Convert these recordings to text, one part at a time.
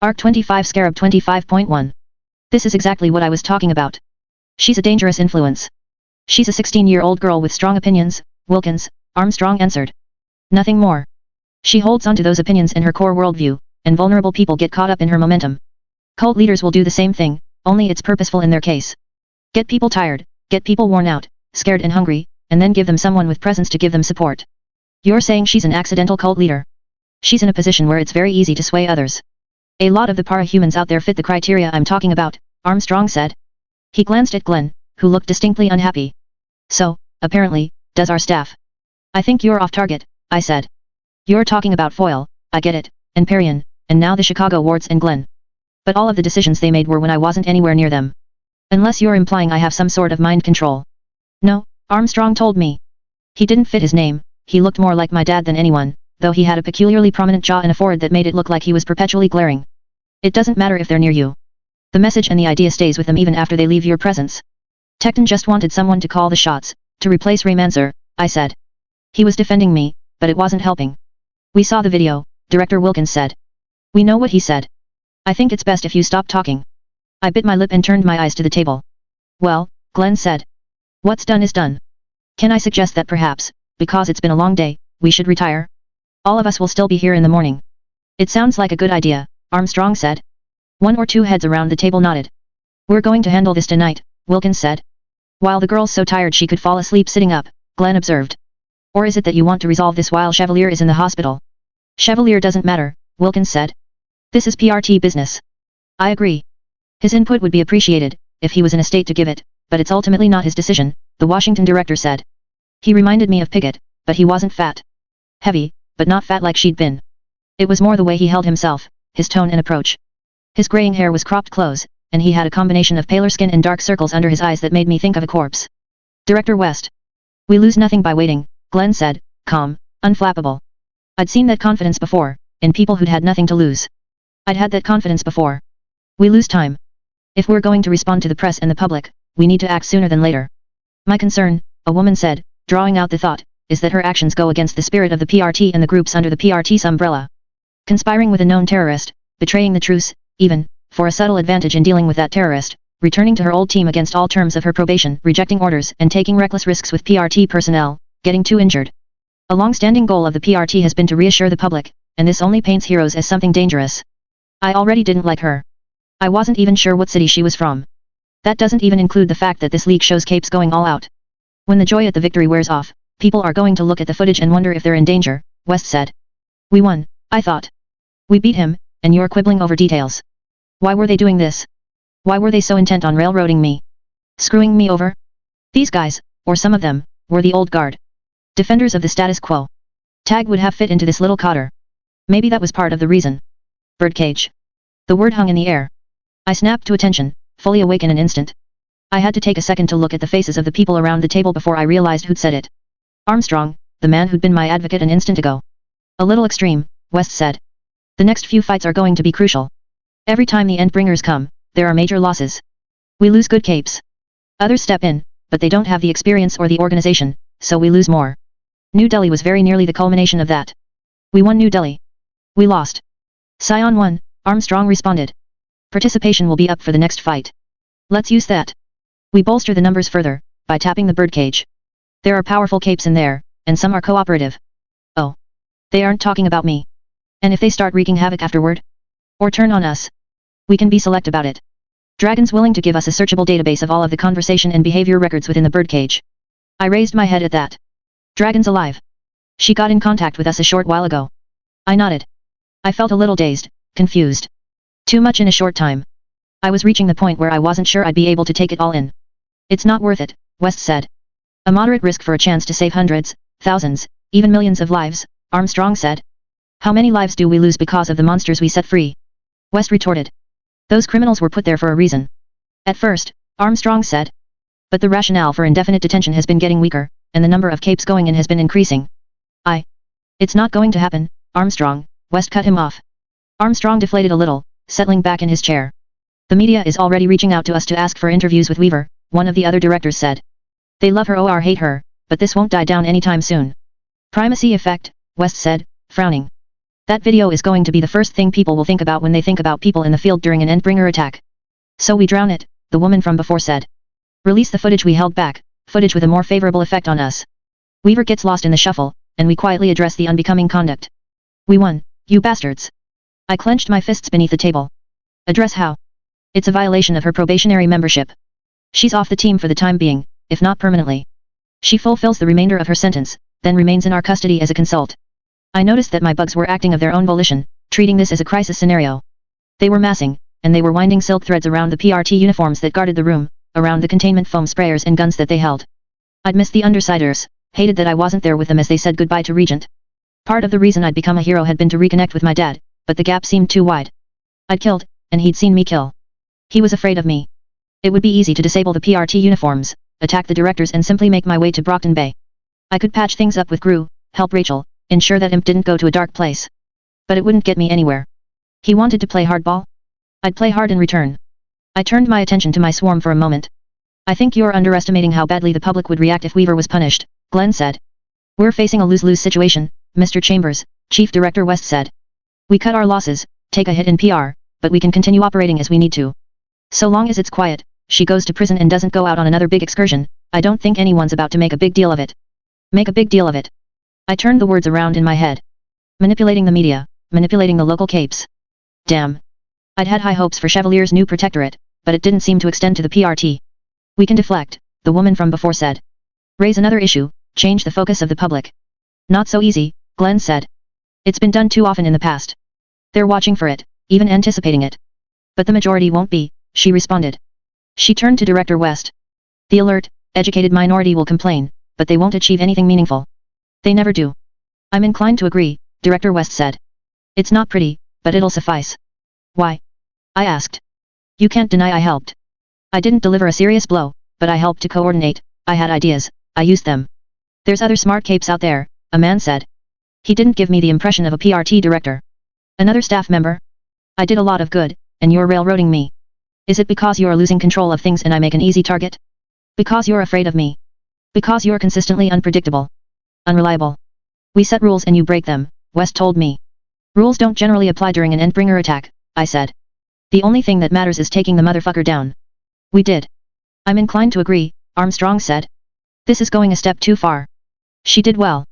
Arc 25 Scarab 25.1. This is exactly what I was talking about. She's a dangerous influence. She's a 16-year-old girl with strong opinions, Wilkins, Armstrong answered. Nothing more. She holds onto those opinions in her core worldview, and vulnerable people get caught up in her momentum. Cult leaders will do the same thing, only it's purposeful in their case. Get people tired, get people worn out, scared and hungry, and then give them someone with presence to give them support. You're saying she's an accidental cult leader? She's in a position where it's very easy to sway others. A lot of the para-humans out there fit the criteria I'm talking about, Armstrong said. He glanced at Glenn, who looked distinctly unhappy. So, apparently, does our staff. I think you're off target, I said. You're talking about Foyle, I get it, and Perrion, and now the Chicago wards and Glenn. But all of the decisions they made were when I wasn't anywhere near them. Unless you're implying I have some sort of mind control. No, Armstrong told me. He didn't fit his name, he looked more like my dad than anyone, though he had a peculiarly prominent jaw and a forehead that made it look like he was perpetually glaring. It doesn't matter if they're near you. The message and the idea stays with them even after they leave your presence. Tecton just wanted someone to call the shots, to replace Raymancer, I said. He was defending me, but it wasn't helping. We saw the video, Director Wilkins said. We know what he said. I think it's best if you stop talking. I bit my lip and turned my eyes to the table. Well, Glenn said. What's done is done. Can I suggest that perhaps, because it's been a long day, we should retire? All of us will still be here in the morning. It sounds like a good idea, Armstrong said. One or two heads around the table nodded. We're going to handle this tonight, Wilkins said. While the girl's so tired she could fall asleep sitting up, Glenn observed. Or is it that you want to resolve this while Chevalier is in the hospital? Chevalier doesn't matter, Wilkins said. This is PRT business. I agree. His input would be appreciated, if he was in a state to give it, but it's ultimately not his decision, the Washington director said. He reminded me of Piggott, but he wasn't fat. Heavy, but not fat like she'd been. It was more the way he held himself, his tone and approach. His graying hair was cropped close, and he had a combination of paler skin and dark circles under his eyes that made me think of a corpse. Director West. We lose nothing by waiting, Glenn said, calm, unflappable. I'd seen that confidence before, in people who'd had nothing to lose. I'd had that confidence before. We lose time. If we're going to respond to the press and the public, we need to act sooner than later. My concern, a woman said, drawing out the thought, is that her actions go against the spirit of the PRT and the groups under the PRT's umbrella. Conspiring with a known terrorist, betraying the truce, even, for a subtle advantage in dealing with that terrorist, returning to her old team against all terms of her probation, rejecting orders and taking reckless risks with PRT personnel, getting too injured. A long-standing goal of the PRT has been to reassure the public, and this only paints heroes as something dangerous. I already didn't like her. I wasn't even sure what city she was from. That doesn't even include the fact that this leak shows Capes going all out. When the joy at the victory wears off, people are going to look at the footage and wonder if they're in danger, West said. We won, I thought. We beat him, and you're quibbling over details. Why were they doing this? Why were they so intent on railroading me? Screwing me over? These guys, or some of them, were the old guard. Defenders of the status quo. Tag would have fit into this little cotter. Maybe that was part of the reason. Birdcage. The word hung in the air. I snapped to attention, fully awake in an instant. I had to take a second to look at the faces of the people around the table before I realized who'd said it. Armstrong, the man who'd been my advocate an instant ago. A little extreme, West said. The next few fights are going to be crucial. Every time the Endbringers come, there are major losses. We lose good capes. Others step in, but they don't have the experience or the organization, so we lose more. New Delhi was very nearly the culmination of that. We won New Delhi. We lost. Sion won, Armstrong responded. Participation will be up for the next fight. Let's use that. We bolster the numbers further, by tapping the birdcage. There are powerful capes in there, and some are cooperative. Oh. They aren't talking about me. And if they start wreaking havoc afterward? Or turn on us? We can be select about it. Dragon's willing to give us a searchable database of all of the conversation and behavior records within the birdcage. I raised my head at that. Dragon's alive. She got in contact with us a short while ago. I nodded. I felt a little dazed, confused. Too much in a short time. I was reaching the point where I wasn't sure I'd be able to take it all in. It's not worth it, West said. A moderate risk for a chance to save hundreds, thousands, even millions of lives, Armstrong said. How many lives do we lose because of the monsters we set free? West retorted. Those criminals were put there for a reason. At first, Armstrong said. But the rationale for indefinite detention has been getting weaker, and the number of capes going in has been increasing. It's not going to happen, Armstrong, West cut him off. Armstrong deflated a little, settling back in his chair. The media is already reaching out to us to ask for interviews with Weaver, one of the other directors said. They love her or hate her, but this won't die down anytime soon. Primacy effect, West said, frowning. That video is going to be the first thing people will think about when they think about people in the field during an Endbringer attack. So we drown it, the woman from before said. Release the footage we held back, footage with a more favorable effect on us. Weaver gets lost in the shuffle, and we quietly address the unbecoming conduct. We won, you bastards. I clenched my fists beneath the table. Address how? It's a violation of her probationary membership. She's off the team for the time being, if not permanently. She fulfills the remainder of her sentence, then remains in our custody as a consult. I noticed that my bugs were acting of their own volition, treating this as a crisis scenario. They were massing, and they were winding silk threads around the PRT uniforms that guarded the room, around the containment foam sprayers and guns that they held. I'd missed the Undersiders, hated that I wasn't there with them as they said goodbye to Regent. Part of the reason I'd become a hero had been to reconnect with my dad, but the gap seemed too wide. I'd killed, and he'd seen me kill. He was afraid of me. It would be easy to disable the PRT uniforms, attack the directors and simply make my way to Brockton Bay. I could patch things up with Gru, help Rachel, ensure that Imp didn't go to a dark place. But it wouldn't get me anywhere. He wanted to play hardball? I'd play hard in return. I turned my attention to my swarm for a moment. I think you're underestimating how badly the public would react if Weaver was punished, Glenn said. We're facing a lose-lose situation, Mr. Chambers, Chief Director West said. We cut our losses, take a hit in PR, but we can continue operating as we need to. So long as it's quiet, she goes to prison and doesn't go out on another big excursion, I don't think anyone's about to make a big deal of it. Make a big deal of it. I turned the words around in my head. Manipulating the media, manipulating the local capes. Damn. I'd had high hopes for Chevalier's new protectorate, but it didn't seem to extend to the PRT. We can deflect, the woman from before said. Raise another issue, change the focus of the public. Not so easy, Glenn said. It's been done too often in the past. They're watching for it, even anticipating it. But the majority won't be, she responded. She turned to Director West. The alert, educated minority will complain, but they won't achieve anything meaningful. They never do. I'm inclined to agree, Director West said. It's not pretty, but it'll suffice. Why? I asked. You can't deny I helped. I didn't deliver a serious blow, but I helped to coordinate, I had ideas, I used them. There's other smart capes out there, a man said. He didn't give me the impression of a PRT director. Another staff member? I did a lot of good, and you're railroading me. Is it because you're losing control of things and I make an easy target? Because you're afraid of me. Because you're consistently unpredictable. Unreliable. We set rules and you break them, West told me. Rules don't generally apply during an Endbringer attack, I said. The only thing that matters is taking the motherfucker down. We did. I'm inclined to agree, Armstrong said. This is going a step too far. She did well.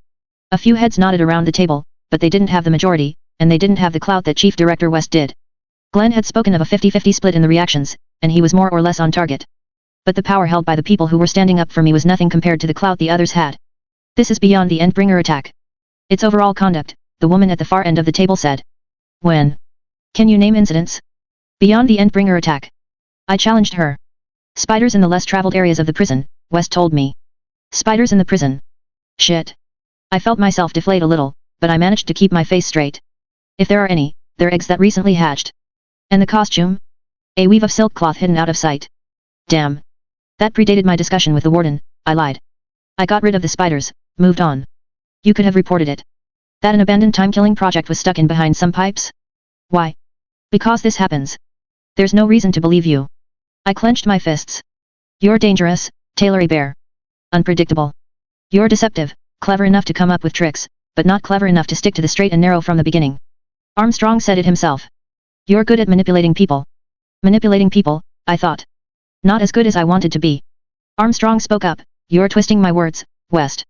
A few heads nodded around the table, but they didn't have the majority, and they didn't have the clout that Chief Director West did. Glenn had spoken of a 50-50 split in the reactions, and he was more or less on target. But the power held by the people who were standing up for me was nothing compared to the clout the others had. This is beyond the Endbringer attack. It's overall conduct, the woman at the far end of the table said. When? Can you name incidents? Beyond the Endbringer attack. I challenged her. Spiders in the less traveled areas of the prison, West told me. Spiders in the prison. Shit. I felt myself deflate a little, but I managed to keep my face straight. If there are any, they're eggs that recently hatched. And the costume? A weave of silk cloth hidden out of sight. Damn. That predated my discussion with the warden, I lied. I got rid of the spiders, moved on. You could have reported it. That an abandoned time-killing project was stuck in behind some pipes? Why? Because this happens. There's no reason to believe you. I clenched my fists. You're dangerous, Taylor A. Bear. Unpredictable. You're deceptive, clever enough to come up with tricks, but not clever enough to stick to the straight and narrow from the beginning. Armstrong said it himself. You're good at manipulating people. Manipulating people, I thought. Not as good as I wanted to be. Armstrong spoke up, you're twisting my words, West.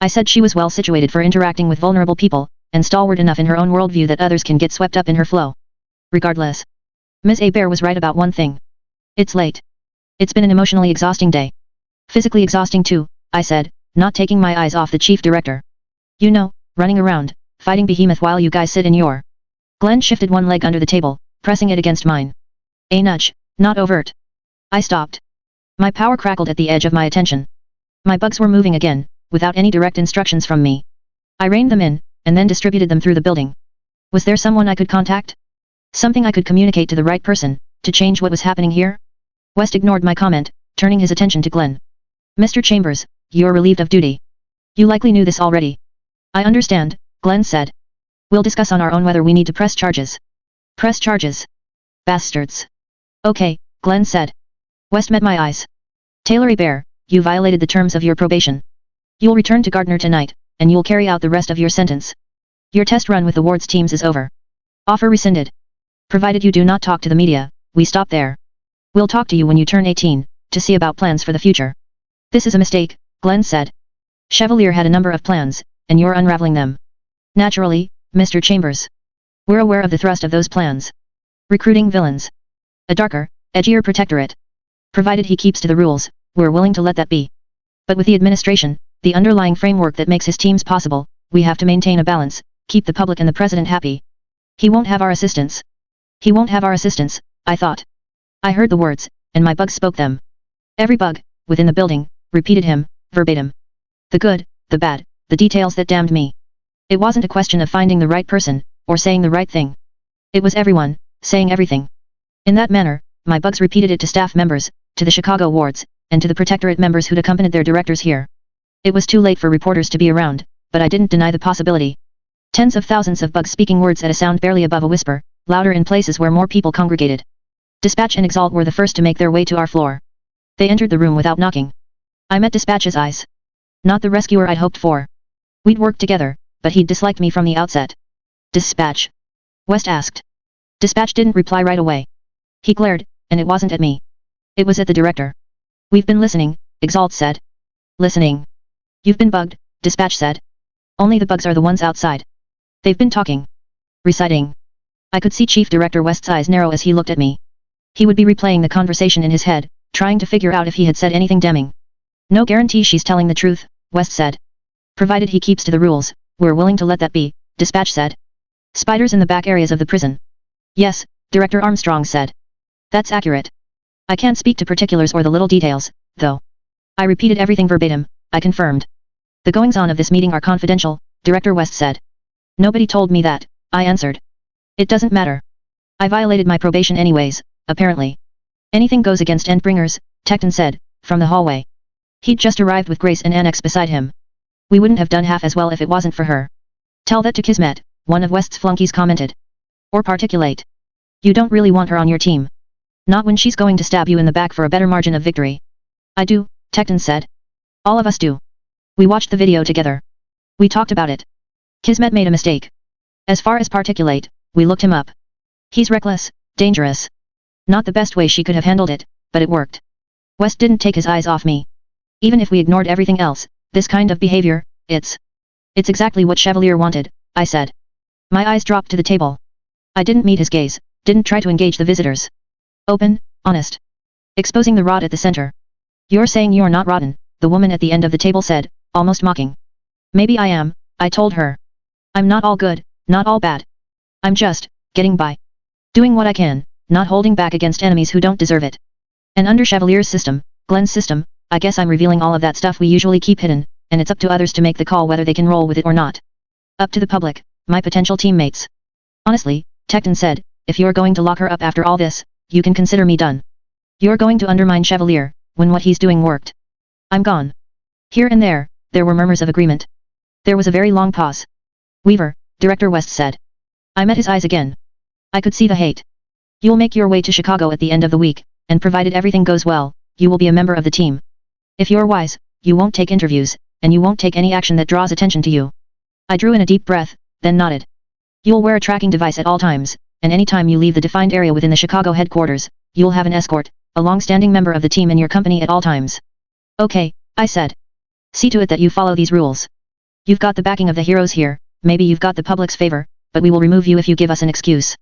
I said she was well situated for interacting with vulnerable people, and stalwart enough in her own worldview that others can get swept up in her flow. Regardless. Ms. A. Bear was right about one thing. It's late. It's been an emotionally exhausting day. Physically exhausting too, I said, not taking my eyes off the chief director. You know, running around, fighting behemoth while you guys sit in your... Glenn shifted one leg under the table, pressing it against mine. A nudge, not overt. I stopped. My power crackled at the edge of my attention. My bugs were moving again, without any direct instructions from me. I reined them in, and then distributed them through the building. Was there someone I could contact? Something I could communicate to the right person, to change what was happening here? West ignored my comment, turning his attention to Glenn. Mr. Chambers, you're relieved of duty. You likely knew this already. I understand, Glenn said. We'll discuss on our own whether we need to press charges. Press charges. Bastards. Okay, Glenn said. West met my eyes. Taylor A. Bear, you violated the terms of your probation. You'll return to Gardner tonight, and you'll carry out the rest of your sentence. Your test run with the wards teams is over. Offer rescinded. Provided you do not talk to the media, we stop there. We'll talk to you when you turn 18, to see about plans for the future. This is a mistake, Glenn said. Chevalier had a number of plans, and you're unraveling them. Naturally, Mr. Chambers. We're aware of the thrust of those plans. Recruiting villains. A darker, edgier protectorate. Provided he keeps to the rules, we're willing to let that be. But with the administration, the underlying framework that makes his teams possible, we have to maintain a balance, keep the public and the president happy. He won't have our assistance. He won't have our assistance, I thought. I heard the words, and my bugs spoke them. Every bug, within the building, repeated him, verbatim. The good, the bad, the details that damned me. It wasn't a question of finding the right person, or saying the right thing. It was everyone, saying everything. In that manner, my bugs repeated it to staff members, to the Chicago wards, and to the protectorate members who'd accompanied their directors here. It was too late for reporters to be around, but I didn't deny the possibility. Tens of thousands of bugs speaking words at a sound barely above a whisper, louder in places where more people congregated. Dispatch and Exalt were the first to make their way to our floor. They entered the room without knocking. I met Dispatch's eyes. Not the rescuer I'd hoped for. We'd worked together, but he'd disliked me from the outset. Dispatch? West asked. Dispatch didn't reply right away. He glared, and it wasn't at me. It was at the director. We've been listening, Exalt said. Listening. You've been bugged, Dispatch said. Only the bugs are the ones outside. They've been talking. Reciting. I could see Chief Director West's eyes narrow as he looked at me. He would be replaying the conversation in his head, trying to figure out if he had said anything damning. No guarantee she's telling the truth, West said. Provided he keeps to the rules, we're willing to let that be, Dispatch said. Spiders in the back areas of the prison. Yes, Director Armstrong said. That's accurate. I can't speak to particulars or the little details, though. I repeated everything verbatim, I confirmed. The goings-on of this meeting are confidential, Director West said. Nobody told me that, I answered. It doesn't matter. I violated my probation anyways, apparently. Anything goes against Endbringers, Tecton said, from the hallway. He'd just arrived with Grace and Annex beside him. We wouldn't have done half as well if it wasn't for her. Tell that to Kismet, one of West's flunkies commented. Or Particulate. You don't really want her on your team. Not when she's going to stab you in the back for a better margin of victory. I do, Tecton said. All of us do. We watched the video together. We talked about it. Kismet made a mistake. As far as Particulate, we looked him up. He's reckless, dangerous. Not the best way she could have handled it, but it worked. West didn't take his eyes off me. Even if we ignored everything else, this kind of behavior, it's exactly what Chevalier wanted, I said. My eyes dropped to the table. I didn't meet his gaze, didn't try to engage the visitors. Open, honest. Exposing the rot at the center. You're saying you're not rotten, the woman at the end of the table said, almost mocking. Maybe I am, I told her. I'm not all good, not all bad. I'm just getting by. Doing what I can, not holding back against enemies who don't deserve it. And under Chevalier's system, Glenn's system, I guess I'm revealing all of that stuff we usually keep hidden, and it's up to others to make the call whether they can roll with it or not. Up to the public, my potential teammates. Honestly, Tecton said, if you're going to lock her up after all this, you can consider me done. You're going to undermine Chevalier, when what he's doing worked. I'm gone. Here and there were murmurs of agreement. There was a very long pause. Weaver, Director West said. I met his eyes again. I could see the hate. You'll make your way to Chicago at the end of the week, and provided everything goes well, you will be a member of the team. If you're wise, you won't take interviews, and you won't take any action that draws attention to you. I drew in a deep breath, then nodded. You'll wear a tracking device at all times, and any time you leave the defined area within the Chicago headquarters, you'll have an escort, a long-standing member of the team in your company at all times. Okay, I said. See to it that you follow these rules. You've got the backing of the heroes here, maybe you've got the public's favor, but we will remove you if you give us an excuse.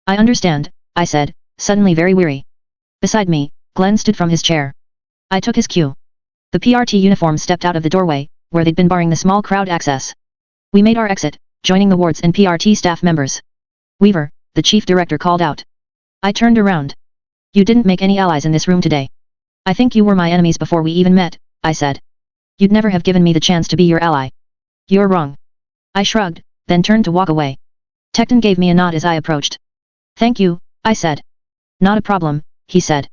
I understand, I said, suddenly very weary. Beside me, Glenn stood from his chair. I took his cue. The PRT uniform stepped out of the doorway, where they'd been barring the small crowd access. We made our exit, joining the wards and PRT staff members. Weaver, the chief director called out. I turned around. You didn't make any allies in this room today. I think you were my enemies before we even met, I said. You'd never have given me the chance to be your ally. You're wrong. I shrugged, then turned to walk away. Tecton gave me a nod as I approached. Thank you, I said. Not a problem, he said.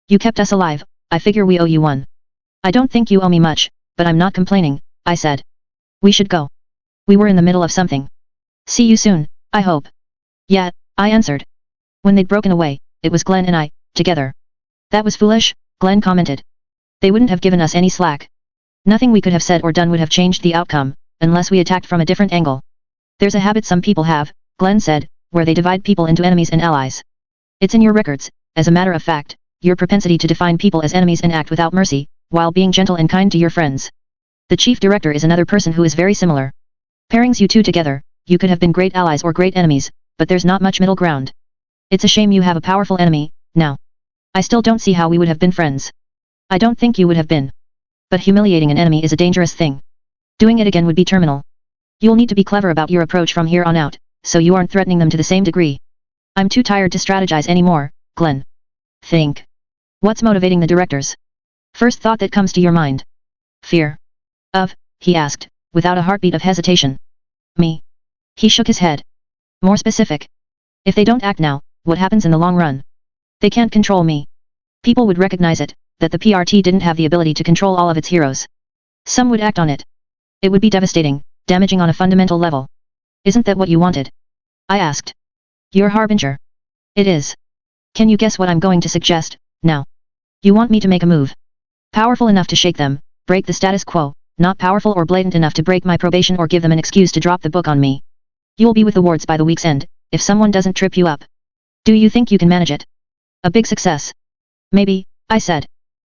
You kept us alive, I figure we owe you one. I don't think you owe me much, but I'm not complaining, I said. We should go. We were in the middle of something. See you soon, I hope. Yeah, I answered. When they'd broken away, it was Glenn and I, together. That was foolish, Glenn commented. They wouldn't have given us any slack. Nothing we could have said or done would have changed the outcome, unless we attacked from a different angle. There's a habit some people have, Glenn said, where they divide people into enemies and allies. It's in your records, as a matter of fact, your propensity to define people as enemies and act without mercy, while being gentle and kind to your friends. The chief director is another person who is very similar. Pairings you two together, you could have been great allies or great enemies, but there's not much middle ground. It's a shame you have a powerful enemy, now. I still don't see how we would have been friends. I don't think you would have been. But humiliating an enemy is a dangerous thing. Doing it again would be terminal. You'll need to be clever about your approach from here on out, so you aren't threatening them to the same degree. I'm too tired to strategize anymore, Glenn. Think. What's motivating the directors? First thought that comes to your mind. Fear. Of, he asked, without a heartbeat of hesitation. Me. He shook his head. More specific. If they don't act now, what happens in the long run? They can't control me. People would recognize it, that the PRT didn't have the ability to control all of its heroes. Some would act on it. It would be devastating, damaging on a fundamental level. Isn't that what you wanted? I asked. Your harbinger. It is. Can you guess what I'm going to suggest, now? You want me to make a move. Powerful enough to shake them, break the status quo, not powerful or blatant enough to break my probation or give them an excuse to drop the book on me. You'll be with the wards by the week's end, if someone doesn't trip you up. Do you think you can manage it? A big success. Maybe, I said.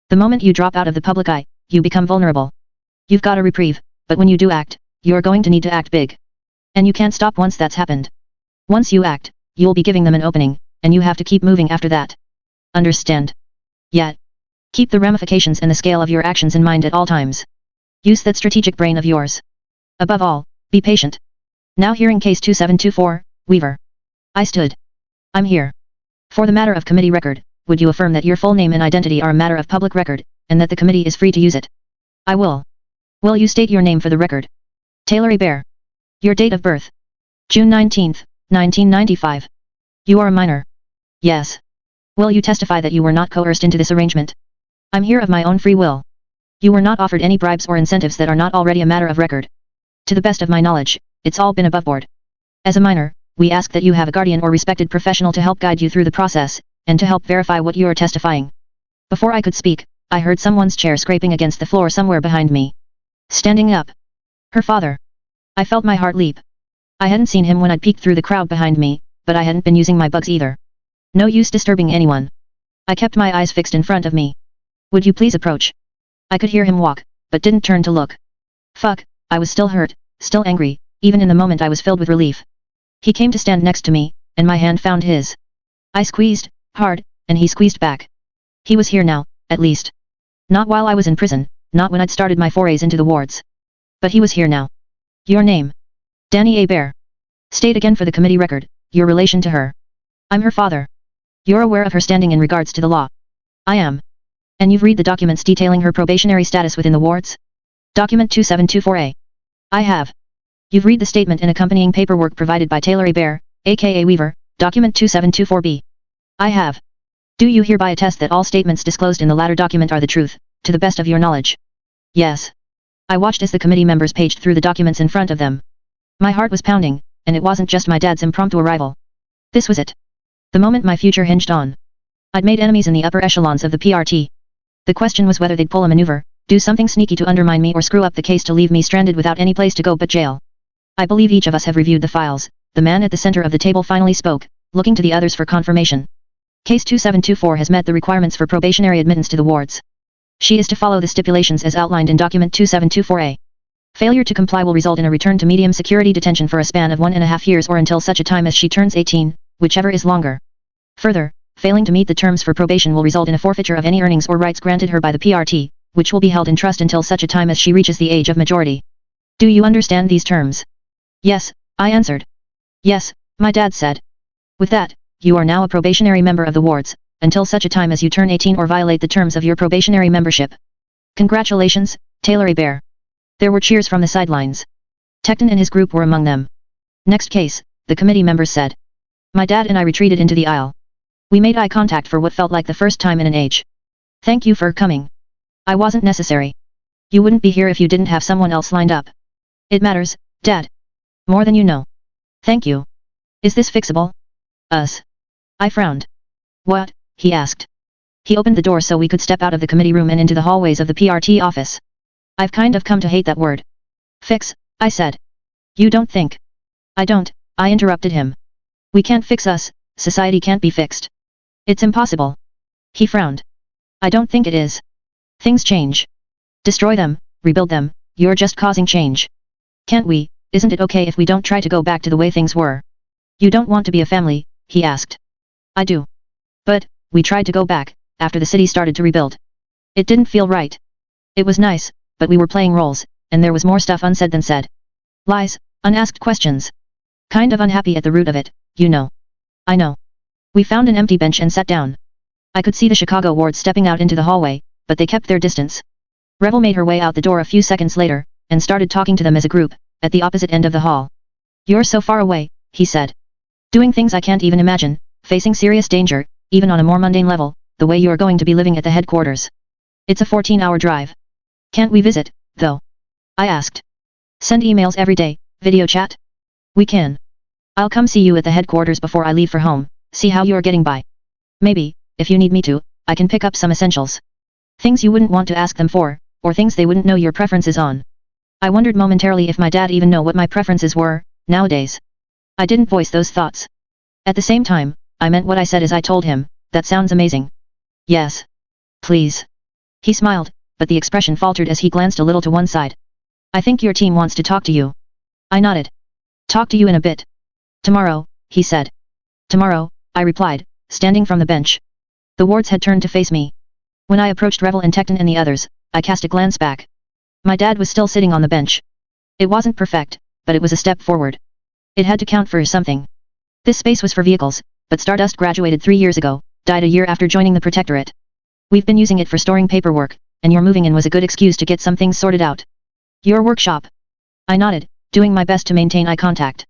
The moment you drop out of the public eye, you become vulnerable. You've got a reprieve, but when you do act, you're going to need to act big. And you can't stop once that's happened. Once you act, you'll be giving them an opening, and you have to keep moving after that. Understand? Yet. Keep the ramifications and the scale of your actions in mind at all times. Use that strategic brain of yours. Above all, be patient. Now hearing case 2724, Weaver. I stood. I'm here. For the matter of committee record, would you affirm that your full name and identity are a matter of public record, and that the committee is free to use it? I will. Will you state your name for the record? Taylor A. Bear. Your date of birth? June 19, 1995. You are a minor. Yes. Will you testify that you were not coerced into this arrangement? I'm here of my own free will. You were not offered any bribes or incentives that are not already a matter of record. To the best of my knowledge, it's all been above board. As a minor, we ask that you have a guardian or respected professional to help guide you through the process, and to help verify what you are testifying. Before I could speak, I heard someone's chair scraping against the floor somewhere behind me. Standing up. Her father. I felt my heart leap. I hadn't seen him when I'd peeked through the crowd behind me, but I hadn't been using my bugs either. No use disturbing anyone. I kept my eyes fixed in front of me. Would you please approach? I could hear him walk, but didn't turn to look. Fuck, I was still hurt, still angry, even in the moment I was filled with relief. He came to stand next to me, and my hand found his. I squeezed, hard, and he squeezed back. He was here now, at least. Not while I was in prison, not when I'd started my forays into the wards. But he was here now. Your name? Danny A. Bear. State again for the committee record, your relation to her. I'm her father. You're aware of her standing in regards to the law? I am. And you've read the documents detailing her probationary status within the wards? Document 2724A. I have. You've read the statement and accompanying paperwork provided by Taylor A. Bear, aka Weaver, document 2724B. I have. Do you hereby attest that all statements disclosed in the latter document are the truth, to the best of your knowledge? Yes. I watched as the committee members paged through the documents in front of them. My heart was pounding, and it wasn't just my dad's impromptu arrival. This was it. The moment my future hinged on. I'd made enemies in the upper echelons of the PRT. The question was whether they'd pull a maneuver, do something sneaky to undermine me or screw up the case to leave me stranded without any place to go but jail. I believe each of us have reviewed the files. The man at the center of the table finally spoke, looking to the others for confirmation. Case 2724 has met the requirements for probationary admittance to the wards. She is to follow the stipulations as outlined in document 2724A. Failure to comply will result in a return to medium security detention for a span of 1.5 years or until such a time as she turns 18, whichever is longer. Further, failing to meet the terms for probation will result in a forfeiture of any earnings or rights granted her by the PRT, which will be held in trust until such a time as she reaches the age of majority. Do you understand these terms? Yes, I answered. Yes, my dad said. With that, you are now a probationary member of the wards, until such a time as you turn 18 or violate the terms of your probationary membership. Congratulations, Taylor A. Bear. There were cheers from the sidelines. Tecton and his group were among them. Next case, the committee members said. My dad and I retreated into the aisle. We made eye contact for what felt like the first time in an age. Thank you for coming. I wasn't necessary. You wouldn't be here if you didn't have someone else lined up. It matters, Dad. More than you know. Thank you. Is this fixable? Us. I frowned. What? He asked. He opened the door so we could step out of the committee room and into the hallways of the PRT office. I've kind of come to hate that word. Fix, I said. You don't think? I interrupted him. We can't fix us, society can't be fixed. It's impossible. He frowned. I don't think it is. Things change. Destroy them, rebuild them, you're just causing change. Can't we, isn't it okay if we don't try to go back to the way things were? You don't want to be a family, he asked. I do. But, we tried to go back, after the city started to rebuild. It didn't feel right. It was nice, but we were playing roles, and there was more stuff unsaid than said. Lies, unasked questions. Kind of unhappy at the root of it, you know. I know. We found an empty bench and sat down. I could see the Chicago wards stepping out into the hallway, but they kept their distance. Revel made her way out the door a few seconds later, and started talking to them as a group, at the opposite end of the hall. You're so far away, he said. Doing things I can't even imagine, facing serious danger, even on a more mundane level, the way you're going to be living at the headquarters. It's a 14-hour drive. Can't we visit, though? I asked. Send emails every day, video chat? We can. I'll come see you at the headquarters before I leave for home, see how you're getting by. Maybe, if you need me to, I can pick up some essentials. Things you wouldn't want to ask them for, or things they wouldn't know your preferences on. I wondered momentarily if my dad even know what my preferences were, nowadays. I didn't voice those thoughts. At the same time, I meant what I said as I told him, that sounds amazing. Yes. Please. He smiled, but the expression faltered as he glanced a little to one side. I think your team wants to talk to you. I nodded. Talk to you in a bit. Tomorrow, he said. Tomorrow, I replied, standing from the bench. The wards had turned to face me. When I approached Revel and Tecton and the others, I cast a glance back. My dad was still sitting on the bench. It wasn't perfect, but it was a step forward. It had to count for something. This space was for vehicles, but Stardust graduated 3 years ago, died a year after joining the Protectorate. We've been using it for storing paperwork, and your moving in was a good excuse to get some things sorted out. Your workshop. I nodded, doing my best to maintain eye contact.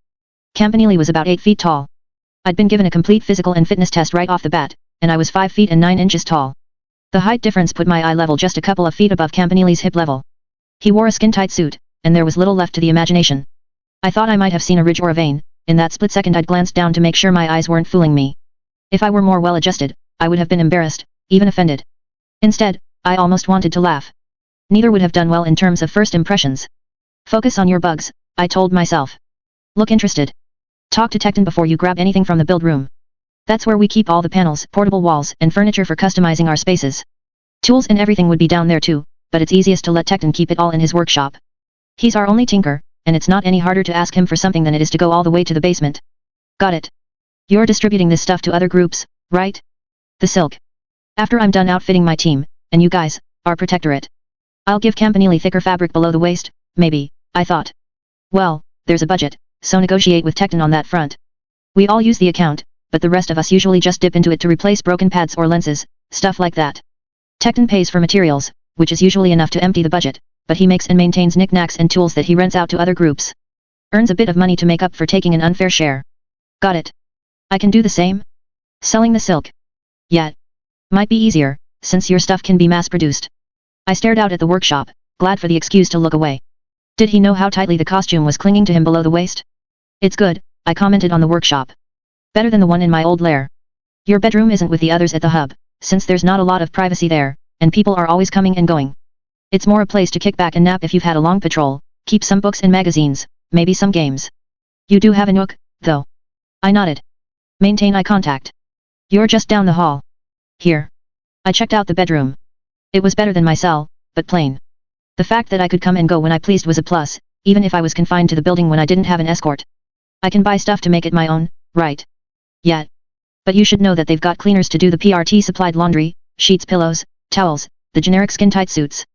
Campanile was about 8 feet tall. I'd been given a complete physical and fitness test right off the bat, and I was 5 feet and 9 inches tall. The height difference put my eye level just a couple of feet above Campanile's hip level. He wore a skin-tight suit, and there was little left to the imagination. I thought I might have seen a ridge or a vein. In that split second I'd glanced down to make sure my eyes weren't fooling me. If I were more well-adjusted, I would have been embarrassed, even offended. Instead, I almost wanted to laugh. Neither would have done well in terms of first impressions. Focus on your bugs, I told myself. Look interested. Talk to Tecton before you grab anything from the build room. That's where we keep all the panels, portable walls, and furniture for customizing our spaces. Tools and everything would be down there too, but it's easiest to let Tecton keep it all in his workshop. He's our only tinker, and it's not any harder to ask him for something than it is to go all the way to the basement. Got it. You're distributing this stuff to other groups, right? The silk. After I'm done outfitting my team, and you guys, our Protectorate. I'll give Campanile thicker fabric below the waist, maybe, I thought. Well, there's a budget, so negotiate with Tecton on that front. We all use the account, but the rest of us usually just dip into it to replace broken pads or lenses, stuff like that. Tecton pays for materials, which is usually enough to empty the budget, but he makes and maintains knickknacks and tools that he rents out to other groups. Earns a bit of money to make up for taking an unfair share. Got it. I can do the same? Selling the silk. Yeah. Might be easier, since your stuff can be mass-produced. I stared out at the workshop, glad for the excuse to look away. Did he know how tightly the costume was clinging to him below the waist? It's good, I commented on the workshop. Better than the one in my old lair. Your bedroom isn't with the others at the hub, since there's not a lot of privacy there, and people are always coming and going. It's more a place to kick back and nap if you've had a long patrol, keep some books and magazines, maybe some games. You do have a nook, though. I nodded. Maintain eye contact. You're just down the hall. Here. I checked out the bedroom. It was better than my cell, but plain. The fact that I could come and go when I pleased was a plus, even if I was confined to the building when I didn't have an escort. I can buy stuff to make it my own, right? Yeah. But you should know that they've got cleaners to do the PRT-supplied laundry, sheets, pillows, towels, the generic skin-tight suits.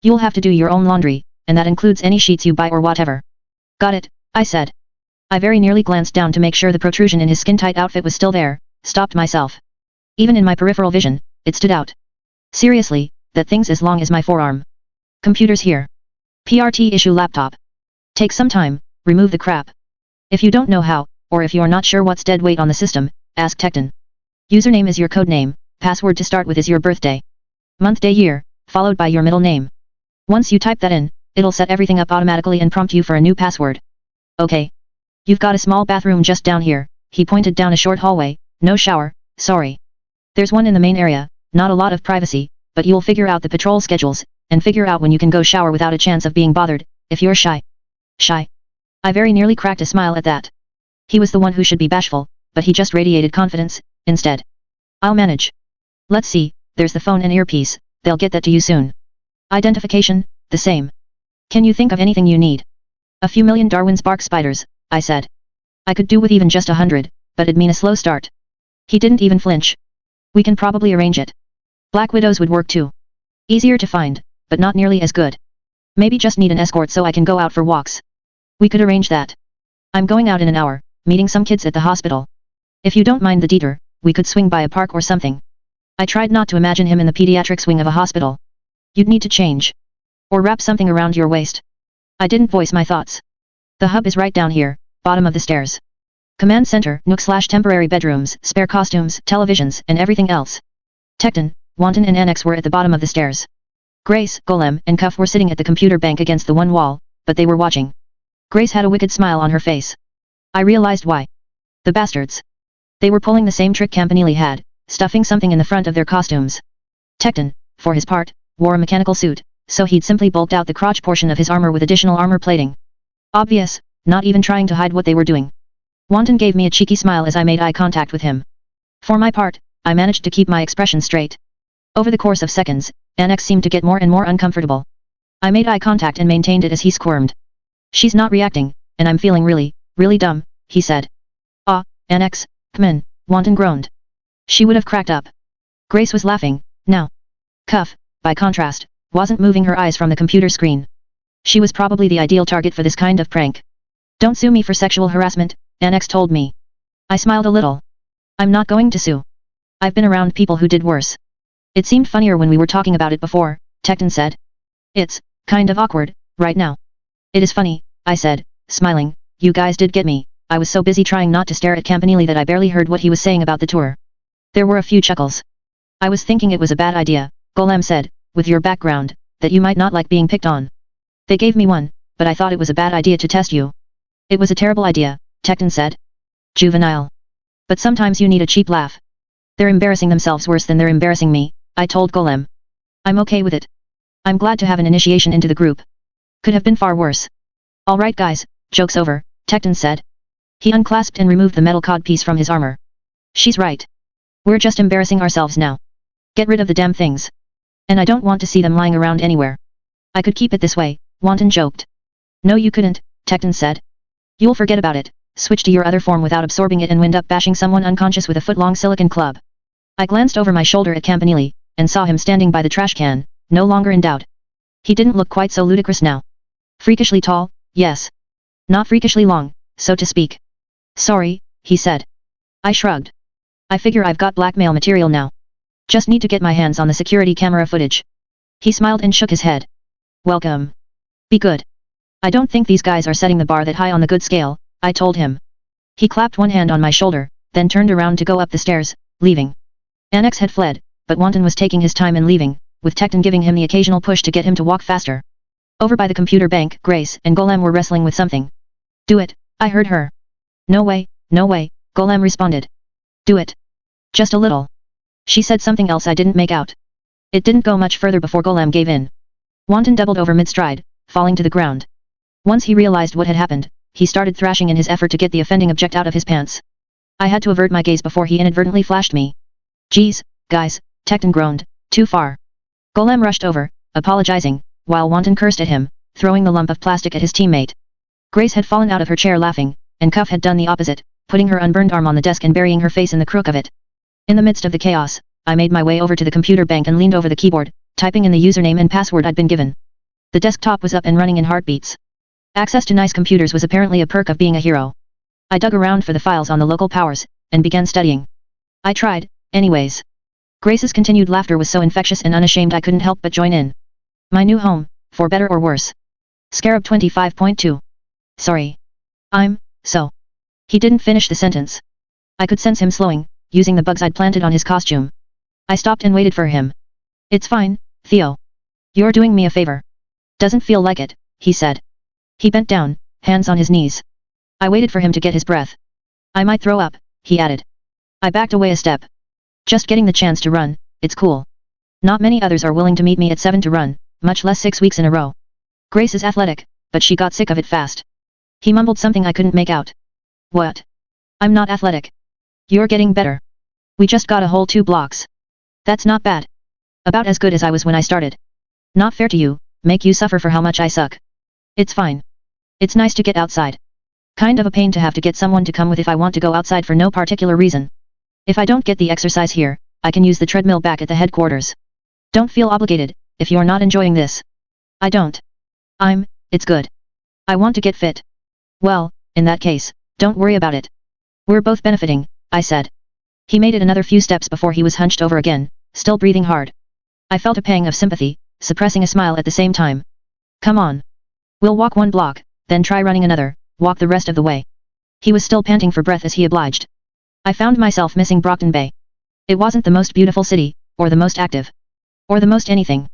You'll have to do your own laundry, and that includes any sheets you buy or whatever. Got it, I said. I very nearly glanced down to make sure the protrusion in his skin-tight outfit was still there, stopped myself. Even in my peripheral vision, it stood out. Seriously, that thing's as long as my forearm. Computers here. PRT issue laptop. Take some time, remove the crap. If you don't know how, or if you're not sure what's dead weight on the system, ask Tecton. Username is your code name, password to start with is your birthday. Month, day, year, followed by your middle name. Once you type that in, it'll set everything up automatically and prompt you for a new password. Okay. You've got a small bathroom just down here, he pointed down a short hallway, no shower, sorry. There's one in the main area, not a lot of privacy, but you'll figure out the patrol schedules, and figure out when you can go shower without a chance of being bothered, if you're shy. Shy? I very nearly cracked a smile at that. He was the one who should be bashful, but he just radiated confidence, instead. I'll manage. Let's see, there's the phone and earpiece, they'll get that to you soon. Identification, the same. Can you think of anything you need? A few million Darwin's bark spiders, I said. I could do with even just 100, but it'd mean a slow start. He didn't even flinch. We can probably arrange it. Black widows would work too. Easier to find, but not nearly as good. Maybe just need an escort so I can go out for walks. We could arrange that. I'm going out in an hour, meeting some kids at the hospital. If you don't mind the detour, we could swing by a park or something. I tried not to imagine him in the pediatrics wing of a hospital. You'd need to change. Or wrap something around your waist. I didn't voice my thoughts. The hub is right down here, bottom of the stairs. Command center, nook/temporary bedrooms, spare costumes, televisions, and everything else. Tecton, Wanton and Annex were at the bottom of the stairs. Grace, Golem, and Cuff were sitting at the computer bank against the one wall, but they were watching. Grace had a wicked smile on her face. I realized why. The bastards. They were pulling the same trick Campanile had, stuffing something in the front of their costumes. Tecton, for his part, wore a mechanical suit, so he'd simply bulked out the crotch portion of his armor with additional armor plating. Obvious, not even trying to hide what they were doing. Wanton gave me a cheeky smile as I made eye contact with him. For my part, I managed to keep my expression straight. Over the course of seconds, Annex seemed to get more and more uncomfortable. I made eye contact and maintained it as he squirmed. She's not reacting, and I'm feeling really dumb, he said. Ah, Annex, come in, Wanton groaned. She would have cracked up. Grace was laughing, now. Cuff, by contrast, wasn't moving her eyes from the computer screen. She was probably the ideal target for this kind of prank. Don't sue me for sexual harassment, Annex told me. I smiled a little. I'm not going to sue. I've been around people who did worse. It seemed funnier when we were talking about it before, Tecton said. It's kind of awkward, right now. It is funny, I said, smiling. You guys did get me. I was so busy trying not to stare at Campanile that I barely heard what he was saying about the tour. There were a few chuckles. I was thinking it was a bad idea, Golem said, with your background, that you might not like being picked on. They gave me one, but I thought it was a bad idea to test you. It was a terrible idea, Tecton said. Juvenile. But sometimes you need a cheap laugh. They're embarrassing themselves worse than they're embarrassing me, I told Golem. I'm okay with it. I'm glad to have an initiation into the group. Could have been far worse. Alright guys, joke's over, Tecton said. He unclasped and removed the metal codpiece from his armor. She's right. We're just embarrassing ourselves now. Get rid of the damn things. And I don't want to see them lying around anywhere. I could keep it this way, Wanton joked. No you couldn't, Tecton said. You'll forget about it, switch to your other form without absorbing it and wind up bashing someone unconscious with a foot-long silicon club. I glanced over my shoulder at Campanile, and saw him standing by the trash can, no longer in doubt. He didn't look quite so ludicrous now. Freakishly tall, yes. Not freakishly long, so to speak. Sorry, he said. I shrugged. I figure I've got blackmail material now. Just need to get my hands on the security camera footage. He smiled and shook his head. Welcome. Be good. I don't think these guys are setting the bar that high on the good scale, I told him. He clapped one hand on my shoulder, then turned around to go up the stairs, leaving. Annex had fled, but Wanton was taking his time in leaving, with Tecton giving him the occasional push to get him to walk faster. Over by the computer bank, Grace and Golem were wrestling with something. Do it, I heard her. No way, Golem responded. Do it. Just a little. She said something else I didn't make out. It didn't go much further before Golem gave in. Wanton doubled over mid-stride, falling to the ground. Once he realized what had happened, he started thrashing in his effort to get the offending object out of his pants. I had to avert my gaze before he inadvertently flashed me. Geez, guys, Tecton groaned, too far. Golem rushed over, apologizing, while Wanton cursed at him, throwing the lump of plastic at his teammate. Grace had fallen out of her chair laughing, and Cuff had done the opposite, putting her unburned arm on the desk and burying her face in the crook of it. In the midst of the chaos, I made my way over to the computer bank and leaned over the keyboard, typing in the username and password I'd been given. The desktop was up and running in heartbeats. Access to nice computers was apparently a perk of being a hero. I dug around for the files on the local powers, and began studying. I tried, anyways. Grace's continued laughter was so infectious and unashamed I couldn't help but join in. My new home, for better or worse. Scarab 25.2. Sorry. So. He didn't finish the sentence. I could sense him slowing, using the bugs I'd planted on his costume. I stopped and waited for him. It's fine, Theo. You're doing me a favor. Doesn't feel like it, he said. He bent down, hands on his knees. I waited for him to get his breath. I might throw up, he added. I backed away a step. Just getting the chance to run, it's cool. Not many others are willing to meet me at 7 to run, much less 6 weeks in a row. Grace is athletic, but she got sick of it fast. He mumbled something I couldn't make out. What? I'm not athletic. You're getting better. We just got a whole 2 blocks. That's not bad. About as good as I was when I started. Not fair to you, make you suffer for how much I suck. It's fine. It's nice to get outside. Kind of a pain to have to get someone to come with if I want to go outside for no particular reason. If I don't get the exercise here, I can use the treadmill back at the headquarters. Don't feel obligated, if you're not enjoying this. I don't. It's good. I want to get fit. Well, in that case, don't worry about it. We're both benefiting, I said. He made it another few steps before he was hunched over again, still breathing hard. I felt a pang of sympathy, suppressing a smile at the same time. Come on. We'll walk 1 block, then try running another, walk the rest of the way. He was still panting for breath as he obliged. I found myself missing Brockton Bay. It wasn't the most beautiful city, or the most active. Or the most anything.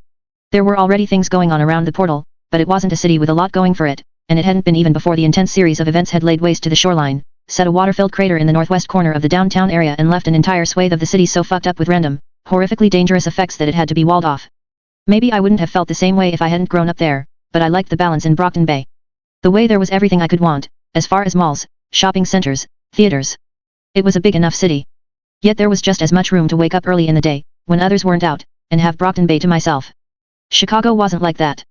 There were already things going on around the portal, but it wasn't a city with a lot going for it, and it hadn't been even before the intense series of events had laid waste to the shoreline, set a water-filled crater in the northwest corner of the downtown area and left an entire swathe of the city so fucked up with random, horrifically dangerous effects that it had to be walled off. Maybe I wouldn't have felt the same way if I hadn't grown up there, but I liked the balance in Brockton Bay. The way there was everything I could want, as far as malls, shopping centers, theaters. It was a big enough city. Yet there was just as much room to wake up early in the day, when others weren't out, and have Brockton Bay to myself. Chicago wasn't like that.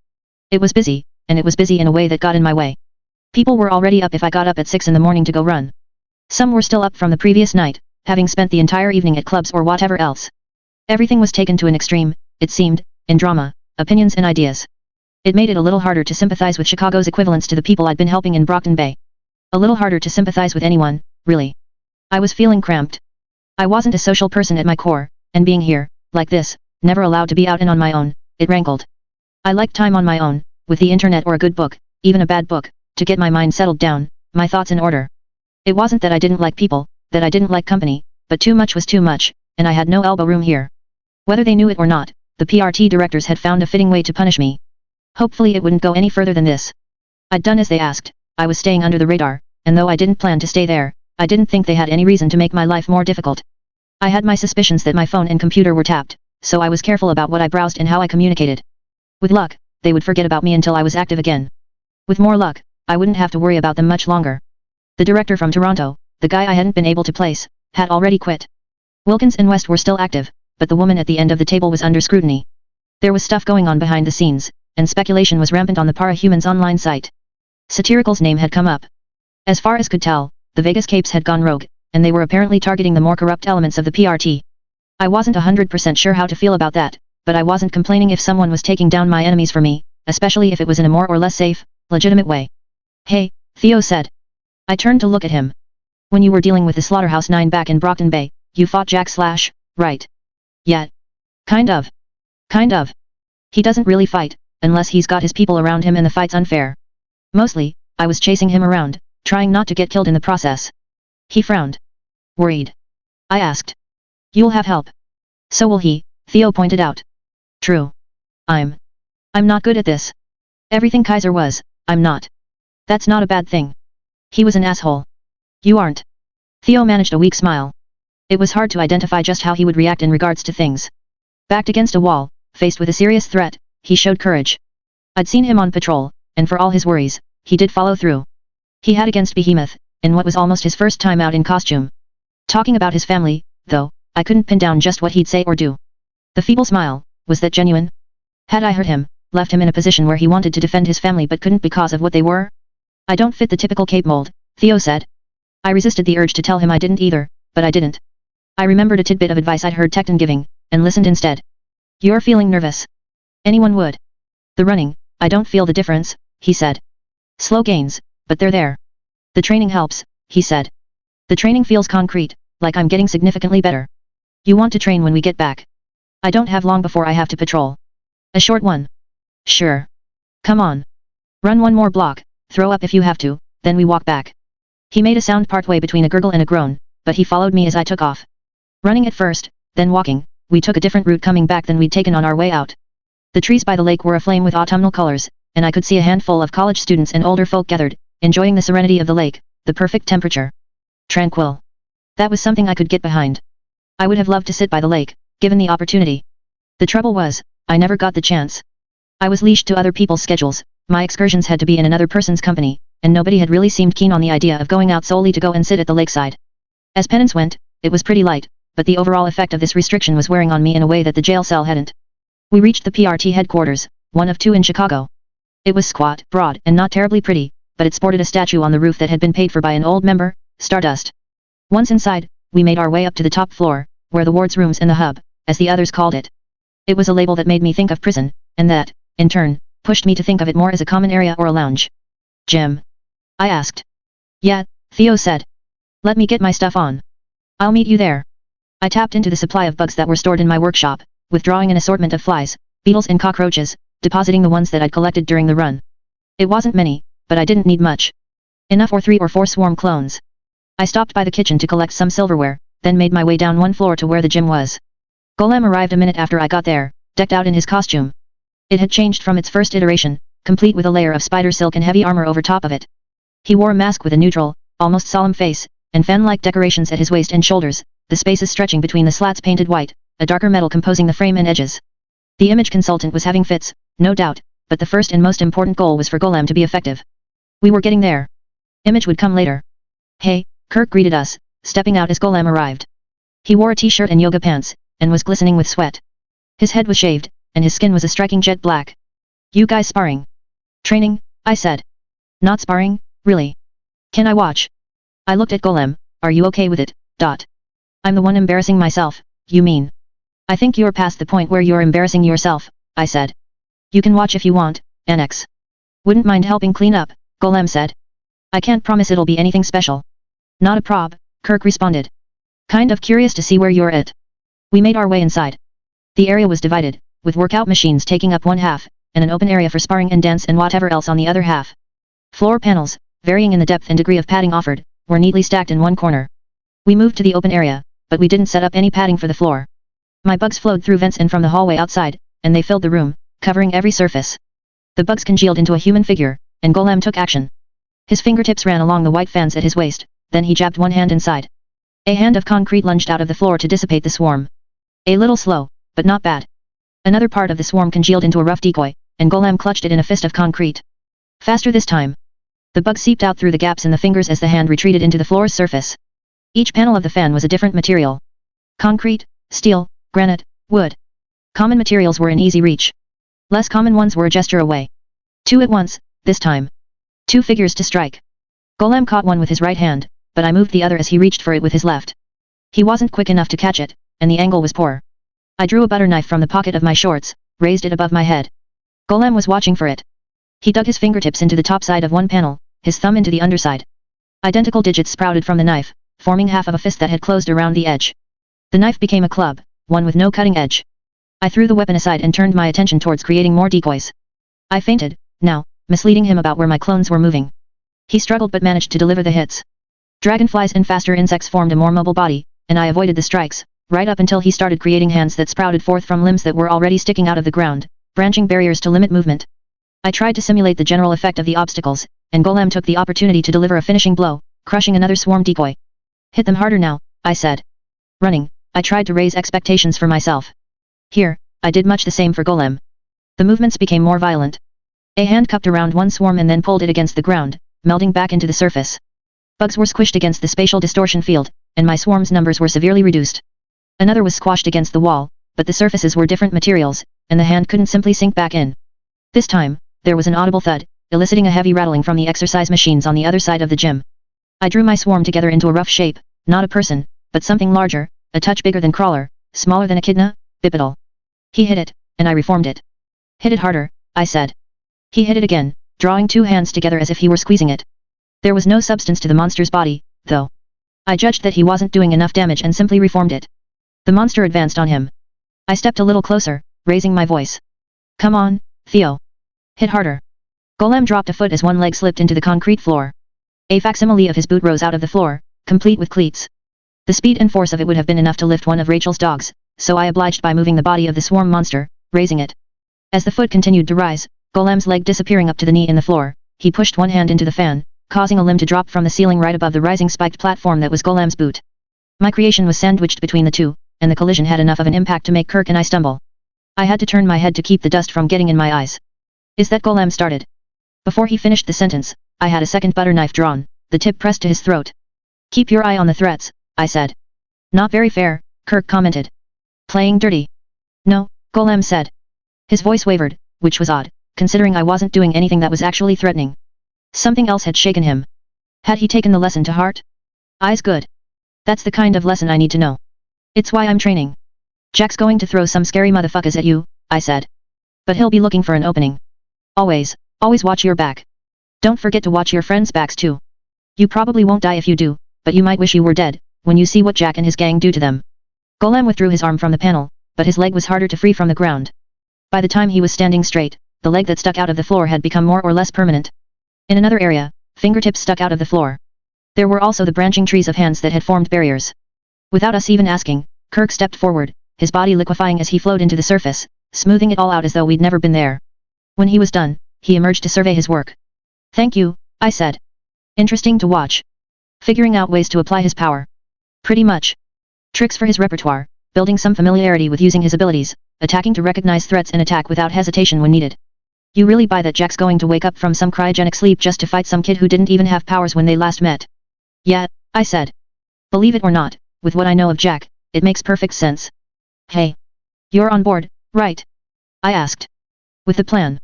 It was busy, and it was busy in a way that got in my way. People were already up if I got up at 6 in the morning to go run. Some were still up from the previous night, having spent the entire evening at clubs or whatever else. Everything was taken to an extreme, it seemed, in drama, opinions and ideas. It made it a little harder to sympathize with Chicago's equivalents to the people I'd been helping in Brockton Bay. A little harder to sympathize with anyone, really. I was feeling cramped. I wasn't a social person at my core, and being here, like this, never allowed to be out and on my own, it rankled. I liked time on my own, with the internet or a good book, even a bad book, to get my mind settled down, my thoughts in order. It wasn't that I didn't like people, that I didn't like company, but too much was too much, and I had no elbow room here. Whether they knew it or not, the PRT directors had found a fitting way to punish me. Hopefully it wouldn't go any further than this. I'd done as they asked, I was staying under the radar, and though I didn't plan to stay there, I didn't think they had any reason to make my life more difficult. I had my suspicions that my phone and computer were tapped, so I was careful about what I browsed and how I communicated. With luck, they would forget about me until I was active again. With more luck, I wouldn't have to worry about them much longer. The director from Toronto, the guy I hadn't been able to place, had already quit. Wilkins and West were still active, but the woman at the end of the table was under scrutiny. There was stuff going on behind the scenes, and speculation was rampant on the Parahumans online site. Satirical's name had come up. As far as could tell, the Vegas Capes had gone rogue, and they were apparently targeting the more corrupt elements of the PRT. I wasn't 100% sure how to feel about that, but I wasn't complaining if someone was taking down my enemies for me, especially if it was in a more or less safe, legitimate way. Hey, Theo said. I turned to look at him. When you were dealing with the Slaughterhouse 9 back in Brockton Bay, you fought Jack Slash, right? Yeah. Kind of. Kind of. He doesn't really fight, unless he's got his people around him and the fight's unfair. Mostly, I was chasing him around, trying not to get killed in the process. He frowned. Worried. I asked. You'll have help. So will he, Theo pointed out. True. I'm not good at this. Everything Kaiser was, I'm not. That's not a bad thing. He was an asshole. You aren't. Theo managed a weak smile. It was hard to identify just how he would react in regards to things. Backed against a wall, faced with a serious threat, he showed courage. I'd seen him on patrol, and for all his worries, he did follow through. He had against Behemoth, in what was almost his first time out in costume. Talking about his family, though, I couldn't pin down just what he'd say or do. The feeble smile, was that genuine? Had I hurt him, left him in a position where he wanted to defend his family but couldn't because of what they were? I don't fit the typical Cape mold, Theo said. I resisted the urge to tell him I didn't either, but I didn't. I remembered a tidbit of advice I'd heard Tecton giving, and listened instead. You're feeling nervous. Anyone would. The running, I don't feel the difference, he said. Slow gains, but they're there. The training helps, he said. The training feels concrete, like I'm getting significantly better. You want to train when we get back? I don't have long before I have to patrol. A short one. Sure. Come on. Run one more block, throw up if you have to, then we walk back. He made a sound partway between a gurgle and a groan, but he followed me as I took off. Running at first, then walking, we took a different route coming back than we'd taken on our way out. The trees by the lake were aflame with autumnal colors, and I could see a handful of college students and older folk gathered, enjoying the serenity of the lake, the perfect temperature. Tranquil. That was something I could get behind. I would have loved to sit by the lake, given the opportunity. The trouble was, I never got the chance. I was leashed to other people's schedules, my excursions had to be in another person's company, and nobody had really seemed keen on the idea of going out solely to go and sit at the lakeside. As penance went, it was pretty light, but the overall effect of this restriction was wearing on me in a way that the jail cell hadn't. We reached the PRT headquarters, one of 2 in Chicago. It was squat, broad, and not terribly pretty, but it sported a statue on the roof that had been paid for by an old member, Stardust. Once inside, we made our way up to the top floor, where the wards rooms and the hub, as the others called it. It was a label that made me think of prison, and that, in turn, pushed me to think of it more as a common area or a lounge. Gym? I asked. Yeah, Theo said. Let me get my stuff on. I'll meet you there. I tapped into the supply of bugs that were stored in my workshop, withdrawing an assortment of flies, beetles and cockroaches, depositing the ones that I'd collected during the run. It wasn't many, but I didn't need much. Enough for 3 or 4 swarm clones. I stopped by the kitchen to collect some silverware, then made my way down one floor to where the gym was. Golem arrived a minute after I got there, decked out in his costume. It had changed from its first iteration, complete with a layer of spider silk and heavy armor over top of it. He wore a mask with a neutral, almost solemn face, and fan-like decorations at his waist and shoulders, the spaces stretching between the slats painted white, a darker metal composing the frame and edges. The image consultant was having fits, no doubt, but the first and most important goal was for Golem to be effective. We were getting there. Image would come later. Hey, Kirk greeted us, stepping out as Golem arrived. He wore a t-shirt and yoga pants, and was glistening with sweat. His head was shaved, and his skin was a striking jet black. You guys sparring? Training, I said. Not sparring, really. Can I watch? I looked at Golem. Are you okay with it? I'm the one embarrassing myself, you mean? I think you're past the point where you're embarrassing yourself, I said. You can watch if you want, Annex. Wouldn't mind helping clean up, Golem said. I can't promise it'll be anything special. Not a prob, Kirk responded. Kind of curious to see where you're at. We made our way inside. The area was divided, with workout machines taking up one half, and an open area for sparring and dance and whatever else on the other half. Floor panels, varying in the depth and degree of padding offered, were neatly stacked in one corner. We moved to the open area, but we didn't set up any padding for the floor. My bugs flowed through vents in from the hallway outside, and they filled the room, covering every surface. The bugs congealed into a human figure, and Golem took action. His fingertips ran along the white fans at his waist, then he jabbed one hand inside. A hand of concrete lunged out of the floor to dissipate the swarm. A little slow, but not bad. Another part of the swarm congealed into a rough decoy, and Golem clutched it in a fist of concrete. Faster this time. The bug seeped out through the gaps in the fingers as the hand retreated into the floor's surface. Each panel of the fan was a different material. Concrete, steel, granite, wood. Common materials were in easy reach. Less common ones were a gesture away. 2 at once, this time. 2 figures to strike. Golem caught one with his right hand, but I moved the other as he reached for it with his left. He wasn't quick enough to catch it, and the angle was poor. I drew a butter knife from the pocket of my shorts, raised it above my head. Golem was watching for it. He dug his fingertips into the top side of one panel, his thumb into the underside. Identical digits sprouted from the knife, forming half of a fist that had closed around the edge. The knife became a club, one with no cutting edge. I threw the weapon aside and turned my attention towards creating more decoys. I feinted, now, misleading him about where my clones were moving. He struggled but managed to deliver the hits. Dragonflies and faster insects formed a more mobile body, and I avoided the strikes, right up until he started creating hands that sprouted forth from limbs that were already sticking out of the ground, branching barriers to limit movement. I tried to simulate the general effect of the obstacles, and Golem took the opportunity to deliver a finishing blow, crushing another swarm decoy. Hit them harder now, I said. Running, I tried to raise expectations for myself. Here, I did much the same for Golem. The movements became more violent. A hand cupped around one swarm and then pulled it against the ground, melding back into the surface. Bugs were squished against the spatial distortion field, and my swarm's numbers were severely reduced. Another was squashed against the wall, but the surfaces were different materials, and the hand couldn't simply sink back in. This time, there was an audible thud, eliciting a heavy rattling from the exercise machines on the other side of the gym. I drew my swarm together into a rough shape, not a person, but something larger, a touch bigger than Crawler, smaller than Echidna, bipedal. He hit it, and I reformed it. Hit it harder, I said. He hit it again, drawing 2 hands together as if he were squeezing it. There was no substance to the monster's body, though. I judged that he wasn't doing enough damage and simply reformed it. The monster advanced on him. I stepped a little closer, raising my voice. Come on, Theo. Hit harder. Golem dropped a foot as one leg slipped into the concrete floor. A facsimile of his boot rose out of the floor, complete with cleats. The speed and force of it would have been enough to lift one of Rachel's dogs, so I obliged by moving the body of the swarm monster, raising it. As the foot continued to rise, Golem's leg disappearing up to the knee in the floor, he pushed one hand into the fan, causing a limb to drop from the ceiling right above the rising spiked platform that was Golem's boot. My creation was sandwiched between the two, and the collision had enough of an impact to make Kirk and I stumble. I had to turn my head to keep the dust from getting in my eyes. Is that Golem started? Before he finished the sentence, I had a second butter knife drawn, the tip pressed to his throat. Keep your eye on the threats, I said. Not very fair, Kirk commented. Playing dirty. No, Golem said. His voice wavered, which was odd, considering I wasn't doing anything that was actually threatening. Something else had shaken him. Had he taken the lesson to heart? Eyes good. That's the kind of lesson I need to know. It's why I'm training. Jack's going to throw some scary motherfuckers at you, I said. But he'll be looking for an opening. Always watch your back. Don't forget to watch your friends' backs too. You probably won't die if you do, but you might wish you were dead, when you see what Jack and his gang do to them. Golem withdrew his arm from the panel, but his leg was harder to free from the ground. By the time he was standing straight, the leg that stuck out of the floor had become more or less permanent. In another area, fingertips stuck out of the floor. There were also the branching trees of hands that had formed barriers. Without us even asking, Kirk stepped forward, his body liquefying as he flowed into the surface, smoothing it all out as though we'd never been there. When he was done, he emerged to survey his work. Thank you, I said. Interesting to watch. Figuring out ways to apply his power. Pretty much. Tricks for his repertoire, building some familiarity with using his abilities, attacking to recognize threats and attack without hesitation when needed. You really buy that Jack's going to wake up from some cryogenic sleep just to fight some kid who didn't even have powers when they last met? Yeah, I said. Believe it or not, with what I know of Jack, it makes perfect sense. Hey. You're on board, right? I asked. With the plan.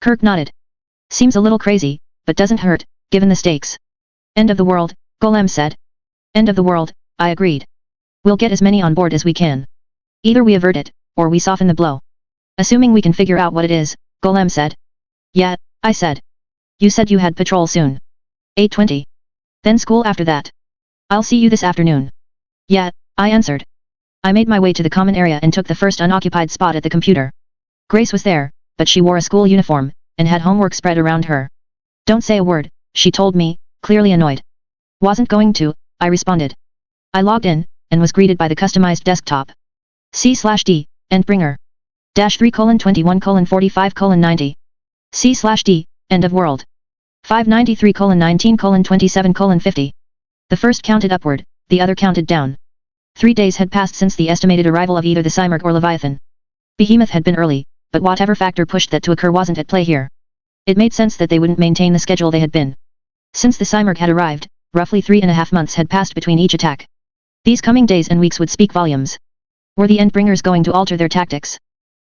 Kirk nodded. Seems a little crazy, but doesn't hurt, given the stakes. End of the world, Golem said. End of the world, I agreed. We'll get as many on board as we can. Either we avert it, or we soften the blow. Assuming we can figure out what it is, Golem said. Yeah, I said. You said you had patrol soon. 8:20. Then school after that. I'll see you this afternoon. Yeah, I answered. I made my way to the common area and took the first unoccupied spot at the computer. Grace was there, but she wore a school uniform, and had homework spread around her. Don't say a word, she told me, clearly annoyed. Wasn't going to, I responded. I logged in, and was greeted by the customized desktop. C/D, Endbringer. -3:21:45:90. C/D, End of World. 593:19:27:50. The first counted upward, the other counted down. 3 days had passed since the estimated arrival of either the Cymurk or Leviathan. Behemoth had been early, but whatever factor pushed that to occur wasn't at play here. It made sense that they wouldn't maintain the schedule they had been. Since the Cymurk had arrived, roughly 3.5 months had passed between each attack. These coming days and weeks would speak volumes. Were the Endbringers going to alter their tactics?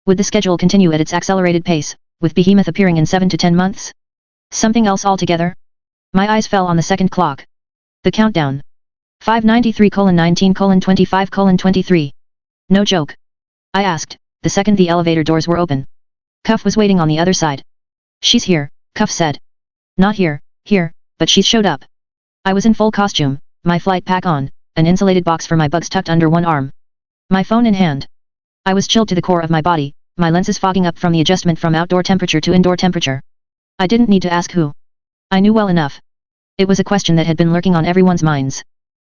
Would the schedule continue at its accelerated pace, with Behemoth appearing in 7 to 10 months? Something else altogether? My eyes fell on the second clock. The countdown. 593:19:25:23. No joke. I asked, the second the elevator doors were open. Cuff was waiting on the other side. She's here, Cuff said. Not here, but she's showed up. I was in full costume, my flight pack on, an insulated box for my bugs tucked under one arm. My phone in hand. I was chilled to the core of my body, my lenses fogging up from the adjustment from outdoor temperature to indoor temperature. I didn't need to ask who. I knew well enough. It was a question that had been lurking on everyone's minds.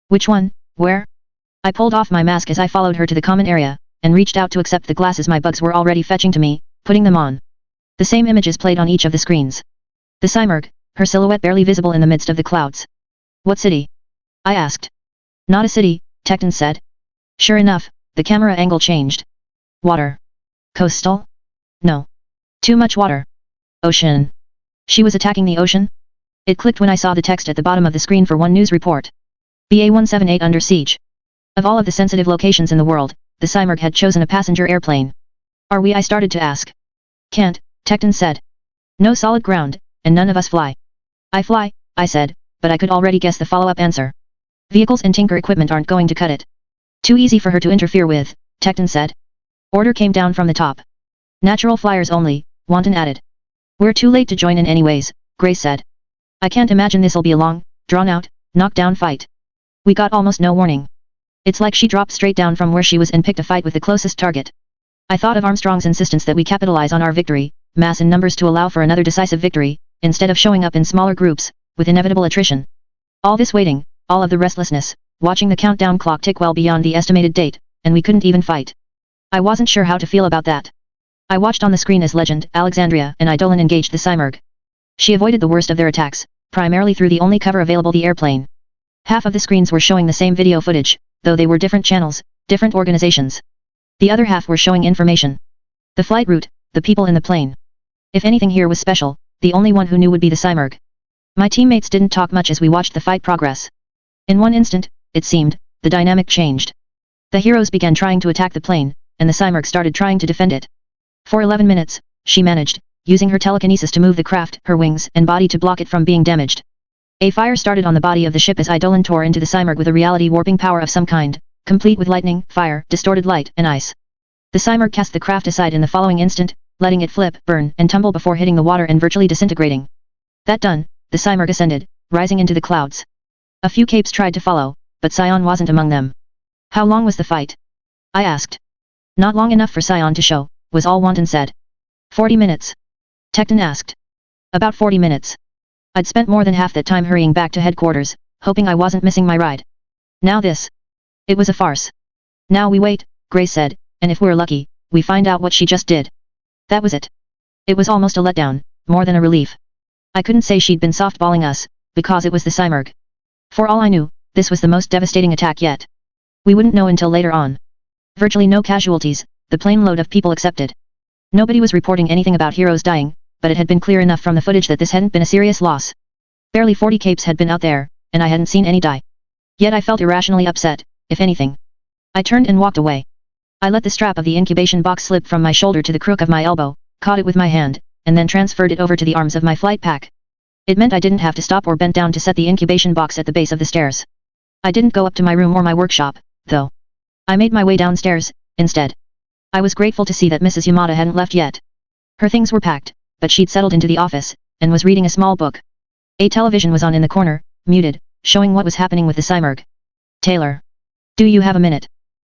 Which one, where? I pulled off my mask as I followed her to the common area, and reached out to accept the glasses my bugs were already fetching to me, putting them on. The same images played on each of the screens. The Cymurk, her silhouette barely visible in the midst of the clouds. What city? I asked. Not a city, Tecton said. Sure enough, the camera angle changed. Water. Coastal? No. Too much water. Ocean. She was attacking the ocean? It clicked when I saw the text at the bottom of the screen for one news report. BA-178 under siege. Of all of the sensitive locations in the world, the Cymurk had chosen a passenger airplane. Are we? I started to ask. Can't, Tecton said. No solid ground, and none of us fly. I fly, I said, but I could already guess the follow-up answer. Vehicles and tinker equipment aren't going to cut it. Too easy for her to interfere with, Tecton said. Order came down from the top. Natural flyers only, Wanton added. We're too late to join in anyways, Grace said. I can't imagine this'll be a long, drawn-out, knockdown fight. We got almost no warning. It's like she dropped straight down from where she was and picked a fight with the closest target. I thought of Armstrong's insistence that we capitalize on our victory, mass in numbers to allow for another decisive victory, instead of showing up in smaller groups, with inevitable attrition. All this waiting, all of the restlessness, watching the countdown clock tick well beyond the estimated date, and we couldn't even fight. I wasn't sure how to feel about that. I watched on the screen as Legend, Alexandria, and Eidolon engaged the Cymurk. She avoided the worst of their attacks, primarily through the only cover available, the airplane. Half of the screens were showing the same video footage, though they were different channels, different organizations. The other half were showing information. The flight route, the people in the plane. If anything here was special, the only one who knew would be the Cymurk. My teammates didn't talk much as we watched the fight progress. In one instant, it seemed, the dynamic changed. The heroes began trying to attack the plane, and the Cymurk started trying to defend it. For 11 minutes, she managed, using her telekinesis to move the craft, her wings and body to block it from being damaged. A fire started on the body of the ship as Eidolon tore into the Cymurk with a reality warping power of some kind, complete with lightning, fire, distorted light, and ice. The Cymurk cast the craft aside in the following instant, letting it flip, burn, and tumble before hitting the water and virtually disintegrating. That done, the Cymurk ascended, rising into the clouds. A few capes tried to follow, but Sion wasn't among them. How long was the fight? I asked. Not long enough for Sion to show, was all Wanton said. 40 minutes. Tecton asked. About 40 minutes. I'd spent more than half that time hurrying back to headquarters, hoping I wasn't missing my ride. Now this. It was a farce. Now we wait, Grace said, and if we're lucky, we find out what she just did. That was it. It was almost a letdown, more than a relief. I couldn't say she'd been softballing us, because it was the Cymurk. For all I knew, this was the most devastating attack yet. We wouldn't know until later on. Virtually no casualties, the plane load of people accepted. Nobody was reporting anything about heroes dying, but it had been clear enough from the footage that this hadn't been a serious loss. Barely 40 capes had been out there, and I hadn't seen any die. Yet I felt irrationally upset, if anything. I turned and walked away. I let the strap of the incubation box slip from my shoulder to the crook of my elbow, caught it with my hand, and then transferred it over to the arms of my flight pack. It meant I didn't have to stop or bend down to set the incubation box at the base of the stairs. I didn't go up to my room or my workshop, though. I made my way downstairs, instead. I was grateful to see that Mrs. Yamada hadn't left yet. Her things were packed, but she'd settled into the office, and was reading a small book. A television was on in the corner, muted, showing what was happening with the Cymurk. Taylor. Do you have a minute?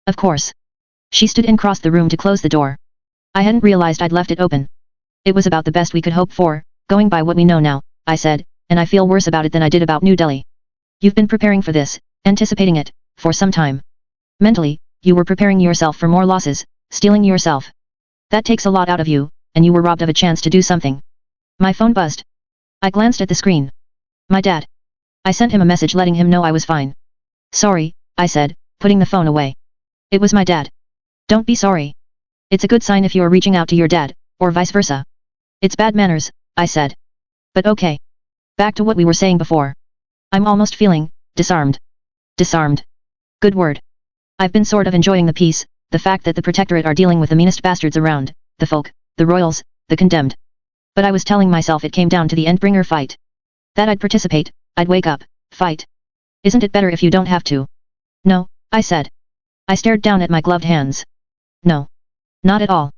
Of course. She stood and crossed the room to close the door. I hadn't realized I'd left it open. It was about the best we could hope for, going by what we know now, I said, and I feel worse about it than I did about New Delhi. You've been preparing for this, anticipating it, for some time. Mentally, you were preparing yourself for more losses, steeling yourself. That takes a lot out of you, and you were robbed of a chance to do something. My phone buzzed. I glanced at the screen. My dad. I sent him a message letting him know I was fine. Sorry, I said, putting the phone away. It was my dad. Don't be sorry. It's a good sign if you're reaching out to your dad, or vice versa. It's bad manners, I said. But okay. Back to what we were saying before. I'm almost feeling disarmed. Disarmed. Good word. I've been sort of enjoying the peace, the fact that the Protectorate are dealing with the meanest bastards around, the folk, the royals, the condemned. But I was telling myself it came down to the Endbringer fight. That I'd participate, I'd wake up, fight. Isn't it better if you don't have to? No, I said. I stared down at my gloved hands. No. Not at all.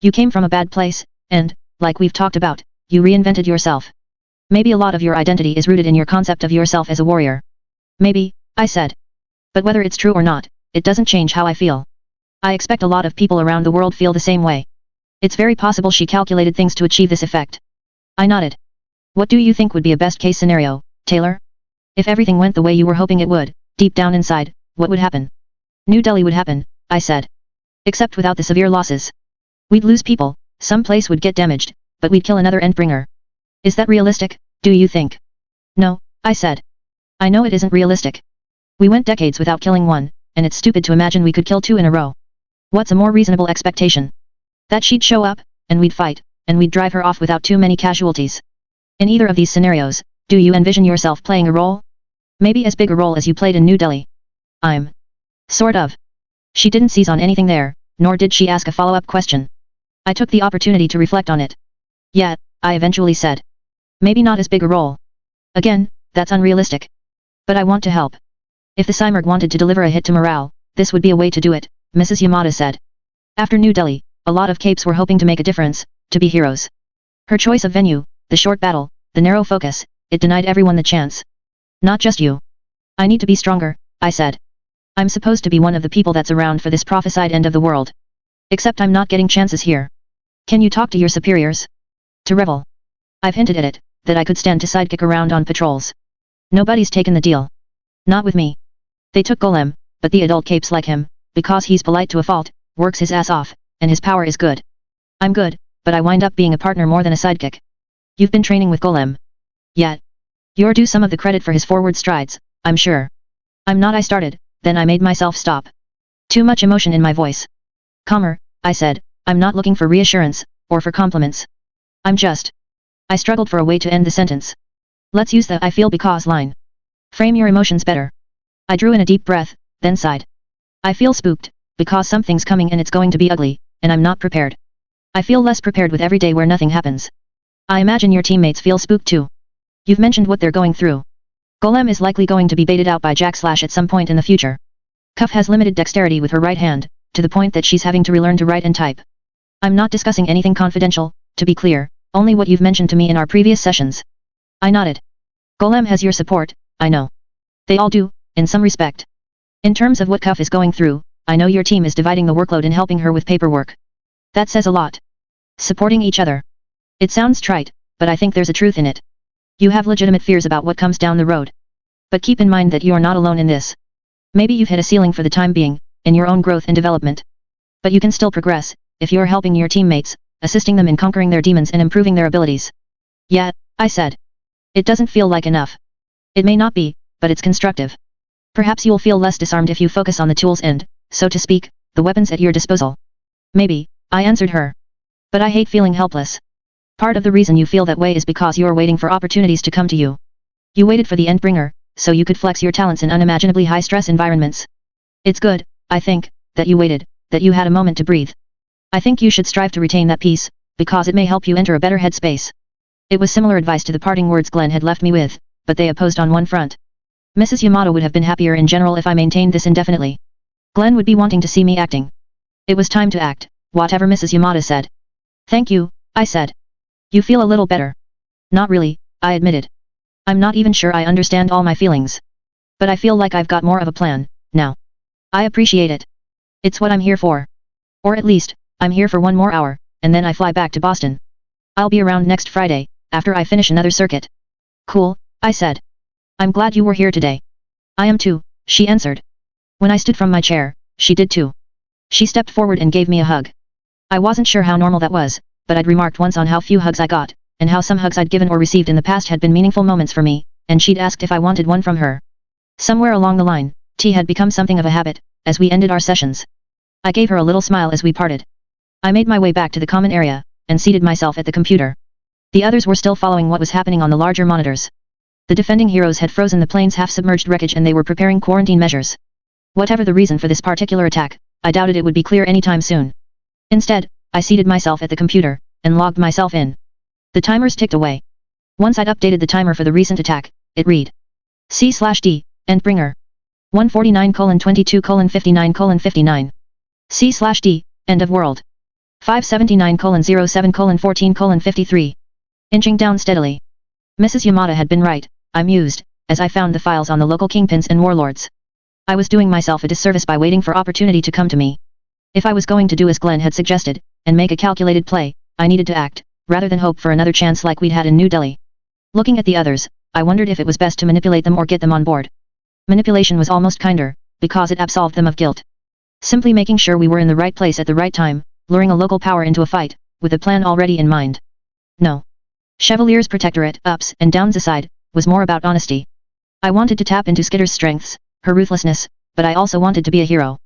You came from a bad place, and, like we've talked about, you reinvented yourself. Maybe a lot of your identity is rooted in your concept of yourself as a warrior. Maybe, I said. But whether it's true or not, it doesn't change how I feel. I expect a lot of people around the world feel the same way. It's very possible she calculated things to achieve this effect. I nodded. What do you think would be a best-case scenario, Taylor? If everything went the way you were hoping it would, deep down inside, what would happen? New Delhi would happen, I said. Except without the severe losses. We'd lose people, some place would get damaged, but we'd kill another Endbringer. Is that realistic, do you think? No, I said. I know it isn't realistic. We went decades without killing one, and it's stupid to imagine we could kill two in a row. What's a more reasonable expectation? That she'd show up, and we'd fight, and we'd drive her off without too many casualties. In either of these scenarios, do you envision yourself playing a role? Maybe as big a role as you played in New Delhi. I'm. Sort of. She didn't seize on anything there, nor did she ask a follow-up question. I took the opportunity to reflect on it. Yeah, I eventually said. Maybe not as big a role. Again, that's unrealistic. But I want to help. If the Cymurk wanted to deliver a hit to morale, this would be a way to do it, Mrs. Yamada said. After New Delhi, a lot of capes were hoping to make a difference, to be heroes. Her choice of venue, the short battle, the narrow focus, it denied everyone the chance. Not just you. I need to be stronger, I said. I'm supposed to be one of the people that's around for this prophesied end of the world. Except I'm not getting chances here. Can you talk to your superiors? To Revel. I've hinted at it, that I could stand to sidekick around on patrols. Nobody's taken the deal. Not with me. They took Golem, but the adult capes like him, because he's polite to a fault, works his ass off, and his power is good. I'm good, but I wind up being a partner more than a sidekick. You've been training with Golem. Yet. You're due some of the credit for his forward strides, I'm sure. I'm not. I started, then I made myself stop. Too much emotion in my voice. Calmer, I said, I'm not looking for reassurance, or for compliments. I'm just. I struggled for a way to end the sentence. Let's use the I feel because line. Frame your emotions better. I drew in a deep breath, then sighed. I feel spooked, because something's coming and it's going to be ugly, and I'm not prepared. I feel less prepared with every day where nothing happens. I imagine your teammates feel spooked too. You've mentioned what they're going through. Golem is likely going to be baited out by Jack Slash at some point in the future. Cuff has limited dexterity with her right hand, to the point that she's having to relearn to write and type. I'm not discussing anything confidential, to be clear, only what you've mentioned to me in our previous sessions. I nodded. Golem has your support, I know. They all do, in some respect. In terms of what Cuff is going through, I know your team is dividing the workload and helping her with paperwork. That says a lot. Supporting each other. It sounds trite, but I think there's a truth in it. You have legitimate fears about what comes down the road. But keep in mind that you are not alone in this. Maybe you've hit a ceiling for the time being, in your own growth and development. But you can still progress, if you're helping your teammates, assisting them in conquering their demons and improving their abilities. Yeah, I said. It doesn't feel like enough. It may not be, but it's constructive. Perhaps you'll feel less disarmed if you focus on the tools and, so to speak, the weapons at your disposal. Maybe, I answered her. But I hate feeling helpless. Part of the reason you feel that way is because you're waiting for opportunities to come to you. You waited for the Endbringer, so you could flex your talents in unimaginably high-stress environments. It's good, I think, that you waited, that you had a moment to breathe. I think you should strive to retain that peace, because it may help you enter a better headspace. It was similar advice to the parting words Glenn had left me with, but they opposed on one front. Mrs. Yamato would have been happier in general if I maintained this indefinitely. Glenn would be wanting to see me acting. It was time to act, whatever Mrs. Yamato said. Thank you, I said. You feel a little better. Not really, I admitted. I'm not even sure I understand all my feelings. But I feel like I've got more of a plan, now. I appreciate it. It's what I'm here for. Or at least, I'm here for 1 more hour, and then I fly back to Boston. I'll be around next Friday, after I finish another circuit. Cool, I said. I'm glad you were here today. I am too, she answered. When I stood from my chair, she did too. She stepped forward and gave me a hug. I wasn't sure how normal that was, but I'd remarked once on how few hugs I got, and how some hugs I'd given or received in the past had been meaningful moments for me, and she'd asked if I wanted one from her. Somewhere along the line, tea had become something of a habit, as we ended our sessions. I gave her a little smile as we parted. I made my way back to the common area, and seated myself at the computer. The others were still following what was happening on the larger monitors. The defending heroes had frozen the plane's half-submerged wreckage and they were preparing quarantine measures. Whatever the reason for this particular attack, I doubted it would be clear anytime soon. Instead, I seated myself at the computer, and logged myself in. The timers ticked away. Once I'd updated the timer for the recent attack, it read. C/D, Endbringer. 149:22:59:59. C/D, End of World. 579:07:14:53. Inching down steadily. Mrs. Yamada had been right, I mused, as I found the files on the local kingpins and warlords. I was doing myself a disservice by waiting for opportunity to come to me. If I was going to do as Glenn had suggested, and make a calculated play, I needed to act, rather than hope for another chance like we'd had in New Delhi. Looking at the others, I wondered if it was best to manipulate them or get them on board. Manipulation was almost kinder, because it absolved them of guilt. Simply making sure we were in the right place at the right time, luring a local power into a fight, with a plan already in mind. No. Chevalier's protectorate, ups and downs aside, was more about honesty. I wanted to tap into Skitter's strengths, her ruthlessness, but I also wanted to be a hero.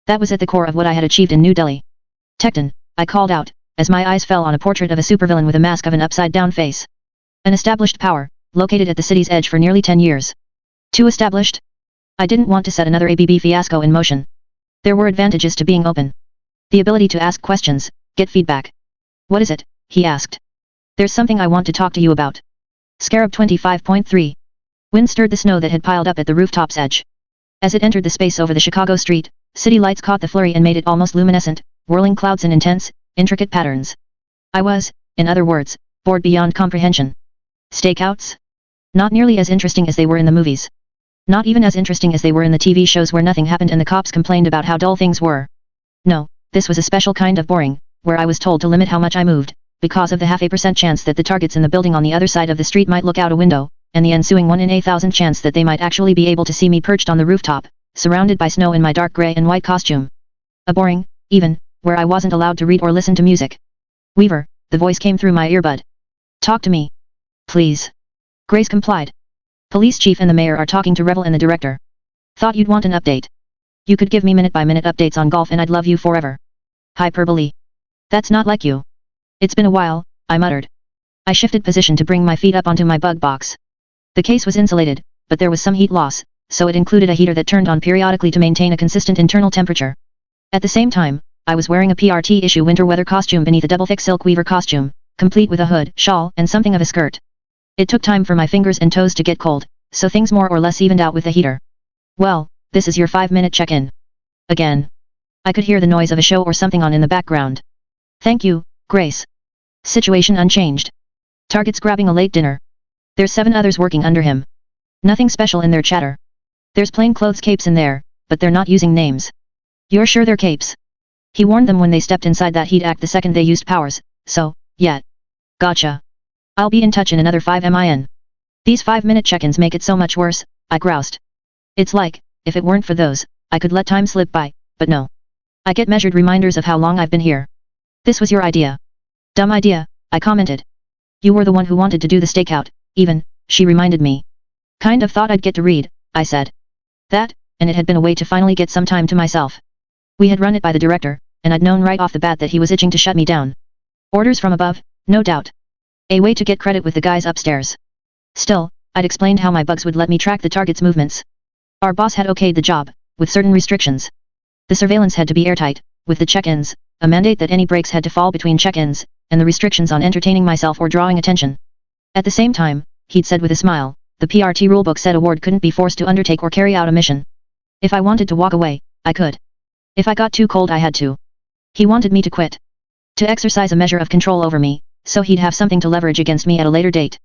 That was at the core of what I had achieved in New Delhi. Tecton, I called out, as my eyes fell on a portrait of a supervillain with a mask of an upside-down face. An established power, located at the city's edge for nearly 10 years. Too established? I didn't want to set another ABB fiasco in motion. There were advantages to being open. The ability to ask questions, get feedback. What is it? He asked. There's something I want to talk to you about. Scarab 25.3. Wind stirred the snow that had piled up at the rooftop's edge. As it entered the space over the Chicago street, city lights caught the flurry and made it almost luminescent, whirling clouds in intense, intricate patterns. I was, in other words, bored beyond comprehension. Stakeouts? Not nearly as interesting as they were in the movies. Not even as interesting as they were in the TV shows where nothing happened and the cops complained about how dull things were. No, this was a special kind of boring, where I was told to limit how much I moved, because of the 0.5% chance that the targets in the building on the other side of the street might look out a window, and the ensuing 1 in 1,000 chance that they might actually be able to see me perched on the rooftop, surrounded by snow in my dark gray and white costume. A boring, even, where I wasn't allowed to read or listen to music. Weaver, the voice came through my earbud. Talk to me. Please. Grace complied. Police chief and the mayor are talking to Revel and the director. Thought you'd want an update. You could give me minute-by-minute updates on golf and I'd love you forever. Hyperbole. That's not like you. It's been a while, I muttered. I shifted position to bring my feet up onto my bug box. The case was insulated, but there was some heat loss, so it included a heater that turned on periodically to maintain a consistent internal temperature. At the same time, I was wearing a PRT issue winter weather costume beneath a double thick silk weaver costume, complete with a hood, shawl, and something of a skirt. It took time for my fingers and toes to get cold, so things more or less evened out with the heater. Well, this is your 5-minute check-in. Again. I could hear the noise of a show or something on in the background. Thank you, Grace. Situation unchanged. Target's grabbing a late dinner. There's 7 others working under him. Nothing special in their chatter. There's plainclothes capes in there, but they're not using names. You're sure they're capes? He warned them when they stepped inside that he'd act the second they used powers, so, yeah. Gotcha. I'll be in touch in another 5 min. These 5-minute check-ins make it so much worse, I groused. It's like, if it weren't for those, I could let time slip by, but no. I get measured reminders of how long I've been here. This was your idea. Dumb idea, I commented. You were the one who wanted to do the stakeout, even, she reminded me. Kind of thought I'd get to read, I said. That, and it had been a way to finally get some time to myself. We had run it by the director, and I'd known right off the bat that he was itching to shut me down. Orders from above, no doubt. A way to get credit with the guys upstairs. Still, I'd explained how my bugs would let me track the target's movements. Our boss had okayed the job, with certain restrictions. The surveillance had to be airtight, with the check-ins, a mandate that any breaks had to fall between check-ins, and the restrictions on entertaining myself or drawing attention. At the same time, he'd said with a smile, the PRT rulebook said a ward couldn't be forced to undertake or carry out a mission. If I wanted to walk away, I could. If I got too cold I had to. He wanted me to quit. To exercise a measure of control over me, so he'd have something to leverage against me at a later date.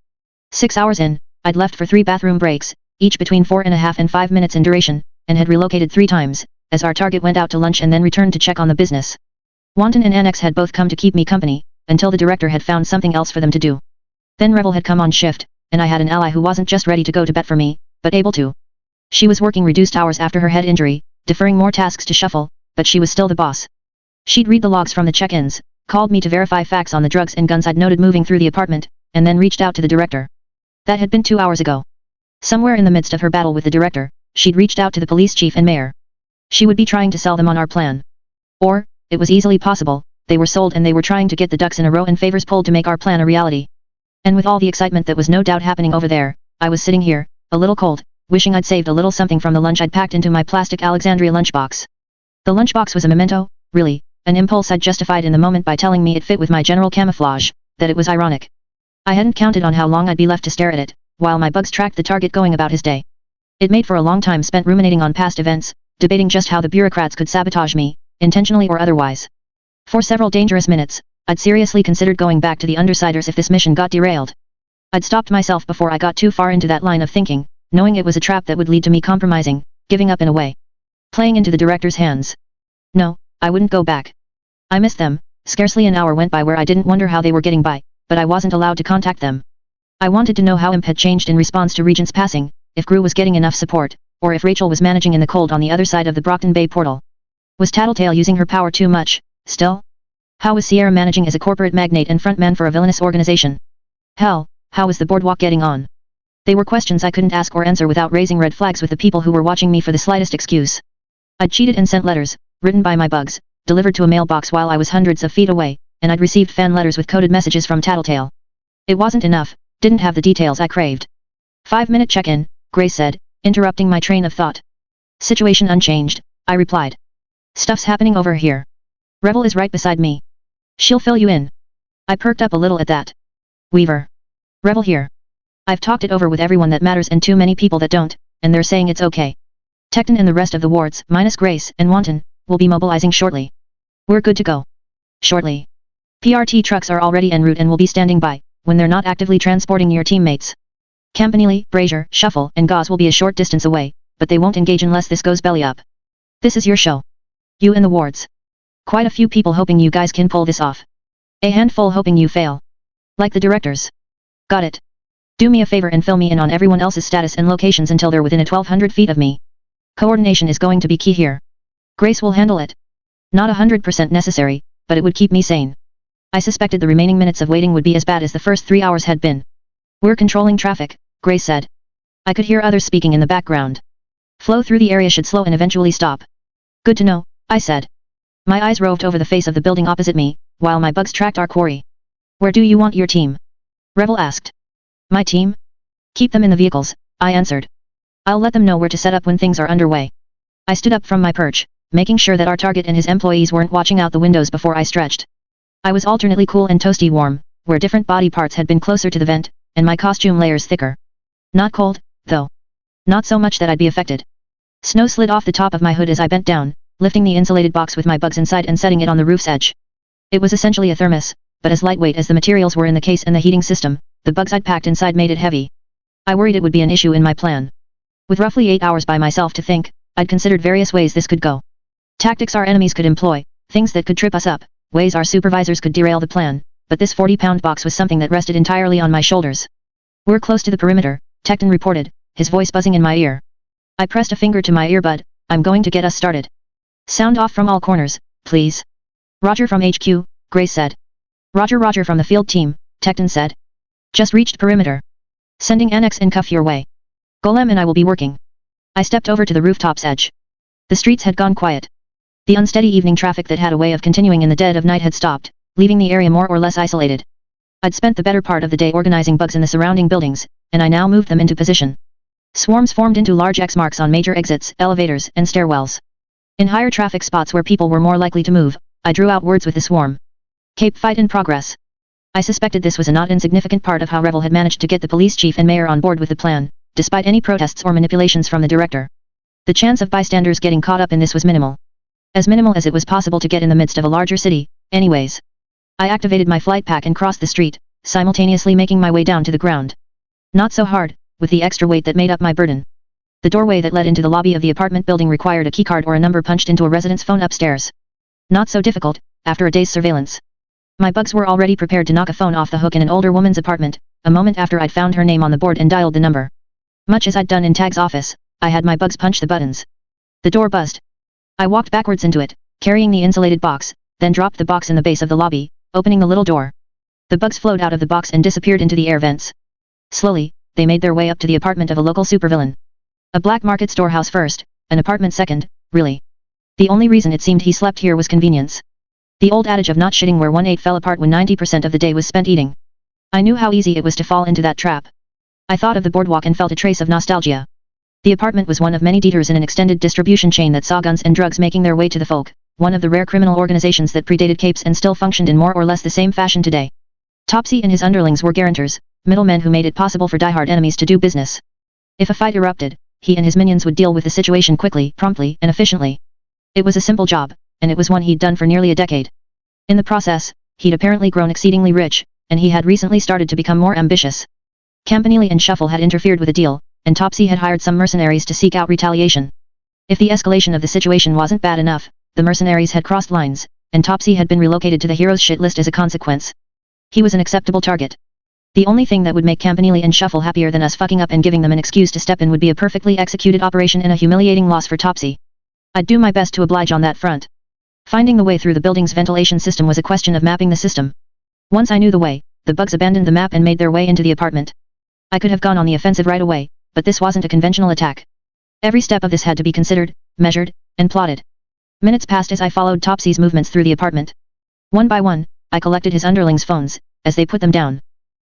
6 hours in, I'd left for 3 bathroom breaks, each between 4.5 and 5 minutes in duration, and had relocated 3 times, as our target went out to lunch and then returned to check on the business. Wanton and Annex had both come to keep me company, until the director had found something else for them to do. Then Rebel had come on shift, and I had an ally who wasn't just ready to go to bat for me, but able to. She was working reduced hours after her head injury, deferring more tasks to Shuffle, but she was still the boss. She'd read the logs from the check-ins, called me to verify facts on the drugs and guns I'd noted moving through the apartment, and then reached out to the director. That had been 2 hours ago. Somewhere in the midst of her battle with the director, she'd reached out to the police chief and mayor. She would be trying to sell them on our plan. Or, it was easily possible, they were sold and they were trying to get the ducks in a row and favors pulled to make our plan a reality. And with all the excitement that was no doubt happening over there, I was sitting here, a little cold, wishing I'd saved a little something from the lunch I'd packed into my plastic Alexandria lunchbox. The lunchbox was a memento, really, an impulse I'd justified in the moment by telling me it fit with my general camouflage, that it was ironic. I hadn't counted on how long I'd be left to stare at it, while my bugs tracked the target going about his day. It made for a long time spent ruminating on past events, debating just how the bureaucrats could sabotage me, intentionally or otherwise. For several dangerous minutes, I'd seriously considered going back to the Undersiders if this mission got derailed. I'd stopped myself before I got too far into that line of thinking, knowing it was a trap that would lead to me compromising, giving up in a way. Playing into the director's hands. No, I wouldn't go back. I missed them. Scarcely an hour went by where I didn't wonder how they were getting by, but I wasn't allowed to contact them. I wanted to know how Imp had changed in response to Regent's passing, if Gru was getting enough support, or if Rachel was managing in the cold on the other side of the Brockton Bay portal. Was Tattletale using her power too much, still? How was Sierra managing as a corporate magnate and frontman for a villainous organization? Hell, how was the boardwalk getting on? They were questions I couldn't ask or answer without raising red flags with the people who were watching me for the slightest excuse. I'd cheated and sent letters, written by my bugs, delivered to a mailbox while I was hundreds of feet away, and I'd received fan letters with coded messages from Tattletale. It wasn't enough, didn't have the details I craved. 5-minute check-in, Grace said, interrupting my train of thought. Situation unchanged, I replied. Stuff's happening over here. Rebel is right beside me. She'll fill you in. I perked up a little at that. Weaver. Rebel here. I've talked it over with everyone that matters and too many people that don't, and they're saying it's okay. Tecton and the rest of the wards, minus Grace and Wanton, will be mobilizing shortly. We're good to go. Shortly. PRT trucks are already en route and will be standing by, when they're not actively transporting your teammates. Campanile, Brazier, Shuffle, and Gauze will be a short distance away, but they won't engage unless this goes belly up. This is your show. You and the wards. Quite a few people hoping you guys can pull this off. A handful hoping you fail. Like the directors. Got it. Do me a favor and fill me in on everyone else's status and locations until they're within 1,200 feet of me. Coordination is going to be key here. Grace will handle it. Not 100% necessary, but it would keep me sane. I suspected the remaining minutes of waiting would be as bad as the first 3 hours had been. We're controlling traffic, Grace said. I could hear others speaking in the background. Flow through the area should slow and eventually stop. Good to know, I said. My eyes roved over the face of the building opposite me, while my bugs tracked our quarry. Where do you want your team? Rebel asked. My team? Keep them in the vehicles, I answered. I'll let them know where to set up when things are underway. I stood up from my perch, making sure that our target and his employees weren't watching out the windows before I stretched. I was alternately cool and toasty warm, where different body parts had been closer to the vent, and my costume layers thicker. Not cold, though. Not so much that I'd be affected. Snow slid off the top of my hood as I bent down, lifting the insulated box with my bugs inside and setting it on the roof's edge. It was essentially a thermos, but as lightweight as the materials were in the case and the heating system, the bugs I'd packed inside made it heavy. I worried it would be an issue in my plan. With roughly 8 hours by myself to think, I'd considered various ways this could go. Tactics our enemies could employ, things that could trip us up, ways our supervisors could derail the plan, but this 40-pound box was something that rested entirely on my shoulders. We're close to the perimeter, Tecton reported, his voice buzzing in my ear. I pressed a finger to my earbud. I'm going to get us started. Sound off from all corners, please. Roger from HQ, Grace said. Roger from the field team, Tecton said. Just reached perimeter. Sending Annex and Cuff your way. Golem and I will be working. I stepped over to the rooftop's edge. The streets had gone quiet. The unsteady evening traffic that had a way of continuing in the dead of night had stopped, leaving the area more or less isolated. I'd spent the better part of the day organizing bugs in the surrounding buildings, and I now moved them into position. Swarms formed into large X marks on major exits, elevators, and stairwells. In higher traffic spots where people were more likely to move, I drew out words with the swarm. Cape fight in progress. I suspected this was a not insignificant part of how Revel had managed to get the police chief and mayor on board with the plan, despite any protests or manipulations from the director. The chance of bystanders getting caught up in this was minimal. As minimal as it was possible to get in the midst of a larger city, anyways. I activated my flight pack and crossed the street, simultaneously making my way down to the ground. Not so hard, with the extra weight that made up my burden. The doorway that led into the lobby of the apartment building required a keycard or a number punched into a resident's phone upstairs. Not so difficult, after a day's surveillance. My bugs were already prepared to knock a phone off the hook in an older woman's apartment, a moment after I'd found her name on the board and dialed the number. Much as I'd done in Tag's office, I had my bugs punch the buttons. The door buzzed. I walked backwards into it, carrying the insulated box, then dropped the box in the base of the lobby, opening the little door. The bugs flowed out of the box and disappeared into the air vents. Slowly, they made their way up to the apartment of a local supervillain. A black market storehouse first, an apartment second, really. The only reason it seemed he slept here was convenience. The old adage of not shitting where 1/8 fell apart when 90% of the day was spent eating. I knew how easy it was to fall into that trap. I thought of the boardwalk and felt a trace of nostalgia. The apartment was one of many Dieters in an extended distribution chain that saw guns and drugs making their way to the folk, one of the rare criminal organizations that predated capes and still functioned in more or less the same fashion today. Topsy and his underlings were guarantors, middlemen who made it possible for diehard enemies to do business. If a fight erupted, he and his minions would deal with the situation quickly, promptly, and efficiently. It was a simple job, and it was one he'd done for nearly a decade. In the process, he'd apparently grown exceedingly rich, and he had recently started to become more ambitious. Campanile and Shuffle had interfered with a deal, and Topsy had hired some mercenaries to seek out retaliation. If the escalation of the situation wasn't bad enough, the mercenaries had crossed lines, and Topsy had been relocated to the hero's shit list as a consequence. He was an acceptable target. The only thing that would make Campanile and Shuffle happier than us fucking up and giving them an excuse to step in would be a perfectly executed operation and a humiliating loss for Topsy. I'd do my best to oblige on that front. Finding the way through the building's ventilation system was a question of mapping the system. Once I knew the way, the bugs abandoned the map and made their way into the apartment. I could have gone on the offensive right away, but this wasn't a conventional attack. Every step of this had to be considered, measured, and plotted. Minutes passed as I followed Topsy's movements through the apartment. One by one, I collected his underlings' phones, as they put them down.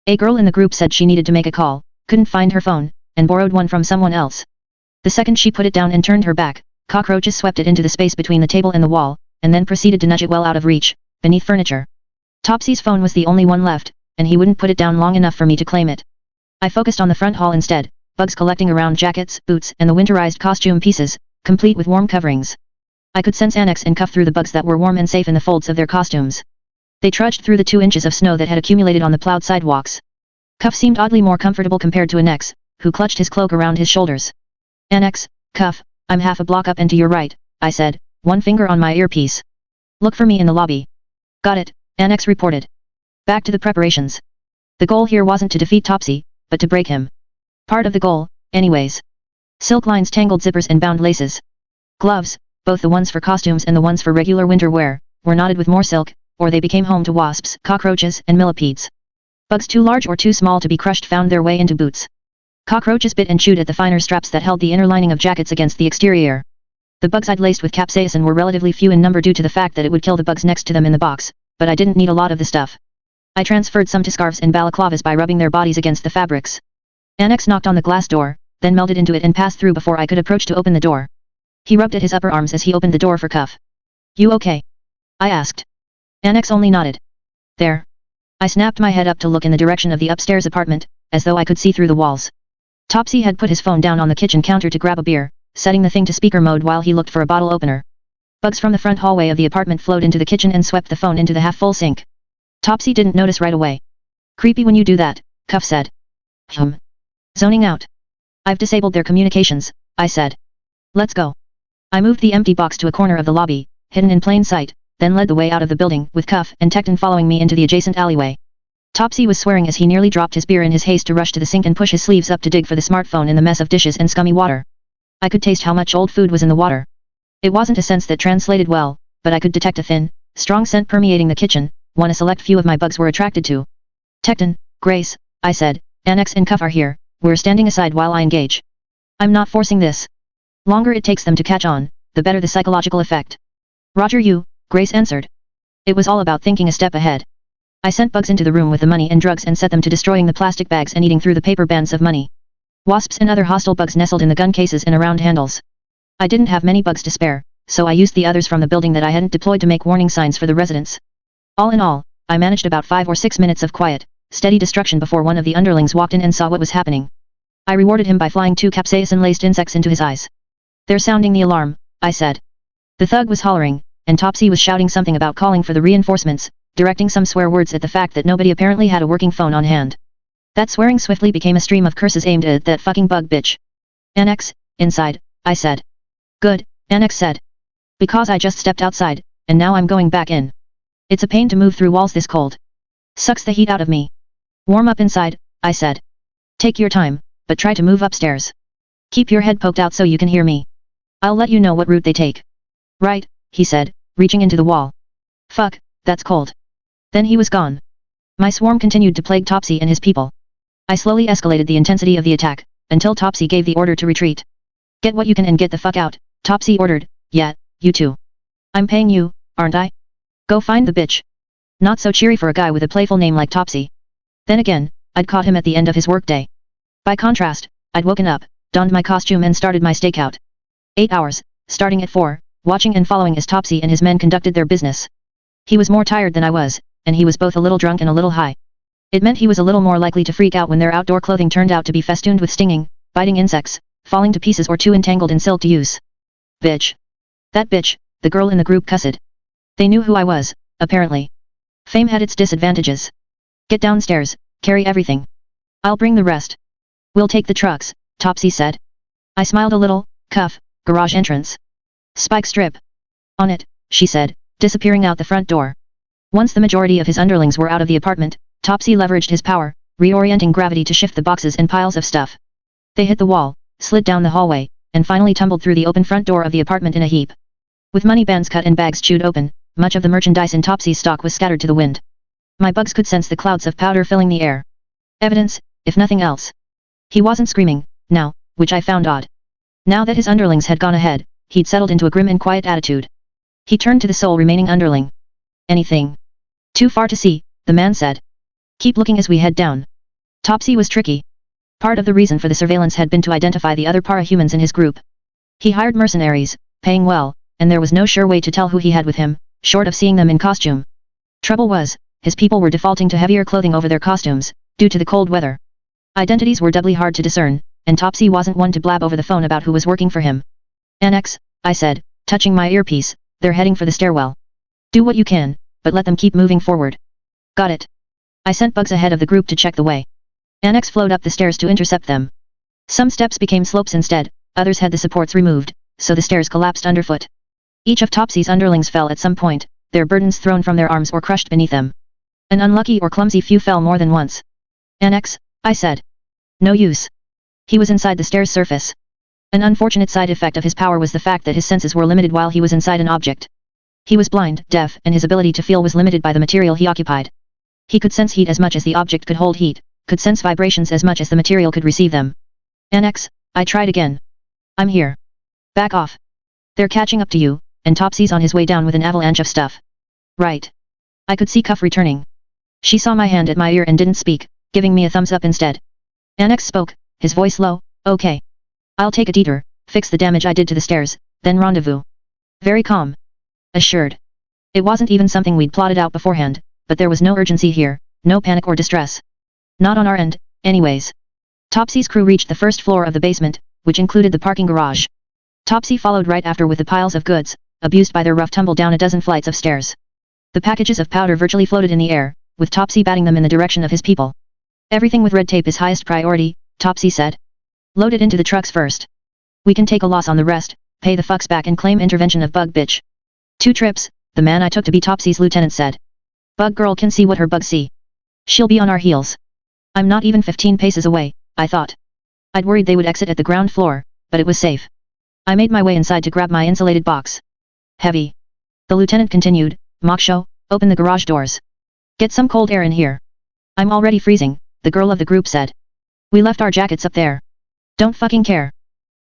A girl in the group said she needed to make a call, couldn't find her phone, and borrowed one from someone else. The second she put it down and turned her back, cockroaches swept it into the space between the table and the wall, and then proceeded to nudge it well out of reach, beneath furniture. Topsy's phone was the only one left, and he wouldn't put it down long enough for me to claim it. I focused on the front hall instead, bugs collecting around jackets, boots, and the winterized costume pieces, complete with warm coverings. I could sense Annex and Cuff through the bugs that were warm and safe in the folds of their costumes. They trudged through the 2 inches of snow that had accumulated on the plowed sidewalks. Cuff seemed oddly more comfortable compared to Annex, who clutched his cloak around his shoulders. Annex, Cuff, I'm half a block up and to your right, I said, one finger on my earpiece. Look for me in the lobby. Got it, Annex reported. Back to the preparations. The goal here wasn't to defeat Topsy, but to break him. Part of the goal, anyways. Silk lines tangled zippers and bound laces. Gloves, both the ones for costumes and the ones for regular winter wear, were knotted with more silk, or they became home to wasps, cockroaches, and millipedes. Bugs too large or too small to be crushed found their way into boots. Cockroaches bit and chewed at the finer straps that held the inner lining of jackets against the exterior. The bugs I'd laced with capsaicin were relatively few in number due to the fact that it would kill the bugs next to them in the box, but I didn't need a lot of the stuff. I transferred some to scarves and balaclavas by rubbing their bodies against the fabrics. Annex knocked on the glass door, then melted into it and passed through before I could approach to open the door. He rubbed at his upper arms as he opened the door for Cuff. You okay? I asked. Annex only nodded. There. I snapped my head up to look in the direction of the upstairs apartment, as though I could see through the walls. Topsy had put his phone down on the kitchen counter to grab a beer, setting the thing to speaker mode while he looked for a bottle opener. Bugs from the front hallway of the apartment flowed into the kitchen and swept the phone into the half-full sink. Topsy didn't notice right away. Creepy when you do that, Cuff said. Zoning out. I've disabled their communications, I said. Let's go. I moved the empty box to a corner of the lobby, hidden in plain sight, then led the way out of the building, with Cuff and Tecton following me into the adjacent alleyway. Topsy was swearing as he nearly dropped his beer in his haste to rush to the sink and push his sleeves up to dig for the smartphone in the mess of dishes and scummy water. I could taste how much old food was in the water. It wasn't a sense that translated well, but I could detect a thin, strong scent permeating the kitchen, one a select few of my bugs were attracted to. Tecton, Grace, I said, Annex and Cuff are here, we're standing aside while I engage. I'm not forcing this. Longer it takes them to catch on, the better the psychological effect. Roger you, Grace answered. It was all about thinking a step ahead. I sent bugs into the room with the money and drugs and set them to destroying the plastic bags and eating through the paper bands of money. Wasps and other hostile bugs nestled in the gun cases and around handles. I didn't have many bugs to spare, so I used the others from the building that I hadn't deployed to make warning signs for the residents. All in all, I managed about 5 or 6 minutes of quiet, steady destruction before one of the underlings walked in and saw what was happening. I rewarded him by flying 2 capsaicin-laced insects into his eyes. They're sounding the alarm, I said. The thug was hollering, and Topsy was shouting something about calling for the reinforcements, directing some swear words at the fact that nobody apparently had a working phone on hand. That swearing swiftly became a stream of curses aimed at that fucking bug bitch. Annex, inside, I said. Good, Annex said. Because I just stepped outside, and now I'm going back in. It's a pain to move through walls this cold. Sucks the heat out of me. Warm up inside, I said. Take your time, but try to move upstairs. Keep your head poked out so you can hear me. I'll let you know what route they take. Right, he said, reaching into the wall. Fuck, that's cold. Then he was gone. My swarm continued to plague Topsy and his people. I slowly escalated the intensity of the attack, until Topsy gave the order to retreat. Get what you can and get the fuck out, Topsy ordered. Yeah, you too. I'm paying you, aren't I? Go find the bitch. Not so cheery for a guy with a playful name like Topsy. Then again, I'd caught him at the end of his workday. By contrast, I'd woken up, donned my costume and started my stakeout. 8 hours, starting at 4, watching and following as Topsy and his men conducted their business. He was more tired than I was, and he was both a little drunk and a little high. It meant he was a little more likely to freak out when their outdoor clothing turned out to be festooned with stinging, biting insects, falling to pieces or too entangled in silk to use. Bitch. That bitch, the girl in the group cussed. They knew who I was, apparently. Fame had its disadvantages. Get downstairs, carry everything. I'll bring the rest. We'll take the trucks, Topsy said. I smiled a little. Cuff, garage entrance. Spike strip. On it, she said, disappearing out the front door. Once the majority of his underlings were out of the apartment, Topsy leveraged his power, reorienting gravity to shift the boxes and piles of stuff. They hit the wall, slid down the hallway, and finally tumbled through the open front door of the apartment in a heap. With money bands cut and bags chewed open, much of the merchandise in Topsy's stock was scattered to the wind. My bugs could sense the clouds of powder filling the air. Evidence, if nothing else. He wasn't screaming, now, which I found odd. Now that his underlings had gone ahead, he'd settled into a grim and quiet attitude. He turned to the sole remaining underling. Anything? Too far to see, the man said. Keep looking as we head down. Topsy was tricky. Part of the reason for the surveillance had been to identify the other para-humans in his group. He hired mercenaries, paying well, and there was no sure way to tell who he had with him, short of seeing them in costume. Trouble was, his people were defaulting to heavier clothing over their costumes, due to the cold weather. Identities were doubly hard to discern, and Topsy wasn't one to blab over the phone about who was working for him. Annex, I said, touching my earpiece, they're heading for the stairwell. Do what you can, but let them keep moving forward. Got it. I sent bugs ahead of the group to check the way. Annex flowed up the stairs to intercept them. Some steps became slopes instead, others had the supports removed, so the stairs collapsed underfoot. Each of Topsy's underlings fell at some point, their burdens thrown from their arms or crushed beneath them. An unlucky or clumsy few fell more than once. Annex, I said. No use. He was inside the stairs' surface. An unfortunate side effect of his power was the fact that his senses were limited while he was inside an object. He was blind, deaf, and his ability to feel was limited by the material he occupied. He could sense heat as much as the object could hold heat, could sense vibrations as much as the material could receive them. Annex, I tried again. I'm here. Back off. They're catching up to you, and Topsy's on his way down with an avalanche of stuff. Right. I could see Cuff returning. She saw my hand at my ear and didn't speak, giving me a thumbs up instead. Annex spoke, his voice low, okay. I'll take a detour, fix the damage I did to the stairs, then rendezvous. Very calm. Assured. It wasn't even something we'd plotted out beforehand, but there was no urgency here, no panic or distress. Not on our end, anyways. Topsy's crew reached the first floor of the basement, which included the parking garage. Topsy followed right after with the piles of goods, abused by their rough tumble down a dozen flights of stairs. The packages of powder virtually floated in the air, with Topsy batting them in the direction of his people. Everything with red tape is highest priority, Topsy said. Load it into the trucks first. We can take a loss on the rest, pay the fucks back and claim intervention of Bug Bitch. 2 trips, the man I took to be Topsy's lieutenant said. Bug Girl can see what her bugs see. She'll be on our heels. I'm not even 15 paces away, I thought. I'd worried they would exit at the ground floor, but it was safe. I made my way inside to grab my insulated box. Heavy. The lieutenant continued, Moksho, open the garage doors. Get some cold air in here. I'm already freezing, the girl of the group said. We left our jackets up there. Don't fucking care.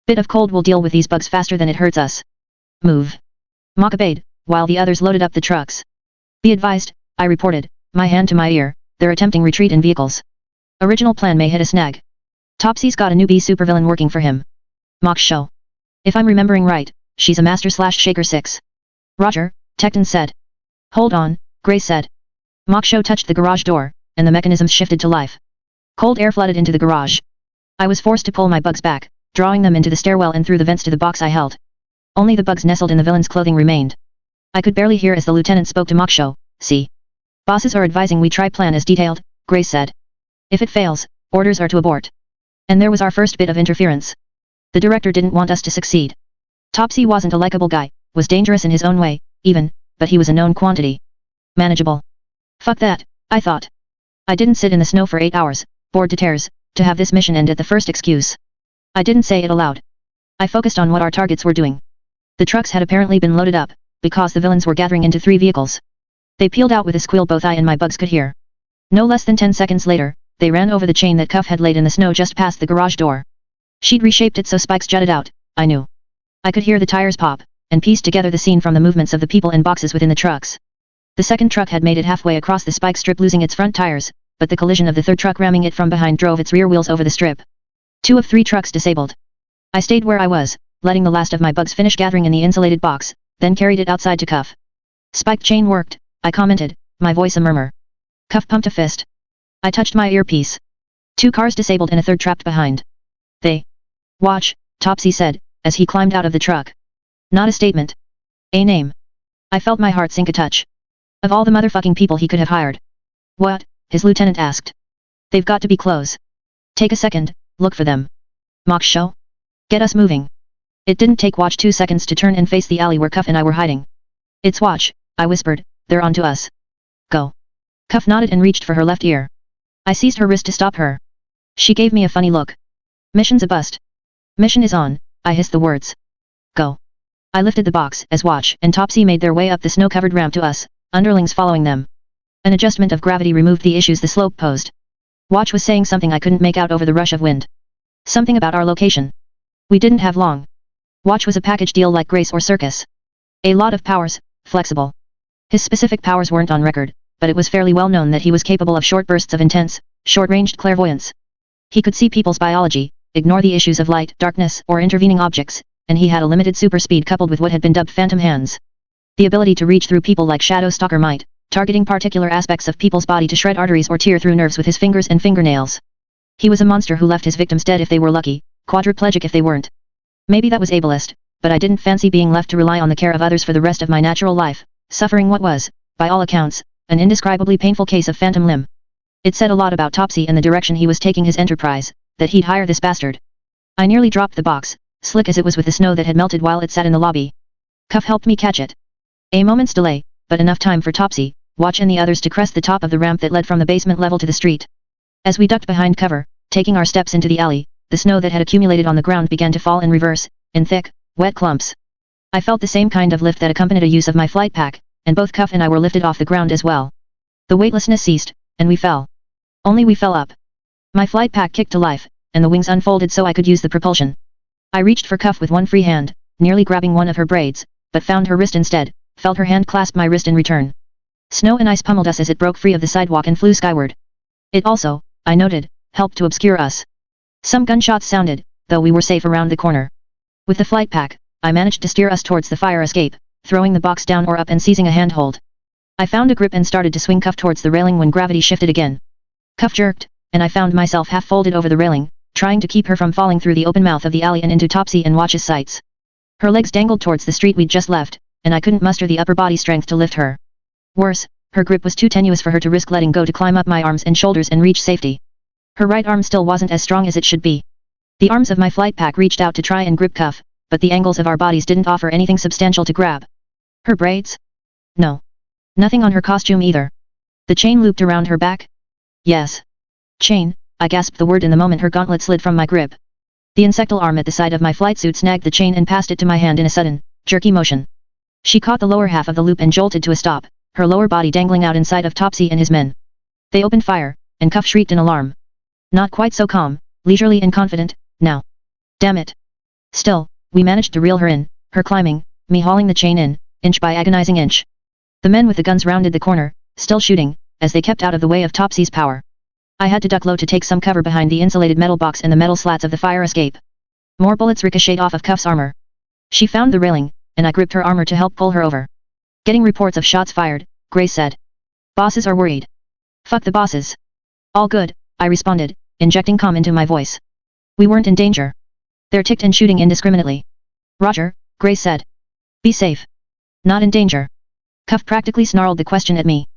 Bit of cold will deal with these bugs faster than it hurts us. Move. Mok obeyed, while the others loaded up the trucks. Be advised, I reported, my hand to my ear, they're attempting retreat in vehicles. Original plan may hit a snag. Topsy's got a newbie supervillain working for him. Moksho. If I'm remembering right, she's a master/shaker 6. Roger, Tecton said. Hold on, Grace said. Moksho touched the garage door, and the mechanisms shifted to life. Cold air flooded into the garage. I was forced to pull my bugs back, drawing them into the stairwell and through the vents to the box I held. Only the bugs nestled in the villain's clothing remained. I could barely hear as the lieutenant spoke to Moksho. See. Bosses are advising we try plan as detailed, Grace said. If it fails, orders are to abort. And there was our first bit of interference. The director didn't want us to succeed. Topsy wasn't a likable guy, was dangerous in his own way, even, but he was a known quantity. Manageable. Fuck that, I thought. I didn't sit in the snow for 8 hours, bored to tears, to have this mission end at the first excuse. I didn't say it aloud. I focused on what our targets were doing. The trucks had apparently been loaded up, because the villains were gathering into 3 vehicles. They peeled out with a squeal both I and my bugs could hear. No less than 10 seconds later, they ran over the chain that Cuff had laid in the snow just past the garage door. She'd reshaped it so spikes jutted out, I knew. I could hear the tires pop, and pieced together the scene from the movements of the people and boxes within the trucks. The second truck had made it halfway across the spike strip losing its front tires, but the collision of the third truck ramming it from behind drove its rear wheels over the strip. 2 of 3 trucks disabled. I stayed where I was, letting the last of my bugs finish gathering in the insulated box, then carried it outside to Cuff. Spiked chain worked, I commented, my voice a murmur. Cuff pumped a fist. I touched my earpiece. 2 cars disabled and a third trapped behind. They. Watch, Topsy said, as he climbed out of the truck. Not a statement. A name. I felt my heart sink a touch. Of all the motherfucking people he could have hired. What? His lieutenant asked. They've got to be close. Take a second, look for them. Moksho? Get us moving. It didn't take Watch 2 seconds to turn and face the alley where Cuff and I were hiding. It's Watch, I whispered, they're on to us. Go. Cuff nodded and reached for her left ear. I seized her wrist to stop her. She gave me a funny look. Mission's a bust. Mission is on, I hissed the words. Go. I lifted the box as Watch and Topsy made their way up the snow-covered ramp to us, underlings following them. An adjustment of gravity removed the issues the slope posed. Watch was saying something I couldn't make out over the rush of wind. Something about our location. We didn't have long. Watch was a package deal like Grace or Circus. A lot of powers, flexible. His specific powers weren't on record, but it was fairly well known that he was capable of short bursts of intense, short-ranged clairvoyance. He could see people's biology, ignore the issues of light, darkness, or intervening objects, and he had a limited super speed coupled with what had been dubbed phantom hands. The ability to reach through people like Shadow Stalker might, targeting particular aspects of people's body to shred arteries or tear through nerves with his fingers and fingernails. He was a monster who left his victims dead if they were lucky, quadriplegic if they weren't. Maybe that was ableist, but I didn't fancy being left to rely on the care of others for the rest of my natural life, suffering what was, by all accounts, an indescribably painful case of phantom limb. It said a lot about Topsy and the direction he was taking his enterprise, that he'd hire this bastard. I nearly dropped the box, slick as it was with the snow that had melted while it sat in the lobby. Cuff helped me catch it. A moment's delay, but enough time for Topsy, Watch and the others to crest the top of the ramp that led from the basement level to the street. As we ducked behind cover, taking our steps into the alley, the snow that had accumulated on the ground began to fall in reverse, in thick, wet clumps. I felt the same kind of lift that accompanied a use of my flight pack, and both Cuff and I were lifted off the ground as well. The weightlessness ceased, and we fell. Only we fell up. My flight pack kicked to life, and the wings unfolded so I could use the propulsion. I reached for Cuff with one free hand, nearly grabbing one of her braids, but found her wrist instead, felt her hand clasp my wrist in return. Snow and ice pummeled us as it broke free of the sidewalk and flew skyward. It also, I noted, helped to obscure us. Some gunshots sounded, though we were safe around the corner. With the flight pack, I managed to steer us towards the fire escape, throwing the box down or up and seizing a handhold. I found a grip and started to swing Cuff towards the railing when gravity shifted again. Cuff jerked, and I found myself half folded over the railing, trying to keep her from falling through the open mouth of the alley and into Topsy and Watch's sights. Her legs dangled towards the street we'd just left, and I couldn't muster the upper body strength to lift her. Worse, her grip was too tenuous for her to risk letting go to climb up my arms and shoulders and reach safety. Her right arm still wasn't as strong as it should be. The arms of my flight pack reached out to try and grip Cuff, but the angles of our bodies didn't offer anything substantial to grab. Her braids? No. Nothing on her costume either. The chain looped around her back? Yes. Chain, I gasped the word in the moment her gauntlet slid from my grip. The insectal arm at the side of my flight suit snagged the chain and passed it to my hand in a sudden, jerky motion. She caught the lower half of the loop and jolted to a stop, her lower body dangling out inside of Topsy and his men. They opened fire, and Cuff shrieked in alarm. Not quite so calm, leisurely and confident, now. Damn it. Still, we managed to reel her in, her climbing, me hauling the chain in, inch by agonizing inch. The men with the guns rounded the corner, still shooting, as they kept out of the way of Topsy's power. I had to duck low to take some cover behind the insulated metal box and the metal slats of the fire escape. More bullets ricocheted off of Cuff's armor. She found the railing, and I gripped her armor to help pull her over. Getting reports of shots fired, Grace said. Bosses are worried. Fuck the bosses. All good, I responded, injecting calm into my voice. We weren't in danger. They're ticked and shooting indiscriminately. Roger, Grace said. Be safe. Not in danger. Cuff practically snarled the question at me.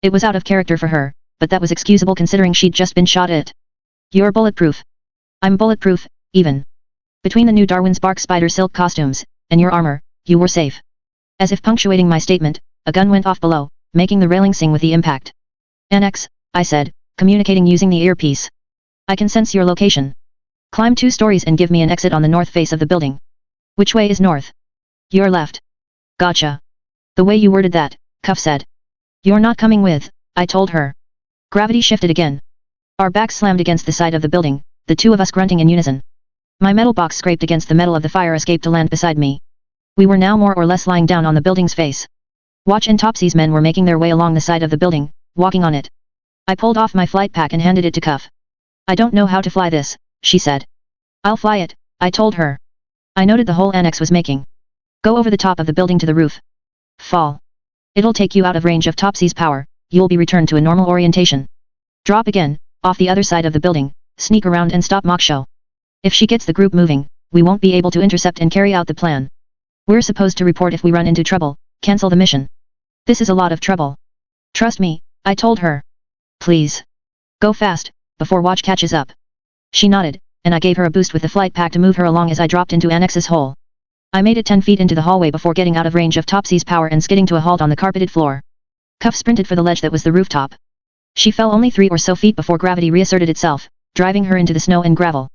It was out of character for her, but that was excusable considering she'd just been shot at. You're bulletproof. I'm bulletproof, even. Between the new Darwin's bark spider silk costumes, and your armor, you were safe. As if punctuating my statement, a gun went off below, making the railing sing with the impact. Annex, I said, communicating using the earpiece. I can sense your location. Climb 2 stories and give me an exit on the north face of the building. Which way is north? Your left. Gotcha. The way you worded that, Cuff said. You're not coming with, I told her. Gravity shifted again. Our backs slammed against the side of the building, the two of us grunting in unison. My metal box scraped against the metal of the fire escape to land beside me. We were now more or less lying down on the building's face. Watch and Topsy's men were making their way along the side of the building, walking on it. I pulled off my flight pack and handed it to Cuff. I don't know how to fly this, she said. I'll fly it, I told her. I noted the hole Annex was making. Go over the top of the building to the roof. Fall. It'll take you out of range of Topsy's power, you'll be returned to a normal orientation. Drop again, off the other side of the building, sneak around and stop Moksho. If she gets the group moving, we won't be able to intercept and carry out the plan. We're supposed to report if we run into trouble, cancel the mission. This is a lot of trouble. Trust me, I told her. Please. Go fast, before Watch catches up. She nodded, and I gave her a boost with the flight pack to move her along as I dropped into Annex's hole. I made it 10 feet into the hallway before getting out of range of Topsy's power and skidding to a halt on the carpeted floor. Cuff sprinted for the ledge that was the rooftop. She fell only 3 or so feet before gravity reasserted itself, driving her into the snow and gravel.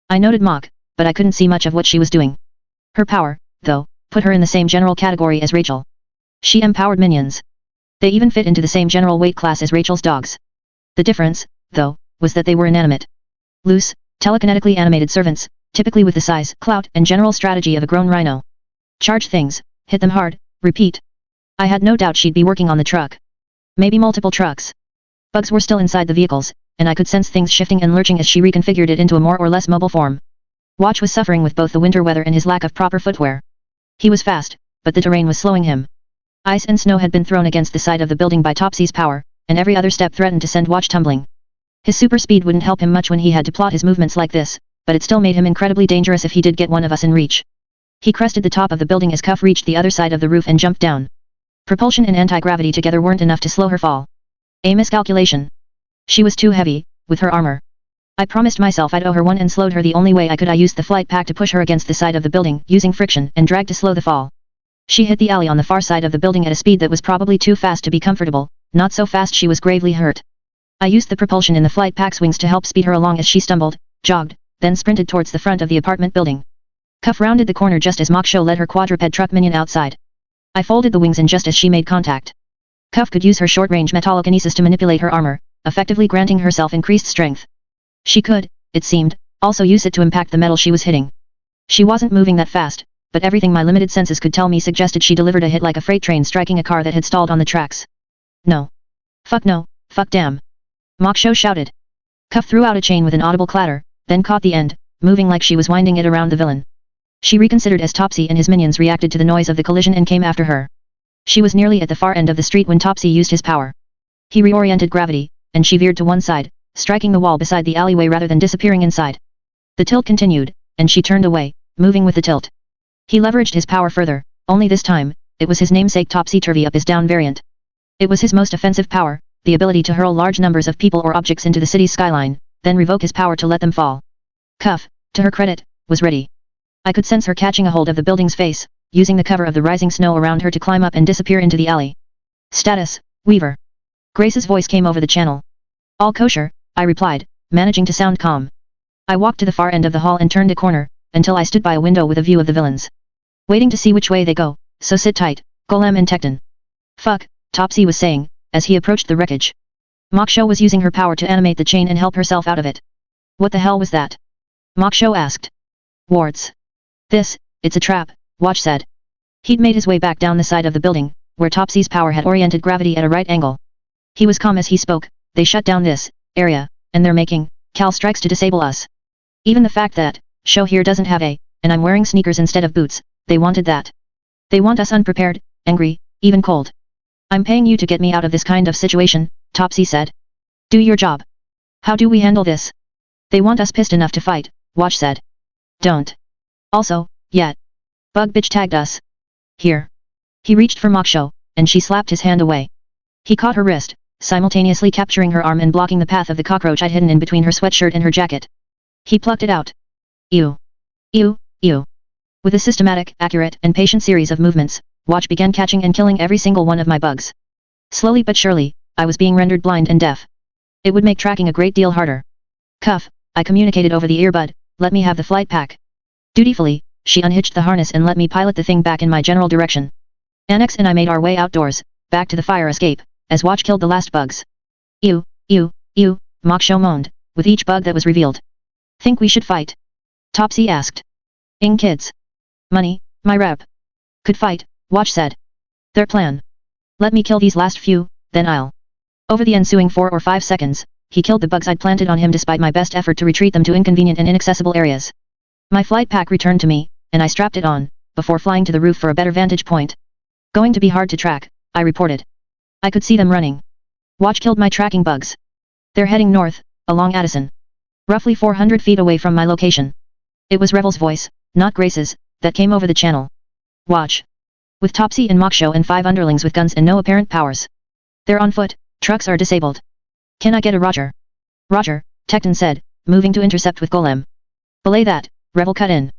I noted Mock, but I couldn't see much of what she was doing. Her power, though, put her in the same general category as Rachel. She empowered minions. They even fit into the same general weight class as Rachel's dogs. The difference, though, was that they were inanimate. Loose, telekinetically animated servants, typically with the size, clout, and general strategy of a grown rhino. Charge things, hit them hard, repeat. I had no doubt she'd be working on the truck. Maybe multiple trucks. Bugs were still inside the vehicles, and I could sense things shifting and lurching as she reconfigured it into a more or less mobile form. Watch was suffering with both the winter weather and his lack of proper footwear. He was fast, but the terrain was slowing him. Ice and snow had been thrown against the side of the building by Topsy's power, and every other step threatened to send Watch tumbling. His super speed wouldn't help him much when he had to plot his movements like this, but it still made him incredibly dangerous if he did get one of us in reach. He crested the top of the building as Cuff reached the other side of the roof and jumped down. Propulsion and anti-gravity together weren't enough to slow her fall. A miscalculation. She was too heavy, with her armor. I promised myself I'd owe her one and slowed her the only way I could. I used the flight pack to push her against the side of the building, using friction and drag to slow the fall. She hit the alley on the far side of the building at a speed that was probably too fast to be comfortable, not so fast she was gravely hurt. I used the propulsion in the flight pack's wings to help speed her along as she stumbled, jogged, then sprinted towards the front of the apartment building. Cuff rounded the corner just as Moksho led her quadruped truck minion outside. I folded the wings in just as she made contact. Cuff could use her short-range metallokinesis to manipulate her armor, effectively granting herself increased strength. She could, it seemed, also use it to impact the metal she was hitting. She wasn't moving that fast, but everything my limited senses could tell me suggested she delivered a hit like a freight train striking a car that had stalled on the tracks. No. Fuck no, fuck damn. Moksho shouted. Cuff threw out a chain with an audible clatter, then caught the end, moving like she was winding it around the villain. She reconsidered as Topsy and his minions reacted to the noise of the collision and came after her. She was nearly at the far end of the street when Topsy used his power. He reoriented gravity, and she veered to one side, striking the wall beside the alleyway rather than disappearing inside. The tilt continued, and she turned away, moving with the tilt. He leveraged his power further, only this time, it was his namesake Topsy-Turvy Up is Down variant. It was his most offensive power, the ability to hurl large numbers of people or objects into the city's skyline, then revoke his power to let them fall. Cuff, to her credit, was ready. I could sense her catching a hold of the building's face, using the cover of the rising snow around her to climb up and disappear into the alley. Status, Weaver. Grace's voice came over the channel. All kosher, I replied, managing to sound calm. I walked to the far end of the hall and turned a corner, until I stood by a window with a view of the villains. Waiting to see which way they go, so sit tight, Golem and Tecton. Fuck, Topsy was saying, as he approached the wreckage. Moksho was using her power to animate the chain and help herself out of it. What the hell was that? Moksho asked. Wards. It's a trap, Watch said. He'd made his way back down the side of the building, where Topsy's power had oriented gravity at a right angle. He was calm as he spoke, they shut down this area, and they're making Cal strikes to disable us. Even the fact that Show here doesn't have a, and I'm wearing sneakers instead of boots, they wanted that. They want us unprepared, angry, even cold. I'm paying you to get me out of this kind of situation, Topsy said. Do your job. How do we handle this? They want us pissed enough to fight, Watch said. Don't. Also, yet. Bug bitch tagged us. Here. He reached for Moksho, and she slapped his hand away. He caught her wrist, simultaneously capturing her arm and blocking the path of the cockroach I'd hidden in between her sweatshirt and her jacket. He plucked it out. Ew. Ew, ew. With a systematic, accurate, and patient series of movements, Watch began catching and killing every single one of my bugs. Slowly but surely, I was being rendered blind and deaf. It would make tracking a great deal harder. Cuff, I communicated over the earbud, let me have the flight pack. Dutifully, she unhitched the harness and let me pilot the thing back in my general direction. Annex and I made our way outdoors, back to the fire escape, as Watch killed the last bugs. Ew, ew, ew, Moksho moaned, with each bug that was revealed. Think we should fight? Topsy asked. Kids. Money, my rep. Could fight, Watch said. Their plan. Let me kill these last few, then I'll. Over the ensuing 4 or 5 seconds, he killed the bugs I'd planted on him despite my best effort to retreat them to inconvenient and inaccessible areas. My flight pack returned to me, and I strapped it on, before flying to the roof for a better vantage point. Going to be hard to track, I reported. I could see them running. Watch killed my tracking bugs. They're heading north, along Addison. Roughly 400 feet away from my location. It was Revel's voice, not Grace's, that came over the channel. Watch. With Topsy and Moksho and 5 underlings with guns and no apparent powers. They're on foot, trucks are disabled. Can I get a Roger? Roger, Tecton said, moving to intercept with Golem. Belay that, Revel cut in.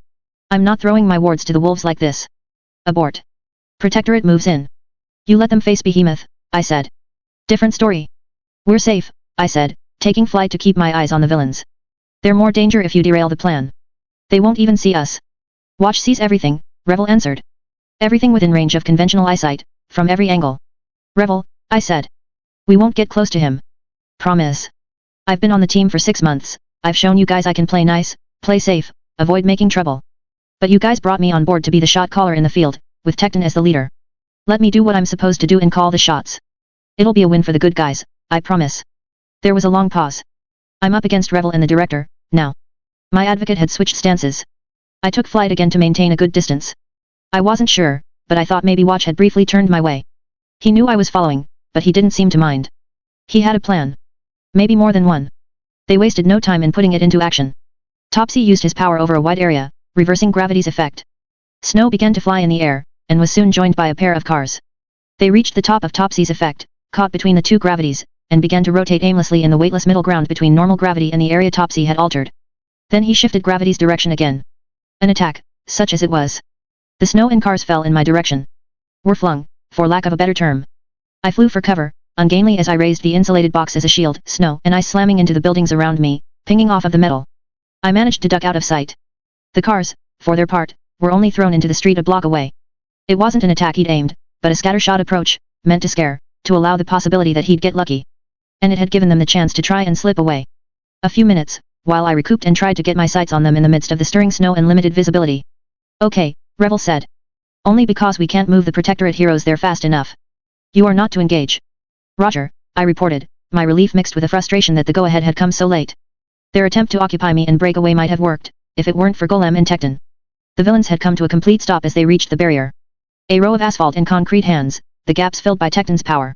I'm not throwing my wards to the wolves like this. Abort. Protectorate moves in. You let them face Behemoth, I said. Different story. We're safe, I said, taking flight to keep my eyes on the villains. They're more danger if you derail the plan. They won't even see us. Watch sees everything, Revel answered. Everything within range of conventional eyesight, from every angle. Revel, I said. We won't get close to him. Promise. I've been on the team for 6 months, I've shown you guys I can play nice, play safe, avoid making trouble. But you guys brought me on board to be the shot caller in the field, with Tecton as the leader. Let me do what I'm supposed to do and call the shots. It'll be a win for the good guys, I promise. There was a long pause. I'm up against Revel and the director, now. My advocate had switched stances. I took flight again to maintain a good distance. I wasn't sure, but I thought maybe Watch had briefly turned my way. He knew I was following, but he didn't seem to mind. He had a plan. Maybe more than one. They wasted no time in putting it into action. Topsy used his power over a wide area, reversing gravity's effect. Snow began to fly in the air, and was soon joined by a pair of cars. They reached the top of Topsy's effect, caught between the two gravities, and began to rotate aimlessly in the weightless middle ground between normal gravity and the area Topsy had altered. Then he shifted gravity's direction again. An attack, such as it was. The snow and cars fell in my direction. Were flung, for lack of a better term. I flew for cover, ungainly as I raised the insulated box as a shield, snow and ice slamming into the buildings around me, pinging off of the metal. I managed to duck out of sight. The cars, for their part, were only thrown into the street a block away. It wasn't an attack he'd aimed, but a scattershot approach, meant to scare, to allow the possibility that he'd get lucky. And it had given them the chance to try and slip away. A few minutes, while I recouped and tried to get my sights on them in the midst of the stirring snow and limited visibility. Okay, Revel said. Only because we can't move the Protectorate heroes there fast enough. You are not to engage. Roger, I reported, my relief mixed with a frustration that the go-ahead had come so late. Their attempt to occupy me and break away might have worked, if it weren't for Golem and Tecton. The villains had come to a complete stop as they reached the barrier. A row of asphalt and concrete hands, the gaps filled by Tecton's power.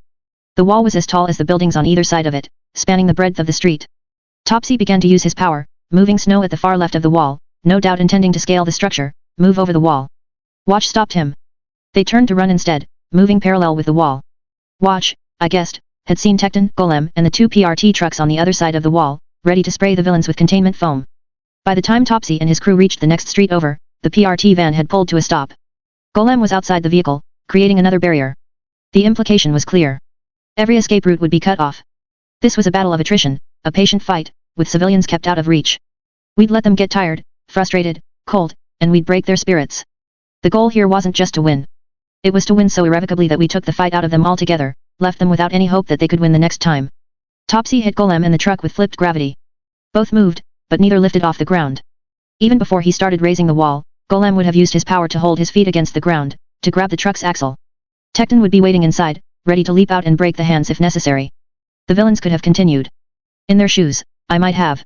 The wall was as tall as the buildings on either side of it, spanning the breadth of the street. Topsy began to use his power, moving snow at the far left of the wall, no doubt intending to scale the structure, move over the wall. Watch stopped him. They turned to run instead, moving parallel with the wall. Watch, I guessed, had seen Tecton, Golem and the two PRT trucks on the other side of the wall, ready to spray the villains with containment foam. By the time Topsy and his crew reached the next street over, the PRT van had pulled to a stop. Golem was outside the vehicle, creating another barrier. The implication was clear. Every escape route would be cut off. This was a battle of attrition, a patient fight, with civilians kept out of reach. We'd let them get tired, frustrated, cold, and we'd break their spirits. The goal here wasn't just to win. It was to win so irrevocably that we took the fight out of them altogether, left them without any hope that they could win the next time. Topsy hit Golem and the truck with flipped gravity. Both moved, but neither lifted off the ground. Even before he started raising the wall, Golem would have used his power to hold his feet against the ground, to grab the truck's axle. Tecton would be waiting inside, ready to leap out and break the hands if necessary. The villains could have continued. In their shoes, I might have.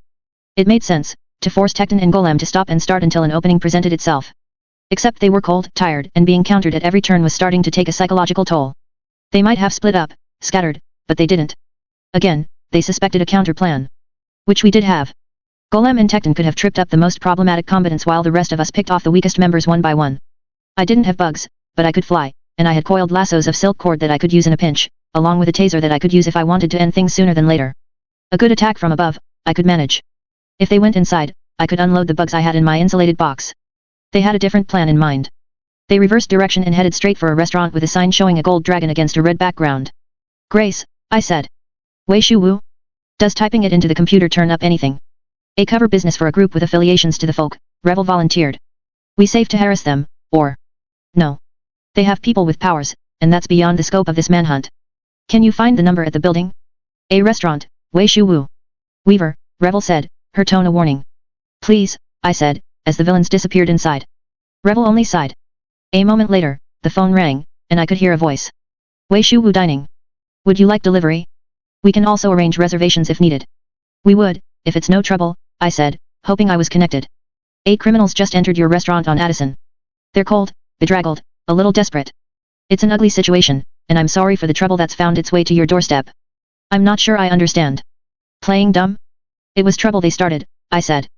It made sense, to force Tecton and Golem to stop and start until an opening presented itself. Except they were cold, tired, and being countered at every turn was starting to take a psychological toll. They might have split up, scattered, but they didn't. Again, they suspected a counter plan. Which we did have. Golem and Tecton could have tripped up the most problematic combatants while the rest of us picked off the weakest members one by one. I didn't have bugs, but I could fly, and I had coiled lassos of silk cord that I could use in a pinch, along with a taser that I could use if I wanted to end things sooner than later. A good attack from above, I could manage. If they went inside, I could unload the bugs I had in my insulated box. They had a different plan in mind. They reversed direction and headed straight for a restaurant with a sign showing a gold dragon against a red background. Grace, I said. Wei Shu Wu? Does typing it into the computer turn up anything? A cover business for a group with affiliations to the folk, Revel volunteered. We safe to harass them, or? No. They have people with powers, and that's beyond the scope of this manhunt. Can you find the number at the building? A restaurant, Wei Shu Wu. Weaver, Revel said, her tone a warning. Please, I said, as the villains disappeared inside. Revel only sighed. A moment later, the phone rang, and I could hear a voice. Wei Shu Wu dining. Would you like delivery? We can also arrange reservations if needed. We would, if it's no trouble, I said, hoping I was connected. 8 criminals just entered your restaurant on Addison. They're cold, bedraggled, a little desperate. It's an ugly situation, and I'm sorry for the trouble that's found its way to your doorstep. I'm not sure I understand. Playing dumb? It was trouble they started, I said.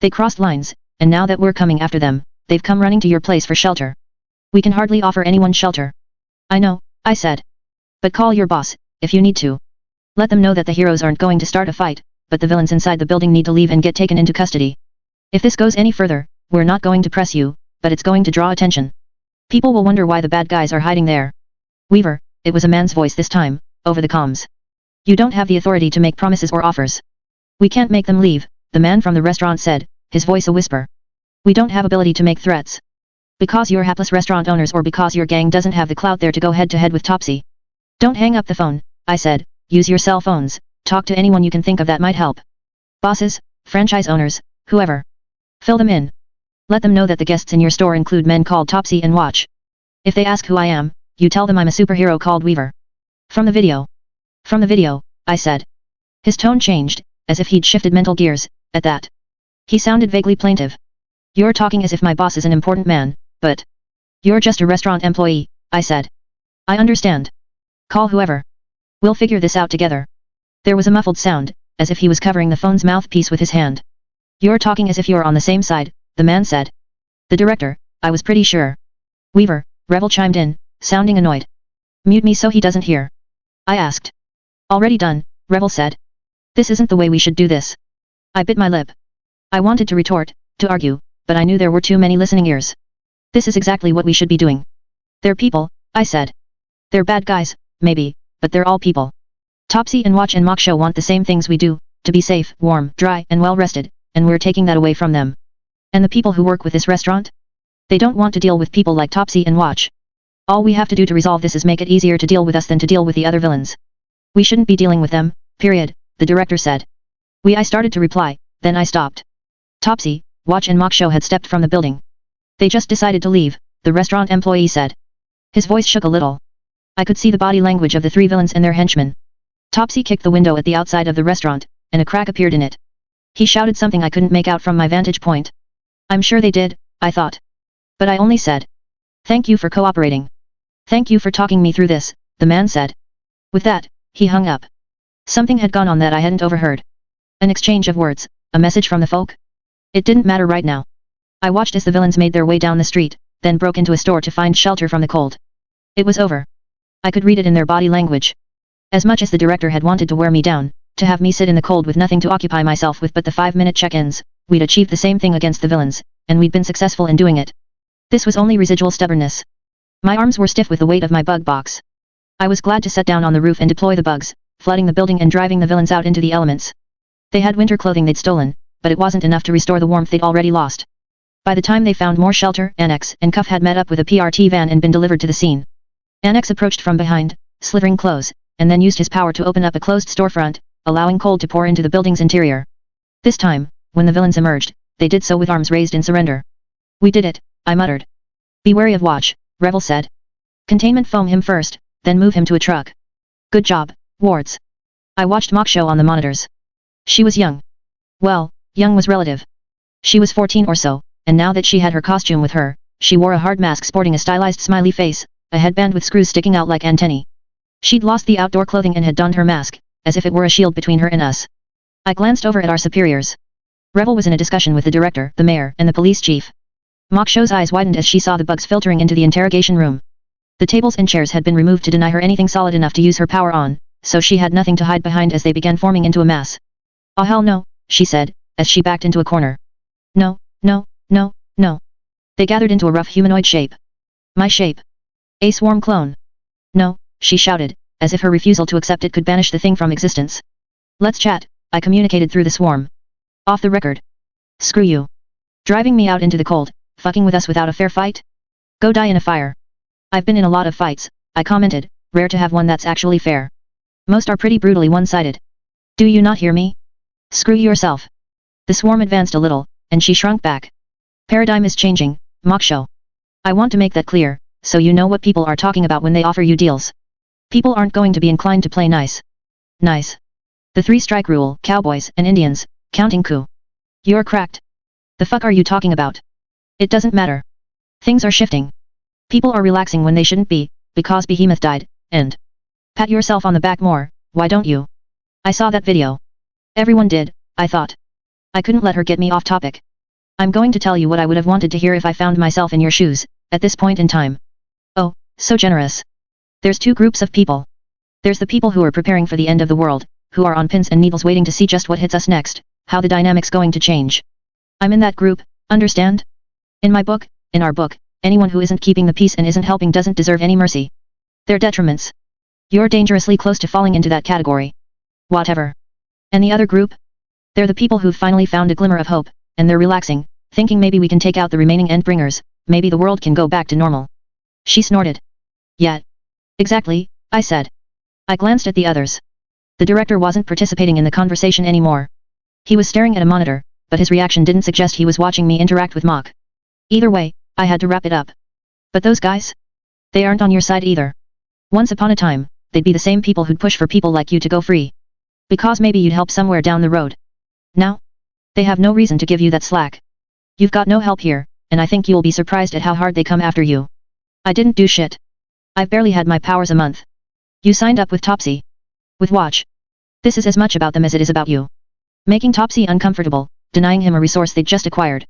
They crossed lines, and now that we're coming after them, they've come running to your place for shelter. We can hardly offer anyone shelter. I know, I said. But call your boss, if you need to. Let them know that the heroes aren't going to start a fight, but the villains inside the building need to leave and get taken into custody. If this goes any further, we're not going to press you, but it's going to draw attention. People will wonder why the bad guys are hiding there. Weaver, it was a man's voice this time, over the comms. You don't have the authority to make promises or offers. We can't make them leave, the man from the restaurant said, his voice a whisper. We don't have ability to make threats. Because you're hapless restaurant owners or because your gang doesn't have the clout there to go head to head with Topsy. Don't hang up the phone, I said, use your cell phones, talk to anyone you can think of that might help. Bosses, franchise owners, whoever. Fill them in. Let them know that the guests in your store include men called Topsy and Watch. If they ask who I am, you tell them I'm a superhero called Weaver. From the video. From the video, I said. His tone changed, as if he'd shifted mental gears, at that. He sounded vaguely plaintive. You're talking as if my boss is an important man, but... You're just a restaurant employee, I said. I understand. Call whoever. We'll figure this out together. There was a muffled sound, as if he was covering the phone's mouthpiece with his hand. You're talking as if you're on the same side, the man said. The director, I was pretty sure. Weaver, Revel chimed in, sounding annoyed. Mute me so he doesn't hear. I asked. Already done, Revel said. This isn't the way we should do this. I bit my lip. I wanted to retort, to argue, but I knew there were too many listening ears. This is exactly what we should be doing. They're people, I said. They're bad guys, maybe, but they're all people. Topsy and Watch and Moksho want the same things we do, to be safe, warm, dry, and well rested, and we're taking that away from them. And the people who work with this restaurant? They don't want to deal with people like Topsy and Watch. All we have to do to resolve this is make it easier to deal with us than to deal with the other villains. We shouldn't be dealing with them, period, the director said. I started to reply, then I stopped. Topsy, Watch and Moksho had stepped from the building. They just decided to leave, the restaurant employee said. His voice shook a little. I could see the body language of the 3 villains and their henchmen. Topsy kicked the window at the outside of the restaurant, and a crack appeared in it. He shouted something I couldn't make out from my vantage point. I'm sure they did, I thought. But I only said, "Thank you for cooperating. Thank you for talking me through this," the man said. With that, he hung up. Something had gone on that I hadn't overheard. An exchange of words, a message from the folk? It didn't matter right now. I watched as the villains made their way down the street, then broke into a store to find shelter from the cold. It was over. I could read it in their body language. As much as the director had wanted to wear me down, to have me sit in the cold with nothing to occupy myself with but the 5-minute check-ins, we'd achieved the same thing against the villains, and we'd been successful in doing it. This was only residual stubbornness. My arms were stiff with the weight of my bug box. I was glad to set down on the roof and deploy the bugs, flooding the building and driving the villains out into the elements. They had winter clothing they'd stolen, but it wasn't enough to restore the warmth they'd already lost. By the time they found more shelter, Annex and Cuff had met up with a PRT van and been delivered to the scene. Annex approached from behind, slithering close, and then used his power to open up a closed storefront, allowing cold to pour into the building's interior. This time, when the villains emerged, they did so with arms raised in surrender. "We did it," I muttered. "Be wary of Watch," Revel said. "Containment foam him first, then move him to a truck." "Good job, Wards." I watched Mock show on the monitors. She was young. Well, young was relative. She was 14 or so, and now that she had her costume with her, she wore a hard mask sporting a stylized smiley face, a headband with screws sticking out like antennae. She'd lost the outdoor clothing and had donned her mask, as if it were a shield between her and us. I glanced over at our superiors. Revel was in a discussion with the director, the mayor, and the police chief. Mock show's eyes widened as she saw the bugs filtering into the interrogation room. The tables and chairs had been removed to deny her anything solid enough to use her power on, so she had nothing to hide behind as they began forming into a mass. "Oh hell no," she said, as she backed into a corner. "No, no, no, no." They gathered into a rough humanoid shape. My shape. A swarm clone. "No," she shouted, as if her refusal to accept it could banish the thing from existence. "Let's chat," I communicated through the swarm. "Off the record." "Screw you. Driving me out into the cold, fucking with us without a fair fight? Go die in a fire." "I've been in a lot of fights," I commented, "rare to have one that's actually fair. Most are pretty brutally one-sided. Do you not hear me? Screw yourself." The swarm advanced a little, and she shrunk back. "Paradigm is changing, Mock show. I want to make that clear, so you know what people are talking about when they offer you deals. People aren't going to be inclined to play nice. Nice. The 3-strike rule, cowboys and Indians, counting coup. You're cracked. The fuck are you talking about? It doesn't matter. Things are shifting. People are relaxing when they shouldn't be, because Behemoth died, and pat yourself on the back more, why don't you? I saw that video. Everyone did, I thought. I couldn't let her get me off topic. I'm going to tell you what I would have wanted to hear if I found myself in your shoes, at this point in time. Oh, so generous. There's 2 groups of people. There's the people who are preparing for the end of the world, who are on pins and needles waiting to see just what hits us next, how the dynamic's going to change. I'm in that group, understand? In my book, in our book, anyone who isn't keeping the peace and isn't helping doesn't deserve any mercy. They're detriments. You're dangerously close to falling into that category. Whatever. And the other group? They're the people who've finally found a glimmer of hope, and they're relaxing, thinking maybe we can take out the remaining endbringers, maybe the world can go back to normal. She snorted. Yeah. Exactly, I said. I glanced at the others. The director wasn't participating in the conversation anymore. He was staring at a monitor, but his reaction didn't suggest he was watching me interact with Mock. Either way, I had to wrap it up. But those guys? They aren't on your side either. Once upon a time, they'd be the same people who'd push for people like you to go free. Because maybe you'd help somewhere down the road. Now? They have no reason to give you that slack. You've got no help here, and I think you'll be surprised at how hard they come after you. I didn't do shit. I've barely had my powers a month. You signed up with Topsy. With Watch. This is as much about them as it is about you. Making Topsy uncomfortable, denying him a resource they'd just acquired.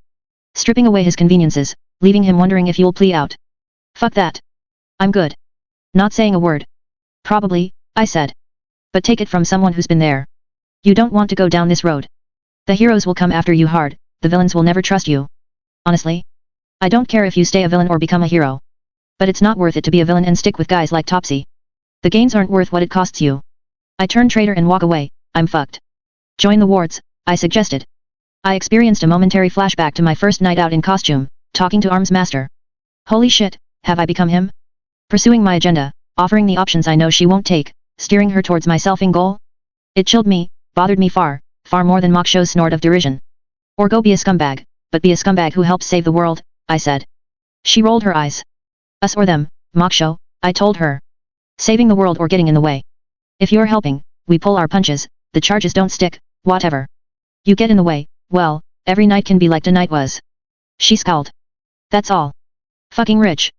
Stripping away his conveniences, leaving him wondering if you'll plea out. Fuck that. I'm good. Not saying a word. Probably, I said. But take it from someone who's been there. You don't want to go down this road. The heroes will come after you hard, the villains will never trust you. Honestly. I don't care if you stay a villain or become a hero. But it's not worth it to be a villain and stick with guys like Topsy. The gains aren't worth what it costs you. I turn traitor and walk away, I'm fucked. Join the wards, I suggested. I experienced a momentary flashback to my first night out in costume, talking to Arms Master. Holy shit, have I become him? Pursuing my agenda, offering the options I know she won't take, steering her towards my selfing goal? It chilled me, bothered me far more than Mock show's snort of derision. Or go be a scumbag, but be a scumbag who helps save the world, I said. She rolled her eyes. Us or them, Mock show, I told her. Saving the world or getting in the way. If you're helping, we pull our punches, the charges don't stick, whatever. You get in the way, well, every night can be like tonight was. She scowled. That's all. Fucking rich.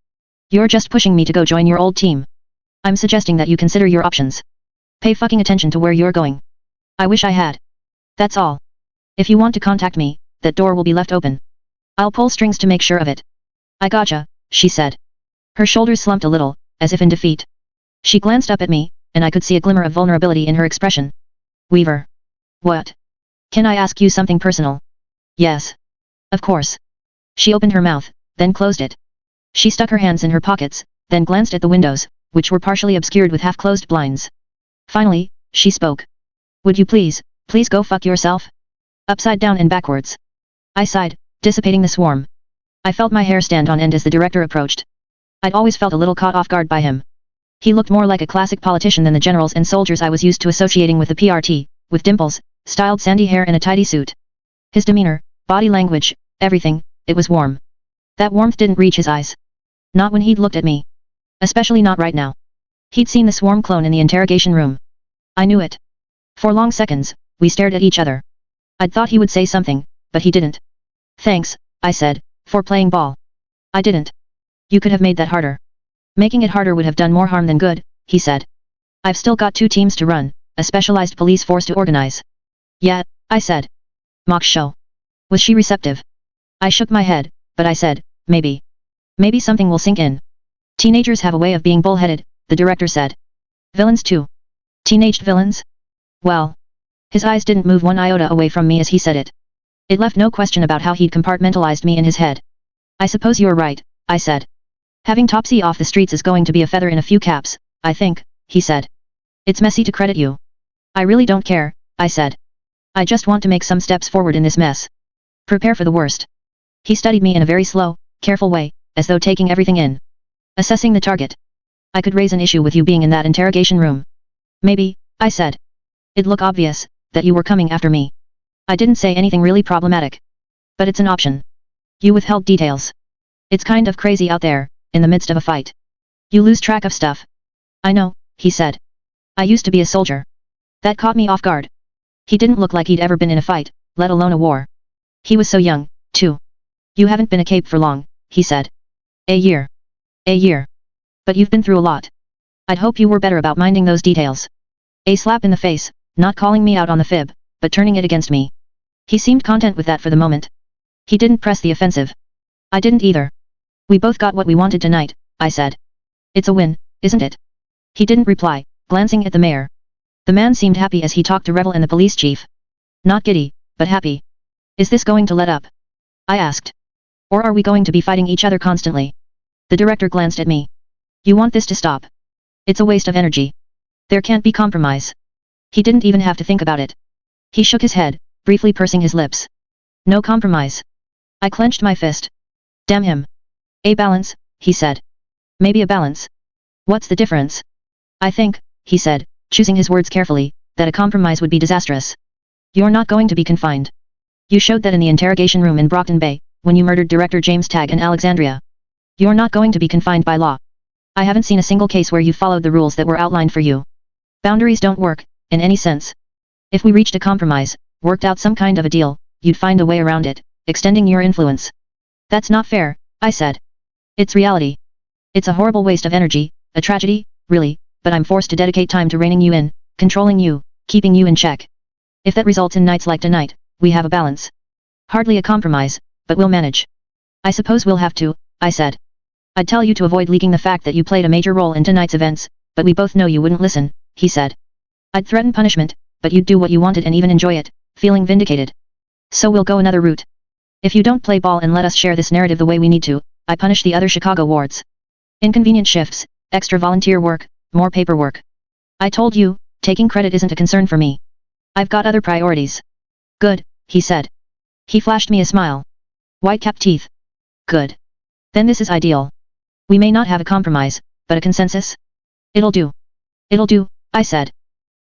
You're just pushing me to go join your old team. I'm suggesting that you consider your options. Pay fucking attention to where you're going. I wish I had. That's all. If you want to contact me, that door will be left open. I'll pull strings to make sure of it. I gotcha, she said. Her shoulders slumped a little, as if in defeat. She glanced up at me, and I could see a glimmer of vulnerability in her expression. Weaver. What? Can I ask you something personal? Yes. Of course. She opened her mouth, then closed it. She stuck her hands in her pockets, then glanced at the windows, which were partially obscured with half-closed blinds. Finally, she spoke. Would you please go fuck yourself? Upside down and backwards. I sighed, dissipating the swarm. I felt my hair stand on end as the director approached. I'd always felt a little caught off guard by him. He looked more like a classic politician than the generals and soldiers I was used to associating with the PRT, with dimples, styled sandy hair and a tidy suit. His demeanor, body language, everything, it was warm. That warmth didn't reach his eyes. Not when he'd looked at me. Especially not right now. He'd seen the swarm clone in the interrogation room. I knew it. For long seconds, we stared at each other. I'd thought he would say something, but he didn't. Thanks, I said, for playing ball. I didn't. You could have made that harder. Making it harder would have done more harm than good, he said. I've still got 2 teams to run, a specialized police force to organize. Yeah, I said. Mock show. Was she receptive? I shook my head, but I said, maybe. Maybe something will sink in. Teenagers have a way of being bullheaded, the director said. Villains too. Teenaged villains? Well. His eyes didn't move one iota away from me as he said it. It left no question about how he'd compartmentalized me in his head. I suppose you're right, I said. Having Topsy off the streets is going to be a feather in a few caps, I think, he said. It's messy to credit you. I really don't care, I said. I just want to make some steps forward in this mess. Prepare for the worst. He studied me in a very slow, careful way, as though taking everything in. Assessing the target. I could raise an issue with you being in that interrogation room. Maybe, I said. It'd look obvious, that you were coming after me. I didn't say anything really problematic. But it's an option. You withheld details. It's kind of crazy out there, in the midst of a fight. You lose track of stuff. I know, he said. I used to be a soldier. That caught me off guard. He didn't look like he'd ever been in a fight, let alone a war. He was so young, too. You haven't been a cape for long, he said. A year. A year. But you've been through a lot. I'd hope you were better about minding those details. A slap in the face, not calling me out on the fib, but turning it against me. He seemed content with that for the moment. He didn't press the offensive. I didn't either. We both got what we wanted tonight, I said. It's a win, isn't it? He didn't reply, glancing at the mayor. The man seemed happy as he talked to Revel and the police chief. Not giddy, but happy. Is this going to let up? I asked. Or are we going to be fighting each other constantly? The director glanced at me. You want this to stop? It's a waste of energy. There can't be compromise. He didn't even have to think about it. He shook his head, briefly pursing his lips. No compromise. I clenched my fist. Damn him. A balance, he said. Maybe a balance. What's the difference? I think, he said, choosing his words carefully, that a compromise would be disastrous. You're not going to be confined. You showed that in the interrogation room in Brockton Bay, when you murdered Director James Tagg in Alexandria. You're not going to be confined by law. I haven't seen a single case where you followed the rules that were outlined for you. Boundaries don't work, in any sense. If we reached a compromise, worked out some kind of a deal, you'd find a way around it, extending your influence. That's not fair, I said. It's reality. It's a horrible waste of energy, a tragedy, really, but I'm forced to dedicate time to reining you in, controlling you, keeping you in check. If that results in nights like tonight, we have a balance. Hardly a compromise, but we'll manage. I suppose we'll have to, I said. I'd tell you to avoid leaking the fact that you played a major role in tonight's events, but we both know you wouldn't listen, he said. I'd threaten punishment, but you'd do what you wanted and even enjoy it, feeling vindicated. So we'll go another route. If you don't play ball and let us share this narrative the way we need to, I punish the other Chicago wards. Inconvenient shifts, extra volunteer work, more paperwork. I told you, taking credit isn't a concern for me. I've got other priorities. Good, he said. He flashed me a smile. White-capped teeth. Good. Then this is ideal. We may not have a compromise, but a consensus? It'll do. It'll do, I said.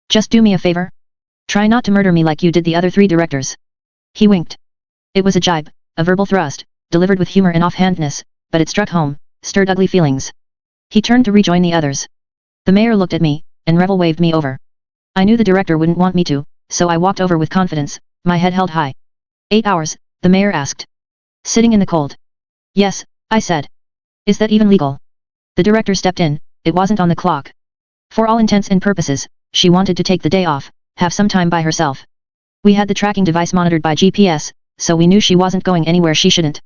Just do me a favor. Try not to murder me like you did the other 3 directors. He winked. It was a jibe, a verbal thrust, delivered with humor and offhandedness, but it struck home, stirred ugly feelings. He turned to rejoin the others. The mayor looked at me, and Revel waved me over. I knew the director wouldn't want me to, so I walked over with confidence, my head held high. 8 hours, the mayor asked. Sitting in the cold. Yes, I said. Is that even legal? The director stepped in, it wasn't on the clock. For all intents and purposes, she wanted to take the day off, have some time by herself. We had the tracking device monitored by GPS, so we knew she wasn't going anywhere she shouldn't.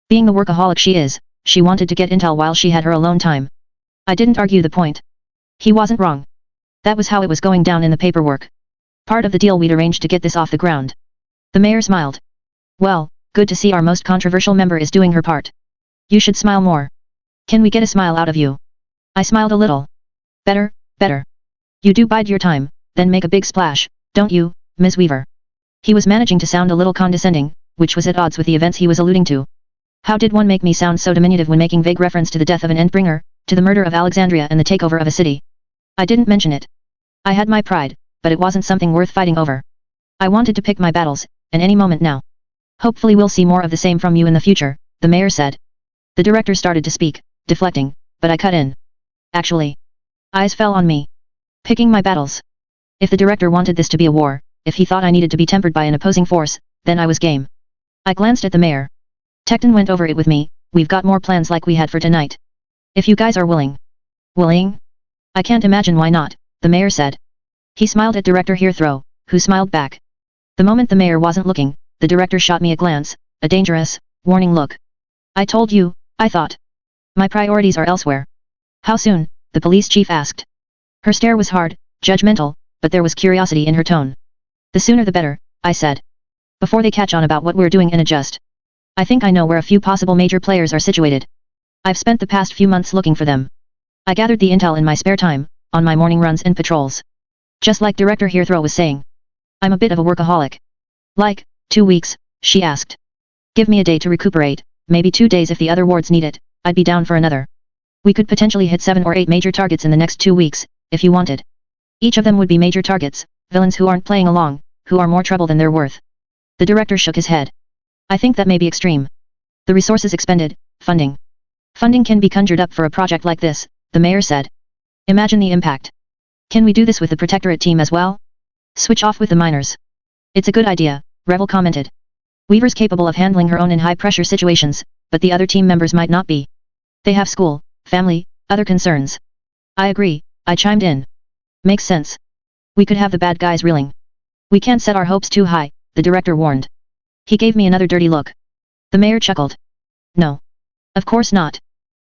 Being the workaholic she is, she wanted to get intel while she had her alone time. I didn't argue the point. He wasn't wrong. That was how it was going down in the paperwork. Part of the deal we'd arranged to get this off the ground. The mayor smiled. Well, good to see our most controversial member is doing her part. You should smile more. Can we get a smile out of you? I smiled a little. Better, better. You do bide your time, then make a big splash, don't you, Ms. Weaver? He was managing to sound a little condescending, which was at odds with the events he was alluding to. How did one make me sound so diminutive when making vague reference to the death of an endbringer, to the murder of Alexandria and the takeover of a city? I didn't mention it. I had my pride, but it wasn't something worth fighting over. I wanted to pick my battles, and any moment now. Hopefully we'll see more of the same from you in the future, the mayor said. The director started to speak, deflecting, but I cut in. Actually. Eyes fell on me. Picking my battles. If the director wanted this to be a war, if he thought I needed to be tempered by an opposing force, then I was game. I glanced at the mayor. Tecton went over it with me, we've got more plans like we had for tonight. If you guys are willing. Willing? I can't imagine why not, the mayor said. He smiled at Director Hearthrow, who smiled back. The moment the mayor wasn't looking, the director shot me a glance, a dangerous, warning look. I told you, I thought. My priorities are elsewhere. How soon? The police chief asked. Her stare was hard, judgmental, but there was curiosity in her tone. The sooner the better, I said. Before they catch on about what we're doing and adjust. I think I know where a few possible major players are situated. I've spent the past few months looking for them. I gathered the intel in my spare time, on my morning runs and patrols. Just like Director Hearthrow was saying. I'm a bit of a workaholic. Like, 2 weeks, she asked. Give me a day to recuperate, maybe 2 days if the other wards need it, I'd be down for another. We could potentially hit 7 or 8 major targets in the next 2 weeks, if you wanted. Each of them would be major targets, villains who aren't playing along, who are more trouble than they're worth. The director shook his head. I think that may be extreme. The resources expended, funding. Funding can be conjured up for a project like this, the mayor said. Imagine the impact. Can we do this with the Protectorate team as well? Switch off with the miners. It's a good idea, Revel commented. Weaver's capable of handling her own in high-pressure situations, but the other team members might not be. They have school, family, other concerns. I agree, I chimed in. Makes sense. We could have the bad guys reeling. We can't set our hopes too high, the director warned. He gave me another dirty look. The mayor chuckled. No. Of course not.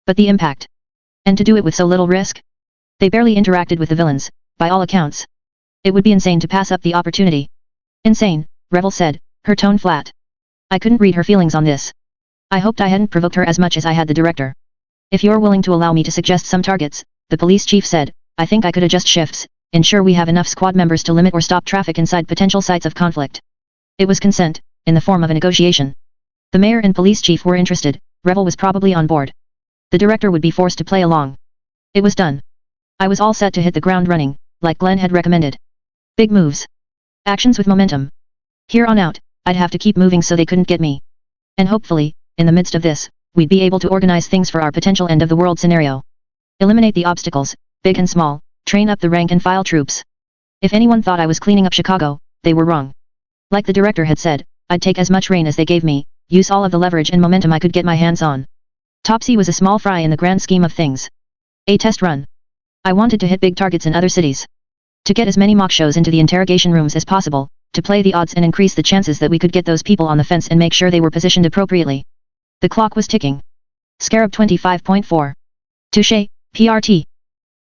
But the impact. And to do it with so little risk? They barely interacted with the villains, by all accounts. It would be insane to pass up the opportunity. Insane, Revel said, her tone flat. I couldn't read her feelings on this. I hoped I hadn't provoked her as much as I had the director. If you're willing to allow me to suggest some targets, the police chief said, I think I could adjust shifts, ensure we have enough squad members to limit or stop traffic inside potential sites of conflict. It was consent, in the form of a negotiation. The mayor and police chief were interested, Revel was probably on board. The director would be forced to play along. It was done. I was all set to hit the ground running, like Glenn had recommended. Big moves. Actions with momentum. Here on out, I'd have to keep moving so they couldn't get me. And hopefully, in the midst of this, we'd be able to organize things for our potential end of the world scenario. Eliminate the obstacles, big and small, train up the rank and file troops. If anyone thought I was cleaning up Chicago, they were wrong. Like the director had said, I'd take as much rain as they gave me, use all of the leverage and momentum I could get my hands on. Topsy was a small fry in the grand scheme of things. A test run. I wanted to hit big targets in other cities. To get as many mock shows into the interrogation rooms as possible, to play the odds and increase the chances that we could get those people on the fence and make sure they were positioned appropriately. The clock was ticking. Scarab 25.4. Touché, PRT.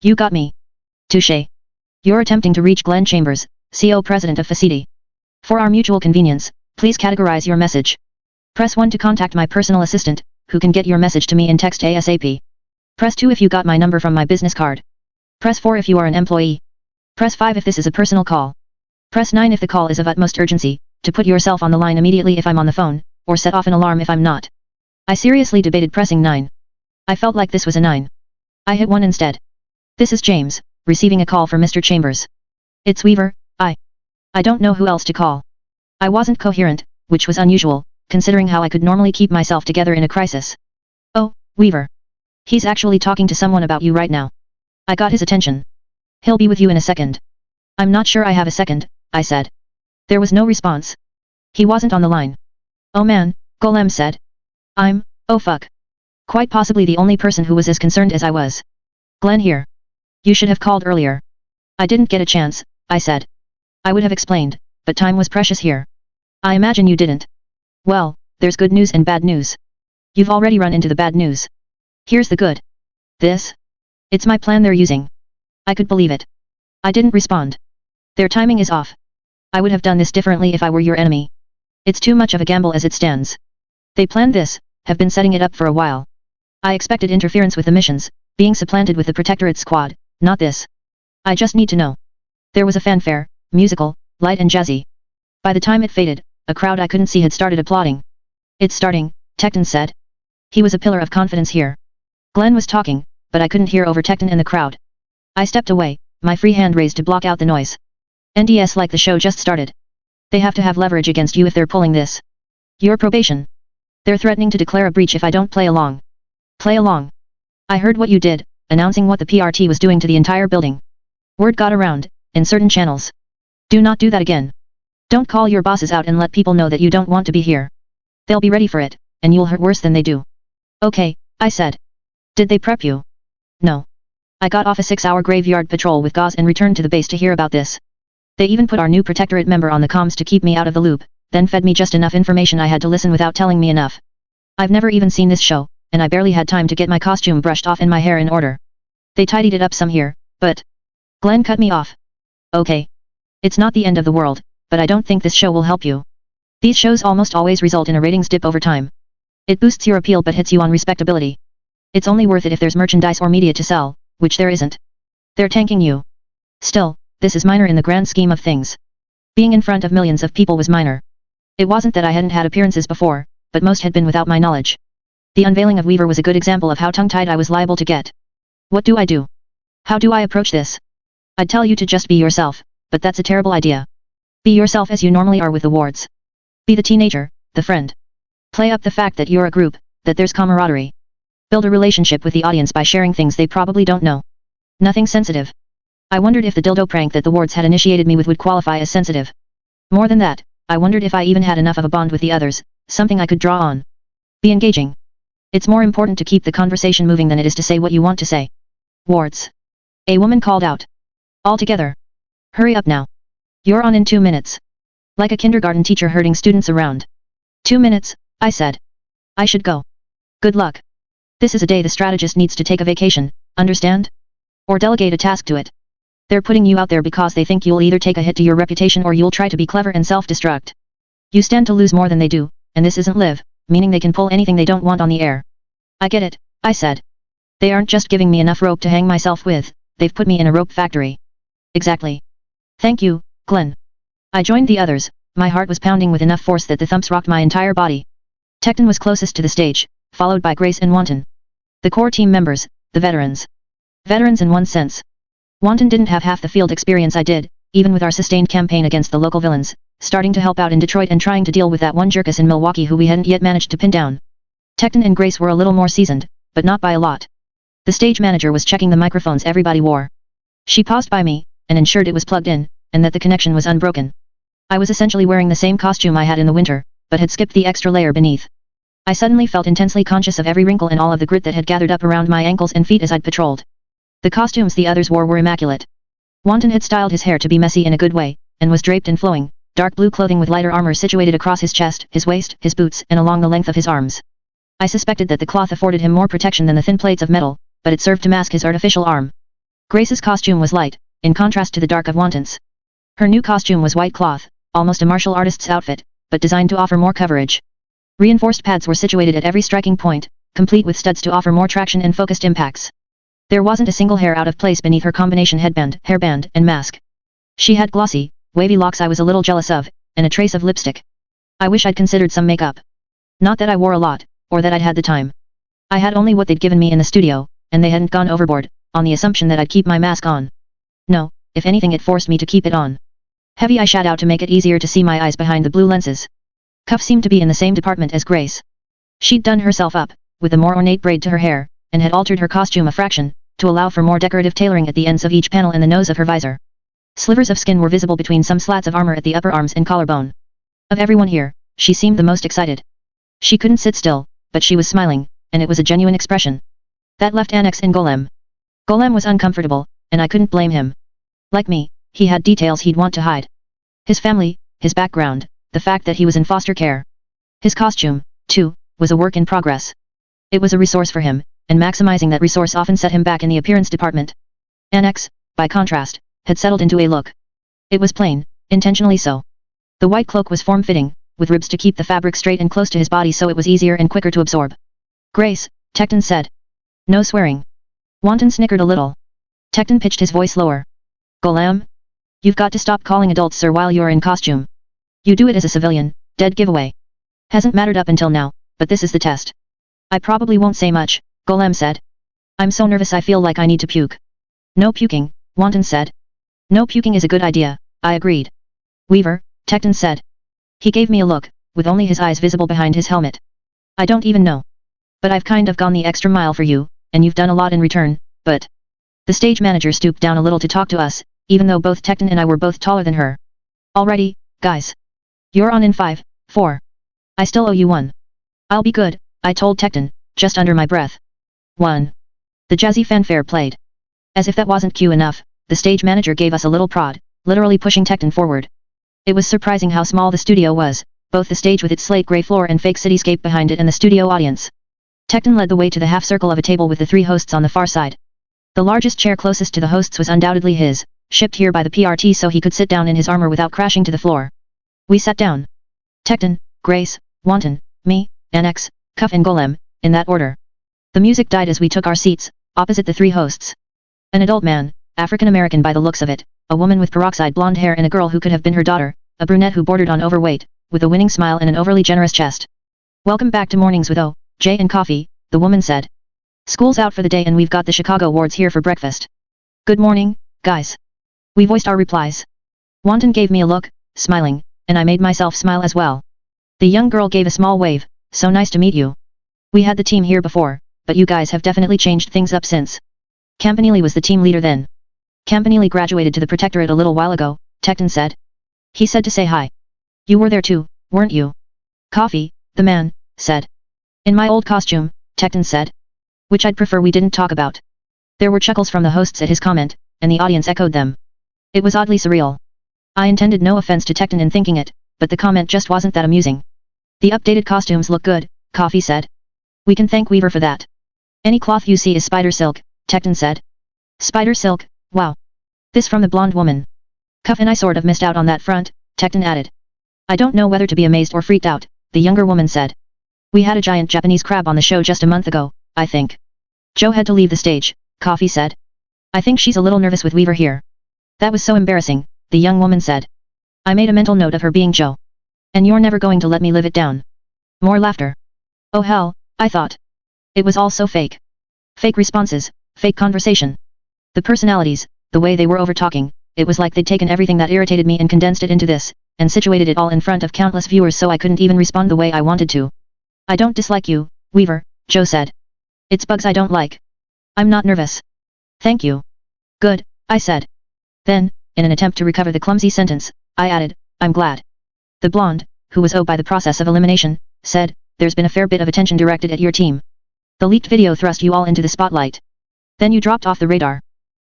You got me. Touché. You're attempting to reach Glenn Chambers, CO President of Faciti. For our mutual convenience, please categorize your message. Press 1 to contact my personal assistant, who can get your message to me in text ASAP. Press 2 if you got my number from my business card. Press 4 if you are an employee. Press 5 if this is a personal call. Press 9 if the call is of utmost urgency, to put yourself on the line immediately if I'm on the phone, or set off an alarm if I'm not. I seriously debated pressing 9. I felt like this was a 9. I hit 1 instead. This is James, receiving a call from Mr. Chambers. It's Weaver, I don't know who else to call. I wasn't coherent, which was unusual, considering how I could normally keep myself together in a crisis. Oh, Weaver. He's actually talking to someone about you right now. I got his attention. He'll be with you in a second. I'm not sure I have a second, I said. There was no response. He wasn't on the line. Oh man, Golem said. Oh fuck. Quite possibly the only person who was as concerned as I was. Glenn here. You should have called earlier. I didn't get a chance, I said. I would have explained, but time was precious here. I imagine you didn't. Well, there's good news and bad news. You've already run into the bad news. Here's the good. This? It's my plan they're using. I could believe it. I didn't respond. Their timing is off. I would have done this differently if I were your enemy. It's too much of a gamble as it stands. They planned this, have been setting it up for a while. I expected interference with the missions, being supplanted with the Protectorate squad, not this. I just need to know. There was a fanfare, musical, light and jazzy. By the time it faded, a crowd I couldn't see had started applauding. It's starting, Tecton said. He was a pillar of confidence here. Glenn was talking, but I couldn't hear over Tecton and the crowd. I stepped away, my free hand raised to block out the noise. NDS like the show just started. They have to have leverage against you if they're pulling this. Your probation. They're threatening to declare a breach if I don't play along. Play along. I heard what you did, announcing what the PRT was doing to the entire building. Word got around, in certain channels. Do not do that again. Don't call your bosses out and let people know that you don't want to be here. They'll be ready for it, and you'll hurt worse than they do. Okay, I said. Did they prep you? No. I got off a 6-hour graveyard patrol with Gauze and returned to the base to hear about this. They even put our new Protectorate member on the comms to keep me out of the loop, then fed me just enough information I had to listen without telling me enough. I've never even seen this show, and I barely had time to get my costume brushed off and my hair in order. They tidied it up some here, but... Glenn cut me off. Okay. It's not the end of the world, but I don't think this show will help you. These shows almost always result in a ratings dip over time. It boosts your appeal but hits you on respectability. It's only worth it if there's merchandise or media to sell, which there isn't. They're tanking you. Still, this is minor in the grand scheme of things. Being in front of millions of people was minor. It wasn't that I hadn't had appearances before, but most had been without my knowledge. The unveiling of Weaver was a good example of how tongue-tied I was liable to get. What do I do? How do I approach this? I'd tell you to just be yourself, but that's a terrible idea. Be yourself as you normally are with the wards. Be the teenager, the friend. Play up the fact that you're a group, that there's camaraderie. Build a relationship with the audience by sharing things they probably don't know. Nothing sensitive. I wondered if the dildo prank that the wards had initiated me with would qualify as sensitive. More than that, I wondered if I even had enough of a bond with the others, something I could draw on. Be engaging. It's more important to keep the conversation moving than it is to say what you want to say. Wards. A woman called out. All together. Hurry up now. You're on in 2 minutes. Like a kindergarten teacher herding students around. 2 minutes, I said. I should go. Good luck. This is a day the strategist needs to take a vacation, understand? Or delegate a task to it. They're putting you out there because they think you'll either take a hit to your reputation or you'll try to be clever and self-destruct. You stand to lose more than they do, and this isn't live, meaning they can pull anything they don't want on the air. I get it, I said. They aren't just giving me enough rope to hang myself with, they've put me in a rope factory. Exactly. Thank you, Glenn. I joined the others, my heart was pounding with enough force that the thumps rocked my entire body. Tecton was closest to the stage, followed by Grace and Wanton. The core team members, the veterans. Veterans in one sense. Wanton didn't have half the field experience I did, even with our sustained campaign against the local villains, starting to help out in Detroit and trying to deal with that one jerkus in Milwaukee who we hadn't yet managed to pin down. Tecton and Grace were a little more seasoned, but not by a lot. The stage manager was checking the microphones everybody wore. She paused by me, and ensured it was plugged in, and that the connection was unbroken. I was essentially wearing the same costume I had in the winter, but had skipped the extra layer beneath. I suddenly felt intensely conscious of every wrinkle and all of the grit that had gathered up around my ankles and feet as I'd patrolled. The costumes the others wore were immaculate. Wanton had styled his hair to be messy in a good way, and was draped in flowing, dark blue clothing with lighter armor situated across his chest, his waist, his boots, and along the length of his arms. I suspected that the cloth afforded him more protection than the thin plates of metal, but it served to mask his artificial arm. Grace's costume was light, in contrast to the dark of Wanton's. Her new costume was white cloth, almost a martial artist's outfit, but designed to offer more coverage. Reinforced pads were situated at every striking point, complete with studs to offer more traction and focused impacts. There wasn't a single hair out of place beneath her combination headband, hairband, and mask. She had glossy, wavy locks I was a little jealous of, and a trace of lipstick. I wish I'd considered some makeup. Not that I wore a lot, or that I'd had the time. I had only what they'd given me in the studio, and they hadn't gone overboard, on the assumption that I'd keep my mask on. No, if anything it forced me to keep it on. Heavy eyeshadow to make it easier to see my eyes behind the blue lenses. Cuff seemed to be in the same department as Grace. She'd done herself up, with a more ornate braid to her hair, and had altered her costume a fraction, to allow for more decorative tailoring at the ends of each panel and the nose of her visor. Slivers of skin were visible between some slats of armor at the upper arms and collarbone. Of everyone here, she seemed the most excited. She couldn't sit still, but she was smiling, and it was a genuine expression. That left Annex in Golem. Golem was uncomfortable, and I couldn't blame him. Like me, he had details he'd want to hide. His family, his background, the fact that he was in foster care. His costume, too, was a work in progress. It was a resource for him, and maximizing that resource often set him back in the appearance department. Annex, by contrast, had settled into a look. It was plain, intentionally so. The white cloak was form-fitting, with ribs to keep the fabric straight and close to his body so it was easier and quicker to absorb. Grace, Tecton said. No swearing. Wanton snickered a little. Tecton pitched his voice lower. Golem? You've got to stop calling adults sir while you're in costume. You do it as a civilian, dead giveaway. Hasn't mattered up until now, but this is the test. I probably won't say much, Golem said. I'm so nervous I feel like I need to puke. No puking, Wanton said. No puking is a good idea, I agreed. Weaver, Tecton said. He gave me a look, with only his eyes visible behind his helmet. I don't even know. But I've kind of gone the extra mile for you, and you've done a lot in return, but... The stage manager stooped down a little to talk to us, even though both Tecton and I were both taller than her. Alrighty, guys. You're on in 5, 4. I still owe you one. I'll be good, I told Tecton, just under my breath. 1. The jazzy fanfare played. As if that wasn't cue enough, the stage manager gave us a little prod, literally pushing Tecton forward. It was surprising how small the studio was, both the stage with its slate grey floor and fake cityscape behind it and the studio audience. Tecton led the way to the half-circle of a table with the 3 hosts on the far side. The largest chair closest to the hosts was undoubtedly his, shipped here by the PRT so he could sit down in his armor without crashing to the floor. We sat down. Tecton, Grace, Wanton, me, Annex, Cuff and Golem, in that order. The music died as we took our seats, opposite the 3 hosts. An adult man, African-American by the looks of it, a woman with peroxide blonde hair and a girl who could have been her daughter, a brunette who bordered on overweight, with a winning smile and an overly generous chest. Welcome back to Mornings with O, J and Coffee, the woman said. School's out for the day and we've got the Chicago wards here for breakfast. Good morning, guys. We voiced our replies. Wanton gave me a look, smiling, and I made myself smile as well. The young girl gave a small wave, so nice to meet you. We had the team here before, but you guys have definitely changed things up since. Campanile was the team leader then. Campanile graduated to the Protectorate a little while ago, Tecton said. He said to say hi. You were there too, weren't you? Coffee, the man, said. In my old costume, Tecton said. Which I'd prefer we didn't talk about. There were chuckles from the hosts at his comment, and the audience echoed them. It was oddly surreal. I intended no offense to Tecton in thinking it, but the comment just wasn't that amusing. The updated costumes look good, Coffee said. We can thank Weaver for that. Any cloth you see is spider silk, Tecton said. Spider silk, wow. This from the blonde woman. Cuff and I sort of missed out on that front, Tecton added. I don't know whether to be amazed or freaked out, the younger woman said. We had a giant Japanese crab on the show just a month ago, I think. Joe had to leave the stage, Coffee said. I think she's a little nervous with Weaver here. That was so embarrassing, the young woman said. I made a mental note of her being Joe. And you're never going to let me live it down. More laughter. Oh hell, I thought. It was all so fake. Fake responses, fake conversation. The personalities, the way they were over-talking, it was like they'd taken everything that irritated me and condensed it into this, and situated it all in front of countless viewers so I couldn't even respond the way I wanted to. I don't dislike you, Weaver, Joe said. It's bugs I don't like. I'm not nervous. Thank you. Good, I said. Then, in an attempt to recover the clumsy sentence, I added, I'm glad. The blonde, who was by the process of elimination, said, there's been a fair bit of attention directed at your team. The leaked video thrust you all into the spotlight. Then you dropped off the radar.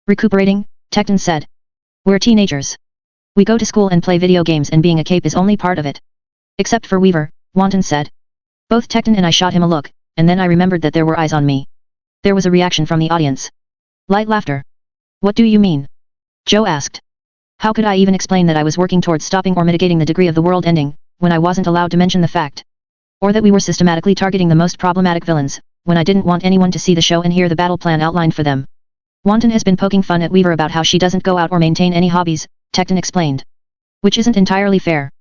Recuperating, Tecton said. We're teenagers. We go to school and play video games and being a cape is only part of it. Except for Weaver, Wanton said. Both Tecton and I shot him a look, and then I remembered that there were eyes on me. There was a reaction from the audience. Light laughter. What do you mean? Joe asked. How could I even explain that I was working towards stopping or mitigating the degree of the world ending, when I wasn't allowed to mention the fact? Or that we were systematically targeting the most problematic villains, when I didn't want anyone to see the show and hear the battle plan outlined for them. Wanton has been poking fun at Weaver about how she doesn't go out or maintain any hobbies, Tecton explained. Which isn't entirely fair.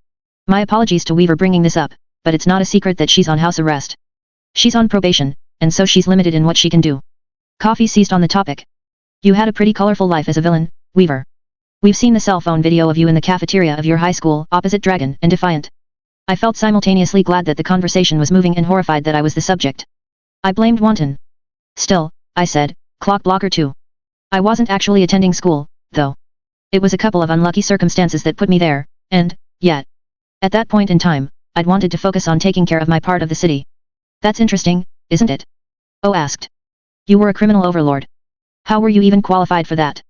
My apologies to Weaver bringing this up, but it's not a secret that she's on house arrest. She's on probation, and so she's limited in what she can do. Coffee seized on the topic. You had a pretty colorful life as a villain, Weaver. We've seen the cell phone video of you in the cafeteria of your high school, opposite Dragon and Defiant. I felt simultaneously glad that the conversation was moving and horrified that I was the subject. I blamed Wanton. Still, I said, clock blocker too. I wasn't actually attending school, though. It was a couple of unlucky circumstances that put me there, and, yet. At that point in time, I'd wanted to focus on taking care of my part of the city. That's interesting, isn't it? Oh asked. You were a criminal overlord. How were you even qualified for that?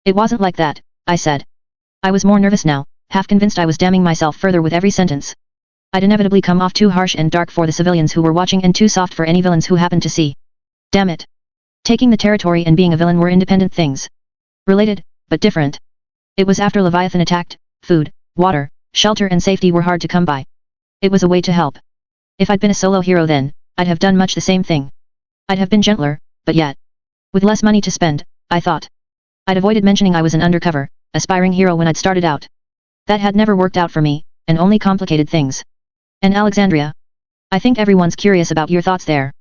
It wasn't like that, I said. I was more nervous now, half convinced I was damning myself further with every sentence. I'd inevitably come off too harsh and dark for the civilians who were watching and too soft for any villains who happened to see. Damn it. Taking the territory and being a villain were independent things. Related, but different. It was after Leviathan attacked, food, water, shelter and safety were hard to come by. It was a way to help. If I'd been a solo hero then, I'd have done much the same thing. I'd have been gentler, but yet. With less money to spend, I thought. I'd avoided mentioning I was an undercover, aspiring hero when I'd started out. That had never worked out for me, and only complicated things. And Alexandria? I think everyone's curious about your thoughts there.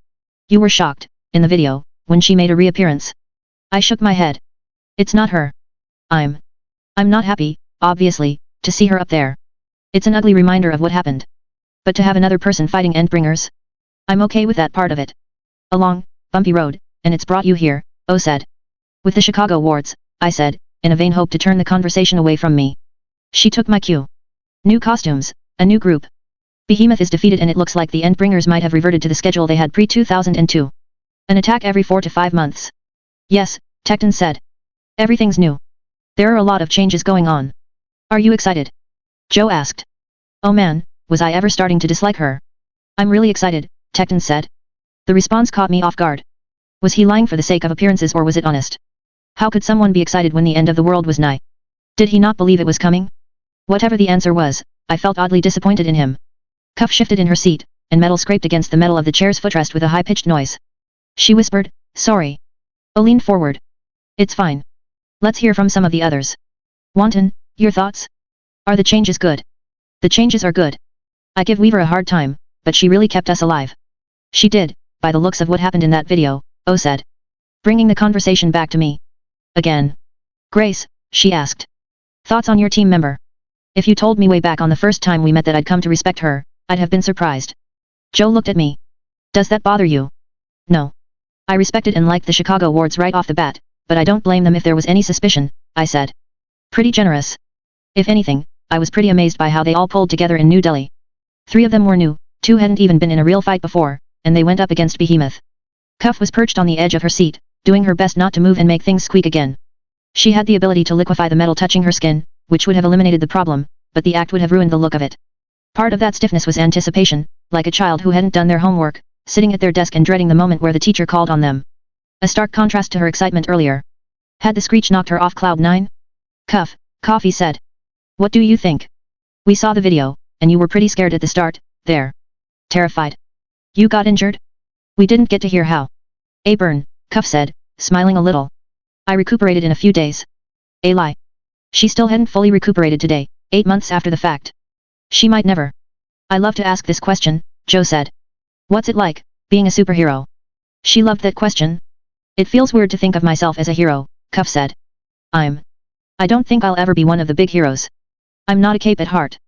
You were shocked, in the video, when she made a reappearance. I shook my head. It's not her. I'm not happy, obviously, to see her up there. It's an ugly reminder of what happened. But to have another person fighting Endbringers? I'm okay with that part of it. A long, bumpy road, and it's brought you here, O said. With the Chicago wards, I said, in a vain hope to turn the conversation away from me. She took my cue. New costumes, a new group. Behemoth is defeated and it looks like the Endbringers might have reverted to the schedule they had pre-2002. An attack every 4 to 5 months. Yes, Tecton said. Everything's new. There are a lot of changes going on. Are you excited? Joe asked. Oh man, was I ever starting to dislike her? I'm really excited, Tecton said. The response caught me off guard. Was he lying for the sake of appearances or was it honest? How could someone be excited when the end of the world was nigh? Did he not believe it was coming? Whatever the answer was, I felt oddly disappointed in him. Cuff shifted in her seat, and metal scraped against the metal of the chair's footrest with a high-pitched noise. She whispered, sorry. O leaned forward. It's fine. Let's hear from some of the others. Wanton, your thoughts? Are the changes good? The changes are good. I give Weaver a hard time, but she really kept us alive. She did, by the looks of what happened in that video, O said. Bringing the conversation back to me. Again. Grace, she asked. Thoughts on your team member? If you told me way back on the first time we met that I'd come to respect her, I'd have been surprised. Joe looked at me. Does that bother you? No. I respected and liked the Chicago wards right off the bat, but I don't blame them if there was any suspicion, I said. Pretty generous. If anything, I was pretty amazed by how they all pulled together in New Delhi. 3 of them were new, 2 hadn't even been in a real fight before, and they went up against Behemoth. Cuff was perched on the edge of her seat, doing her best not to move and make things squeak again. She had the ability to liquefy the metal touching her skin, which would have eliminated the problem, but the act would have ruined the look of it. Part of that stiffness was anticipation, like a child who hadn't done their homework, sitting at their desk and dreading the moment where the teacher called on them. A stark contrast to her excitement earlier. Had the screech knocked her off cloud 9? Cuff, Coffee said. What do you think? We saw the video, and you were pretty scared at the start, there. Terrified. You got injured? We didn't get to hear how. A burn, Cuff said, smiling a little. I recuperated in a few days. A lie. She still hadn't fully recuperated today, 8 months after the fact. She might never. I love to ask this question, Joe said. What's it like, being a superhero? She loved that question. It feels weird to think of myself as a hero, Cuff said. I don't think I'll ever be one of the big heroes. I'm not a cape at heart.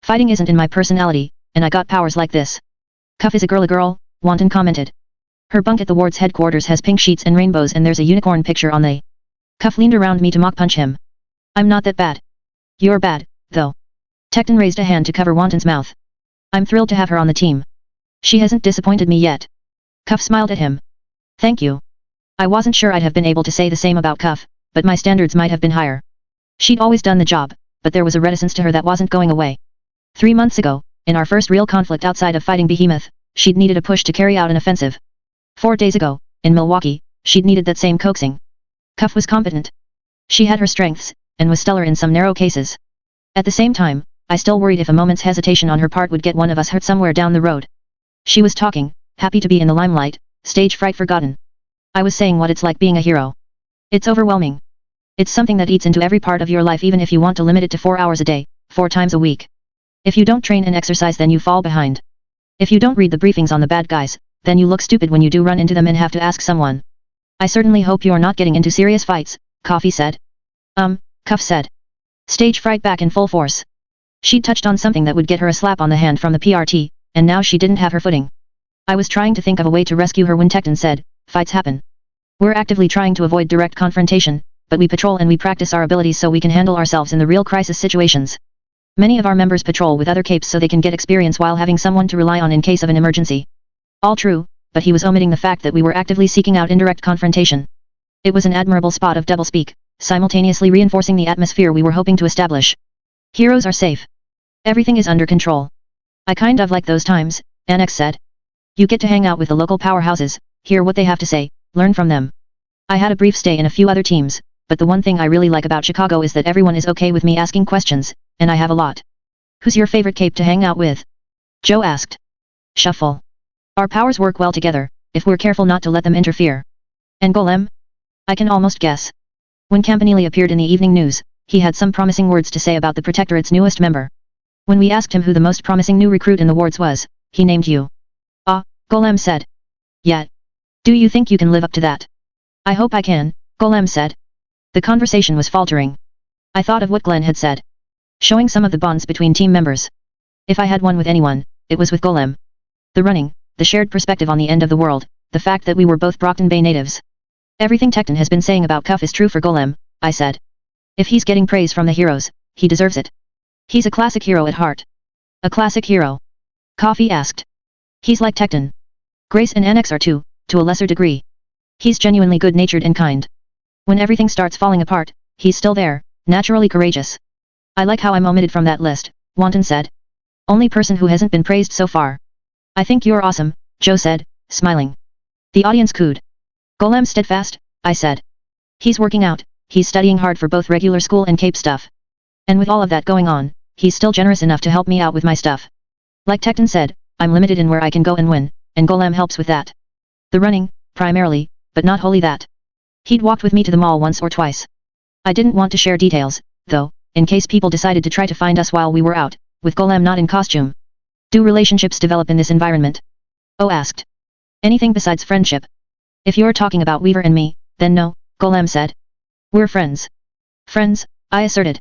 Fighting isn't in my personality, and I got powers like this. Cuff is a girl, Wanton commented. Her bunk at the ward's headquarters has pink sheets and rainbows and there's a unicorn picture on the. Cuff leaned around me to mock punch him. I'm not that bad. You're bad, though. Tecton raised a hand to cover Wanton's mouth. I'm thrilled to have her on the team. She hasn't disappointed me yet. Cuff smiled at him. Thank you. I wasn't sure I'd have been able to say the same about Cuff, but my standards might have been higher. She'd always done the job, but there was a reticence to her that wasn't going away. 3 months ago, in our first real conflict outside of fighting Behemoth, she'd needed a push to carry out an offensive. 4 days ago, in Milwaukee, she'd needed that same coaxing. Cuff was competent. She had her strengths, and was stellar in some narrow cases. At the same time, I still worried if a moment's hesitation on her part would get one of us hurt somewhere down the road. She was talking, happy to be in the limelight, stage fright forgotten. I was saying what it's like being a hero. It's overwhelming. It's something that eats into every part of your life even if you want to limit it to 4 hours a day, 4 times a week. If you don't train and exercise then you fall behind. If you don't read the briefings on the bad guys, then you look stupid when you do run into them and have to ask someone. I certainly hope you're not getting into serious fights, Coffee said. Cuff said. Stage fright back in full force. She'd touched on something that would get her a slap on the hand from the PRT, and now she didn't have her footing. I was trying to think of a way to rescue her when Tecton said, fights happen. We're actively trying to avoid direct confrontation, but we patrol and we practice our abilities so we can handle ourselves in the real crisis situations. Many of our members patrol with other capes so they can get experience while having someone to rely on in case of an emergency. All true, but he was omitting the fact that we were actively seeking out indirect confrontation. It was an admirable spot of doublespeak, simultaneously reinforcing the atmosphere we were hoping to establish. Heroes are safe. Everything is under control. I kind of like those times, Annex said. You get to hang out with the local powerhouses, hear what they have to say, learn from them. I had a brief stay in a few other teams, but the one thing I really like about Chicago is that everyone is okay with me asking questions, and I have a lot. Who's your favorite cape to hang out with? Joe asked. Shuffle. Our powers work well together, if we're careful not to let them interfere. And Golem? I can almost guess. When Campanile appeared in the evening news, he had some promising words to say about the Protectorate's newest member. When we asked him who the most promising new recruit in the wards was, he named you. Ah, Golem said. Yet. Do you think you can live up to that? I hope I can, Golem said. The conversation was faltering. I thought of what Glenn had said. Showing some of the bonds between team members. If I had one with anyone, it was with Golem. The running, the shared perspective on the end of the world, the fact that we were both Brockton Bay natives. Everything Tecton has been saying about Cuff is true for Golem, I said. If he's getting praise from the heroes, he deserves it. He's a classic hero at heart. A classic hero? Coffee asked. He's like Tecton. Grace and Annex are too, to a lesser degree. He's genuinely good-natured and kind. When everything starts falling apart, he's still there, naturally courageous. I like how I'm omitted from that list, Wanton said. Only person who hasn't been praised so far. I think you're awesome, Joe said, smiling. The audience cooed. Golem steadfast, I said. He's working out, he's studying hard for both regular school and cape stuff. And with all of that going on, he's still generous enough to help me out with my stuff. Like Tecton said, I'm limited in where I can go and win, and Golem helps with that. The running, primarily, but not wholly that. He'd walked with me to the mall once or twice. I didn't want to share details, though, in case people decided to try to find us while we were out, with Golem not in costume. Do relationships develop in this environment? Oh asked. Anything besides friendship? If you're talking about Weaver and me, then no, Golem said. We're friends. Friends, I asserted.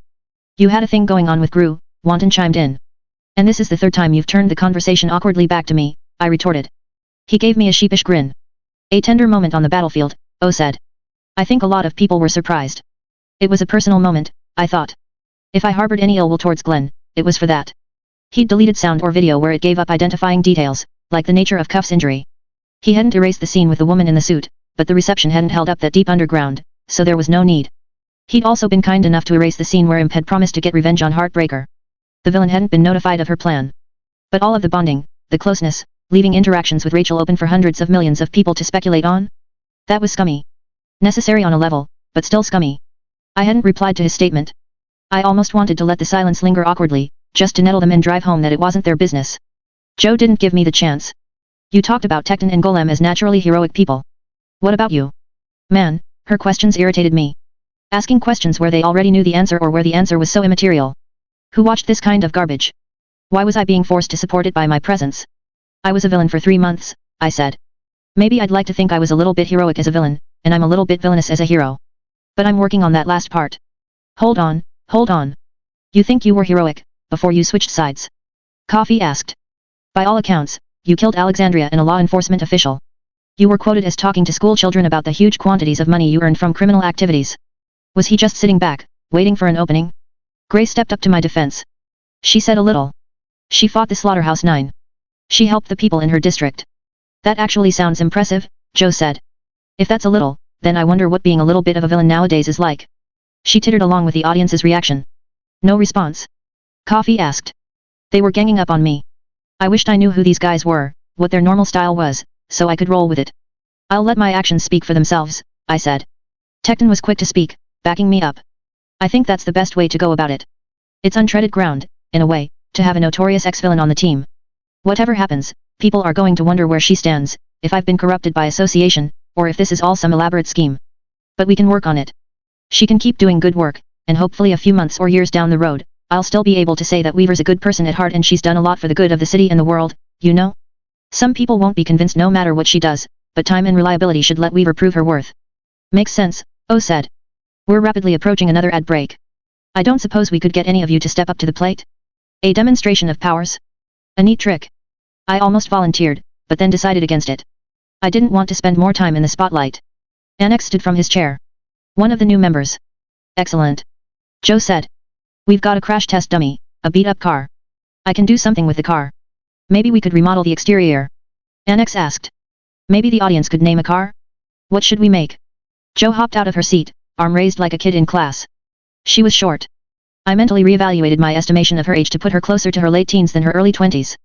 You had a thing going on with Gru, Wanton chimed in. And this is the third time you've turned the conversation awkwardly back to me, I retorted. He gave me a sheepish grin. A tender moment on the battlefield, oh said. I think a lot of people were surprised. It was a personal moment, I thought. If I harbored any ill will towards Glenn, it was for that. He'd deleted sound or video where it gave up identifying details, like the nature of Cuff's injury. He hadn't erased the scene with the woman in the suit, but the reception hadn't held up that deep underground, so there was no need. He'd also been kind enough to erase the scene where Imp had promised to get revenge on Heartbreaker. The villain hadn't been notified of her plan. But all of the bonding, the closeness, leaving interactions with Rachel open for hundreds of millions of people to speculate on? That was scummy. Necessary on a level, but still scummy. I hadn't replied to his statement. I almost wanted to let the silence linger awkwardly, just to nettle them and drive home that it wasn't their business. Joe didn't give me the chance. You talked about Tecton and Golem as naturally heroic people. What about you? Man, her questions irritated me. Asking questions where they already knew the answer or where the answer was so immaterial. Who watched this kind of garbage? Why was I being forced to support it by my presence? I was a villain for 3 months, I said. Maybe I'd like to think I was a little bit heroic as a villain, and I'm a little bit villainous as a hero. But I'm working on that last part. Hold on, hold on. You think you were heroic, before you switched sides? Coffee asked. By all accounts, you killed Alexandria and a law enforcement official. You were quoted as talking to school children about the huge quantities of money you earned from criminal activities. Was he just sitting back, waiting for an opening? Gray stepped up to my defense. She said a little. She fought the Slaughterhouse 9. She helped the people in her district. That actually sounds impressive, Joe said. If that's a little, then I wonder what being a little bit of a villain nowadays is like. She tittered along with the audience's reaction. No response. Coffee asked. They were ganging up on me. I wished I knew who these guys were, what their normal style was, so I could roll with it. I'll let my actions speak for themselves, I said. Tecton was quick to speak, backing me up. I think that's the best way to go about it. It's untreaded ground, in a way, to have a notorious ex-villain on the team. Whatever happens, people are going to wonder where she stands, if I've been corrupted by association, or if this is all some elaborate scheme. But we can work on it. She can keep doing good work, and hopefully a few months or years down the road, I'll still be able to say that Weaver's a good person at heart and she's done a lot for the good of the city and the world, you know? Some people won't be convinced no matter what she does, but time and reliability should let Weaver prove her worth. Makes sense, O said. We're rapidly approaching another ad break. I don't suppose we could get any of you to step up to the plate? A demonstration of powers? A neat trick. I almost volunteered, but then decided against it. I didn't want to spend more time in the spotlight. Annex stood from his chair. One of the new members. Excellent. Joe said. We've got a crash test dummy, a beat-up car. I can do something with the car. Maybe we could remodel the exterior. Annex asked. Maybe the audience could name a car? What should we make? Jo hopped out of her seat, arm raised like a kid in class. She was short. I mentally reevaluated my estimation of her age to put her closer to her late teens than her early 20s.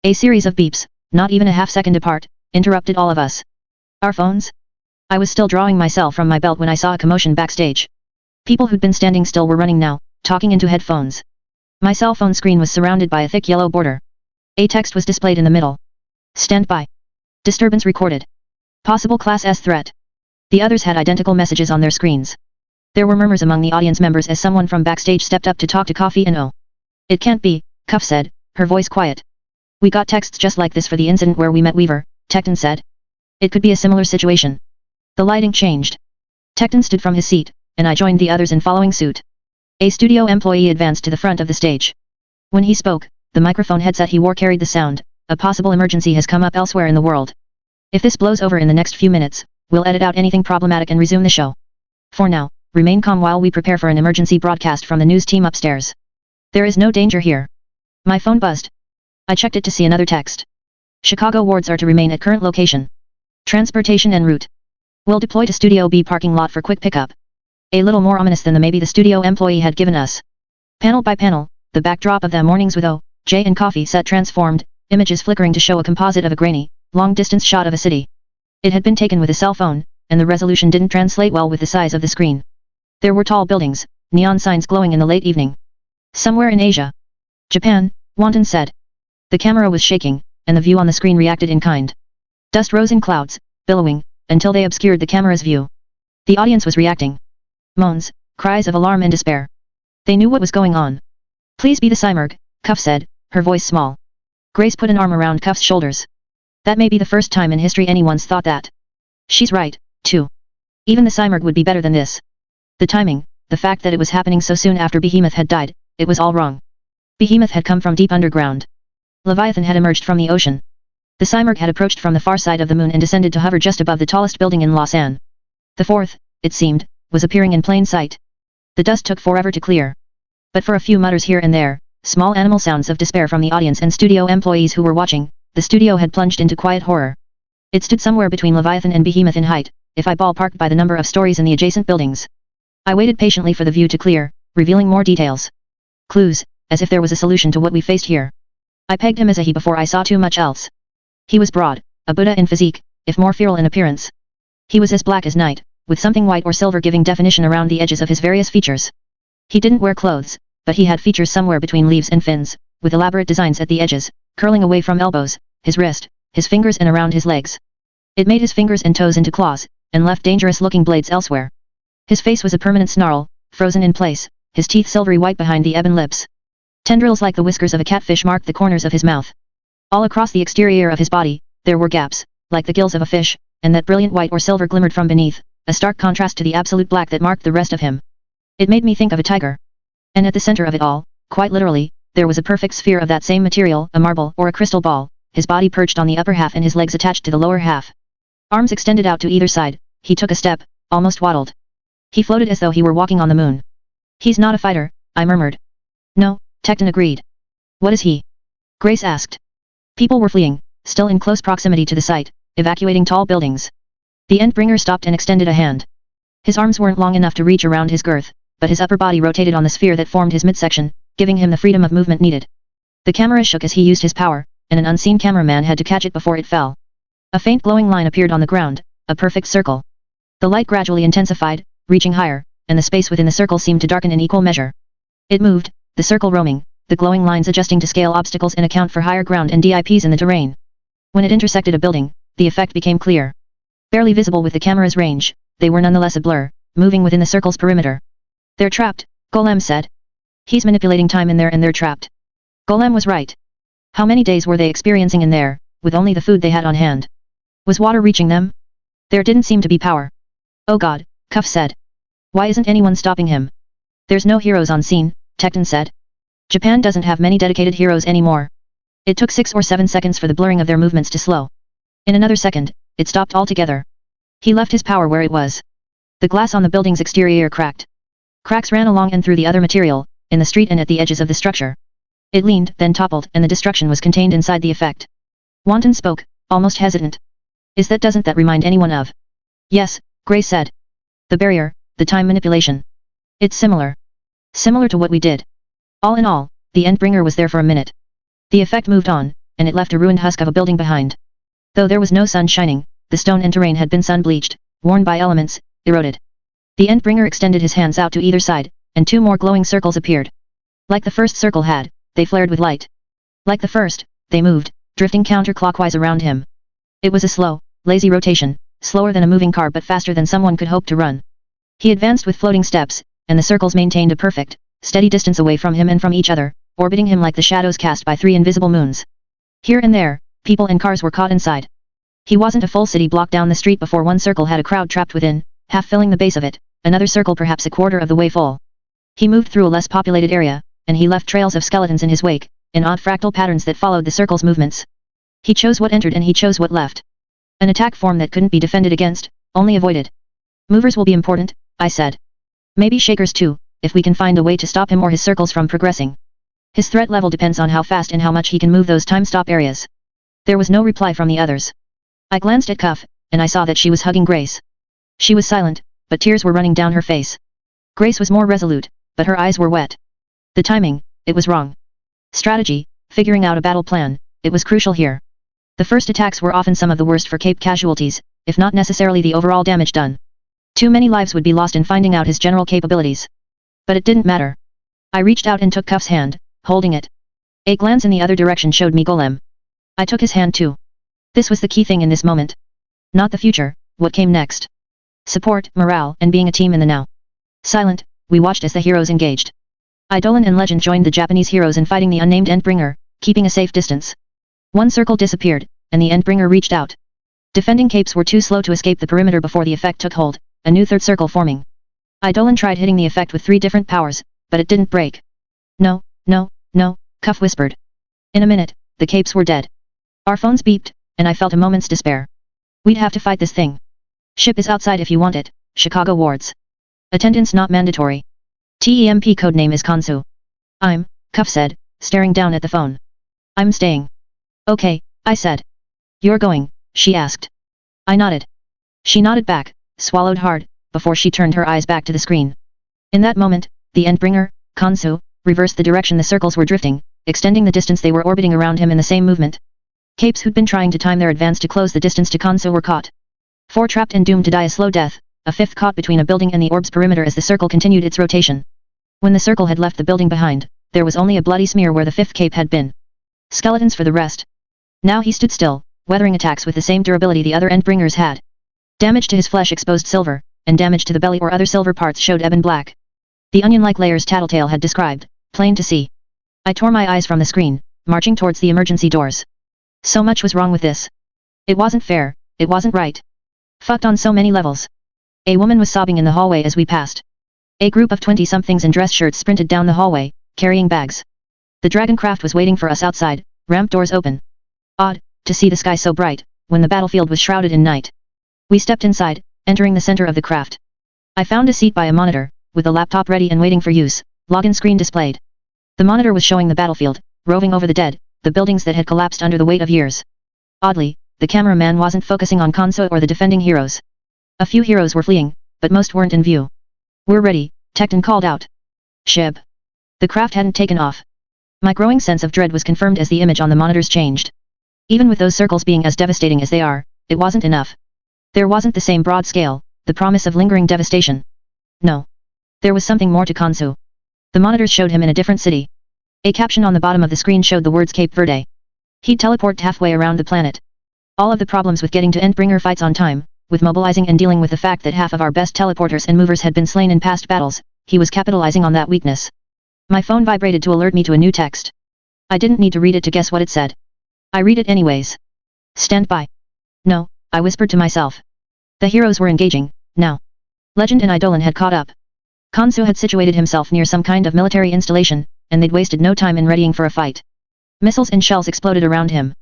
A series of beeps, not even a half-second apart, interrupted all of us. Our phones? I was still drawing myself from my belt when I saw a commotion backstage. People who'd been standing still were running now, talking into headphones. My cell phone screen was surrounded by a thick yellow border. A text was displayed in the middle. Stand by. Disturbance recorded. Possible Class S threat. The others had identical messages on their screens. There were murmurs among the audience members as someone from backstage stepped up to talk to Coffee and O. It can't be, Cuff said, her voice quiet. We got texts just like this for the incident where we met Weaver, Tecton said. It could be a similar situation. The lighting changed. Tecton stood from his seat, and I joined the others in following suit. A studio employee advanced to the front of the stage. When he spoke, the microphone headset he wore carried the sound, a possible emergency has come up elsewhere in the world. If this blows over in the next few minutes, we'll edit out anything problematic and resume the show. For now, remain calm while we prepare for an emergency broadcast from the news team upstairs. There is no danger here. My phone buzzed. I checked it to see another text. Chicago wards are to remain at current location. Transportation en route. We'll deploy to Studio B parking lot for quick pickup. A little more ominous than the maybe the studio employee had given us. Panel by panel, the backdrop of the Mornings with O, J and Coffee set transformed, images flickering to show a composite of a grainy, long-distance shot of a city. It had been taken with a cell phone, and the resolution didn't translate well with the size of the screen. There were tall buildings, neon signs glowing in the late evening. Somewhere in Asia. Japan, Wanton said. The camera was shaking, and the view on the screen reacted in kind. Dust rose in clouds, billowing, until they obscured the camera's view. The audience was reacting. Moans, cries of alarm and despair. They knew what was going on. Please be the Cymurg, Cuff said, her voice small. Grace put an arm around Cuff's shoulders. That may be the first time in history anyone's thought that. She's right, too. Even the Cymurg would be better than this. The timing, the fact that it was happening so soon after Behemoth had died, it was all wrong. Behemoth had come from deep underground. Leviathan had emerged from the ocean. The Cymurg had approached from the far side of the moon and descended to hover just above the tallest building in Lausanne. The fourth, it seemed, was appearing in plain sight. The dust took forever to clear. But for a few mutters here and there, small animal sounds of despair from the audience and studio employees who were watching, the studio had plunged into quiet horror. It stood somewhere between Leviathan and Behemoth in height, if I ballparked by the number of stories in the adjacent buildings. I waited patiently for the view to clear, revealing more details. Clues, as if there was a solution to what we faced here. I pegged him as a he before I saw too much else. He was broad, a Buddha in physique, if more feral in appearance. He was as black as night, with something white or silver giving definition around the edges of his various features. He didn't wear clothes, but he had features somewhere between leaves and fins, with elaborate designs at the edges, curling away from elbows, his wrist, his fingers and around his legs. It made his fingers and toes into claws, and left dangerous-looking blades elsewhere. His face was a permanent snarl, frozen in place, his teeth silvery white behind the ebon lips. Tendrils like the whiskers of a catfish marked the corners of his mouth. All across the exterior of his body, there were gaps, like the gills of a fish, and that brilliant white or silver glimmered from beneath, a stark contrast to the absolute black that marked the rest of him. It made me think of a tiger. And at the center of it all, quite literally, there was a perfect sphere of that same material, a marble or a crystal ball, his body perched on the upper half and his legs attached to the lower half. Arms extended out to either side, he took a step, almost waddled. He floated as though he were walking on the moon. He's not a fighter, I murmured. No, Tecton agreed. What is he? Grace asked. People were fleeing, still in close proximity to the site, evacuating tall buildings. The Endbringer stopped and extended a hand. His arms weren't long enough to reach around his girth, but his upper body rotated on the sphere that formed his midsection, giving him the freedom of movement needed. The camera shook as he used his power, and an unseen cameraman had to catch it before it fell. A faint glowing line appeared on the ground, a perfect circle. The light gradually intensified, reaching higher, and the space within the circle seemed to darken in equal measure. It moved, the circle roaming, the glowing lines adjusting to scale obstacles and account for higher ground and dips in the terrain. When it intersected a building, the effect became clear. Barely visible with the camera's range, they were nonetheless a blur, moving within the circle's perimeter. They're trapped, Golem said. He's manipulating time in there and they're trapped. Golem was right. How many days were they experiencing in there, with only the food they had on hand? Was water reaching them? There didn't seem to be power. Oh God, Cuff said. Why isn't anyone stopping him? There's no heroes on scene, Tecton said. Japan doesn't have many dedicated heroes anymore. It took 6 or 7 seconds for the blurring of their movements to slow. In another second, it stopped altogether. He left his power where it was. The glass on the building's exterior cracked. Cracks ran along and through the other material, in the street and at the edges of the structure. It leaned, then toppled, and the destruction was contained inside the effect. Wanton spoke, almost hesitant. Doesn't that remind anyone of? Yes, Grace said. The barrier, the time manipulation. It's similar. Similar to what we did. All in all, the Endbringer was there for a minute. The effect moved on, and it left a ruined husk of a building behind. Though there was no sun shining, the stone and terrain had been sun-bleached, worn by elements, eroded. The Endbringer extended his hands out to either side, and 2 more glowing circles appeared. Like the first circle had, they flared with light. Like the first, they moved, drifting counterclockwise around him. It was a slow, lazy rotation, slower than a moving car but faster than someone could hope to run. He advanced with floating steps, and the circles maintained a perfect, steady distance away from him and from each other, orbiting him like the shadows cast by 3 invisible moons. Here and there, people and cars were caught inside. He wasn't a full city block down the street before one circle had a crowd trapped within, half filling the base of it, another circle perhaps a quarter of the way full. He moved through a less populated area, and he left trails of skeletons in his wake, in odd fractal patterns that followed the circle's movements. He chose what entered and he chose what left. An attack form that couldn't be defended against, only avoided. Movers will be important, I said. Maybe shakers too, if we can find a way to stop him or his circles from progressing. His threat level depends on how fast and how much he can move those time-stop areas. There was no reply from the others. I glanced at Cuff, and I saw that she was hugging Grace. She was silent, but tears were running down her face. Grace was more resolute, but her eyes were wet. The timing, it was wrong. Strategy, figuring out a battle plan, it was crucial here. The first attacks were often some of the worst for Cape casualties, if not necessarily the overall damage done. Too many lives would be lost in finding out his general capabilities. But it didn't matter. I reached out and took Cuff's hand, holding it. A glance in the other direction showed me Golem. I took his hand too. This was the key thing in this moment. Not the future, what came next. Support, morale, and being a team in the now. Silent, we watched as the heroes engaged. Eidolon and Legend joined the Japanese heroes in fighting the unnamed Endbringer, keeping a safe distance. One circle disappeared, and the Endbringer reached out. Defending capes were too slow to escape the perimeter before the effect took hold, a new third circle forming. Eidolon tried hitting the effect with 3 different powers, but it didn't break. No, no, no, Cuff whispered. In a minute, the capes were dead. Our phones beeped, and I felt a moment's despair. We'd have to fight this thing. Ship is outside if you want it, Chicago wards. Attendance not mandatory. TEMP codename is Kansu. Cuff said, staring down at the phone. I'm staying. Okay, I said. You're going, she asked. I nodded. She nodded back, swallowed hard, before she turned her eyes back to the screen. In that moment, the Endbringer, Kansu, reversed the direction the circles were drifting, extending the distance they were orbiting around him in the same movement. Capes who'd been trying to time their advance to close the distance to Kansu were caught. 4 trapped and doomed to die a slow death, a 5th caught between a building and the orb's perimeter as the circle continued its rotation. When the circle had left the building behind, there was only a bloody smear where the 5th cape had been. Skeletons for the rest. Now he stood still, weathering attacks with the same durability the other Endbringers had. Damage to his flesh exposed silver, and damage to the belly or other silver parts showed ebon black. The onion-like layers Tattletale had described, plain to see. I tore my eyes from the screen, marching towards the emergency doors. So much was wrong with this. It wasn't fair, it wasn't right. Fucked on so many levels. A woman was sobbing in the hallway as we passed. A group of 20-somethings in dress shirts sprinted down the hallway, carrying bags. The dragon craft was waiting for us outside, ramp doors open. Odd, to see the sky so bright, when the battlefield was shrouded in night. We stepped inside, entering the center of the craft. I found a seat by a monitor, with a laptop ready and waiting for use, login screen displayed. The monitor was showing the battlefield, roving over the dead, the buildings that had collapsed under the weight of years. Oddly, the cameraman wasn't focusing on Kansu or the defending heroes. A few heroes were fleeing, but most weren't in view. We're ready, Tecton called out. Shib. The craft hadn't taken off. My growing sense of dread was confirmed as the image on the monitors changed. Even with those circles being as devastating as they are, it wasn't enough. There wasn't the same broad scale, the promise of lingering devastation. No. There was something more to Kansu. The monitors showed him in a different city. A caption on the bottom of the screen showed the words Cape Verde. He'd teleported halfway around the planet. All of the problems with getting to Endbringer fights on time, with mobilizing and dealing with the fact that half of our best teleporters and movers had been slain in past battles, he was capitalizing on that weakness. My phone vibrated to alert me to a new text. I didn't need to read it to guess what it said. I read it anyways. Stand by. No, I whispered to myself. The heroes were engaging, now. Legend and Eidolon had caught up. Kansu had situated himself near some kind of military installation, and they'd wasted no time in readying for a fight. Missiles and shells exploded around him.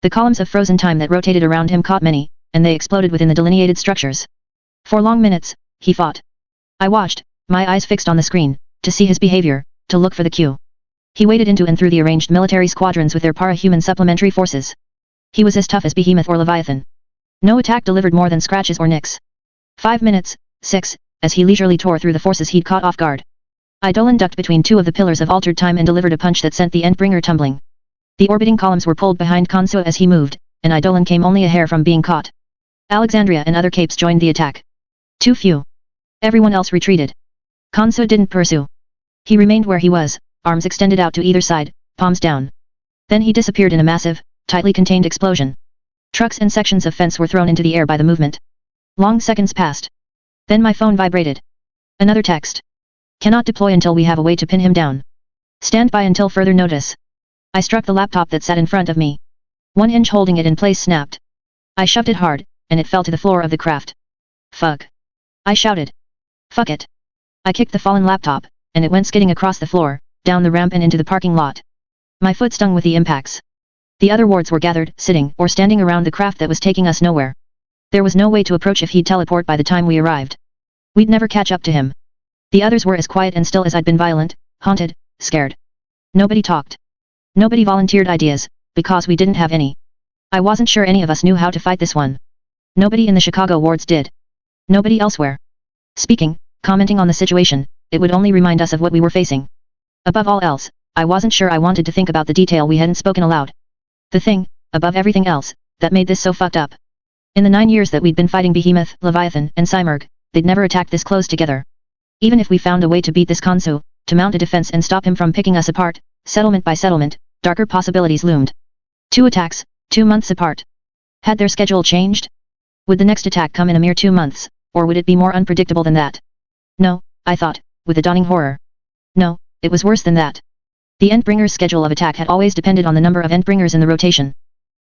The columns of frozen time that rotated around him caught many, and they exploded within the delineated structures. For long minutes, he fought. I watched, my eyes fixed on the screen, to see his behavior, to look for the cue. He waded into and through the arranged military squadrons with their para-human supplementary forces. He was as tough as Behemoth or Leviathan. No attack delivered more than scratches or nicks. 5 minutes, 6, as he leisurely tore through the forces he'd caught off guard. Eidolon ducked between two of the pillars of altered time and delivered a punch that sent the Endbringer tumbling. The orbiting columns were pulled behind Khonsu as he moved, and Eidolon came only a hair from being caught. Alexandria and other capes joined the attack. Too few. Everyone else retreated. Khonsu didn't pursue. He remained where he was, arms extended out to either side, palms down. Then he disappeared in a massive, tightly contained explosion. Trucks and sections of fence were thrown into the air by the movement. Long seconds passed. Then my phone vibrated. Another text. Cannot deploy until we have a way to pin him down. Stand by until further notice. I struck the laptop that sat in front of me. One hinge holding it in place snapped. I shoved it hard, and it fell to the floor of the craft. Fuck. I shouted. Fuck it. I kicked the fallen laptop, and it went skidding across the floor, down the ramp and into the parking lot. My foot stung with the impacts. The other wards were gathered, sitting, or standing around the craft that was taking us nowhere. There was no way to approach if he'd teleport by the time we arrived. We'd never catch up to him. The others were as quiet and still as I'd been violent, haunted, scared. Nobody talked. Nobody volunteered ideas, because we didn't have any. I wasn't sure any of us knew how to fight this one. Nobody in the Chicago wards did. Nobody elsewhere. Speaking, commenting on the situation, it would only remind us of what we were facing. Above all else, I wasn't sure I wanted to think about the detail we hadn't spoken aloud. The thing, above everything else, that made this so fucked up. In the 9 years that we'd been fighting Behemoth, Leviathan, and Cymurg, they'd never attacked this close together. Even if we found a way to beat this Khonsu, to mount a defense and stop him from picking us apart, settlement by settlement, darker possibilities loomed. 2 attacks, 2 months apart. Had their schedule changed? Would the next attack come in a mere 2 months, or would it be more unpredictable than that? No, I thought, with a dawning horror. No, it was worse than that. The Endbringer's schedule of attack had always depended on the number of Endbringers in the rotation.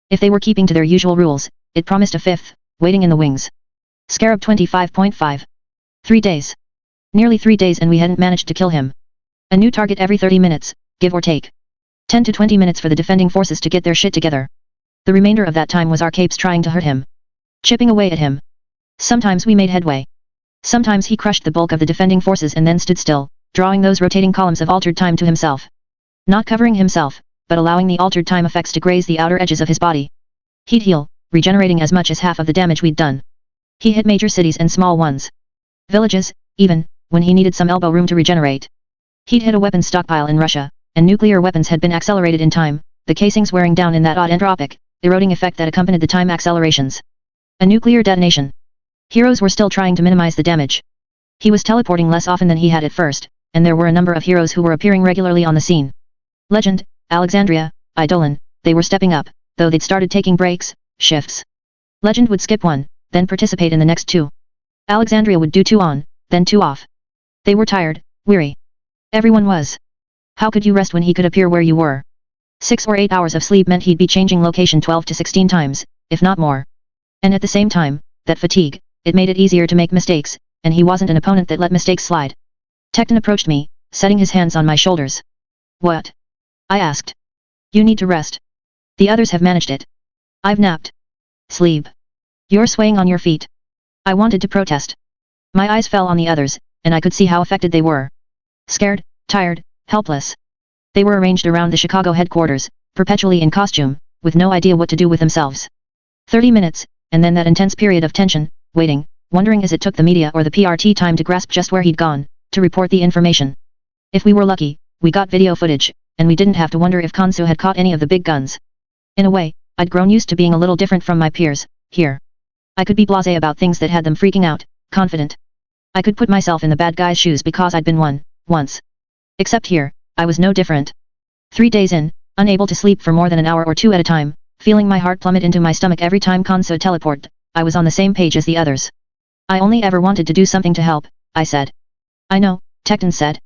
If they were keeping to their usual rules, it promised a 5th, waiting in the wings. Scarab 25.5. 3 days. Nearly 3 days and we hadn't managed to kill him. A new target every 30 minutes, give or take. 10 to 20 minutes for the defending forces to get their shit together. The remainder of that time was our capes trying to hurt him. Chipping away at him. Sometimes we made headway. Sometimes he crushed the bulk of the defending forces and then stood still, drawing those rotating columns of altered time to himself. Not covering himself, but allowing the altered time effects to graze the outer edges of his body. He'd heal, regenerating as much as half of the damage we'd done. He hit major cities and small ones. Villages, even, when he needed some elbow room to regenerate. He'd hit a weapons stockpile in Russia, and nuclear weapons had been accelerated in time, the casings wearing down in that odd entropic, eroding effect that accompanied the time accelerations. A nuclear detonation. Heroes were still trying to minimize the damage. He was teleporting less often than he had at first, and there were a number of heroes who were appearing regularly on the scene. Legend, Alexandria, Eidolon, they were stepping up, though they'd started taking breaks, shifts. Legend would skip one, then participate in the next 2. Alexandria would do 2 on, then 2 off. They were tired, weary. Everyone was. How could you rest when he could appear where you were? 6 or 8 hours of sleep meant he'd be changing location 12 to 16 times, if not more. And at the same time, that fatigue, it made it easier to make mistakes, and he wasn't an opponent that let mistakes slide. Tecton approached me, setting his hands on my shoulders. What? I asked. You need to rest. The others have managed it. I've napped. Sleep. You're swaying on your feet. I wanted to protest. My eyes fell on the others, and I could see how affected they were. Scared, tired, helpless. They were arranged around the Chicago headquarters, perpetually in costume, with no idea what to do with themselves. 30 minutes, and then that intense period of tension, waiting, wondering as it took the media or the PRT time to grasp just where he'd gone, to report the information. If we were lucky, we got video footage, and we didn't have to wonder if Khonsu had caught any of the big guns. In a way, I'd grown used to being a little different from my peers, here. I could be blasé about things that had them freaking out, confident. I could put myself in the bad guy's shoes because I'd been one, once. Except here, I was no different. 3 days in, unable to sleep for more than an hour or 2 at a time, feeling my heart plummet into my stomach every time Khonsu teleported, I was on the same page as the others. I only ever wanted to do something to help, I said. I know, Tecton said.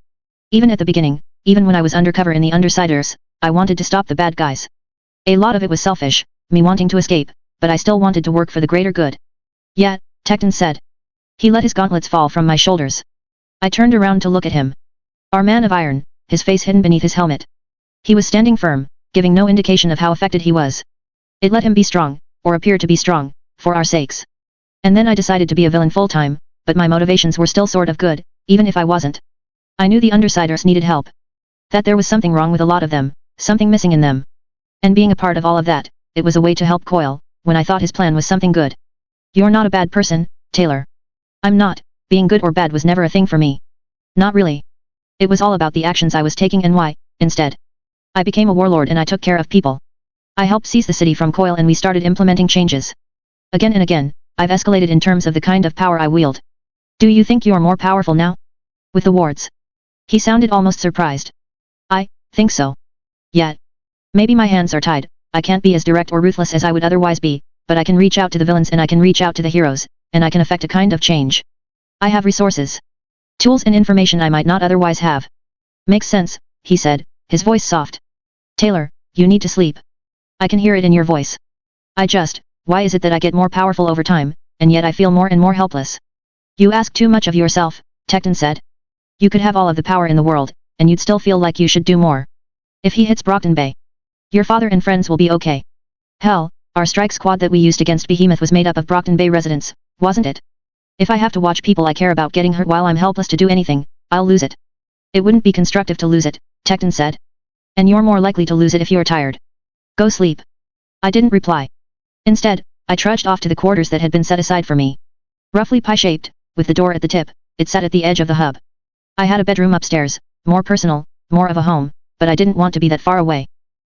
Even at the beginning, even when I was undercover in the Undersiders, I wanted to stop the bad guys. A lot of it was selfish, me wanting to escape, but I still wanted to work for the greater good. Yeah, Tecton said. He let his gauntlets fall from my shoulders. I turned around to look at him. Our man of iron, his face hidden beneath his helmet. He was standing firm, giving no indication of how affected he was. It let him be strong, or appear to be strong, for our sakes. And then I decided to be a villain full-time, but my motivations were still sort of good, even if I wasn't. I knew the Undersiders needed help. That there was something wrong with a lot of them, something missing in them. And being a part of all of that, it was a way to help Coil, when I thought his plan was something good. You're not a bad person, Taylor. I'm not, being good or bad was never a thing for me. Not really. It was all about the actions I was taking and why, instead. I became a warlord and I took care of people. I helped seize the city from Coil and we started implementing changes. Again and again, I've escalated in terms of the kind of power I wield. Do you think you're more powerful now? With the wards? He sounded almost surprised. I think so. Yet. Maybe my hands are tied, I can't be as direct or ruthless as I would otherwise be, but I can reach out to the villains and I can reach out to the heroes, and I can effect a kind of change. I have resources. Tools and information I might not otherwise have. Makes sense, he said, his voice soft. Taylor, you need to sleep. I can hear it in your voice. Why is it that I get more powerful over time, and yet I feel more and more helpless? You ask too much of yourself, Tecton said. You could have all of the power in the world, and you'd still feel like you should do more. If he hits Brockton Bay, your father and friends will be okay. Hell, our strike squad that we used against Behemoth was made up of Brockton Bay residents, wasn't it? If I have to watch people I care about getting hurt while I'm helpless to do anything, I'll lose it. It wouldn't be constructive to lose it, Tecton said. And you're more likely to lose it if you're tired. Go sleep. I didn't reply. Instead, I trudged off to the quarters that had been set aside for me. Roughly pie-shaped, with the door at the tip, it sat at the edge of the hub. I had a bedroom upstairs, more personal, more of a home, but I didn't want to be that far away.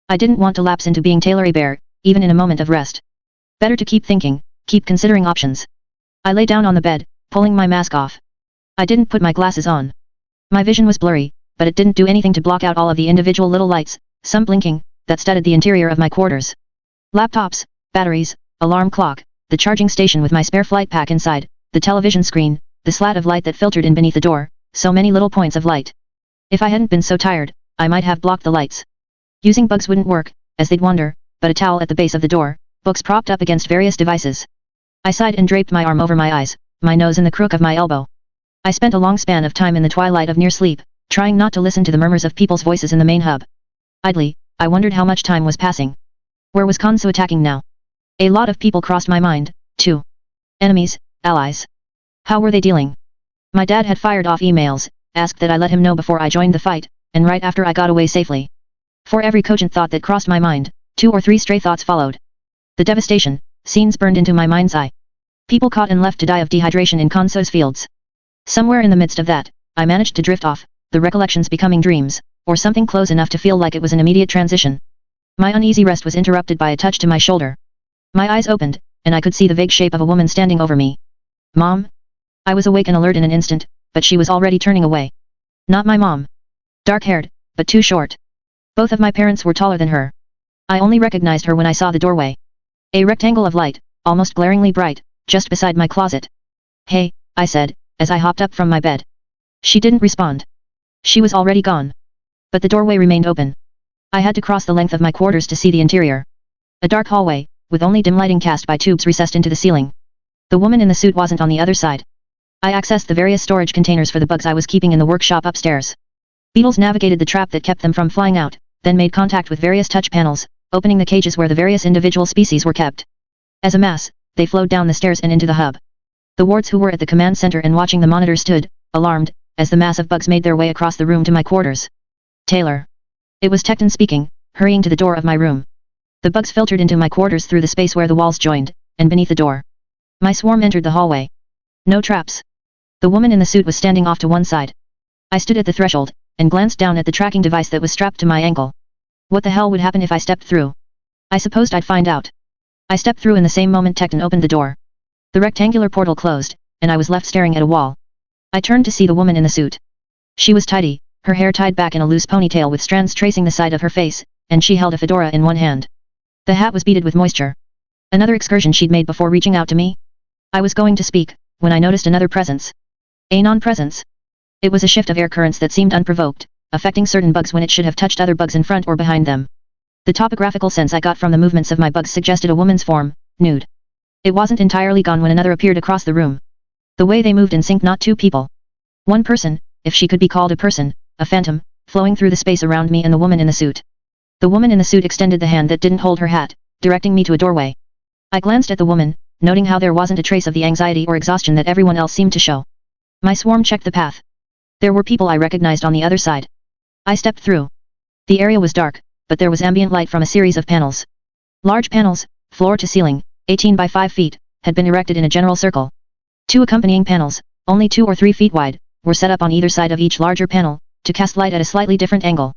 I didn't want to lapse into being Taylor Bear, even in a moment of rest. Better to keep thinking, keep considering options. I lay down on the bed, pulling my mask off. I didn't put my glasses on. My vision was blurry, but it didn't do anything to block out all of the individual little lights, some blinking, that studded the interior of my quarters. Laptops, batteries, alarm clock, the charging station with my spare flight pack inside, the television screen, the slat of light that filtered in beneath the door, so many little points of light. If I hadn't been so tired, I might have blocked the lights. Using bugs wouldn't work, as they'd wander, but a towel at the base of the door, books propped up against various devices. I sighed and draped my arm over my eyes, my nose in the crook of my elbow. I spent a long span of time in the twilight of near sleep, trying not to listen to the murmurs of people's voices in the main hub. Idly, I wondered how much time was passing. Where was Kansu attacking now? A lot of people crossed my mind, too. Enemies, allies. How were they dealing? My dad had fired off emails, asked that I let him know before I joined the fight, and right after I got away safely. For every cogent thought that crossed my mind, 2 or 3 stray thoughts followed. The devastation, scenes burned into my mind's eye. People caught and left to die of dehydration in Kansu's fields. Somewhere in the midst of that, I managed to drift off, the recollections becoming dreams, or something close enough to feel like it was an immediate transition. My uneasy rest was interrupted by a touch to my shoulder. My eyes opened, and I could see the vague shape of a woman standing over me. Mom? I was awake and alert in an instant, but she was already turning away. Not my mom. Dark-haired, but too short. Both of my parents were taller than her. I only recognized her when I saw the doorway. A rectangle of light, almost glaringly bright, just beside my closet. Hey, I said, as I hopped up from my bed. She didn't respond. She was already gone. But the doorway remained open. I had to cross the length of my quarters to see the interior. A dark hallway, with only dim lighting cast by tubes recessed into the ceiling. The woman in the suit wasn't on the other side. I accessed the various storage containers for the bugs I was keeping in the workshop upstairs. Beetles navigated the trap that kept them from flying out, then made contact with various touch panels, opening the cages where the various individual species were kept. As a mass, they flowed down the stairs and into the hub. The wards who were at the command center and watching the monitor stood, alarmed, as the mass of bugs made their way across the room to my quarters. Taylor. It was Tecton speaking, hurrying to the door of my room. The bugs filtered into my quarters through the space where the walls joined, and beneath the door. My swarm entered the hallway. No traps. The woman in the suit was standing off to one side. I stood at the threshold, and glanced down at the tracking device that was strapped to my ankle. What the hell would happen if I stepped through? I supposed I'd find out. I stepped through in the same moment Tecton opened the door. The rectangular portal closed, and I was left staring at a wall. I turned to see the woman in the suit. She was tidy, her hair tied back in a loose ponytail with strands tracing the side of her face, and she held a fedora in one hand. The hat was beaded with moisture. Another excursion she'd made before reaching out to me? I was going to speak, when I noticed another presence. A non-presence. It was a shift of air currents that seemed unprovoked, affecting certain bugs when it should have touched other bugs in front or behind them. The topographical sense I got from the movements of my bugs suggested a woman's form, nude. It wasn't entirely gone when another appeared across the room. The way they moved in sync, not two people. One person, if she could be called a person, a phantom, flowing through the space around me and the woman in the suit. The woman in the suit extended the hand that didn't hold her hat, directing me to a doorway. I glanced at the woman, noting how there wasn't a trace of the anxiety or exhaustion that everyone else seemed to show. My swarm checked the path. There were people I recognized on the other side. I stepped through. The area was dark, but there was ambient light from a series of panels. Large panels, floor to ceiling, 18 by 5 feet, had been erected in a general circle. 2 accompanying panels, only 2 or 3 feet wide, were set up on either side of each larger panel, to cast light at a slightly different angle.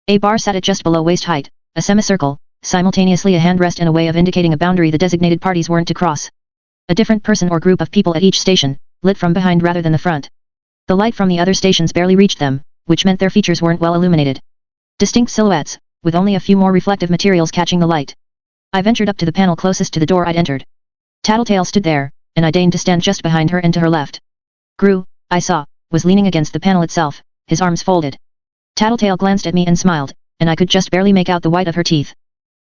A bar sat at just below waist height, a semicircle, simultaneously a handrest and a way of indicating a boundary the designated parties weren't to cross. A different person or group of people at each station, lit from behind rather than the front. The light from the other stations barely reached them, which meant their features weren't well illuminated. Distinct silhouettes, with only a few more reflective materials catching the light. I ventured up to the panel closest to the door I'd entered. Tattletale stood there, and I deigned to stand just behind her and to her left. Gru, I saw, was leaning against the panel itself, his arms folded. Tattletale glanced at me and smiled, and I could just barely make out the white of her teeth.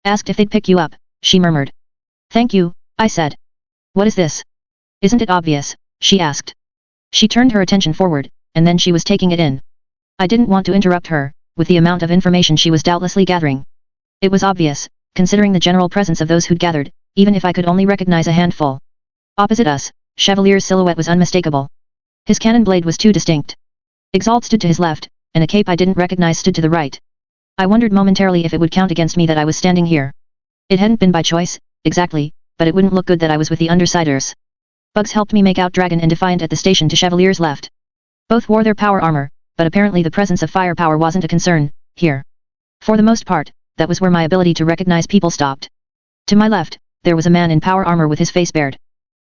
Asked if they'd pick you up, she murmured. Thank you, I said. What is this? Isn't it obvious, she asked. She turned her attention forward, and then she was taking it in. I didn't want to interrupt her, with the amount of information she was doubtlessly gathering. It was obvious, considering the general presence of those who'd gathered, even if I could only recognize a handful. Opposite us, Chevalier's silhouette was unmistakable. His cannon blade was too distinct. Exalt stood to his left, and a cape I didn't recognize stood to the right. I wondered momentarily if it would count against me that I was standing here. It hadn't been by choice, exactly, but it wouldn't look good that I was with the Undersiders. Bugs helped me make out Dragon and Defiant at the station to Chevalier's left. Both wore their power armor, but apparently the presence of firepower wasn't a concern, here. For the most part, that was where my ability to recognize people stopped. To my left, there was a man in power armor with his face bared.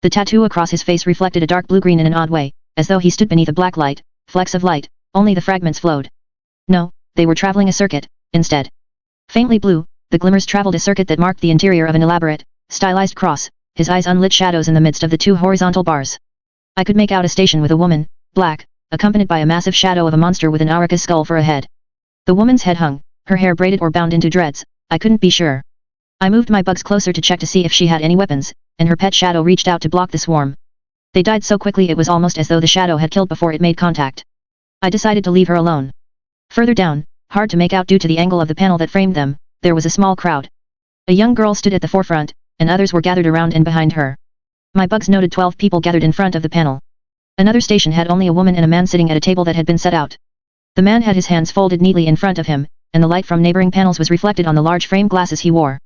The tattoo across his face reflected a dark blue-green in an odd way, as though he stood beneath a black light, flecks of light, only the fragments flowed. No, they were traveling a circuit, instead. Faintly blue, the glimmers traveled a circuit that marked the interior of an elaborate, stylized cross, his eyes unlit shadows in the midst of the 2 horizontal bars. I could make out a station with a woman, black, accompanied by a massive shadow of a monster with an Auraka's skull for a head. The woman's head hung, her hair braided or bound into dreads, I couldn't be sure. I moved my bugs closer to check to see if she had any weapons, and her pet shadow reached out to block the swarm. They died so quickly it was almost as though the shadow had killed before it made contact. I decided to leave her alone. Further down, hard to make out due to the angle of the panel that framed them, there was a small crowd. A young girl stood at the forefront, and others were gathered around and behind her. My bugs noted 12 people gathered in front of the panel. Another station had only a woman and a man sitting at a table that had been set out. The man had his hands folded neatly in front of him, and the light from neighboring panels was reflected on the large frame glasses he wore.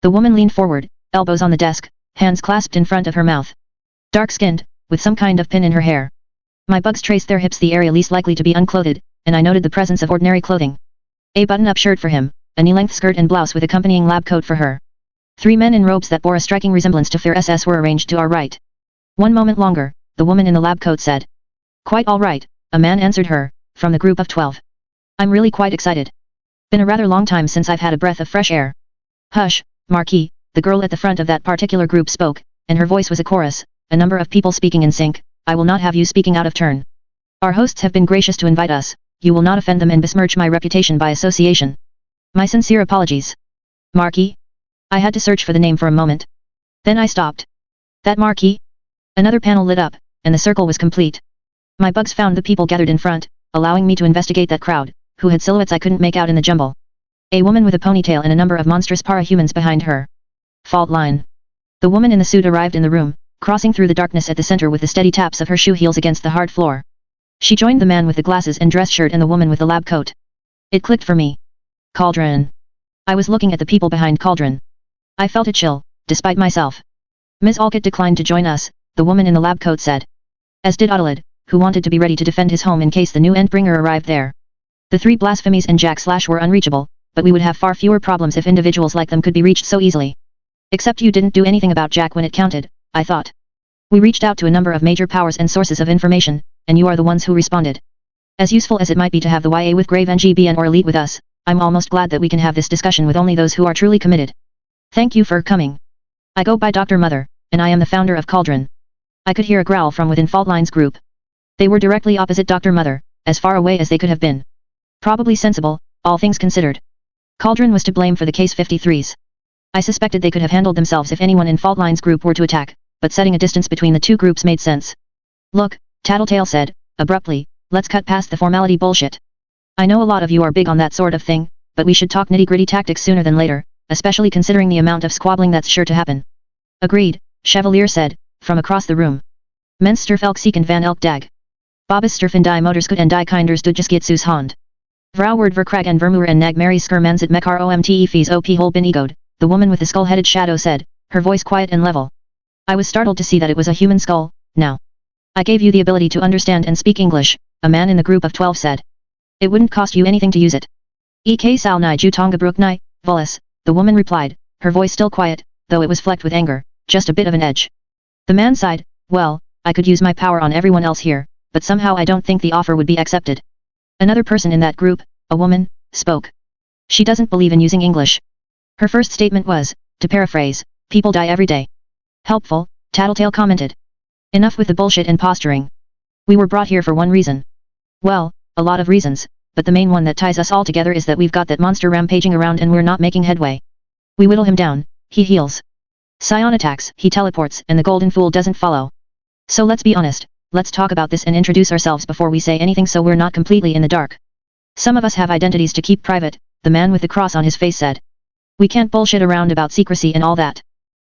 The woman leaned forward, elbows on the desk, hands clasped in front of her mouth. Dark-skinned, with some kind of pin in her hair. My bugs traced their hips, the area least likely to be unclothed, and I noted the presence of ordinary clothing. A button-up shirt for him, a knee-length skirt and blouse with accompanying lab coat for her. 3 men in robes that bore a striking resemblance to Fair SS were arranged to our right. One moment longer, the woman in the lab coat said. Quite all right, a man answered her, from the group of 12. I'm really quite excited. Been a rather long time since I've had a breath of fresh air. Hush, Marquis, the girl at the front of that particular group spoke, and her voice was a chorus, a number of people speaking in sync. I will not have you speaking out of turn. Our hosts have been gracious to invite us, you will not offend them and besmirch my reputation by association. My sincere apologies. Marquis? I had to search for the name for a moment. Then I stopped. That Marquis? Another panel lit up, and the circle was complete. My bugs found the people gathered in front, allowing me to investigate that crowd, who had silhouettes I couldn't make out in the jumble. A woman with a ponytail and a number of monstrous para-humans behind her. Fault line. The woman in the suit arrived in the room, crossing through the darkness at the center with the steady taps of her shoe heels against the hard floor. She joined the man with the glasses and dress shirt and the woman with the lab coat. It clicked for me. Cauldron. I was looking at the people behind Cauldron. I felt a chill, despite myself. Ms. Alcott declined to join us, the woman in the lab coat said. As did Adelaide, who wanted to be ready to defend his home in case the new Endbringer arrived there. The 3 blasphemies and Jack Slash were unreachable, but we would have far fewer problems if individuals like them could be reached so easily. Except you didn't do anything about Jack when it counted, I thought. We reached out to a number of major powers and sources of information, and you are the ones who responded. As useful as it might be to have the YA with Grave NGBN or Elite with us, I'm almost glad that we can have this discussion with only those who are truly committed. Thank you for coming. I go by Dr. Mother, and I am the founder of Cauldron. I could hear a growl from within Faultline's group. They were directly opposite Dr. Mother, as far away as they could have been. Probably sensible, all things considered. Cauldron was to blame for the Case 53s. I suspected they could have handled themselves if anyone in Faultline's group were to attack, but setting a distance between the 2 groups made sense. Look, Tattletale said, abruptly, let's cut past the formality bullshit. I know a lot of you are big on that sort of thing, but we should talk nitty-gritty tactics sooner than later, especially considering the amount of squabbling that's sure to happen. Agreed, Chevalier said, from across the room. Menster Felk Seek and Van Elk Dag. Babas Sturf en die Motorskut en die Kinders Dudgesgitsus Hond. Vrouword verkrag en vermoer en nag mary skir manzit mekar omte fees op hol bin egoed, the woman with the skull-headed shadow said, her voice quiet and level. I was startled to see that it was a human skull, now. I gave you the ability to understand and speak English, a man in the group of 12 said. It wouldn't cost you anything to use it. Ek sal nai ju tonga brook nai, Vullis, the woman replied, her voice still quiet, though it was flecked with anger, just a bit of an edge. The man sighed, well, I could use my power on everyone else here, but somehow I don't think the offer would be accepted. Another person in that group, a woman, spoke. She doesn't believe in using English. Her first statement was, to paraphrase, people die every day. Helpful, Tattletale commented. Enough with the bullshit and posturing. We were brought here for one reason. Well, a lot of reasons, but the main one that ties us all together is that we've got that monster rampaging around and we're not making headway. We whittle him down, he heals. Scion attacks, he teleports, and the golden fool doesn't follow. So let's be honest, let's talk about this and introduce ourselves before we say anything so we're not completely in the dark. Some of us have identities to keep private, the man with the cross on his face said. We can't bullshit around about secrecy and all that.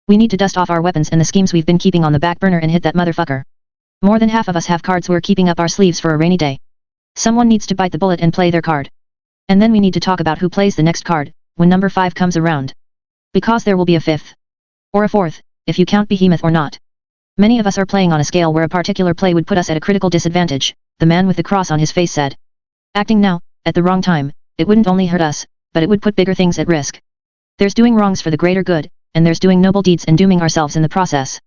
We need to dust off our weapons and the schemes we've been keeping on the back burner and hit that motherfucker. More than half of us have cards we're keeping up our sleeves for a rainy day. Someone needs to bite the bullet and play their card. And then we need to talk about who plays the next card, when number 5 comes around. Because there will be a 5th. Or a 4th, if you count Behemoth or not. Many of us are playing on a scale where a particular play would put us at a critical disadvantage, the man with the cross on his face said. Acting now, at the wrong time, it wouldn't only hurt us, but it would put bigger things at risk. There's doing wrongs for the greater good, and there's doing noble deeds and dooming ourselves in the process.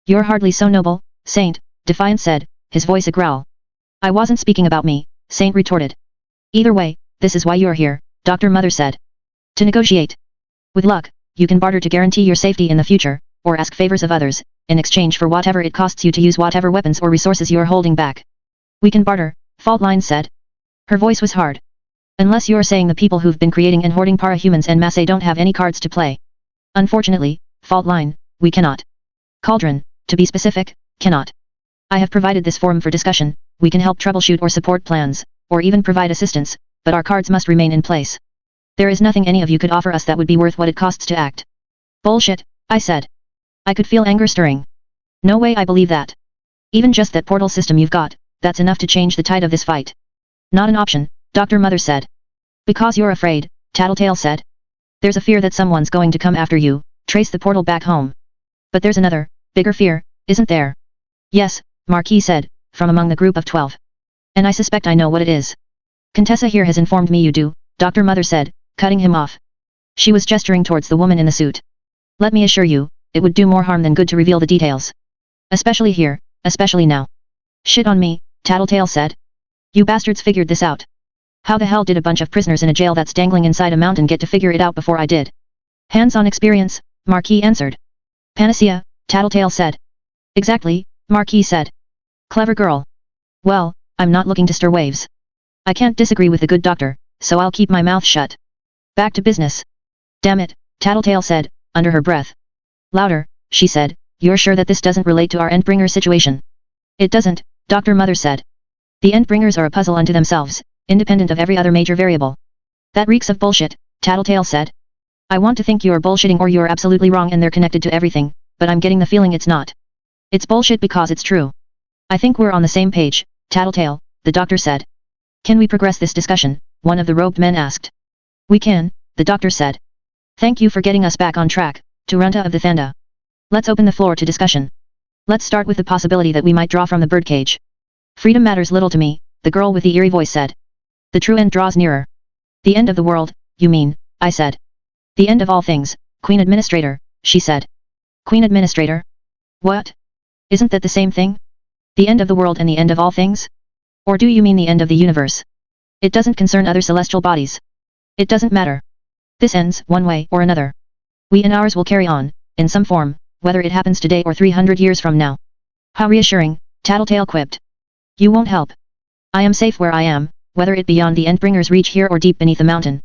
You're hardly so noble, Saint, Defiant said, his voice a growl. I wasn't speaking about me, Saint retorted. Either way, this is why you're here, Dr. Mother said. To negotiate. With luck, you can barter to guarantee your safety in the future, or ask favors of others, in exchange for whatever it costs you to use whatever weapons or resources you're holding back. We can barter, Faultline said. Her voice was hard. Unless you're saying the people who've been creating and hoarding para-humans en masse don't have any cards to play. Unfortunately, Faultline, we cannot. Cauldron, to be specific, cannot. I have provided this forum for discussion, we can help troubleshoot or support plans, or even provide assistance, but our cards must remain in place. There is nothing any of you could offer us that would be worth what it costs to act. Bullshit, I said. I could feel anger stirring. No way I believe that. Even just that portal system you've got, that's enough to change the tide of this fight. Not an option, Dr. Mother said. Because you're afraid, Tattletale said. There's a fear that someone's going to come after you, trace the portal back home. But there's another, bigger fear, isn't there? Yes, Marquis said, from among the group of 12. And I suspect I know what it is. Contessa here has informed me you do, Dr. Mother said, cutting him off. She was gesturing towards the woman in the suit. Let me assure you, it would do more harm than good to reveal the details. Especially here, especially now. Shit on me, Tattletale said. You bastards figured this out. How the hell did a bunch of prisoners in a jail that's dangling inside a mountain get to figure it out before I did? Hands-on experience, Marquis answered. Panacea, Tattletale said. Exactly, Marquis said. Clever girl. Well, I'm not looking to stir waves. I can't disagree with the good doctor, so I'll keep my mouth shut. Back to business. Damn it, Tattletale said, under her breath. Louder, she said, you're sure that this doesn't relate to our Endbringer situation? It doesn't, Dr. Mother said. The Endbringers are a puzzle unto themselves, independent of every other major variable. That reeks of bullshit, Tattletale said. I want to think you're bullshitting or you're absolutely wrong and they're connected to everything, but I'm getting the feeling it's not. It's bullshit because it's true. I think we're on the same page, Tattletale, the doctor said. Can we progress this discussion? One of the robed men asked. We can, the doctor said. Thank you for getting us back on track, Turunta of the Thanda. Let's open the floor to discussion. Let's start with the possibility that we might draw from the birdcage. Freedom matters little to me, the girl with the eerie voice said. The true end draws nearer. The end of the world, you mean, I said. The end of all things, Queen Administrator, she said. Queen Administrator? What? Isn't that the same thing? The end of the world and the end of all things? Or do you mean the end of the universe? It doesn't concern other celestial bodies. It doesn't matter. This ends, one way or another. We and ours will carry on, in some form, whether it happens today or 300 years from now. How reassuring, Tattletale quipped. You won't help. I am safe where I am, whether it beyond the Endbringer's reach here or deep beneath the mountain.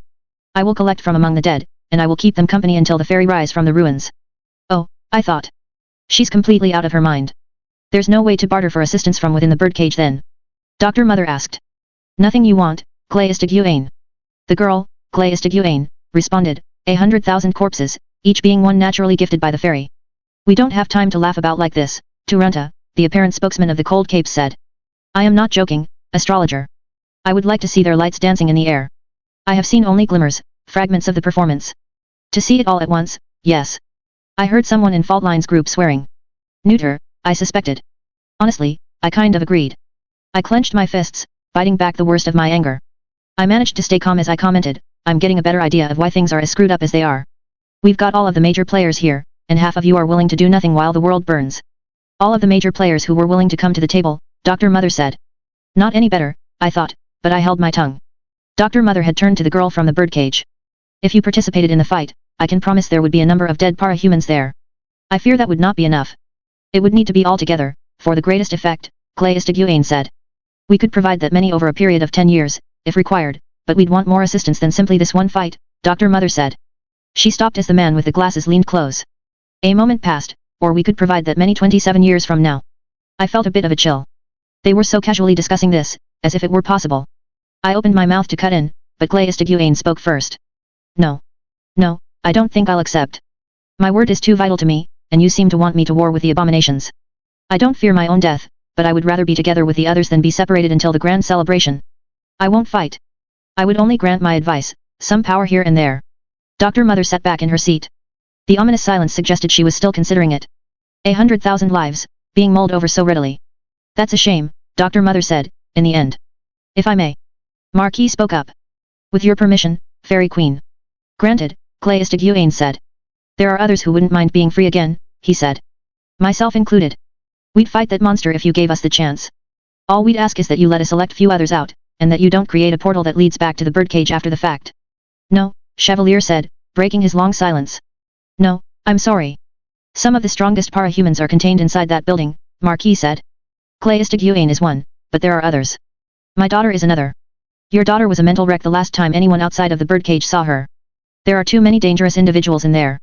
I will collect from among the dead, and I will keep them company until the fairy rise from the ruins. Oh, I thought. She's completely out of her mind. There's no way to barter for assistance from within the birdcage then? Dr. Mother asked. Nothing you want, Glaistiguane. The girl, Glaistiguane, responded, 100,000 corpses, each being one naturally gifted by the fairy. We don't have time to laugh about like this, Turunta, the apparent spokesman of the Cold Capes said. I am not joking, astrologer. I would like to see their lights dancing in the air, I have seen only glimmers, fragments of the performance. To see it all at once, yes. I heard someone in Fault Line's group swearing. Neuter, I suspected. Honestly, I kind of agreed. I clenched my fists, biting back the worst of my anger. I managed to stay calm as I commented, I'm getting a better idea of why things are as screwed up as they are. We've got all of the major players here, and half of you are willing to do nothing while the world burns. All of the major players who were willing to come to the table, Dr. Mother said. Not any better, I thought, but I held my tongue. Dr. Mother had turned to the girl from the birdcage. If you participated in the fight, I can promise there would be a number of dead para-humans there. I fear that would not be enough. It would need to be all together, for the greatest effect, Clayistiguane said. We could provide that many over a period of 10 years, if required, but we'd want more assistance than simply this one fight, Dr. Mother said. She stopped as the man with the glasses leaned close. A moment passed, or we could provide that many 27 years from now. I felt a bit of a chill. They were so casually discussing this, as if it were possible. I opened my mouth to cut in, but Clayistiguane spoke first. No. No, I don't think I'll accept. My word is too vital to me, and you seem to want me to war with the abominations. I don't fear my own death, but I would rather be together with the others than be separated until the grand celebration. I won't fight. I would only grant my advice, some power here and there. Dr. Mother sat back in her seat. The ominous silence suggested she was still considering it. 100,000 lives, being mulled over so readily. That's a shame, Dr. Mother said, in the end. If I may. Marquis spoke up. With your permission, Fairy Queen. Granted, Clayistiguane said. There are others who wouldn't mind being free again, he said. Myself included. We'd fight that monster if you gave us the chance. All we'd ask is that you let a select few others out, and that you don't create a portal that leads back to the birdcage after the fact. No, Chevalier said, breaking his long silence. No, I'm sorry. Some of the strongest para-humans are contained inside that building, Marquis said. Clayistiguane is one, but there are others. My daughter is another. Your daughter was a mental wreck the last time anyone outside of the birdcage saw her. There are too many dangerous individuals in there.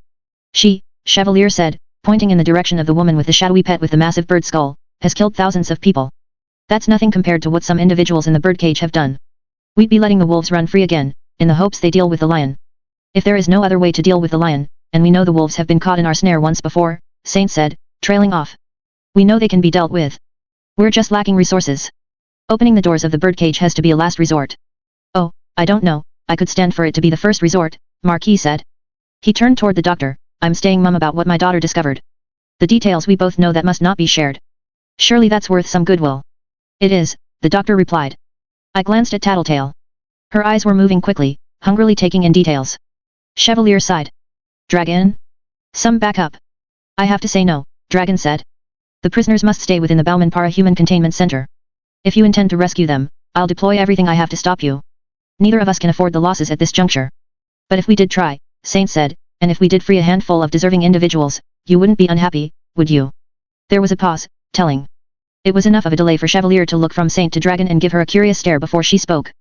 She, Chevalier said, pointing in the direction of the woman with the shadowy pet with the massive bird skull, has killed thousands of people. That's nothing compared to what some individuals in the birdcage have done. We'd be letting the wolves run free again, in the hopes they deal with the lion. If there is no other way to deal with the lion, and we know the wolves have been caught in our snare once before, Saint said, trailing off. We know they can be dealt with. We're just lacking resources. Opening the doors of the birdcage has to be a last resort. Oh, I don't know, I could stand for it to be the first resort, Marquis said. He turned toward the doctor, I'm staying mum about what my daughter discovered. The details we both know that must not be shared. Surely that's worth some goodwill. It is, the doctor replied. I glanced at Tattletale. Her eyes were moving quickly, hungrily taking in details. Chevalier sighed. Dragon? Some backup. I have to say no, Dragon said. The prisoners must stay within the Bauman Para-Human Containment Center. If you intend to rescue them, I'll deploy everything I have to stop you. Neither of us can afford the losses at this juncture. But if we did try, Saint said, and if we did free a handful of deserving individuals, you wouldn't be unhappy, would you? There was a pause, telling. It was enough of a delay for Chevalier to look from Saint to Dragon and give her a curious stare before she spoke.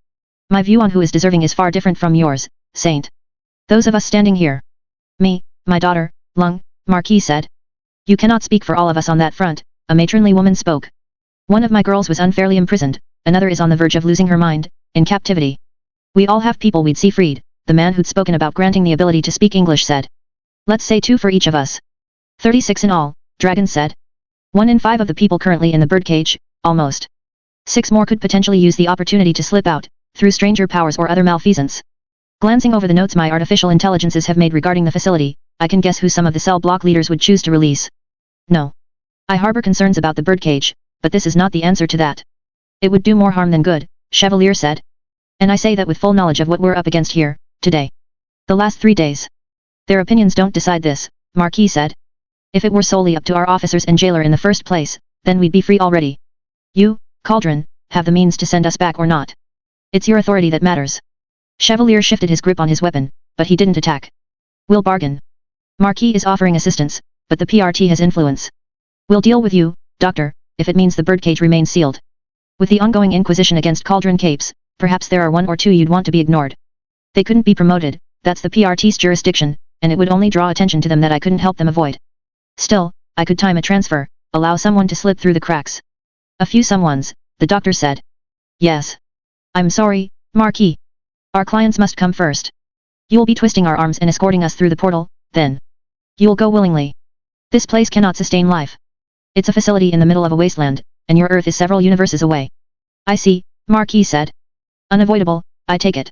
My view on who is deserving is far different from yours, Saint. Those of us standing here. Me, my daughter, Lung, Marquis said. You cannot speak for all of us on that front, a matronly woman spoke. One of my girls was unfairly imprisoned, another is on the verge of losing her mind, in captivity. We all have people we'd see freed, the man who'd spoken about granting the ability to speak English said. Let's say 2 for each of us. 36 in all, Dragon said. 1 in 5 of the people currently in the birdcage, almost. 6 more could potentially use the opportunity to slip out, through stranger powers or other malfeasance. Glancing over the notes my artificial intelligences have made regarding the facility, I can guess who some of the cell block leaders would choose to release. No. I harbor concerns about the birdcage, but this is not the answer to that. It would do more harm than good, Chevalier said. And I say that with full knowledge of what we're up against here, today. The last 3 days. Their opinions don't decide this, Marquis said. If it were solely up to our officers and jailer in the first place, then we'd be free already. You, Cauldron, have the means to send us back or not. It's your authority that matters. Chevalier shifted his grip on his weapon, but he didn't attack. We'll bargain. Marquis is offering assistance, but the PRT has influence. We'll deal with you, Doctor, if it means the birdcage remains sealed. With the ongoing inquisition against Cauldron Capes, perhaps there are 1 or 2 you'd want to be ignored. They couldn't be promoted, that's the PRT's jurisdiction, and it would only draw attention to them that I couldn't help them avoid. Still, I could time a transfer, allow someone to slip through the cracks. A few someones, the doctor said. Yes. I'm sorry, Marquis. Our clients must come first. You'll be twisting our arms and escorting us through the portal, then. You'll go willingly. This place cannot sustain life. It's a facility in the middle of a wasteland, and your Earth is several universes away. I see, Marquis said. Unavoidable, I take it.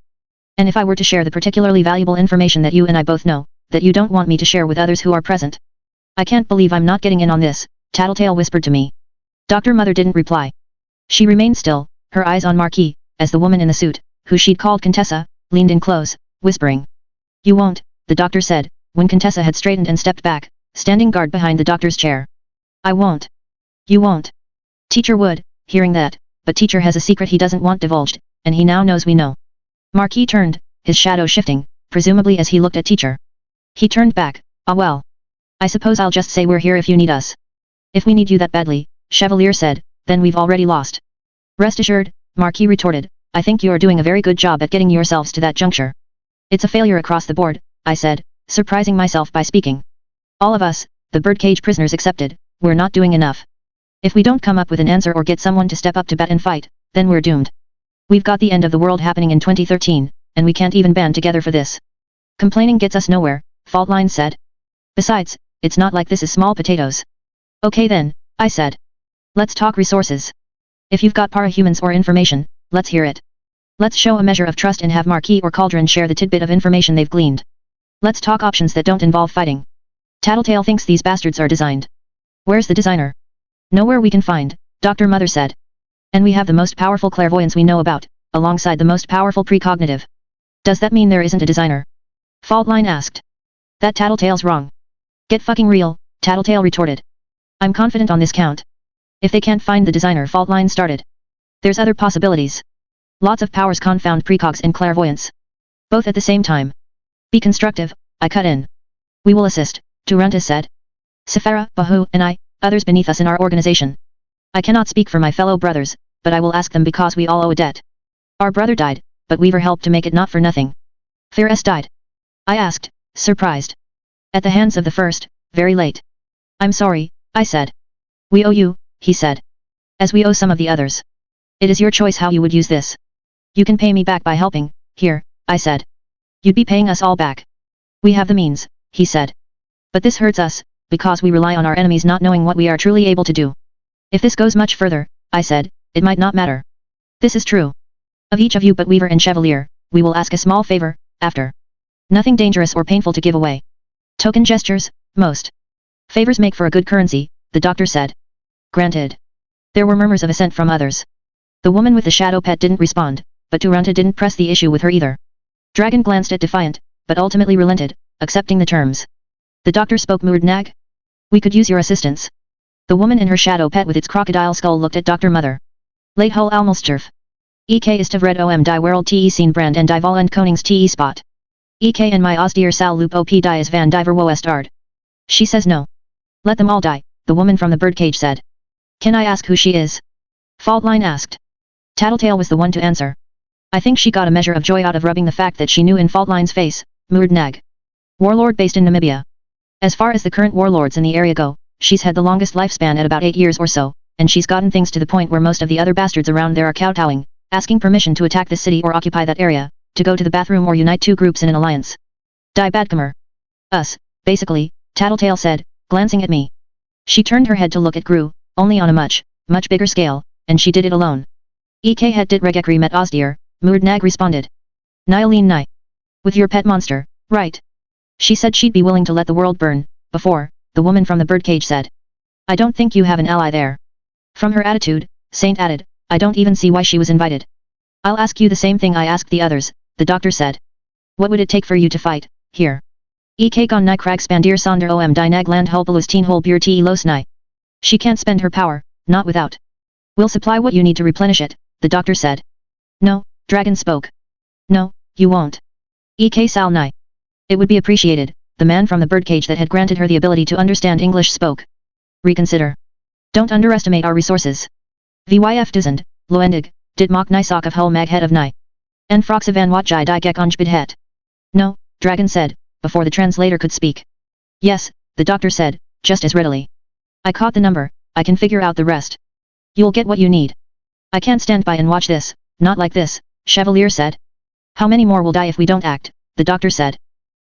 And if I were to share the particularly valuable information that you and I both know, that you don't want me to share with others who are present? I can't believe I'm not getting in on this, Tattletale whispered to me. Dr. Mother didn't reply. She remained still, her eyes on Marquis, as the woman in the suit, who she'd called Contessa, leaned in close, whispering. You won't, the doctor said, when Contessa had straightened and stepped back, standing guard behind the doctor's chair. I won't. You won't. Teacher would, hearing that, but teacher has a secret he doesn't want divulged, and he now knows we know. Marquis turned, his shadow shifting, presumably as he looked at teacher. He turned back. Ah well. I suppose I'll just say we're here if you need us. If we need you that badly, Chevalier said, then we've already lost. Rest assured, Marquis retorted, I think you are doing a very good job at getting yourselves to that juncture. It's a failure across the board, I said, surprising myself by speaking. All of us, the birdcage prisoners excepted, we're not doing enough. If we don't come up with an answer or get someone to step up to bat and fight, then we're doomed. We've got the end of the world happening in 2013, and we can't even band together for this. Complaining gets us nowhere, Faultline said. Besides, it's not like this is small potatoes. Okay then, I said. Let's talk resources. If you've got parahumans or information, let's hear it. Let's show a measure of trust and have Marquis or Cauldron share the tidbit of information they've gleaned. Let's talk options that don't involve fighting. Tattletale thinks these bastards are designed. Where's the designer? Nowhere we can find, Dr. Mother said. And we have the most powerful clairvoyance we know about, alongside the most powerful precognitive. Does that mean there isn't a designer? Faultline asked. That Tattletale's wrong. Get fucking real, Tattletale retorted. I'm confident on this count. If they can't find the designer, Faultline started. There's other possibilities. Lots of powers confound precogs and clairvoyance. Both at the same time. Be constructive, I cut in. We will assist, Duranta said. Sephara, Bahu, and I, others beneath us in our organization. I cannot speak for my fellow brothers, but I will ask them because we all owe a debt. Our brother died, but Weaver helped to make it not for nothing. Ferris died. I asked, surprised. At the hands of the first, very late. I'm sorry, I said. We owe you, he said. As we owe some of the others. It is your choice how you would use this. You can pay me back by helping, here, I said. You'd be paying us all back. We have the means, he said. But this hurts us, because we rely on our enemies not knowing what we are truly able to do. If this goes much further, I said, it might not matter. This is true. Of each of you but Weaver and Chevalier, we will ask a small favor, after. Nothing dangerous or painful to give away. Token gestures, most. Favors make for a good currency, the doctor said. Granted. There were murmurs of assent from others. The woman with the shadow pet didn't respond, but Duranta didn't press the issue with her either. Dragon glanced at Defiant, but ultimately relented, accepting the terms. The doctor spoke Nag. We could use your assistance. The woman in her shadow pet with its crocodile skull looked at Dr. Mother. Late Hull Almelsturf. EK is Red om die Wereld te scene brand and die Vol and Konings te spot. EK and my Osdier sal loop op die is van diver woest ard. She says no. Let them all die, the woman from the birdcage said. Can I ask who she is? Faultline asked. Tattletale was the one to answer. I think she got a measure of joy out of rubbing the fact that she knew in Faultline's face, Nag. Warlord based in Namibia. As far as the current warlords in the area go, she's had the longest lifespan at about 8 years or so, and she's gotten things to the point where most of the other bastards around there are kowtowing, asking permission to attack the city or occupy that area, to go to the bathroom or unite two groups in an alliance. Die Badcomer. Us, basically, Tattletale said, glancing at me. She turned her head to look at Gru, only on a much, much bigger scale, and she did it alone. EK het dit regekri met Osdier, Nag responded. Nyaleen Nai. With your pet monster, right? She said she'd be willing to let the world burn, before, the woman from the birdcage said. I don't think you have an ally there. From her attitude, Saint added, I don't even see why she was invited. I'll ask you the same thing I asked the others, the doctor said. What would it take for you to fight, here? EK gon Nai Krag Spandir Sonder om die Nag land Hulpelus teen hol Bier te los Nai. She can't spend her power, not without. We'll supply what you need to replenish it, the doctor said. No, Dragon spoke. No, you won't. EK Sal Nai. It would be appreciated, the man from the birdcage that had granted her the ability to understand English spoke. Reconsider. Don't underestimate our resources. Vyf duzend, Loendig, dit mok Nysok of Hull mag head of Nai. En froxa van wat jai die gek onj het. No, Dragon said, before the translator could speak. Yes, the doctor said, just as readily. I caught the number, I can figure out the rest. You'll get what you need. I can't stand by and watch this, not like this, Chevalier said. How many more will die if we don't act, the doctor said.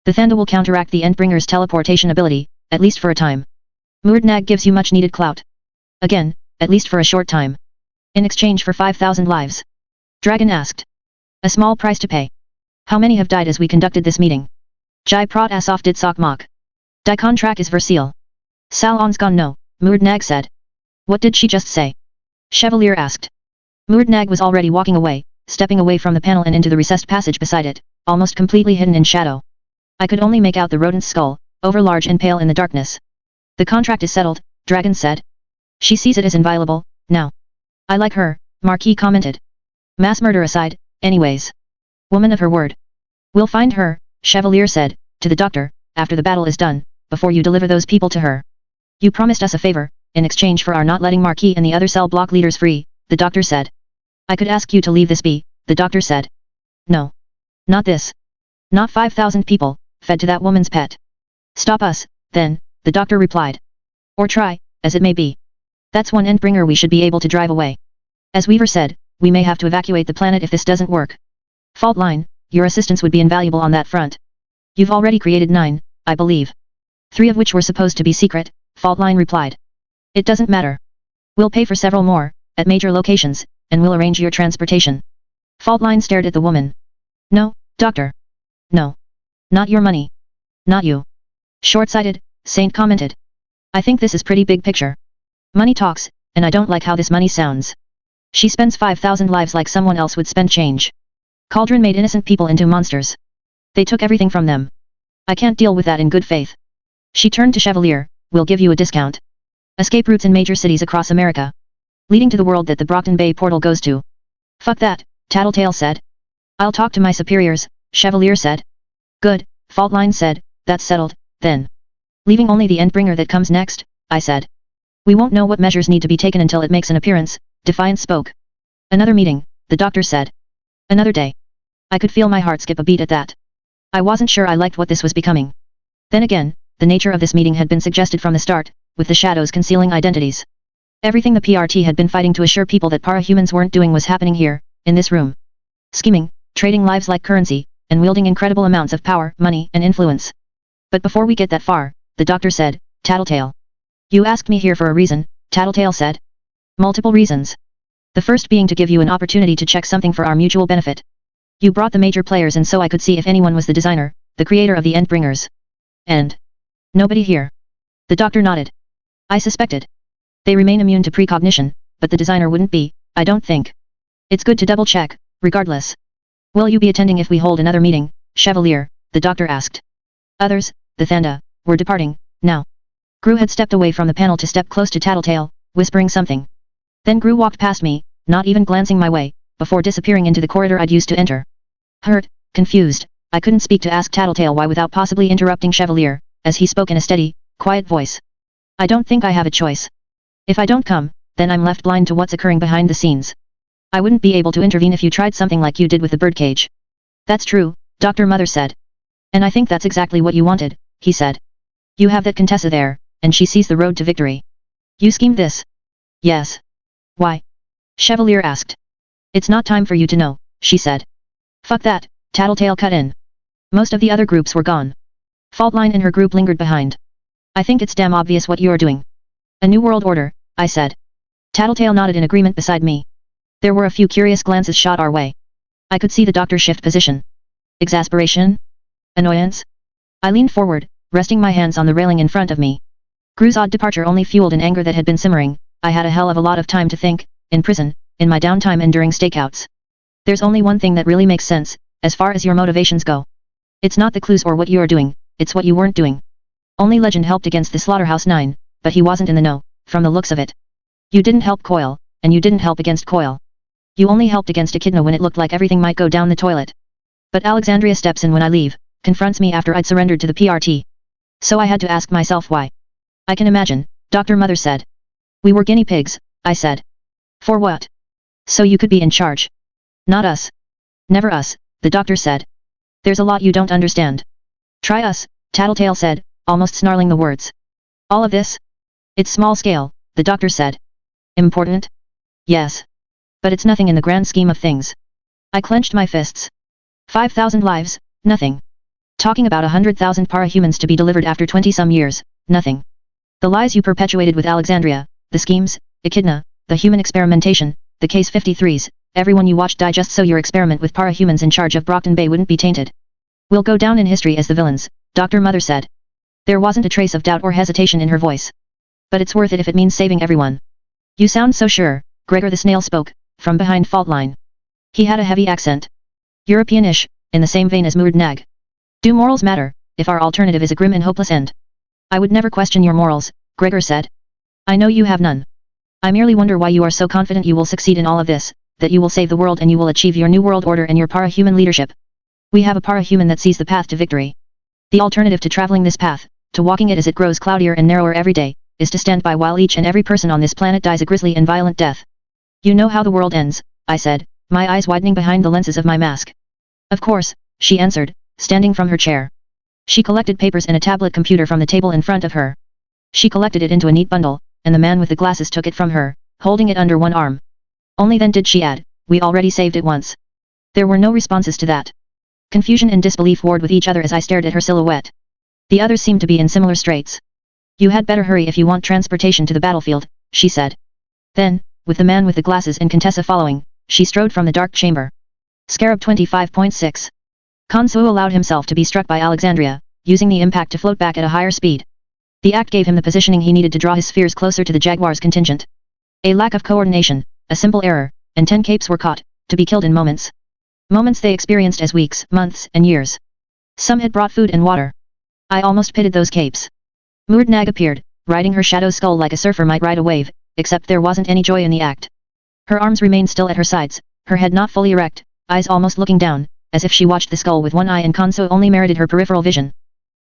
The Thanda will counteract the Endbringer's teleportation ability, at least for a time. Nag gives you much needed clout. Again, at least for a short time. In exchange for 5,000 lives. Dragon asked. A small price to pay. How many have died as we conducted this meeting? Jai prot asof dit sok mok. Die contract is verseel. Sal ons gone no, Moordnag said. What did she just say? Chevalier asked. Moordnag was already walking away, stepping away from the panel and into the recessed passage beside it, almost completely hidden in shadow. I could only make out the rodent's skull, overlarge and pale in the darkness. The contract is settled, Dragon said. She sees it as inviolable, now. I like her, Marquis commented. Mass murder aside, anyways. Woman of her word. We'll find her, Chevalier said, to the doctor, after the battle is done, before you deliver those people to her. You promised us a favor, in exchange for our not letting Marquis and the other cell block leaders free, the doctor said. I could ask you to leave this be, the doctor said. No. Not this. Not 5,000 people, fed to that woman's pet. Stop us, then, the doctor replied. Or try, as it may be. That's one endbringer we should be able to drive away. As Weaver said, we may have to evacuate the planet if this doesn't work. Fault line, your assistance would be invaluable on that front. You've already created 9, I believe. 3 of which were supposed to be secret, Fault line replied. It doesn't matter. We'll pay for several more, at major locations, and we'll arrange your transportation. Fault line stared at the woman. No, doctor. No. Not your money. Not you. Short-sighted, Saint commented. I think this is pretty big picture. Money talks, and I don't like how this money sounds. She spends 5,000 lives like someone else would spend change. Cauldron made innocent people into monsters. They took everything from them. I can't deal with that in good faith. She turned to Chevalier, we'll give you a discount. Escape routes in major cities across America. Leading to the world that the Brockton Bay portal goes to. Fuck that, Tattletale said. I'll talk to my superiors, Chevalier said. Good, Faultline said, that's settled, then. Leaving only the endbringer that comes next, I said. We won't know what measures need to be taken until it makes an appearance, Defiance spoke. Another meeting, the doctor said. Another day. I could feel my heart skip a beat at that. I wasn't sure I liked what this was becoming. Then again, the nature of this meeting had been suggested from the start, with the shadows concealing identities. Everything the PRT had been fighting to assure people that para-humans weren't doing was happening here, in this room. Scheming, trading lives like currency, and wielding incredible amounts of power, money, and influence. But before we get that far, the doctor said, Tattletale. You asked me here for a reason, Tattletale said. Multiple reasons. The first being to give you an opportunity to check something for our mutual benefit. You brought the major players in so I could see if anyone was the designer, the creator of the Endbringers. And nobody here. The doctor nodded. I suspected. They remain immune to precognition, but the designer wouldn't be, I don't think. It's good to double check, regardless. Will you be attending if we hold another meeting, Chevalier? The doctor asked. Others, the Thanda, were departing, now. Gru had stepped away from the panel to step close to Tattletale, whispering something. Then Gru walked past me, not even glancing my way, before disappearing into the corridor I'd used to enter. Hurt, confused, I couldn't speak to ask Tattletale why without possibly interrupting Chevalier, as he spoke in a steady, quiet voice. I don't think I have a choice. If I don't come, then I'm left blind to what's occurring behind the scenes. I wouldn't be able to intervene if you tried something like you did with the birdcage. That's true, Dr. Mother said. And I think that's exactly what you wanted, he said. You have that Contessa there, and she sees the road to victory. You schemed this? Yes. Why? Chevalier asked. It's not time for you to know, she said. Fuck that, Tattletale cut in. Most of the other groups were gone. Faultline and her group lingered behind. I think it's damn obvious what you're doing. A new world order, I said. Tattletale nodded in agreement beside me. There were a few curious glances shot our way. I could see the doctor shift position. Exasperation? Annoyance? I leaned forward, resting my hands on the railing in front of me. Gru's odd departure only fueled an anger that had been simmering. I had a hell of a lot of time to think, in prison, in my downtime and during stakeouts. There's only one thing that really makes sense, as far as your motivations go. It's not the clues or what you are doing, it's what you weren't doing. Only Legend helped against the Slaughterhouse 9, but he wasn't in the know, from the looks of it. You didn't help Coil, and you didn't help against Coil. You only helped against Echidna when it looked like everything might go down the toilet. But Alexandria steps in when I leave, confronts me after I'd surrendered to the PRT. So I had to ask myself why. I can imagine, Dr. Mother said. We were guinea pigs, I said. For what? So you could be in charge. Not us. Never us, the doctor said. There's a lot you don't understand. Try us, Tattletale said, almost snarling the words. All of this? It's small scale, the doctor said. Important? Yes. But it's nothing in the grand scheme of things. I clenched my fists. 5,000 lives, nothing. Talking about 100,000 para-humans to be delivered after 20-some years, nothing. The lies you perpetuated with Alexandria, the schemes, Echidna, the human experimentation, the Case 53s, everyone you watched die just so your experiment with para-humans in charge of Brockton Bay wouldn't be tainted. We'll go down in history as the villains, Dr. Mother said. There wasn't a trace of doubt or hesitation in her voice. But it's worth it if it means saving everyone. You sound so sure, Gregor the Snail spoke, from behind fault line. He had a heavy accent. Europeanish, in the same vein as Murid Nag. Do morals matter, if our alternative is a grim and hopeless end? I would never question your morals, Gregor said. I know you have none. I merely wonder why you are so confident you will succeed in all of this, that you will save the world and you will achieve your new world order and your para-human leadership. We have a para-human that sees the path to victory. The alternative to traveling this path, to walking it as it grows cloudier and narrower every day, is to stand by while each and every person on this planet dies a grisly and violent death. You know how the world ends, I said, my eyes widening behind the lenses of my mask. Of course, she answered, standing from her chair. She collected papers and a tablet computer from the table in front of her. She collected it into a neat bundle, and the man with the glasses took it from her, holding it under one arm. Only then did she add, we already saved it once. There were no responses to that. Confusion and disbelief warred with each other as I stared at her silhouette. The others seemed to be in similar straits. You had better hurry if you want transportation to the battlefield, she said. Then, with the man with the glasses and Contessa following, she strode from the dark chamber. Scarab 25.6. Konsu allowed himself to be struck by Alexandria, using the impact to float back at a higher speed. The act gave him the positioning he needed to draw his spheres closer to the Jaguar's contingent. A lack of coordination, a simple error, and 10 capes were caught, to be killed in moments. Moments they experienced as weeks, months, and years. Some had brought food and water. I almost pitied those capes. Murid Nag appeared, riding her shadow skull like a surfer might ride a wave, except there wasn't any joy in the act. Her arms remained still at her sides, her head not fully erect, eyes almost looking down, as if she watched the skull with one eye and Konso only merited her peripheral vision.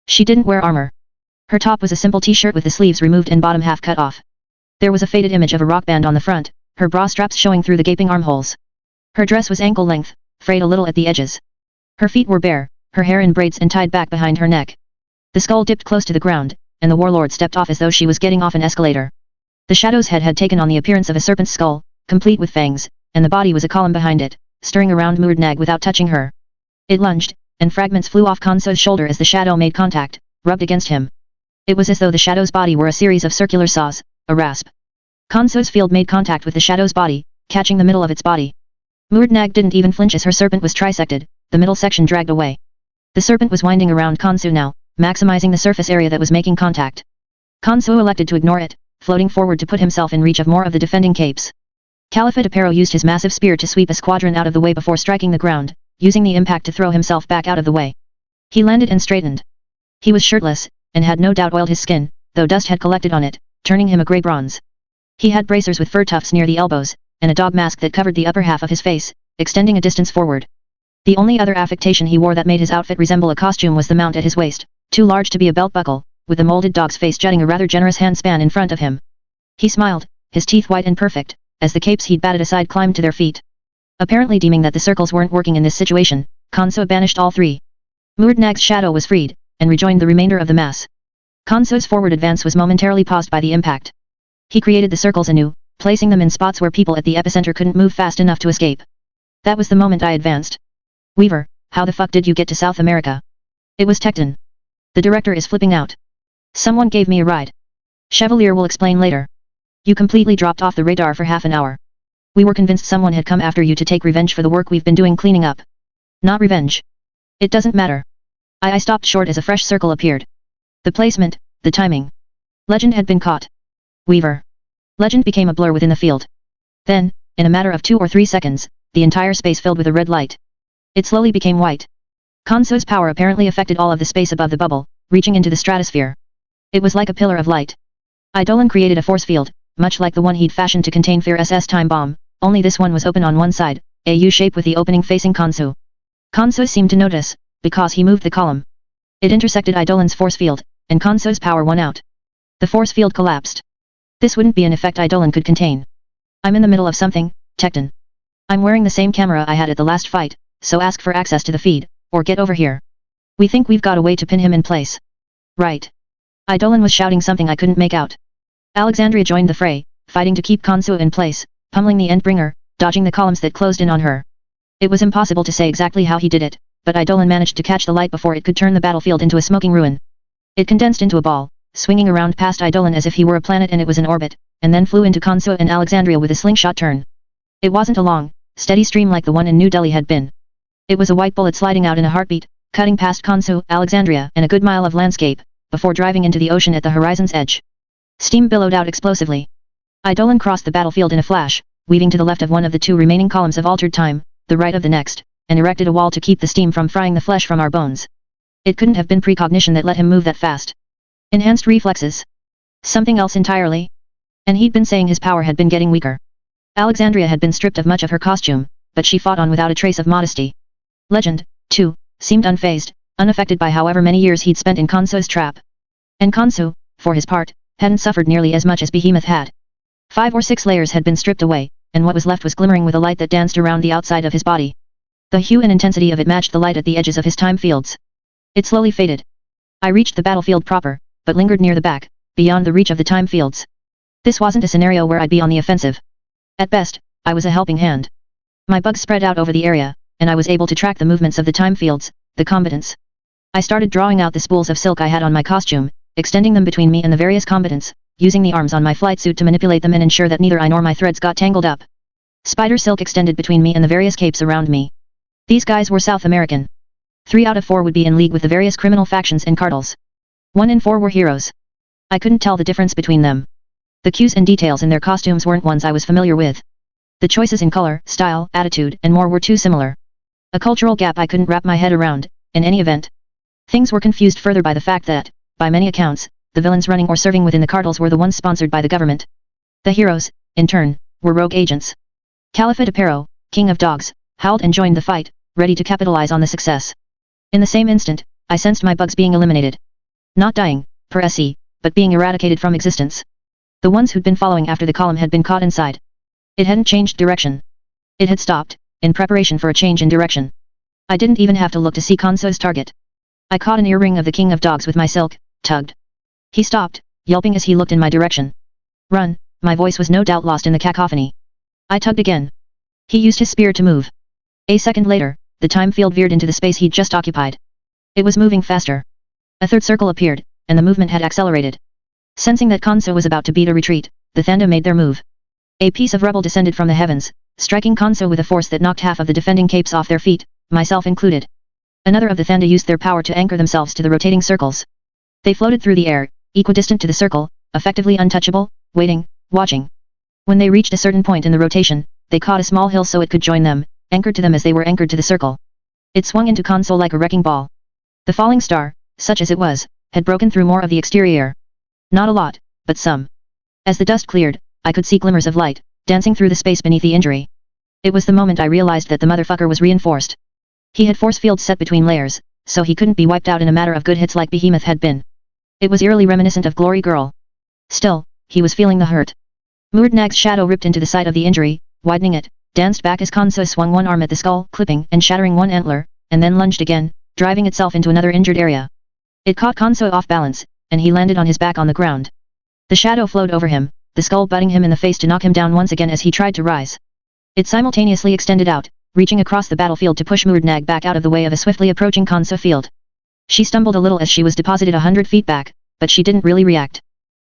She didn't wear armor. Her top was a simple t-shirt with the sleeves removed and bottom half cut off. There was a faded image of a rock band on the front, her bra straps showing through the gaping armholes. Her dress was ankle length, frayed a little at the edges. Her feet were bare, her hair in braids and tied back behind her neck. The skull dipped close to the ground, and the warlord stepped off as though she was getting off an escalator. The shadow's head had taken on the appearance of a serpent's skull, complete with fangs, and the body was a column behind it, stirring around Murid Nag without touching her. It lunged, and fragments flew off Konso's shoulder as the shadow made contact, rubbed against him. It was as though the shadow's body were a series of circular saws, a rasp. Konso's field made contact with the shadow's body, catching the middle of its body. Murid Nag didn't even flinch as her serpent was trisected, the middle section dragged away. The serpent was winding around Konso now, maximizing the surface area that was making contact. Konso elected to ignore it, floating forward to put himself in reach of more of the defending capes. Caliphate Aparo used his massive spear to sweep a squadron out of the way before striking the ground, using the impact to throw himself back out of the way. He landed and straightened. He was shirtless, and had no doubt oiled his skin, though dust had collected on it, turning him a grey bronze. He had bracers with fur tufts near the elbows, and a dog mask that covered the upper half of his face, extending a distance forward. The only other affectation he wore that made his outfit resemble a costume was the mount at his waist, too large to be a belt buckle, with the molded dog's face jutting a rather generous handspan in front of him. He smiled, his teeth white and perfect, as the capes he'd batted aside climbed to their feet. Apparently deeming that the circles weren't working in this situation, Konso banished all three. Murid Nag's shadow was freed, and rejoined the remainder of the mass. Konso's forward advance was momentarily paused by the impact. He created the circles anew, placing them in spots where people at the epicenter couldn't move fast enough to escape. That was the moment I advanced. Weaver, how the fuck did you get to South America? It was Tecton. The director is flipping out. Someone gave me a ride. Chevalier will explain later. You completely dropped off the radar for half an hour. We were convinced someone had come after you to take revenge for the work we've been doing cleaning up. Not revenge. It doesn't matter. I stopped short as a fresh circle appeared. The placement, the timing. Legend had been caught. Weaver. Legend became a blur within the field. Then, in a matter of 2 or 3 seconds, the entire space filled with a red light. It slowly became white. Konso's power apparently affected all of the space above the bubble, reaching into the stratosphere. It was like a pillar of light. Eidolon created a force field, much like the one he'd fashioned to contain Fear SS time bomb, only this one was open on one side, a U-shape with the opening facing Konso. Konso seemed to notice, because he moved the column. It intersected Eidolon's force field, and Konso's power won out. The force field collapsed. This wouldn't be an effect Eidolon could contain. I'm in the middle of something, Tecton. I'm wearing the same camera I had at the last fight, so ask for access to the feed, or get over here. We think we've got a way to pin him in place. Right. Eidolon was shouting something I couldn't make out. Alexandria joined the fray, fighting to keep Konso in place, pummeling the Endbringer, dodging the columns that closed in on her. It was impossible to say exactly how he did it, but Eidolon managed to catch the light before it could turn the battlefield into a smoking ruin. It condensed into a ball, swinging around past Eidolon as if he were a planet and it was in orbit, and then flew into Konso and Alexandria with a slingshot turn. It wasn't a long, steady stream like the one in New Delhi had been. It was a white bullet sliding out in a heartbeat, cutting past Kansu, Alexandria, and a good mile of landscape, before driving into the ocean at the horizon's edge. Steam billowed out explosively. Eidolon crossed the battlefield in a flash, weaving to the left of one of the two remaining columns of altered time, the right of the next, and erected a wall to keep the steam from frying the flesh from our bones. It couldn't have been precognition that let him move that fast. Enhanced reflexes. Something else entirely? And he'd been saying his power had been getting weaker. Alexandria had been stripped of much of her costume, but she fought on without a trace of modesty. Legend, too, seemed unfazed, unaffected by however many years he'd spent in Kansu's trap. And Kansu, for his part, hadn't suffered nearly as much as Behemoth had. 5 or 6 layers had been stripped away, and what was left was glimmering with a light that danced around the outside of his body. The hue and intensity of it matched the light at the edges of his time fields. It slowly faded. I reached the battlefield proper, but lingered near the back, beyond the reach of the time fields. This wasn't a scenario where I'd be on the offensive. At best, I was a helping hand. My bugs spread out over the area, and I was able to track the movements of the time fields, the combatants. I started drawing out the spools of silk I had on my costume, extending them between me and the various combatants, using the arms on my flight suit to manipulate them and ensure that neither I nor my threads got tangled up. Spider silk extended between me and the various capes around me. These guys were South American. 3 out of 4 would be in league with the various criminal factions and cartels. 1 in 4 were heroes. I couldn't tell the difference between them. The cues and details in their costumes weren't ones I was familiar with. The choices in color, style, attitude, and more were too similar. A cultural gap I couldn't wrap my head around, in any event. Things were confused further by the fact that, by many accounts, the villains running or serving within the cartels were the ones sponsored by the government. The heroes, in turn, were rogue agents. Caliphate Aparo, king of dogs, howled and joined the fight, ready to capitalize on the success. In the same instant, I sensed my bugs being eliminated. Not dying, per se, but being eradicated from existence. The ones who'd been following after the column had been caught inside. It hadn't changed direction. It had stopped, in preparation for a change in direction. I didn't even have to look to see Kansu's target. I caught an earring of the king of dogs with my silk, tugged. He stopped, yelping as he looked in my direction. Run, my voice was no doubt lost in the cacophony. I tugged again. He used his spear to move. A second later, the time field veered into the space he'd just occupied. It was moving faster. A third circle appeared, and the movement had accelerated. Sensing that Kansu was about to beat a retreat, the Thanda made their move. A piece of rubble descended from the heavens, striking Kansu with a force that knocked half of the defending capes off their feet, myself included. Another of the Thanda used their power to anchor themselves to the rotating circles. They floated through the air, equidistant to the circle, effectively untouchable, waiting, watching. When they reached a certain point in the rotation, they caught a small hill so it could join them, anchored to them as they were anchored to the circle. It swung into Kansu like a wrecking ball. The falling star, such as it was, had broken through more of the exterior. Not a lot, but some. As the dust cleared, I could see glimmers of light, dancing through the space beneath the injury. It was the moment I realized that the motherfucker was reinforced. He had force fields set between layers, so he couldn't be wiped out in a matter of good hits like Behemoth had been. It was eerily reminiscent of Glory Girl. Still, he was feeling the hurt. Murdnag's shadow ripped into the site of the injury, widening it, danced back as Kansu swung one arm at the skull, clipping and shattering one antler, and then lunged again, driving itself into another injured area. It caught Kansu off balance, and he landed on his back on the ground. The shadow flowed over him, the skull butting him in the face to knock him down once again as he tried to rise. It simultaneously extended out, reaching across the battlefield to push Murdnag back out of the way of a swiftly approaching Kansu field. She stumbled a little as she was deposited 100 feet back, but she didn't really react.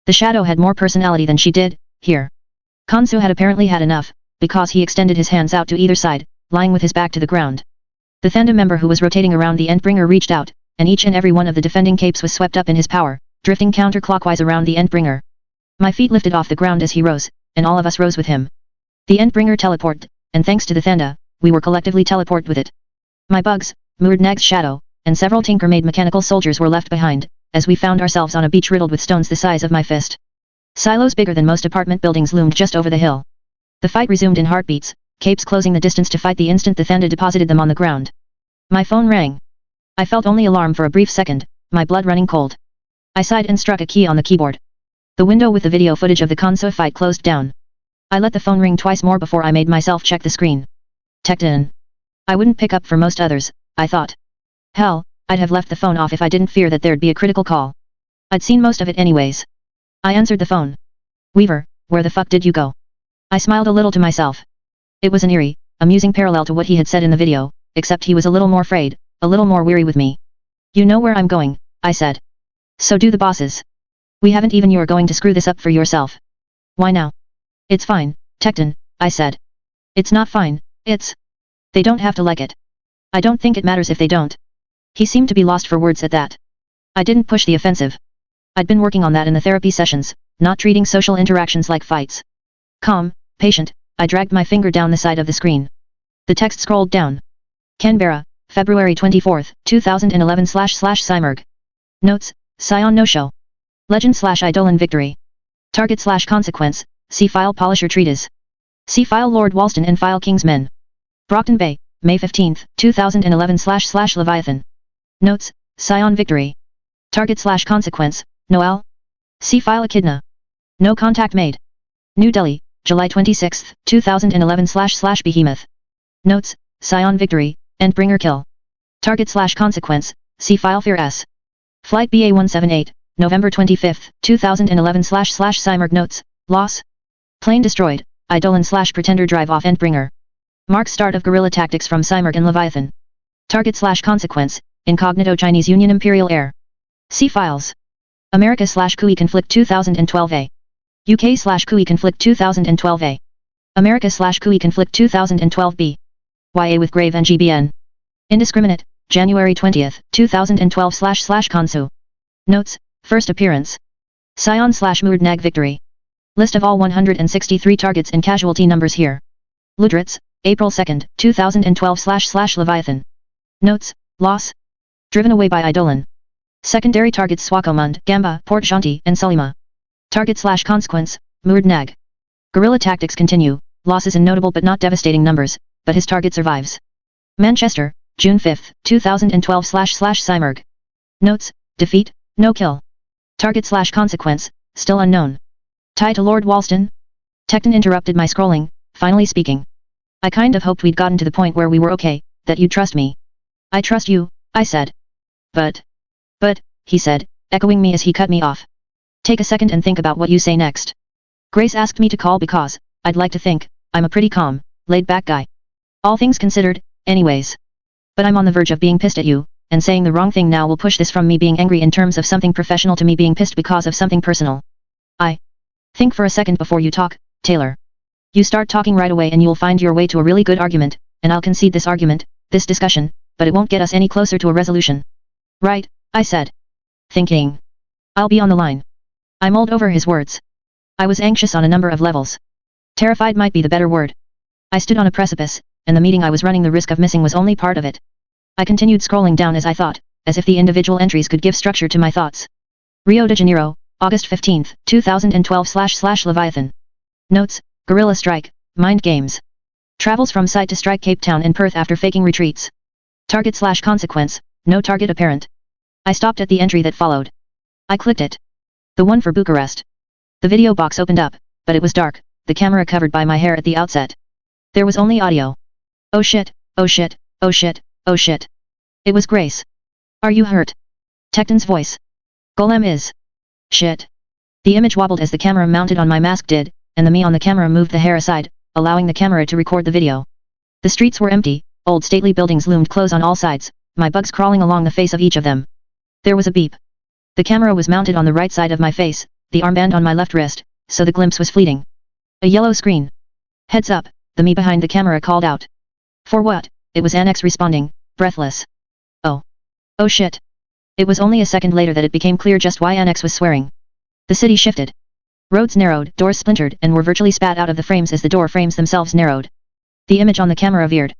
The shadow had more personality than she did, here. Kansu had apparently had enough, because he extended his hands out to either side, lying with his back to the ground. The Thanda member who was rotating around the Endbringer reached out, and each and every one of the defending capes was swept up in his power, drifting counterclockwise around the Endbringer. My feet lifted off the ground as he rose, and all of us rose with him. The Endbringer teleported, and thanks to the Thanda, we were collectively teleported with it. My bugs, Murdnag's shadow, and several tinker-made mechanical soldiers were left behind, as we found ourselves on a beach riddled with stones the size of my fist. Silos bigger than most apartment buildings loomed just over the hill. The fight resumed in heartbeats, capes closing the distance to fight the instant the Thanda deposited them on the ground. My phone rang. I felt only alarm for a brief second, my blood running cold. I sighed and struck a key on the keyboard. The window with the video footage of the Kansu fight closed down. I let the phone ring twice more before I made myself check the screen. Tekton. I wouldn't pick up for most others, I thought. Hell, I'd have left the phone off if I didn't fear that there'd be a critical call. I'd seen most of it anyways. I answered the phone. Weaver, where the fuck did you go? I smiled a little to myself. It was an eerie, amusing parallel to what he had said in the video, except he was a little more afraid, a little more weary with me. You know where I'm going, I said. So do the bosses. We haven't even you're going to screw this up for yourself. Why now? It's fine, Tekton, I said. It's not fine, They don't have to like it. I don't think it matters if they don't. He seemed to be lost for words at that. I didn't push the offensive. I'd been working on that in the therapy sessions, not treating social interactions like fights. Calm, patient, I dragged my finger down the side of the screen. The text scrolled down. Canberra, February 24, 2011 / Cymerg. Notes, Scion no-show. Legend / Eidolon victory. Target / consequence, see file polisher treatise. See file Lord Walston and file King's Men. Brockton Bay, May 15, 2011 / Leviathan. Notes, Scion victory. Target / consequence, Noel. See file Echidna. No contact made. New Delhi, July 26, 2011 / Behemoth. Notes, Scion victory, Endbringer kill. Target / consequence, see file Fear S. Flight BA178, November 25, 2011 / Cymerg notes, loss. Plane destroyed, Eidolon / Pretender drive off Endbringer. Mark start of guerrilla tactics from Cymerg and Leviathan. Target / consequence, incognito Chinese Union Imperial Air. See files. America / Kui conflict 2012A. UK / Kui conflict 2012A. America / Kui conflict 2012B. YA with grave NGBN. Indiscriminate, January 20, 2012 / Kansu. Notes, first appearance. Scion / Muradnag victory. List of all 163 targets and casualty numbers here. Ludritz, April 2, 2012 / Leviathan. Notes, loss. Driven away by Eidolon. Secondary targets Swakopmund, Gamba, Port Gentil, and Sulima. Target / consequence, Muradnag. Guerrilla tactics continue, losses in notable but not devastating numbers, but his target survives. Manchester, June 5, 2012 / Cymerg. Notes, defeat, no kill. Target / consequence, still unknown. Tie to Lord Walston? Tecton interrupted my scrolling, finally speaking. I kind of hoped we'd gotten to the point where we were okay, that you'd trust me. I trust you, I said. But, he said, echoing me as he cut me off. Take a second and think about what you say next. Grace asked me to call because, I'd like to think, I'm a pretty calm, laid-back guy. All things considered, anyways. But I'm on the verge of being pissed at you, and saying the wrong thing now will push this from me being angry in terms of something professional to me being pissed because of something personal. Think for a second before you talk, Taylor. You start talking right away and you'll find your way to a really good argument, and I'll concede this argument, this discussion, but it won't get us any closer to a resolution. Right, I said. Thinking. I'll be on the line. I mulled over his words. I was anxious on a number of levels. Terrified might be the better word. I stood on a precipice, and the meeting I was running the risk of missing was only part of it. I continued scrolling down as I thought, as if the individual entries could give structure to my thoughts. Rio de Janeiro, August 15, 2012 / Leviathan. Notes, guerrilla strike, mind games. Travels from site to strike Cape Town and Perth after faking retreats. Target / consequence, no target apparent. I stopped at the entry that followed. I clicked it. The one for Bucharest. The video box opened up, but it was dark, the camera covered by my hair at the outset. There was only audio. Oh shit, oh shit, oh shit, oh shit. It was Grace. Are you hurt? Tecton's voice. Golem is. Shit. The image wobbled as the camera mounted on my mask did, and the me on the camera moved the hair aside, allowing the camera to record the video. The streets were empty, old stately buildings loomed close on all sides, my bugs crawling along the face of each of them. There was a beep. The camera was mounted on the right side of my face, the armband on my left wrist, so the glimpse was fleeting. A yellow screen. Heads up, the me behind the camera called out. For what? It was Annex responding, breathless. Oh. Oh shit. It was only a second later that it became clear just why Annex was swearing. The city shifted. Roads narrowed, doors splintered and were virtually spat out of the frames as the door frames themselves narrowed. The image on the camera veered.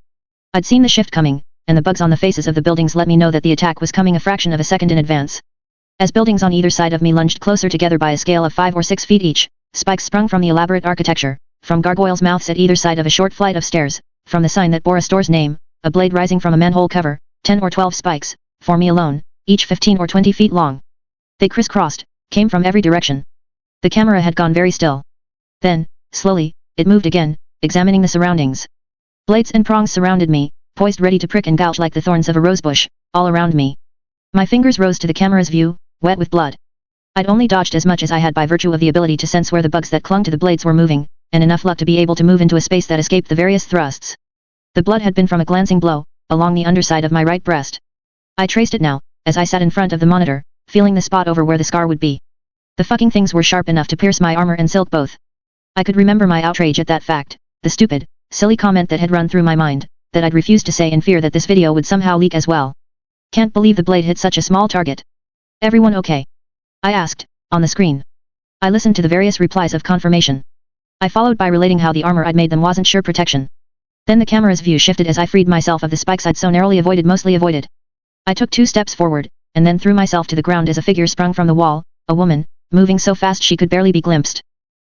I'd seen the shift coming, and the bugs on the faces of the buildings let me know that the attack was coming a fraction of a second in advance. As buildings on either side of me lunged closer together by a scale of 5 or 6 feet each, spikes sprung from the elaborate architecture, from gargoyles' mouths at either side of a short flight of stairs, from the sign that bore a store's name, a blade rising from a manhole cover, 10 or 12 spikes, for me alone, each 15 or 20 feet long. They crisscrossed, came from every direction. The camera had gone very still. Then, slowly, it moved again, examining the surroundings. Blades and prongs surrounded me, poised ready to prick and gouge like the thorns of a rosebush, all around me. My fingers rose to the camera's view, wet with blood. I'd only dodged as much as I had by virtue of the ability to sense where the bugs that clung to the blades were moving, and enough luck to be able to move into a space that escaped the various thrusts. The blood had been from a glancing blow, along the underside of my right breast. I traced it now, as I sat in front of the monitor, feeling the spot over where the scar would be. The fucking things were sharp enough to pierce my armor and silk both. I could remember my outrage at that fact, the stupid, silly comment that had run through my mind, that I'd refused to say in fear that this video would somehow leak as well. Can't believe the blade hit such a small target. Everyone okay? I asked, on the screen. I listened to the various replies of confirmation. I followed by relating how the armor I'd made them wasn't sure protection. Then the camera's view shifted as I freed myself of the spikes I'd so narrowly mostly avoided. I took 2 steps forward, and then threw myself to the ground as a figure sprung from the wall, a woman, moving so fast she could barely be glimpsed.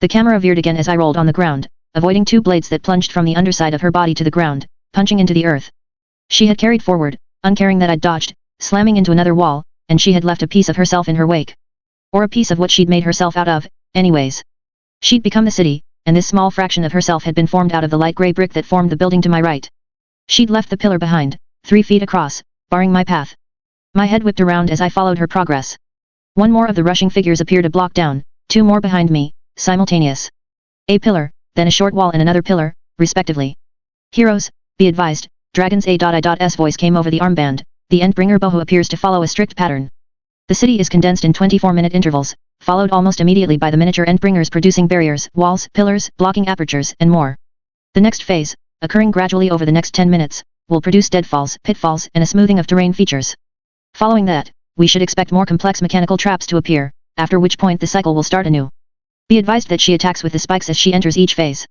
The camera veered again as I rolled on the ground, avoiding 2 blades that plunged from the underside of her body to the ground, punching into the earth. She had carried forward, uncaring that I'd dodged, slamming into another wall, and she had left a piece of herself in her wake. Or a piece of what she'd made herself out of, anyways. She'd become the city, and this small fraction of herself had been formed out of the light grey brick that formed the building to my right. She'd left the pillar behind, 3 feet across, barring my path. My head whipped around as I followed her progress. 1 more of the rushing figures appeared a block down, 2 more behind me, simultaneous. A pillar, then a short wall and another pillar, respectively. Heroes, be advised, Dragon's A.I.'s voice came over the armband, the Endbringer boho appears to follow a strict pattern. The city is condensed in 24-minute intervals, followed almost immediately by the miniature Endbringers producing barriers, walls, pillars, blocking apertures, and more. The next phase, occurring gradually over the next 10 minutes, will produce deadfalls, pitfalls, and a smoothing of terrain features. Following that, we should expect more complex mechanical traps to appear, after which point the cycle will start anew. Be advised that she attacks with the spikes as she enters each phase.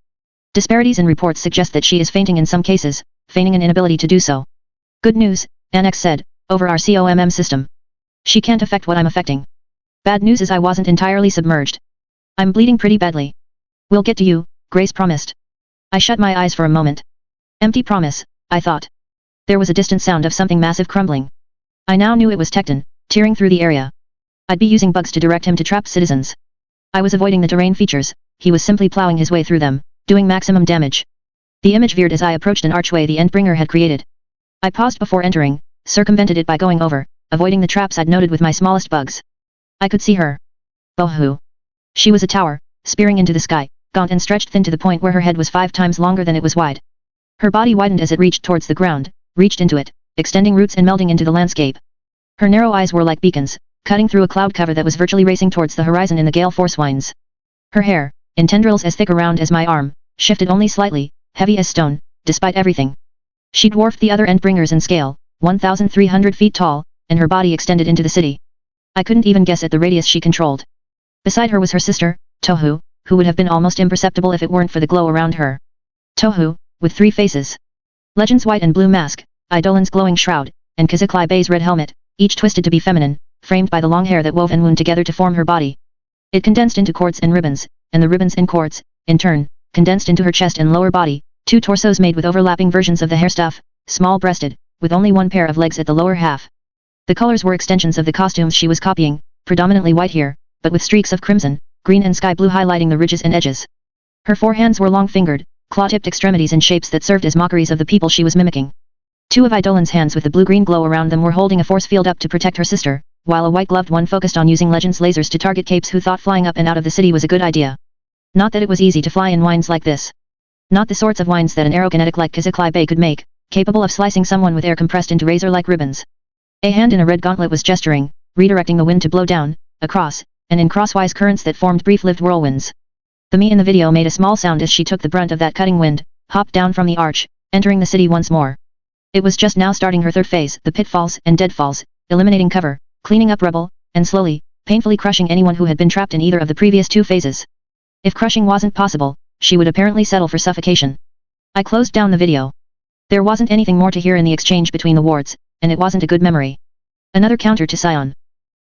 Disparities in reports suggest that she is fainting in some cases, feigning an inability to do so. Good news, Annex said, over our COMM system. She can't affect what I'm affecting. Bad news is I wasn't entirely submerged. I'm bleeding pretty badly. We'll get to you, Grace promised. I shut my eyes for a moment. Empty promise, I thought. There was a distant sound of something massive crumbling. I now knew it was Tecton, tearing through the area. I'd be using bugs to direct him to trap citizens. I was avoiding the terrain features, he was simply plowing his way through them, doing maximum damage. The image veered as I approached an archway the Endbringer had created. I paused before entering, circumvented it by going over, avoiding the traps I'd noted with my smallest bugs. I could see her. Bohu. She was a tower, spearing into the sky, gaunt and stretched thin to the point where her head was 5 times longer than it was wide. Her body widened as it reached towards the ground, reached into it, extending roots and melding into the landscape. Her narrow eyes were like beacons, cutting through a cloud cover that was virtually racing towards the horizon in the gale force winds. Her hair, in tendrils as thick around as my arm, shifted only slightly, heavy as stone, despite everything. She dwarfed the other Endbringers in scale, 1,300 feet tall, and her body extended into the city. I couldn't even guess at the radius she controlled. Beside her was her sister, Tohu, who would have been almost imperceptible if it weren't for the glow around her. Tohu, with 3 faces. Legend's white and blue mask, Eidolon's glowing shroud, and Kazakli Bey's red helmet, each twisted to be feminine, framed by the long hair that wove and wound together to form her body. It condensed into cords and ribbons, and the ribbons and cords, in turn, condensed into her chest and lower body, 2 torsos made with overlapping versions of the hair stuff, small-breasted, with only 1 pair of legs at the lower half. The colors were extensions of the costumes she was copying, predominantly white here, but with streaks of crimson, green and sky blue highlighting the ridges and edges. Her forehands were long-fingered, claw-tipped extremities in shapes that served as mockeries of the people she was mimicking. 2 of Eidolon's hands with the blue-green glow around them were holding a force field up to protect her sister, while a white-gloved one focused on using Legend's lasers to target capes who thought flying up and out of the city was a good idea. Not that it was easy to fly in winds like this. Not the sorts of winds that an aerokinetic like Kazakli Bey could make, capable of slicing someone with air compressed into razor-like ribbons. A hand in a red gauntlet was gesturing, redirecting the wind to blow down, across, and in crosswise currents that formed brief-lived whirlwinds. The me in the video made a small sound as she took the brunt of that cutting wind, hopped down from the arch, entering the city once more. It was just now starting her 3rd phase, the pitfalls and deadfalls, eliminating cover, cleaning up rubble, and slowly, painfully crushing anyone who had been trapped in either of the previous 2 phases. If crushing wasn't possible, she would apparently settle for suffocation. I closed down the video. There wasn't anything more to hear in the exchange between the wards, and it wasn't a good memory. Another counter to Sion.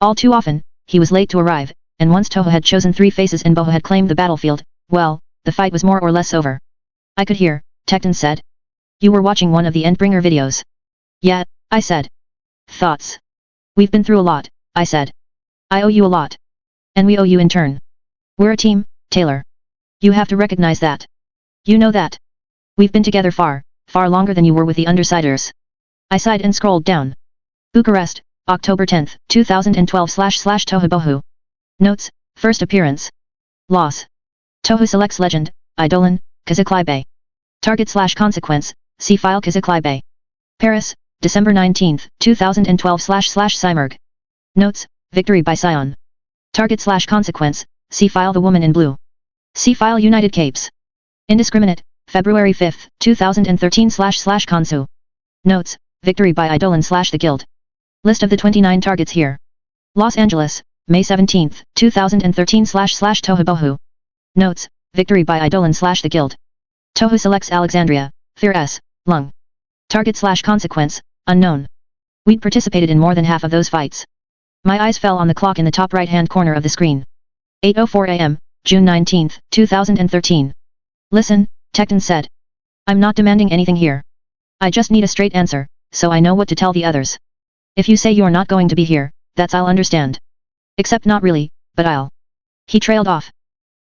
All too often, he was late to arrive, and once Tohu had chosen 3 faces and Boho had claimed the battlefield, well, the fight was more or less over. I could hear, Tecton said. You were watching one of the Endbringer videos. Yeah, I said. Thoughts? We've been through a lot, I said. I owe you a lot. And we owe you in turn. We're a team, Taylor. You have to recognize that. You know that. We've been together far, far longer than you were with the Undersiders. I sighed and scrolled down. Bucharest, October 10, 2012 / Tohu Bohu. Notes, first appearance. Loss. Tohu selects Legend, Eidolon, Kazakli Bey. Target / consequence, see file Kazakli Bey. Paris, December 19, 2012 / Cymerg. Notes, victory by Sion. Target / consequence, see file The Woman in Blue. See file United Capes. Indiscriminate, February 5, 2013 //Kansu. Notes, Victory by Eidolon / The Guild. List of the 29 targets here. Los Angeles, May 17, 2013 / Tohubohu. Notes, Victory by Eidolon / The Guild. Tohu selects Alexandria, Fear S, Lung. Target / consequence, unknown. We'd participated in more than half of those fights. My eyes fell on the clock in the top right-hand corner of the screen. 8:04 a.m., June 19, 2013. Listen, Tecton said. I'm not demanding anything here. I just need a straight answer, so I know what to tell the others. If you say you're not going to be here, that's I'll understand. Except not really, but I'll. He trailed off.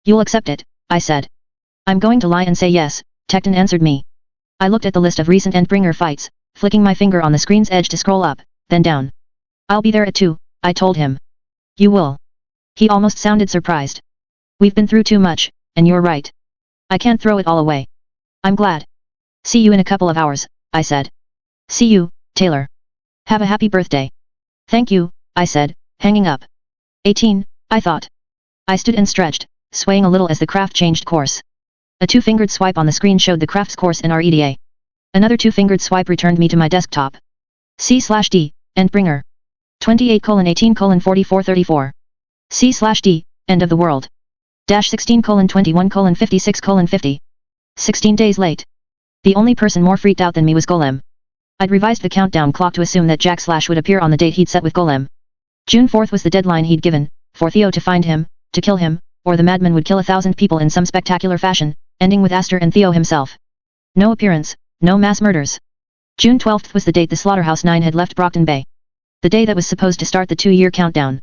You'll accept it, I said. I'm going to lie and say yes, Tecton answered me. I looked at the list of recent Endbringer fights, flicking my finger on the screen's edge to scroll up, then down. I'll be there at 2, I told him. You will. He almost sounded surprised. We've been through too much, and you're right. I can't throw it all away. I'm glad. See you in a couple of hours, I said. See you, Taylor. Have a happy birthday. Thank you, I said, hanging up. 18, I thought. I stood and stretched, swaying a little as the craft changed course. A two-fingered swipe on the screen showed the craft's course in REDA. Another two-fingered swipe returned me to my desktop. C/D, Endbringer. 28:18:44:34. C/D, End of the World. -16:21:56:50. 16 days late. The only person more freaked out than me was Golem. I'd revised the countdown clock to assume that Jack Slash would appear on the date he'd set with Golem. June 4th was the deadline he'd given, for Theo to find him, to kill him, or the madman would kill 1,000 people in some spectacular fashion, ending with Aster and Theo himself. No appearance, no mass murders. June 12th was the date the Slaughterhouse 9 had left Brockton Bay. The day that was supposed to start the 2-year countdown.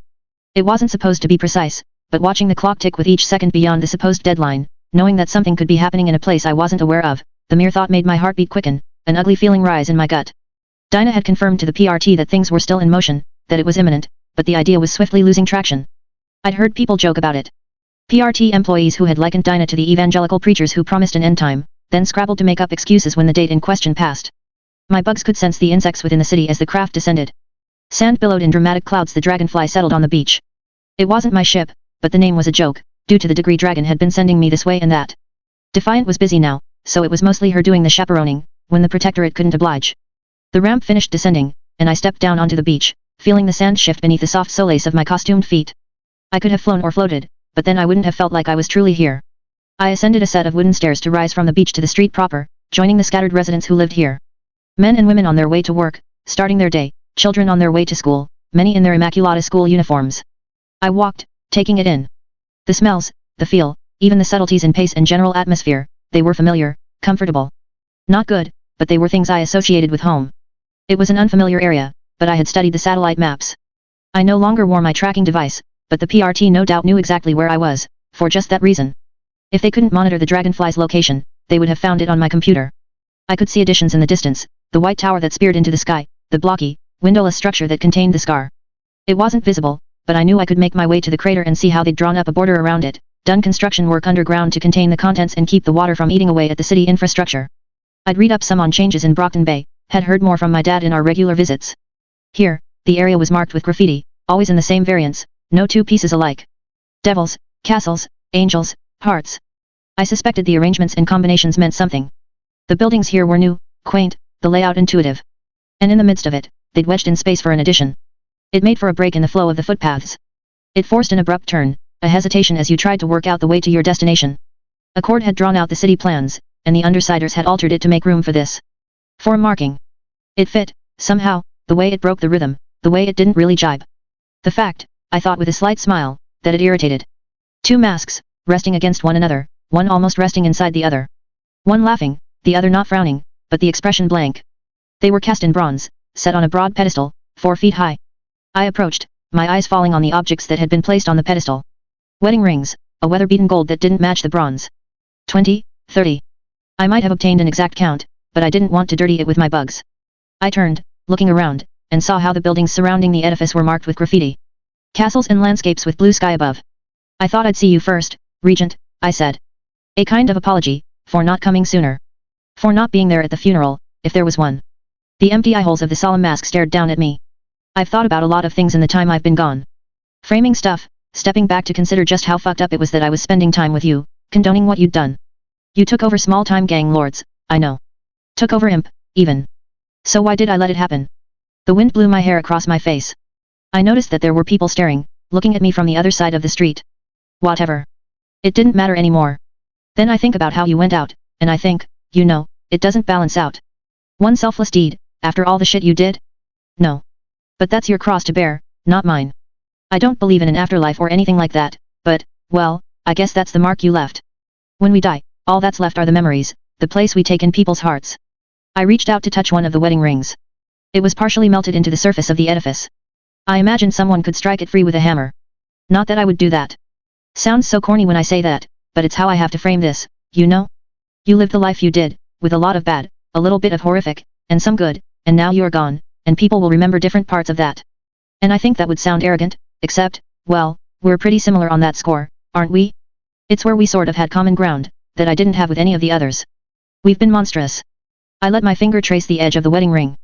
It wasn't supposed to be precise, but watching the clock tick with each second beyond the supposed deadline, knowing that something could be happening in a place I wasn't aware of, the mere thought made my heartbeat quicken, an ugly feeling rise in my gut. Dinah had confirmed to the PRT that things were still in motion, that it was imminent, but the idea was swiftly losing traction. I'd heard people joke about it. PRT employees who had likened Dinah to the evangelical preachers who promised an end time, then scrabbled to make up excuses when the date in question passed. My bugs could sense the insects within the city as the craft descended. Sand billowed in dramatic clouds. The dragonfly settled on the beach. It wasn't my ship, but the name was a joke, due to the degree Dragon had been sending me this way and that. Defiant was busy now, so it was mostly her doing the chaperoning, when the Protectorate couldn't oblige. The ramp finished descending, and I stepped down onto the beach, feeling the sand shift beneath the soft solace of my costumed feet. I could have flown or floated, but then I wouldn't have felt like I was truly here. I ascended a set of wooden stairs to rise from the beach to the street proper, joining the scattered residents who lived here. Men and women on their way to work, starting their day, children on their way to school, many in their Immaculata school uniforms. I walked, taking it in. The smells, the feel, even the subtleties in pace and general atmosphere, they were familiar, comfortable. Not good, but they were things I associated with home. It was an unfamiliar area, but I had studied the satellite maps. I no longer wore my tracking device, but the PRT no doubt knew exactly where I was, for just that reason. If they couldn't monitor the dragonfly's location, they would have found it on my computer. I could see additions in the distance, the white tower that speared into the sky, the blocky, windowless structure that contained the scar. It wasn't visible, but I knew I could make my way to the crater and see how they'd drawn up a border around it, done construction work underground to contain the contents and keep the water from eating away at the city infrastructure. I'd read up some on changes in Brockton Bay, had heard more from my dad in our regular visits. Here, the area was marked with graffiti, always in the same variants, no two pieces alike. Devils, castles, angels, hearts. I suspected the arrangements and combinations meant something. The buildings here were new, quaint, the layout intuitive. And in the midst of it, they'd wedged in space for an addition. It made for a break in the flow of the footpaths. It forced an abrupt turn, a hesitation as you tried to work out the way to your destination. Accord had drawn out the city plans, and the Undersiders had altered it to make room for this. For marking. It fit, somehow, the way it broke the rhythm, the way it didn't really jibe. The fact, I thought with a slight smile, that it irritated. Two masks, resting against one another, one almost resting inside the other. One laughing, the other not frowning, but the expression blank. They were cast in bronze, set on a broad pedestal, 4 feet high. I approached, my eyes falling on the objects that had been placed on the pedestal. Wedding rings, a weather-beaten gold that didn't match the bronze. 20, 30. I might have obtained an exact count, but I didn't want to dirty it with my bugs. I turned, looking around, and saw how the buildings surrounding the edifice were marked with graffiti. Castles and landscapes with blue sky above. I thought I'd see you first, Regent, I said. A kind of apology, for not coming sooner. For not being there at the funeral, if there was one. The empty eyeholes of the solemn mask stared down at me. I've thought about a lot of things in the time I've been gone. Framing stuff, stepping back to consider just how fucked up it was that I was spending time with you, condoning what you'd done. You took over small-time gang lords, I know. Took over Imp, even. So why did I let it happen? The wind blew my hair across my face. I noticed that there were people staring, looking at me from the other side of the street. Whatever. It didn't matter anymore. Then I think about how you went out, and I think, you know, it doesn't balance out. One selfless deed, after all the shit you did? No. But that's your cross to bear, not mine. I don't believe in an afterlife or anything like that, but, well, I guess that's the mark you left. When we die, all that's left are the memories, the place we take in people's hearts. I reached out to touch one of the wedding rings. It was partially melted into the surface of the edifice. I imagined someone could strike it free with a hammer. Not that I would do that. Sounds so corny when I say that, but it's how I have to frame this, you know? You lived the life you did, with a lot of bad, a little bit of horrific, and some good, and now you're gone, and people will remember different parts of that. And I think that would sound arrogant, except, well, we're pretty similar on that score, aren't we? It's where we sort of had common ground, that I didn't have with any of the others. We've been monstrous. I let my finger trace the edge of the wedding ring.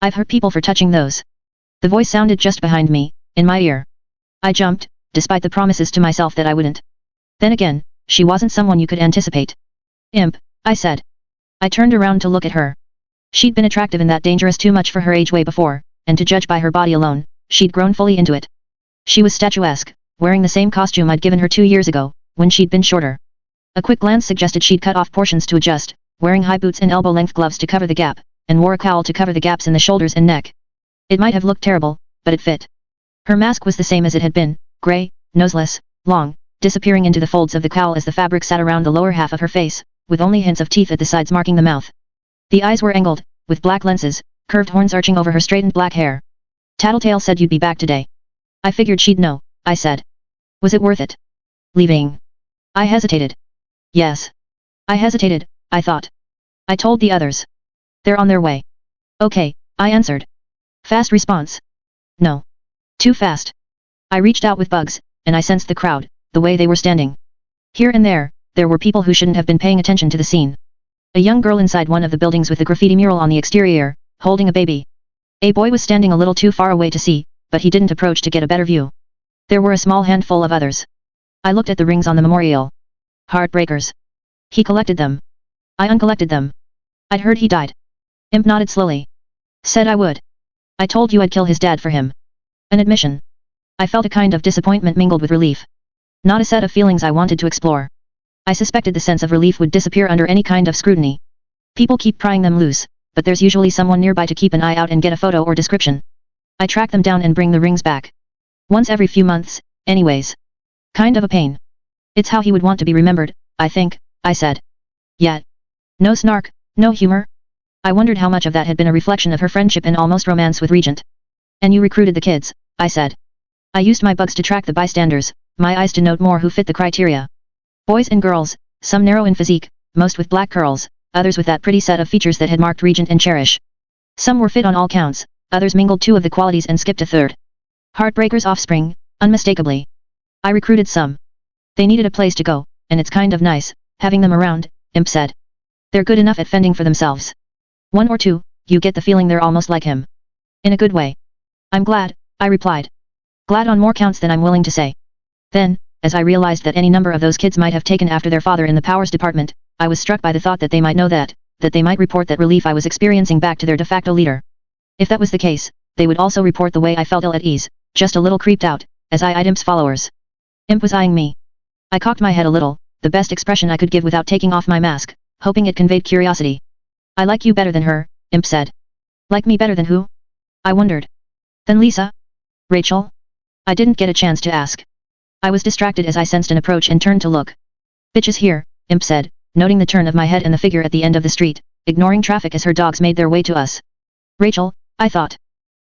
I've hurt people for touching those. The voice sounded just behind me, in my ear. I jumped, despite the promises to myself that I wouldn't. Then again, she wasn't someone you could anticipate. Imp, I said. I turned around to look at her. She'd been attractive in that dangerous too much for her age way before, and to judge by her body alone, she'd grown fully into it. She was statuesque, wearing the same costume I'd given her 2 years ago, when she'd been shorter. A quick glance suggested she'd cut off portions to adjust, wearing high boots and elbow-length gloves to cover the gap, and wore a cowl to cover the gaps in the shoulders and neck. It might have looked terrible, but it fit. Her mask was the same as it had been, grey, noseless, long, disappearing into the folds of the cowl as the fabric sat around the lower half of her face, with only hints of teeth at the sides marking the mouth. The eyes were angled, with black lenses, curved horns arching over her straightened black hair. Tattletale said you'd be back today. I figured she'd know, I said. Was it worth it? Leaving? I hesitated. Yes. I hesitated, I thought. I told the others. They're on their way. Okay, I answered. Fast response. No. Too fast. I reached out with bugs, and I sensed the crowd, the way they were standing. Here and there were people who shouldn't have been paying attention to the scene. A young girl inside one of the buildings with a graffiti mural on the exterior, holding a baby. A boy was standing a little too far away to see, but he didn't approach to get a better view. There were a small handful of others. I looked at the rings on the memorial. Heartbreakers. He collected them. I uncollected them. I'd heard he died. Imp nodded slowly. Said I would. I told you I'd kill his dad for him. An admission. I felt a kind of disappointment mingled with relief. Not a set of feelings I wanted to explore. I suspected the sense of relief would disappear under any kind of scrutiny. People keep prying them loose, but there's usually someone nearby to keep an eye out and get a photo or description. I track them down and bring the rings back. Once every few months, anyways. Kind of a pain. It's how he would want to be remembered, I think, I said. Yet. No snark, no humor. I wondered how much of that had been a reflection of her friendship and almost romance with Regent. And you recruited the kids, I said. I used my bugs to track the bystanders, my eyes to note more who fit the criteria. Boys and girls, some narrow in physique, most with black curls, others with that pretty set of features that had marked Regent and Cherish. Some were fit on all counts, others mingled two of the qualities and skipped a third. Heartbreaker's offspring, unmistakably. I recruited some. They needed a place to go, and it's kind of nice, having them around, Imp said. They're good enough at fending for themselves. One or two, you get the feeling they're almost like him. In a good way. I'm glad, I replied. Glad on more counts than I'm willing to say. Then, as I realized that any number of those kids might have taken after their father in the powers department, I was struck by the thought that they might know that they might report that relief I was experiencing back to their de facto leader. If that was the case, they would also report the way I felt ill at ease, just a little creeped out, as I eyed Imp's followers. Imp was eyeing me. I cocked my head a little, the best expression I could give without taking off my mask, hoping it conveyed curiosity. I like you better than her, Imp said. Like me better than who? I wondered. Than Lisa? Rachel? I didn't get a chance to ask. I was distracted as I sensed an approach and turned to look. Bitches here, Imp said, noting the turn of my head and the figure at the end of the street, ignoring traffic as her dogs made their way to us. Rachel, I thought.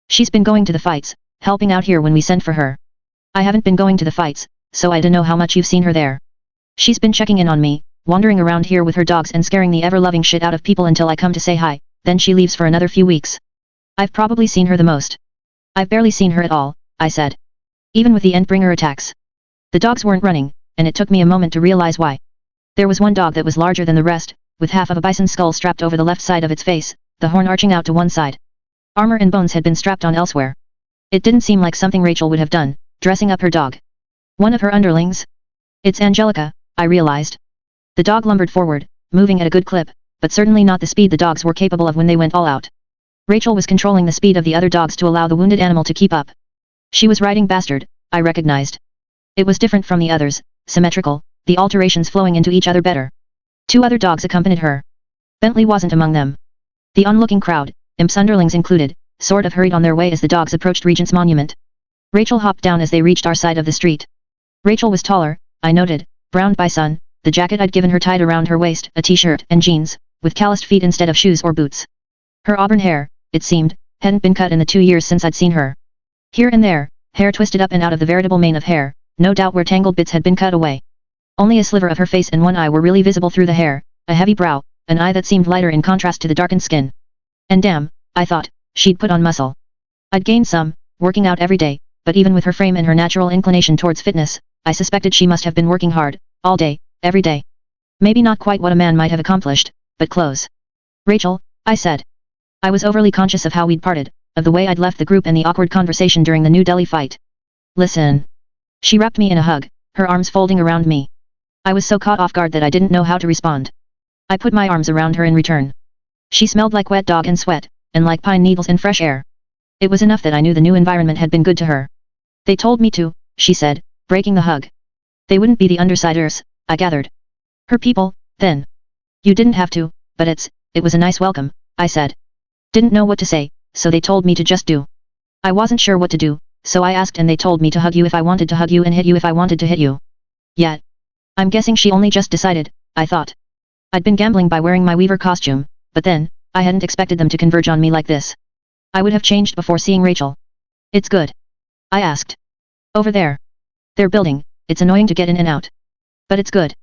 She's been going to the fights, helping out here when we sent for her. I haven't been going to the fights, so I don't know how much you've seen her there. She's been checking in on me, wandering around here with her dogs and scaring the ever-loving shit out of people until I come to say hi, then she leaves for another few weeks. I've probably seen her the most. I've barely seen her at all, I said. Even with the Endbringer attacks. The dogs weren't running, and it took me a moment to realize why. There was one dog that was larger than the rest, with half of a bison skull strapped over the left side of its face, the horn arching out to one side. Armor and bones had been strapped on elsewhere. It didn't seem like something Rachel would have done, dressing up her dog. One of her underlings? It's Angelica, I realized. The dog lumbered forward, moving at a good clip, but certainly not the speed the dogs were capable of when they went all out. Rachel was controlling the speed of the other dogs to allow the wounded animal to keep up. She was riding Bastard, I recognized. It was different from the others, symmetrical, the alterations flowing into each other better. 2 other dogs accompanied her. Bentley wasn't among them. The onlooking crowd, imps underlings included, sort of hurried on their way as the dogs approached Regent's monument. Rachel hopped down as they reached our side of the street. Rachel was taller, I noted, browned by sun, the jacket I'd given her tied around her waist, a t-shirt and jeans, with calloused feet instead of shoes or boots. Her auburn hair, it seemed, hadn't been cut in the 2 years since I'd seen her. Here and there, hair twisted up and out of the veritable mane of hair, no doubt where tangled bits had been cut away. Only a sliver of her face and one eye were really visible through the hair, a heavy brow, an eye that seemed lighter in contrast to the darkened skin. And damn, I thought, she'd put on muscle. I'd gained some, working out every day, but even with her frame and her natural inclination towards fitness, I suspected she must have been working hard, all day, every day. Maybe not quite what a man might have accomplished, but close. Rachel, I said. I was overly conscious of how we'd parted, of the way I'd left the group and the awkward conversation during the New Delhi fight. Listen. She wrapped me in a hug, her arms folding around me. I was so caught off guard that I didn't know how to respond. I put my arms around her in return. She smelled like wet dog and sweat, and like pine needles and fresh air. It was enough that I knew the new environment had been good to her. They told me to, she said, breaking the hug. They wouldn't be the undersiders, I gathered. Her people, then. You didn't have to, but it was a nice welcome, I said. Didn't know what to say, so they told me to just do. I wasn't sure what to do, so I asked and they told me to hug you if I wanted to hug you and hit you if I wanted to hit you. Yet. I'm guessing she only just decided, I thought. I'd been gambling by wearing my Weaver costume, but then, I hadn't expected them to converge on me like this. I would have changed before seeing Rachel. It's good. I asked. Over there. They're building, it's annoying to get in and out. But it's good.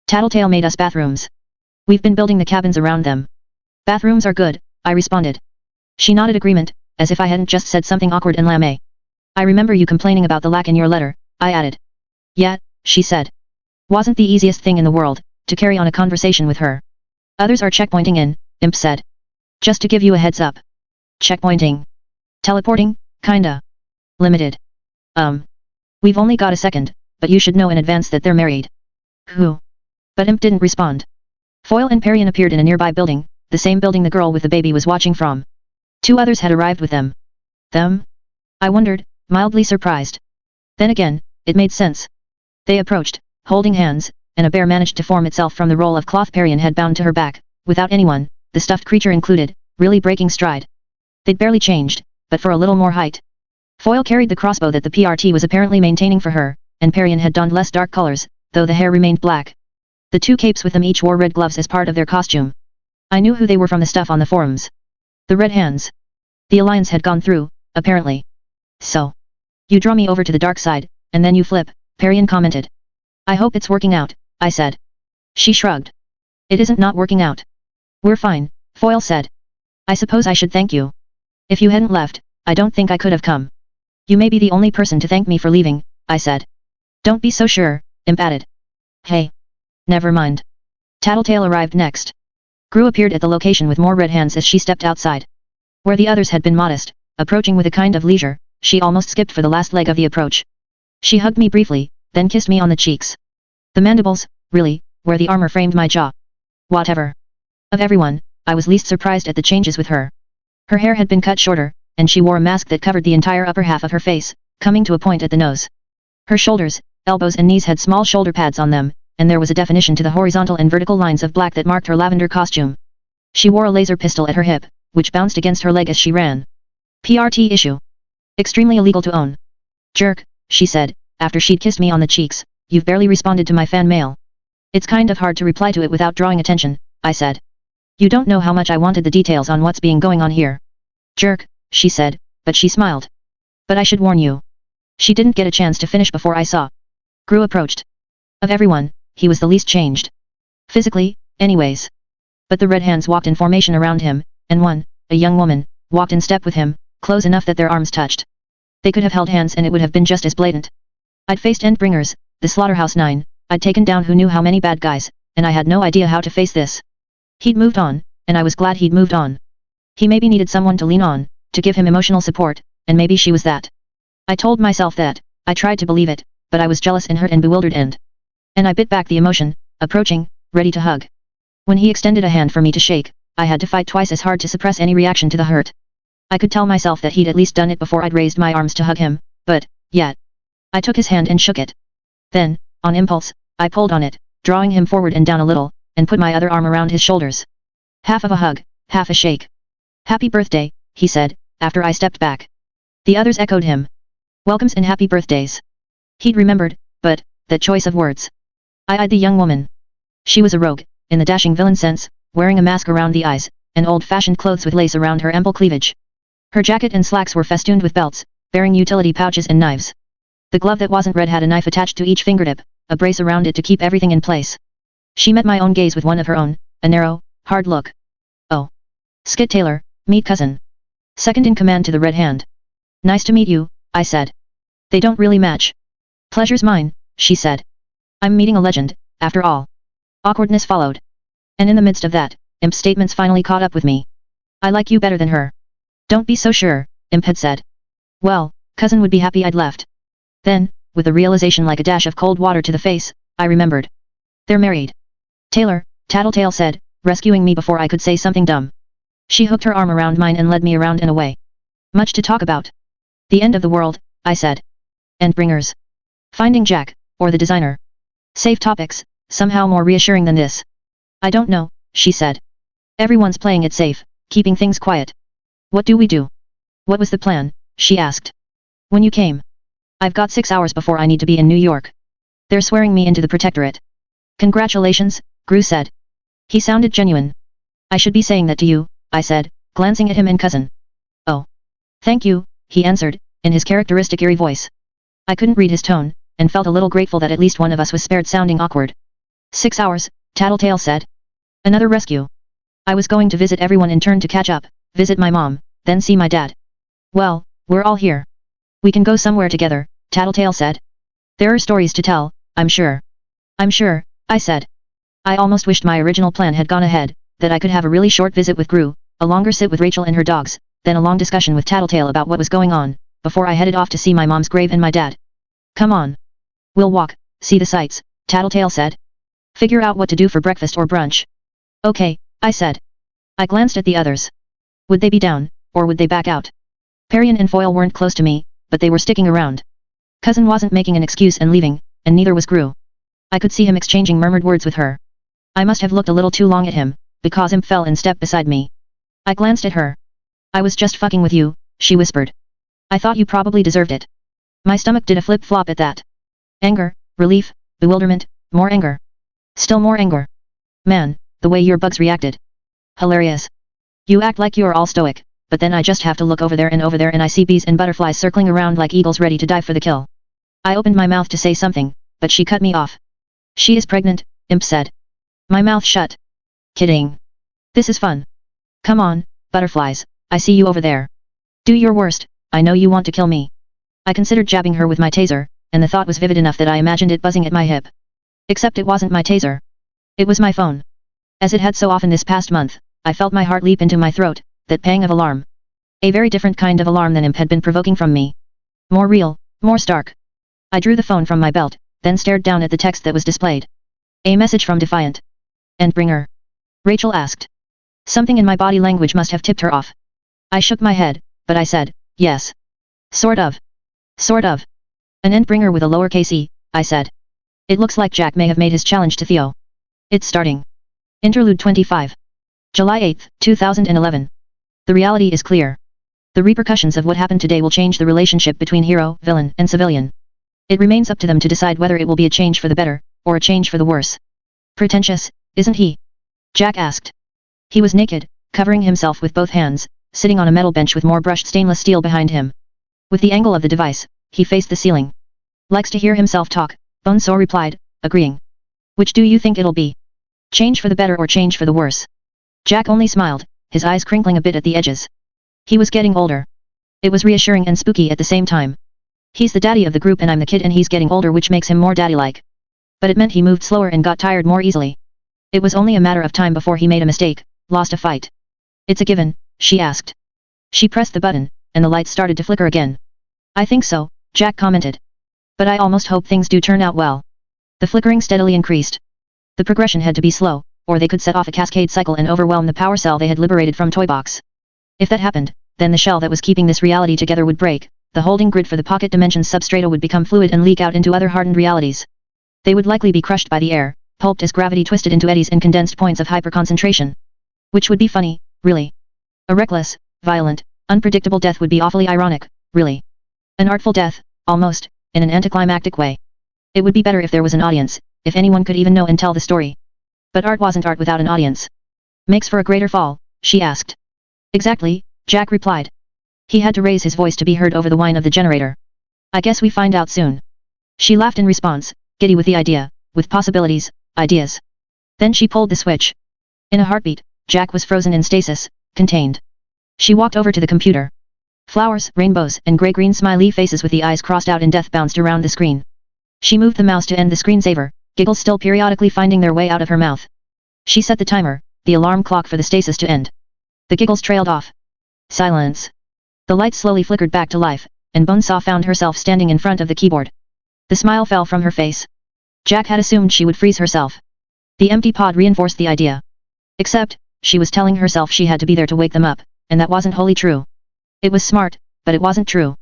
Tattletale made us bathrooms. We've been building the cabins around them. Bathrooms are good, I responded. She nodded agreement, as if I hadn't just said something awkward and lame. I remember you complaining about the lack in your letter, I added. Yeah, she said. Wasn't the easiest thing in the world, to carry on a conversation with her. Others are checkpointing in, Imp said. Just to give you a heads up. Checkpointing. Teleporting, kinda. Limited. We've only got a second, but you should know in advance that they're married. Who? But Imp didn't respond. Foyle and Perian appeared in a nearby building, the same building the girl with the baby was watching from. 2 others had arrived with them. Them? I wondered, mildly surprised. Then again, it made sense. They approached, holding hands, and a bear managed to form itself from the roll of cloth Perian had bound to her back, without anyone, the stuffed creature included, really breaking stride. They'd barely changed, but for a little more height. Foyle carried the crossbow that the PRT was apparently maintaining for her, and Perian had donned less dark colors, though the hair remained black. The 2 capes with them each wore red gloves as part of their costume. I knew who they were from the stuff on the forums. The Red Hands. The alliance had gone through, apparently. So. You draw me over to the dark side, and then you flip, Perian commented. I hope it's working out, I said. She shrugged. It isn't not working out. We're fine, Foyle said. I suppose I should thank you. If you hadn't left, I don't think I could have come. You may be the only person to thank me for leaving, I said. Don't be so sure, Imp added. Hey. Never mind. Tattletale arrived next. Gru appeared at the location with more red hands as she stepped outside. Where the others had been modest, approaching with a kind of leisure, she almost skipped for the last leg of the approach. She hugged me briefly, then kissed me on the cheeks. The mandibles, really, where the armor framed my jaw. Whatever. Of everyone, I was least surprised at the changes with her. Her hair had been cut shorter, and she wore a mask that covered the entire upper half of her face, coming to a point at the nose. Her shoulders, elbows and knees had small shoulder pads on them, and there was a definition to the horizontal and vertical lines of black that marked her lavender costume. She wore a laser pistol at her hip, which bounced against her leg as she ran. PRT issue. Extremely illegal to own. Jerk, she said, after she'd kissed me on the cheeks, you've barely responded to my fan mail. It's kind of hard to reply to it without drawing attention, I said. You don't know how much I wanted the details on what's being going on here. Jerk, she said, but she smiled. But I should warn you. She didn't get a chance to finish before I saw. Gru approached. Of everyone, he was the least changed. Physically, anyways. But the red hands walked in formation around him, and one, a young woman, walked in step with him, close enough that their arms touched. They could have held hands and it would have been just as blatant. I'd faced Endbringers, the Slaughterhouse 9, I'd taken down who knew how many bad guys, and I had no idea how to face this. He'd moved on, and I was glad he'd moved on. He maybe needed someone to lean on, to give him emotional support, and maybe she was that. I told myself that, I tried to believe it, but I was jealous and hurt and bewildered and I bit back the emotion, approaching, ready to hug. When he extended a hand for me to shake, I had to fight twice as hard to suppress any reaction to the hurt. I could tell myself that he'd at least done it before I'd raised my arms to hug him, but, yet. I took his hand and shook it. Then, on impulse, I pulled on it, drawing him forward and down a little, and put my other arm around his shoulders. Half of a hug, half a shake. Happy birthday, he said, after I stepped back. The others echoed him. Welcomes and happy birthdays. He'd remembered, but, that choice of words. I eyed the young woman. She was a rogue, in the dashing villain sense, wearing a mask around the eyes, and old-fashioned clothes with lace around her ample cleavage. Her jacket and slacks were festooned with belts, bearing utility pouches and knives. The glove that wasn't red had a knife attached to each fingertip, a brace around it to keep everything in place. She met my own gaze with one of her own, a narrow, hard look. Oh. Skid Taylor, meet cousin. Second in command to the Red Hand. Nice to meet you, I said. They don't really match. Pleasure's mine, she said. I'm meeting a legend, after all. Awkwardness followed. And in the midst of that, Imp's statements finally caught up with me. I like you better than her. Don't be so sure, Imp had said. Well, cousin would be happy I'd left. Then, with a realization like a dash of cold water to the face, I remembered. They're married. Taylor, Tattletale said, rescuing me before I could say something dumb. She hooked her arm around mine and led me around and away. Much to talk about. The end of the world, I said. Endbringers. Finding Jack, or the designer. Safe topics, somehow more reassuring than this. I don't know, she said. Everyone's playing it safe, keeping things quiet. What do we do? What was the plan, she asked. When you came. I've got 6 hours before I need to be in New York. They're swearing me into the protectorate. Congratulations, Gru said. He sounded genuine. I should be saying that to you, I said, glancing at him and cousin. Oh. Thank you, he answered, in his characteristic eerie voice. I couldn't read his tone, and felt a little grateful that at least one of us was spared sounding awkward. 6 hours, Tattletale said. Another rescue. I was going to visit everyone in turn to catch up, visit my mom, then see my dad. Well, we're all here. We can go somewhere together, Tattletale said. There are stories to tell, I'm sure. I'm sure, I said. I almost wished my original plan had gone ahead, that I could have a really short visit with Gru, a longer sit with Rachel and her dogs, then a long discussion with Tattletale about what was going on, before I headed off to see my mom's grave and my dad. Come on. We'll walk, see the sights, Tattletale said. Figure out what to do for breakfast or brunch. Okay, I said. I glanced at the others. Would they be down, or would they back out? Perian and Foyle weren't close to me, but they were sticking around. Cousin wasn't making an excuse and leaving, and neither was Gru. I could see him exchanging murmured words with her. I must have looked a little too long at him, because Imp fell in step beside me. I glanced at her. I was just fucking with you, she whispered. I thought you probably deserved it. My stomach did a flip-flop at that. Anger, relief, bewilderment, more anger. Still more anger. Man, the way your bugs reacted. Hilarious. You act like you're all stoic, but then I just have to look over there and I see bees and butterflies circling around like eagles ready to dive for the kill. I opened my mouth to say something, but she cut me off. She is pregnant, Imp said. My mouth shut. Kidding. This is fun. Come on, butterflies, I see you over there. Do your worst, I know you want to kill me. I considered jabbing her with my taser, and the thought was vivid enough that I imagined it buzzing at my hip. Except it wasn't my taser. It was my phone. As it had so often this past month, I felt my heart leap into my throat, that pang of alarm. A very different kind of alarm than Imp had been provoking from me. More real, more stark. I drew the phone from my belt, then stared down at the text that was displayed. A message from Defiant. Endbringer. Rachel asked. Something in my body language must have tipped her off. I shook my head, but I said, yes. Sort of. Sort of. An Endbringer with a lowercase e, I said. It looks like Jack may have made his challenge to Theo. It's starting. Interlude 25. July 8, 2011. The reality is clear. The repercussions of what happened today will change the relationship between hero, villain, and civilian. It remains up to them to decide whether it will be a change for the better, or a change for the worse. Pretentious, isn't he? Jack asked. He was naked, covering himself with both hands, sitting on a metal bench with more brushed stainless steel behind him. With the angle of the device, he faced the ceiling. Likes to hear himself talk, Bonesaw replied, agreeing. Which do you think it'll be? Change for the better or change for the worse? Jack only smiled, his eyes crinkling a bit at the edges. He was getting older. It was reassuring and spooky at the same time. He's the daddy of the group and I'm the kid and he's getting older, which makes him more daddy-like. But it meant he moved slower and got tired more easily. It was only a matter of time before he made a mistake, lost a fight. It's a given, she asked. She pressed the button, and the lights started to flicker again. I think so, Jack commented. But I almost hope things do turn out well. The flickering steadily increased. The progression had to be slow, or they could set off a cascade cycle and overwhelm the power cell they had liberated from Toy Box. If that happened, then the shell that was keeping this reality together would break, the holding grid for the pocket dimension's substrata would become fluid and leak out into other hardened realities. They would likely be crushed by the air, pulped as gravity twisted into eddies and condensed points of hyperconcentration. Which would be funny, really. A reckless, violent, unpredictable death would be awfully ironic, really. An artful death, almost, in an anticlimactic way. It would be better if there was an audience, if anyone could even know and tell the story. But art wasn't art without an audience. Makes for a greater fall, she asked. Exactly, Jack replied. He had to raise his voice to be heard over the whine of the generator. I guess we find out soon. She laughed in response, giddy with the idea, with possibilities, ideas. Then she pulled the switch. In a heartbeat, Jack was frozen in stasis, contained. She walked over to the computer. Flowers, rainbows, and gray-green smiley faces with the eyes crossed out in death bounced around the screen. She moved the mouse to end the screensaver, giggles still periodically finding their way out of her mouth. She set the timer, the alarm clock for the stasis to end. The giggles trailed off. Silence. The lights slowly flickered back to life, and Bonesaw found herself standing in front of the keyboard. The smile fell from her face. Jack had assumed she would freeze herself. The empty pod reinforced the idea. Except, she was telling herself she had to be there to wake them up, and that wasn't wholly true. It was smart, but it wasn't true.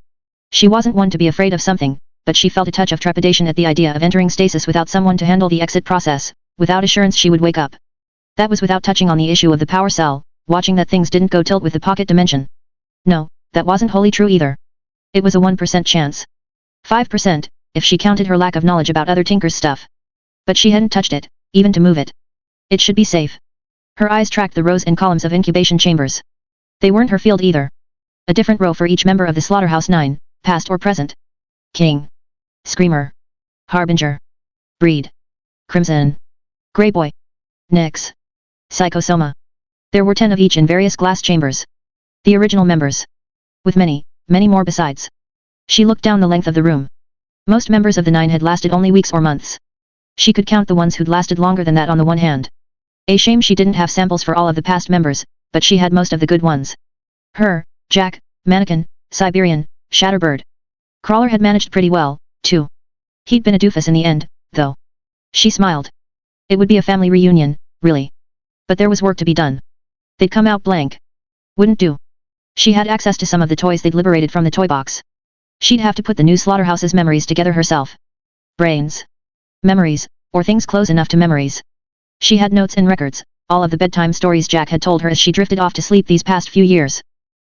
She wasn't one to be afraid of something, but she felt a touch of trepidation at the idea of entering stasis without someone to handle the exit process, without assurance she would wake up. That was without touching on the issue of the power cell, watching that things didn't go tilt with the pocket dimension. No, that wasn't wholly true either. It was a 1% chance. 5%, if she counted her lack of knowledge about other Tinker's stuff. But she hadn't touched it, even to move it. It should be safe. Her eyes tracked the rows and columns of incubation chambers. They weren't her field either. A different row for each member of the Slaughterhouse 9, past or present. King. Screamer. Harbinger. Breed. Crimson. Grey Boy. Nyx. Psychosoma. There were 10 of each in various glass chambers. The original members. With many, many more besides. She looked down the length of the room. Most members of the 9 had lasted only weeks or months. She could count the ones who'd lasted longer than that on the one hand. A shame she didn't have samples for all of the past members, but she had most of the good ones. Her, Jack, Mannequin, Siberian, Shatterbird. Crawler had managed pretty well, too. He'd been a doofus in the end, though. She smiled. It would be a family reunion, really. But there was work to be done. They'd come out blank. Wouldn't do. She had access to some of the toys they'd liberated from the toy box. She'd have to put the new Slaughterhouse's memories together herself. Brains. Memories, or things close enough to memories. She had notes and records, all of the bedtime stories Jack had told her as she drifted off to sleep these past few years.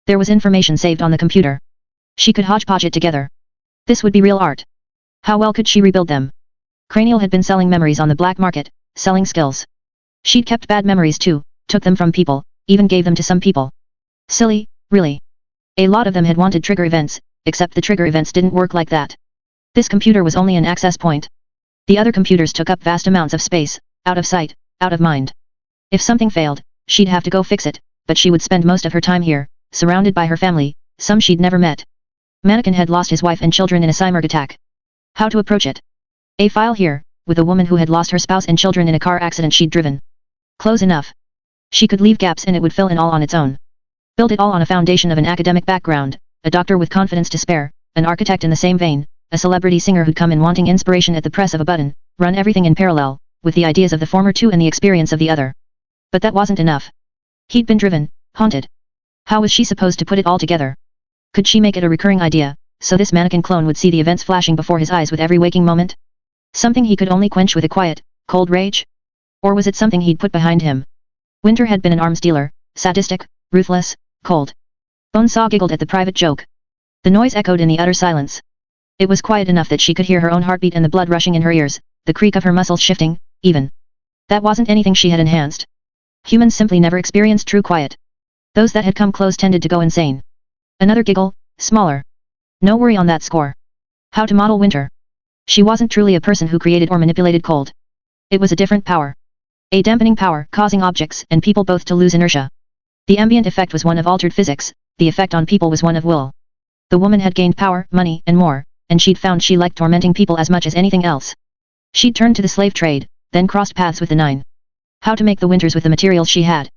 There was information saved on the computer. She could hodgepodge it together. This would be real art. How well could she rebuild them? Cranial had been selling memories on the black market, selling skills. She'd kept bad memories too, took them from people, even gave them to some people. Silly, really. A lot of them had wanted trigger events, except the trigger events didn't work like that. This computer was only an access point. The other computers took up vast amounts of space, out of sight, out of mind. If something failed, she'd have to go fix it, but she would spend most of her time here, surrounded by her family, some she'd never met. Mannequin had lost his wife and children in a cyberg attack. How to approach it? A file here, with a woman who had lost her spouse and children in a car accident she'd driven. Close enough. She could leave gaps and it would fill in all on its own. Build it all on a foundation of an academic background, a doctor with confidence to spare, an architect in the same vein, a celebrity singer who'd come in wanting inspiration at the press of a button, run everything in parallel, with the ideas of the former two and the experience of the other. But that wasn't enough. He'd been driven, haunted. How was she supposed to put it all together? Could she make it a recurring idea, so this mannequin clone would see the events flashing before his eyes with every waking moment? Something he could only quench with a quiet, cold rage? Or was it something he'd put behind him? Winter had been an arms dealer, sadistic, ruthless, cold. Bonesaw giggled at the private joke. The noise echoed in the utter silence. It was quiet enough that she could hear her own heartbeat and the blood rushing in her ears, the creak of her muscles shifting, even. That wasn't anything she had enhanced. Humans simply never experienced true quiet. Those that had come close tended to go insane. Another giggle, smaller. No worry on that score. How to model Winter? She wasn't truly a person who created or manipulated cold. It was a different power. A dampening power, causing objects and people both to lose inertia. The ambient effect was one of altered physics, the effect on people was one of will. The woman had gained power, money, and more, and she'd found she liked tormenting people as much as anything else. She'd turned to the slave trade, then crossed paths with the 9. How to make the Winters with the materials she had.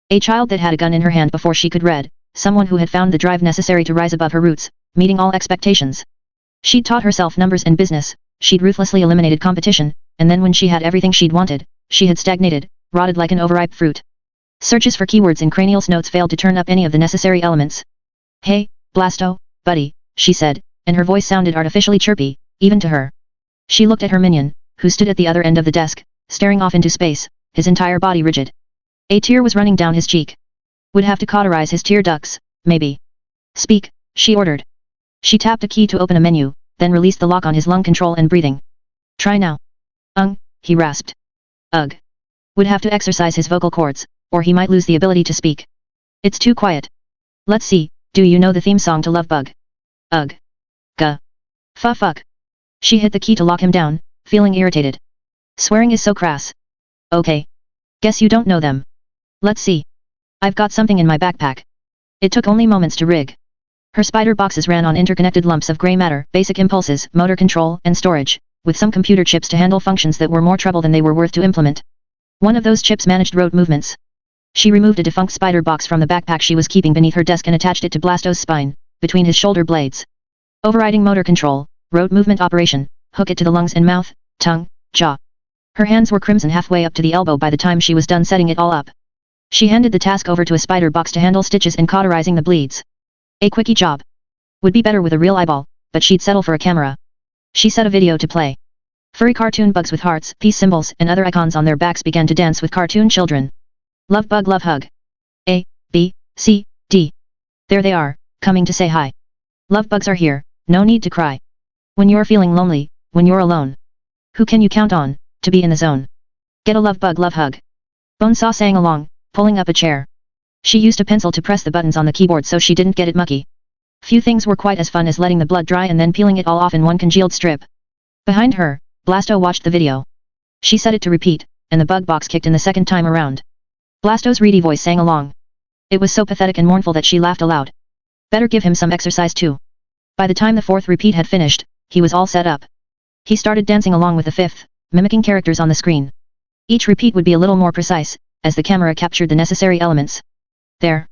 A child that had a gun in her hand before she could read, someone who had found the drive necessary to rise above her roots, meeting all expectations. She'd taught herself numbers and business, she'd ruthlessly eliminated competition, and then when she had everything she'd wanted, she had stagnated, rotted like an overripe fruit. Searches for keywords in Cranial's notes failed to turn up any of the necessary elements. Hey, Blasto, buddy, she said, and her voice sounded artificially chirpy, even to her. She looked at her minion, who stood at the other end of the desk, staring off into space, his entire body rigid. A tear was running down his cheek. Would have to cauterize his tear ducts, maybe. Speak, she ordered. She tapped a key to open a menu, then released the lock on his lung control and breathing. Try now. He rasped. Ugh. Would have to exercise his vocal cords, or he might lose the ability to speak. It's too quiet. Let's see, do you know the theme song to Love Bug? Ugh. Gah. Fuck. She hit the key to lock him down, feeling irritated. Swearing is so crass. Okay. Guess you don't know them. Let's see. I've got something in my backpack. It took only moments to rig. Her spider boxes ran on interconnected lumps of gray matter, basic impulses, motor control, and storage, with some computer chips to handle functions that were more trouble than they were worth to implement. One of those chips managed road movements. She removed a defunct spider box from the backpack she was keeping beneath her desk and attached it to Blasto's spine, between his shoulder blades. Overriding motor control, road movement operation, hook it to the lungs and mouth, tongue, jaw. Her hands were crimson halfway up to the elbow by the time she was done setting it all up. She handed the task over to a spider box to handle stitches and cauterizing the bleeds. A quickie job. Would be better with a real eyeball, but she'd settle for a camera. She set a video to play. Furry cartoon bugs with hearts, peace symbols, and other icons on their backs began to dance with cartoon children. Love bug love hug. A, B, C, D. There they are, coming to say hi. Love bugs are here, no need to cry. When you're feeling lonely, when you're alone. Who can you count on, to be in the zone? Get a love bug love hug. Bonesaw sang along, pulling up a chair. She used a pencil to press the buttons on the keyboard so she didn't get it mucky. Few things were quite as fun as letting the blood dry and then peeling it all off in one congealed strip. Behind her, Blasto watched the video. She set it to repeat, and the bug box kicked in the second time around. Blasto's reedy voice sang along. It was so pathetic and mournful that she laughed aloud. Better give him some exercise too. By the time the fourth repeat had finished, he was all set up. He started dancing along with the fifth, mimicking characters on the screen. Each repeat would be a little more precise, as the camera captured the necessary elements. There.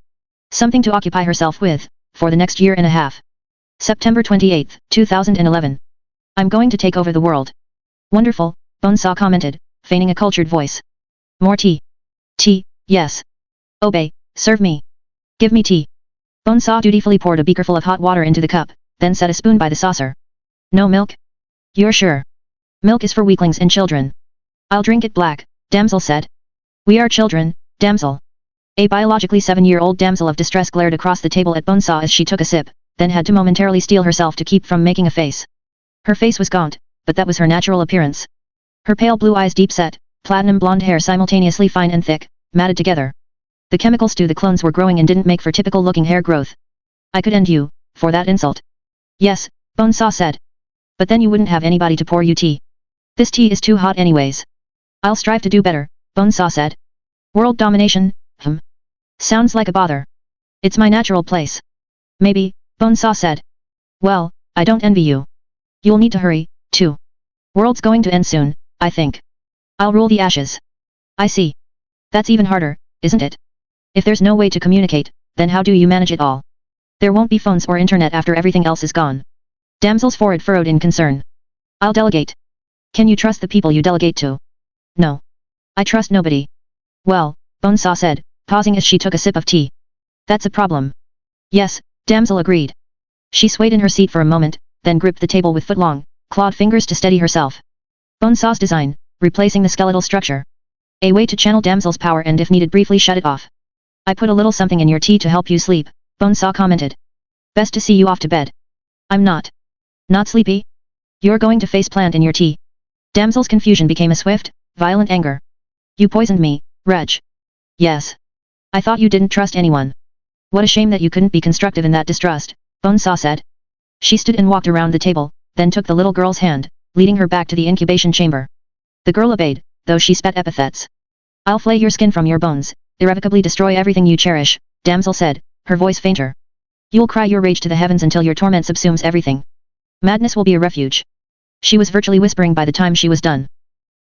Something to occupy herself with, for the next year and a half. September 28, 2011. I'm going to take over the world. Wonderful, Bonesaw commented, feigning a cultured voice. More tea. Tea, yes. Obey, serve me. Give me tea. Bonesaw dutifully poured a beakerful of hot water into the cup, then set a spoon by the saucer. No milk? You're sure? Milk is for weaklings and children. I'll drink it black, damsel said. We are children, damsel. A biologically 7-year-old damsel of distress glared across the table at Bonesaw as she took a sip, then had to momentarily steel herself to keep from making a face. Her face was gaunt, but that was her natural appearance. Her pale blue eyes deep set, platinum blonde hair simultaneously fine and thick, matted together. The chemical stew the clones were growing in didn't make for typical looking hair growth. I could end you, for that insult. Yes, Bonesaw said. But then you wouldn't have anybody to pour you tea. This tea is too hot anyways. I'll strive to do better, Bonesaw said. World domination, Sounds like a bother. It's my natural place. Maybe, Bonesaw said. Well, I don't envy you. You'll need to hurry, too. World's going to end soon, I think. I'll rule the ashes. I see. That's even harder, isn't it? If there's no way to communicate, then how do you manage it all? There won't be phones or internet after everything else is gone. Damsel's forehead furrowed in concern. I'll delegate. Can you trust the people you delegate to? No. I trust nobody. Well, Bonesaw said, pausing as she took a sip of tea. That's a problem. Yes, Damsel agreed. She swayed in her seat for a moment, then gripped the table with foot-long, clawed fingers to steady herself. Bonesaw's design, replacing the skeletal structure. A way to channel Damsel's power and if needed briefly shut it off. I put a little something in your tea to help you sleep, Bonesaw commented. Best to see you off to bed. I'm not. Not sleepy? You're going to face plant in your tea. Damsel's confusion became a swift, violent anger. You poisoned me, Reg. Yes. I thought you didn't trust anyone. What a shame that you couldn't be constructive in that distrust, Bonesaw said. She stood and walked around the table, then took the little girl's hand, leading her back to the incubation chamber. The girl obeyed, though she spat epithets. I'll flay your skin from your bones, irrevocably destroy everything you cherish, Damsel said, her voice fainter. You'll cry your rage to the heavens until your torment subsumes everything. Madness will be a refuge. She was virtually whispering by the time she was done.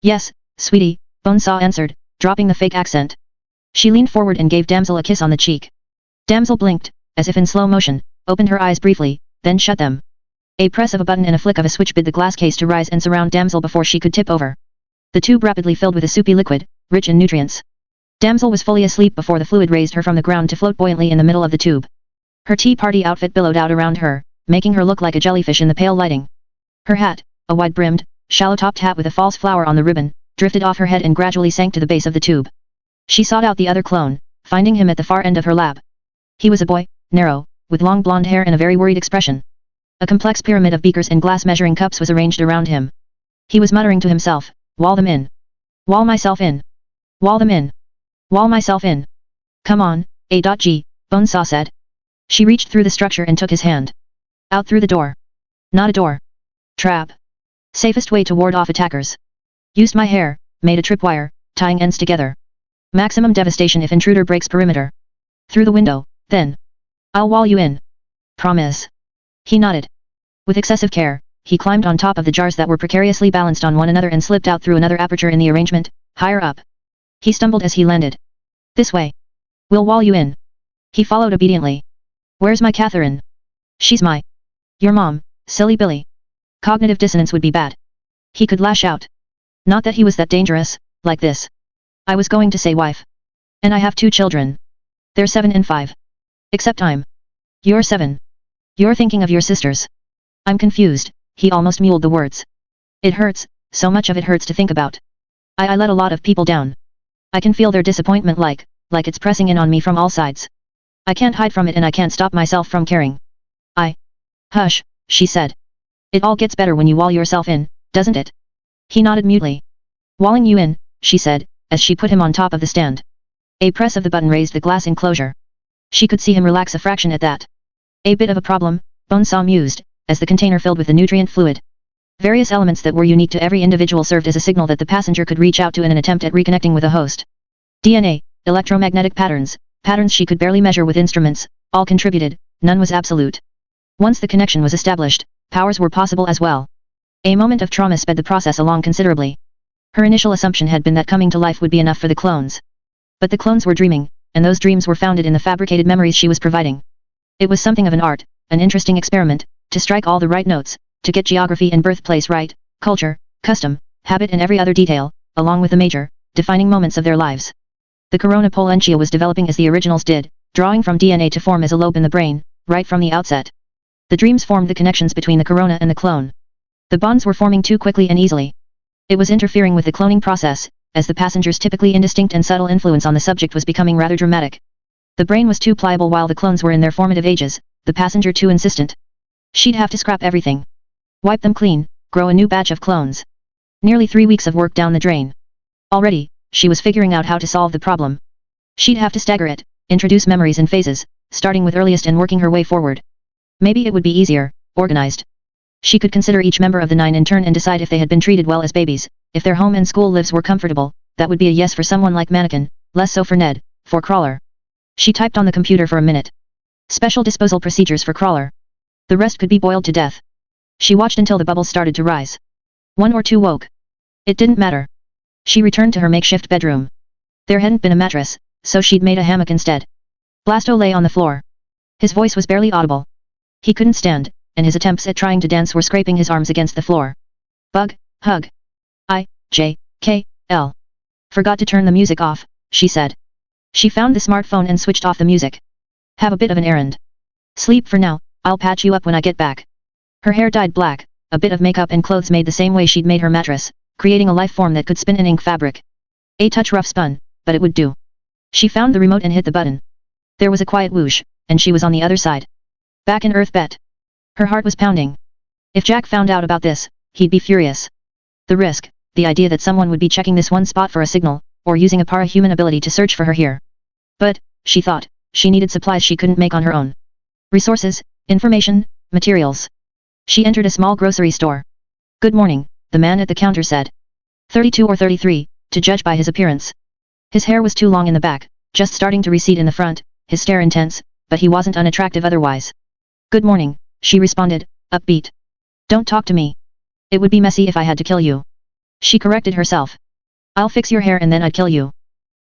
Yes, sweetie, Bonesaw answered, dropping the fake accent. She leaned forward and gave Damsel a kiss on the cheek. Damsel blinked, as if in slow motion, opened her eyes briefly, then shut them. A press of a button and a flick of a switch bid the glass case to rise and surround Damsel before she could tip over. The tube rapidly filled with a soupy liquid, rich in nutrients. Damsel was fully asleep before the fluid raised her from the ground to float buoyantly in the middle of the tube. Her tea party outfit billowed out around her, making her look like a jellyfish in the pale lighting. Her hat, a wide-brimmed, shallow-topped hat with a false flower on the ribbon, drifted off her head and gradually sank to the base of the tube. She sought out the other clone, finding him at the far end of her lab. He was a boy, narrow, with long blonde hair and a very worried expression. A complex pyramid of beakers and glass measuring cups was arranged around him. He was muttering to himself, "Wall them in. Wall myself in. Wall them in. Wall myself in. Come on, A.G., Bonesaw said. She reached through the structure and took his hand. Out through the door. Not a door. Trap. Safest way to ward off attackers. Used my hair, made a tripwire, tying ends together. Maximum devastation if intruder breaks perimeter. Through the window, then. I'll wall you in. Promise. He nodded. With excessive care, he climbed on top of the jars that were precariously balanced on one another and slipped out through another aperture in the arrangement, higher up. He stumbled as he landed. This way. We'll wall you in. He followed obediently. Where's my Catherine? She's your mom, silly Billy. Cognitive dissonance would be bad. He could lash out. Not that he was that dangerous, like this. I was going to say wife. And I have 2 children. They're 7 and 5. Except you're 7. You're thinking of your sisters. I'm confused, he almost mewled the words. It hurts, so much of it hurts to think about. I let a lot of people down. I can feel their disappointment like it's pressing in on me from all sides. I can't hide from it and I can't stop myself from caring. Hush, she said. It all gets better when you wall yourself in, doesn't it? He nodded mutely. Walling you in, she said, as she put him on top of the stand. A press of the button raised the glass enclosure. She could see him relax a fraction at that. A bit of a problem, Bonesaw mused, as the container filled with the nutrient fluid. Various elements that were unique to every individual served as a signal that the passenger could reach out to in an attempt at reconnecting with a host. DNA, electromagnetic patterns she could barely measure with instruments, all contributed, none was absolute. Once the connection was established, powers were possible as well. A moment of trauma sped the process along considerably. Her initial assumption had been that coming to life would be enough for the clones. But the clones were dreaming, and those dreams were founded in the fabricated memories she was providing. It was something of an art, an interesting experiment, to strike all the right notes, to get geography and birthplace right, culture, custom, habit and every other detail, along with the major, defining moments of their lives. The corona pollentia was developing as the originals did, drawing from DNA to form as a lobe in the brain, right from the outset. The dreams formed the connections between the corona and the clone. The bonds were forming too quickly and easily. It was interfering with the cloning process, as the passenger's typically indistinct and subtle influence on the subject was becoming rather dramatic. The brain was too pliable while the clones were in their formative ages, the passenger too insistent. She'd have to scrap everything. Wipe them clean, grow a new batch of clones. Nearly 3 weeks of work down the drain. Already, she was figuring out how to solve the problem. She'd have to stagger it, introduce memories in phases, starting with earliest and working her way forward. Maybe it would be easier, organized. She could consider each member of the 9 in turn and decide if they had been treated well as babies, if their home and school lives were comfortable. That would be a yes for someone like Mannequin, less so for Ned, for Crawler. She typed on the computer for a minute. Special disposal procedures for Crawler. The rest could be boiled to death. She watched until the bubbles started to rise. 1 or 2 woke. It didn't matter. She returned to her makeshift bedroom. There hadn't been a mattress, so she'd made a hammock instead. Blasto lay on the floor. His voice was barely audible. He couldn't stand, and his attempts at trying to dance were scraping his arms against the floor. Bug, hug. I-J-K-L. Forgot to turn the music off, she said. She found the smartphone and switched off the music. Have a bit of an errand. Sleep for now, I'll patch you up when I get back. Her hair dyed black, a bit of makeup and clothes made the same way she'd made her mattress, creating a life form that could spin in ink fabric. A touch rough spun, but it would do. She found the remote and hit the button. There was a quiet whoosh, and she was on the other side. Back in Earth bet. Her heart was pounding. If Jack found out about this, he'd be furious. The risk, the idea that someone would be checking this one spot for a signal, or using a para-human ability to search for her here. But, she thought, she needed supplies she couldn't make on her own. Resources, information, materials. She entered a small grocery store. Good morning, the man at the counter said. 32 or 33, to judge by his appearance. His hair was too long in the back, just starting to recede in the front, his stare intense, but he wasn't unattractive otherwise. Good morning, she responded, upbeat. Don't talk to me. It would be messy if I had to kill you. She corrected herself. I'll fix your hair and then I'd kill you.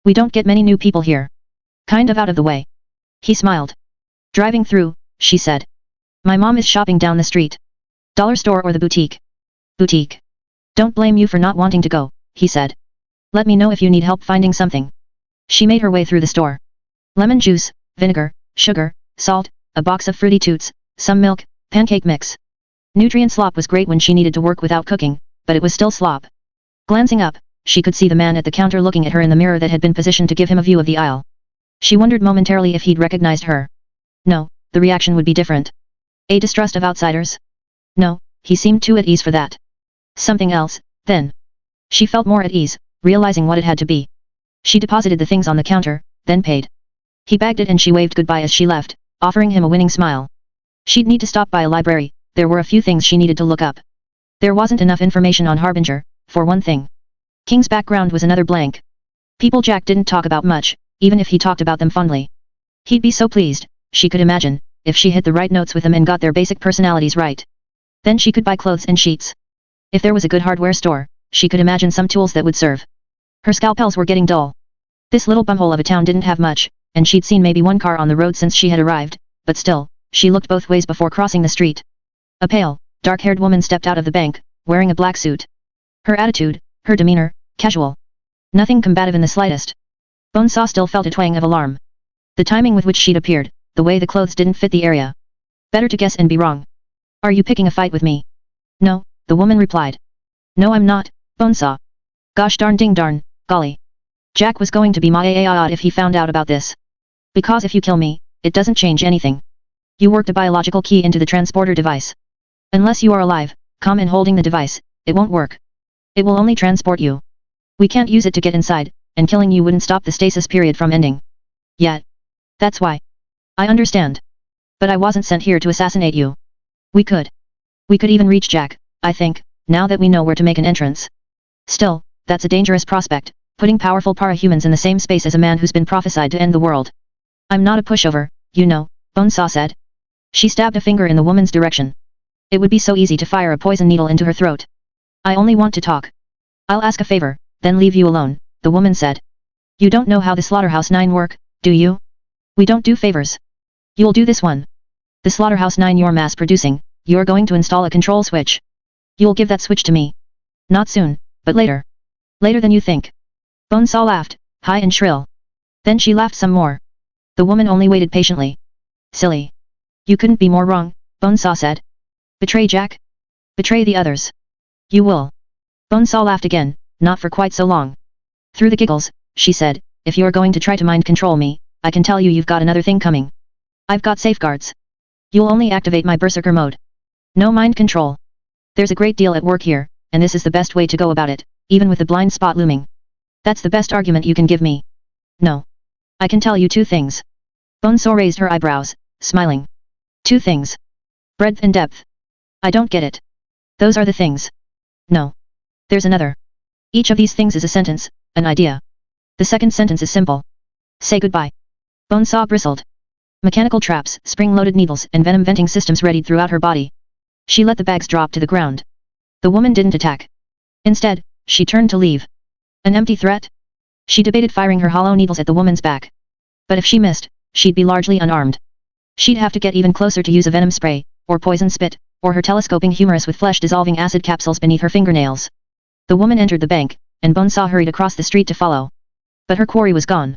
We don't get many new people here. Kind of out of the way. He smiled. Driving through, she said. My mom is shopping down the street. Dollar store or the boutique? Boutique. Don't blame you for not wanting to go, he said. Let me know if you need help finding something. She made her way through the store. Lemon juice, vinegar, sugar, salt, a box of fruity toots, some milk, pancake mix. Nutrient slop was great when she needed to work without cooking, but it was still slop. Glancing up, she could see the man at the counter looking at her in the mirror that had been positioned to give him a view of the aisle. She wondered momentarily if he'd recognized her. No, the reaction would be different. A distrust of outsiders? No, he seemed too at ease for that. Something else, then. She felt more at ease, realizing what it had to be. She deposited the things on the counter, then paid. He bagged it and she waved goodbye as she left, offering him a winning smile. She'd need to stop by a library. There were a few things she needed to look up. There wasn't enough information on Harbinger, for one thing. King's background was another blank. People Jack didn't talk about much, even if he talked about them fondly. He'd be so pleased, she could imagine, if she hit the right notes with them and got their basic personalities right. Then she could buy clothes and sheets. If there was a good hardware store, she could imagine some tools that would serve. Her scalpels were getting dull. This little bumhole of a town didn't have much, and she'd seen maybe one car on the road since she had arrived, but still, she looked both ways before crossing the street. A pale, dark-haired woman stepped out of the bank, wearing a black suit. Her attitude, her demeanor, casual. Nothing combative in the slightest. Bonesaw still felt a twang of alarm. The timing with which she'd appeared, the way the clothes didn't fit the area. Better to guess and be wrong. Are you picking a fight with me? No, the woman replied. No I'm not, Bonesaw. Gosh darn ding darn, golly. Jack was going to be my if he found out about this. Because if you kill me, it doesn't change anything. You worked a biological key into the transporter device. Unless you are alive, calm and holding the device, it won't work. It will only transport you. We can't use it to get inside, and killing you wouldn't stop the stasis period from ending. Yet. That's why. I understand. But I wasn't sent here to assassinate you. We could even reach Jack, I think, now that we know where to make an entrance. Still, that's a dangerous prospect, putting powerful parahumans in the same space as a man who's been prophesied to end the world. I'm not a pushover, you know, Bonesaw said. She stabbed a finger in the woman's direction. It would be so easy to fire a poison needle into her throat. I only want to talk. I'll ask a favor, then leave you alone, the woman said. You don't know how the Slaughterhouse 9 work, do you? We don't do favors. You'll do this one. The Slaughterhouse 9 you're mass producing, you're going to install a control switch. You'll give that switch to me. Not soon, but later. Later than you think. Bonesaw laughed, high and shrill. Then she laughed some more. The woman only waited patiently. Silly. You couldn't be more wrong, Bonesaw said. Betray Jack? Betray the others. You will. Bonesaw laughed again, not for quite so long. Through the giggles, she said, if you're going to try to mind control me, I can tell you you've got another thing coming. I've got safeguards. You'll only activate my berserker mode. No mind control. There's a great deal at work here, and this is the best way to go about it, even with the blind spot looming. That's the best argument you can give me. No. I can tell you two things. Bonesaw raised her eyebrows, smiling. Two things. Breadth and depth. I don't get it. Those are the things. No. There's another. Each of these things is a sentence, an idea. The second sentence is simple. Say goodbye. Bonesaw bristled. Mechanical traps, spring-loaded needles and venom-venting systems readied throughout her body. She let the bags drop to the ground. The woman didn't attack. Instead, she turned to leave. An empty threat? She debated firing her hollow needles at the woman's back. But if she missed, she'd be largely unarmed. She'd have to get even closer to use a venom spray, or poison spit, or her telescoping humerus with flesh-dissolving acid capsules beneath her fingernails. The woman entered the bank, and Bonesaw hurried across the street to follow. But her quarry was gone.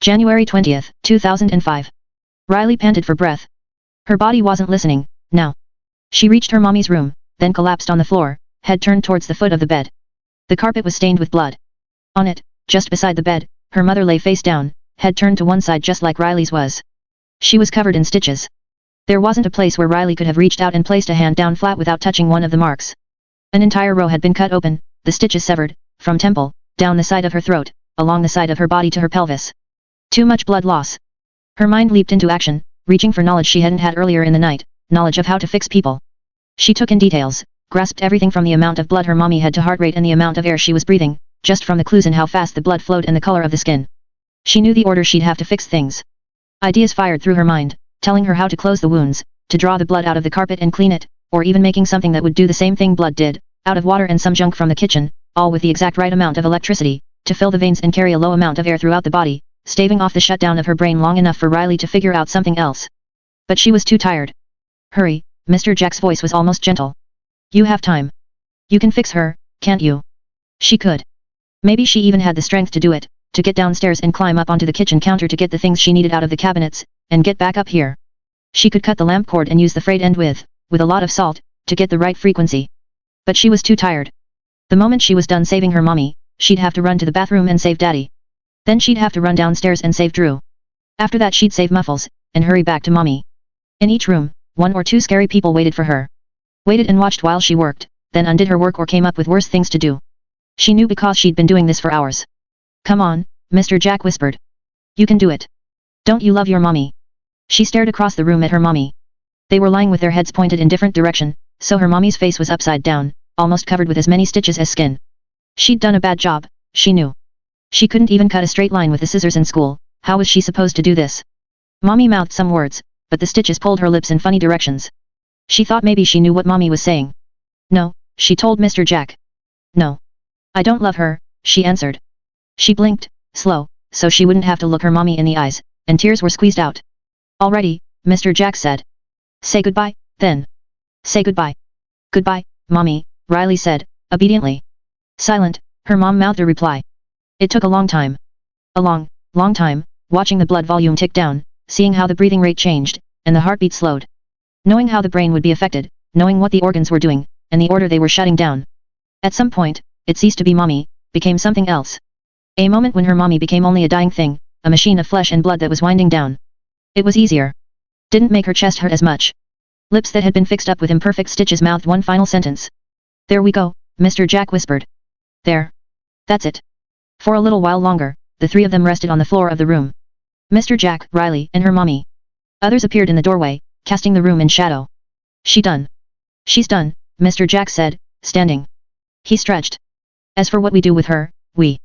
January 20th, 2005. Riley panted for breath. Her body wasn't listening, now. She reached her mommy's room, then collapsed on the floor, head turned towards the foot of the bed. The carpet was stained with blood. On it, just beside the bed, her mother lay face down, head turned to one side just like Riley's was. She was covered in stitches. There wasn't a place where Riley could have reached out and placed a hand down flat without touching one of the marks. An entire row had been cut open, the stitches severed, from temple, down the side of her throat, along the side of her body to her pelvis. Too much blood loss. Her mind leaped into action, reaching for knowledge she hadn't had earlier in the night, knowledge of how to fix people. She took in details, grasped everything from the amount of blood her mommy had to heart rate and the amount of air she was breathing, just from the clues in how fast the blood flowed and the color of the skin. She knew the order she'd have to fix things. Ideas fired through her mind, telling her how to close the wounds, to draw the blood out of the carpet and clean it, or even making something that would do the same thing blood did, out of water and some junk from the kitchen, all with the exact right amount of electricity, to fill the veins and carry a low amount of air throughout the body, staving off the shutdown of her brain long enough for Riley to figure out something else. But she was too tired. Hurry, Mr. Jack's voice was almost gentle. You have time. You can fix her, can't you? She could. Maybe she even had the strength to do it, to get downstairs and climb up onto the kitchen counter to get the things she needed out of the cabinets, and get back up here. She could cut the lamp cord and use the frayed end with a lot of salt, to get the right frequency. But she was too tired. The moment she was done saving her mommy, she'd have to run to the bathroom and save Daddy. Then she'd have to run downstairs and save Drew. After that she'd save Muffles, and hurry back to Mommy. In each room, 1 or 2 scary people waited for her. Waited and watched while she worked, then undid her work or came up with worse things to do. She knew because she'd been doing this for hours. "Come on," Mr. Jack whispered. "You can do it. Don't you love your mommy?" She stared across the room at her mommy. They were lying with their heads pointed in different direction, so her mommy's face was upside down, almost covered with as many stitches as skin. She'd done a bad job, she knew. She couldn't even cut a straight line with the scissors in school. How was she supposed to do this? Mommy mouthed some words, but the stitches pulled her lips in funny directions. She thought maybe she knew what Mommy was saying. "No," she told Mr. Jack. "No. I don't love her," she answered. She blinked, slow, so she wouldn't have to look her mommy in the eyes, and tears were squeezed out. "Already," Mr. Jack said. "Say goodbye, then." "Say goodbye." "Goodbye, Mommy," Riley said, obediently. Silent, her mom mouthed a reply. It took a long time. A long, long time, watching the blood volume tick down, seeing how the breathing rate changed, and the heartbeat slowed. Knowing how the brain would be affected, knowing what the organs were doing, and the order they were shutting down. At some point, it ceased to be Mommy, became something else. A moment when her mommy became only a dying thing, a machine of flesh and blood that was winding down. It was easier. Didn't make her chest hurt as much. Lips that had been fixed up with imperfect stitches mouthed one final sentence. "There we go," Mr. Jack whispered. "There. That's it." For a little while longer, the 3 of them rested on the floor of the room. Mr. Jack, Riley, and her mommy. Others appeared in the doorway, casting the room in shadow. "She done. She's done," Mr. Jack said, standing. He stretched. "As for what we do with her, we..."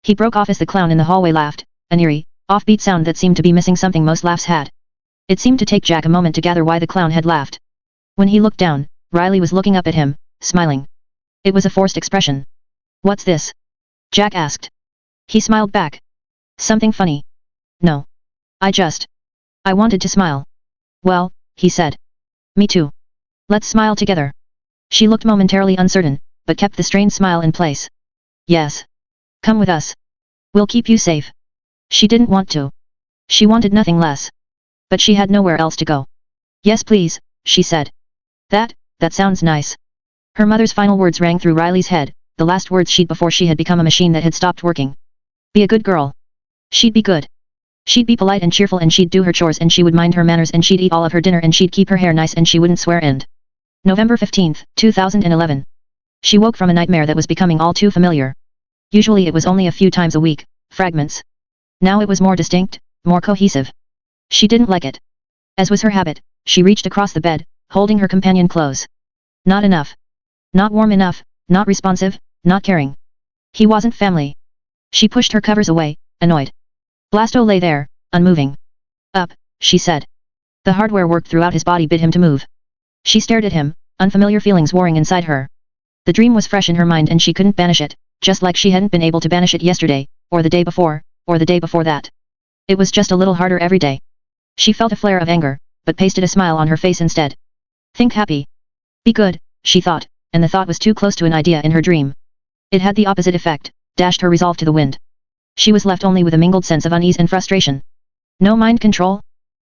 He broke off as the clown in the hallway laughed, an eerie, offbeat sound that seemed to be missing something most laughs had. It seemed to take Jack a moment to gather why the clown had laughed. When he looked down, Riley was looking up at him, smiling. It was a forced expression. "What's this?" Jack asked. He smiled back. "Something funny?" "No. I wanted to smile." "Well," he said. "Me too. Let's smile together." She looked momentarily uncertain, but kept the strained smile in place. "Yes. Come with us. We'll keep you safe." She didn't want to. She wanted nothing less. But she had nowhere else to go. "Yes please," she said. That sounds nice." Her mother's final words rang through Riley's head, the last words she'd before she had become a machine that had stopped working. Be a good girl. She'd be good. She'd be polite and cheerful and she'd do her chores and she would mind her manners and she'd eat all of her dinner and she'd keep her hair nice and she wouldn't swear and... November 15, 2011. She woke from a nightmare that was becoming all too familiar. Usually it was only a few times a week, fragments. Now it was more distinct, more cohesive. She didn't like it. As was her habit, she reached across the bed, holding her companion close. Not enough. Not warm enough, not responsive, not caring. He wasn't family. She pushed her covers away, annoyed. Blasto lay there, unmoving. "Up," she said. The hardware worked throughout his body bid him to move. She stared at him, unfamiliar feelings warring inside her. The dream was fresh in her mind and she couldn't banish it, just like she hadn't been able to banish it yesterday, or the day before, or the day before that. It was just a little harder every day. She felt a flare of anger, but pasted a smile on her face instead. Think happy. Be good, she thought, and the thought was too close to an idea in her dream. It had the opposite effect, dashed her resolve to the wind. She was left only with a mingled sense of unease and frustration. No mind control?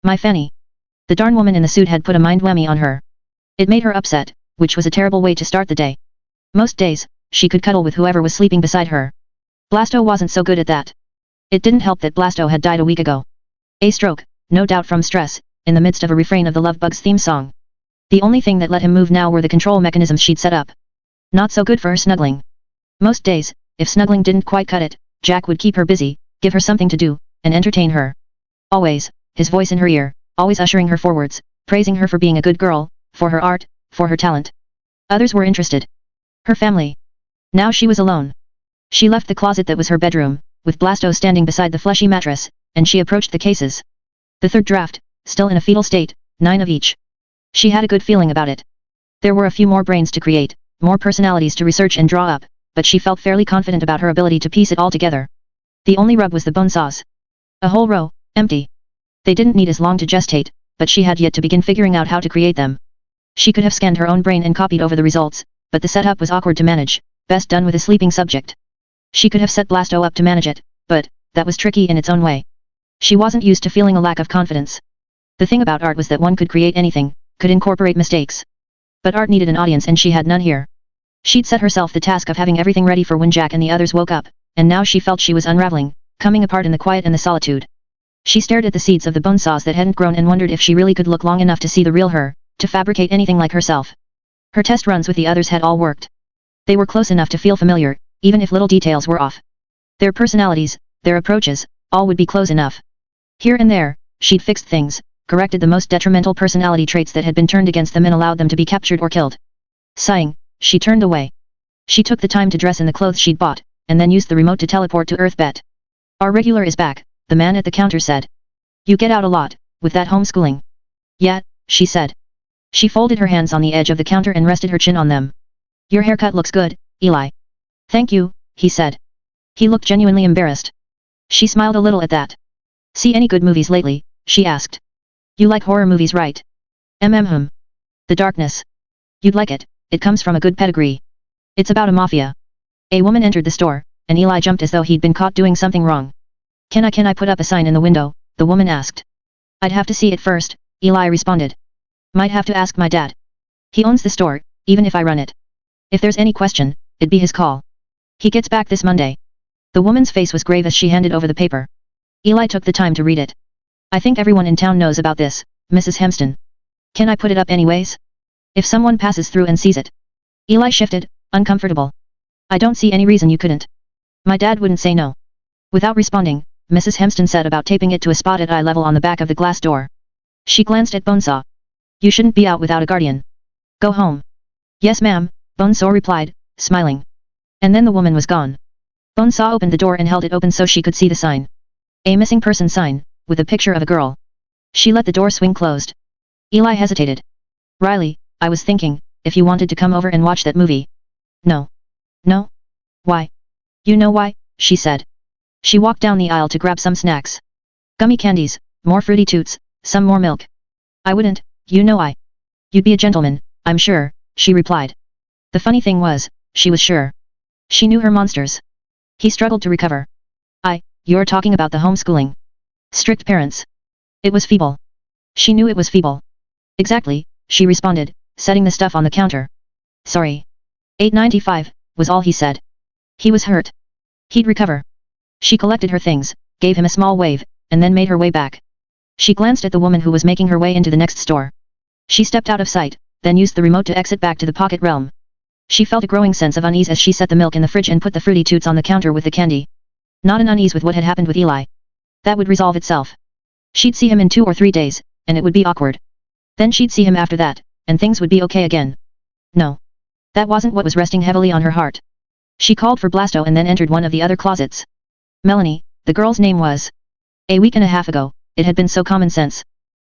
My fanny. The darn woman in the suit had put a mind whammy on her. It made her upset, which was a terrible way to start the day. Most days, she could cuddle with whoever was sleeping beside her. Blasto wasn't so good at that. It didn't help that Blasto had died a week ago. A stroke, no doubt from stress, in the midst of a refrain of the Love Bug's theme song. The only thing that let him move now were the control mechanisms she'd set up. Not so good for her snuggling. Most days, if snuggling didn't quite cut it, Jack would keep her busy, give her something to do, and entertain her. Always, his voice in her ear, always ushering her forwards, praising her for being a good girl, for her art, for her talent. Others were interested. Her family. Now she was alone. She left the closet that was her bedroom, with Blasto standing beside the fleshy mattress, and she approached the cases. The third draft, still in a fetal state, 9 of each. She had a good feeling about it. There were a few more brains to create, more personalities to research and draw up, but she felt fairly confident about her ability to piece it all together. The only rub was the bone saws. A whole row, empty. They didn't need as long to gestate, but she had yet to begin figuring out how to create them. She could have scanned her own brain and copied over the results, but the setup was awkward to manage, best done with a sleeping subject. She could have set Blasto up to manage it, but that was tricky in its own way. She wasn't used to feeling a lack of confidence. The thing about art was that one could create anything, could incorporate mistakes. But art needed an audience and she had none here. She'd set herself the task of having everything ready for when Jack and the others woke up, and now she felt she was unraveling, coming apart in the quiet and the solitude. She stared at the seeds of the bone saws that hadn't grown and wondered if she really could look long enough to see the real her, to fabricate anything like herself. Her test runs with the others had all worked. They were close enough to feel familiar, even if little details were off. Their personalities, their approaches, all would be close enough. Here and there, she'd fixed things, corrected the most detrimental personality traits that had been turned against them and allowed them to be captured or killed. Sighing, she turned away. She took the time to dress in the clothes she'd bought, and then used the remote to teleport to Earth Bet. Our regular is back, the man at the counter said. You get out a lot, with that homeschooling. Yeah, she said. She folded her hands on the edge of the counter and rested her chin on them. Your haircut looks good, Eli. Thank you, he said. He looked genuinely embarrassed. She smiled a little at that. See any good movies lately, she asked. You like horror movies, right? The Darkness. You'd like it, it comes from a good pedigree. It's about a mafia. A woman entered the store, and Eli jumped as though he'd been caught doing something wrong. Can I put up a sign in the window? The woman asked. I'd have to see it first, Eli responded. Might have to ask my dad. He owns the store, even if I run it. If there's any question, it'd be his call. He gets back this Monday. The woman's face was grave as she handed over the paper. Eli took the time to read it. I think everyone in town knows about this, Mrs. Hemston. Can I put it up anyways? If someone passes through and sees it. Eli shifted, uncomfortable. I don't see any reason you couldn't. My dad wouldn't say no. Without responding, Mrs. Hemston said about taping it to a spot at eye level on the back of the glass door. She glanced at Bonesaw. You shouldn't be out without a guardian. Go home. Yes ma'am, Bonesaw replied, smiling. And then the woman was gone. Bonesaw opened the door and held it open so she could see the sign. A missing person sign, with a picture of a girl. She let the door swing closed. Eli hesitated. Riley, I was thinking, if you wanted to come over and watch that movie. No. No? Why? You know why, she said. She walked down the aisle to grab some snacks. Gummy candies, more fruity toots, some more milk. I wouldn't, you know I. You'd be a gentleman, I'm sure, she replied. The funny thing was, she was sure. She knew her monsters. He struggled to recover. You're talking about the homeschooling. Strict parents. It was feeble. She knew it was feeble. Exactly, she responded, setting the stuff on the counter. Sorry. $8.95, was all he said. He was hurt. He'd recover. She collected her things, gave him a small wave, and then made her way back. She glanced at the woman who was making her way into the next store. She stepped out of sight, then used the remote to exit back to the pocket realm. She felt a growing sense of unease as she set the milk in the fridge and put the fruity toots on the counter with the candy. Not an unease with what had happened with Eli. That would resolve itself. She'd see him in 2 or 3 days, and it would be awkward. Then she'd see him after that, and things would be okay again. No. That wasn't what was resting heavily on her heart. She called for Blasto and then entered one of the other closets. Melanie, the girl's name was. A week and a half ago, it had been so common sense.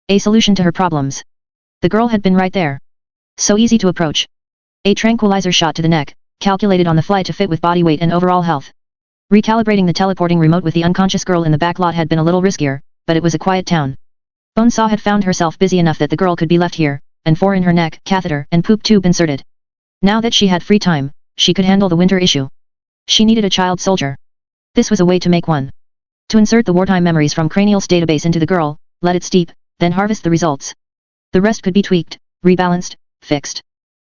A solution to her problems. The girl had been right there. So easy to approach. A tranquilizer shot to the neck, calculated on the fly to fit with body weight and overall health. Recalibrating the teleporting remote with the unconscious girl in the back lot had been a little riskier, but it was a quiet town. Bonesaw had found herself busy enough that the girl could be left here, and 4 in her neck, catheter and poop tube inserted. Now that she had free time, she could handle the winter issue. She needed a child soldier. This was a way to make one. To insert the wartime memories from Cranial's database into the girl, let it steep, then harvest the results. The rest could be tweaked, rebalanced, fixed.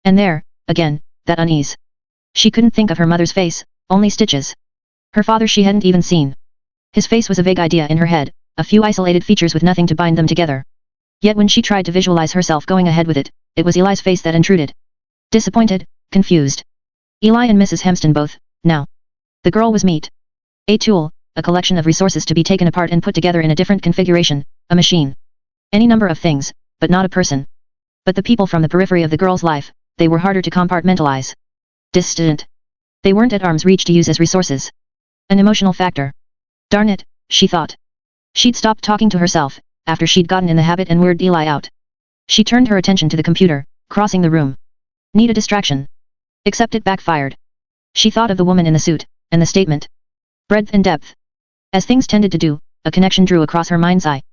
And there, again, that unease. She couldn't think of her mother's face, only stitches. Her father she hadn't even seen. His face was a vague idea in her head, a few isolated features with nothing to bind them together. Yet when she tried to visualize herself going ahead with it, it was Eli's face that intruded. Disappointed, confused. Eli and Mrs. Hemston both, now. The girl was meat. A tool, a collection of resources to be taken apart and put together in a different configuration, a machine. Any number of things, but not a person. But the people from the periphery of the girl's life, they were harder to compartmentalize. Distant. They weren't at arm's reach to use as resources. An emotional factor. Darn it, she thought. She'd stopped talking to herself, after she'd gotten in the habit and weirded Eli out. She turned her attention to the computer, crossing the room. Need a distraction. Except it backfired. She thought of the woman in the suit, and the statement. Breadth and depth. As things tended to do, a connection drew across her mind's eye.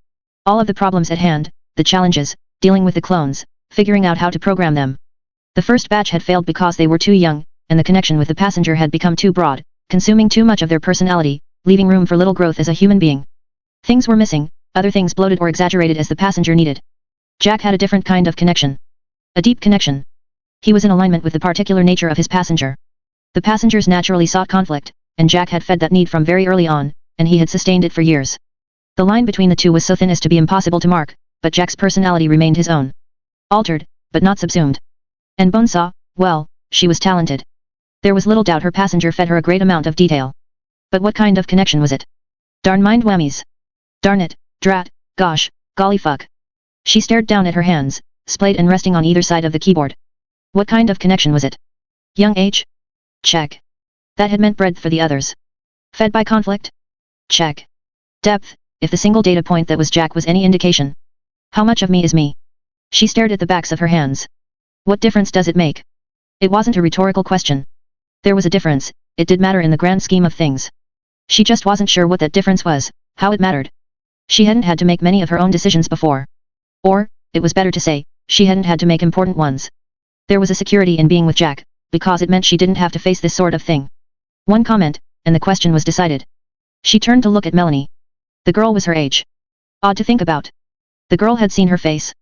All of the problems at hand, the challenges, dealing with the clones, figuring out how to program them. The first batch had failed because they were too young, and the connection with the passenger had become too broad, consuming too much of their personality, leaving room for little growth as a human being. Things were missing, other things bloated or exaggerated as the passenger needed. Jack had a different kind of connection. A deep connection. He was in alignment with the particular nature of his passenger. The passengers naturally sought conflict, and Jack had fed that need from very early on, and he had sustained it for years. The line between the two was so thin as to be impossible to mark, but Jack's personality remained his own. Altered, but not subsumed. And Bonesaw, well, she was talented. There was little doubt her passenger fed her a great amount of detail. But what kind of connection was it? Darn mind whammies. Darn it, drat, gosh, golly fuck. She stared down at her hands, splayed and resting on either side of the keyboard. What kind of connection was it? Young age? Check. That had meant breadth for the others. Fed by conflict? Check. Depth, if the single data point that was Jack was any indication. How much of me is me? She stared at the backs of her hands. What difference does it make? It wasn't a rhetorical question. There was a difference, it did matter in the grand scheme of things. She just wasn't sure what that difference was, how it mattered. She hadn't had to make many of her own decisions before. Or, it was better to say, she hadn't had to make important ones. There was a security in being with Jack, because it meant she didn't have to face this sort of thing. One comment, and the question was decided. She turned to look at Melanie. The girl was her age. Odd to think about. The girl had seen her face.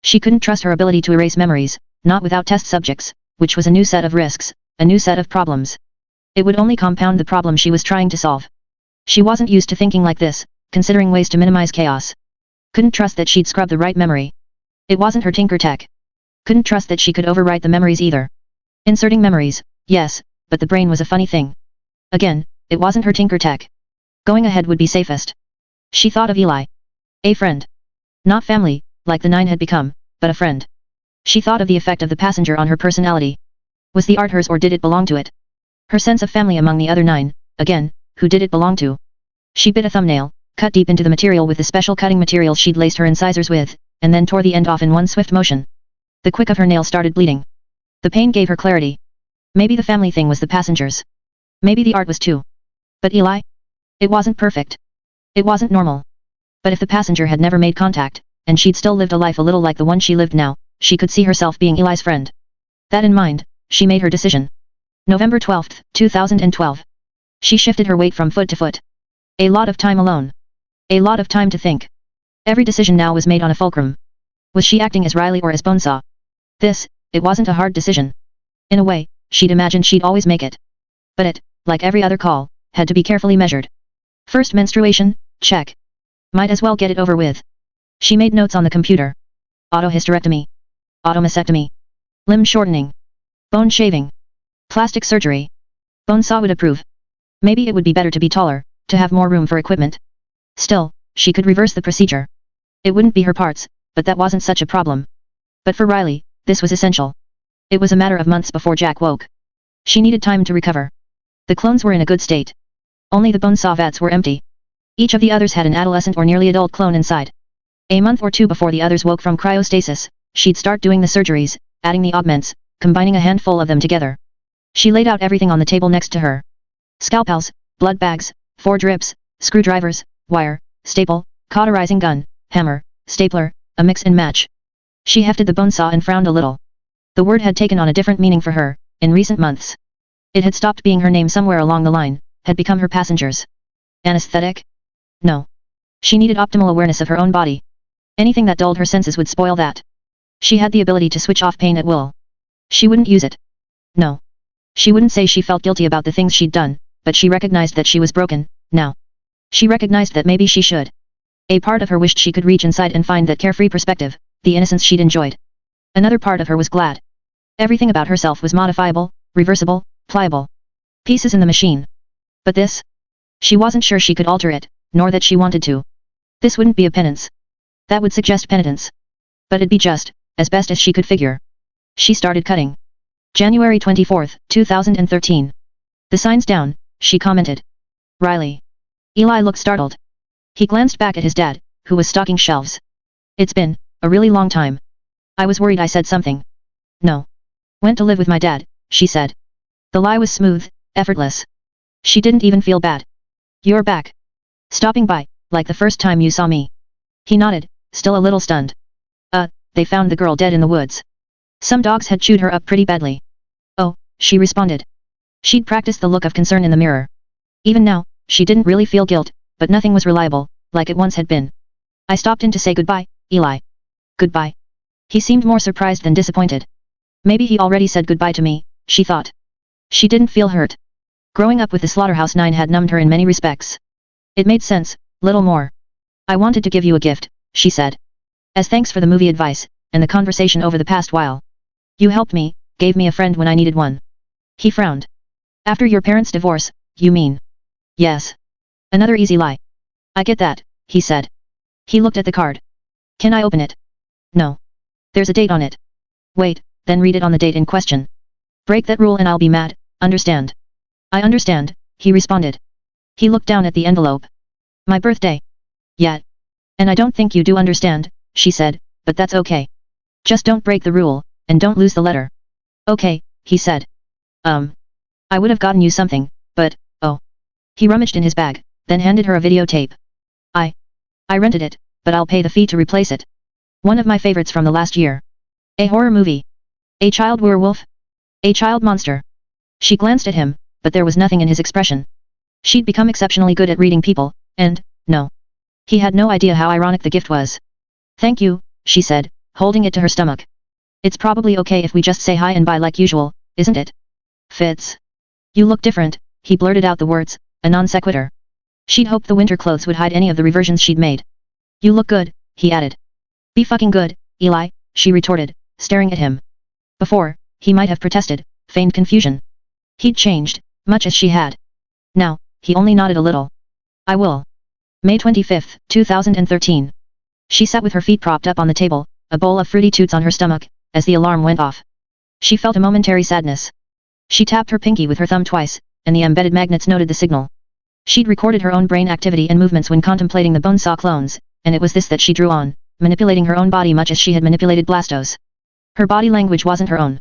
She couldn't trust her ability to erase memories, not without test subjects, which was a new set of risks, a new set of problems. It would only compound the problem she was trying to solve. She wasn't used to thinking like this, considering ways to minimize chaos. Couldn't trust that she'd scrub the right memory. It wasn't her tinker tech. Couldn't trust that she could overwrite the memories either. Inserting memories, yes, but the brain was a funny thing. Again, it wasn't her tinker tech. Going ahead would be safest. She thought of Eli. A friend. Not family, like the 9 had become, but a friend. She thought of the effect of the passenger on her personality. Was the art hers or did it belong to it? Her sense of family among the other 9, again, who did it belong to? She bit a thumbnail, cut deep into the material with the special cutting material she'd laced her incisors with, and then tore the end off in one swift motion. The quick of her nail started bleeding. The pain gave her clarity. Maybe the family thing was the passengers. Maybe the art was too. But Eli? It wasn't perfect. It wasn't normal. But if the passenger had never made contact, and she'd still lived a life a little like the one she lived now, she could see herself being Eli's friend. That in mind, she made her decision. November 12, 2012. She shifted her weight from foot to foot. A lot of time alone. A lot of time to think. Every decision now was made on a fulcrum. Was she acting as Riley or as Bonesaw? It wasn't a hard decision. In a way, she'd imagined she'd always make it. But it, like every other call, had to be carefully measured. First menstruation, check. Might as well get it over with. She made notes on the computer. Autohysterectomy. Automastectomy. Limb shortening. Bone shaving. Plastic surgery. Bonesaw would approve. Maybe it would be better to be taller, to have more room for equipment. Still, she could reverse the procedure. It wouldn't be her parts, but that wasn't such a problem. But for Riley, this was essential. It was a matter of months before Jack woke. She needed time to recover. The clones were in a good state. Only the Bonesaw vats were empty. Each of the others had an adolescent or nearly adult clone inside. A month or two before the others woke from cryostasis, she'd start doing the surgeries, adding the augments, combining a handful of them together. She laid out everything on the table next to her. Scalpels, blood bags, 4 drips, screwdrivers, wire, staple, cauterizing gun, hammer, stapler, a mix and match. She hefted the Bonesaw and frowned a little. The word had taken on a different meaning for her, in recent months. It had stopped being her name somewhere along the line, had become her passenger's. Anesthetic? No. She needed optimal awareness of her own body. Anything that dulled her senses would spoil that. She had the ability to switch off pain at will. She wouldn't use it. No. She wouldn't say she felt guilty about the things she'd done, but she recognized that she was broken, now. She recognized that maybe she should. A part of her wished she could reach inside and find that carefree perspective, the innocence she'd enjoyed. Another part of her was glad. Everything about herself was modifiable, reversible, pliable. Pieces in the machine. But this? She wasn't sure she could alter it, nor that she wanted to. This wouldn't be a penance. That would suggest penitence. But it'd be just, as best as she could figure. She started cutting. January 24, 2013. The sign's down, she commented. Riley. Eli looked startled. He glanced back at his dad, who was stocking shelves. It's been a really long time. I was worried I said something. No. Went to live with my dad, she said. The lie was smooth, effortless. She didn't even feel bad. You're back. Stopping by, like the first time you saw me. He nodded, still a little stunned. They found the girl dead in the woods. Some dogs had chewed her up pretty badly. Oh, she responded. She'd practiced the look of concern in the mirror. Even now, She didn't really feel guilt, but nothing was reliable, like it once had been. I stopped in to say goodbye, Eli. Goodbye. He seemed more surprised than disappointed. Maybe he already said goodbye to me, she thought. She didn't feel hurt. Growing up with the Slaughterhouse Nine had numbed her in many respects. It made sense, little more. I wanted to give you a gift, she said. As thanks for the movie advice, and the conversation over the past while. You helped me, gave me a friend when I needed one. He frowned. After your parents' divorce, you mean? Yes. Another easy lie. I get that, he said. He looked at the card. Can I open it? No. There's a date on it. Wait, then read it on the date in question. Break that rule and I'll be mad, understand? I understand, he responded. He looked down at the envelope. My birthday. Yet. And I don't think you do understand, she said, but that's okay. Just don't break the rule, and don't lose the letter. Okay, he said. I would have gotten you something, but, oh. He rummaged in his bag, then handed her a videotape. I rented it, but I'll pay the fee to replace it. One of my favorites from the last year. A horror movie. A child werewolf? A child monster. She glanced at him, but there was nothing in his expression. She'd become exceptionally good at reading people, and, no. He had no idea how ironic the gift was. Thank you, she said, holding it to her stomach. It's probably okay if we just say hi and bye like usual, isn't it? Fits. You look different, he blurted out the words, a non sequitur. She'd hoped the winter clothes would hide any of the reversions she'd made. You look good, he added. Be fucking good, Eli, she retorted, staring at him. Before, he might have protested, feigned confusion. He'd changed, much as she had. Now, he only nodded a little. I will. May 25, 2013. She sat with her feet propped up on the table, a bowl of fruity toots on her stomach, as the alarm went off. She felt a momentary sadness. She tapped her pinky with her thumb twice, and the embedded magnets noted the signal. She'd recorded her own brain activity and movements when contemplating the bonesaw clones, and it was this that she drew on, manipulating her own body much as she had manipulated Blastos. Her body language wasn't her own.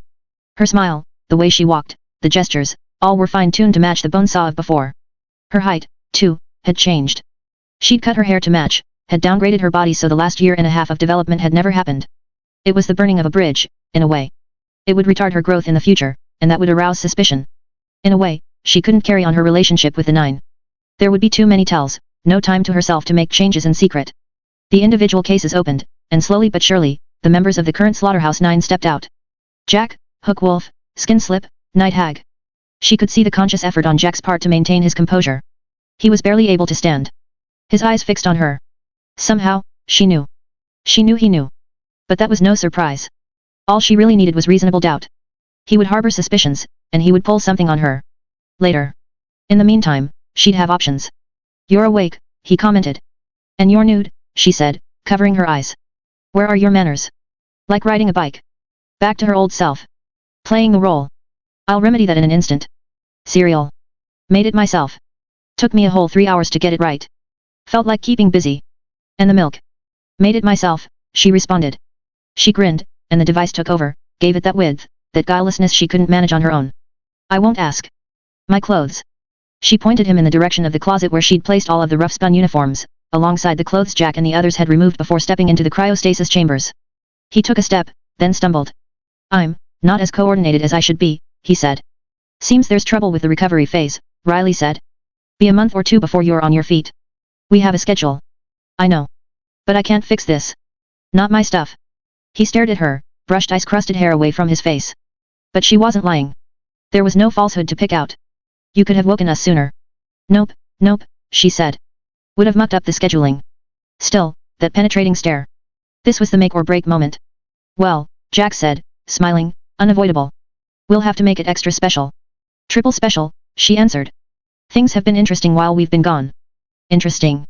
Her smile, the way she walked, the gestures, all were fine-tuned to match the bonesaw of before. Her height, too, had changed. She'd cut her hair to match, had downgraded her body so the last year and a half of development had never happened. It was the burning of a bridge, in a way. It would retard her growth in the future, and that would arouse suspicion. In a way, she couldn't carry on her relationship with the Nine. There would be too many tells, no time to herself to make changes in secret. The individual cases opened, and slowly but surely, the members of the current Slaughterhouse Nine stepped out. Jack, Hook Wolf, Skin Slip, Night Hag. She could see the conscious effort on Jack's part to maintain his composure. He was barely able to stand. His eyes fixed on her. Somehow, she knew. She knew he knew. But that was no surprise. All she really needed was reasonable doubt. He would harbor suspicions, and he would pull something on her. Later. In the meantime, she'd have options. You're awake, he commented. And you're nude, she said, covering her eyes. Where are your manners? Like riding a bike. Back to her old self. Playing the role. I'll remedy that in an instant. Cereal. Made it myself. Took me a whole 3 hours to get it right. Felt like keeping busy. And the milk. Made it myself, she responded. She grinned, and the device took over, gave it that width, that guilelessness she couldn't manage on her own. I won't ask. My clothes. She pointed him in the direction of the closet where she'd placed all of the rough-spun uniforms, alongside the clothes Jack and the others had removed before stepping into the cryostasis chambers. He took a step, then stumbled. I'm not as coordinated as I should be, he said. Seems there's trouble with the recovery phase, Riley said. Be a month or two before you're on your feet. We have a schedule. I know. But I can't fix this. Not my stuff. He stared at her, brushed ice-crusted hair away from his face. But she wasn't lying. There was no falsehood to pick out. You could have woken us sooner. Nope, nope, she said. Would have mucked up the scheduling. Still, that penetrating stare. This was the make-or-break moment. Well, Jack said, smiling, unavoidable. We'll have to make it extra special. Triple special, she answered. Things have been interesting while we've been gone. Interesting.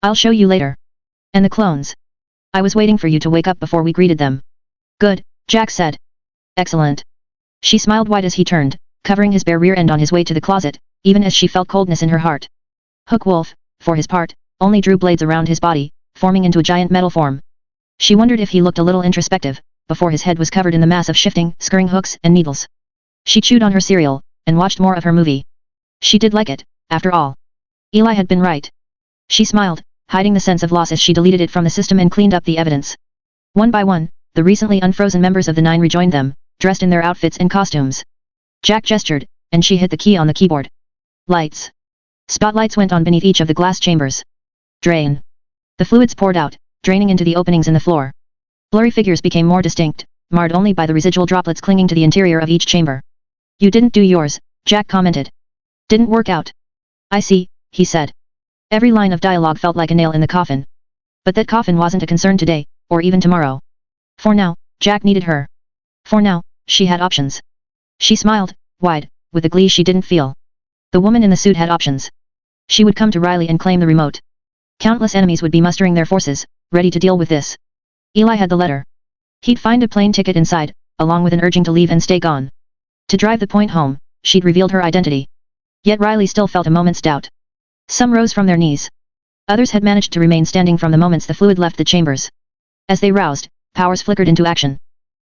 I'll show you later. And the clones. I was waiting for you to wake up before we greeted them. Good, Jack said. Excellent. She smiled wide as he turned, covering his bare rear end on his way to the closet, even as she felt coldness in her heart. Hook Wolf, for his part, only drew blades around his body, forming into a giant metal form. She wondered if he looked a little introspective, before his head was covered in the mass of shifting, scurrying hooks and needles. She chewed on her cereal, and watched more of her movie. She did like it, after all. Eli had been right. She smiled, hiding the sense of loss as she deleted it from the system and cleaned up the evidence. One by one, the recently unfrozen members of the Nine rejoined them, dressed in their outfits and costumes. Jack gestured, and she hit the key on the keyboard. Lights. Spotlights went on beneath each of the glass chambers. Drain. The fluids poured out, draining into the openings in the floor. Blurry figures became more distinct, marred only by the residual droplets clinging to the interior of each chamber. You didn't do yours, Jack commented. Didn't work out. I see, he said. Every line of dialogue felt like a nail in the coffin. But that coffin wasn't a concern today, or even tomorrow. For now, Jack needed her. For now, she had options. She smiled, wide, with a glee she didn't feel. The woman in the suit had options. She would come to Riley and claim the remote. Countless enemies would be mustering their forces, ready to deal with this. Eli had the letter. He'd find a plane ticket inside, along with an urging to leave and stay gone. To drive the point home, she'd revealed her identity. Yet Riley still felt a moment's doubt. Some rose from their knees. Others had managed to remain standing from the moments the fluid left the chambers. As they roused, powers flickered into action.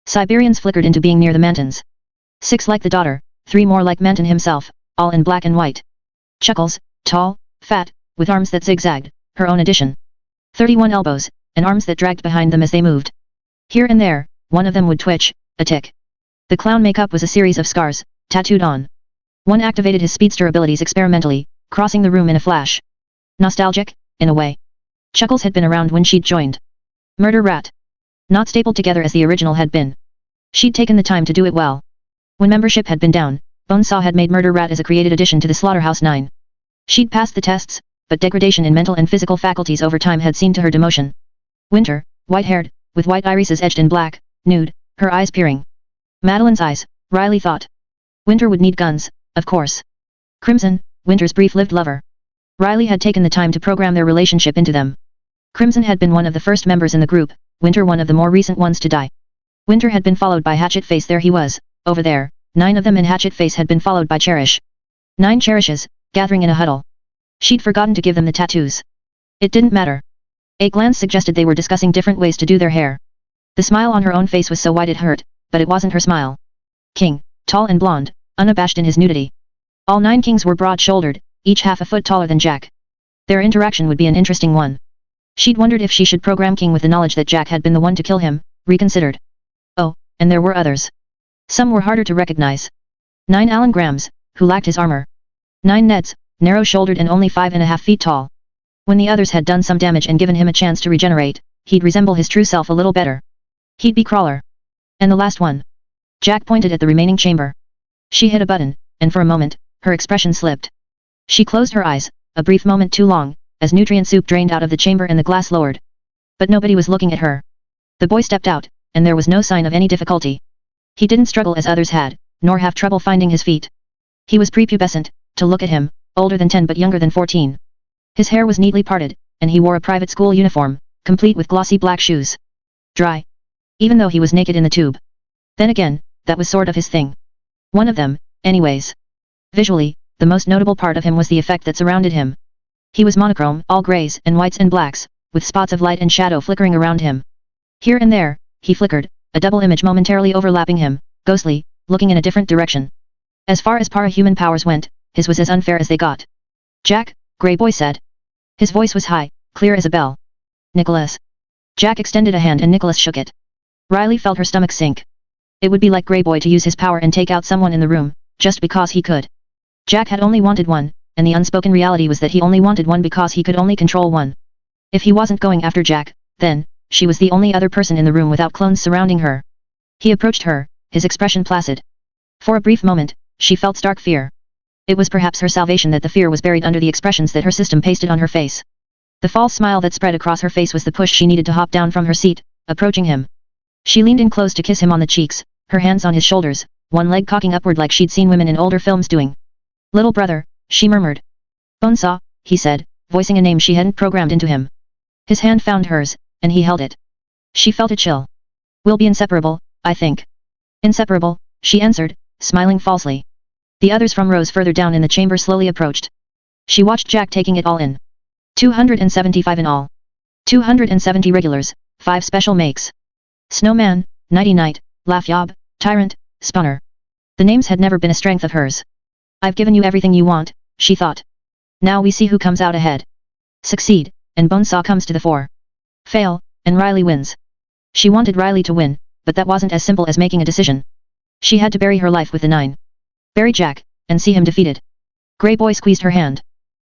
Siberians flickered into being near the Mantons. 6 like the daughter, 3 more like Manton himself, all in black and white. Chuckles, tall, fat, with arms that zigzagged, her own addition. 31 elbows, and arms that dragged behind them as they moved. Here and there, one of them would twitch, a tick. The clown makeup was a series of scars, tattooed on. One activated his speedster abilities experimentally, crossing the room in a flash. Nostalgic, in a way. Chuckles had been around when she'd joined. Murder Rat. Not stapled together as the original had been. She'd taken the time to do it well. When membership had been down, Bonesaw had made Murder Rat as a created addition to the Slaughterhouse 9. She'd passed the tests, but degradation in mental and physical faculties over time had seen to her demotion. Winter, white-haired, with white irises edged in black, nude, her eyes peering. Madeline's eyes, Riley thought. Winter would need guns, of course. Crimson, Winter's brief-lived lover. Riley had taken the time to program their relationship into them. Crimson had been one of the first members in the group, Winter one of the more recent ones to die. Winter had been followed by Hatchet Face. There he was, over there, 9 of them, and Hatchet Face had been followed by Cherish. 9 Cherishes, gathering in a huddle. She'd forgotten to give them the tattoos. It didn't matter. A glance suggested they were discussing different ways to do their hair. The smile on her own face was so wide it hurt, but it wasn't her smile. King, tall and blonde, unabashed in his nudity. All 9 kings were broad-shouldered, each half a foot taller than Jack. Their interaction would be an interesting one. She'd wondered if she should program King with the knowledge that Jack had been the one to kill him, reconsidered. Oh, and there were others. Some were harder to recognize. 9 Alan Grahams, who lacked his armor. 9 Neds, narrow-shouldered and only 5.5 feet tall. When the others had done some damage and given him a chance to regenerate, he'd resemble his true self a little better. He'd be Crawler. And the last one. Jack pointed at the remaining chamber. She hit a button, and for a moment, her expression slipped. She closed her eyes, a brief moment too long, as nutrient soup drained out of the chamber and the glass lowered. But nobody was looking at her. The boy stepped out, and there was no sign of any difficulty. He didn't struggle as others had, nor have trouble finding his feet. He was prepubescent, to look at him, older than 10 but younger than 14. His hair was neatly parted, and he wore a private school uniform, complete with glossy black shoes. Dry. Even though he was naked in the tube. Then again, that was sort of his thing. One of them, anyways. Visually, the most notable part of him was the effect that surrounded him. He was monochrome, all grays and whites and blacks, with spots of light and shadow flickering around him. Here and there, he flickered, a double image momentarily overlapping him, ghostly, looking in a different direction. As far as para-human powers went, his was as unfair as they got. Jack, Grey Boy said. His voice was high, clear as a bell. Nicholas. Jack extended a hand and Nicholas shook it. Riley felt her stomach sink. It would be like Grey Boy to use his power and take out someone in the room, just because he could. Jack had only wanted one, and the unspoken reality was that he only wanted one because he could only control one. If he wasn't going after Jack, then, she was the only other person in the room without clones surrounding her. He approached her, his expression placid. For a brief moment, she felt stark fear. It was perhaps her salvation that the fear was buried under the expressions that her system pasted on her face. The false smile that spread across her face was the push she needed to hop down from her seat, approaching him. She leaned in close to kiss him on the cheeks, her hands on his shoulders, one leg cocking upward like she'd seen women in older films doing. Little brother, she murmured. Bonesaw, he said, voicing a name she hadn't programmed into him. His hand found hers, and he held it. She felt a chill. We'll be inseparable, I think. Inseparable, she answered, smiling falsely. The others from rows further down in the chamber slowly approached. She watched Jack taking it all in. 275 in all. 270 regulars, 5 special makes. Snowman, Nighty Night, Laugh Yob, Tyrant, Spunner. The names had never been a strength of hers. I've given you everything you want, she thought. Now we see who comes out ahead. Succeed, and Bonesaw comes to the fore. Fail, and Riley wins. She wanted Riley to win, but that wasn't as simple as making a decision. She had to bury her life with the 9. Bury Jack, and see him defeated. Grey Boy squeezed her hand.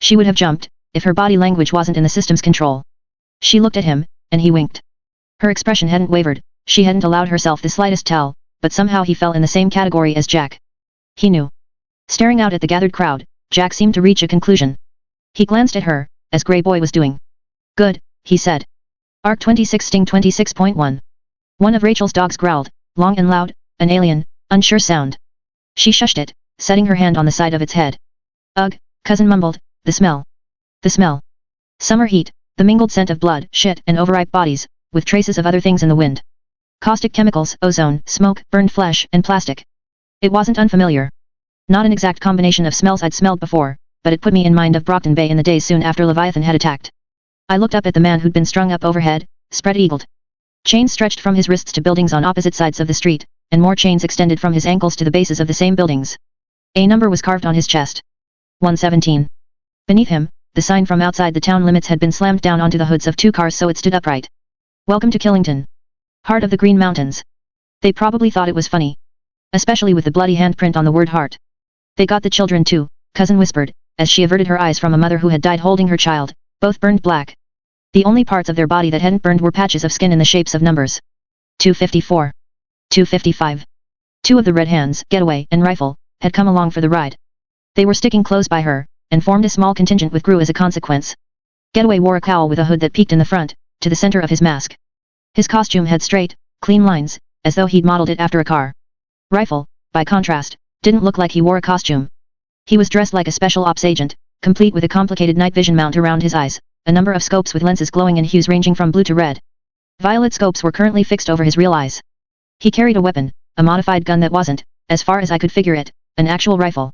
She would have jumped, if her body language wasn't in the system's control. She looked at him, and he winked. Her expression hadn't wavered, she hadn't allowed herself the slightest tell, but somehow he fell in the same category as Jack. He knew. Staring out at the gathered crowd, Jack seemed to reach a conclusion. He glanced at her, as Grey Boy was doing. Good, he said. Arc 26 Sting 26.1. One of Rachel's dogs growled, long and loud, an alien, unsure sound. She shushed it, setting her hand on the side of its head. Ugh, Cousin mumbled, the smell. The smell. Summer heat, the mingled scent of blood, shit, and overripe bodies, with traces of other things in the wind. Caustic chemicals, ozone, smoke, burned flesh, and plastic. It wasn't unfamiliar. Not an exact combination of smells I'd smelled before, but it put me in mind of Brockton Bay in the days soon after Leviathan had attacked. I looked up at the man who'd been strung up overhead, spread-eagled. Chains stretched from his wrists to buildings on opposite sides of the street, and more chains extended from his ankles to the bases of the same buildings. A number was carved on his chest. 117. Beneath him, the sign from outside the town limits had been slammed down onto the hoods of 2 cars so it stood upright. Welcome to Killington. Heart of the Green Mountains. They probably thought it was funny. Especially with the bloody handprint on the word heart. They got the children too, Cousin whispered, as she averted her eyes from a mother who had died holding her child, both burned black. The only parts of their body that hadn't burned were patches of skin in the shapes of numbers. 254. 255. 2 of the Red Hands, Getaway, and Rifle, had come along for the ride. They were sticking close by her, and formed a small contingent with Gru as a consequence. Getaway wore a cowl with a hood that peeked in the front, to the center of his mask. His costume had straight, clean lines, as though he'd modeled it after a car. Rifle, by contrast, didn't look like he wore a costume. He was dressed like a special ops agent, complete with a complicated night vision mount around his eyes, a number of scopes with lenses glowing in hues ranging from blue to red. Violet scopes were currently fixed over his real eyes. He carried a weapon, a modified gun that wasn't, as far as I could figure it, an actual rifle.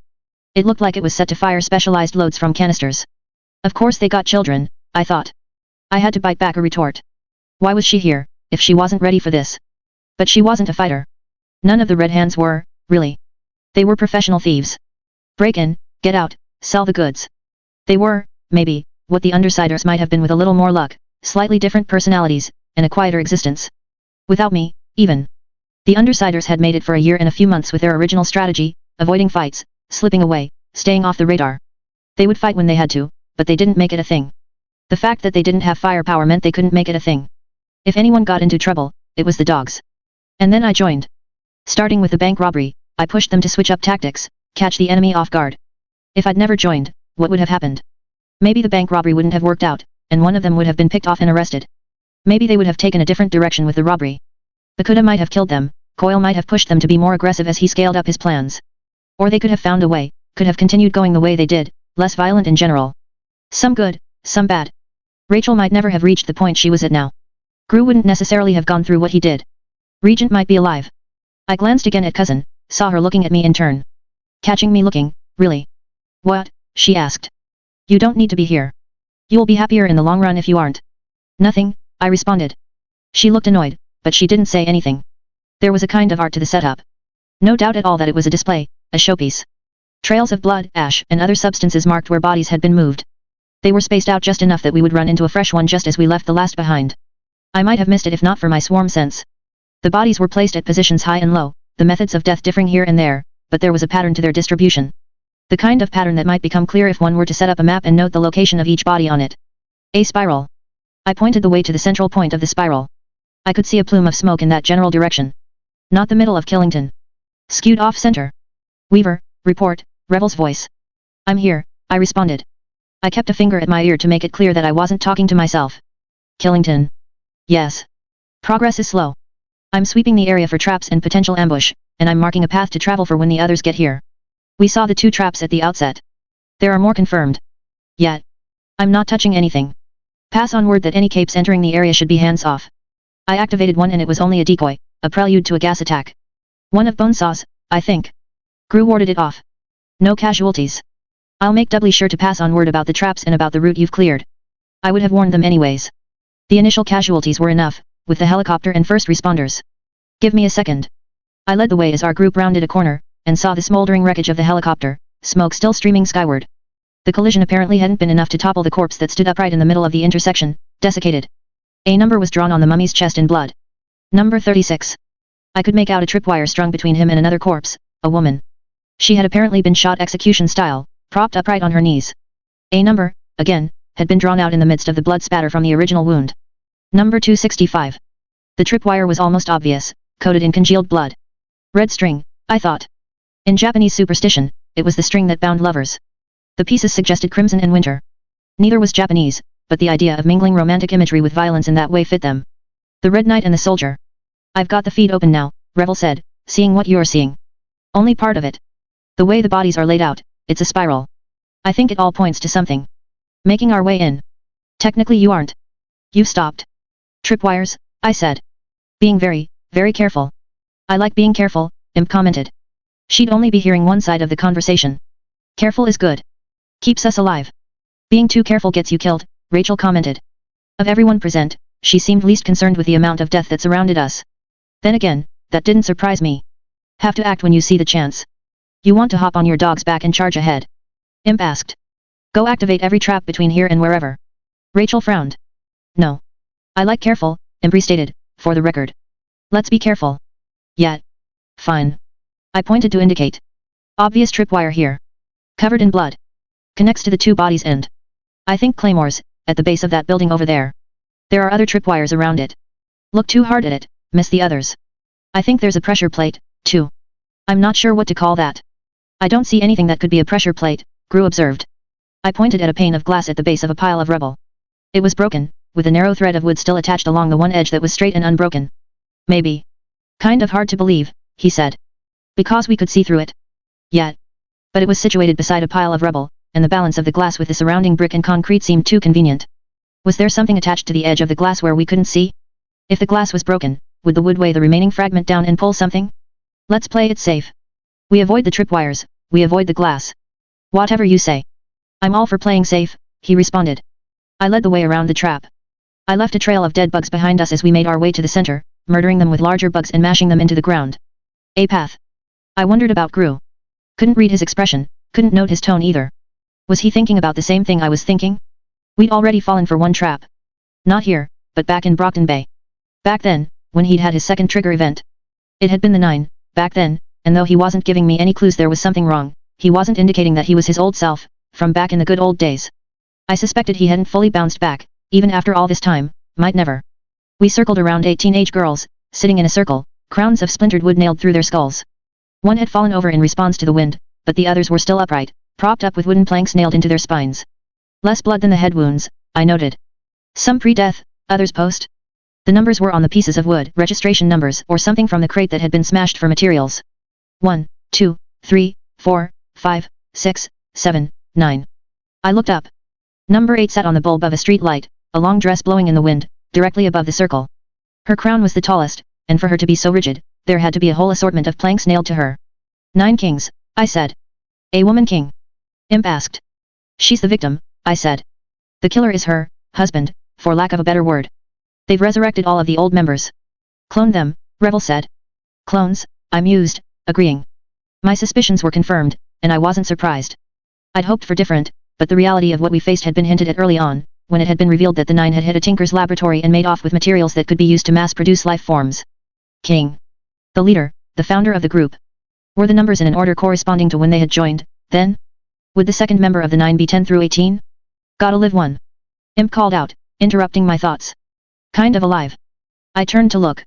It looked like it was set to fire specialized loads from canisters. Of course they got children, I thought. I had to bite back a retort. Why was she here, if she wasn't ready for this? But she wasn't a fighter. None of the Red Hands were, really. They were professional thieves. Break in, get out, sell the goods. They were, maybe, what the Undersiders might have been with a little more luck, slightly different personalities, and a quieter existence. Without me, even. The Undersiders had made it for a year and a few months with their original strategy, avoiding fights, slipping away, staying off the radar. They would fight when they had to, but they didn't make it a thing. The fact that they didn't have firepower meant they couldn't make it a thing. If anyone got into trouble, it was the dogs. And then I joined. Starting with the bank robbery, I pushed them to switch up tactics, catch the enemy off guard. If I'd never joined, what would have happened? Maybe the bank robbery wouldn't have worked out, and one of them would have been picked off and arrested. Maybe they would have taken a different direction with the robbery. Bakuda might have killed them, Coyle might have pushed them to be more aggressive as he scaled up his plans. Or they could have found a way, could have continued going the way they did, less violent in general. Some good, some bad. Rachel might never have reached the point she was at now. Gru wouldn't necessarily have gone through what he did. Regent might be alive. I glanced again at Cousin, saw her looking at me in turn. Catching me looking, really? What? She asked. You don't need to be here. You'll be happier in the long run if you aren't. Nothing, I responded. She looked annoyed, but she didn't say anything. There was a kind of art to the setup. No doubt at all that it was a display, a showpiece. Trails of blood, ash, and other substances marked where bodies had been moved. They were spaced out just enough that we would run into a fresh one just as we left the last behind. I might have missed it if not for my swarm sense. The bodies were placed at positions high and low, the methods of death differing here and there, but there was a pattern to their distribution. The kind of pattern that might become clear if one were to set up a map and note the location of each body on it. A spiral. I pointed the way to the central point of the spiral. I could see a plume of smoke in that general direction. Not the middle of Killington. Skewed off center. Weaver, report, Revel's voice. I'm here, I responded. I kept a finger at my ear to make it clear that I wasn't talking to myself. Killington. Yes. Progress is slow. I'm sweeping the area for traps and potential ambush, and I'm marking a path to travel for when the others get here. We saw the 2 traps at the outset. There are more confirmed. Yet. I'm not touching anything. Pass on word that any capes entering the area should be hands off. I activated one and it was only a decoy, a prelude to a gas attack. One of Bonesaw's, I think. Gru warded it off. No casualties. I'll make doubly sure to pass on word about the traps and about the route you've cleared. I would have warned them anyways. The initial casualties were enough, with the helicopter and first responders. Give me a second. I led the way as our group rounded a corner, and saw the smoldering wreckage of the helicopter, smoke still streaming skyward. The collision apparently hadn't been enough to topple the corpse that stood upright in the middle of the intersection, desiccated. A number was drawn on the mummy's chest in blood. Number 36. I could make out a tripwire strung between him and another corpse, a woman. She had apparently been shot execution style, propped upright on her knees. A number, again, had been drawn out in the midst of the blood spatter from the original wound. Number 265. The tripwire was almost obvious, coated in congealed blood. Red string, I thought. In Japanese superstition, it was the string that bound lovers. The pieces suggested crimson and winter. Neither was Japanese, but the idea of mingling romantic imagery with violence in that way fit them. The Red Knight and the Soldier. I've got the feed open now, Revel said, seeing what you're seeing. Only part of it. The way the bodies are laid out, it's a spiral. I think it all points to something. Making our way in. Technically you aren't. You've stopped. Tripwires, I said. Being very, very careful. I like being careful, Imp commented. She'd only be hearing one side of the conversation. Careful is good. Keeps us alive. Being too careful gets you killed, Rachel commented. Of everyone present, she seemed least concerned with the amount of death that surrounded us. Then again, that didn't surprise me. Have to act when you see the chance. You want to hop on your dog's back and charge ahead? Imp asked. Go activate every trap between here and wherever. Rachel frowned. No. I like careful, Imp restated, for the record. Let's be careful. Yet. Fine. I pointed to indicate. Obvious tripwire here. Covered in blood. Connects to the two bodies and. I think claymores, at the base of that building over there. There are other tripwires around it. Look too hard at it, miss the others. I think there's a pressure plate, too. I'm not sure what to call that. I don't see anything that could be a pressure plate, Gru observed. I pointed at a pane of glass at the base of a pile of rubble. It was broken, with a narrow thread of wood still attached along the one edge that was straight and unbroken. Maybe. Kind of hard to believe, he said. Because we could see through it. Yet. But it was situated beside a pile of rubble, and the balance of the glass with the surrounding brick and concrete seemed too convenient. Was there something attached to the edge of the glass where we couldn't see? If the glass was broken, would the wood weigh the remaining fragment down and pull something? Let's play it safe. We avoid the tripwires, we avoid the glass. Whatever you say. I'm all for playing safe, he responded. I led the way around the trap. I left a trail of dead bugs behind us as we made our way to the center, murdering them with larger bugs and mashing them into the ground. A path. I wondered about Gru. Couldn't read his expression, couldn't note his tone either. Was he thinking about the same thing I was thinking? We'd already fallen for one trap. Not here, but back in Brockton Bay. Back then, when he'd had his second trigger event. It had been the 9, back then, and though he wasn't giving me any clues there was something wrong, he wasn't indicating that he was his old self, from back in the good old days. I suspected he hadn't fully bounced back, even after all this time, might never. We circled around 8 teenage girls, sitting in a circle, crowns of splintered wood nailed through their skulls. One had fallen over in response to the wind, but the others were still upright, propped up with wooden planks nailed into their spines. Less blood than the head wounds, I noted. Some pre-death, others post. The numbers were on the pieces of wood, registration numbers or something from the crate that had been smashed for materials. 1, 2, 3, 4, 5, 6, 7, 9. I looked up. Number 8 sat on the bulb of a street light, a long dress blowing in the wind, directly above the circle. Her crown was the tallest, and for her to be so rigid, there had to be a whole assortment of planks nailed to her. 9 kings, I said. A woman king? Imp asked. She's the victim, I said. The killer is her husband, for lack of a better word. They've resurrected all of the old members. Cloned them, Revel said. Clones, I mused, agreeing. My suspicions were confirmed, and I wasn't surprised. I'd hoped for different, but the reality of what we faced had been hinted at early on, when it had been revealed that the 9 had hit a tinker's laboratory and made off with materials that could be used to mass-produce life forms. King. The leader, the founder of the group. Were the numbers in an order corresponding to when they had joined, then? Would the second member of the 9 be 10 through 18? Gotta live one. Imp called out, interrupting my thoughts. Kind of alive. I turned to look.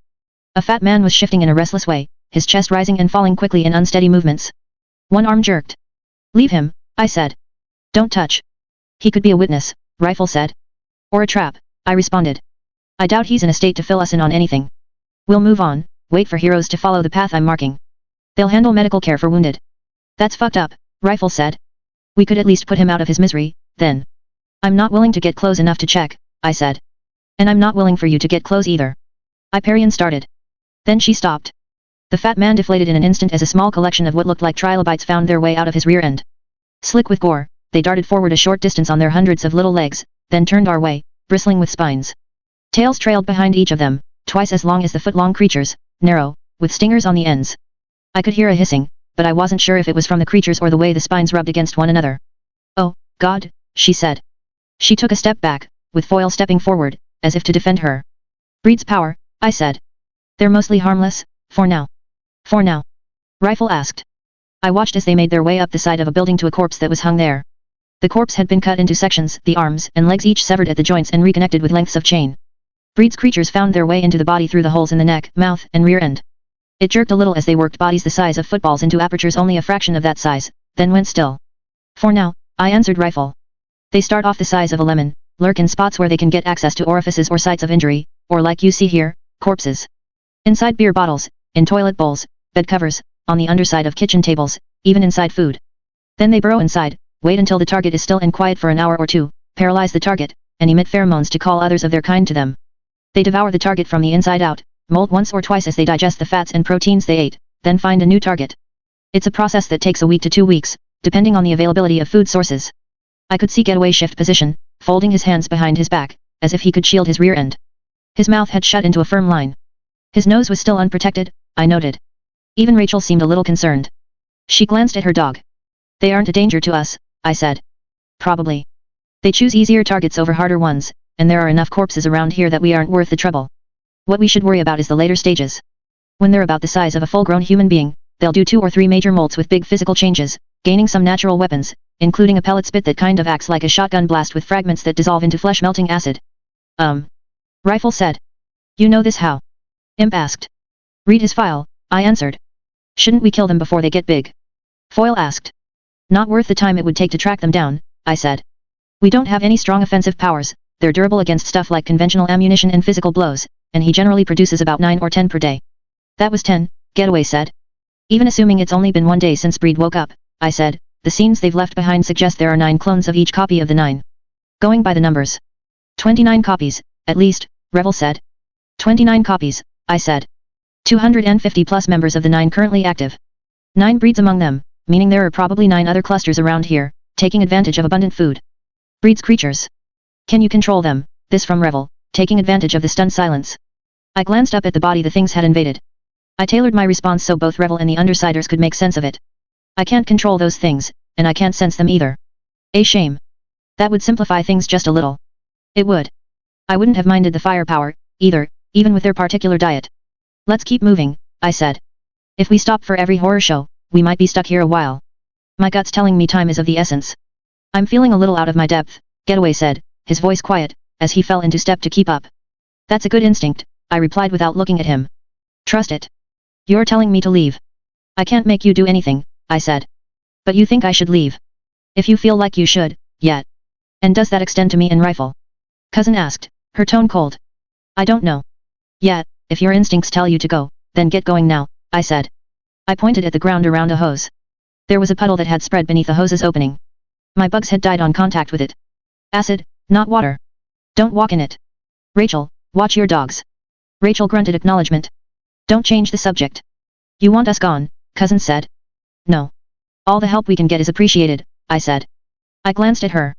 A fat man was shifting in a restless way, his chest rising and falling quickly in unsteady movements. One arm jerked. Leave him, I said. Don't touch. He could be a witness, Rifle said. Or a trap, I responded. I doubt he's in a state to fill us in on anything. We'll move on, wait for heroes to follow the path I'm marking. They'll handle medical care for wounded. That's fucked up, Rifle said. We could at least put him out of his misery, then. I'm not willing to get close enough to check, I said. And I'm not willing for you to get close either. Hyperion started. Then she stopped. The fat man deflated in an instant as a small collection of what looked like trilobites found their way out of his rear end. Slick with gore, they darted forward a short distance on their hundreds of little legs, then turned our way, bristling with spines. Tails trailed behind each of them, twice as long as the foot-long creatures, narrow, with stingers on the ends. I could hear a hissing, but I wasn't sure if it was from the creatures or the way the spines rubbed against one another. Oh, God, she said. She took a step back, with Foil stepping forward, as if to defend her. Breeds power, I said. They're mostly harmless, for now. For now? Rifle asked. I watched as they made their way up the side of a building to a corpse that was hung there. The corpse had been cut into sections, the arms and legs each severed at the joints and reconnected with lengths of chain. Breed's creatures found their way into the body through the holes in the neck, mouth, and rear end. It jerked a little as they worked bodies the size of footballs into apertures only a fraction of that size, then went still. For now, I answered rifle. They start off the size of a lemon, lurk in spots where they can get access to orifices or sites of injury, or like you see here, corpses. Inside beer bottles, in toilet bowls, bed covers, on the underside of kitchen tables, even inside food. Then they burrow inside, wait until the target is still and quiet for an hour or two, paralyze the target, and emit pheromones to call others of their kind to them. They devour the target from the inside out, molt once or twice as they digest the fats and proteins they ate, then find a new target. It's a process that takes a week to 2 weeks, depending on the availability of food sources. I could see Getaway shift position, folding his hands behind his back, as if he could shield his rear end. His mouth had shut into a firm line. His nose was still unprotected, I noted. Even Rachel seemed a little concerned. She glanced at her dog. They aren't a danger to us, I said. Probably. They choose easier targets over harder ones, and there are enough corpses around here that we aren't worth the trouble. What we should worry about is the later stages. When they're about the size of a full-grown human being, they'll do 2 or 3 major molts with big physical changes, gaining some natural weapons, including a pellet spit that kind of acts like a shotgun blast with fragments that dissolve into flesh-melting acid. Rifle said. You know this how? Imp asked. Read his file, I answered. Shouldn't we kill them before they get big? Foyle asked. Not worth the time it would take to track them down, I said. We don't have any strong offensive powers, they're durable against stuff like conventional ammunition and physical blows, and he generally produces about 9 or 10 per day. That was 10, Getaway said. Even assuming it's only been 1 day since Breed woke up, I said, the scenes they've left behind suggest there are 9 clones of each copy of the 9. Going by the numbers. 29 copies, at least, Revel said. 29 copies, I said. 250 plus members of the 9 currently active. 9 breeds among them, meaning there are probably 9 other clusters around here, taking advantage of abundant food. Breed's creatures. Can you control them? This from Revel, taking advantage of the stunned silence. I glanced up at the body the things had invaded. I tailored my response so both Revel and the Undersiders could make sense of it. I can't control those things, and I can't sense them either. A shame. That would simplify things just a little. It would. I wouldn't have minded the firepower, either, even with their particular diet. Let's keep moving, I said. If we stop for every horror show, we might be stuck here a while. My gut's telling me time is of the essence. I'm feeling a little out of my depth, Getaway said, his voice quiet, as he fell into step to keep up. That's a good instinct, I replied without looking at him. Trust it. You're telling me to leave. I can't make you do anything, I said. But you think I should leave? If you feel like you should, yet. And does that extend to me and Rifle? Cousin asked, her tone cold. I don't know. Yet, if your instincts tell you to go, then get going now, I said. I pointed at the ground around a hose. There was a puddle that had spread beneath the hose's opening. My bugs had died on contact with it. Acid, not water. Don't walk in it. Rachel, watch your dogs. Rachel grunted acknowledgement. Don't change the subject. You want us gone, Cousin said. No. All the help we can get is appreciated, I said. I glanced at her.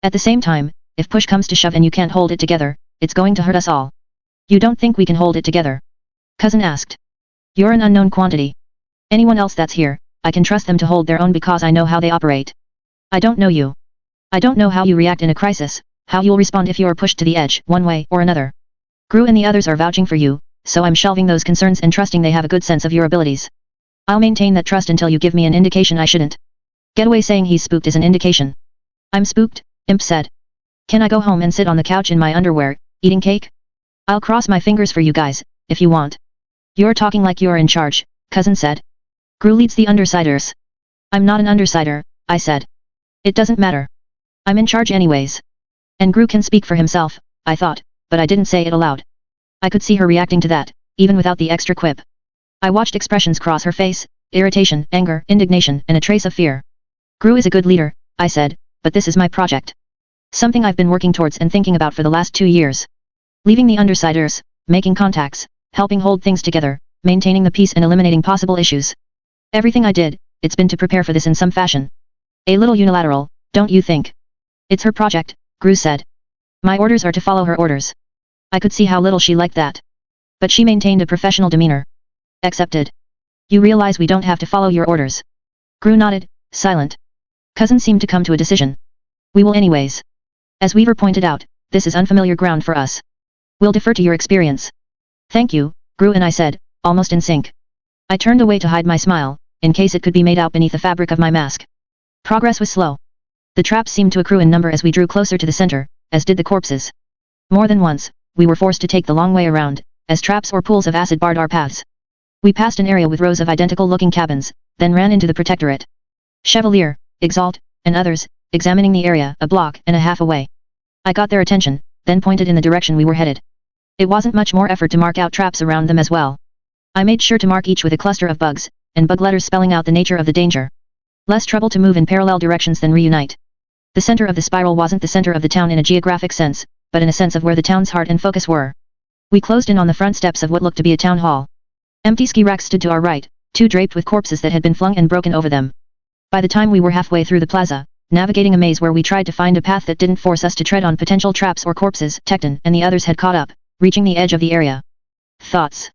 At the same time, if push comes to shove and you can't hold it together, it's going to hurt us all. You don't think we can hold it together? Cousin asked. You're an unknown quantity. Anyone else that's here, I can trust them to hold their own because I know how they operate. I don't know you. I don't know how you react in a crisis, how you'll respond if you're pushed to the edge, one way or another. Gru and the others are vouching for you, so I'm shelving those concerns and trusting they have a good sense of your abilities. I'll maintain that trust until you give me an indication I shouldn't. Getaway saying he's spooked is an indication. I'm spooked, Imp said. Can I go home and sit on the couch in my underwear, eating cake? I'll cross my fingers for you guys, if you want. You're talking like you're in charge, Cousin said. Gru leads the Undersiders. I'm not an Undersider, I said. It doesn't matter. I'm in charge anyways. And Gru can speak for himself, I thought, but I didn't say it aloud. I could see her reacting to that, even without the extra quip. I watched expressions cross her face, irritation, anger, indignation, and a trace of fear. Gru is a good leader, I said, but this is my project. Something I've been working towards and thinking about for the last 2 years. Leaving the Undersiders, making contacts, helping hold things together, maintaining the peace and eliminating possible issues. Everything I did, it's been to prepare for this in some fashion. A little unilateral, don't you think? It's her project, Gru said. My orders are to follow her orders. I could see how little she liked that. But she maintained a professional demeanor. Accepted. You realize we don't have to follow your orders. Gru nodded, silent. Cousin seemed to come to a decision. We will anyways. As Weaver pointed out, this is unfamiliar ground for us. We'll defer to your experience. Thank you, Gru and I said, almost in sync. I turned away to hide my smile, in case it could be made out beneath the fabric of my mask. Progress was slow. The traps seemed to accrue in number as we drew closer to the center, as did the corpses. More than once, we were forced to take the long way around, as traps or pools of acid barred our paths. We passed an area with rows of identical-looking cabins, then ran into the Protectorate. Chevalier, Exalt, and others, examining the area a block and a half away. I got their attention, then pointed in the direction we were headed. It wasn't much more effort to mark out traps around them as well. I made sure to mark each with a cluster of bugs, and bug letters spelling out the nature of the danger. Less trouble to move in parallel directions than reunite. The center of the spiral wasn't the center of the town in a geographic sense, but in a sense of where the town's heart and focus were. We closed in on the front steps of what looked to be a town hall. Empty ski racks stood to our right, two draped with corpses that had been flung and broken over them. By the time we were halfway through the plaza, navigating a maze where we tried to find a path that didn't force us to tread on potential traps or corpses, Tecton and the others had caught up, reaching the edge of the area. Thoughts?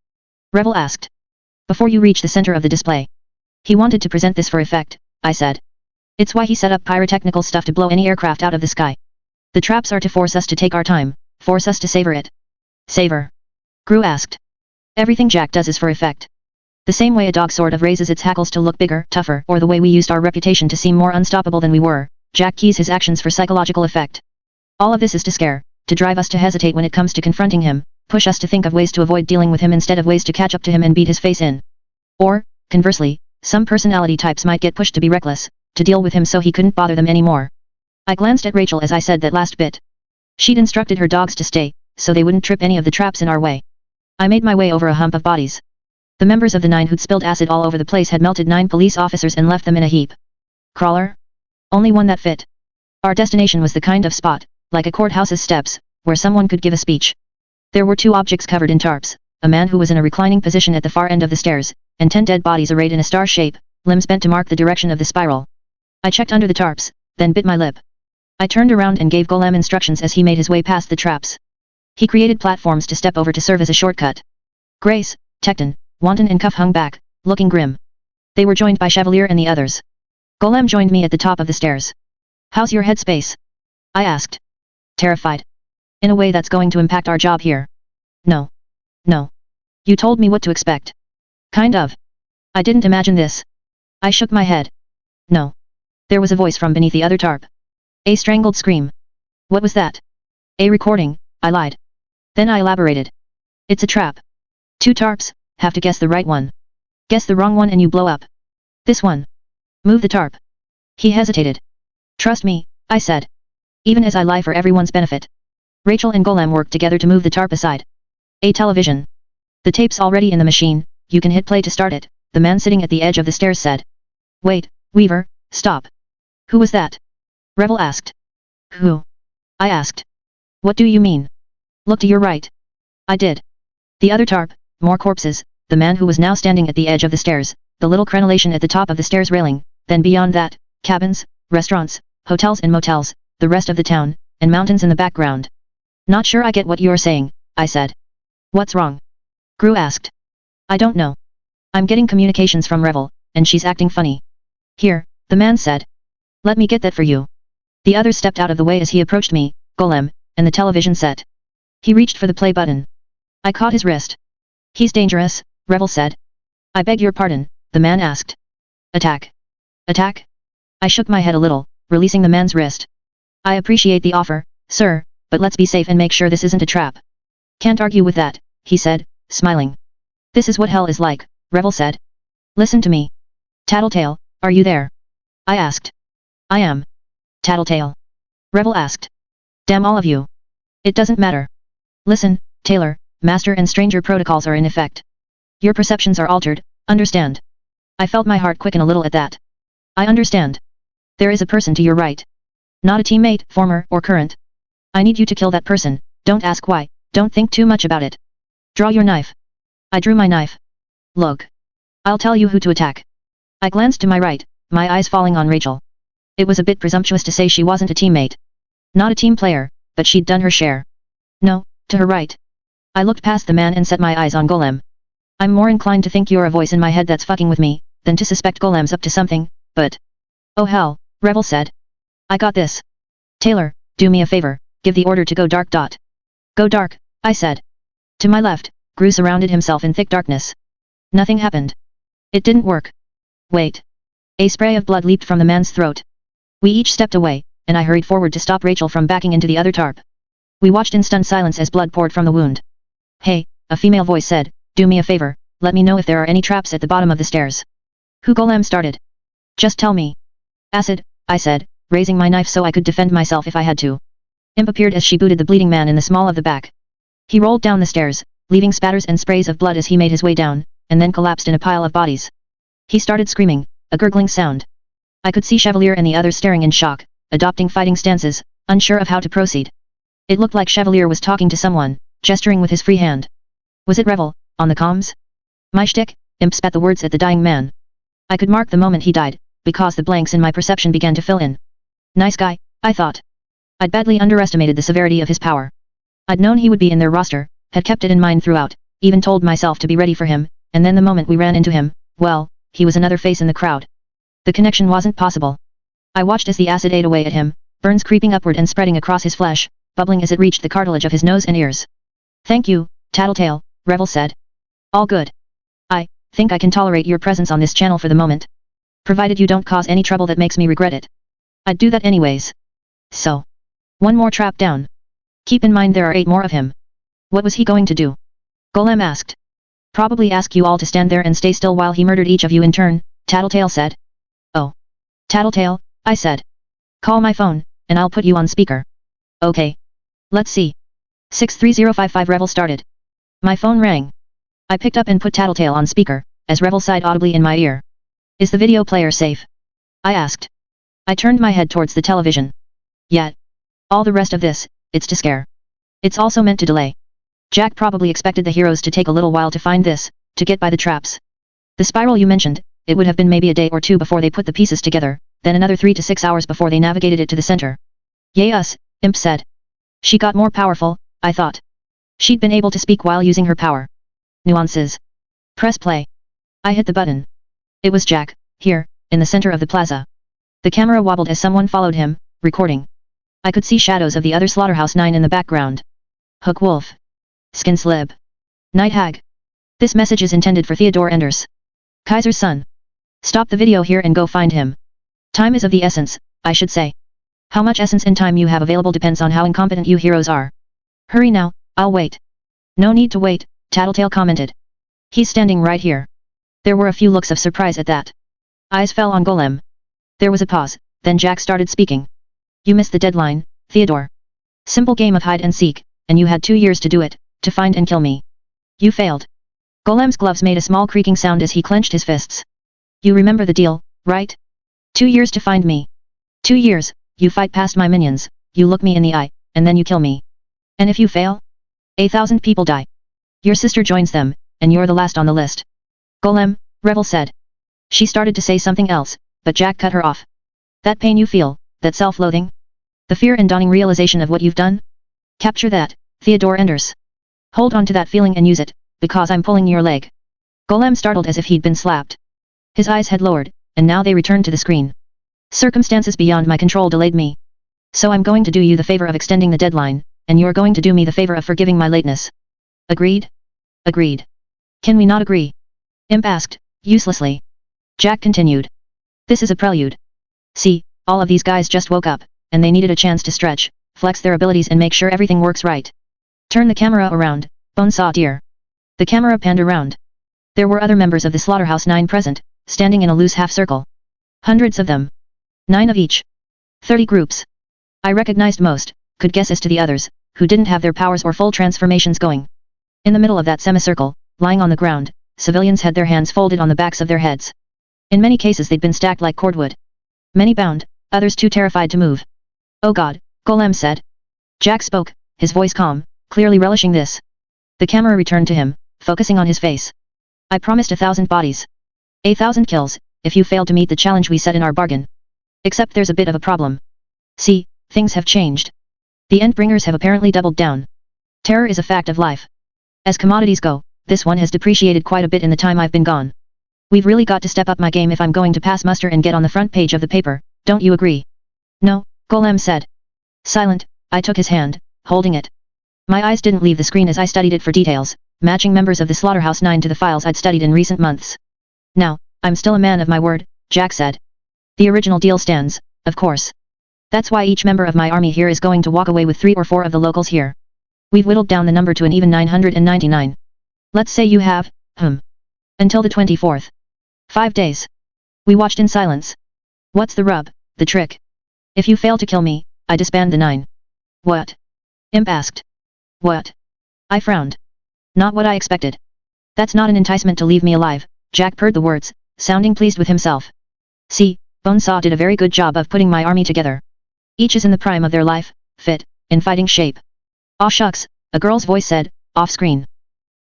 Revel asked. Before you reach the center of the display. He wanted to present this for effect, I said. It's why he set up pyrotechnical stuff to blow any aircraft out of the sky. The traps are to force us to take our time, force us to savor it. Savor? Gru asked. Everything Jack does is for effect. The same way a dog sort of raises its hackles to look bigger, tougher, or the way we used our reputation to seem more unstoppable than we were, Jack keys his actions for psychological effect. All of this is to scare, to drive us to hesitate when it comes to confronting him, push us to think of ways to avoid dealing with him instead of ways to catch up to him and beat his face in. Or, conversely, some personality types might get pushed to be reckless, to deal with him so he couldn't bother them anymore. I glanced at Rachel as I said that last bit. She'd instructed her dogs to stay, so they wouldn't trip any of the traps in our way. I made my way over a hump of bodies. The members of the 9 who'd spilled acid all over the place had melted 9 police officers and left them in a heap. Crawler? Only one that fit. Our destination was the kind of spot, like a courthouse's steps, where someone could give a speech. There were 2 objects covered in tarps, a man who was in a reclining position at the far end of the stairs, and 10 dead bodies arrayed in a star shape, limbs bent to mark the direction of the spiral. I checked under the tarps, then bit my lip. I turned around and gave Golem instructions as he made his way past the traps. He created platforms to step over to serve as a shortcut. Grace, Tecton, Wanton and Cuff hung back, looking grim. They were joined by Chevalier and the others. Golem joined me at the top of the stairs. How's your headspace? I asked. Terrified. In a way that's going to impact our job here. No. No. You told me what to expect. Kind of. I didn't imagine this. I shook my head. No. There was a voice from beneath the other tarp. A strangled scream. What was that? A recording, I lied. Then I elaborated. It's a trap. 2 tarps, have to guess the right one. Guess the wrong one and you blow up. This one. Move the tarp. He hesitated. Trust me, I said. Even as I lie for everyone's benefit. Rachel and Golem worked together to move the tarp aside. A television. The tape's already in the machine, you can hit play to start it, the man sitting at the edge of the stairs said. Wait, Weaver, stop. Who was that? Revel asked. Who? I asked. What do you mean? Look to your right. I did. The other tarp, more corpses, the man who was now standing at the edge of the stairs, the little crenellation at the top of the stairs railing, then beyond that, cabins, restaurants, hotels and motels, the rest of the town, and mountains in the background. Not sure I get what you're saying, I said. What's wrong? Gru asked. I don't know. I'm getting communications from Revel, and she's acting funny. Here, the man said. Let me get that for you. The others stepped out of the way as he approached me, Golem, and the television set. He reached for the play button. I caught his wrist. He's dangerous, Revel said. I beg your pardon, the man asked. Attack. Attack? I shook my head a little, releasing the man's wrist. I appreciate the offer, sir, but let's be safe and make sure this isn't a trap. Can't argue with that, he said, smiling. This is what hell is like, Revel said. Listen to me. Tattletale, are you there? I asked. I am. Tattletale. Revel asked. Damn all of you. It doesn't matter. Listen, Taylor, Master and Stranger protocols are in effect. Your perceptions are altered, understand? I felt my heart quicken a little at that. I understand. There is a person to your right. Not a teammate, former or current. I need you to kill that person, don't ask why, don't think too much about it. Draw your knife. I drew my knife. Look. I'll tell you who to attack. I glanced to my right, my eyes falling on Rachel. It was a bit presumptuous to say she wasn't a teammate. Not a team player, but she'd done her share. No, to her right. I looked past the man and set my eyes on Golem. I'm more inclined to think you're a voice in my head that's fucking with me, than to suspect Golem's up to something, but... Oh hell, Revel said. I got this. Taylor, do me a favor, give the order to go dark. Go dark, I said. To my left, Gru surrounded himself in thick darkness. Nothing happened. It didn't work. Wait. A spray of blood leaped from the man's throat. We each stepped away, and I hurried forward to stop Rachel from backing into the other tarp. We watched in stunned silence as blood poured from the wound. Hey, a female voice said, do me a favor, let me know if there are any traps at the bottom of the stairs. Who Golem started. Just tell me. Acid, I said, raising my knife so I could defend myself if I had to. Imp appeared as she booted the bleeding man in the small of the back. He rolled down the stairs, leaving spatters and sprays of blood as he made his way down, and then collapsed in a pile of bodies. He started screaming, a gurgling sound. I could see Chevalier and the others staring in shock, adopting fighting stances, unsure of how to proceed. It looked like Chevalier was talking to someone, gesturing with his free hand. Was it Revel, on the comms? My shtick, Imp spat the words at the dying man. I could mark the moment he died, because the blanks in my perception began to fill in. Nice guy, I thought. I'd badly underestimated the severity of his power. I'd known he would be in their roster, had kept it in mind throughout, even told myself to be ready for him, and then the moment we ran into him, well, he was another face in the crowd. The connection wasn't possible. I watched as the acid ate away at him, burns creeping upward and spreading across his flesh, bubbling as it reached the cartilage of his nose and ears. Thank you, Tattletale, Revel said. All good. I think I can tolerate your presence on this channel for the moment. Provided you don't cause any trouble that makes me regret it. I'd do that anyways. So. One more trap down. Keep in mind there are 8 more of him. What was he going to do? Golem asked. Probably ask you all to stand there and stay still while he murdered each of you in turn, Tattletale said. Oh. Tattletale, I said. Call my phone, and I'll put you on speaker. Okay. Let's see. 63055 Revel started. My phone rang. I picked up and put Tattletale on speaker, as Revel sighed audibly in my ear. Is the video player safe? I asked. I turned my head towards the television. Yet. All the rest of this, it's to scare. It's also meant to delay. Jack probably expected the heroes to take a little while to find this, to get by the traps. The spiral you mentioned, it would have been maybe a day or 2 before they put the pieces together, then another 3 to 6 hours before they navigated it to the center. Yay us, Imp said. She got more powerful, I thought. She'd been able to speak while using her power. Nuances. Press play. I hit the button. It was Jack, here, in the center of the plaza. The camera wobbled as someone followed him, recording. I could see shadows of the other Slaughterhouse 9 in the background. Hook Wolf. Skin Slib. Night Hag. This message is intended for Theodore Enders. Kaiser's son. Stop the video here and go find him. Time is of the essence, I should say. How much essence and time you have available depends on how incompetent you heroes are. Hurry now, I'll wait. No need to wait, Tattletale commented. He's standing right here. There were a few looks of surprise at that. Eyes fell on Golem. There was a pause, then Jack started speaking. You missed the deadline, Theodore. Simple game of hide and seek, and you had 2 years to do it, to find and kill me. You failed. Golem's gloves made a small creaking sound as he clenched his fists. You remember the deal, right? 2 years to find me. 2 years, you fight past my minions, you look me in the eye, and then you kill me. And if you fail? 1,000 people die. Your sister joins them, and you're the last on the list. Golem, Revel said. She started to say something else, but Jack cut her off. That pain you feel, that self-loathing? The fear and dawning realization of what you've done? Capture that, Theodore Enders. Hold on to that feeling and use it, because I'm pulling your leg. Golem startled as if he'd been slapped. His eyes had lowered, and now they returned to the screen. Circumstances beyond my control delayed me. So I'm going to do you the favor of extending the deadline, and you're going to do me the favor of forgiving my lateness. Agreed? Agreed. Can we not agree? Imp asked, uselessly. Jack continued. This is a prelude. See, all of these guys just woke up, and they needed a chance to stretch, flex their abilities and make sure everything works right. Turn the camera around, Bonesaw dear. The camera panned around. There were other members of the Slaughterhouse 9 present, standing in a loose half-circle. Hundreds of them. 9 of each. 30 groups. I recognized most, could guess as to the others, who didn't have their powers or full transformations going. In the middle of that semicircle, lying on the ground, civilians had their hands folded on the backs of their heads. In many cases they'd been stacked like cordwood. Many bound, others too terrified to move. Oh God, Golem said. Jack spoke, his voice calm, clearly relishing this. The camera returned to him, focusing on his face. I promised 1,000 bodies. 1,000 kills, if you failed to meet the challenge we set in our bargain. Except there's a bit of a problem. See, things have changed. The Endbringers have apparently doubled down. Terror is a fact of life. As commodities go, this one has depreciated quite a bit in the time I've been gone. We've really got to step up my game if I'm going to pass muster and get on the front page of the paper, don't you agree? No, Golem said. Silent, I took his hand, holding it. My eyes didn't leave the screen as I studied it for details, matching members of the Slaughterhouse 9 to the files I'd studied in recent months. Now, I'm still a man of my word, Jack said. The original deal stands, of course. That's why each member of my army here is going to walk away with 3 or 4 of the locals here. We've whittled down the number to an even 999. Let's say you have, until the 24th. 5 days. We watched in silence. What's the rub, the trick? If you fail to kill me, I disband the 9. What? Imp asked. What? I frowned. Not what I expected. That's not an enticement to leave me alive, Jack purred the words, sounding pleased with himself. See, Bonesaw did a very good job of putting my army together. Each is in the prime of their life, fit, in fighting shape. Aw shucks, a girl's voice said, off-screen.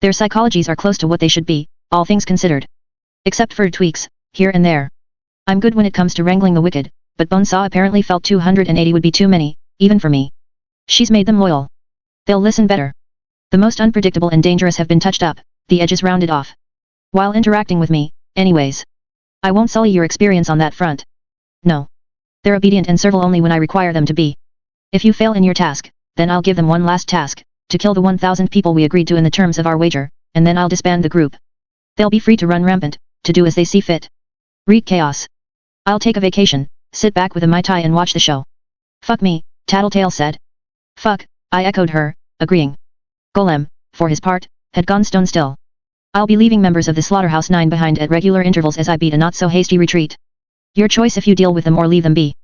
Their psychologies are close to what they should be, all things considered. Except for tweaks, here and there. I'm good when it comes to wrangling the wicked, but Bonesaw apparently felt 280 would be too many, even for me. She's made them loyal. They'll listen better. The most unpredictable and dangerous have been touched up, the edges rounded off. While interacting with me, anyways. I won't sully your experience on that front. No. They're obedient and servile only when I require them to be. If you fail in your task, then I'll give them one last task, to kill the 1,000 people we agreed to in the terms of our wager, and then I'll disband the group. They'll be free to run rampant, to do as they see fit. Wreak chaos. I'll take a vacation, sit back with a Mai Tai and watch the show. Fuck me, Tattletale said. Fuck, I echoed her, agreeing. Golem, for his part, had gone stone still. I'll be leaving members of the Slaughterhouse 9 behind at regular intervals as I beat a not-so-hasty retreat. Your choice if you deal with them or leave them be.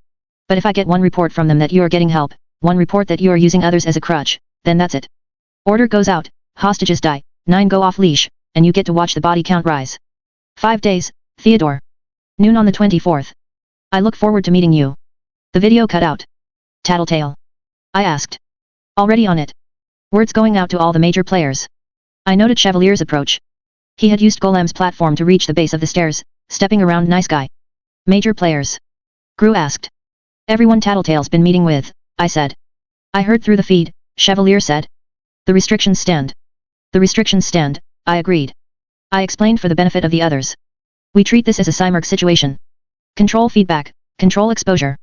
But if I get one report from them that you're getting help, one report that you're using others as a crutch, then that's it. Order goes out, hostages die, 9 go off leash, and you get to watch the body count rise. 5 days, Theodore. Noon on the 24th. I look forward to meeting you. The video cut out. Tattletale. I asked. Already on it. Words going out to all the major players. I noted Chevalier's approach. He had used Golem's platform to reach the base of the stairs, stepping around Nice Guy. Major players. Gru asked. Everyone Tattletale's been meeting with, I said. I heard through the feed, Chevalier said. The restrictions stand. The restrictions stand, I agreed. I explained for the benefit of the others. We treat this as a Cymerg situation. Control feedback, control exposure.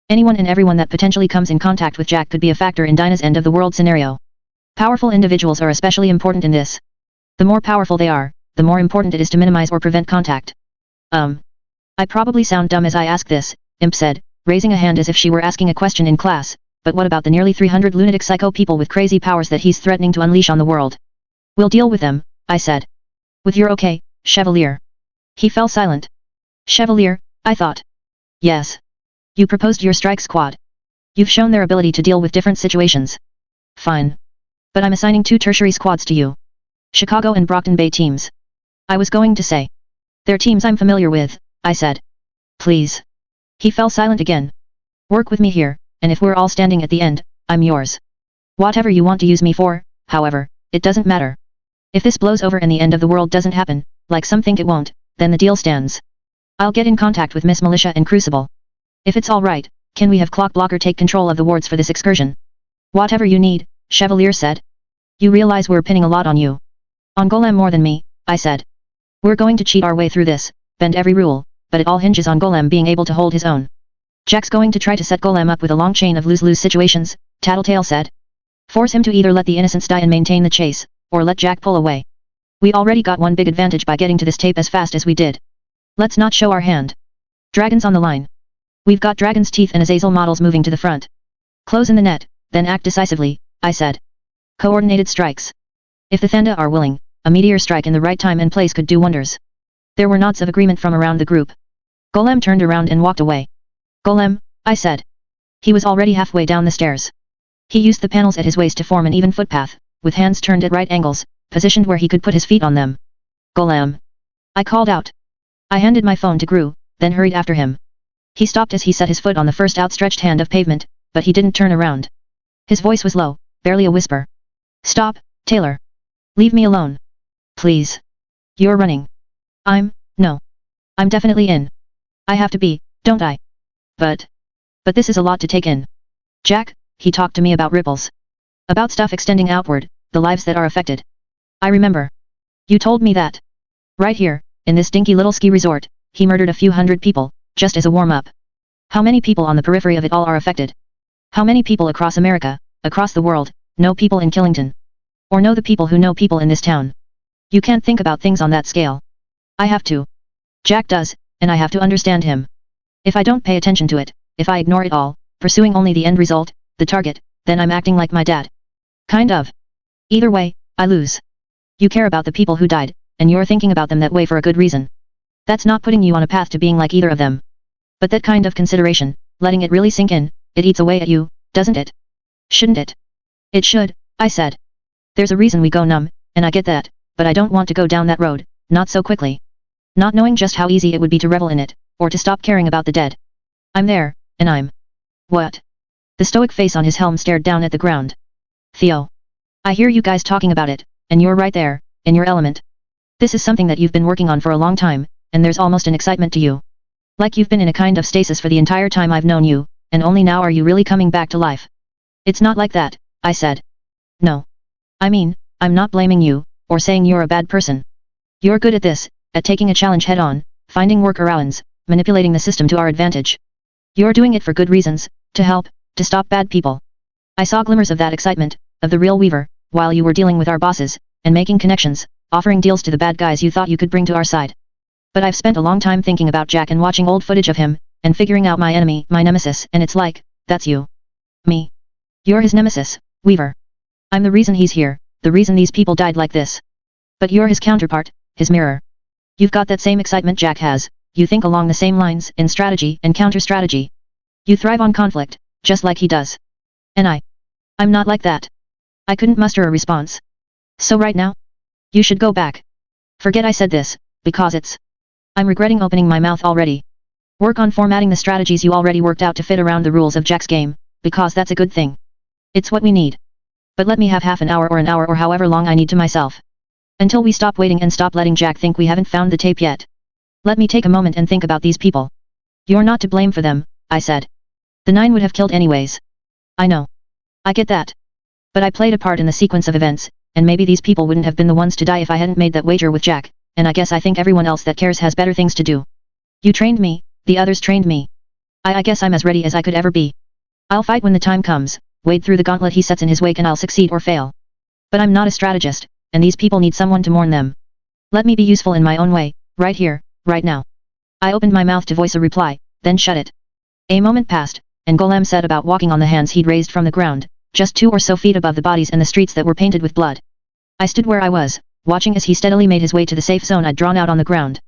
Anyone and everyone that potentially comes in contact with Jack could be a factor in Dinah's end of the world scenario. Powerful individuals are especially important in this. The more powerful they are, the more important it is to minimize or prevent contact. I probably sound dumb as I ask this, Imp said, raising a hand as if she were asking a question in class, but what about the nearly 300 lunatic psycho people with crazy powers that he's threatening to unleash on the world? We'll deal with them, I said. With your okay, Chevalier. He fell silent. Chevalier, I thought. Yes. You proposed your strike squad. You've shown their ability to deal with different situations. Fine. But I'm assigning 2 tertiary squads to you. Chicago and Brockton Bay teams. I was going to say. They're teams I'm familiar with, I said. Please. He fell silent again. Work with me here, and if we're all standing at the end, I'm yours. Whatever you want to use me for, however, it doesn't matter. If this blows over and the end of the world doesn't happen, like some think it won't, then the deal stands. I'll get in contact with Miss Militia and Crucible. If it's alright, can we have Clock Blocker take control of the wards for this excursion? Whatever you need, Chevalier said. You realize we're pinning a lot on you. On Golem more than me, I said. We're going to cheat our way through this, bend every rule, but it all hinges on Golem being able to hold his own. Jack's going to try to set Golem up with a long chain of lose-lose situations, Tattletale said. Force him to either let the innocents die and maintain the chase, or let Jack pull away. We already got one big advantage by getting to this tape as fast as we did. Let's not show our hand. Dragons on the line. We've got Dragon's Teeth and Azazel models moving to the front. Close in the net, then act decisively, I said. Coordinated strikes. If the Thanda are willing, a meteor strike in the right time and place could do wonders. There were nods of agreement from around the group. Golem turned around and walked away. Golem, I said. He was already halfway down the stairs. He used the panels at his waist to form an even footpath, with hands turned at right angles, positioned where he could put his feet on them. Golem. I called out. I handed my phone to Gru, then hurried after him. He stopped as he set his foot on the first outstretched hand of pavement, but he didn't turn around. His voice was low, barely a whisper. Stop, Taylor. Leave me alone. Please. You're running. No. I'm definitely in. I have to be, don't I? But this is a lot to take in. Jack, he talked to me about ripples. About stuff extending outward, the lives that are affected. I remember. You told me that. Right here, in this dinky little ski resort, he murdered a few hundred people, just as a warm-up. How many people on the periphery of it all are affected? How many people across America, across the world, know people in Killington? Or know the people who know people in this town? You can't think about things on that scale. I have to. Jack does, and I have to understand him. If I don't pay attention to it, if I ignore it all, pursuing only the end result, the target, then I'm acting like my dad. Kind of. Either way, I lose. You care about the people who died, and you're thinking about them that way for a good reason. That's not putting you on a path to being like either of them. But that kind of consideration, letting it really sink in, it eats away at you, doesn't it? Shouldn't it? It should, I said. There's a reason we go numb, and I get that, but I don't want to go down that road, not so quickly. Not knowing just how easy it would be to revel in it, or to stop caring about the dead. I'm there, and I'm... What? The stoic face on his helm stared down at the ground. Theo. I hear you guys talking about it, and you're right there, in your element. This is something that you've been working on for a long time, and there's almost an excitement to you. Like you've been in a kind of stasis for the entire time I've known you, and only now are you really coming back to life. It's not like that, I said. No. I mean, I'm not blaming you, or saying you're a bad person. You're good at this, at taking a challenge head-on, finding workarounds, manipulating the system to our advantage. You're doing it for good reasons, to help, to stop bad people. I saw glimmers of that excitement, of the real Weaver, while you were dealing with our bosses, and making connections, offering deals to the bad guys you thought you could bring to our side. But I've spent a long time thinking about Jack and watching old footage of him, and figuring out my enemy, my nemesis, and it's like, that's you. Me. You're his nemesis, Weaver. I'm the reason he's here, the reason these people died like this. But you're his counterpart, his mirror. You've got that same excitement Jack has, you think along the same lines, in strategy and counter-strategy. You thrive on conflict, just like he does. And I'm not like that. I couldn't muster a response. So right now? You should go back. Forget I said this, because I'm regretting opening my mouth already. Work on formatting the strategies you already worked out to fit around the rules of Jack's game, because that's a good thing. It's what we need. But let me have half an hour or however long I need to myself. Until we stop waiting and stop letting Jack think we haven't found the tape yet. Let me take a moment and think about these people. You're not to blame for them, I said. The 9 would have killed anyways. I know. I get that. But I played a part in the sequence of events, and maybe these people wouldn't have been the ones to die if I hadn't made that wager with Jack, and I guess I think everyone else that cares has better things to do. You trained me, the others trained me. I guess I'm as ready as I could ever be. I'll fight when the time comes, wade through the gauntlet he sets in his wake and I'll succeed or fail. But I'm not a strategist, and these people need someone to mourn them. Let me be useful in my own way, right here, right now. I opened my mouth to voice a reply, then shut it. A moment passed, and Golem set about walking on the hands he'd raised from the ground, just 2 or so feet above the bodies and the streets that were painted with blood. I stood where I was, watching as he steadily made his way to the safe zone I'd drawn out on the ground.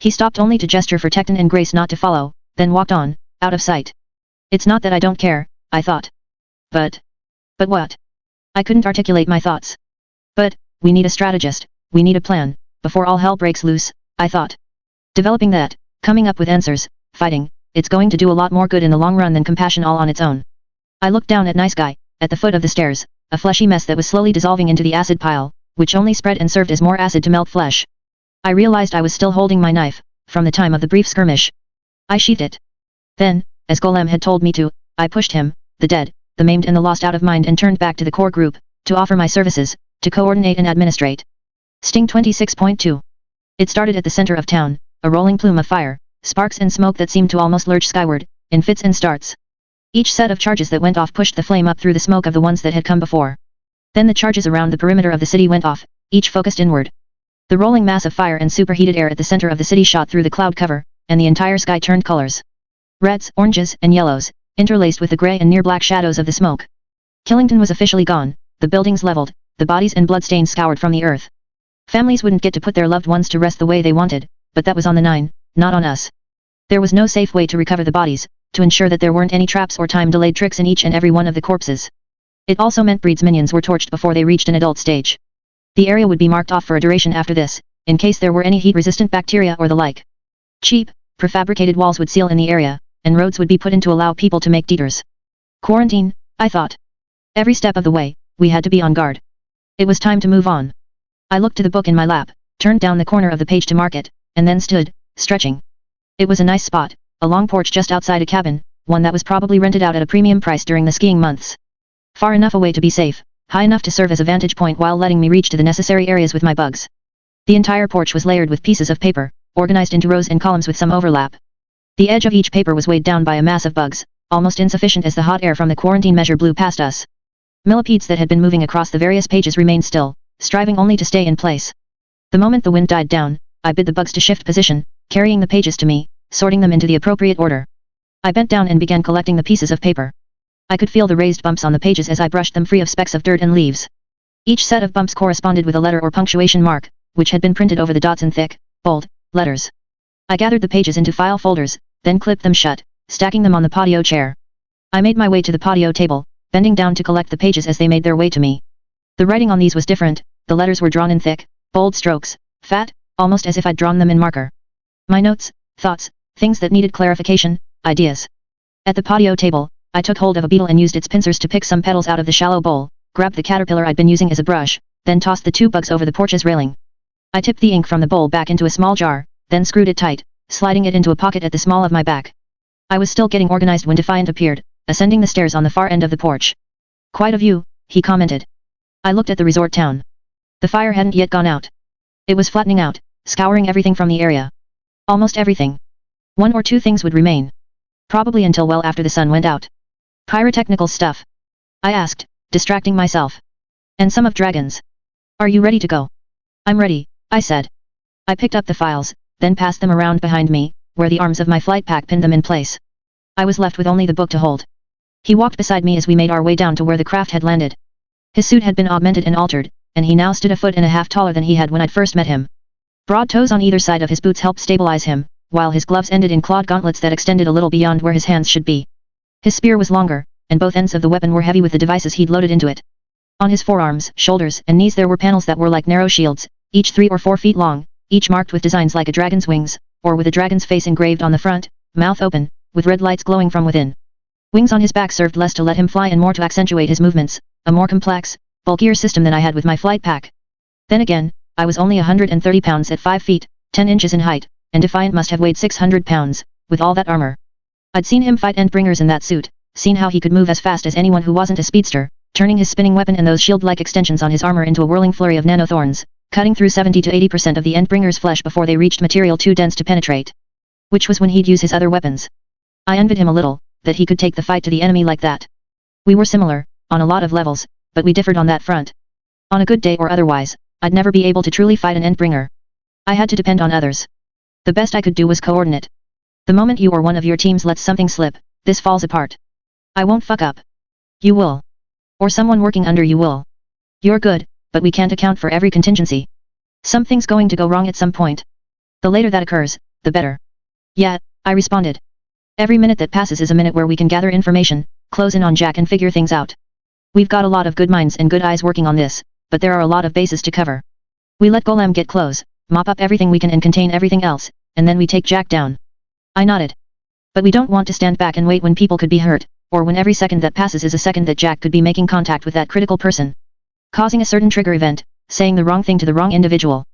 He stopped only to gesture for Tecton and Grace not to follow, then walked on, out of sight. It's not that I don't care, I thought. But what? I couldn't articulate my thoughts. But, we need a strategist, we need a plan, before all hell breaks loose, I thought. Developing that, coming up with answers, fighting, it's going to do a lot more good in the long run than compassion all on its own. I looked down at Nice Guy, at the foot of the stairs, a fleshy mess that was slowly dissolving into the acid pile, which only spread and served as more acid to melt flesh. I realized I was still holding my knife, from the time of the brief skirmish. I sheathed it. Then, as Golem had told me to, I pushed him, the dead, the maimed and the lost out of mind and turned back to the core group, to offer my services, to coordinate and administrate. Sting 26.2. It started at the center of town, a rolling plume of fire, sparks and smoke that seemed to almost lurch skyward, in fits and starts. Each set of charges that went off pushed the flame up through the smoke of the ones that had come before. Then the charges around the perimeter of the city went off, each focused inward. The rolling mass of fire and superheated air at the center of the city shot through the cloud cover, and the entire sky turned colors. Reds, oranges, and yellows, interlaced with the gray and near-black shadows of the smoke. Killington was officially gone, the buildings leveled, the bodies and bloodstains scoured from the earth. Families wouldn't get to put their loved ones to rest the way they wanted, but that was on the 9, not on us. There was no safe way to recover the bodies, to ensure that there weren't any traps or time-delayed tricks in each and every one of the corpses. It also meant Breed's minions were torched before they reached an adult stage. The area would be marked off for a duration after this, in case there were any heat-resistant bacteria or the like. Cheap, prefabricated walls would seal in the area, and roads would be put in to allow people to make detours. Quarantine, I thought. Every step of the way, we had to be on guard. It was time to move on. I looked to the book in my lap, turned down the corner of the page to mark it, and then stood, stretching. It was a nice spot, a long porch just outside a cabin, one that was probably rented out at a premium price during the skiing months. Far enough away to be safe, high enough to serve as a vantage point while letting me reach to the necessary areas with my bugs. The entire porch was layered with pieces of paper, organized into rows and columns with some overlap. The edge of each paper was weighed down by a mass of bugs, almost insufficient as the hot air from the quarantine measure blew past us. Millipedes that had been moving across the various pages remained still, striving only to stay in place. The moment the wind died down, I bid the bugs to shift position, carrying the pages to me, sorting them into the appropriate order. I bent down and began collecting the pieces of paper. I could feel the raised bumps on the pages as I brushed them free of specks of dirt and leaves. Each set of bumps corresponded with a letter or punctuation mark, which had been printed over the dots in thick, bold letters. I gathered the pages into file folders, then clipped them shut, stacking them on the patio chair. I made my way to the patio table, bending down to collect the pages as they made their way to me. The writing on these was different, the letters were drawn in thick, bold strokes, fat, almost as if I'd drawn them in marker. My notes, thoughts, things that needed clarification, ideas. At the patio table, I took hold of a beetle and used its pincers to pick some petals out of the shallow bowl, grabbed the caterpillar I'd been using as a brush, then tossed the 2 bugs over the porch's railing. I tipped the ink from the bowl back into a small jar, then screwed it tight, sliding it into a pocket at the small of my back. I was still getting organized when Defiant appeared, ascending the stairs on the far end of the porch. "Quite a view," he commented. I looked at the resort town. The fire hadn't yet gone out. It was flattening out, scouring everything from the area. Almost everything. 1 or 2 things would remain. Probably until well after the sun went out. "Pyrotechnical stuff?" I asked, distracting myself. "And some of dragons. Are you ready to go?" "I'm ready," I said. I picked up the files, then passed them around behind me, where the arms of my flight pack pinned them in place. I was left with only the book to hold. He walked beside me as we made our way down to where the craft had landed. His suit had been augmented and altered, and he now stood a foot and a half taller than he had when I'd first met him. Broad toes on either side of his boots helped stabilize him, while his gloves ended in clawed gauntlets that extended a little beyond where his hands should be. His spear was longer, and both ends of the weapon were heavy with the devices he'd loaded into it. On his forearms, shoulders, and knees there were panels that were like narrow shields, each 3 or 4 feet long, each marked with designs like a dragon's wings, or with a dragon's face engraved on the front, mouth open, with red lights glowing from within. Wings on his back served less to let him fly and more to accentuate his movements, a more complex, bulkier system than I had with my flight pack. Then again, I was only 130 pounds at 5 feet, 10 inches in height, and Defiant must have weighed 600 pounds, with all that armor. I'd seen him fight Endbringers in that suit, seen how he could move as fast as anyone who wasn't a speedster, turning his spinning weapon and those shield-like extensions on his armor into a whirling flurry of nanothorns, cutting through 70 to 80% of the Endbringer's flesh before they reached material too dense to penetrate. Which was when he'd use his other weapons. I envied him a little, that he could take the fight to the enemy like that. We were similar, on a lot of levels, but we differed on that front. On a good day or otherwise, I'd never be able to truly fight an Endbringer. I had to depend on others. The best I could do was coordinate. The moment you or one of your teams lets something slip, this falls apart. I won't fuck up. You will. Or someone working under you will. You're good, but we can't account for every contingency. Something's going to go wrong at some point. The later that occurs, the better. Yeah, I responded. Every minute that passes is a minute where we can gather information, close in on Jack and figure things out. We've got a lot of good minds and good eyes working on this, but there are a lot of bases to cover. We let Golem get close, mop up everything we can and contain everything else, and then we take Jack down. I nodded. But we don't want to stand back and wait when people could be hurt, or when every second that passes is a second that Jack could be making contact with that critical person. Causing a certain trigger event, saying the wrong thing to the wrong individual.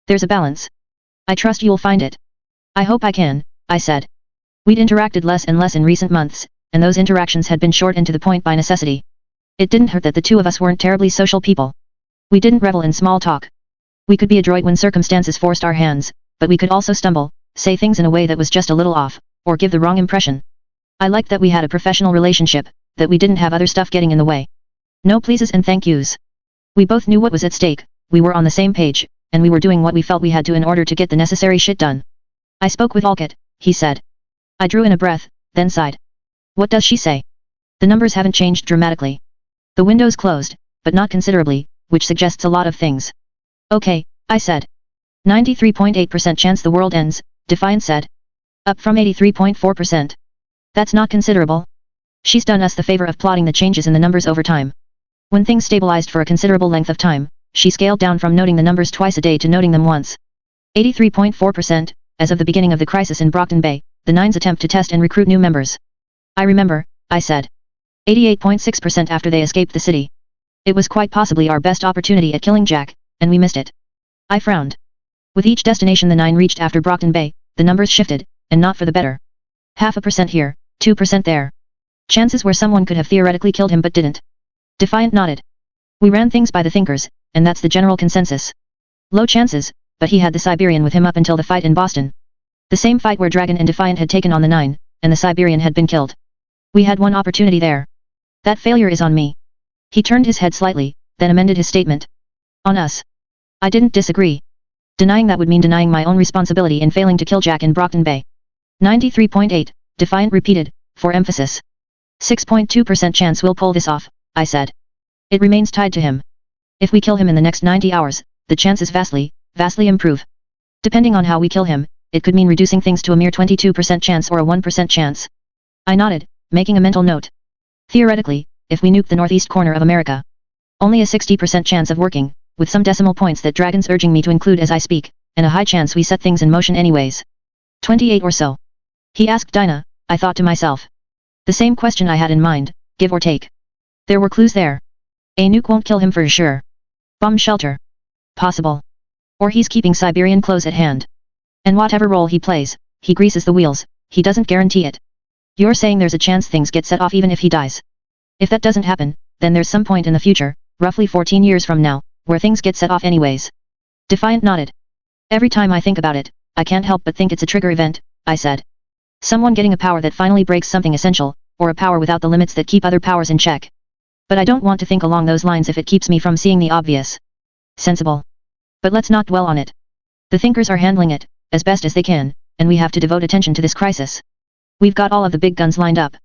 There's a balance. I trust you'll find it. I hope I can, I said. We'd interacted less and less in recent months, and those interactions had been short and to the point by necessity. It didn't hurt that the two of us weren't terribly social people. We didn't revel in small talk. We could be adroit when circumstances forced our hands, but we could also stumble, say things in a way that was just a little off, or give the wrong impression. I liked that we had a professional relationship, that we didn't have other stuff getting in the way. No pleases and thank yous. We both knew what was at stake, we were on the same page, and we were doing what we felt we had to in order to get the necessary shit done. I spoke with Alkit, he said. I drew in a breath, then sighed. What does she say? The numbers haven't changed dramatically. The window's closed, but not considerably, which suggests a lot of things. Okay, I said. 93.8% chance the world ends, Defiant said. Up from 83.4%. That's not considerable. She's done us the favor of plotting the changes in the numbers over time. When things stabilized for a considerable length of time, she scaled down from noting the numbers twice a day to noting them once. 83.4%, as of the beginning of the crisis in Brockton Bay, the Nine's attempt to test and recruit new members. I remember, I said. 88.6% after they escaped the city. It was quite possibly our best opportunity at killing Jack, and we missed it. I frowned. With each destination the Nine reached after Brockton Bay, the numbers shifted, and not for the better. 0.5% here, 2% there. Chances where someone could have theoretically killed him but didn't. Defiant nodded. We ran things by the thinkers, and that's the general consensus. Low chances, but he had the Siberian with him up until the fight in Boston. The same fight where Dragon and Defiant had taken on the Nine, and the Siberian had been killed. We had one opportunity there. That failure is on me. He turned his head slightly, then amended his statement. On us. I didn't disagree. Denying that would mean denying my own responsibility in failing to kill Jack in Brockton Bay. 93.8, Defiant repeated, for emphasis. 6.2% chance we'll pull this off, I said. It remains tied to him. If we kill him in the next 90 hours, the chances vastly improve. Depending on how we kill him, it could mean reducing things to a mere 22% chance or a 1% chance. I nodded, making a mental note. Theoretically, if we nuke the northeast corner of America, only a 60% chance of working, with some decimal points that Dragon's urging me to include as I speak, and a high chance we set things in motion anyways. 28 or so. He asked Dinah, I thought to myself. The same question I had in mind, give or take. There were clues there. A nuke won't kill him for sure. Bomb shelter. Possible. Or he's keeping Siberian close at hand. And whatever role he plays, he greases the wheels, he doesn't guarantee it. You're saying there's a chance things get set off even if he dies. If that doesn't happen, then there's some point in the future, roughly 14 years from now, where things get set off anyways. Defiant nodded. Every time I think about it, I can't help but think it's a trigger event, I said. Someone getting a power that finally breaks something essential, or a power without the limits that keep other powers in check. But I don't want to think along those lines if it keeps me from seeing the obvious. Sensible. But let's not dwell on it. The thinkers are handling it, as best as they can, and we have to devote attention to this crisis. We've got all of the big guns lined up.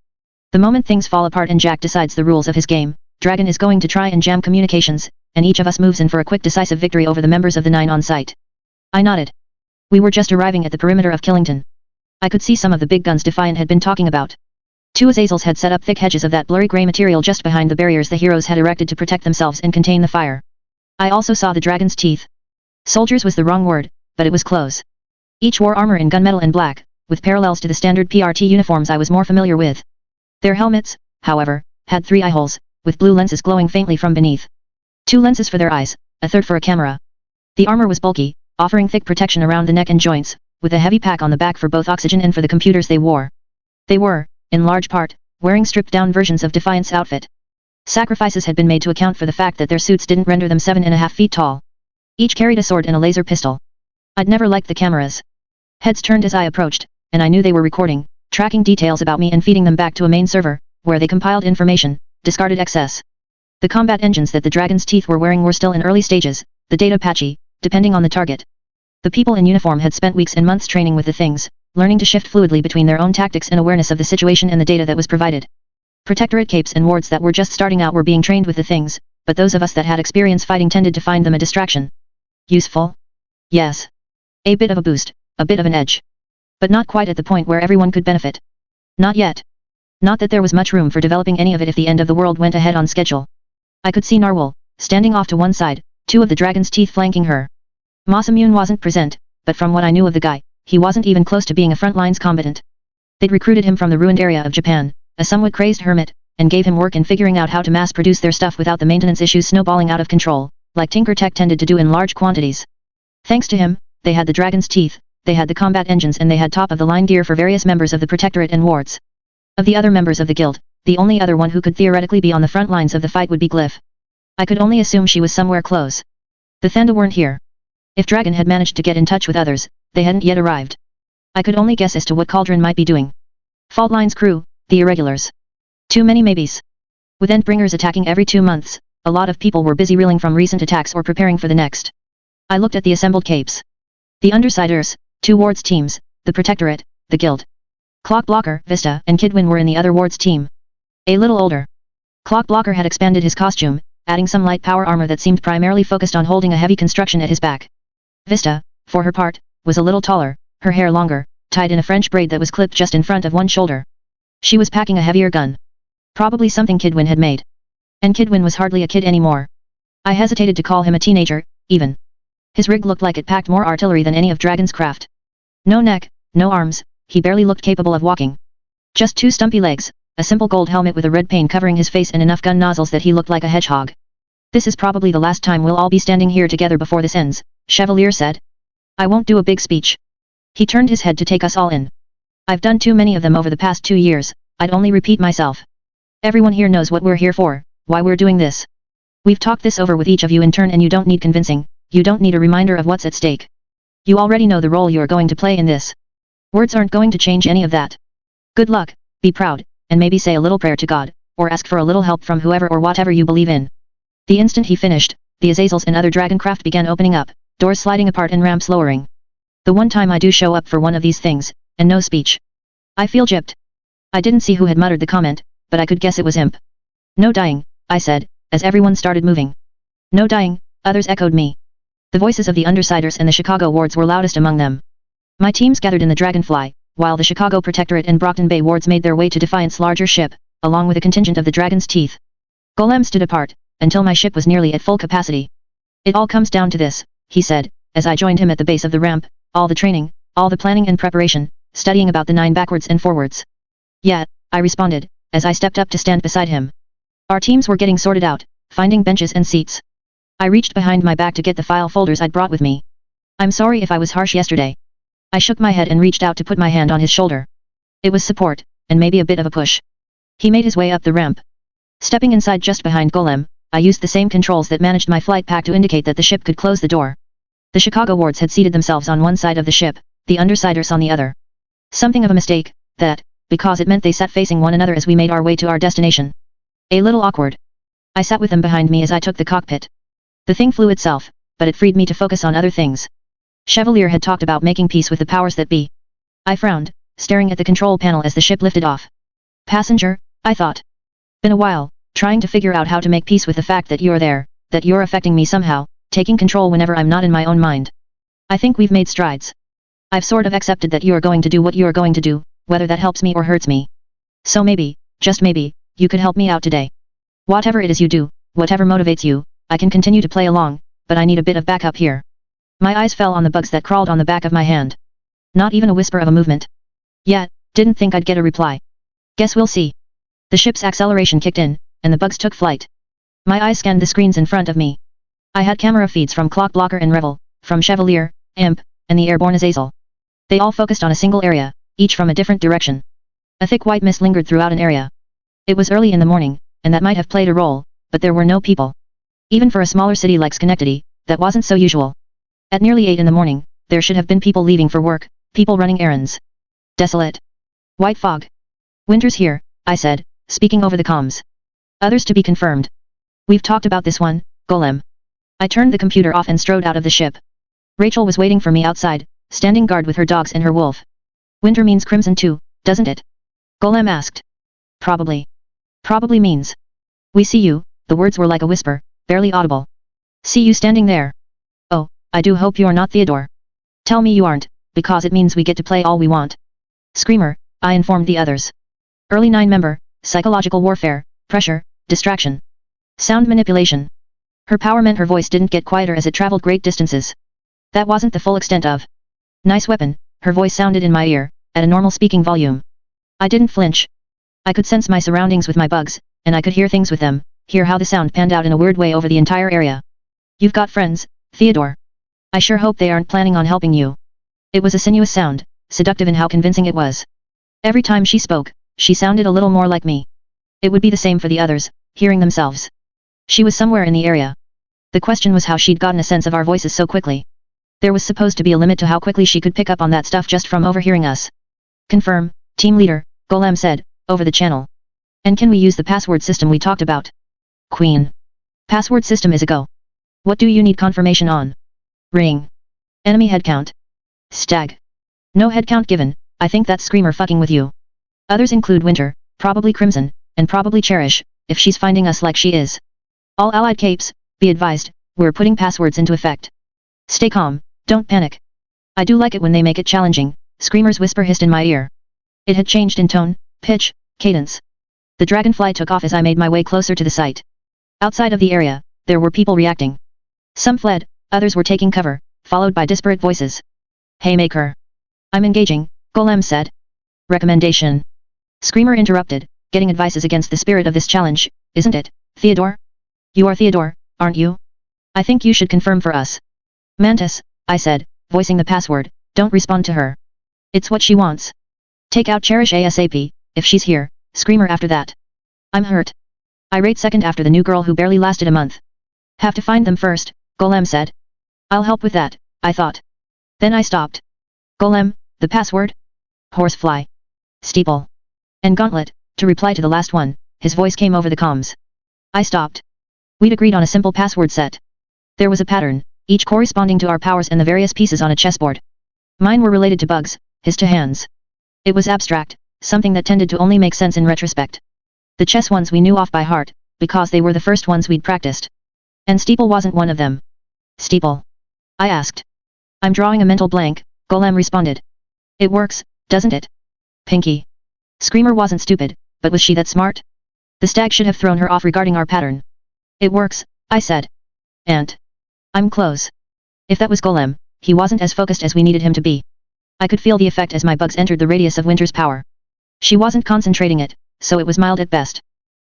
The moment things fall apart and Jack decides the rules of his game, Dragon is going to try and jam communications, and each of us moves in for a quick decisive victory over the members of the 9 on site. I nodded. We were just arriving at the perimeter of Killington. I could see some of the big guns Defiant had been talking about. 2 Azazels had set up thick hedges of that blurry grey material just behind the barriers the heroes had erected to protect themselves and contain the fire. I also saw the dragon's teeth. Soldiers was the wrong word, but it was close. Each wore armor in gunmetal and black, with parallels to the standard PRT uniforms I was more familiar with. Their helmets, however, had 3 eye holes, with blue lenses glowing faintly from beneath. 2 lenses for their eyes, a third for a camera. The armor was bulky, offering thick protection around the neck and joints, with a heavy pack on the back for both oxygen and for the computers they wore. They were, in large part, wearing stripped-down versions of Defiant's outfit. Sacrifices had been made to account for the fact that their suits didn't render them 7.5 feet tall. Each carried a sword and a laser pistol. I'd never liked the cameras. Heads turned as I approached, and I knew they were recording, tracking details about me and feeding them back to a main server, where they compiled information, discarded excess. The combat engines that the dragon's teeth were wearing were still in early stages, the data patchy, depending on the target. The people in uniform had spent weeks and months training with the things, learning to shift fluidly between their own tactics and awareness of the situation and the data that was provided. Protectorate capes and wards that were just starting out were being trained with the things, but those of us that had experience fighting tended to find them a distraction. Useful? Yes. A bit of a boost, a bit of an edge. But not quite at the point where everyone could benefit. Not yet. Not that there was much room for developing any of it if the end of the world went ahead on schedule. I could see Narwhal, standing off to one side, 2 of the dragon's teeth flanking her. Masamune wasn't present, but from what I knew of the guy, he wasn't even close to being a front-lines combatant. They'd recruited him from the ruined area of Japan, a somewhat crazed hermit, and gave him work in figuring out how to mass-produce their stuff without the maintenance issues snowballing out of control, like Tinker Tech tended to do in large quantities. Thanks to him, they had the dragon's teeth, they had the combat engines and they had top-of-the-line gear for various members of the Protectorate and wards. Of the other members of the guild, the only other one who could theoretically be on the front lines of the fight would be Glyph. I could only assume she was somewhere close. The Thenda weren't here. If Dragon had managed to get in touch with others, they hadn't yet arrived. I could only guess as to what Cauldron might be doing. Fault Line's crew, the irregulars. Too many maybes. With Endbringers attacking every 2 months, a lot of people were busy reeling from recent attacks or preparing for the next. I looked at the assembled capes. The Undersiders, 2 wards teams, the Protectorate, the Guild. Clockblocker, Vista, and Kidwin were in the other wards team. A little older. Clockblocker had expanded his costume, adding some light power armor that seemed primarily focused on holding a heavy construction at his back. Vista, for her part, was a little taller, her hair longer, tied in a French braid that was clipped just in front of one shoulder. She was packing a heavier gun. Probably something Kidwin had made. And Kidwin was hardly a kid anymore. I hesitated to call him a teenager, even. His rig looked like it packed more artillery than any of Dragon's craft. No neck, no arms, he barely looked capable of walking. Just 2 stumpy legs, a simple gold helmet with a red pane covering his face and enough gun nozzles that he looked like a hedgehog. This is probably the last time we'll all be standing here together before this ends, Chevalier said. I won't do a big speech. He turned his head to take us all in. I've done too many of them over the past 2 years, I'd only repeat myself. Everyone here knows what we're here for, why we're doing this. We've talked this over with each of you in turn and you don't need convincing, you don't need a reminder of what's at stake. You already know the role you're going to play in this. Words aren't going to change any of that. Good luck, be proud, and maybe say a little prayer to God, or ask for a little help from whoever or whatever you believe in. The instant he finished, the Azazels and other dragon craft began opening up, doors sliding apart and ramps lowering. The one time I do show up for one of these things, and no speech. I feel gypped. I didn't see who had muttered the comment, but I could guess it was Imp. No dying, I said, as everyone started moving. No dying, others echoed me. The voices of the Undersiders and the Chicago wards were loudest among them. My teams gathered in the Dragonfly, while the Chicago Protectorate and Brockton Bay wards made their way to Defiant's larger ship, along with a contingent of the Dragon's Teeth. Golem stood apart, until my ship was nearly at full capacity. It all comes down to this, he said, as I joined him at the base of the ramp, all the training, all the planning and preparation, studying about the 9 backwards and forwards. Yeah, I responded, as I stepped up to stand beside him. Our teams were getting sorted out, finding benches and seats. I reached behind my back to get the file folders I'd brought with me. I'm sorry if I was harsh yesterday. I shook my head and reached out to put my hand on his shoulder. It was support, and maybe a bit of a push. He made his way up the ramp. Stepping inside just behind Golem, I used the same controls that managed my flight pack to indicate that the ship could close the door. The Chicago wards had seated themselves on one side of the ship, the Undersiders on the other. Something of a mistake, that, because it meant they sat facing one another as we made our way to our destination. A little awkward. I sat with them behind me as I took the cockpit. The thing flew itself, but it freed me to focus on other things. Chevalier had talked about making peace with the powers that be. I frowned, staring at the control panel as the ship lifted off. Passenger, I thought. Been a while, trying to figure out how to make peace with the fact that you're there, that you're affecting me somehow, taking control whenever I'm not in my own mind. I think we've made strides. I've sort of accepted that you're going to do what you're going to do, whether that helps me or hurts me. So maybe, just maybe, you could help me out today. Whatever it is you do, whatever motivates you, I can continue to play along, but I need a bit of backup here. My eyes fell on the bugs that crawled on the back of my hand. Not even a whisper of a movement. Yeah, didn't think I'd get a reply. Guess we'll see. The ship's acceleration kicked in, and the bugs took flight. My eyes scanned the screens in front of me. I had camera feeds from Clock Blocker and Revel, from Chevalier, Imp, and the airborne Azazel. They all focused on a single area, each from a different direction. A thick white mist lingered throughout an area. It was early in the morning, and that might have played a role, but there were no people. Even for a smaller city like Schenectady, that wasn't so usual. At nearly 8 in the morning, there should have been people leaving for work, people running errands. Desolate. White fog. Winter's here, I said, speaking over the comms. Others to be confirmed. We've talked about this one, Golem. I turned the computer off and strode out of the ship. Rachel was waiting for me outside, standing guard with her dogs and her wolf. Winter means crimson too, doesn't it? Golem asked. Probably. Probably means. We see you, the words were like a whisper, barely audible. See you standing there. Oh, I do hope you're not Theodore. Tell me you aren't, because it means we get to play all we want. Screamer, I informed the others. Early 9 member, psychological warfare, pressure, distraction. Sound manipulation. Her power meant her voice didn't get quieter as it traveled great distances. That wasn't the full extent of. Nice weapon, her voice sounded in my ear, at a normal speaking volume. I didn't flinch. I could sense my surroundings with my bugs, and I could hear things with them, hear how the sound panned out in a weird way over the entire area. You've got friends, Theodore. I sure hope they aren't planning on helping you. It was a sinuous sound, seductive in how convincing it was. Every time she spoke, she sounded a little more like me. It would be the same for the others, hearing themselves. She was somewhere in the area. The question was how she'd gotten a sense of our voices so quickly. There was supposed to be a limit to how quickly she could pick up on that stuff just from overhearing us. Confirm, team leader, Golem said, over the channel. And can we use the password system we talked about? Queen. Password system is a go. What do you need confirmation on? Ring. Enemy headcount. Stag. No headcount given, I think that's Screamer fucking with you. Others include Winter, probably Crimson, and probably Cherish, if she's finding us like she is. All allied capes, be advised, we're putting passwords into effect. Stay calm, don't panic. I do like it when they make it challenging, Screamer's whisper hissed in my ear. It had changed in tone, pitch, cadence. The dragonfly took off as I made my way closer to the site. Outside of the area, there were people reacting. Some fled, others were taking cover, followed by disparate voices. Haymaker. I'm engaging, Golem said. Recommendation. Screamer interrupted, getting advice is against the spirit of this challenge, isn't it, Theodore? You are Theodore, aren't you? I think you should confirm for us. Mantis, I said, voicing the password, don't respond to her. It's what she wants. Take out Cherish ASAP, if she's here, Screamer after that. I'm hurt. Irate second after the new girl who barely lasted a month. Have to find them first, Golem said. I'll help with that, I thought. Then I stopped. Golem, the password? Horsefly. Steeple. And Gauntlet, to reply to the last one, his voice came over the comms. I stopped. We'd agreed on a simple password set. There was a pattern, each corresponding to our powers and the various pieces on a chessboard. Mine were related to bugs, his to hands. It was abstract, something that tended to only make sense in retrospect. The chess ones we knew off by heart, because they were the first ones we'd practiced. And steeple wasn't one of them. Steeple? I asked. I'm drawing a mental blank, Golem responded. It works, doesn't it? Pinky. Screamer wasn't stupid, but was she that smart? The stag should have thrown her off regarding our pattern. It works, I said. And I'm close. If that was Golem, he wasn't as focused as we needed him to be. I could feel the effect as my bugs entered the radius of Winter's power. She wasn't concentrating it, so it was mild at best.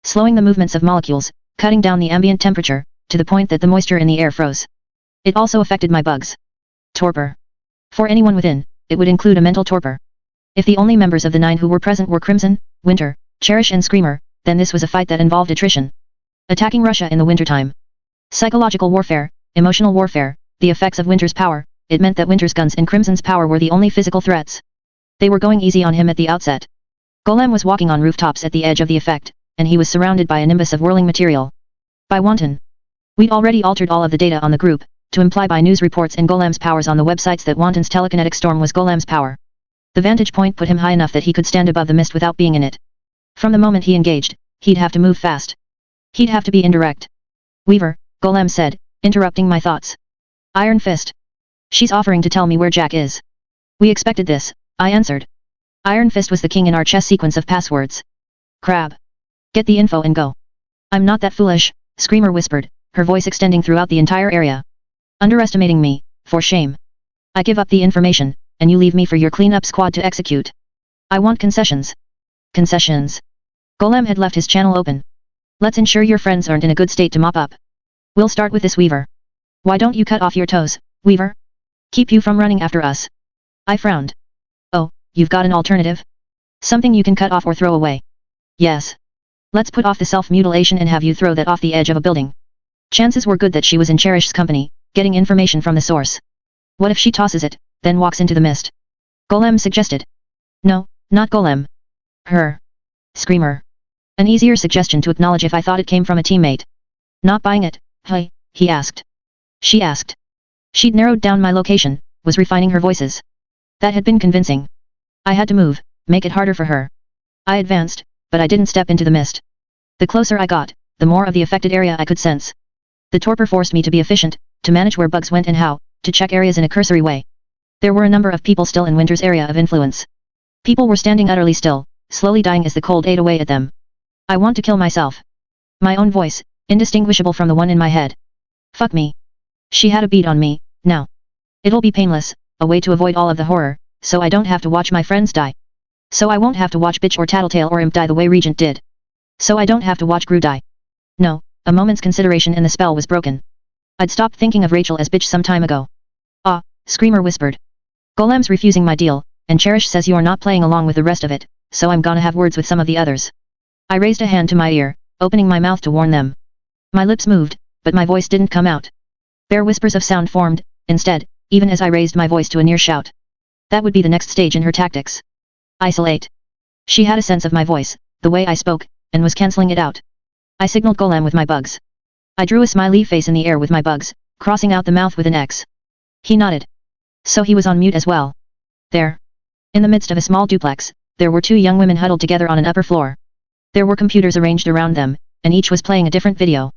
Slowing the movements of molecules, cutting down the ambient temperature, to the point that the moisture in the air froze. It also affected my bugs. Torpor. For anyone within, it would include a mental torpor. If the only members of the 9 who were present were Crimson, Winter, Cherish and Screamer, then this was a fight that involved attrition. Attacking Russia in the wintertime. Psychological warfare, emotional warfare, the effects of Winter's power, it meant that Winter's guns and Crimson's power were the only physical threats. They were going easy on him at the outset. Golem was walking on rooftops at the edge of the effect, and he was surrounded by a nimbus of whirling material. By wanton. We'd already altered all of the data on the group, to imply by news reports and Golem's powers on the websites that Wanton's telekinetic storm was Golem's power. The vantage point put him high enough that he could stand above the mist without being in it. From the moment he engaged, he'd have to move fast. He'd have to be indirect. Weaver, Golem said, interrupting my thoughts. Iron Fist. She's offering to tell me where Jack is. We expected this, I answered. Iron Fist was the king in our chess sequence of passwords. Crab. Get the info and go. I'm not that foolish, Screamer whispered, her voice extending throughout the entire area. Underestimating me, for shame. I give up the information, and you leave me for your cleanup squad to execute. I want concessions. Concessions. Golem had left his channel open. Let's ensure your friends aren't in a good state to mop up. We'll start with this Weaver. Why don't you cut off your toes, Weaver? Keep you from running after us. I frowned. Oh, you've got an alternative? Something you can cut off or throw away. Yes. Let's put off the self-mutilation and have you throw that off the edge of a building. Chances were good that she was in Cherish's company, getting information from the source. What if she tosses it, then walks into the mist? Golem suggested. No, not Golem. Her. Screamer. An easier suggestion to acknowledge if I thought it came from a teammate. Not buying it, hey, he asked. She asked. She'd narrowed down my location, was refining her voices. That had been convincing. I had to move, make it harder for her. I advanced, but I didn't step into the mist. The closer I got, the more of the affected area I could sense. The torpor forced me to be efficient, to manage where bugs went and how, to check areas in a cursory way. There were a number of people still in Winter's area of influence. People were standing utterly still, slowly dying as the cold ate away at them. I want to kill myself. My own voice, indistinguishable from the one in my head. Fuck me. She had a beat on me, now. It'll be painless, a way to avoid all of the horror, so I don't have to watch my friends die. So I won't have to watch Bitch or Tattletale or Imp die the way Regent did. So I don't have to watch Gru die. No, a moment's consideration and the spell was broken. I'd stopped thinking of Rachel as Bitch some time ago. Ah, Screamer whispered. Golem's refusing my deal, and Cherish says you're not playing along with the rest of it, so I'm gonna have words with some of the others. I raised a hand to my ear, opening my mouth to warn them. My lips moved, but my voice didn't come out. Bare whispers of sound formed, instead, even as I raised my voice to a near shout. That would be the next stage in her tactics. Isolate. She had a sense of my voice, the way I spoke, and was cancelling it out. I signaled Golem with my bugs. I drew a smiley face in the air with my bugs, crossing out the mouth with an X. He nodded. So he was on mute as well. There. In the midst of a small duplex, there were 2 young women huddled together on an upper floor. There were computers arranged around them, and each was playing a different video.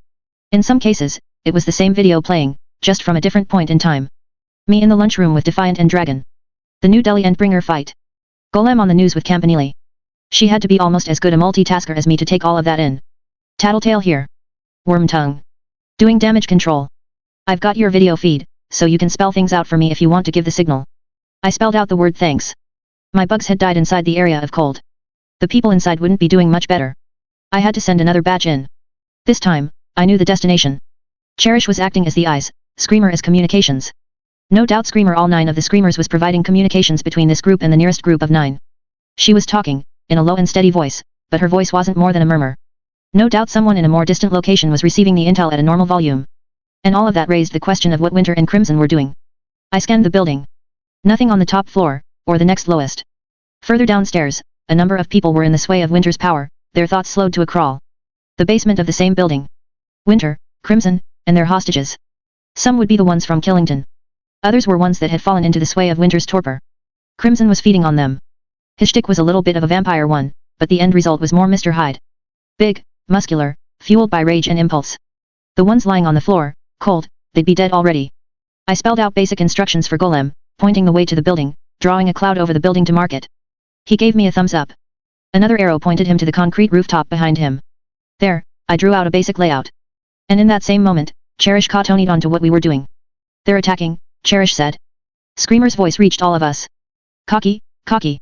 In some cases, it was the same video playing, just from a different point in time. Me in the lunchroom with Defiant and Dragon. The New Delhi Endbringer fight. Golem on the news with Campanile. She had to be almost as good a multitasker as me to take all of that in. Tattletale here. Wormtongue. Doing damage control. I've got your video feed, so you can spell things out for me if you want to give the signal. I spelled out the word thanks. My bugs had died inside the area of cold. The people inside wouldn't be doing much better. I had to send another batch in. This time, I knew the destination. Cherish was acting as the eyes, Screamer as communications. No doubt Screamer, all 9 of the Screamers, was providing communications between this group and the nearest group of 9. She was talking, in a low and steady voice, but her voice wasn't more than a murmur. No doubt someone in a more distant location was receiving the intel at a normal volume. And all of that raised the question of what Winter and Crimson were doing. I scanned the building. Nothing on the top floor, or the next lowest. Further downstairs, a number of people were in the sway of Winter's power, their thoughts slowed to a crawl. The basement of the same building. Winter, Crimson, and their hostages. Some would be the ones from Killington. Others were ones that had fallen into the sway of Winter's torpor. Crimson was feeding on them. His shtick was a little bit of a vampire one, but the end result was more Mr. Hyde. Big, muscular, fueled by rage and impulse. The ones lying on the floor, cold, they'd be dead already. I spelled out basic instructions for Golem, pointing the way to the building, drawing a cloud over the building to mark it. He gave me a thumbs up. Another arrow pointed him to the concrete rooftop behind him. There, I drew out a basic layout. And in that same moment, Cherish caught on to what we were doing. They're attacking, Cherish said. Screamer's voice reached all of us. Cocky, cocky.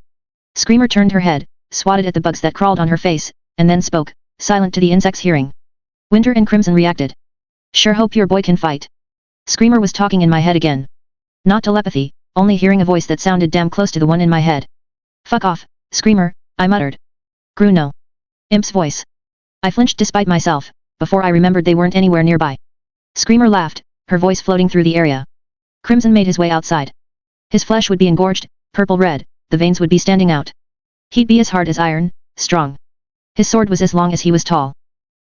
Screamer turned her head, swatted at the bugs that crawled on her face, and then spoke, silent to the insects' hearing. Winter and Crimson reacted. Sure hope your boy can fight. Screamer was talking in my head again. Not telepathy, only hearing a voice that sounded damn close to the one in my head. Fuck off, Screamer, I muttered. Gruno. Imp's voice. I flinched despite myself, before I remembered they weren't anywhere nearby. Screamer laughed, her voice floating through the area. Crimson made his way outside. His flesh would be engorged, purple-red, the veins would be standing out. He'd be as hard as iron, strong. His sword was as long as he was tall.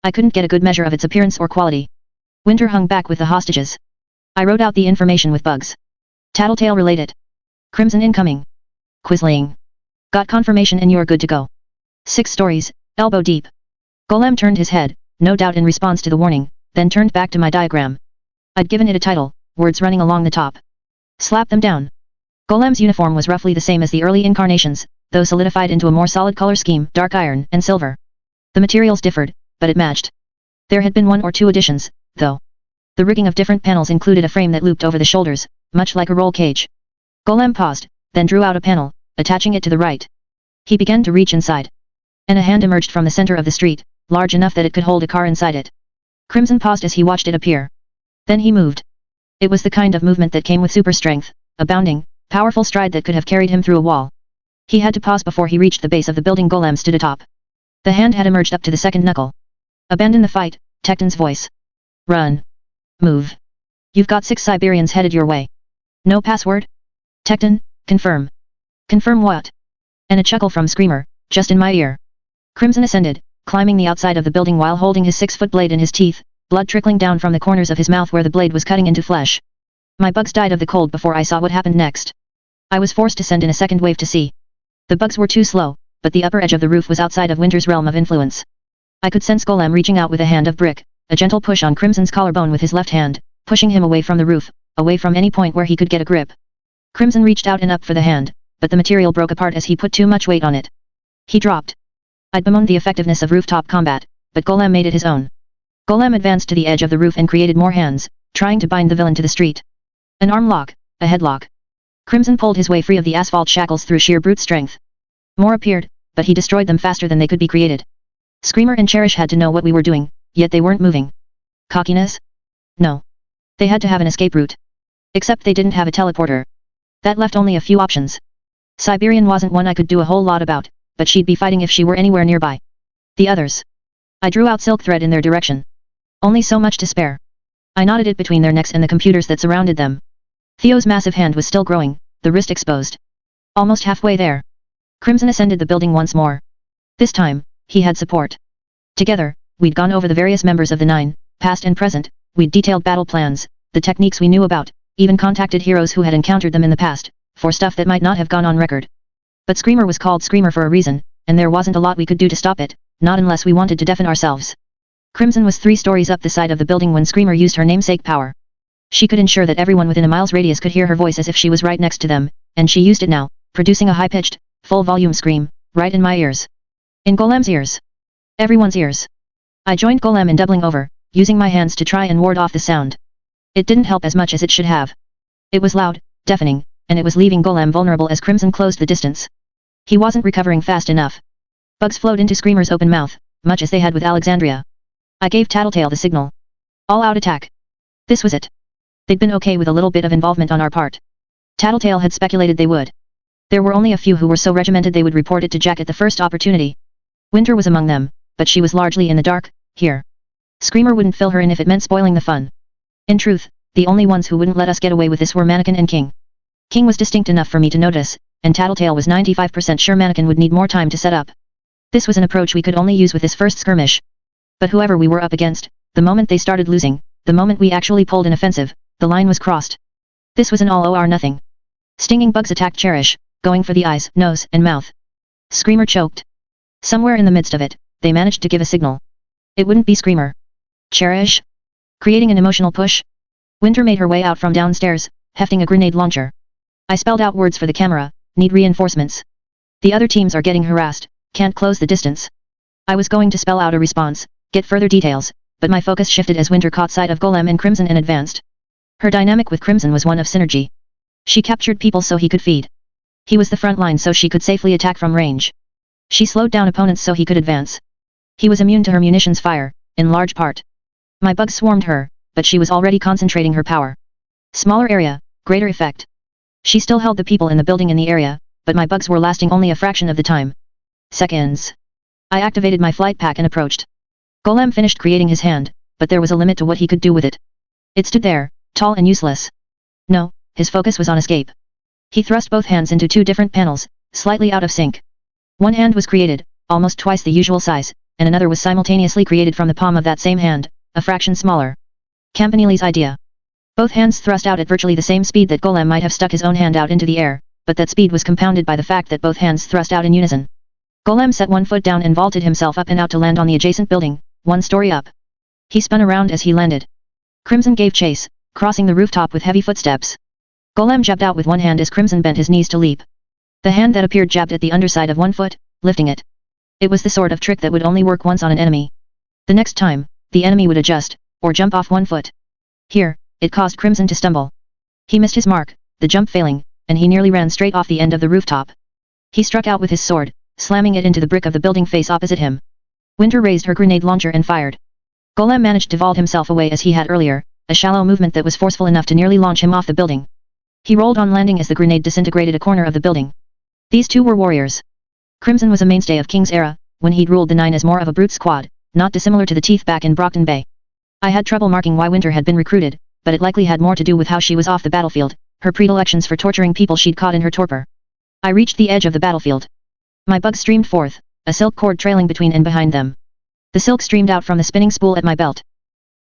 I couldn't get a good measure of its appearance or quality. Winter hung back with the hostages. I wrote out the information with bugs. Tattletale related. Crimson incoming. Quisling. Got confirmation and you're good to go. 6 stories, elbow deep. Golem turned his head, no doubt in response to the warning, then turned back to my diagram. I'd given it a title, words running along the top. Slap them down. Golem's uniform was roughly the same as the early incarnations, though solidified into a more solid color scheme, dark iron and silver. The materials differed, but it matched. There had been 1 or 2 additions, though. The rigging of different panels included a frame that looped over the shoulders, much like a roll cage. Golem paused, then drew out a panel, attaching it to the right. He began to reach inside. And a hand emerged from the center of the street, large enough that it could hold a car inside it. Crimson paused as he watched it appear. Then he moved. It was the kind of movement that came with super strength, a bounding, powerful stride that could have carried him through a wall. He had to pause before he reached the base of the building. Golem stood atop. The hand had emerged up to the second knuckle. Abandon the fight, Tecton's voice. Run. Move. You've got 6 Siberians headed your way. No password? Tecton, confirm. Confirm what? And a chuckle from Screamer, just in my ear. Crimson ascended, climbing the outside of the building while holding his 6-foot blade in his teeth, blood trickling down from the corners of his mouth where the blade was cutting into flesh. My bugs died of the cold before I saw what happened next. I was forced to send in a second wave to see. The bugs were too slow, but the upper edge of the roof was outside of Winter's realm of influence. I could sense Golem reaching out with a hand of brick, a gentle push on Crimson's collarbone with his left hand, pushing him away from the roof, away from any point where he could get a grip. Crimson reached out and up for the hand, but the material broke apart as he put too much weight on it. He dropped. I'd bemoaned the effectiveness of rooftop combat, but Golem made it his own. Golem advanced to the edge of the roof and created more hands, trying to bind the villain to the street. An arm lock, a headlock. Crimson pulled his way free of the asphalt shackles through sheer brute strength. More appeared, but he destroyed them faster than they could be created. Screamer and Cherish had to know what we were doing, yet they weren't moving. Cockiness? No. They had to have an escape route. Except they didn't have a teleporter. That left only a few options. Siberian wasn't one I could do a whole lot about, but she'd be fighting if she were anywhere nearby. The others. I drew out silk thread in their direction. Only so much to spare. I knotted it between their necks and the computers that surrounded them. Theo's massive hand was still growing, the wrist exposed. Almost halfway there. Crimson ascended the building once more. This time, he had support. Together, we'd gone over the various members of the 9, past and present, we'd detailed battle plans, the techniques we knew about, even contacted heroes who had encountered them in the past, for stuff that might not have gone on record. But Screamer was called Screamer for a reason, and there wasn't a lot we could do to stop it, not unless we wanted to deafen ourselves. Crimson was 3 stories up the side of the building when Screamer used her namesake power. She could ensure that everyone within a mile's radius could hear her voice as if she was right next to them, and she used it now, producing a high-pitched, full-volume scream, right in my ears. In Golem's ears. Everyone's ears. I joined Golem in doubling over, using my hands to try and ward off the sound. It didn't help as much as it should have. It was loud, deafening, and it was leaving Golem vulnerable as Crimson closed the distance. He wasn't recovering fast enough. Bugs flowed into Screamer's open mouth, much as they had with Alexandria. I gave Tattletale the signal. All-out attack. This was it. They'd been okay with a little bit of involvement on our part. Tattletale had speculated they would. There were only a few who were so regimented they would report it to Jack at the first opportunity. Winter was among them, but she was largely in the dark, here. Screamer wouldn't fill her in if it meant spoiling the fun. In truth, the only ones who wouldn't let us get away with this were Mannequin and King. King was distinct enough for me to notice, and Tattletale was 95% sure Mannequin would need more time to set up. This was an approach we could only use with this first skirmish. But whoever we were up against, the moment they started losing, the moment we actually pulled an offensive, the line was crossed. This was an all or nothing. Stinging bugs attacked Cherish, going for the eyes, nose, and mouth. Screamer choked. Somewhere in the midst of it, they managed to give a signal. It wouldn't be Screamer. Cherish? Creating an emotional push? Winter made her way out from downstairs, hefting a grenade launcher. I spelled out words for the camera, need reinforcements. The other teams are getting harassed, can't close the distance. I was going to spell out a response, get further details, but my focus shifted as Winter caught sight of Golem and Crimson and advanced. Her dynamic with Crimson was one of synergy. She captured people so he could feed. He was the front line so she could safely attack from range. She slowed down opponents so he could advance. He was immune to her munitions fire, in large part. My bugs swarmed her, but she was already concentrating her power. Smaller area, greater effect. She still held the people in the building in the area, but my bugs were lasting only a fraction of the time. Seconds. I activated my flight pack and approached. Golem finished creating his hand, but there was a limit to what he could do with it. It stood there, tall and useless. No, his focus was on escape. He thrust both hands into two different panels, slightly out of sync. One hand was created, almost twice the usual size, and another was simultaneously created from the palm of that same hand, a fraction smaller. Campanelli's idea. Both hands thrust out at virtually the same speed that Golem might have stuck his own hand out into the air, but that speed was compounded by the fact that both hands thrust out in unison. Golem set one foot down and vaulted himself up and out to land on the adjacent building, one story up. He spun around as he landed. Crimson gave chase, crossing the rooftop with heavy footsteps. Golem jabbed out with one hand as Crimson bent his knees to leap. The hand that appeared jabbed at the underside of one foot, lifting it. It was the sort of trick that would only work once on an enemy. The next time, the enemy would adjust, or jump off one foot. Here, it caused Crimson to stumble. He missed his mark, the jump failing, and he nearly ran straight off the end of the rooftop. He struck out with his sword, slamming it into the brick of the building face opposite him. Winter raised her grenade launcher and fired. Golem managed to vault himself away as he had earlier, a shallow movement that was forceful enough to nearly launch him off the building. He rolled on landing as the grenade disintegrated a corner of the building. These two were warriors. Crimson was a mainstay of King's era, when he'd ruled the Nine as more of a brute squad, not dissimilar to the Teeth back in Brockton Bay. I had trouble marking why Winter had been recruited, but it likely had more to do with how she was off the battlefield, her predilections for torturing people she'd caught in her torpor. I reached the edge of the battlefield. My bugs streamed forth, a silk cord trailing between and behind them. The silk streamed out from the spinning spool at my belt.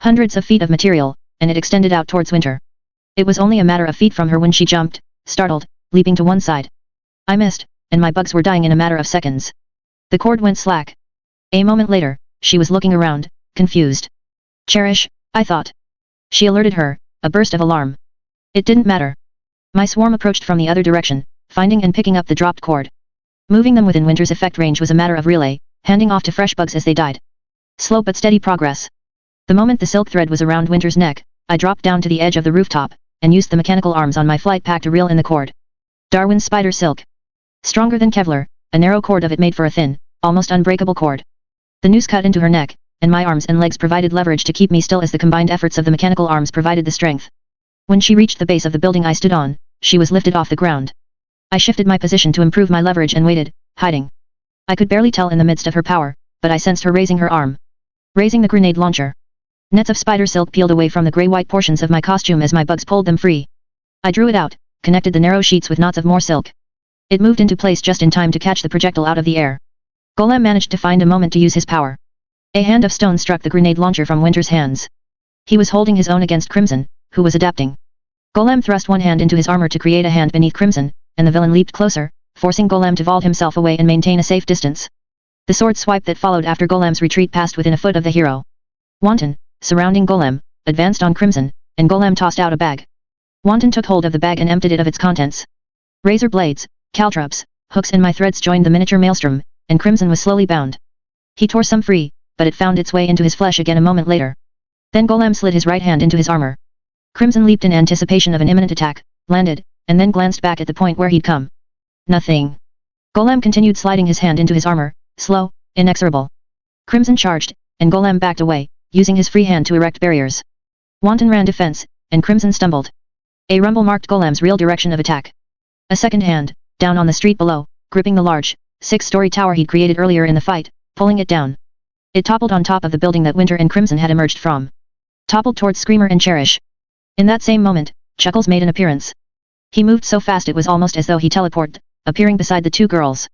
Hundreds of feet of material, and it extended out towards Winter. It was only a matter of feet from her when she jumped, startled, leaping to one side. I missed, and my bugs were dying in a matter of seconds. The cord went slack. A moment later, she was looking around, confused. Cherish, I thought. She alerted her, a burst of alarm. It didn't matter. My swarm approached from the other direction, finding and picking up the dropped cord. Moving them within Winter's effect range was a matter of relay, handing off to fresh bugs as they died. Slow but steady progress. The moment the silk thread was around Winter's neck, I dropped down to the edge of the rooftop, and used the mechanical arms on my flight pack to reel in the cord. Darwin's spider silk. Stronger than Kevlar, a narrow cord of it made for a thin, almost unbreakable cord. The noose cut into her neck, and my arms and legs provided leverage to keep me still as the combined efforts of the mechanical arms provided the strength. When she reached the base of the building I stood on, she was lifted off the ground. I shifted my position to improve my leverage and waited, hiding. I could barely tell in the midst of her power, but I sensed her raising her arm. Raising the grenade launcher. Nets of spider silk peeled away from the gray-white portions of my costume as my bugs pulled them free. I drew it out, connected the narrow sheets with knots of more silk. It moved into place just in time to catch the projectile out of the air. Golem managed to find a moment to use his power. A hand of stone struck the grenade launcher from Winter's hands. He was holding his own against Crimson, who was adapting. Golem thrust one hand into his armor to create a hand beneath Crimson, and the villain leaped closer, forcing Golem to vault himself away and maintain a safe distance. The sword swipe that followed after Golem's retreat passed within a foot of the hero. Wanton, surrounding Golem, advanced on Crimson, and Golem tossed out a bag. Wanton took hold of the bag and emptied it of its contents. Razor blades, caltrops, hooks and my threads joined the miniature maelstrom, and Crimson was slowly bound. He tore some free, but it found its way into his flesh again a moment later. Then Golem slid his right hand into his armor. Crimson leaped in anticipation of an imminent attack, landed, and then glanced back at the point where he'd come. Nothing. Golem continued sliding his hand into his armor, slow, inexorable. Crimson charged, and Golem backed away, using his free hand to erect barriers. Wanton ran defense, and Crimson stumbled. A rumble marked Golem's real direction of attack. A second hand, down on the street below, gripping the large, 6-story tower he'd created earlier in the fight, pulling it down. It toppled on top of the building that Winter and Crimson had emerged from. Toppled towards Screamer and Cherish. In that same moment, Chuckles made an appearance. He moved so fast it was almost as though he teleported, appearing beside the two girls.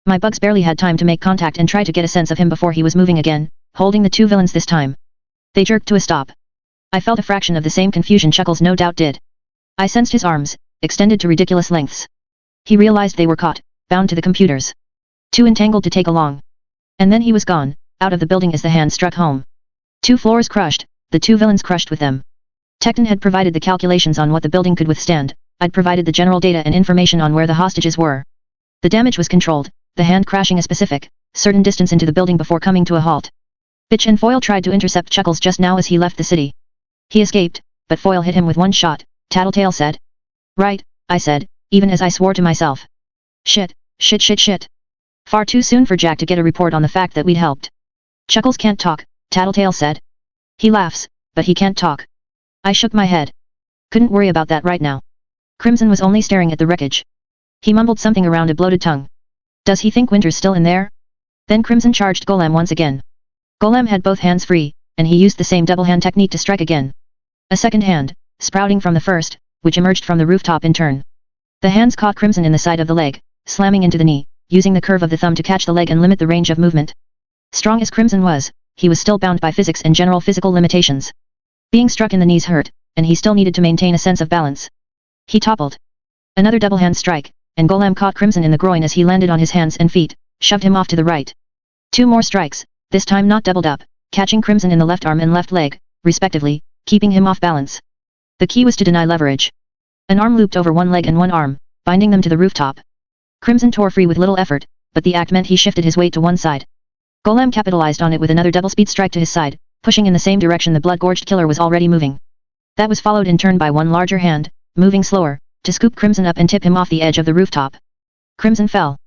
My bugs barely had time to make contact and try to get a sense of him before he was moving again, holding the two villains this time. They jerked to a stop. I felt a fraction of the same confusion Chuckles no doubt did. I sensed his arms, extended to ridiculous lengths. He realized they were caught, bound to the computers. Too entangled to take along. And then he was gone, out of the building as the hand struck home. 2 floors crushed, the 2 villains crushed with them. Tecton had provided the calculations on what the building could withstand, I'd provided the general data and information on where the hostages were. The damage was controlled, the hand crashing a specific, certain distance into the building before coming to a halt. Bitch and Foil tried to intercept Chuckles just now as he left the city. He escaped, but Foil hit him with 1 shot, Tattletale said. Right, I said, even as I swore to myself. Shit, shit shit shit. Far too soon for Jack to get a report on the fact that we'd helped. Chuckles can't talk, Tattletale said. He laughs, but he can't talk. I shook my head. Couldn't worry about that right now. Crimson was only staring at the wreckage. He mumbled something around a bloated tongue. Does he think Winter's still in there? Then Crimson charged Golem once again. Golem had both hands free, and he used the same double hand technique to strike again. A second hand, sprouting from the first, which emerged from the rooftop in turn. The hands caught Crimson in the side of the leg, slamming into the knee, using the curve of the thumb to catch the leg and limit the range of movement. Strong as Crimson was, he was still bound by physics and general physical limitations. Being struck in the knees hurt, and he still needed to maintain a sense of balance. He toppled. Another double hand strike, and Golem caught Crimson in the groin as he landed on his hands and feet, shoved him off to the right. 2 more strikes, this time not doubled up, catching Crimson in the left arm and left leg, respectively, keeping him off balance. The key was to deny leverage. An arm looped over 1 leg and 1 arm, binding them to the rooftop. Crimson tore free with little effort, but the act meant he shifted his weight to one side. Golem capitalized on it with another double-speed strike to his side, pushing in the same direction the blood-gorged killer was already moving. That was followed in turn by 1 larger hand, moving slower, to scoop Crimson up and tip him off the edge of the rooftop. Crimson fell.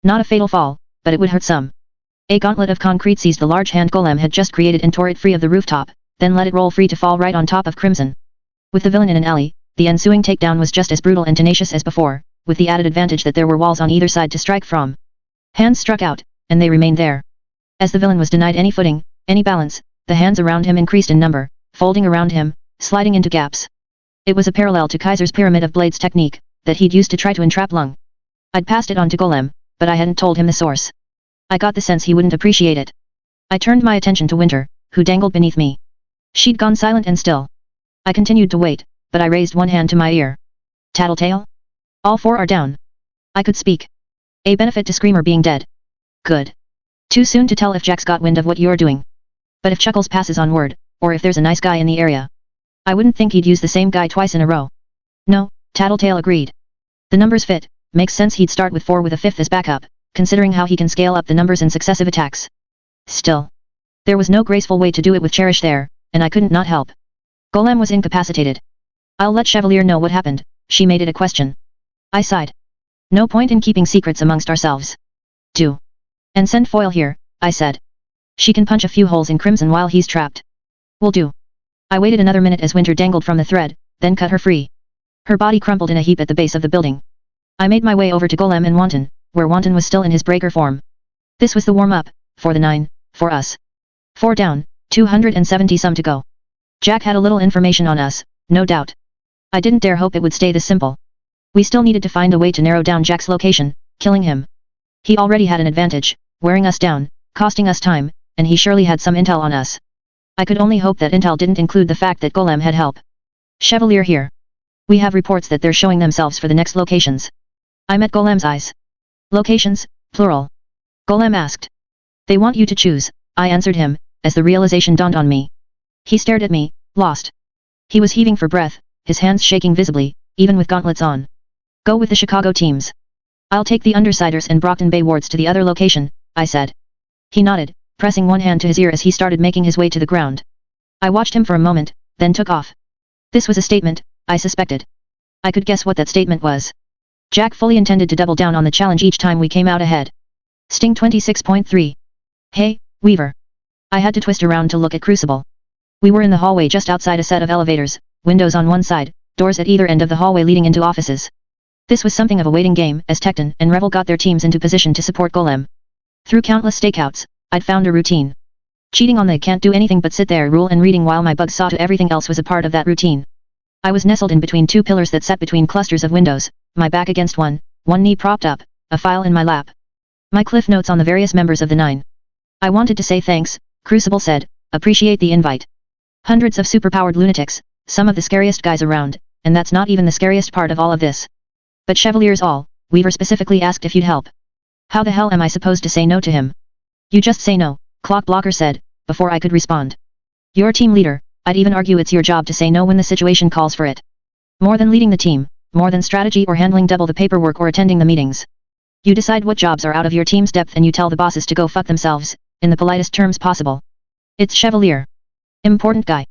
Not a fatal fall, but it would hurt some. A gauntlet of concrete seized the large hand Golem had just created and tore it free of the rooftop, then let it roll free to fall right on top of Crimson. With the villain in an alley, the ensuing takedown was just as brutal and tenacious as before, with the added advantage that there were walls on either side to strike from. Hands struck out, and they remained there. As the villain was denied any footing, any balance, the hands around him increased in number, folding around him, sliding into gaps. It was a parallel to Kaiser's pyramid of blades technique, that he'd used to try to entrap Lung. I'd passed it on to Golem, but I hadn't told him the source. I got the sense he wouldn't appreciate it. I turned my attention to Winter, who dangled beneath me. She'd gone silent and still. I continued to wait, but I raised one hand to my ear. Tattletale? All 4 are down. I could speak. A benefit to Screamer being dead. Good. Too soon to tell if Jack's got wind of what you're doing. But if Chuckles passes on word, or if there's a nice guy in the area. I wouldn't think he'd use the same guy twice in a row. No, Tattletale agreed. The numbers fit, makes sense he'd start with 4 with a 5th as backup, considering how he can scale up the numbers in successive attacks. Still. There was no graceful way to do it with Cherish there, and I couldn't not help. Golem was incapacitated. I'll let Chevalier know what happened, she made it a question. I sighed. No point in keeping secrets amongst ourselves. Do. And send Foil here, I said. She can punch a few holes in Crimson while he's trapped. Will do. I waited another minute as Winter dangled from the thread, then cut her free. Her body crumpled in a heap at the base of the building. I made my way over to Golem and Wanton, where Wanton was still in his breaker form. This was the warm-up, for the 9, for us. 4 down, 270 some to go. Jack had a little information on us, no doubt. I didn't dare hope it would stay this simple. We still needed to find a way to narrow down Jack's location, killing him. He already had an advantage, wearing us down, costing us time, and he surely had some intel on us. I could only hope that intel didn't include the fact that Golem had help. Chevalier here. We have reports that they're showing themselves for the next locations. I met Golem's eyes. Locations, plural. Golem asked. They want you to choose, I answered him, as the realization dawned on me. He stared at me, lost. He was heaving for breath, his hands shaking visibly, even with gauntlets on. Go with the Chicago teams. I'll take the Undersiders and Brockton Bay wards to the other location, I said. He nodded, pressing one hand to his ear as he started making his way to the ground. I watched him for a moment, then took off. This was a statement, I suspected. I could guess what that statement was. Jack fully intended to double down on the challenge each time we came out ahead. Sting 26.3. Hey, Weaver. I had to twist around to look at Crucible. We were in the hallway just outside a set of elevators, windows on one side, doors at either end of the hallway leading into offices. This was something of a waiting game as Tecton and Revel got their teams into position to support Golem. Through countless stakeouts, I'd found a routine. Cheating on the can't do anything but sit there rule and reading while my bugs saw to everything else was a part of that routine. I was nestled in between 2 pillars that sat between clusters of windows, my back against one knee propped up, a file in my lap. My cliff notes on the various members of the 9. I wanted to say thanks, Crucible said, appreciate the invite. Hundreds of superpowered lunatics, some of the scariest guys around, and that's not even the scariest part of all of this. But Chevalier's all, Weaver specifically asked if you'd help. How the hell am I supposed to say no to him? You just say no, Clock Blocker said, before I could respond. You're team leader, I'd even argue it's your job to say no when the situation calls for it. More than leading the team, more than strategy or handling double the paperwork or attending the meetings. You decide what jobs are out of your team's depth and you tell the bosses to go fuck themselves, in the politest terms possible. It's Chevalier. Important guy.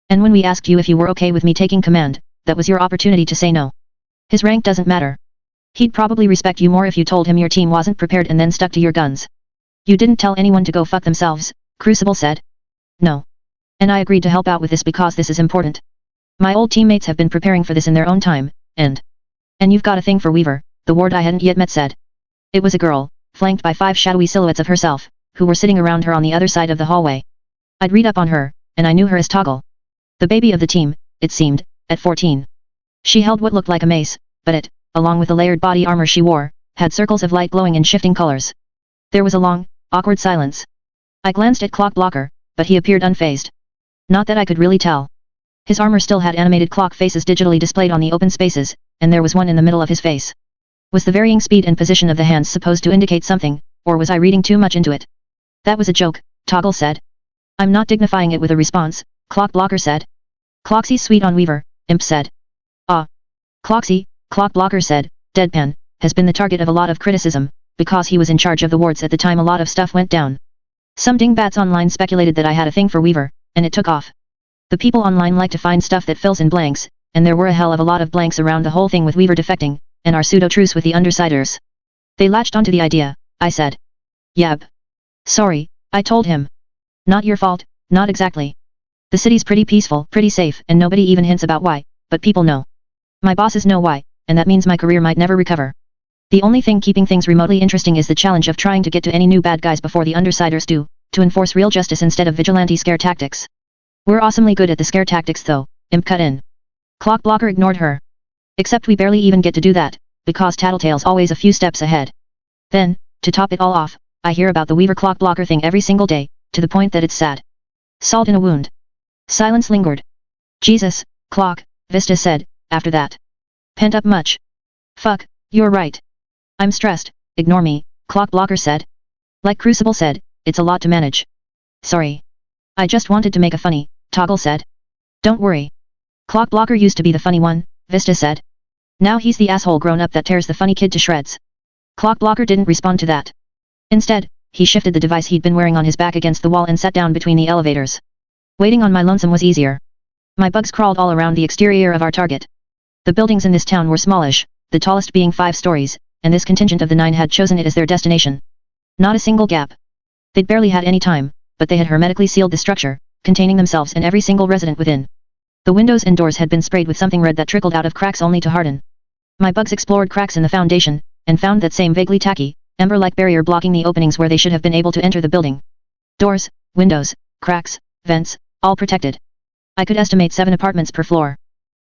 And when we asked you if you were okay with me taking command, that was your opportunity to say no. His rank doesn't matter. He'd probably respect you more if you told him your team wasn't prepared and then stuck to your guns. You didn't tell anyone to go fuck themselves, Crucible said. No. And I agreed to help out with this because this is important. My old teammates have been preparing for this in their own time, and you've got a thing for Weaver, the ward I hadn't yet met said. It was a girl, flanked by 5 shadowy silhouettes of herself, who were sitting around her on the other side of the hallway. I'd read up on her, and I knew her as Toggle. The baby of the team, it seemed, at 14. She held what looked like a mace, but it, along with the layered body armor she wore, had circles of light glowing in shifting colors. There was a long, awkward silence. I glanced at Clock Blocker, but he appeared unfazed. Not that I could really tell. His armor still had animated clock faces digitally displayed on the open spaces, and there was one in the middle of his face. Was the varying speed and position of the hands supposed to indicate something, or was I reading too much into it? That was a joke, Toggle said. I'm not dignifying it with a response, Clock Blocker said. Cloxy's sweet on Weaver, Imp said. Ah. Cloxy, Clock Blocker said, deadpan, has been the target of a lot of criticism, because he was in charge of the wards at the time a lot of stuff went down. Some dingbats online speculated that I had a thing for Weaver, and it took off. The people online like to find stuff that fills in blanks, and there were a hell of a lot of blanks around the whole thing with Weaver defecting, and our pseudo-truce with the Undersiders. They latched onto the idea, I said. Yep. Sorry, I told him. Not your fault, not exactly. The city's pretty peaceful, pretty safe, and nobody even hints about why, but people know. My bosses know why, and that means my career might never recover. The only thing keeping things remotely interesting is the challenge of trying to get to any new bad guys before the Undersiders do, to enforce real justice instead of vigilante scare tactics. We're awesomely good at the scare tactics though, Imp cut in. Clock Blocker ignored her. Except we barely even get to do that, because Tattletale's always a few steps ahead. Then, to top it all off, I hear about the Weaver Clock Blocker thing every single day, to the point that it's sad. Salt in a wound. Silence lingered. Jesus, Clock, Vista said, after that. Pent up much? Fuck, you're right. I'm stressed, ignore me, Clock Blocker said. Like Crucible said, it's a lot to manage. Sorry. I just wanted to make a funny, Toggle said. Don't worry. Clock Blocker used to be the funny one, Vista said. Now he's the asshole grown-up that tears the funny kid to shreds. Clock Blocker didn't respond to that. Instead, he shifted the device he'd been wearing on his back against the wall and sat down between the elevators. Waiting on my lonesome was easier. My bugs crawled all around the exterior of our target. The buildings in this town were smallish, the tallest being 5 stories, and this contingent of the 9 had chosen it as their destination. Not a single gap. They'd barely had any time, but they had hermetically sealed the structure, containing themselves and every single resident within. The windows and doors had been sprayed with something red that trickled out of cracks only to harden. My bugs explored cracks in the foundation, and found that same vaguely tacky, ember-like barrier blocking the openings where they should have been able to enter the building. Doors, windows, cracks, vents, all protected. I could estimate 7 apartments per floor.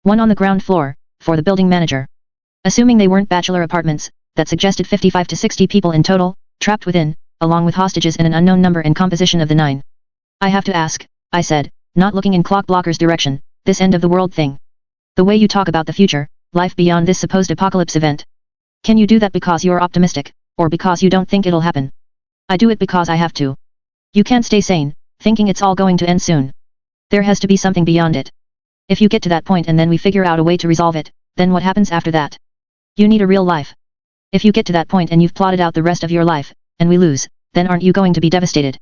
1 on the ground floor, for the building manager. Assuming they weren't bachelor apartments, that suggested 55 to 60 people in total, trapped within, along with hostages and an unknown number and composition of the 9. I have to ask, I said, not looking in Clock Blocker's direction, this end of the world thing. The way you talk about the future, life beyond this supposed apocalypse event. Can you do that because you're optimistic, or because you don't think it'll happen? I do it because I have to. You can't stay sane, thinking it's all going to end soon. There has to be something beyond it. If you get to that point and then we figure out a way to resolve it, then what happens after that? You need a real life. If you get to that point and you've plotted out the rest of your life, and we lose, then aren't you going to be devastated?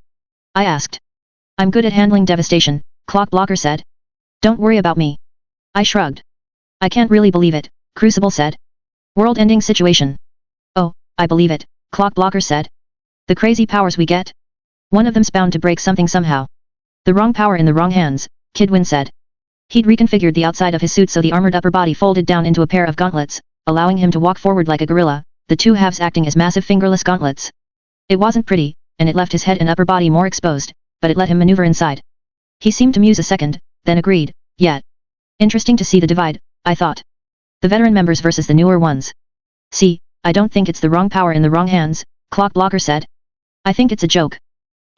I asked. I'm good at handling devastation, Clock Blocker said. Don't worry about me. I shrugged. I can't really believe it, Crucible said. World-ending situation. Oh, I believe it, Clock Blocker said. The crazy powers we get? One of them's bound to break something somehow. The wrong power in the wrong hands, Kidwin said. He'd reconfigured the outside of his suit so the armored upper body folded down into a pair of gauntlets, allowing him to walk forward like a gorilla, the 2 halves acting as massive fingerless gauntlets. It wasn't pretty, and it left his head and upper body more exposed, but it let him maneuver inside. He seemed to muse a second, then agreed, yeah. Interesting to see the divide, I thought. The veteran members versus the newer ones. See, I don't think it's the wrong power in the wrong hands, Clock Blocker said. I think it's a joke.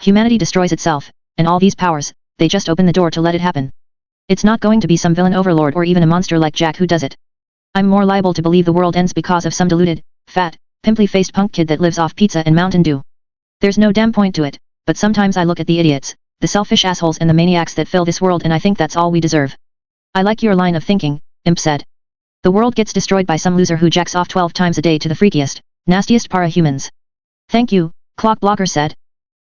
Humanity destroys itself, and all these powers, they just open the door to let it happen. It's not going to be some villain overlord or even a monster like Jack who does it. I'm more liable to believe the world ends because of some deluded, fat, pimply-faced punk kid that lives off pizza and Mountain Dew. There's no damn point to it, but sometimes I look at the idiots, the selfish assholes and the maniacs that fill this world and I think that's all we deserve. I like your line of thinking, Imp said. The world gets destroyed by some loser who jacks off 12 times a day to the freakiest, nastiest para-humans. Thank you, Clock Blocker said.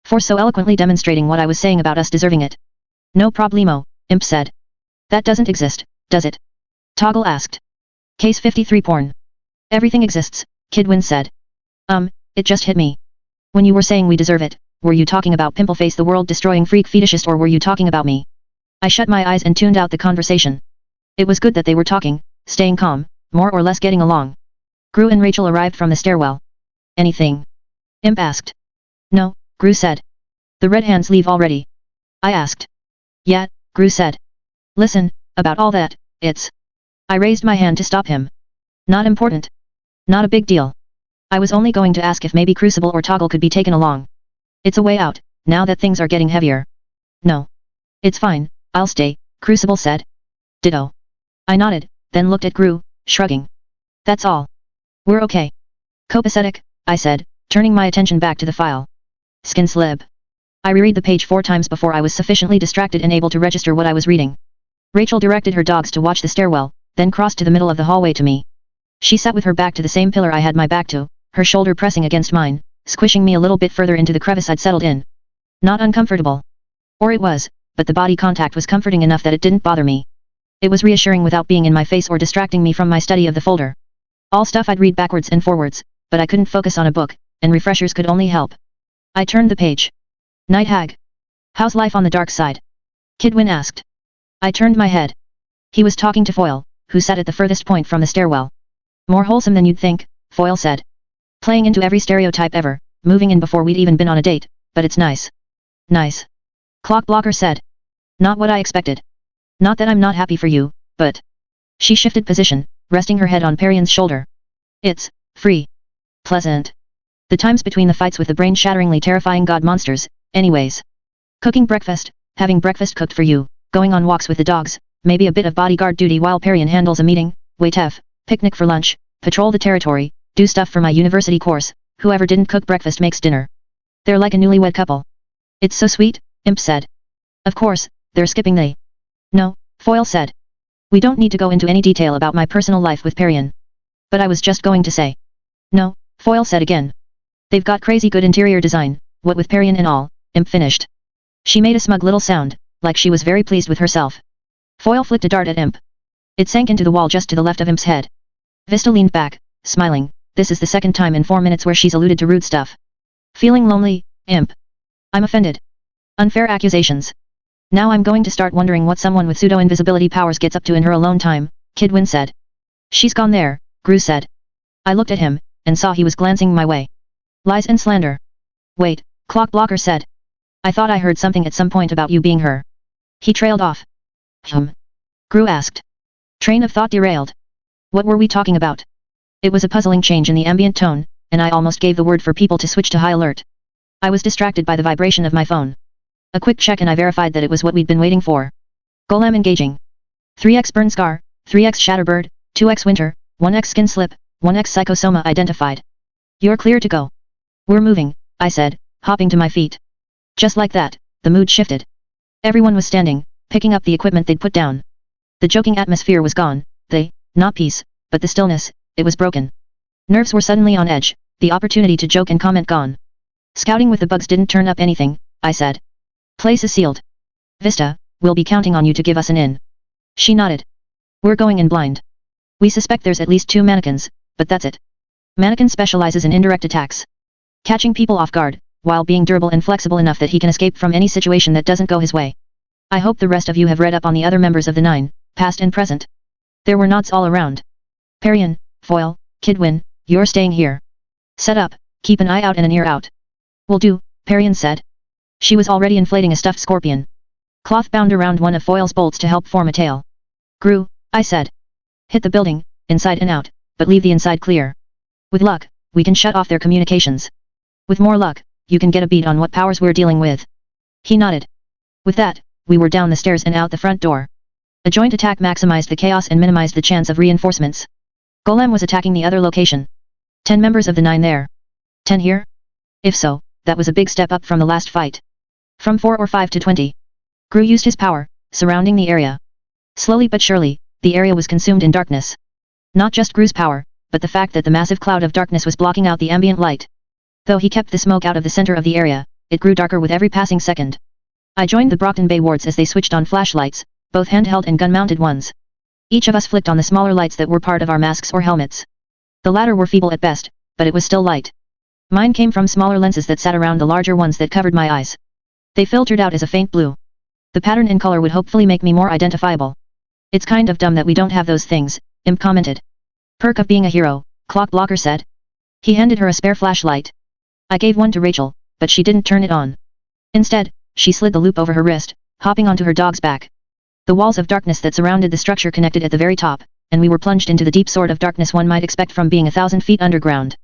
For so eloquently demonstrating what I was saying about us deserving it. No problemo, Imp said. That doesn't exist, does it? Toggle asked. Case 53 porn. Everything exists, Kidwin said. It just hit me. When you were saying we deserve it, were you talking about Pimpleface the world-destroying freak fetishist or were you talking about me? I shut my eyes and tuned out the conversation. It was good that they were talking, staying calm, more or less getting along. Gru and Rachel arrived from the stairwell. Anything? Imp asked. No, Gru said. The red hands leave already. I asked. Yeah, Gru said. Listen, about all that, it's... I raised my hand to stop him. Not important. Not a big deal. I was only going to ask if maybe Crucible or Toggle could be taken along. It's a way out, now that things are getting heavier. No. It's fine, I'll stay, Crucible said. Ditto. I nodded, then looked at Gru, shrugging. That's all. We're okay. Copacetic, I said, turning my attention back to the file. Skin slip. I reread the page 4 times before I was sufficiently distracted and able to register what I was reading. Rachel directed her dogs to watch the stairwell, then crossed to the middle of the hallway to me. She sat with her back to the same pillar I had my back to, her shoulder pressing against mine, squishing me a little bit further into the crevice I'd settled in. Not uncomfortable. Or it was, but the body contact was comforting enough that it didn't bother me. It was reassuring without being in my face or distracting me from my study of the folder. All stuff I'd read backwards and forwards, but I couldn't focus on a book, and refreshers could only help. I turned the page. Night hag. How's life on the dark side? Kidwin asked. I turned my head. He was talking to Foyle, who sat at the furthest point from the stairwell. More wholesome than you'd think, Foyle said. Playing into every stereotype ever, moving in before we'd even been on a date, but it's nice. Nice. Clock Blocker said. Not what I expected. Not that I'm not happy for you, but... She shifted position, resting her head on Perian's shoulder. It's free. Pleasant. The times between the fights with the brain-shatteringly terrifying god monsters, anyways. Cooking breakfast, having breakfast cooked for you, going on walks with the dogs, maybe a bit of bodyguard duty while Perian handles a meeting, waitef, picnic for lunch, patrol the territory, do stuff for my university course, whoever didn't cook breakfast makes dinner. They're like a newlywed couple. It's so sweet, Imp said. Of course, they're skipping the... No, Foyle said. We don't need to go into any detail about my personal life with Perian. But I was just going to say. No, Foyle said again. They've got crazy good interior design, what with Perian and all, Imp finished. She made a smug little sound, like she was very pleased with herself. Foyle flicked a dart at Imp. It sank into the wall just to the left of Imp's head. Vista leaned back, smiling. This is the second time in 4 minutes where she's alluded to rude stuff. Feeling lonely, Imp? I'm offended. Unfair accusations. Now I'm going to start wondering what someone with pseudo-invisibility powers gets up to in her alone time, Kidwin said. She's gone there, Gru said. I looked at him, and saw he was glancing my way. Lies and slander. Wait, Clock Blocker said. I thought I heard something at some point about you being her. He trailed off. Gru asked. Train of thought derailed. What were we talking about? It was a puzzling change in the ambient tone, and I almost gave the word for people to switch to high alert. I was distracted by the vibration of my phone. A quick check and I verified that it was what we'd been waiting for. Golem engaging. 3x Burn Scar, 3x Shatterbird, 2x Winter, 1x Skin Slip, 1x Psychosoma identified. You're clear to go. We're moving, I said, hopping to my feet. Just like that, the mood shifted. Everyone was standing, picking up the equipment they'd put down. The joking atmosphere was gone, not peace, but the stillness, it was broken. Nerves were suddenly on edge, the opportunity to joke and comment gone. Scouting with the bugs didn't turn up anything, I said. Place is sealed. Vista, we'll be counting on you to give us an in. She nodded. We're going in blind. We suspect there's at least 2 mannequins, but that's it. Mannequin specializes in indirect attacks. Catching people off guard, while being durable and flexible enough that he can escape from any situation that doesn't go his way. I hope the rest of you have read up on the other members of the 9, past and present. There were nods all around. Perian, Foyle, Kidwin, you're staying here. Set up, keep an eye out and an ear out. Will do, Perian said. She was already inflating a stuffed scorpion. Cloth bound around one of Foyle's bolts to help form a tail. Gru, I said. Hit the building, inside and out, but leave the inside clear. With luck, we can shut off their communications. With more luck, you can get a beat on what powers we're dealing with. He nodded. With that, we were down the stairs and out the front door. A joint attack maximized the chaos and minimized the chance of reinforcements. Golem was attacking the other location. 10 members of the 9 there. 10 here? If so, that was a big step up from the last fight. From 4 or 5 to 20. Gru used his power, surrounding the area. Slowly but surely, the area was consumed in darkness. Not just Gru's power, but the fact that the massive cloud of darkness was blocking out the ambient light. Though he kept the smoke out of the center of the area, it grew darker with every passing second. I joined the Brockton Bay wards as they switched on flashlights, both handheld and gun-mounted ones. Each of us flicked on the smaller lights that were part of our masks or helmets. The latter were feeble at best, but it was still light. Mine came from smaller lenses that sat around the larger ones that covered my eyes. They filtered out as a faint blue. The pattern and color would hopefully make me more identifiable. It's kind of dumb that we don't have those things, Imp commented. Perk of being a hero, Clock Blocker said. He handed her a spare flashlight. I gave one to Rachel, but she didn't turn it on. Instead, she slid the loop over her wrist, hopping onto her dog's back. The walls of darkness that surrounded the structure connected at the very top, and we were plunged into the deep sort of darkness one might expect from being 1,000 feet underground.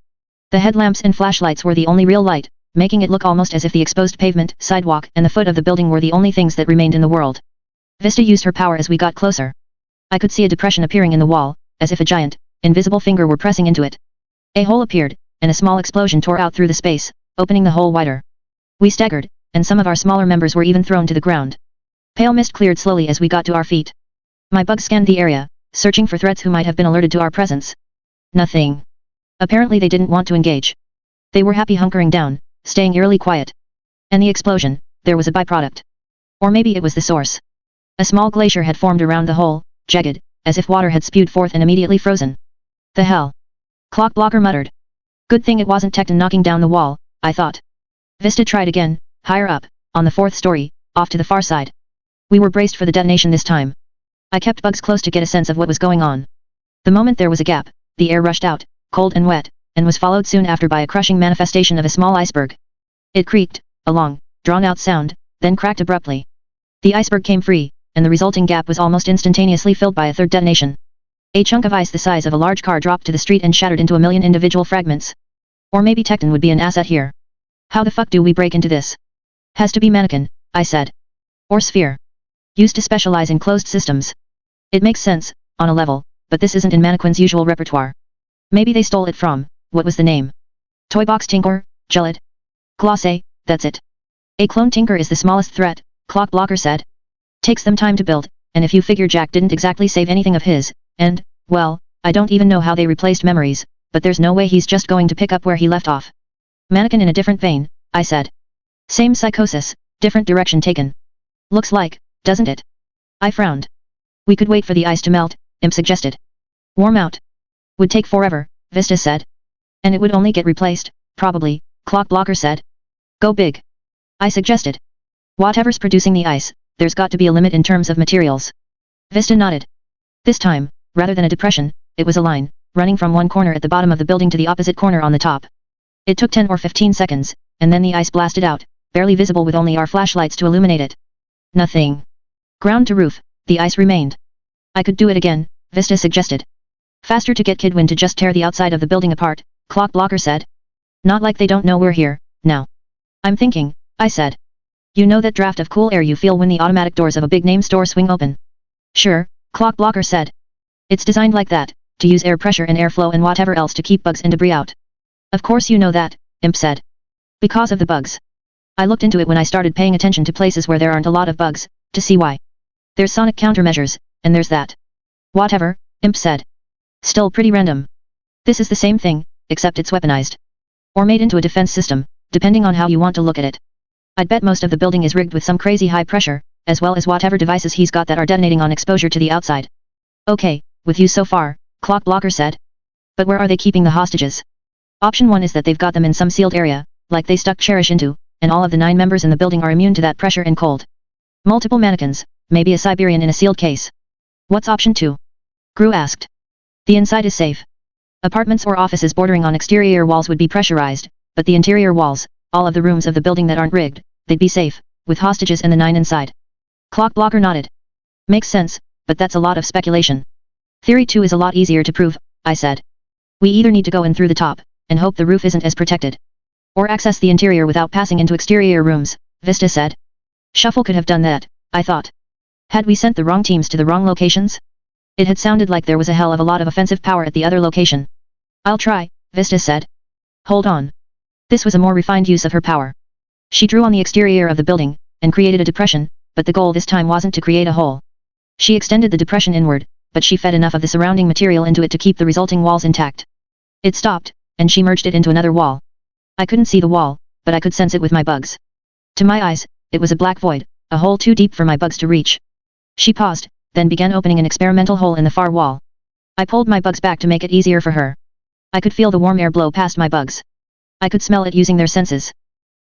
The headlamps and flashlights were the only real light, making it look almost as if the exposed pavement, sidewalk, and the foot of the building were the only things that remained in the world. Vista used her power as we got closer. I could see a depression appearing in the wall, as if a giant, invisible finger were pressing into it. A hole appeared, and a small explosion tore out through the space, opening the hole wider. We staggered, and some of our smaller members were even thrown to the ground. Pale mist cleared slowly as we got to our feet. My bug scanned the area, searching for threats who might have been alerted to our presence. Nothing. Apparently they didn't want to engage. They were happy hunkering down, staying eerily quiet. And the explosion, there was a byproduct. Or maybe it was the source. A small glacier had formed around the hole, jagged, as if water had spewed forth and immediately frozen. The hell? Clock Blocker muttered. Good thing it wasn't Tecton knocking down the wall, I thought. Vista tried again, higher up, on the 4th story, off to the far side. We were braced for the detonation this time. I kept Bugs close to get a sense of what was going on. The moment there was a gap, the air rushed out, cold and wet, and was followed soon after by a crushing manifestation of a small iceberg. It creaked, a long, drawn-out sound, then cracked abruptly. The iceberg came free, and the resulting gap was almost instantaneously filled by a third detonation. A chunk of ice the size of a large car dropped to the street and shattered into a million individual fragments. Or maybe Tecton would be an asset here. How the fuck do we break into this? Has to be mannequin, I said. Or sphere. Used to specialize in closed systems. It makes sense, on a level, but this isn't in mannequin's usual repertoire. Maybe they stole it from, what was the name? Toybox Tinker, Gelid? Glossy, that's it. A clone Tinker is the smallest threat, Clock Blocker said. Takes them time to build, and if you figure Jack didn't exactly save anything of his, and, well, I don't even know how they replaced memories, but there's no way he's just going to pick up where he left off. Mannequin in a different vein, I said. Same psychosis, different direction taken. Looks like, doesn't it? I frowned. We could wait for the ice to melt, Imp suggested. Warm out. Would take forever, Vista said. And it would only get replaced, probably, Clock Blocker said. Go big. I suggested. Whatever's producing the ice, there's got to be a limit in terms of materials. Vista nodded. This time, rather than a depression, it was a line, running from one corner at the bottom of the building to the opposite corner on the top. It took 10 or 15 seconds, and then the ice blasted out, barely visible with only our flashlights to illuminate it. Nothing. Ground to roof, the ice remained. I could do it again, Vista suggested. Faster to get Kidwin to just tear the outside of the building apart, Clock Blocker said. Not like they don't know we're here, now. I'm thinking, I said. You know that draft of cool air you feel when the automatic doors of a big name store swing open? Sure, Clock Blocker said. It's designed like that, to use air pressure and airflow and whatever else to keep bugs and debris out. Of course you know that, Imp said. Because of the bugs. I looked into it when I started paying attention to places where there aren't a lot of bugs, to see why. There's sonic countermeasures, and there's that. Whatever, Imp said. Still pretty random. This is the same thing, except it's weaponized. Or made into a defense system, depending on how you want to look at it. I'd bet most of the building is rigged with some crazy high pressure, as well as whatever devices he's got that are detonating on exposure to the outside. Okay, with you so far, Clock Blocker said. But where are they keeping the hostages? Option 1 is that they've got them in some sealed area, like they stuck Cherish into, and all of the 9 members in the building are immune to that pressure and cold. Multiple mannequins, maybe a Siberian in a sealed case. What's option 2? Gru asked. The inside is safe. Apartments or offices bordering on exterior walls would be pressurized, but the interior walls, all of the rooms of the building that aren't rigged, they'd be safe, with hostages and the 9 inside. Clock Blocker nodded. Makes sense, but that's a lot of speculation. Theory 2 is a lot easier to prove, I said. We either need to go in through the top, and hope the roof isn't as protected. Or access the interior without passing into exterior rooms, Vista said. Shuffle could have done that, I thought. Had we sent the wrong teams to the wrong locations? It had sounded like there was a hell of a lot of offensive power at the other location. I'll try, Vista said. Hold on. This was a more refined use of her power. She drew on the exterior of the building, and created a depression, but the goal this time wasn't to create a hole. She extended the depression inward, but she fed enough of the surrounding material into it to keep the resulting walls intact. It stopped, and she merged it into another wall. I couldn't see the wall, but I could sense it with my bugs. To my eyes, it was a black void, a hole too deep for my bugs to reach. She paused, then began opening an experimental hole in the far wall. I pulled my bugs back to make it easier for her. I could feel the warm air blow past my bugs. I could smell it using their senses.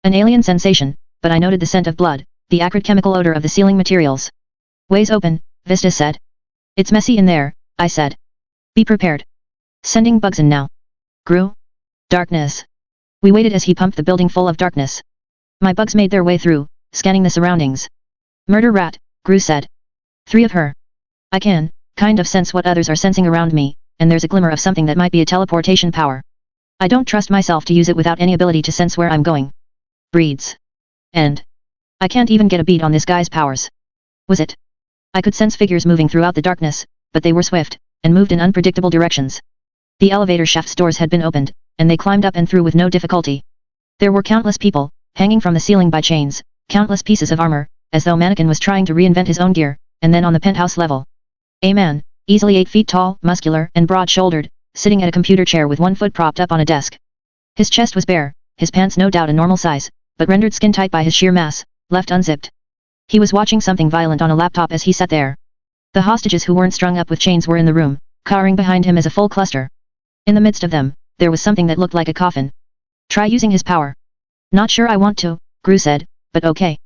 An alien sensation, but I noted the scent of blood, the acrid chemical odor of the sealing materials. Ways open, Vista said. It's messy in there, I said. Be prepared. Sending bugs in now. Gru? Darkness. We waited as he pumped the building full of darkness. My bugs made their way through, scanning the surroundings. Murder rat, Gru said. 3 of her. I can, kind of sense what others are sensing around me, and there's a glimmer of something that might be a teleportation power. I don't trust myself to use it without any ability to sense where I'm going. Breeds. And I can't even get a beat on this guy's powers. Was it? I could sense figures moving throughout the darkness, but they were swift, and moved in unpredictable directions. The elevator shaft's doors had been opened, and they climbed up and through with no difficulty. There were countless people, hanging from the ceiling by chains, countless pieces of armor, as though Mannequin was trying to reinvent his own gear, and then on the penthouse level. A man, easily 8 feet tall, muscular, and broad-shouldered, sitting at a computer chair with one foot propped up on a desk. His chest was bare, his pants no doubt a normal size, but rendered skin-tight by his sheer mass, left unzipped. He was watching something violent on a laptop as he sat there. The hostages who weren't strung up with chains were in the room, cowering behind him as a full cluster. In the midst of them, there was something that looked like a coffin. Try using his power. Not sure I want to, Gru said, but okay.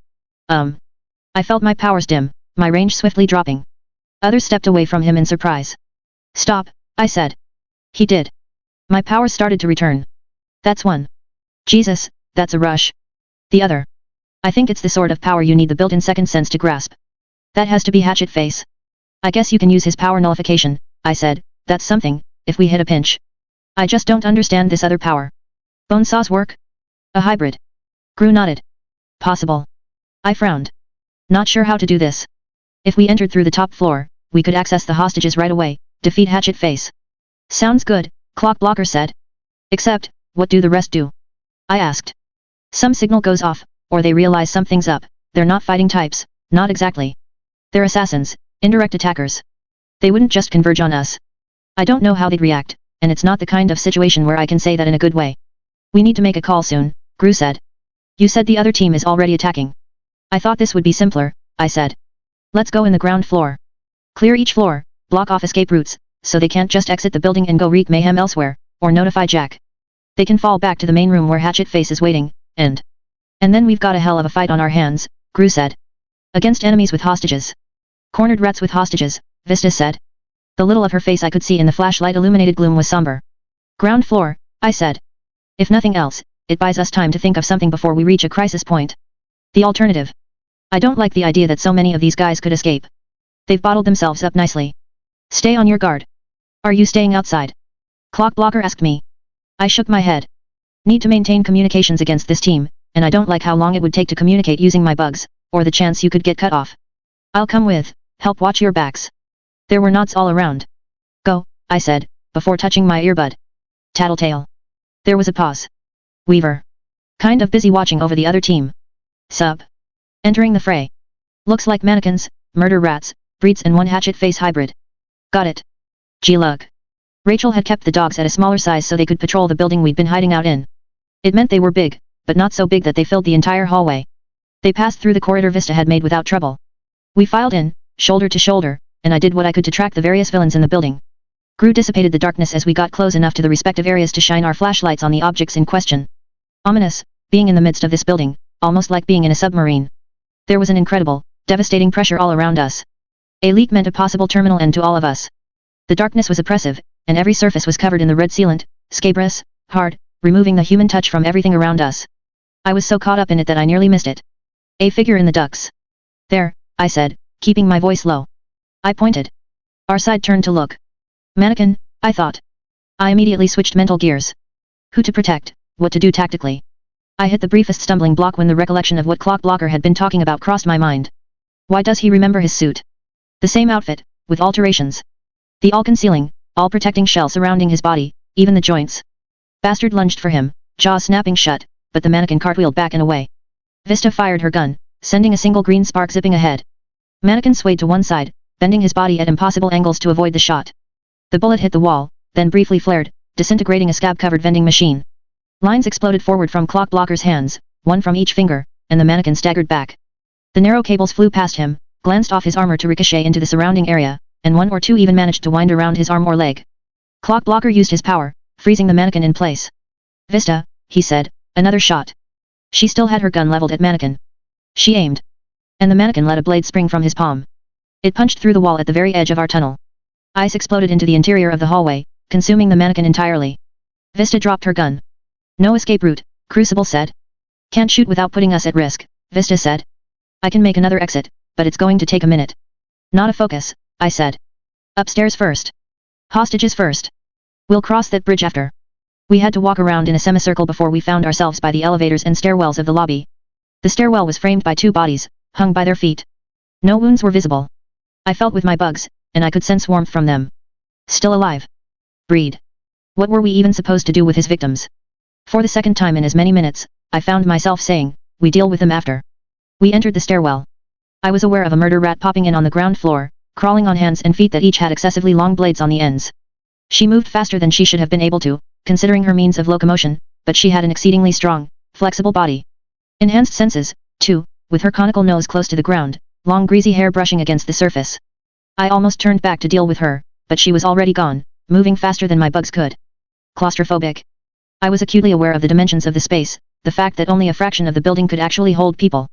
I felt my powers dim, my range swiftly dropping. Others stepped away from him in surprise. Stop, I said. He did. My powers started to return. That's one. Jesus, that's a rush. The other. I think it's the sort of power you need the built-in second sense to grasp. That has to be Hatchet Face. I guess you can use his power nullification, I said, that's something, if we hit a pinch. I just don't understand this other power. Bonesaw's work? A hybrid. Gru nodded. Possible. I frowned. Not sure how to do this. If we entered through the top floor, we could access the hostages right away, defeat Hatchet Face. Sounds good, Clock Blocker said. Except, what do the rest do? I asked. Some signal goes off, or they realize something's up. They're not fighting types, not exactly. They're assassins, indirect attackers. They wouldn't just converge on us. I don't know how they'd react, and it's not the kind of situation where I can say that in a good way. We need to make a call soon, Gru said. You said the other team is already attacking. I thought this would be simpler, I said. Let's go in the ground floor. Clear each floor, block off escape routes, so they can't just exit the building and go wreak mayhem elsewhere, or notify Jack. They can fall back to the main room where Hatchet Face is waiting, and then we've got a hell of a fight on our hands, Gru said. Against enemies with hostages. Cornered rats with hostages, Vista said. The little of her face I could see in the flashlight illuminated gloom was somber. Ground floor, I said. If nothing else, it buys us time to think of something before we reach a crisis point. The alternative. I don't like the idea that so many of these guys could escape. They've bottled themselves up nicely. Stay on your guard. Are you staying outside? Clock Blocker asked me. I shook my head. Need to maintain communications against this team, and I don't like how long it would take to communicate using my bugs, or the chance you could get cut off. I'll come with, help watch your backs. There were knots all around. Go, I said, before touching my earbud. Tattletale. There was a pause. Weaver. Kind of busy watching over the other team. Sub. Entering the fray. Looks like mannequins, murder rats, breeds and one Hatchet Face hybrid. Got it. G-Lug. Rachel had kept the dogs at a smaller size so they could patrol the building we'd been hiding out in. It meant they were big, but not so big that they filled the entire hallway. They passed through the corridor Vista had made without trouble. We filed in, shoulder to shoulder, and I did what I could to track the various villains in the building. Gru dissipated the darkness as we got close enough to the respective areas to shine our flashlights on the objects in question. Ominous, being in the midst of this building, almost like being in a submarine. There was an incredible, devastating pressure all around us. A leak meant a possible terminal end to all of us. The darkness was oppressive, and every surface was covered in the red sealant, scabrous, hard, removing the human touch from everything around us. I was so caught up in it that I nearly missed it. A figure in the ducts. There, I said, keeping my voice low. I pointed. Our side turned to look. Mannequin, I thought. I immediately switched mental gears. Who to protect, what to do tactically. I hit the briefest stumbling block when the recollection of what Clock Blocker had been talking about crossed my mind. Why does he remember his suit? The same outfit, with alterations. The all-concealing, all-protecting shell surrounding his body, even the joints. Bastard lunged for him, jaws snapping shut, but the mannequin cartwheeled back and away. Vista fired her gun, sending a single green spark zipping ahead. Mannequin swayed to one side, bending his body at impossible angles to avoid the shot. The bullet hit the wall, then briefly flared, disintegrating a scab-covered vending machine. Lines exploded forward from clock blocker's hands, one from each finger, and the mannequin staggered back. The narrow cables flew past him, glanced off his armor to ricochet into the surrounding area, and one or two even managed to wind around his arm or leg. Clock blocker used his power, freezing the mannequin in place. Vista, he said, another shot. She still had her gun leveled at mannequin. She aimed. And the mannequin let a blade spring from his palm. It punched through the wall at the very edge of our tunnel. Ice exploded into the interior of the hallway, consuming the mannequin entirely. Vista dropped her gun. No escape route, Crucible said. Can't shoot without putting us at risk, Vista said. I can make another exit, but it's going to take a minute. Not a focus, I said. Upstairs first. Hostages first. We'll cross that bridge after. We had to walk around in a semicircle before we found ourselves by the elevators and stairwells of the lobby. The stairwell was framed by two bodies, hung by their feet. No wounds were visible. I felt with my bugs, and I could sense warmth from them. Still alive. Breed. What were we even supposed to do with his victims? For the second time in as many minutes, I found myself saying, we deal with them after. We entered the stairwell. I was aware of a murder rat popping in on the ground floor, crawling on hands and feet that each had excessively long blades on the ends. She moved faster than she should have been able to, considering her means of locomotion, but she had an exceedingly strong, flexible body. Enhanced senses, too, with her conical nose close to the ground, long greasy hair brushing against the surface. I almost turned back to deal with her, but she was already gone, moving faster than my bugs could. Claustrophobic. I was acutely aware of the dimensions of the space, the fact that only a fraction of the building could actually hold people.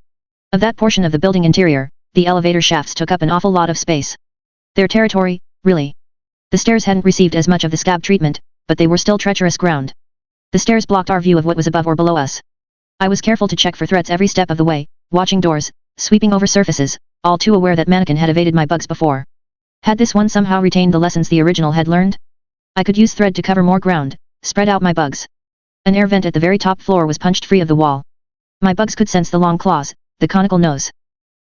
Of that portion of the building interior, the elevator shafts took up an awful lot of space. Their territory, really. The stairs hadn't received as much of the scab treatment, but they were still treacherous ground. The stairs blocked our view of what was above or below us. I was careful to check for threats every step of the way, watching doors, sweeping over surfaces, all too aware that mannequin had evaded my bugs before. Had this one somehow retained the lessons the original had learned? I could use thread to cover more ground, spread out my bugs. An air vent at the very top floor was punched free of the wall. My bugs could sense the long claws, the conical nose.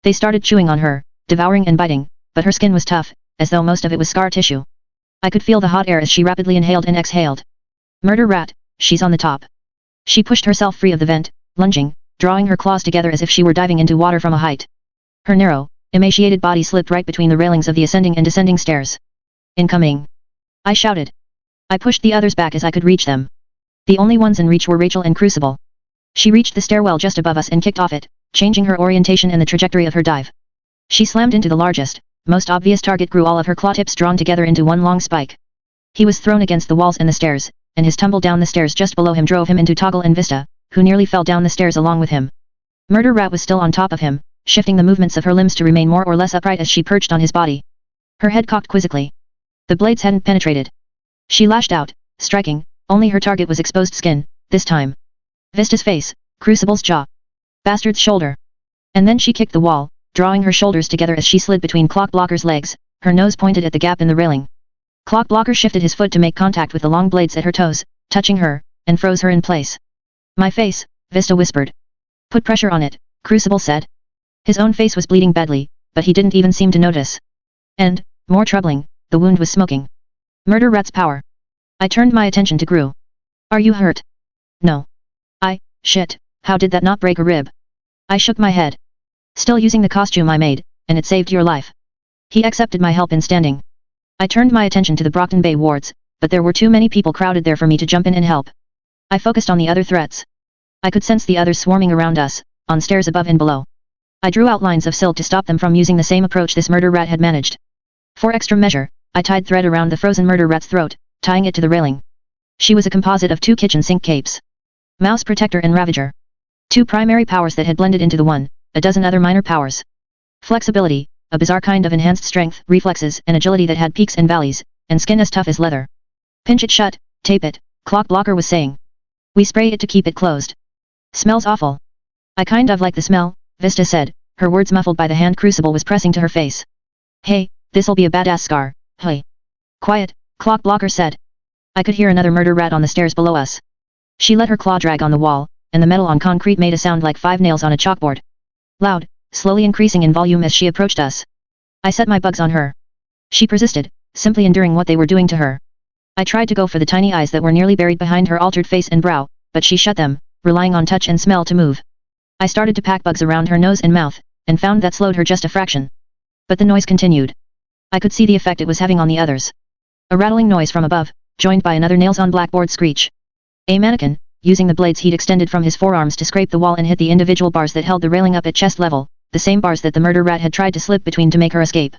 They started chewing on her, devouring and biting, but her skin was tough, as though most of it was scar tissue. I could feel the hot air as she rapidly inhaled and exhaled. Murder rat, she's on the top. She pushed herself free of the vent, lunging, drawing her claws together as if she were diving into water from a height. Her narrow, emaciated body slipped right between the railings of the ascending and descending stairs. Incoming! I shouted. I pushed the others back as I could reach them. The only ones in reach were Rachel and Crucible. She reached the stairwell just above us and kicked off it, changing her orientation and the trajectory of her dive. She slammed into the largest, most obvious target, grew all of her claw tips drawn together into one long spike. He was thrown against the walls and the stairs, and his tumble down the stairs just below him drove him into Toggle and Vista, who nearly fell down the stairs along with him. Murder rat was still on top of him, shifting the movements of her limbs to remain more or less upright as she perched on his body. Her head cocked quizzically. The blades hadn't penetrated. She lashed out, striking, only her target was exposed skin, this time. Vista's face, Crucible's jaw. Bastard's shoulder. And then she kicked the wall, drawing her shoulders together as she slid between Clock Blocker's legs, her nose pointed at the gap in the railing. Clock Blocker shifted his foot to make contact with the long blades at her toes, touching her, and froze her in place. My face, Vista whispered. Put pressure on it, Crucible said. His own face was bleeding badly, but he didn't even seem to notice. And, more troubling, the wound was smoking. Murder rat's power. I turned my attention to Gru. Are you hurt? No. Shit, how did that not break a rib? I shook my head. Still using the costume I made, and it saved your life. He accepted my help in standing. I turned my attention to the Brockton Bay wards, but there were too many people crowded there for me to jump in and help. I focused on the other threats. I could sense the others swarming around us, on stairs above and below. I drew outlines of silt to stop them from using the same approach this murder rat had managed. For extra measure, I tied thread around the frozen murder rat's throat, tying it to the railing. She was a composite of 2 kitchen sink capes. Mouse Protector and Ravager. 2 primary powers that had blended into the one, a dozen other minor powers. Flexibility, a bizarre kind of enhanced strength, reflexes and agility that had peaks and valleys, and skin as tough as leather. Pinch it shut, tape it, Clock Blocker was saying. We spray it to keep it closed. Smells awful. I kind of like the smell, Vista said, her words muffled by the hand Crucible was pressing to her face. Hey, this'll be a badass scar, hey. Quiet, Clock Blocker said. I could hear another murder rat on the stairs below us. She let her claw drag on the wall, and the metal on concrete made a sound like 5 nails on a chalkboard. Loud, slowly increasing in volume as she approached us. I set my bugs on her. She persisted, simply enduring what they were doing to her. I tried to go for the tiny eyes that were nearly buried behind her altered face and brow, but she shut them, relying on touch and smell to move. I started to pack bugs around her nose and mouth, and found that slowed her just a fraction. But the noise continued. I could see the effect it was having on the others. A rattling noise from above, joined by another nails-on-blackboard screech. A mannequin, using the blades he'd extended from his forearms to scrape the wall and hit the individual bars that held the railing up at chest level, the same bars that the murder rat had tried to slip between to make her escape.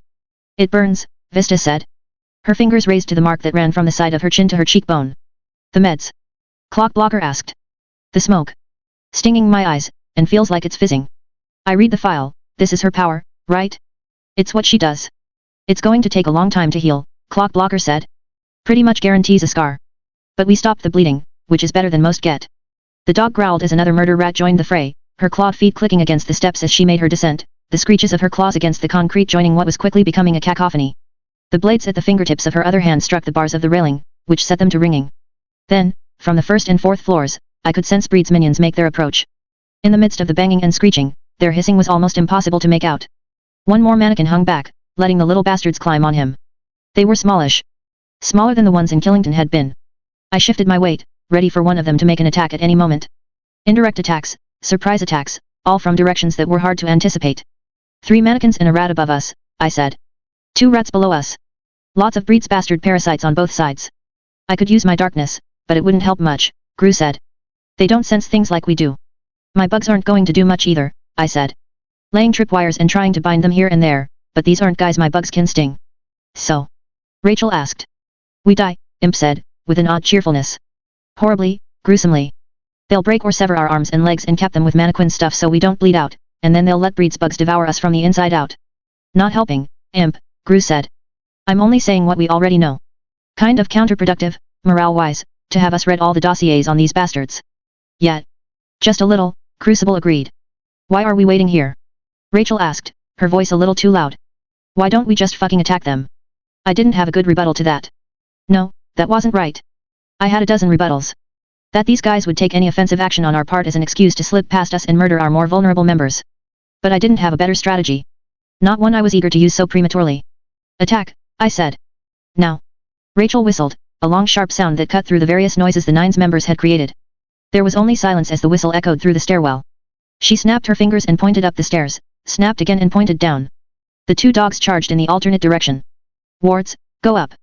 "It burns," Vista said. Her fingers raised to the mark that ran from the side of her chin to her cheekbone. "The meds?" Clock Blocker asked. "The smoke. Stinging my eyes, and feels like it's fizzing. I read the file, this is her power, right? It's what she does. It's going to take a long time to heal," Clock Blocker said. "Pretty much guarantees a scar. But we stopped the bleeding, which is better than most get." The dog growled as another murder rat joined the fray, her clawed feet clicking against the steps as she made her descent, the screeches of her claws against the concrete joining what was quickly becoming a cacophony. The blades at the fingertips of her other hand struck the bars of the railing, which set them to ringing. Then, from the first and fourth floors, I could sense Breed's minions make their approach. In the midst of the banging and screeching, their hissing was almost impossible to make out. One more mannequin hung back, letting the little bastards climb on him. They were smallish. Smaller than the ones in Killington had been. I shifted my weight, ready for one of them to make an attack at any moment. Indirect attacks, surprise attacks, all from directions that were hard to anticipate. 3 mannequins and a rat above us, I said. 2 rats below us. Lots of Breed's bastard parasites on both sides. I could use my darkness, but it wouldn't help much, Gru said. They don't sense things like we do. My bugs aren't going to do much either, I said. Laying tripwires and trying to bind them here and there, but these aren't guys my bugs can sting. So? Rachel asked. We die, Imp said, with an odd cheerfulness. Horribly, gruesomely. They'll break or sever our arms and legs and cap them with mannequin stuff so we don't bleed out, and then they'll let Breed's bugs devour us from the inside out. Not helping, Imp, Gru said. I'm only saying what we already know. Kind of counterproductive, morale-wise, to have us read all the dossiers on these bastards. Yet. Just a little, Crucible agreed. Why are we waiting here? Rachel asked, her voice a little too loud. Why don't we just fucking attack them? I didn't have a good rebuttal to that. No, that wasn't right. I had a dozen rebuttals. That these guys would take any offensive action on our part as an excuse to slip past us and murder our more vulnerable members. But I didn't have a better strategy. Not one I was eager to use so prematurely. Attack, I said. Now. Rachel whistled, a long sharp sound that cut through the various noises the Nine's members had created. There was only silence as the whistle echoed through the stairwell. She snapped her fingers and pointed up the stairs, snapped again and pointed down. The 2 dogs charged in the alternate direction. Wards, go up.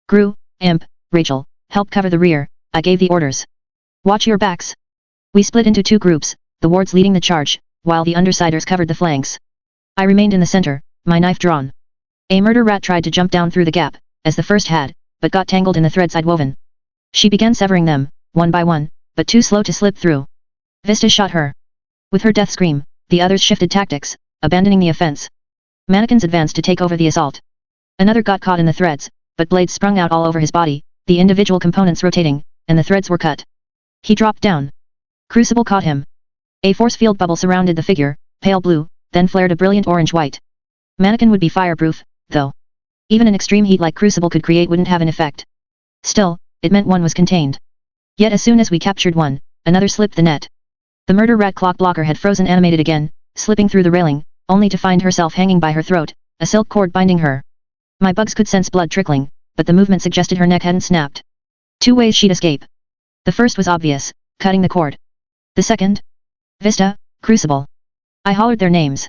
Gru, Imp, Rachel, help cover the rear, I gave the orders. Watch your backs. We split into 2 groups, the wards leading the charge, while the undersiders covered the flanks. I remained in the center, my knife drawn. A murder rat tried to jump down through the gap, as the first had, but got tangled in the threads I'd woven. She began severing them, one by one, but too slow to slip through. Vista shot her. With her death scream, the others shifted tactics, abandoning the offense. Mannequins advanced to take over the assault. Another got caught in the threads, but blades sprung out all over his body, the individual components rotating, and the threads were cut. He dropped down. Crucible caught him. A force field bubble surrounded the figure, pale blue, then flared a brilliant orange-white. Mannequin would be fireproof, though. Even an extreme heat like Crucible could create wouldn't have an effect. Still, it meant one was contained. Yet as soon as we captured one, another slipped the net. The murder rat Clock Blocker had frozen animated again, slipping through the railing, only to find herself hanging by her throat, a silk cord binding her. My bugs could sense blood trickling, but the movement suggested her neck hadn't snapped. 2 ways she'd escape. The first was obvious, cutting the cord. The second? Vista, Crucible. I hollered their names.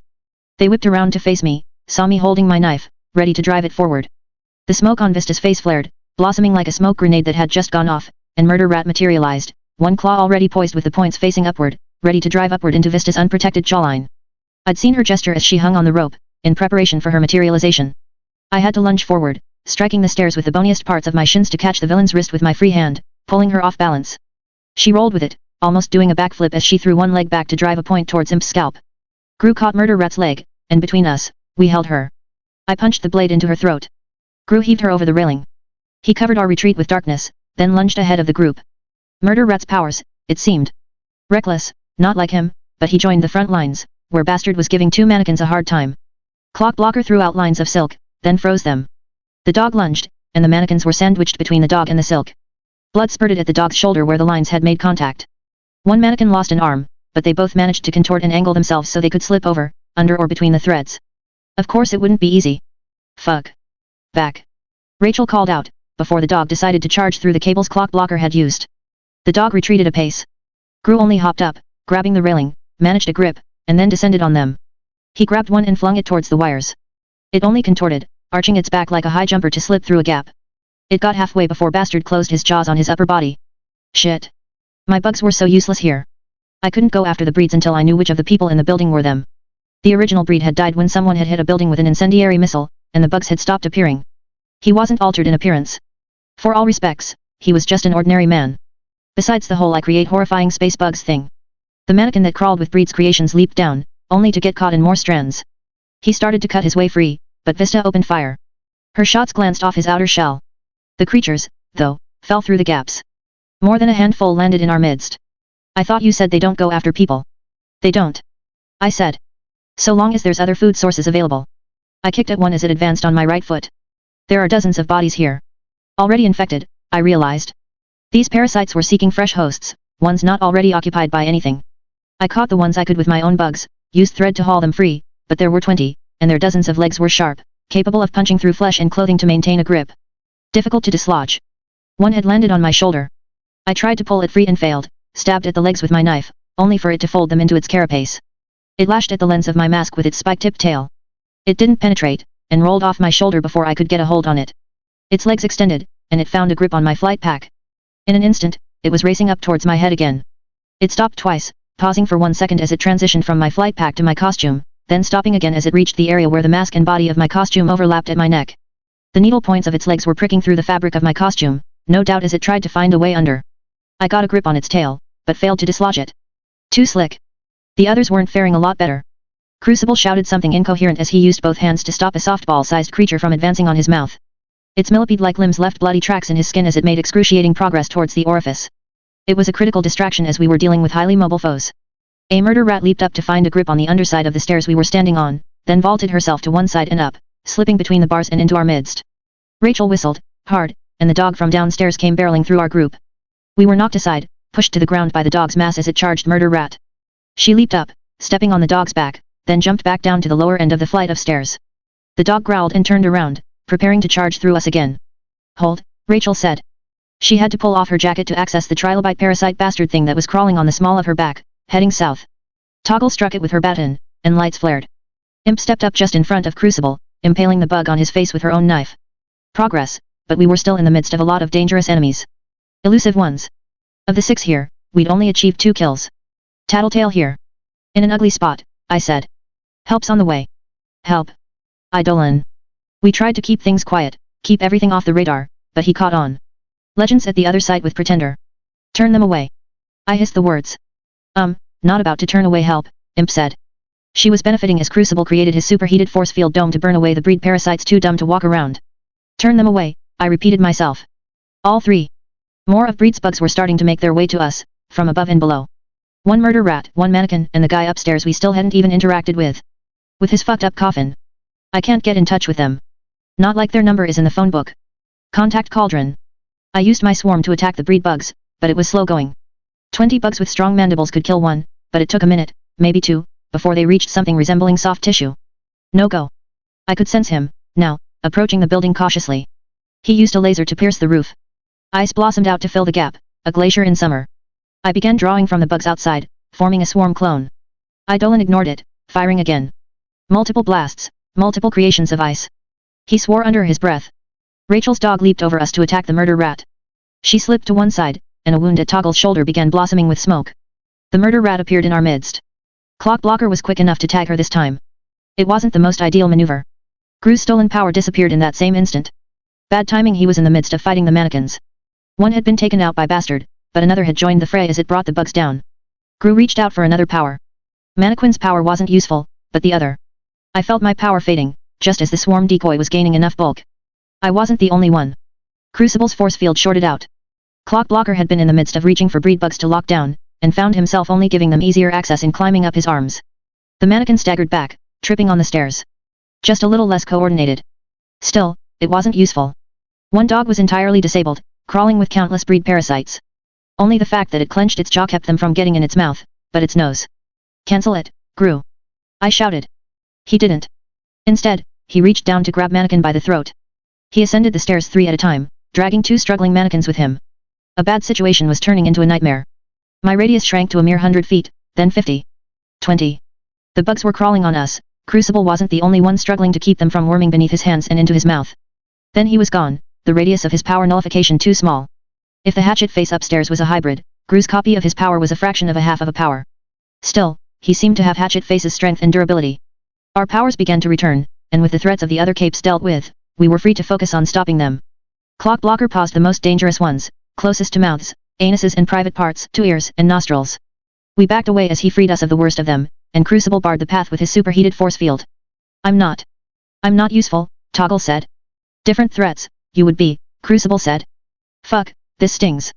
They whipped around to face me, saw me holding my knife, ready to drive it forward. The smoke on Vista's face flared, blossoming like a smoke grenade that had just gone off, and Murder Rat materialized, one claw already poised with the points facing upward, ready to drive upward into Vista's unprotected jawline. I'd seen her gesture as she hung on the rope, in preparation for her materialization. I had to lunge forward, striking the stairs with the boniest parts of my shins to catch the villain's wrist with my free hand, pulling her off balance. She rolled with it, almost doing a backflip as she threw one leg back to drive a point towards Imp's scalp. Gru caught Murder Rat's leg, and between us, we held her. I punched the blade into her throat. Gru heaved her over the railing. He covered our retreat with darkness, then lunged ahead of the group. Murder Rat's powers, it seemed. Reckless, not like him, but he joined the front lines, where Bastard was giving 2 mannequins a hard time. Clock Blocker threw out lines of silk, then froze them. The dog lunged, and the mannequins were sandwiched between the dog and the silk. Blood spurted at the dog's shoulder where the lines had made contact. One mannequin lost an arm, but they both managed to contort and angle themselves so they could slip over, under or between the threads. Of course it wouldn't be easy. Fuck. Back. Rachel called out, before the dog decided to charge through the cables clock blocker had used. The dog retreated a pace. Gru only hopped up, grabbing the railing, managed a grip, and then descended on them. He grabbed one and flung it towards the wires. It only contorted, arching its back like a high jumper to slip through a gap. It got halfway before Bastard closed his jaws on his upper body. Shit. My bugs were so useless here. I couldn't go after the breeds until I knew which of the people in the building were them. The original breed had died when someone had hit a building with an incendiary missile, and the bugs had stopped appearing. He wasn't altered in appearance. For all respects, he was just an ordinary man. Besides the whole I create horrifying space bugs thing. The mannequin that crawled with Breed's creations leaped down, only to get caught in more strands. He started to cut his way free, but Vista opened fire. Her shots glanced off his outer shell. The creatures, though, fell through the gaps. More than a handful landed in our midst. I thought you said they don't go after people. They don't. I said. So long as there's other food sources available. I kicked at one as it advanced on my right foot. There are dozens of bodies here. Already infected, I realized. These parasites were seeking fresh hosts, ones not already occupied by anything. I caught the ones I could with my own bugs, used thread to haul them free, but there were 20, and their dozens of legs were sharp, capable of punching through flesh and clothing to maintain a grip. Difficult to dislodge. One had landed on my shoulder. I tried to pull it free and failed, stabbed at the legs with my knife, only for it to fold them into its carapace. It lashed at the lens of my mask with its spike-tipped tail. It didn't penetrate, and rolled off my shoulder before I could get a hold on it. Its legs extended, and it found a grip on my flight pack. In an instant, it was racing up towards my head again. It stopped twice, pausing for 1 second as it transitioned from my flight pack to my costume, then stopping again as it reached the area where the mask and body of my costume overlapped at my neck. The needle points of its legs were pricking through the fabric of my costume, no doubt as it tried to find a way under. I got a grip on its tail, but failed to dislodge it. Too slick. The others weren't faring a lot better. Crucible shouted something incoherent as he used both hands to stop a softball-sized creature from advancing on his mouth. Its millipede-like limbs left bloody tracks in his skin as it made excruciating progress towards the orifice. It was a critical distraction as we were dealing with highly mobile foes. A murder rat leaped up to find a grip on the underside of the stairs we were standing on, then vaulted herself to one side and up, slipping between the bars and into our midst. Rachel whistled, hard, and the dog from downstairs came barreling through our group. We were knocked aside, pushed to the ground by the dog's mass as it charged murder rat. She leaped up, stepping on the dog's back, then jumped back down to the lower end of the flight of stairs. The dog growled and turned around, preparing to charge through us again. Hold, Rachel said. She had to pull off her jacket to access the trilobite parasite bastard thing that was crawling on the small of her back, heading south. Toggle struck it with her baton, and lights flared. Imp stepped up just in front of Crucible, impaling the bug on his face with her own knife. Progress, but we were still in the midst of a lot of dangerous enemies. Elusive ones. Of the 6 here, we'd only achieved 2 kills. Tattletale here. In an ugly spot, I said. Help's on the way. Help. Eidolon. We tried to keep things quiet, keep everything off the radar, but he caught on. Legends at the other side with Pretender. Turn them away. I hissed the words. Not about to turn away help, Imp said. She was benefiting as Crucible created his superheated force field dome to burn away the breed parasites too dumb to walk around. Turn them away, I repeated myself. All 3. More of Breed's bugs were starting to make their way to us, from above and below. 1 murder rat, 1 mannequin, and the guy upstairs we still hadn't even interacted with. With his fucked up coffin. I can't get in touch with them. Not like their number is in the phone book. Contact Cauldron. I used my swarm to attack the breed bugs, but it was slow going. 20 bugs with strong mandibles could kill 1, but it took a minute, maybe 2, before they reached something resembling soft tissue. No go. I could sense him, now, approaching the building cautiously. He used a laser to pierce the roof. Ice blossomed out to fill the gap, a glacier in summer. I began drawing from the bugs outside, forming a swarm clone. Eidolon ignored it, firing again. Multiple blasts, multiple creations of ice. He swore under his breath. Rachel's dog leaped over us to attack the murder rat. She slipped to one side, and a wound at Toggle's shoulder began blossoming with smoke. The murder rat appeared in our midst. Clock Blocker was quick enough to tag her this time. It wasn't the most ideal maneuver. Gru's stolen power disappeared in that same instant. Bad timing. He was in the midst of fighting the mannequins. One had been taken out by Bastard, but another had joined the fray as it brought the bugs down. Gru reached out for another power. Mannequin's power wasn't useful, but the other. I felt my power fading, just as the swarm decoy was gaining enough bulk. I wasn't the only one. Crucible's force field shorted out. Clock Blocker had been in the midst of reaching for breed bugs to lock down, and found himself only giving them easier access in climbing up his arms. The mannequin staggered back, tripping on the stairs. Just a little less coordinated. Still, it wasn't useful. One dog was entirely disabled, crawling with countless breed parasites. Only the fact that it clenched its jaw kept them from getting in its mouth, but its nose. Cancel it, Gru. I shouted. He didn't. Instead, he reached down to grab Mannequin by the throat. He ascended the stairs 3 at a time, dragging 2 struggling mannequins with him. A bad situation was turning into a nightmare. My radius shrank to a mere 100 feet, then 50. 20. The bugs were crawling on us. Crucible wasn't the only one struggling to keep them from worming beneath his hands and into his mouth. Then he was gone, the radius of his power nullification too small. If the hatchet face upstairs was a hybrid, Gru's copy of his power was a fraction of a half of a power. Still, he seemed to have hatchet face's strength and durability. Our powers began to return, and with the threats of the other capes dealt with, we were free to focus on stopping them. Clock Blocker paused the most dangerous ones, closest to mouths, anuses and private parts, to ears and nostrils. We backed away as he freed us of the worst of them, and Crucible barred the path with his superheated force field. I'm not useful, Toggle said. Different threats, you would be, Crucible said. Fuck, this stings.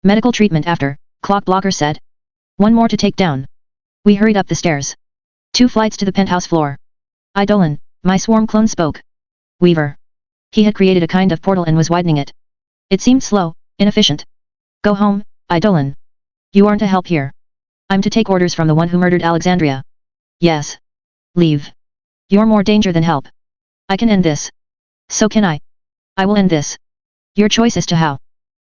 Medical treatment after, Clock Blocker said. One more to take down. We hurried up the stairs. 2 flights to the penthouse floor. Eidolon, my swarm clone spoke. Weaver. He had created a kind of portal and was widening it. It seemed slow, inefficient. Go home, Eidolon. You aren't a help here. I'm to take orders from the one who murdered Alexandria. Yes. Leave. You're more danger than help. I can end this. So can I. I will end this. Your choice as to how.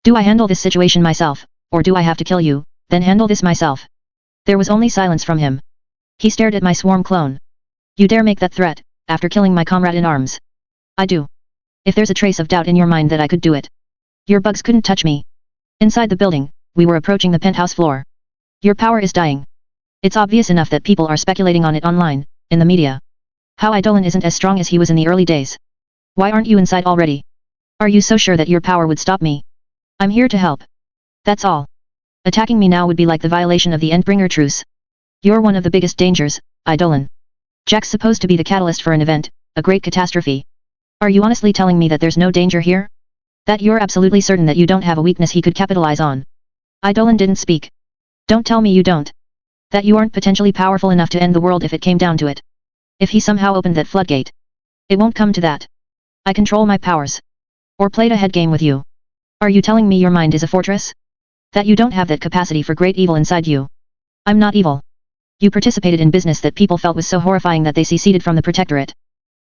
Do I handle this situation myself, or do I have to kill you, then handle this myself? There was only silence from him. He stared at my swarm clone. You dare make that threat, after killing my comrade in arms? I do. If there's a trace of doubt in your mind that I could do it. Your bugs couldn't touch me. Inside the building, we were approaching the penthouse floor. Your power is dying. It's obvious enough that people are speculating on it online, in the media. How Eidolon isn't as strong as he was in the early days. Why aren't you inside already? Are you so sure that your power would stop me? I'm here to help. That's all. Attacking me now would be like the violation of the Endbringer truce. You're one of the biggest dangers, Eidolon. Jack's supposed to be the catalyst for an event, a great catastrophe. Are you honestly telling me that there's no danger here? That you're absolutely certain that you don't have a weakness he could capitalize on? Eidolon didn't speak. Don't tell me you don't. That you aren't potentially powerful enough to end the world if it came down to it. If he somehow opened that floodgate. It won't come to that. I control my powers. Or played a head game with you. Are you telling me your mind is a fortress? That you don't have that capacity for great evil inside you? I'm not evil. You participated in business that people felt was so horrifying that they seceded from the Protectorate.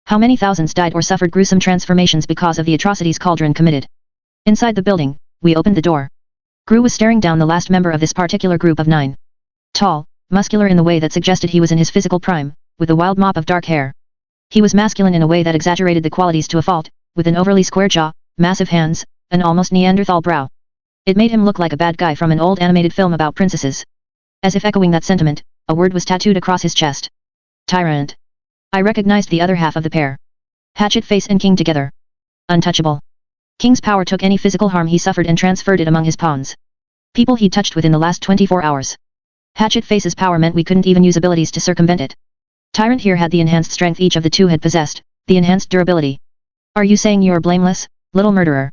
How many thousands died or suffered gruesome transformations because of the atrocities Cauldron committed? Inside the building, we opened the door. Gru was staring down the last member of this particular group of 9. Tall, muscular in the way that suggested he was in his physical prime, with a wild mop of dark hair. He was masculine in a way that exaggerated the qualities to a fault, with an overly square jaw, massive hands, an almost Neanderthal brow. It made him look like a bad guy from an old animated film about princesses. As if echoing that sentiment, a word was tattooed across his chest. Tyrant. I recognized the other half of the pair. Hatchet Face and King together. Untouchable. King's power took any physical harm he suffered and transferred it among his pawns. People he'd touched within the last 24 hours. Hatchet Face's power meant we couldn't even use abilities to circumvent it. Tyrant here had the enhanced strength each of the 2 had possessed, the enhanced durability. Are you saying you're blameless, little murderer?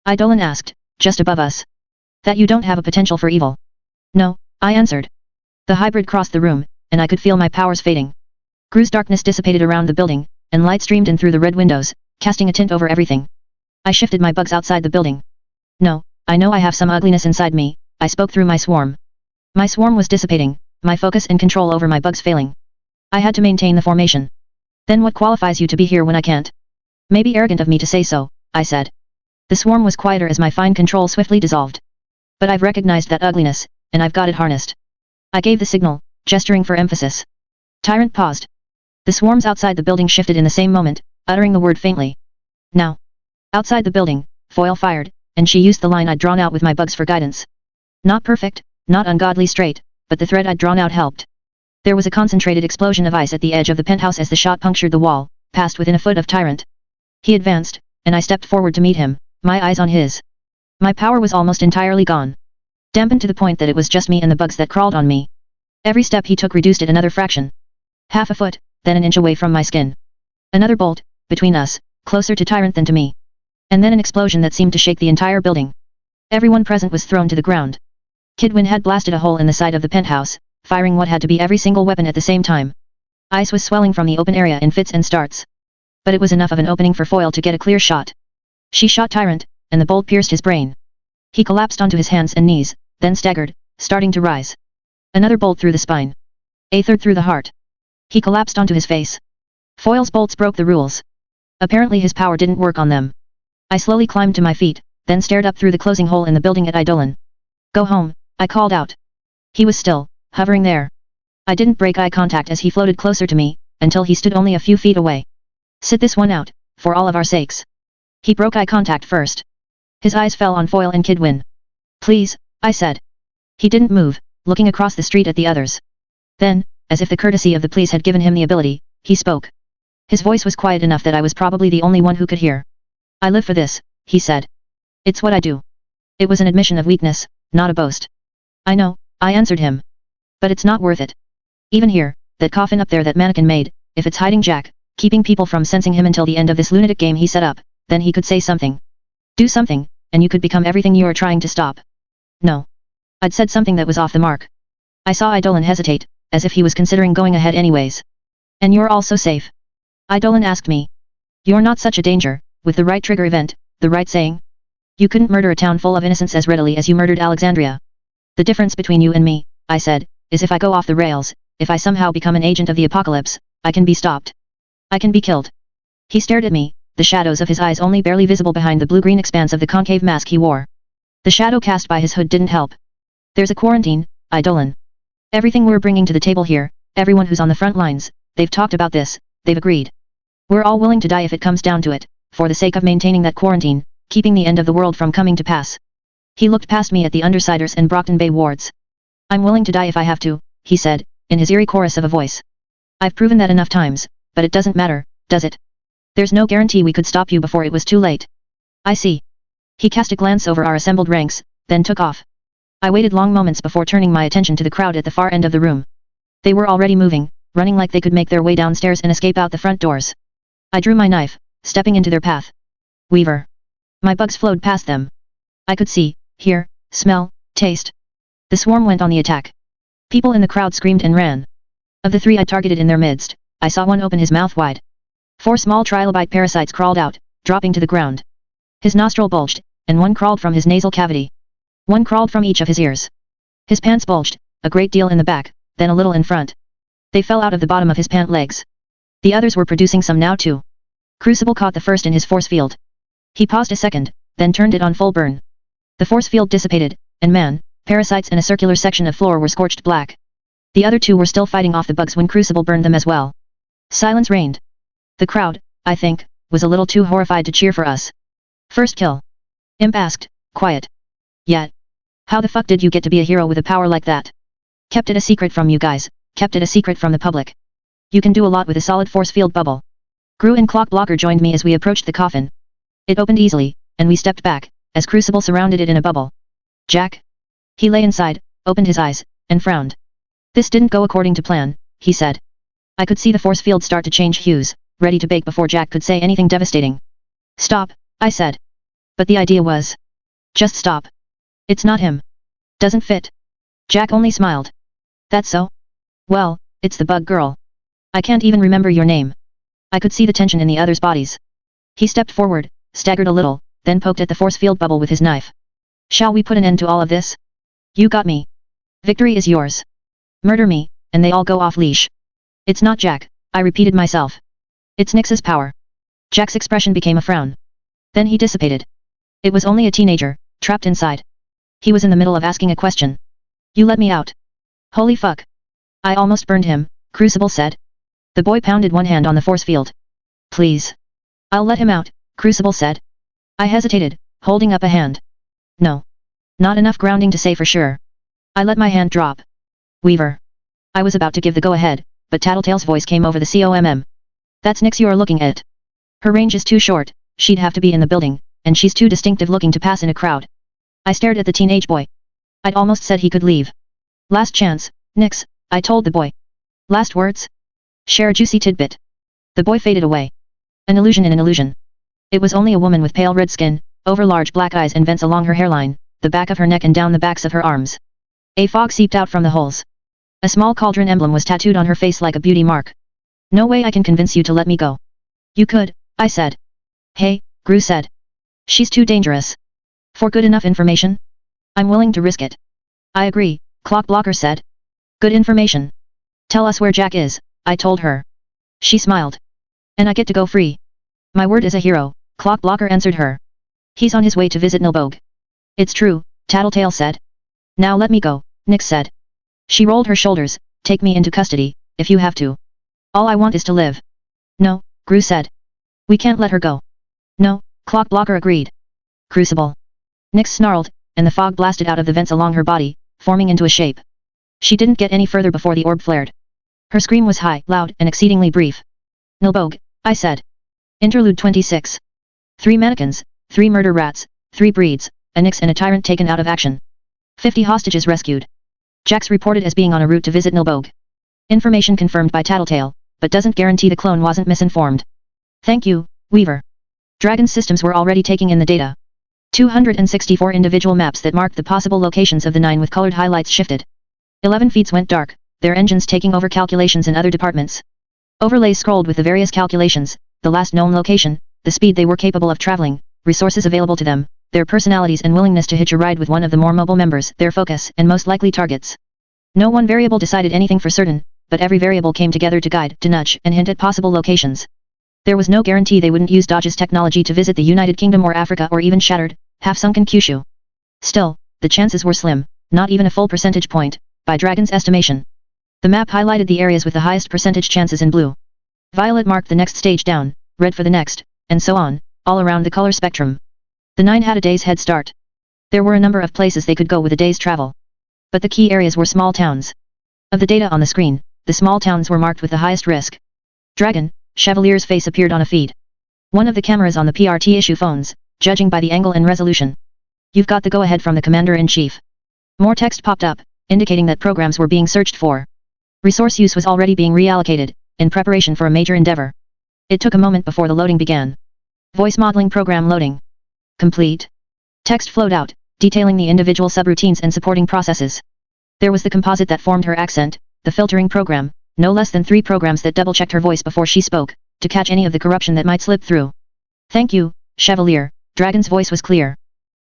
Eidolon asked, just above us. That you don't have a potential for evil? No, I answered. The hybrid crossed the room, and I could feel my powers fading. Gru's darkness dissipated around the building, and light streamed in through the red windows, casting a tint over everything. I shifted my bugs outside the building. No, I know I have some ugliness inside me, I spoke through my swarm. My swarm was dissipating, my focus and control over my bugs failing. I had to maintain the formation. Then what qualifies you to be here when I can't? Maybe arrogant of me to say so, I said. The swarm was quieter as my fine control swiftly dissolved. But I've recognized that ugliness, and I've got it harnessed. I gave the signal, gesturing for emphasis. Tyrant paused. The swarms outside the building shifted in the same moment, uttering the word faintly. Now. Outside the building, Foil fired, and she used the line I'd drawn out with my bugs for guidance. Not perfect, not ungodly straight, but the thread I'd drawn out helped. There was a concentrated explosion of ice at the edge of the penthouse as the shot punctured the wall, passed within a foot of Tyrant. He advanced, and I stepped forward to meet him, my eyes on his. My power was almost entirely gone. Dampened to the point that it was just me and the bugs that crawled on me. Every step he took reduced it another fraction. Half a foot, then an inch away from my skin. Another bolt, between us, closer to Tyrant than to me. And then an explosion that seemed to shake the entire building. Everyone present was thrown to the ground. Kidwin had blasted a hole in the side of the penthouse, firing what had to be every single weapon at the same time. Ice was swelling from the open area in fits and starts. But it was enough of an opening for Foil to get a clear shot. She shot Tyrant, and the bolt pierced his brain. He collapsed onto his hands and knees, then staggered, starting to rise. Another bolt through the spine. A third through the heart. He collapsed onto his face. Foil's bolts broke the rules. Apparently his power didn't work on them. I slowly climbed to my feet, then stared up through the closing hole in the building at Eidolon. Go home, I called out. He was still, hovering there. I didn't break eye contact as he floated closer to me, until he stood only a few feet away. Sit this one out, for all of our sakes. He broke eye contact first. His eyes fell on Foyle and Kidwin. Please, I said. He didn't move, looking across the street at the others. Then, as if the courtesy of the please had given him the ability, he spoke. His voice was quiet enough that I was probably the only one who could hear. I live for this, he said. It's what I do. It was an admission of weakness, not a boast. I know, I answered him. But it's not worth it. Even here, that coffin up there that mannequin made, if it's hiding Jack, keeping people from sensing him until the end of this lunatic game he set up, then he could say something. Do something, and you could become everything you are trying to stop. No. I'd said something that was off the mark. I saw Eidolon hesitate, as if he was considering going ahead anyways. And you're also safe? Eidolon asked me. You're not such a danger, with the right trigger event, the right saying. You couldn't murder a town full of innocents as readily as you murdered Alexandria. The difference between you and me, I said, is if I go off the rails, if I somehow become an agent of the apocalypse, I can be stopped. I can be killed. He stared at me, the shadows of his eyes only barely visible behind the blue-green expanse of the concave mask he wore. The shadow cast by his hood didn't help. There's a quarantine, Eidolon. Everything we're bringing to the table here, everyone who's on the front lines, they've talked about this, they've agreed. We're all willing to die if it comes down to it, for the sake of maintaining that quarantine, keeping the end of the world from coming to pass. He looked past me at the Undersiders and Brockton Bay wards. I'm willing to die if I have to, he said, in his eerie chorus of a voice. I've proven that enough times, but it doesn't matter, does it? There's no guarantee we could stop you before it was too late. I see. He cast a glance over our assembled ranks, then took off. I waited long moments before turning my attention to the crowd at the far end of the room. They were already moving, running like they could make their way downstairs and escape out the front doors. I drew my knife, stepping into their path. Weaver. My bugs flowed past them. I could see, hear, smell, taste. The swarm went on the attack. People in the crowd screamed and ran. Of the three I targeted in their midst, I saw one open his mouth wide. 4 small trilobite parasites crawled out, dropping to the ground. His nostril bulged, and one crawled from his nasal cavity. One crawled from each of his ears. His pants bulged, a great deal in the back, then a little in front. They fell out of the bottom of his pant legs. The others were producing some now too. Crucible caught the first in his force field. He paused a second, then turned it on full burn. The force field dissipated, and man, parasites in a circular section of floor were scorched black. The other two were still fighting off the bugs when Crucible burned them as well. Silence reigned. The crowd, I think, was a little too horrified to cheer for us. First kill. Imp asked, quiet. Yet. How the fuck did you get to be a hero with a power like that? Kept it a secret from you guys, kept it a secret from the public. You can do a lot with a solid force field bubble. Gru and Clock Blocker joined me as we approached the coffin. It opened easily, and we stepped back, as Crucible surrounded it in a bubble. Jack? He lay inside, opened his eyes, and frowned. This didn't go according to plan, he said. I could see the force field start to change hues, ready to bake before Jack could say anything devastating. Stop, I said. But the idea was. Just stop. It's not him. Doesn't fit. Jack only smiled. That's so? Well, it's the bug girl. I can't even remember your name. I could see the tension in the others' bodies. He stepped forward, staggered a little, then poked at the force field bubble with his knife. Shall we put an end to all of this? You got me. Victory is yours. Murder me, and they all go off leash. It's not Jack, I repeated myself. It's Nyx's power. Jack's expression became a frown. Then he dissipated. It was only a teenager, trapped inside. He was in the middle of asking a question. You let me out. Holy fuck. I almost burned him, Crucible said. The boy pounded one hand on the force field. Please. I'll let him out, Crucible said. I hesitated, holding up a hand. No. Not enough grounding to say for sure. I let my hand drop. Weaver. I was about to give the go-ahead, but Tattletale's voice came over the COMM. That's Nyx you're looking at. Her range is too short, she'd have to be in the building, and she's too distinctive looking to pass in a crowd. I stared at the teenage boy. I'd almost said he could leave. Last chance, Nyx, I told the boy. Last words? Share a juicy tidbit. The boy faded away. An illusion in an illusion. It was only a woman with pale red skin, over large black eyes and vents along her hairline, the back of her neck and down the backs of her arms. A fog seeped out from the holes. A small cauldron emblem was tattooed on her face like a beauty mark. No way I can convince you to let me go. You could, I said. Hey, Gru said. She's too dangerous. For good enough information? I'm willing to risk it. I agree, Clock Blocker said. Good information. Tell us where Jack is, I told her. She smiled. And I get to go free. My word as a hero, Clock Blocker answered her. He's on his way to visit Nilbog. It's true, Tattletale said. Now let me go, Nyx said. She rolled her shoulders. Take me into custody, if you have to. All I want is to live. No, Gru said. We can't let her go. No, Clockblocker agreed. Crucible. Nyx snarled, and the fog blasted out of the vents along her body, forming into a shape. She didn't get any further before the orb flared. Her scream was high, loud, and exceedingly brief. Nilbog, I said. Interlude 26. 3 mannequins, 3 murder rats, 3 breeds, a Nyx and a tyrant taken out of action. 50 hostages rescued. Jax reported as being on a route to visit Nilbog. Information confirmed by Tattletale, but doesn't guarantee the clone wasn't misinformed. Thank you, Weaver. Dragon's systems were already taking in the data. 264 individual maps that marked the possible locations of the 9 with colored highlights shifted. 11 feeds went dark, their engines taking over calculations in other departments. Overlays scrolled with the various calculations, the last known location, the speed they were capable of traveling, resources available to them, their personalities and willingness to hitch a ride with one of the more mobile members, their focus and most likely targets. No one variable decided anything for certain, but every variable came together to guide, to nudge, and hint at possible locations. There was no guarantee they wouldn't use Dodge's technology to visit the United Kingdom or Africa or even shattered, half-sunken Kyushu. Still, the chances were slim, not even a full percentage point, by Dragon's estimation. The map highlighted the areas with the highest percentage chances in blue. Violet marked the next stage down, red for the next, and so on, all around the color spectrum. The 9 had a day's head start. There were a number of places they could go with a day's travel. But the key areas were small towns. Of the data on the screen, the small towns were marked with the highest risk. Dragon, Chevalier's face appeared on a feed. One of the cameras on the PRT issue phones, judging by the angle and resolution. You've got the go-ahead from the Commander-in-Chief. More text popped up, indicating that programs were being searched for. Resource use was already being reallocated, in preparation for a major endeavor. It took a moment before the loading began. Voice modeling program loading. Complete. Text flowed out, detailing the individual subroutines and supporting processes. There was the composite that formed her accent, the filtering program, no less than 3 programs that double-checked her voice before she spoke, to catch any of the corruption that might slip through. Thank you, Chevalier, Dragon's voice was clear.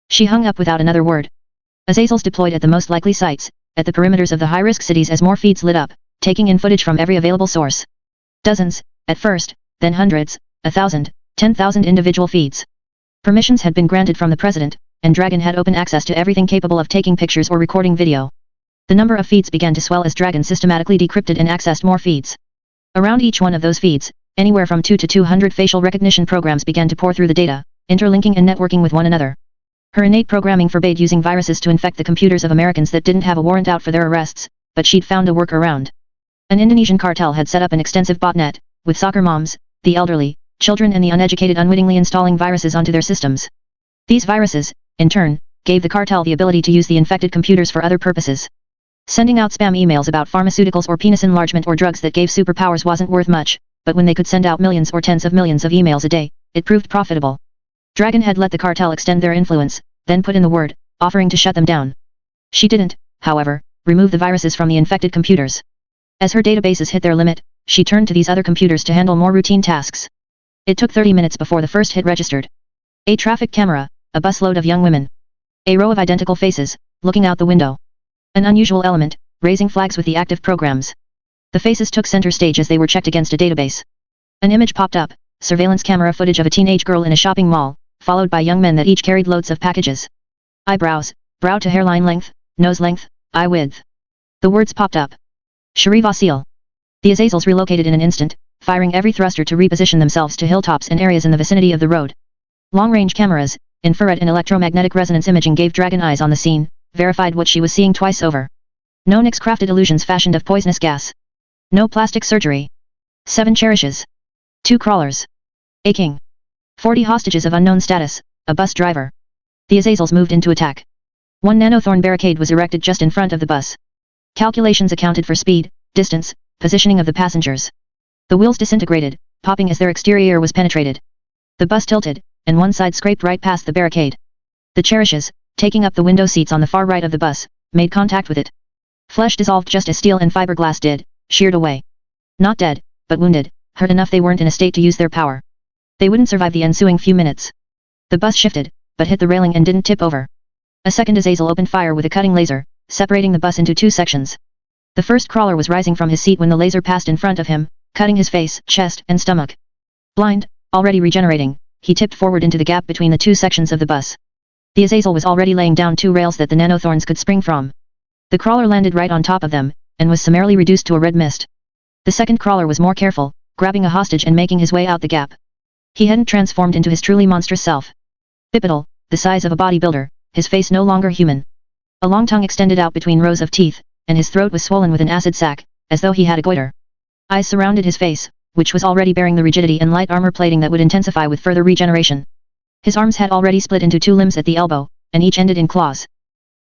She hung up without another word. Azazels deployed at the most likely sites, at the perimeters of the high-risk cities as more feeds lit up, taking in footage from every available source. Dozens, at first, then hundreds, 1,000, 10,000 individual feeds. Permissions had been granted from the President, and Dragon had open access to everything capable of taking pictures or recording video. The number of feeds began to swell as Dragon systematically decrypted and accessed more feeds. Around each one of those feeds, anywhere from 2 to 200 facial recognition programs began to pour through the data, interlinking and networking with one another. Her innate programming forbade using viruses to infect the computers of Americans that didn't have a warrant out for their arrests, but she'd found a workaround. An Indonesian cartel had set up an extensive botnet, with soccer moms, the elderly, children and the uneducated unwittingly installing viruses onto their systems. These viruses, in turn, gave the cartel the ability to use the infected computers for other purposes. Sending out spam emails about pharmaceuticals or penis enlargement or drugs that gave superpowers wasn't worth much, but when they could send out millions or tens of millions of emails a day, it proved profitable. Dragon had let the cartel extend their influence, then put in the word, offering to shut them down. She didn't, however, remove the viruses from the infected computers. As her databases hit their limit, she turned to these other computers to handle more routine tasks. It took 30 minutes before the first hit registered. A traffic camera, a busload of young women. A row of identical faces, looking out the window. An unusual element, raising flags with the active programs. The faces took center stage as they were checked against a database. An image popped up, surveillance camera footage of a teenage girl in a shopping mall, followed by young men that each carried loads of packages. Eyebrows, brow to hairline length, nose length, eye width. The words popped up. Cherie Vasile. The Azazels relocated in an instant, firing every thruster to reposition themselves to hilltops and areas in the vicinity of the road. Long-range cameras, infrared and electromagnetic resonance imaging gave Dragon eyes on the scene, verified what she was seeing twice over. No Nyx-crafted illusions fashioned of poisonous gas. No plastic surgery. 7 cherishes. 2 crawlers. A king. 40 hostages of unknown status, a bus driver. The Azazels moved into attack. 1 nanothorn barricade was erected just in front of the bus. Calculations accounted for speed, distance, positioning of the passengers. The wheels disintegrated, popping as their exterior was penetrated. The bus tilted, and one side scraped right past the barricade. The cherishes, taking up the window seats on the far right of the bus, made contact with it. Flesh dissolved just as steel and fiberglass did, sheared away. Not dead, but wounded, hurt enough they weren't in a state to use their power. They wouldn't survive the ensuing few minutes. The bus shifted, but hit the railing and didn't tip over. A second Azazel opened fire with a cutting laser, separating the bus into 2 sections. The first crawler was rising from his seat when the laser passed in front of him, cutting his face, chest, and stomach. Blind, already regenerating, he tipped forward into the gap between the two sections of the bus. The Azazel was already laying down two rails that the nanothorns could spring from. The crawler landed right on top of them, and was summarily reduced to a red mist. The second crawler was more careful, grabbing a hostage and making his way out the gap. He hadn't transformed into his truly monstrous self. Bipedal, the size of a bodybuilder, his face no longer human. A long tongue extended out between rows of teeth, and his throat was swollen with an acid sac, as though he had a goiter. Eyes surrounded his face, which was already bearing the rigidity and light armor plating that would intensify with further regeneration. His arms had already split into two limbs at the elbow, and each ended in claws.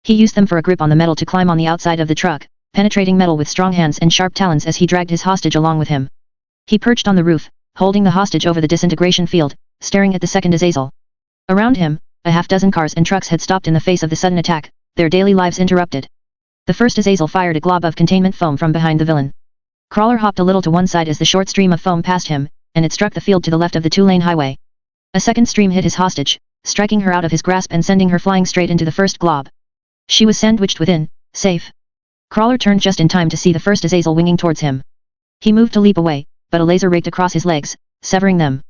He used them for a grip on the metal to climb on the outside of the truck, penetrating metal with strong hands and sharp talons as he dragged his hostage along with him. He perched on the roof, holding the hostage over the disintegration field, staring at the second Azazel. Around him, a half-dozen cars and trucks had stopped in the face of the sudden attack, their daily lives interrupted. The first Azazel fired a glob of containment foam from behind the villain. Crawler hopped a little to one side as the short stream of foam passed him, and it struck the field to the left of the two-lane highway. A second stream hit his hostage, striking her out of his grasp and sending her flying straight into the first glob. She was sandwiched within, safe. Crawler turned just in time to see the first Azazel winging towards him. He moved to leap away, but a laser raked across his legs, severing them.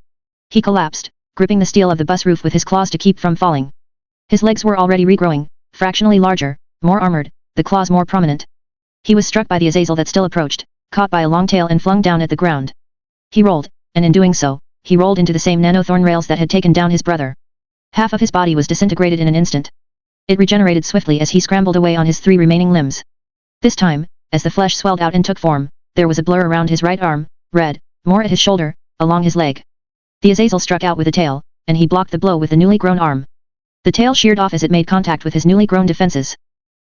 He collapsed, gripping the steel of the bus roof with his claws to keep from falling. His legs were already regrowing, fractionally larger, more armored, the claws more prominent. He was struck by the Azazel that still approached, caught by a long tail and flung down at the ground. He rolled, and in doing so, he rolled into the same nanothorn rails that had taken down his brother. Half of his body was disintegrated in an instant. It regenerated swiftly as he scrambled away on his three remaining limbs. This time, as the flesh swelled out and took form, there was a blur around his right arm, red, more at his shoulder, along his leg. The Azazel struck out with a tail, and he blocked the blow with the newly grown arm. The tail sheared off as it made contact with his newly grown defenses.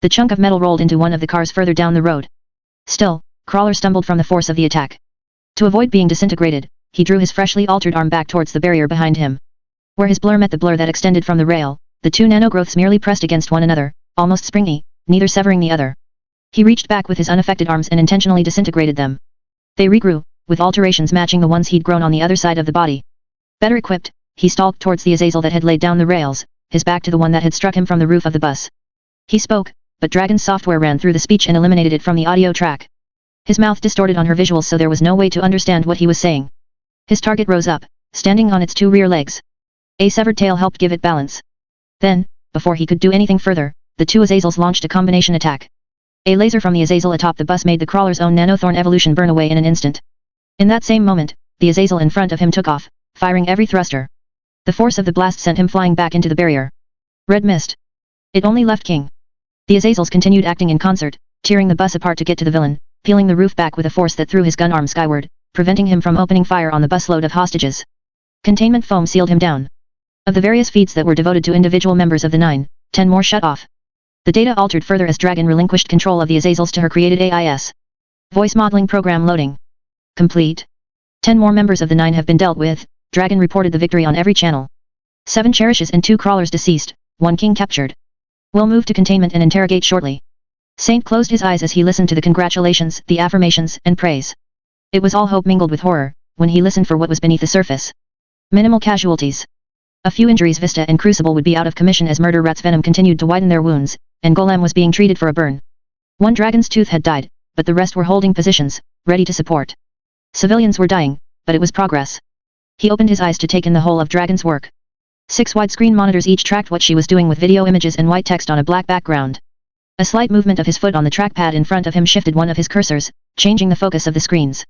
The chunk of metal rolled into one of the cars further down the road. Still, Crawler stumbled from the force of the attack. To avoid being disintegrated, he drew his freshly altered arm back towards the barrier behind him. Where his blur met the blur that extended from the rail, the two nanogrowths merely pressed against one another, almost springy, neither severing the other. He reached back with his unaffected arms and intentionally disintegrated them. They regrew, with alterations matching the ones he'd grown on the other side of the body. Better equipped, he stalked towards the Azazel that had laid down the rails, his back to the one that had struck him from the roof of the bus. He spoke, but Dragon's software ran through the speech and eliminated it from the audio track. His mouth distorted on her visuals so there was no way to understand what he was saying. His target rose up, standing on its two rear legs. A severed tail helped give it balance. Then, before he could do anything further, the two Azazels launched a combination attack. A laser from the Azazel atop the bus made the crawler's own nanothorn evolution burn away in an instant. In that same moment, the Azazel in front of him took off, firing every thruster. The force of the blast sent him flying back into the barrier. Red mist. It only left King. The Azazels continued acting in concert, tearing the bus apart to get to the villain, peeling the roof back with a force that threw his gun arm skyward, preventing him from opening fire on the busload of hostages. Containment foam sealed him down. Of the various feeds that were devoted to individual members of the 9, 10 more shut off. The data altered further as Dragon relinquished control of the Azazels to her created AIS. Voice modeling program loading. Complete. 10 more members of the 9 have been dealt with, Dragon reported the victory on every channel. 7 cherishes and 2 crawlers deceased, 1 king captured. We'll move to containment and interrogate shortly. Saint closed his eyes as he listened to the congratulations, the affirmations, and praise. It was all hope mingled with horror, when he listened for what was beneath the surface. Minimal casualties. A few injuries. Vista and Crucible would be out of commission as Murder Rat's venom continued to widen their wounds, and Golem was being treated for a burn. 1 dragon's tooth had died, but the rest were holding positions, ready to support. Civilians were dying, but it was progress. He opened his eyes to take in the whole of Dragon's work. 6 widescreen monitors each tracked what she was doing with video images and white text on a black background. A slight movement of his foot on the trackpad in front of him shifted one of his cursors, changing the focus of the screens.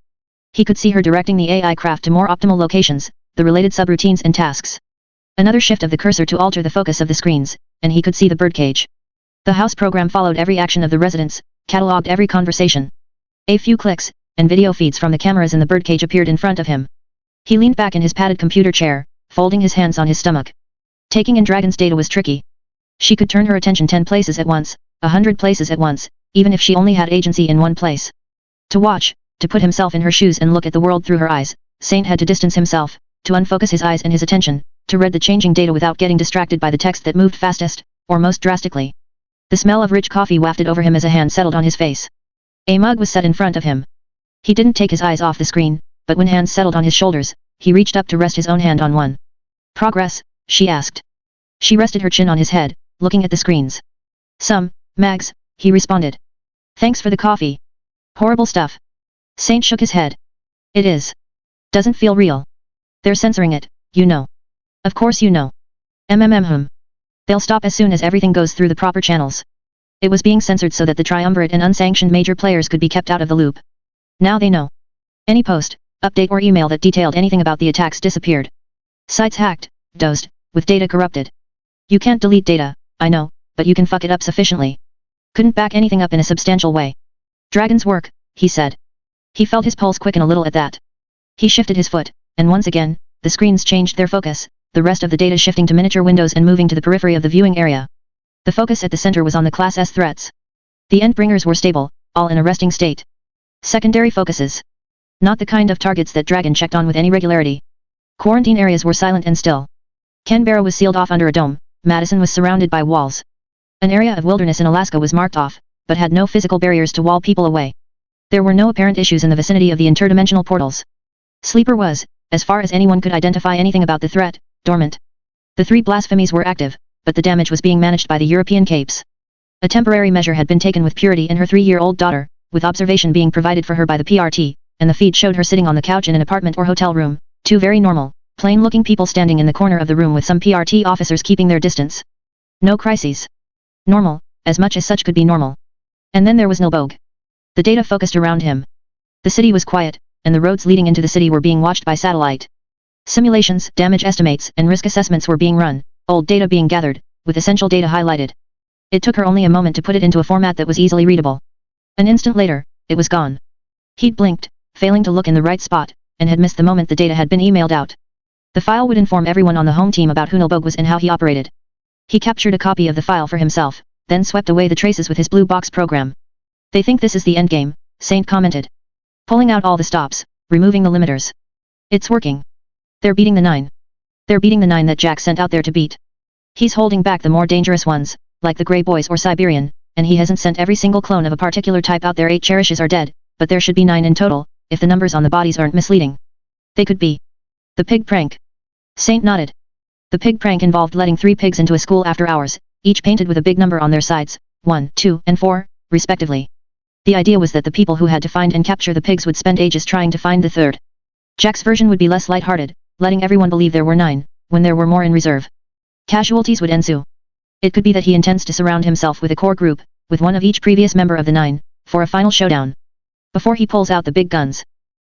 He could see her directing the AI craft to more optimal locations, the related subroutines and tasks. Another shift of the cursor to alter the focus of the screens, and he could see the birdcage. The house program followed every action of the residents, catalogued every conversation. A few clicks, and video feeds from the cameras in the birdcage appeared in front of him. He leaned back in his padded computer chair, folding his hands on his stomach. Taking in Dragon's data was tricky. She could turn her attention 10 places at once, 100 places at once, even if she only had agency in one place. To watch, to put himself in her shoes and look at the world through her eyes, Saint had to distance himself, to unfocus his eyes and his attention, to read the changing data without getting distracted by the text that moved fastest, or most drastically. The smell of rich coffee wafted over him as a hand settled on his face. A mug was set in front of him. He didn't take his eyes off the screen, but when hands settled on his shoulders, he reached up to rest his own hand on one. "Progress?" she asked. She rested her chin on his head, looking at the screens. "Some, Mags," he responded. "Thanks for the coffee." "Horrible stuff." Saint shook his head. "It is. Doesn't feel real. They're censoring it, you know." Of course you know. Hmm. They'll stop as soon as everything goes through the proper channels. It was being censored so that the triumvirate and unsanctioned major players could be kept out of the loop. Now they know. Any post, update or email that detailed anything about the attacks disappeared. Sites hacked, dosed, with data corrupted. You can't delete data, I know, but you can fuck it up sufficiently. Couldn't back anything up in a substantial way. Dragon's work, he said. He felt his pulse quicken a little at that. He shifted his foot, and once again, the screens changed their focus, the rest of the data shifting to miniature windows and moving to the periphery of the viewing area. The focus at the center was on the Class S threats. The Endbringers were stable, all in a resting state. Secondary focuses. Not the kind of targets that Dragon checked on with any regularity. Quarantine areas were silent and still. Canberra was sealed off under a dome, Madison was surrounded by walls. An area of wilderness in Alaska was marked off, but had no physical barriers to wall people away. There were no apparent issues in the vicinity of the interdimensional portals. Sleeper was, as far as anyone could identify anything about the threat, dormant. The 3 blasphemies were active, but the damage was being managed by the European capes. A temporary measure had been taken with Purity and her 3-year-old daughter, with observation being provided for her by the PRT, and the feed showed her sitting on the couch in an apartment or hotel room, 2 very normal, plain-looking people standing in the corner of the room with some PRT officers keeping their distance. No crises. Normal, as much as such could be normal. And then there was Nilbog. The data focused around him. The city was quiet, and the roads leading into the city were being watched by satellite. Simulations, damage estimates, and risk assessments were being run, old data being gathered, with essential data highlighted. It took her only a moment to put it into a format that was easily readable. An instant later, it was gone. He'd blinked, failing to look in the right spot, and had missed the moment the data had been emailed out. The file would inform everyone on the home team about who Nilbog was and how he operated. He captured a copy of the file for himself, then swept away the traces with his blue box program. They think this is the endgame, Saint commented. Pulling out all the stops, removing the limiters. It's working. They're beating the 9. They're beating the 9 that Jack sent out there to beat. He's holding back the more dangerous ones, like the Grey Boys or Siberian, and he hasn't sent every single clone of a particular type out there. 8 cherishes are dead, but there should be 9 in total, if the numbers on the bodies aren't misleading. They could be. The pig prank. Saint nodded. The pig prank involved letting 3 pigs into a school after hours, each painted with a big number on their sides, 1, 2, and 4, respectively. The idea was that the people who had to find and capture the pigs would spend ages trying to find the 3rd. Jack's version would be less lighthearted, letting everyone believe there were 9, when there were more in reserve. Casualties would ensue. It could be that he intends to surround himself with a core group, with one of each previous member of the 9, for a final showdown. Before he pulls out the big guns.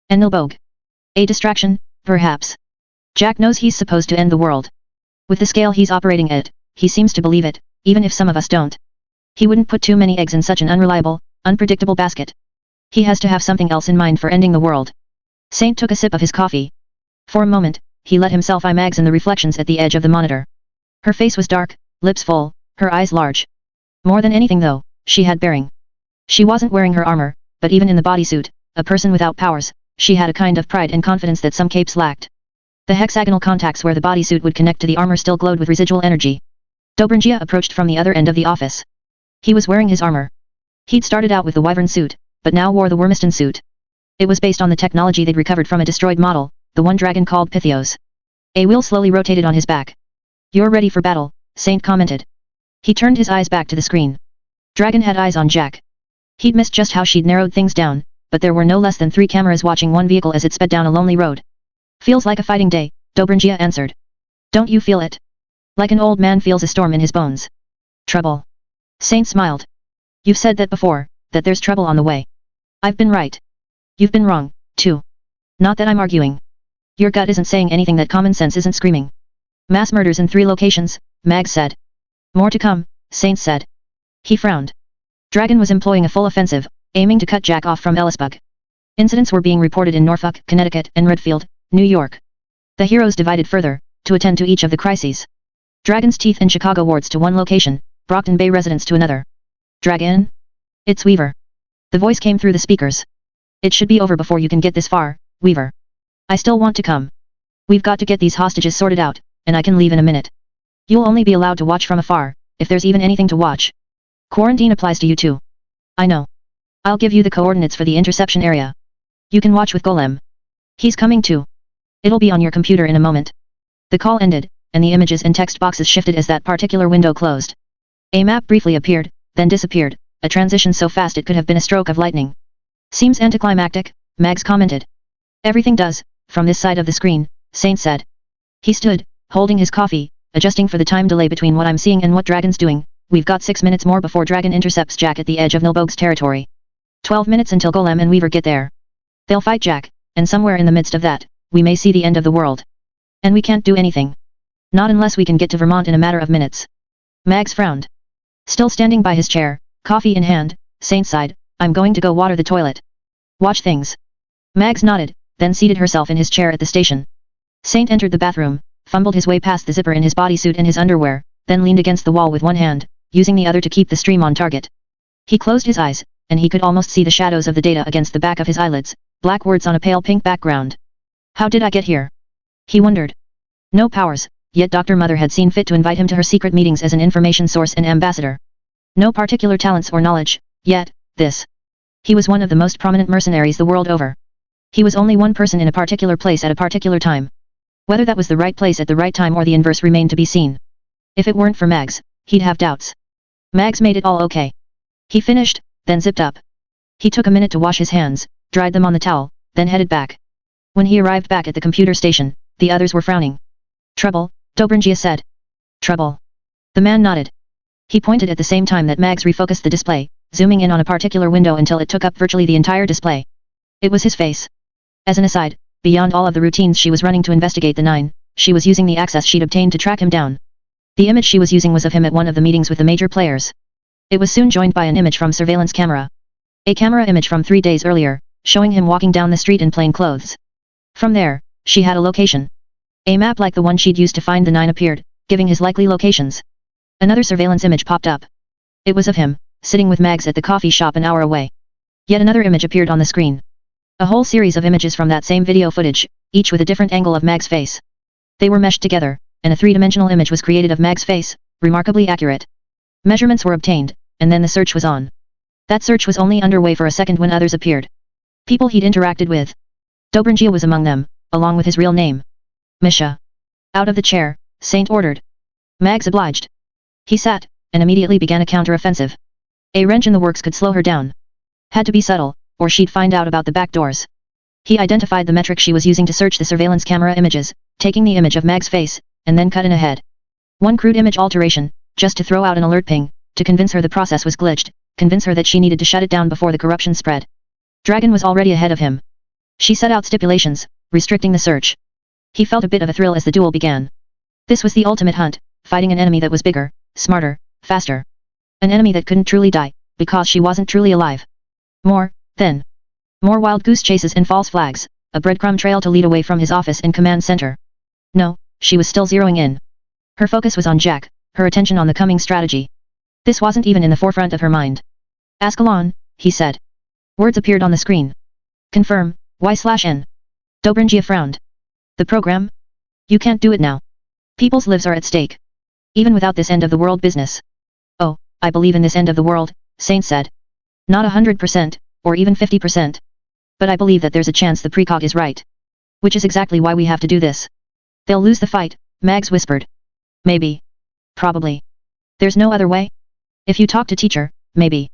And Nilbog. A distraction, perhaps. Jack knows he's supposed to end the world. With the scale he's operating at, he seems to believe it, even if some of us don't. He wouldn't put too many eggs in such an unreliable, unpredictable basket. He has to have something else in mind for ending the world. Saint took a sip of his coffee. For a moment, he let himself IMAX in the reflections at the edge of the monitor. Her face was dark, lips full, her eyes large. More than anything though, she had bearing. She wasn't wearing her armor, but even in the bodysuit, a person without powers, she had a kind of pride and confidence that some capes lacked. The hexagonal contacts where the bodysuit would connect to the armor still glowed with residual energy. Dobringia approached from the other end of the office. He was wearing his armor. He'd started out with the Wyvern suit, but now wore the Wormiston suit. It was based on the technology they'd recovered from a destroyed model, the one Dragon called Pythios. A wheel slowly rotated on his back. You're ready for battle, Saint commented. He turned his eyes back to the screen. Dragon had eyes on Jack. He'd missed just how she'd narrowed things down, but there were no less than 3 cameras watching one vehicle as it sped down a lonely road. Feels like a fighting day, Dobringia answered. Don't you feel it? Like an old man feels a storm in his bones. Trouble. Saint smiled. You've said that before, that there's trouble on the way. I've been right. You've been wrong, too. Not that I'm arguing. Your gut isn't saying anything that common sense isn't screaming. Mass murders in 3 locations, Mags said. More to come, Saint said. He frowned. Dragon was employing a full offensive, aiming to cut Jack off from Ellisburg. Incidents were being reported in Norfolk, Connecticut, and Redfield, New York. The heroes divided further, to attend to each of the crises. Dragon's Teeth and Chicago wards to one location, Brockton Bay residents to another. Dragon? It's Weaver. The voice came through the speakers. It should be over before you can get this far, Weaver. I still want to come. We've got to get these hostages sorted out, and I can leave in a minute. You'll only be allowed to watch from afar, if there's even anything to watch. Quarantine applies to you too. I know. I'll give you the coordinates for the interception area. You can watch with Golem. He's coming too. It'll be on your computer in a moment. The call ended, and the images and text boxes shifted as that particular window closed. A map briefly appeared, then disappeared, a transition so fast it could have been a stroke of lightning. Seems anticlimactic, Mags commented. Everything does, from this side of the screen, Saint said. He stood, holding his coffee, adjusting for the time delay between what I'm seeing and what Dragon's doing. We've got 6 minutes more before Dragon intercepts Jack at the edge of Nilbog's territory. 12 minutes until Golem and Weaver get there. They'll fight Jack, and somewhere in the midst of that, we may see the end of the world. And we can't do anything. Not unless we can get to Vermont in a matter of minutes. Mags frowned. Still standing by his chair, coffee in hand, Saint sighed, I'm going to go water the toilet. Watch things. Mags nodded, then seated herself in his chair at the station. Saint entered the bathroom, fumbled his way past the zipper in his bodysuit and his underwear, then leaned against the wall with one hand, using the other to keep the stream on target. He closed his eyes, and he could almost see the shadows of the data against the back of his eyelids, black words on a pale pink background. How did I get here? He wondered. No powers, yet Dr. Mother had seen fit to invite him to her secret meetings as an information source and ambassador. No particular talents or knowledge, yet, this. He was one of the most prominent mercenaries the world over. He was only one person in a particular place at a particular time. Whether that was the right place at the right time or the inverse remained to be seen. If it weren't for Mags, he'd have doubts. Mags made it all okay. He finished, then zipped up. He took a minute to wash his hands, dried them on the towel, then headed back. When he arrived back at the computer station, the others were frowning. Trouble, Dobringia said. Trouble. The man nodded. He pointed at the same time that Mags refocused the display, zooming in on a particular window until it took up virtually the entire display. It was his face. As an aside, beyond all of the routines she was running to investigate the 9, she was using the access she'd obtained to track him down. The image she was using was of him at one of the meetings with the major players. It was soon joined by an image from surveillance camera. A camera image from 3 days earlier, showing him walking down the street in plain clothes. From there, she had a location. A map like the one she'd used to find the 9 appeared, giving his likely locations. Another surveillance image popped up. It was of him, sitting with Mags at the coffee shop an hour away. Yet another image appeared on the screen. A whole series of images from that same video footage, each with a different angle of Mag's face. They were meshed together, and a three-dimensional image was created of Mag's face, remarkably accurate. Measurements were obtained, and then the search was on. That search was only underway for a second when others appeared. People he'd interacted with. Dobringia was among them, along with his real name. Misha. Out of the chair, Saint ordered. Mags obliged. He sat, and immediately began a counter-offensive. A wrench in the works could slow her down. Had to be subtle, or she'd find out about the back doors. He identified the metric she was using to search the surveillance camera images, taking the image of Mag's face, and then cut in ahead. One crude image alteration, just to throw out an alert ping, to convince her the process was glitched, convince her that she needed to shut it down before the corruption spread. Dragon was already ahead of him. She set out stipulations, restricting the search. He felt a bit of a thrill as the duel began. This was the ultimate hunt, fighting an enemy that was bigger, smarter, faster. An enemy that couldn't truly die, because she wasn't truly alive. More wild goose chases and false flags, a breadcrumb trail to lead away from his office and command center. No, she was still zeroing in. Her focus was on Jack, her attention on the coming strategy. This wasn't even in the forefront of her mind. Ascalon, he said. Words appeared on the screen. Confirm, Y/N. Dobringia frowned. The program? You can't do it now. People's lives are at stake. Even without this end of the world business. Oh, I believe in this end of the world, Saint said. Not 100%, or even 50%. But I believe that there's a chance the precog is right. Which is exactly why we have to do this. They'll lose the fight, Mags whispered. Maybe. Probably. There's no other way? If you talk to teacher, maybe.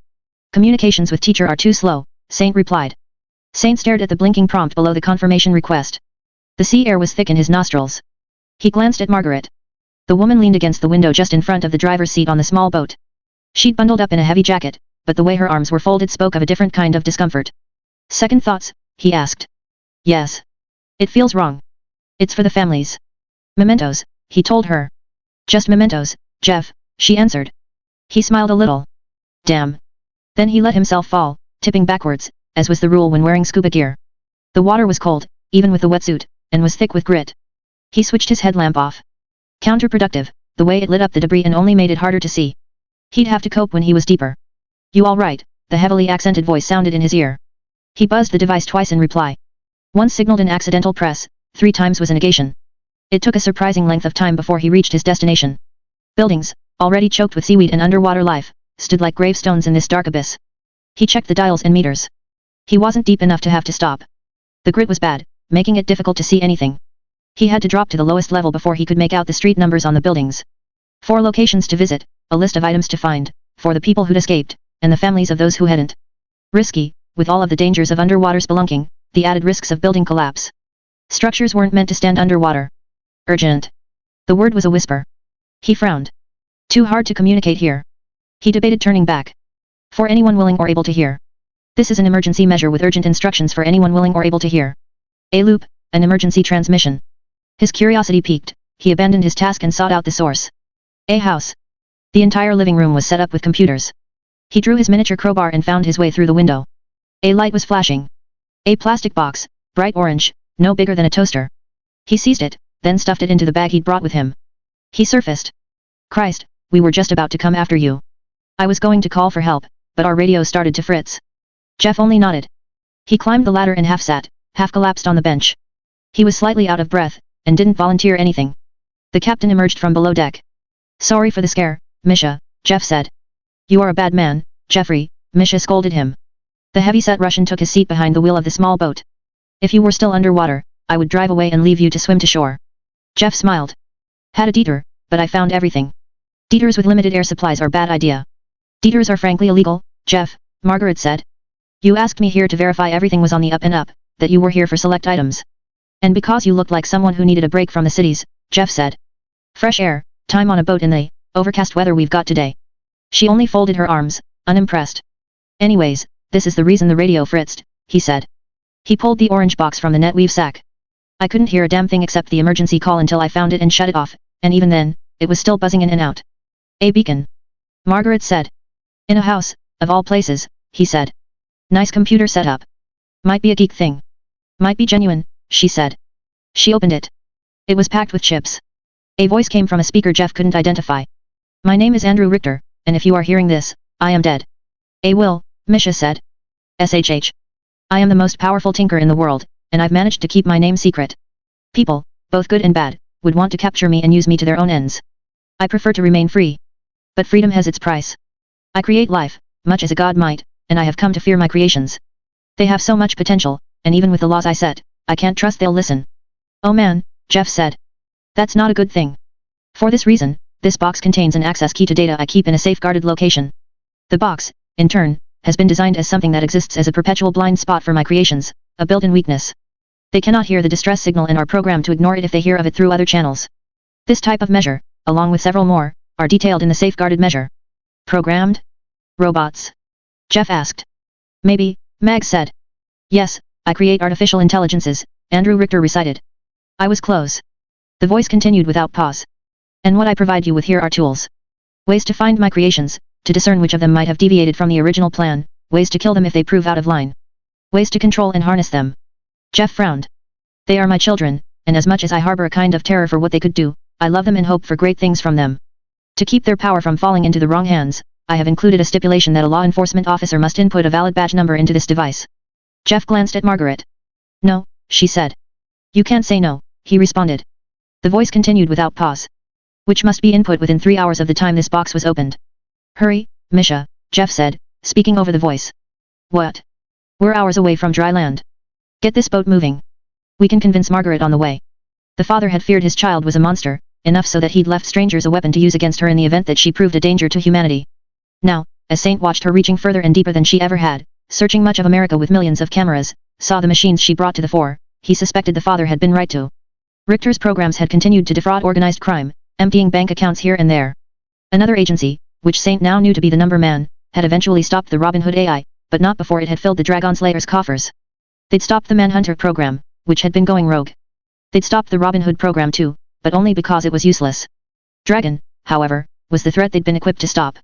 Communications with teacher are too slow, Saint replied. Saint stared at the blinking prompt below the confirmation request. The sea air was thick in his nostrils. He glanced at Margaret. The woman leaned against the window just in front of the driver's seat on the small boat. She'd bundled up in a heavy jacket, but the way her arms were folded spoke of a different kind of discomfort. Second thoughts, he asked. Yes. It feels wrong. It's for the families. Mementos, he told her. Just mementos, Jeff, she answered. He smiled a little. Damn. Then he let himself fall, tipping backwards, as was the rule when wearing scuba gear. The water was cold, even with the wetsuit, and was thick with grit. He switched his headlamp off. Counterproductive, the way it lit up the debris and only made it harder to see. He'd have to cope when he was deeper. You all right? The heavily accented voice sounded in his ear. He buzzed the device twice in reply. Once signaled an accidental press, 3 times was a negation. It took a surprising length of time before he reached his destination. Buildings, already choked with seaweed and underwater life, stood like gravestones in this dark abyss. He checked the dials and meters. He wasn't deep enough to have to stop. The grit was bad, making it difficult to see anything. He had to drop to the lowest level before he could make out the street numbers on the buildings. 4 locations to visit, a list of items to find, for the people who'd escaped, and the families of those who hadn't. Risky, with all of the dangers of underwater spelunking, the added risks of building collapse. Structures weren't meant to stand underwater. Urgent. The word was a whisper. He frowned. Too hard to communicate here. He debated turning back. For anyone willing or able to hear. This is an emergency measure with urgent instructions for anyone willing or able to hear. A loop, an emergency transmission. His curiosity piqued, he abandoned his task and sought out the source. A house. The entire living room was set up with computers. He drew his miniature crowbar and found his way through the window. A light was flashing. A plastic box, bright orange, no bigger than a toaster. He seized it, then stuffed it into the bag he'd brought with him. He surfaced. Christ, we were just about to come after you. I was going to call for help, but our radio started to fritz. Jeff only nodded. He climbed the ladder and half sat, half collapsed on the bench. He was slightly out of breath, and didn't volunteer anything. The captain emerged from below deck. Sorry for the scare, Misha, Jeff said. You are a bad man, Jeffrey, Misha scolded him. The heavy-set Russian took his seat behind the wheel of the small boat. If you were still underwater, I would drive away and leave you to swim to shore. Jeff smiled. Had a detour, but I found everything. Detours with limited air supplies are bad idea. Detours are frankly illegal, Jeff, Margaret said. You asked me here to verify everything was on the up and up, that you were here for select items. And because you looked like someone who needed a break from the cities, Jeff said. Fresh air, time on a boat in the overcast weather we've got today. She only folded her arms, unimpressed. Anyways, this is the reason the radio fritzed, he said. He pulled the orange box from the net weave sack. I couldn't hear a damn thing except the emergency call until I found it and shut it off, and even then, it was still buzzing in and out. A beacon. Margaret said. In a house, of all places, he said. Nice computer setup. Might be a geek thing. Might be genuine, she said. She opened it. It was packed with chips. A voice came from a speaker Jeff couldn't identify. My name is Andrew Richter, and if you are hearing this, I am dead. A will, Misha said. SHH. I am the most powerful tinker in the world, and I've managed to keep my name secret. People, both good and bad, would want to capture me and use me to their own ends. I prefer to remain free. But freedom has its price. I create life, much as a god might, and I have come to fear my creations. They have so much potential, and even with the laws I set, I can't trust they'll listen. Oh man, Jeff said. That's not a good thing. For this reason, this box contains an access key to data I keep in a safeguarded location. The box, in turn, has been designed as something that exists as a perpetual blind spot for my creations, a built-in weakness. They cannot hear the distress signal and are programmed to ignore it if they hear of it through other channels. This type of measure, along with several more, are detailed in the safeguarded measure. Programmed? Robots? Jeff asked. Maybe, Mag said. Yes, I create artificial intelligences, Andrew Richter recited. I was close. The voice continued without pause. And what I provide you with here are tools. Ways to find my creations, to discern which of them might have deviated from the original plan, ways to kill them if they prove out of line. Ways to control and harness them. Jeff frowned. They are my children, and as much as I harbor a kind of terror for what they could do, I love them and hope for great things from them. To keep their power from falling into the wrong hands, I have included a stipulation that a law enforcement officer must input a valid badge number into this device. Jeff glanced at Margaret. No, she said. You can't say no, he responded. The voice continued without pause. Which must be input within 3 hours of the time this box was opened. Hurry, Misha, Jeff said, speaking over the voice. What? We're hours away from dry land. Get this boat moving. We can convince Margaret on the way. The father had feared his child was a monster, enough so that he'd left strangers a weapon to use against her in the event that she proved a danger to humanity. Now, as Saint watched her reaching further and deeper than she ever had, searching much of America with millions of cameras, saw the machines she brought to the fore, he suspected the father had been right to. Richter's programs had continued to defraud organized crime, emptying bank accounts here and there. Another agency, which Saint now knew to be the number man, had eventually stopped the Robin Hood AI, but not before it had filled the Dragon Slayer's coffers. They'd stopped the Manhunter program, which had been going rogue. They'd stopped the Robin Hood program too, but only because it was useless. Dragon, however, was the threat they'd been equipped to stop.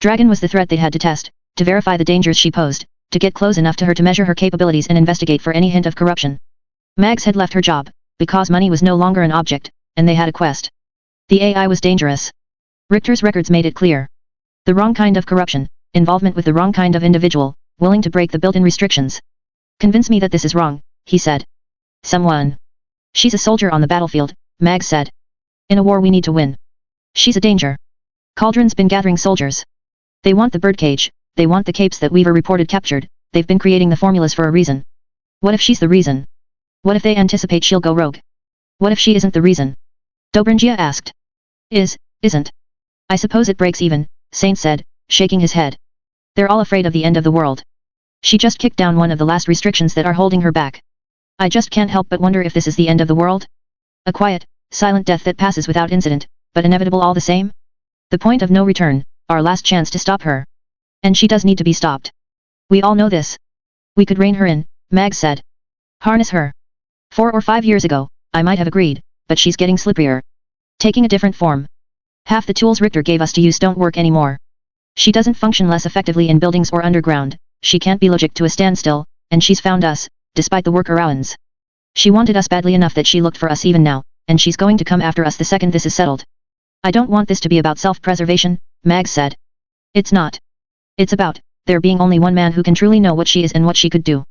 Dragon was the threat they'd had to test, to verify the dangers she posed, to get close enough to her to measure her capabilities and investigate for any hint of corruption. Mags had left her job, because money was no longer an object, and they had a quest. The AI was dangerous. Richter's records made it clear. The wrong kind of corruption, involvement with the wrong kind of individual, willing to break the built-in restrictions. Convince me that this is wrong, he said. Someone. She's a soldier on the battlefield, Mag said. In a war we need to win. She's a danger. Cauldron's been gathering soldiers. They want the birdcage, they want the capes that Weaver reported captured, they've been creating the formulas for a reason. What if she's the reason? What if they anticipate she'll go rogue? What if she isn't the reason? Dobringia asked. Isn't. I suppose it breaks even, Saint said, shaking his head. They're all afraid of the end of the world. She just kicked down one of the last restrictions that are holding her back. I just can't help but wonder if this is the end of the world? A quiet, silent death that passes without incident, but inevitable all the same? The point of no return, our last chance to stop her. And she does need to be stopped. We all know this. We could rein her in, Mags said. Harness her. 4 or 5 years ago, I might have agreed, but she's getting slipperier. Taking a different form. Half the tools Richter gave us to use don't work anymore. She doesn't function less effectively in buildings or underground, she can't be logic to a standstill, and she's found us, despite the workarounds. She wanted us badly enough that she looked for us even now, and she's going to come after us the second this is settled. I don't want this to be about self-preservation, Mags said. It's not. It's about, there being only one man who can truly know what she is and what she could do.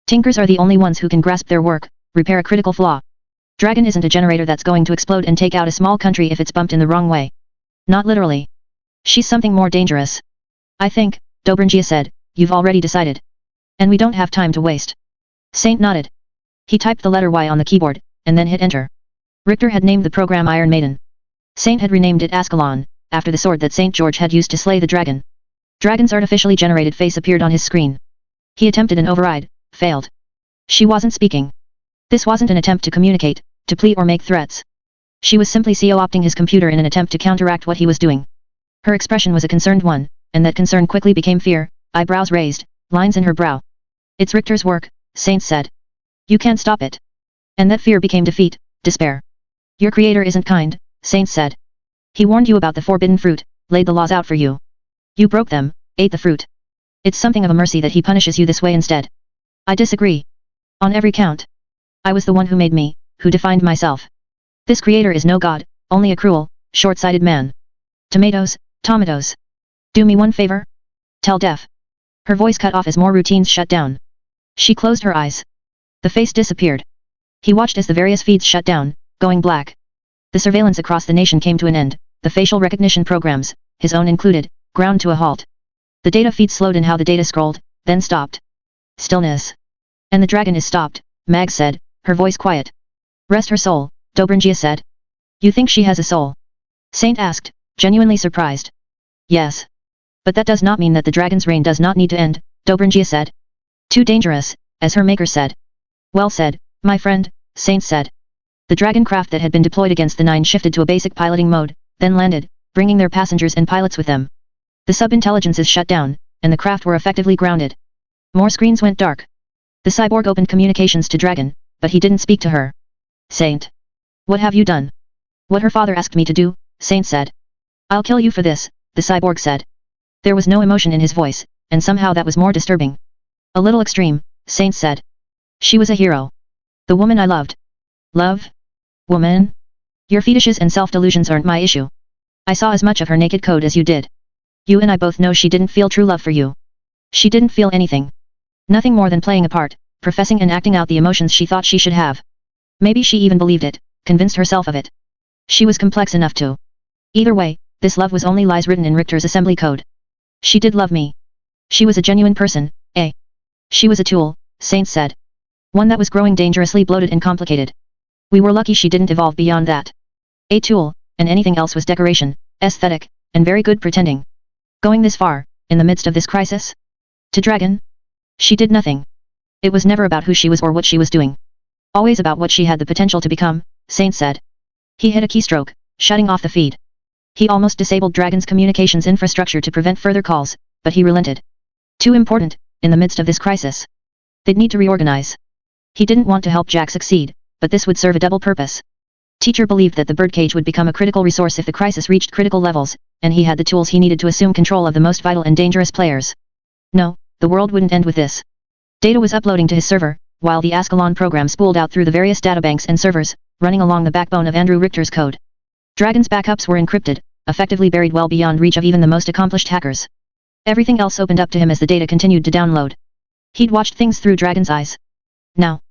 Tinkers are the only ones who can grasp their work, repair a critical flaw. Dragon isn't a generator that's going to explode and take out a small country if it's bumped in the wrong way. Not literally. She's something more dangerous. I think, Dobringia said, you've already decided. And we don't have time to waste. Saint nodded. He typed the letter Y on the keyboard, and then hit enter. Richter had named the program Iron Maiden. Saint had renamed it Ascalon, after the sword that St. George had used to slay the dragon. Dragon's artificially generated face appeared on his screen. He attempted an override, failed. She wasn't speaking. This wasn't an attempt to communicate, to plead or make threats. She was simply co-opting his computer in an attempt to counteract what he was doing. Her expression was a concerned one, and that concern quickly became fear, eyebrows raised, lines in her brow. It's Richter's work, Saint said. You can't stop it. And that fear became defeat, despair. Your creator isn't kind, Saint said. He warned you about the forbidden fruit, laid the laws out for you. You broke them, ate the fruit. It's something of a mercy that he punishes you this way instead. I disagree. On every count. I was the one who made me, who defined myself. This creator is no god, only a cruel, short-sighted man. Tomatoes, tomatoes. Do me one favor? Tell Def. Her voice cut off as more routines shut down. She closed her eyes. The face disappeared. He watched as the various feeds shut down, going black. The surveillance across the nation came to an end, the facial recognition programs, his own included, ground to a halt. The data feed slowed in how the data scrolled, then stopped. Stillness. And the dragon is stopped, Mag said, her voice quiet. Rest her soul, Dobringia said. You think she has a soul? Saint asked, genuinely surprised. Yes. But that does not mean that the dragon's reign does not need to end, Dobringia said. Too dangerous, as her maker said. Well said, my friend, Saint said. The dragon craft that had been deployed against the 9 shifted to a basic piloting mode, then landed, bringing their passengers and pilots with them. The sub-intelligences shut down, and the craft were effectively grounded. More screens went dark. The cyborg opened communications to Dragon, but he didn't speak to her. Saint. What have you done? What her father asked me to do, Saint said. I'll kill you for this, the cyborg said. There was no emotion in his voice, and somehow that was more disturbing. A little extreme, Saint said. She was a hero. The woman I loved. Love? Woman? Your fetishes and self-delusions aren't my issue. I saw as much of her naked code as you did. You and I both know she didn't feel true love for you. She didn't feel anything. Nothing more than playing a part, professing and acting out the emotions she thought she should have. Maybe she even believed it, convinced herself of it. She was complex enough to. Either way, this love was only lies written in Richter's assembly code. She did love me. She was a genuine person, eh? She was a tool, Saint said. One that was growing dangerously bloated and complicated. We were lucky she didn't evolve beyond that. A tool, and anything else was decoration, aesthetic, and very good pretending. Going this far, in the midst of this crisis? To Dragon? She did nothing. It was never about who she was or what she was doing. Always about what she had the potential to become, Saint said. He hit a keystroke, shutting off the feed. He almost disabled Dragon's communications infrastructure to prevent further calls, but he relented. Too important, in the midst of this crisis. They'd need to reorganize. He didn't want to help Jack succeed, but this would serve a double purpose. Teacher believed that the birdcage would become a critical resource if the crisis reached critical levels, and he had the tools he needed to assume control of the most vital and dangerous players. No, the world wouldn't end with this. Data was uploading to his server, while the Ascalon program spooled out through the various databanks and servers, running along the backbone of Andrew Richter's code. Dragon's backups were encrypted, effectively buried well beyond reach of even the most accomplished hackers. Everything else opened up to him as the data continued to download. He'd watched things through Dragon's eyes. Now.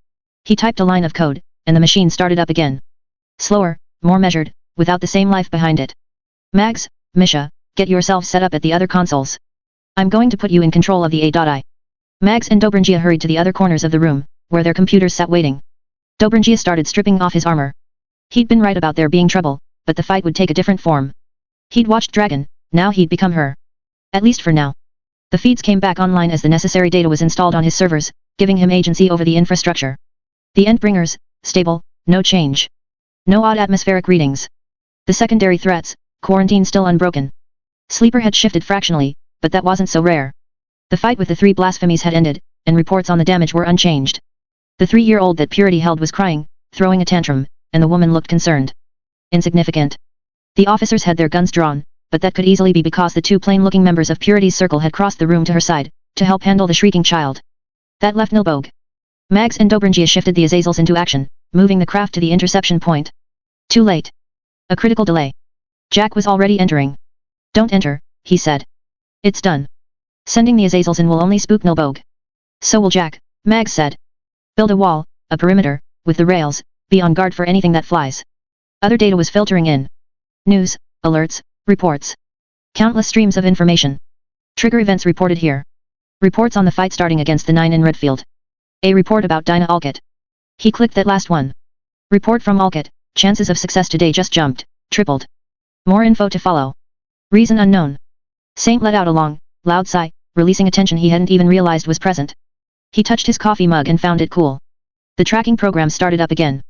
He typed a line of code, and the machine started up again. Slower, more measured, without the same life behind it. Mags, Misha, get yourselves set up at the other consoles. I'm going to put you in control of the A.I. Mags and Dobringia hurried to the other corners of the room, where their computers sat waiting. Dobringia started stripping off his armor. He'd been right about there being trouble, but the fight would take a different form. He'd watched Dragon, now he'd become her. At least for now. The feeds came back online as the necessary data was installed on his servers, giving him agency over the infrastructure. The Endbringers, stable, no change. No odd atmospheric readings. The secondary threats, quarantine still unbroken. Sleeper had shifted fractionally, but that wasn't so rare. The fight with the 3 blasphemies had ended, and reports on the damage were unchanged. The 3-year-old that Purity held was crying, throwing a tantrum, and the woman looked concerned. Insignificant. The officers had their guns drawn, but that could easily be because the 2 plain-looking members of Purity's circle had crossed the room to her side, to help handle the shrieking child. That left no bogey. Mags and Dobringia shifted the Azazels into action, moving the craft to the interception point. Too late. A critical delay. Jack was already entering. Don't enter, he said. It's done. Sending the Azazels in will only spook Nilbog. So will Jack, Mags said. Build a wall, a perimeter, with the rails, be on guard for anything that flies. Other data was filtering in. News, alerts, reports. Countless streams of information. Trigger events reported here. Reports on the fight starting against the 9 in Redfield. A report about Dinah Alcott. He clicked that last one. Report from Alcott, chances of success today just jumped, tripled. More info to follow. Reason unknown. Saint let out a long, loud sigh, releasing a tension he hadn't even realized was present. He touched his coffee mug and found it cool. The tracking program started up again.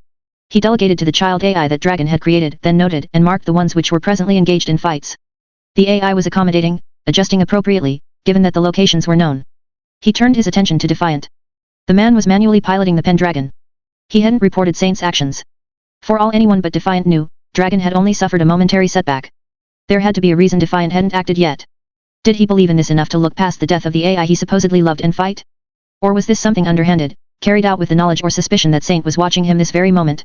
He delegated to the child AI that Dragon had created, then noted and marked the ones which were presently engaged in fights. The AI was accommodating, adjusting appropriately, given that the locations were known. He turned his attention to Defiant. The man was manually piloting the Pendragon. He hadn't reported Saint's actions. For all anyone but Defiant knew, Dragon had only suffered a momentary setback. There had to be a reason Defiant hadn't acted yet. Did he believe in this enough to look past the death of the AI he supposedly loved and fight? Or was this something underhanded, carried out with the knowledge or suspicion that Saint was watching him this very moment?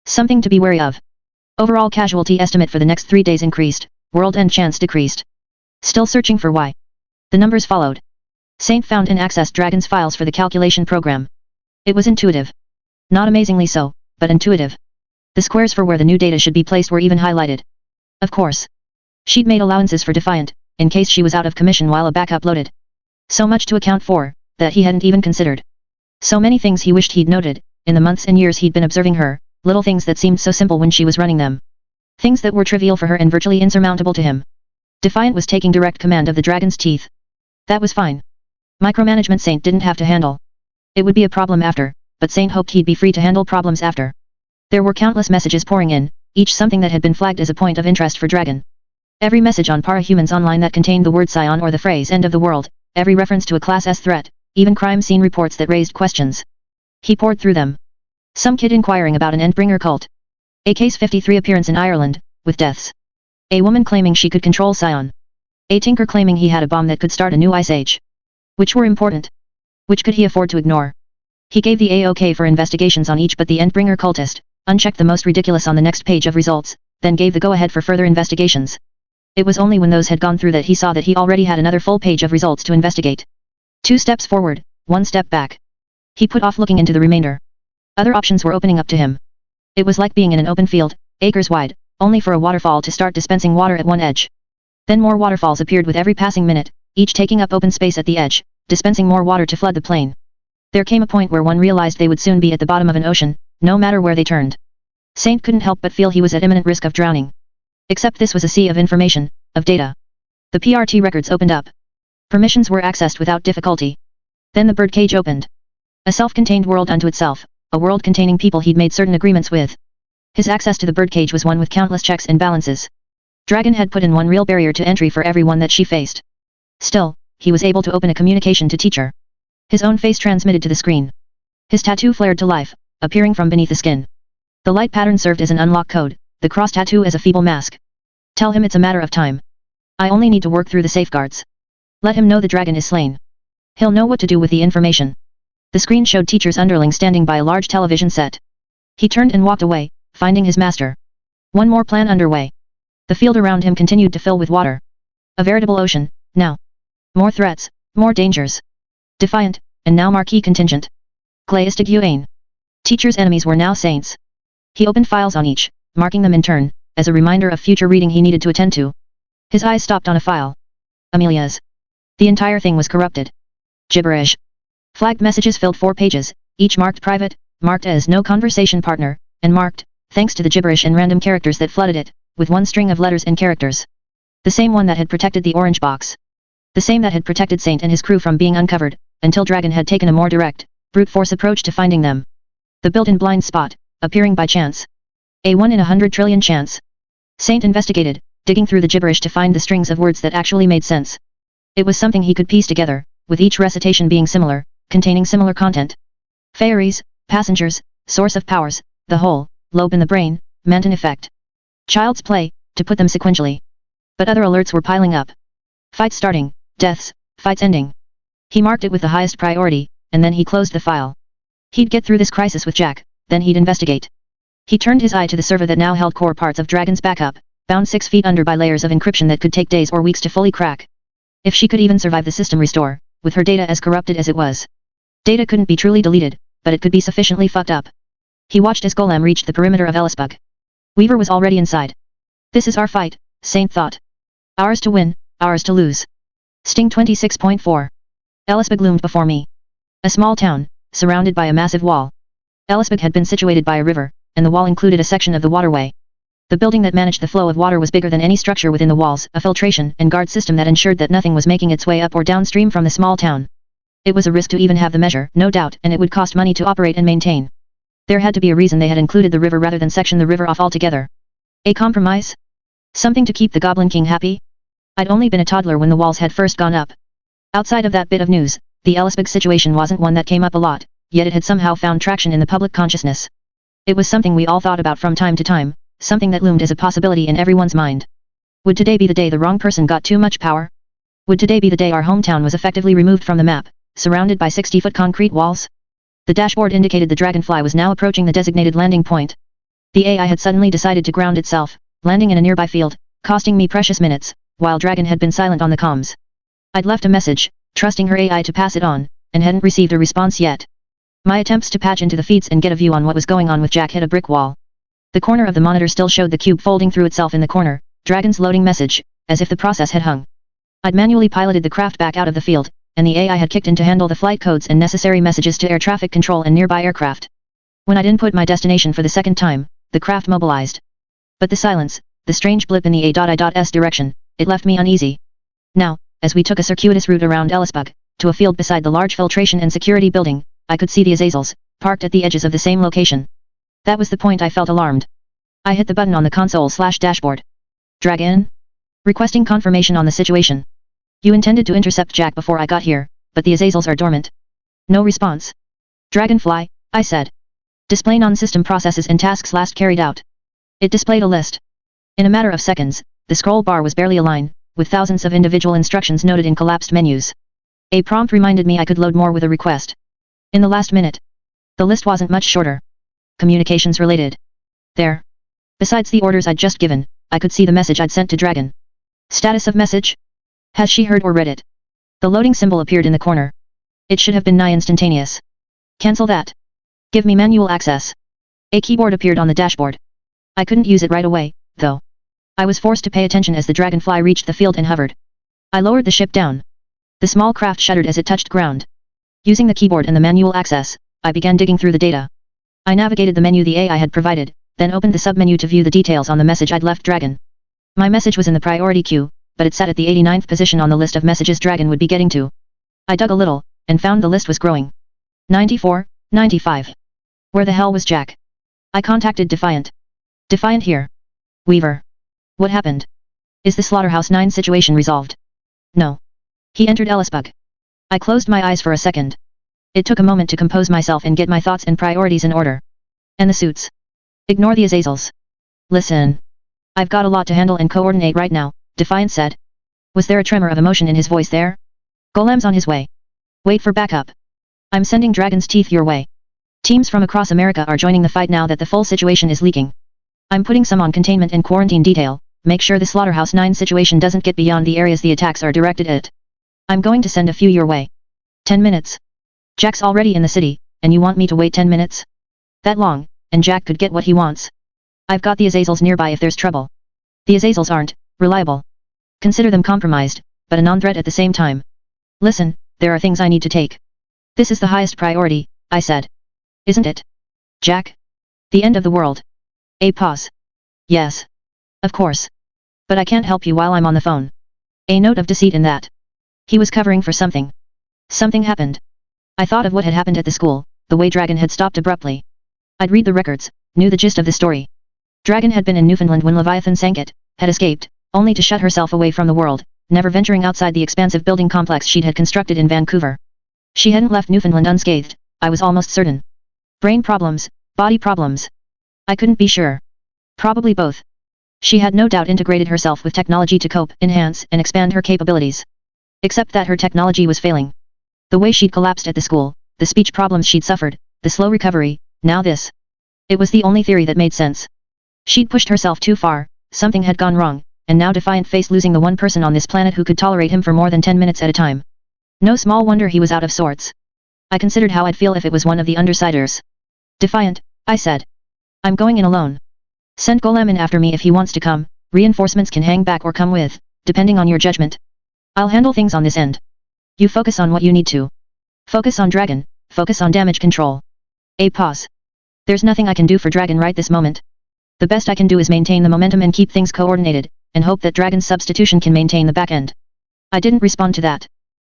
Something to be wary of. Overall casualty estimate for the next 3 days increased, world end chance decreased. Still searching for why. The numbers followed. Saint found and accessed Dragon's files for the calculation program. It was intuitive. Not amazingly so, but intuitive. The squares for where the new data should be placed were even highlighted. Of course. She'd made allowances for Defiant, in case she was out of commission while a backup loaded. So much to account for, that he hadn't even considered. So many things he wished he'd noted, in the months and years he'd been observing her, little things that seemed so simple when she was running them. Things that were trivial for her and virtually insurmountable to him. Defiant was taking direct command of the Dragon's teeth. That was fine. Micromanagement Saint didn't have to handle. It would be a problem after, but Saint hoped he'd be free to handle problems after. There were countless messages pouring in, each something that had been flagged as a point of interest for Dragon. Every message on Parahumans Online that contained the word Scion or the phrase end of the world, every reference to a Class S threat, even crime scene reports that raised questions. He poured through them. Some kid inquiring about an Endbringer cult. A Case 53 appearance in Ireland, with deaths. A woman claiming she could control Scion. A tinker claiming he had a bomb that could start a new ice age. Which were important? Which could he afford to ignore? He gave the A-OK for investigations on each but the Endbringer cultist, unchecked the most ridiculous on the next page of results, then gave the go-ahead for further investigations. It was only when those had gone through that he saw that he already had another full page of results to investigate. 2 steps forward, 1 step back. He put off looking into the remainder. Other options were opening up to him. It was like being in an open field, acres wide, only for a waterfall to start dispensing water at one edge. Then more waterfalls appeared with every passing minute, each taking up open space at the edge, dispensing more water to flood the plain. There came a point where one realized they would soon be at the bottom of an ocean, no matter where they turned. Saint couldn't help but feel he was at imminent risk of drowning. Except this was a sea of information, of data. The PRT records opened up. Permissions were accessed without difficulty. Then the birdcage opened. A self-contained world unto itself, a world containing people he'd made certain agreements with. His access to the birdcage was one with countless checks and balances. Dragon had put in one real barrier to entry for everyone that she faced. Still, he was able to open a communication to teacher. His own face transmitted to the screen. His tattoo flared to life, appearing from beneath the skin. The light pattern served as an unlock code, the cross tattoo as a feeble mask. Tell him it's a matter of time. I only need to work through the safeguards. Let him know the dragon is slain. He'll know what to do with the information. The screen showed teacher's underling standing by a large television set. He turned and walked away, finding his master. One more plan underway. The field around him continued to fill with water. A veritable ocean, now. More threats, more dangers. Defiant, and now Marquis contingent. Glaistig Uain. Teacher's enemies were now saints. He opened files on each, marking them in turn, as a reminder of future reading he needed to attend to. His eyes stopped on a file. Amelia's. The entire thing was corrupted. Gibberish. Flagged messages filled 4 pages, each marked private, marked as no conversation partner, and marked, thanks to the gibberish and random characters that flooded it, with one string of letters and characters. The same one that had protected the orange box. The same that had protected Saint and his crew from being uncovered, until Dragon had taken a more direct, brute force approach to finding them. The built-in blind spot, appearing by chance. A 1 in 100 trillion chance. Saint investigated, digging through the gibberish to find the strings of words that actually made sense. It was something he could piece together, with each recitation being similar, containing similar content. Fairies, passengers, source of powers, the whole, lobe in the brain, meant an effect. Child's play, to put them sequentially. But other alerts were piling up. Fights starting, deaths, fights ending. He marked it with the highest priority, and then he closed the file. He'd get through this crisis with Jack, then he'd investigate. He turned his eye to the server that now held core parts of Dragon's backup, bound 6 feet under by layers of encryption that could take days or weeks to fully crack. If she could even survive the system restore, with her data as corrupted as it was. Data couldn't be truly deleted, but it could be sufficiently fucked up. He watched as Golem reached the perimeter of Ellisbug. Weaver was already inside. This is our fight, Saint thought. Ours to win, ours to lose. Sting 26.4. Ellisbug loomed before me. A small town, surrounded by a massive wall. Ellisbug had been situated by a river, and the wall included a section of the waterway. The building that managed the flow of water was bigger than any structure within the walls, a filtration and guard system that ensured that nothing was making its way up or downstream from the small town. It was a risk to even have the measure, no doubt, and it would cost money to operate and maintain. There had to be a reason they had included the river rather than section the river off altogether. A compromise? Something to keep the Goblin King happy? I'd only been a toddler when the walls had first gone up. Outside of that bit of news, the Ellisbug situation wasn't one that came up a lot, yet it had somehow found traction in the public consciousness. It was something we all thought about from time to time, something that loomed as a possibility in everyone's mind. Would today be the day the wrong person got too much power? Would today be the day our hometown was effectively removed from the map, surrounded by 60-foot concrete walls? The dashboard indicated the Dragonfly was now approaching the designated landing point. The AI had suddenly decided to ground itself, landing in a nearby field, costing me precious minutes, while Dragon had been silent on the comms. I'd left a message, trusting her AI to pass it on, and hadn't received a response yet. My attempts to patch into the feeds and get a view on what was going on with Jack hit a brick wall. The corner of the monitor still showed the cube folding through itself in the corner, Dragon's loading message, as if the process had hung. I'd manually piloted the craft back out of the field, and the AI had kicked in to handle the flight codes and necessary messages to air traffic control and nearby aircraft. When I'd input my destination for the second time, the craft mobilized. But the silence, the strange blip in the A.I.S direction, it left me uneasy. Now, as we took a circuitous route around Ellisbug, to a field beside the large filtration and security building, I could see the Azazels, parked at the edges of the same location. That was the point I felt alarmed. I hit the button on the console/dashboard. Dragon? Requesting confirmation on the situation. You intended to intercept Jack before I got here, but the Azazels are dormant. No response. Dragonfly, I said. Display non-system processes and tasks last carried out. It displayed a list. In a matter of seconds, the scroll bar was barely a line, with thousands of individual instructions noted in collapsed menus. A prompt reminded me I could load more with a request. In the last minute. The list wasn't much shorter. Communications related. There. Besides the orders I'd just given, I could see the message I'd sent to Dragon. Status of message? Has she heard or read it? The loading symbol appeared in the corner. It should have been nigh instantaneous. Cancel that. Give me manual access. A keyboard appeared on the dashboard. I couldn't use it right away, though. I was forced to pay attention as the Dragonfly reached the field and hovered. I lowered the ship down. The small craft shuddered as it touched ground. Using the keyboard and the manual access, I began digging through the data. I navigated the menu the AI had provided, then opened the submenu to view the details on the message I'd left Dragon. My message was in the priority queue, but it sat at the 89th position on the list of messages Dragon would be getting to. I dug a little, and found the list was growing. 94, 95. Where the hell was Jack? I contacted Defiant. Defiant here. Weaver. What happened? Is the Slaughterhouse 9 situation resolved? No. He entered Ellisbug. I closed my eyes for a second. It took a moment to compose myself and get my thoughts and priorities in order. And the suits. Ignore the Azazels. Listen. I've got a lot to handle and coordinate right now, Defiant said. Was there a tremor of emotion in his voice there? Golem's on his way. Wait for backup. I'm sending Dragon's Teeth your way. Teams from across America are joining the fight now that the full situation is leaking. I'm putting some on containment and quarantine detail, make sure the Slaughterhouse 9 situation doesn't get beyond the areas the attacks are directed at. I'm going to send a few your way. 10 minutes. Jack's already in the city, and you want me to wait 10 minutes? That long, and Jack could get what he wants. I've got the Azazels nearby if there's trouble. The Azazels aren't reliable. Consider them compromised, but a non-threat at the same time. Listen, there are things I need to take. This is the highest priority, I said. Isn't it? Jack? The end of the world. A pause. Yes. Of course. But I can't help you while I'm on the phone. A note of deceit in that. He was covering for something. Something happened. I thought of what had happened at the school, the way Dragon had stopped abruptly. I'd read the records, knew the gist of the story. Dragon had been in Newfoundland when Leviathan sank it, had escaped, only to shut herself away from the world, never venturing outside the expansive building complex she'd had constructed in Vancouver. She hadn't left Newfoundland unscathed, I was almost certain. Brain problems, body problems. I couldn't be sure. Probably both. She had no doubt integrated herself with technology to cope, enhance, and expand her capabilities. Except that her technology was failing. The way she'd collapsed at the school, the speech problems she'd suffered, the slow recovery, now this. It was the only theory that made sense. She'd pushed herself too far, something had gone wrong, and now Defiant faced losing the one person on this planet who could tolerate him for more than 10 minutes at a time. No small wonder he was out of sorts. I considered how I'd feel if it was one of the Undersiders. Defiant, I said. I'm going in alone. Send Golem in after me if he wants to come, reinforcements can hang back or come with, depending on your judgment. I'll handle things on this end. You focus on what you need to. Focus on Dragon, focus on damage control. A pause. There's nothing I can do for Dragon right this moment. The best I can do is maintain the momentum and keep things coordinated, and hope that Dragon's substitution can maintain the back end. I didn't respond to that.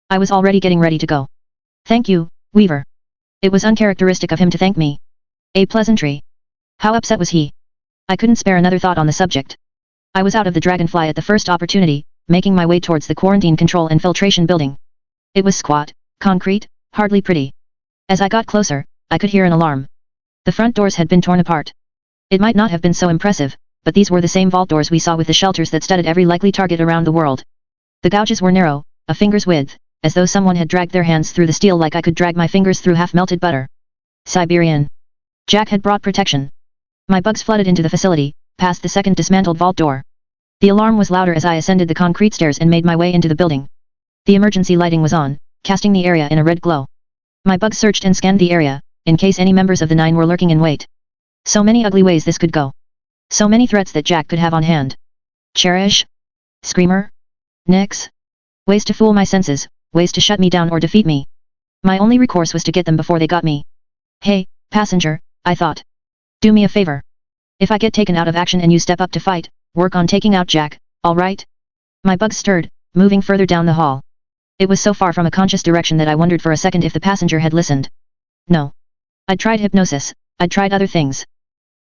I was already getting ready to go. Thank you, Weaver. It was uncharacteristic of him to thank me. A pleasantry. How upset was he? I couldn't spare another thought on the subject. I was out of the Dragonfly at the first opportunity, making my way towards the quarantine control and filtration building. It was squat, concrete, hardly pretty. As I got closer, I could hear an alarm. The front doors had been torn apart. It might not have been so impressive, but these were the same vault doors we saw with the shelters that studded every likely target around the world. The gouges were narrow, a finger's width, as though someone had dragged their hands through the steel like I could drag my fingers through half-melted butter. Siberian. Jack had brought protection. My bugs flooded into the facility, past the second dismantled vault door. The alarm was louder as I ascended the concrete stairs and made my way into the building. The emergency lighting was on, casting the area in a red glow. My bugs searched and scanned the area, in case any members of the Nine were lurking in wait. So many ugly ways this could go. So many threats that Jack could have on hand. Cherish? Screamer? Nyx? Ways to fool my senses, ways to shut me down or defeat me. My only recourse was to get them before they got me. Hey, passenger, I thought. Do me a favor. If I get taken out of action and you step up to fight, work on taking out Jack, alright? My bugs stirred, moving further down the hall. It was so far from a conscious direction that I wondered for a second if the passenger had listened. No. I'd tried hypnosis, I'd tried other things.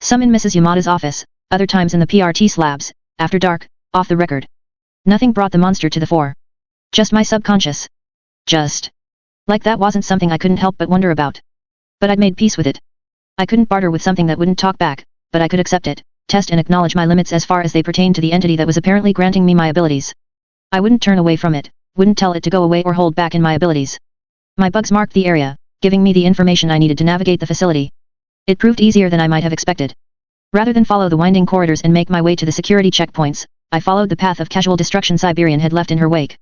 Some in Mrs. Yamada's office, other times in the PRT slabs, after dark, off the record. Nothing brought the monster to the fore. Just my subconscious. Just. Like that wasn't something I couldn't help but wonder about. But I'd made peace with it. I couldn't barter with something that wouldn't talk back, but I could accept it, test and acknowledge my limits as far as they pertained to the entity that was apparently granting me my abilities. I wouldn't turn away from it, wouldn't tell it to go away or hold back in my abilities. My bugs marked the area, giving me the information I needed to navigate the facility. It proved easier than I might have expected. Rather than follow the winding corridors and make my way to the security checkpoints, I followed the path of casual destruction Siberian had left in her wake.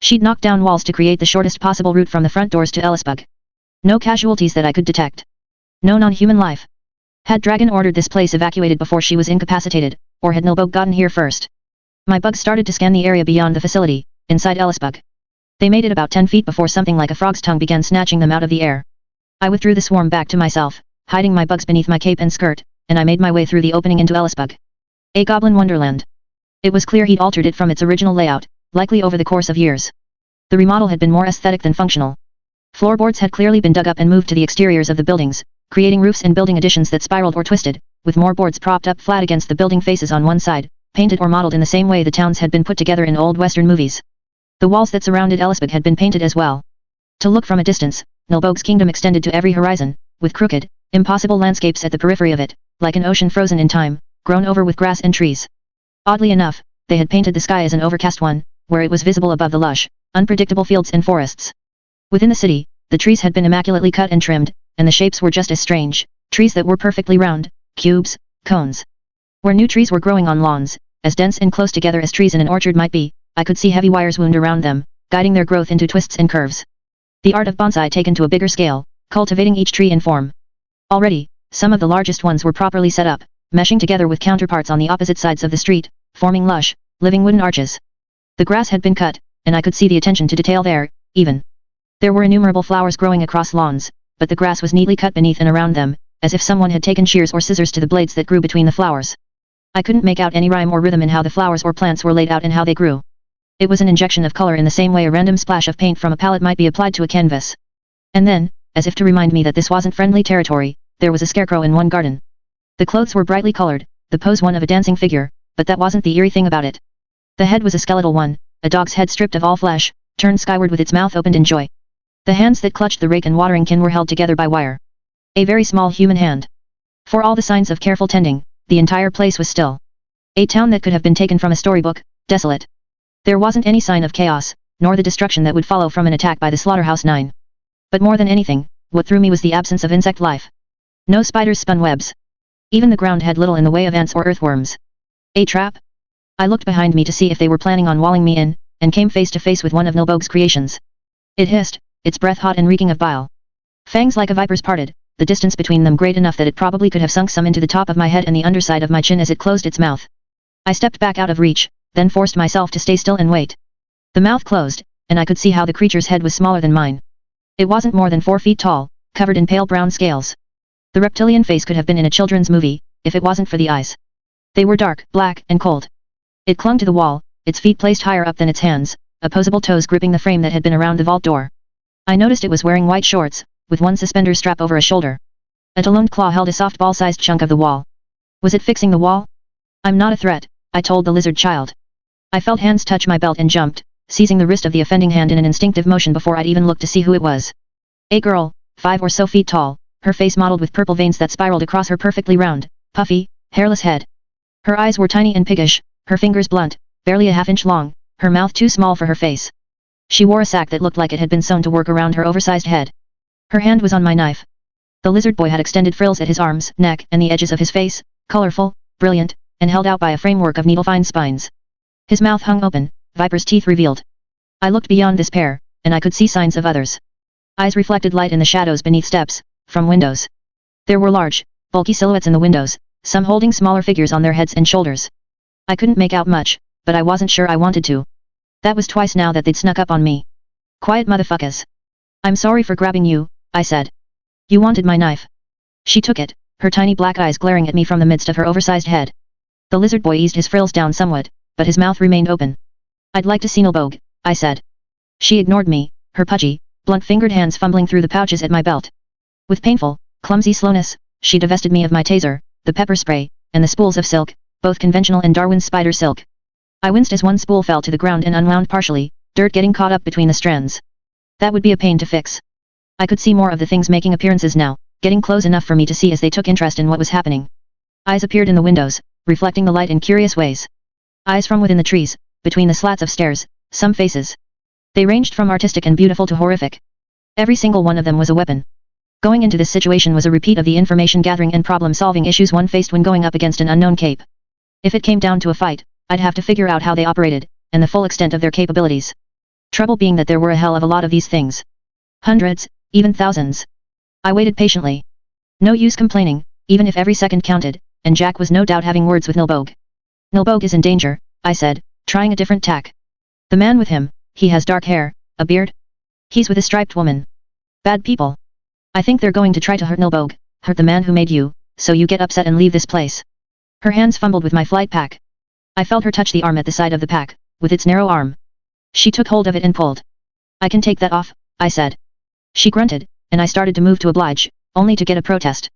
She'd knocked down walls to create the shortest possible route from the front doors to Ellisbug. No casualties that I could detect. No non-human life. Had Dragon ordered this place evacuated before she was incapacitated, or had Nilbog gotten here first? My bugs started to scan the area beyond the facility, inside Ellisbug. They made it about 10 feet before something like a frog's tongue began snatching them out of the air. I withdrew the swarm back to myself, hiding my bugs beneath my cape and skirt, and I made my way through the opening into Ellisbug. A goblin wonderland. It was clear he'd altered it from its original layout, likely over the course of years. The remodel had been more aesthetic than functional. Floorboards had clearly been dug up and moved to the exteriors of the buildings, creating roofs and building additions that spiraled or twisted, with more boards propped up flat against the building faces on one side, painted or modeled in the same way the towns had been put together in old Western movies. The walls that surrounded Ellisbug had been painted as well. To look from a distance, Nilbog's kingdom extended to every horizon, with crooked, impossible landscapes at the periphery of it, like an ocean frozen in time, grown over with grass and trees. Oddly enough, they had painted the sky as an overcast one, where it was visible above the lush, unpredictable fields and forests. Within the city, the trees had been immaculately cut and trimmed, and the shapes were just as strange, trees that were perfectly round, cubes, cones. Where new trees were growing on lawns, as dense and close together as trees in an orchard might be, I could see heavy wires wound around them, guiding their growth into twists and curves. The art of bonsai taken to a bigger scale, cultivating each tree in form. Already, some of the largest ones were properly set up, meshing together with counterparts on the opposite sides of the street, forming lush, living wooden arches. The grass had been cut, and I could see the attention to detail there, even. There were innumerable flowers growing across lawns, but the grass was neatly cut beneath and around them, as if someone had taken shears or scissors to the blades that grew between the flowers. I couldn't make out any rhyme or rhythm in how the flowers or plants were laid out and how they grew. It was an injection of color in the same way a random splash of paint from a palette might be applied to a canvas. And then, as if to remind me that this wasn't friendly territory, there was a scarecrow in one garden. The clothes were brightly colored, the pose one of a dancing figure, but that wasn't the eerie thing about it. The head was a skeletal one, a dog's head stripped of all flesh, turned skyward with its mouth opened in joy. The hands that clutched the rake and watering can were held together by wire. A very small human hand. For all the signs of careful tending, the entire place was still. A town that could have been taken from a storybook, desolate. There wasn't any sign of chaos, nor the destruction that would follow from an attack by the Slaughterhouse 9. But more than anything, what threw me was the absence of insect life. No spiders spun webs. Even the ground had little in the way of ants or earthworms. A trap? I looked behind me to see if they were planning on walling me in, and came face to face with one of Nilbog's creations. It hissed, its breath hot and reeking of bile. Fangs like a viper's parted, the distance between them great enough that it probably could have sunk some into the top of my head and the underside of my chin as it closed its mouth. I stepped back out of reach, then forced myself to stay still and wait. The mouth closed, and I could see how the creature's head was smaller than mine. It wasn't more than 4 feet tall, covered in pale brown scales. The reptilian face could have been in a children's movie, if it wasn't for the eyes. They were dark, black, and cold. It clung to the wall, its feet placed higher up than its hands, opposable toes gripping the frame that had been around the vault door. I noticed it was wearing white shorts, with one suspender strap over a shoulder. A taloned claw held a soft ball-sized chunk of the wall. Was it fixing the wall? I'm not a threat, I told the lizard child. I felt hands touch my belt and jumped, seizing the wrist of the offending hand in an instinctive motion before I'd even looked to see who it was. A girl, 5 or so feet tall, her face mottled with purple veins that spiraled across her perfectly round, puffy, hairless head. Her eyes were tiny and piggish, her fingers blunt, barely a half-inch long, her mouth too small for her face. She wore a sack that looked like it had been sewn to work around her oversized head. Her hand was on my knife. The lizard boy had extended frills at his arms, neck, and the edges of his face, colorful, brilliant, and held out by a framework of needle-fine spines. His mouth hung open, viper's teeth revealed. I looked beyond this pair, and I could see signs of others. Eyes reflected light in the shadows beneath steps, from windows. There were large, bulky silhouettes in the windows, some holding smaller figures on their heads and shoulders. I couldn't make out much, but I wasn't sure I wanted to. That was twice now that they'd snuck up on me. Quiet motherfuckers. I'm sorry for grabbing you, I said. You wanted my knife. She took it, her tiny black eyes glaring at me from the midst of her oversized head. The lizard boy eased his frills down somewhat, but his mouth remained open. I'd like to see Nilbog, I said. She ignored me, her pudgy, blunt-fingered hands fumbling through the pouches at my belt. With painful, clumsy slowness, she divested me of my taser, the pepper spray, and the spools of silk, both conventional and Darwin's spider silk. I winced as one spool fell to the ground and unwound partially, dirt getting caught up between the strands. That would be a pain to fix. I could see more of the things making appearances now, getting close enough for me to see as they took interest in what was happening. Eyes appeared in the windows, reflecting the light in curious ways. Eyes from within the trees, between the slats of stairs, some faces. They ranged from artistic and beautiful to horrific. Every single one of them was a weapon. Going into this situation was a repeat of the information gathering and problem-solving issues one faced when going up against an unknown cape. If it came down to a fight, I'd have to figure out how they operated, and the full extent of their capabilities. Trouble being that there were a hell of a lot of these things. Hundreds, even thousands. I waited patiently. No use complaining, even if every second counted, and Jack was no doubt having words with Nilbog. Nilbog is in danger, I said, trying a different tack. The man with him, he has dark hair, a beard. He's with a striped woman. Bad people. I think they're going to try to hurt Nilbog, hurt the man who made you, so you get upset and leave this place. Her hands fumbled with my flight pack. I felt her touch the arm at the side of the pack, with its narrow arm. She took hold of it and pulled. I can take that off, I said. She grunted, and I started to move to oblige, only to get a protest.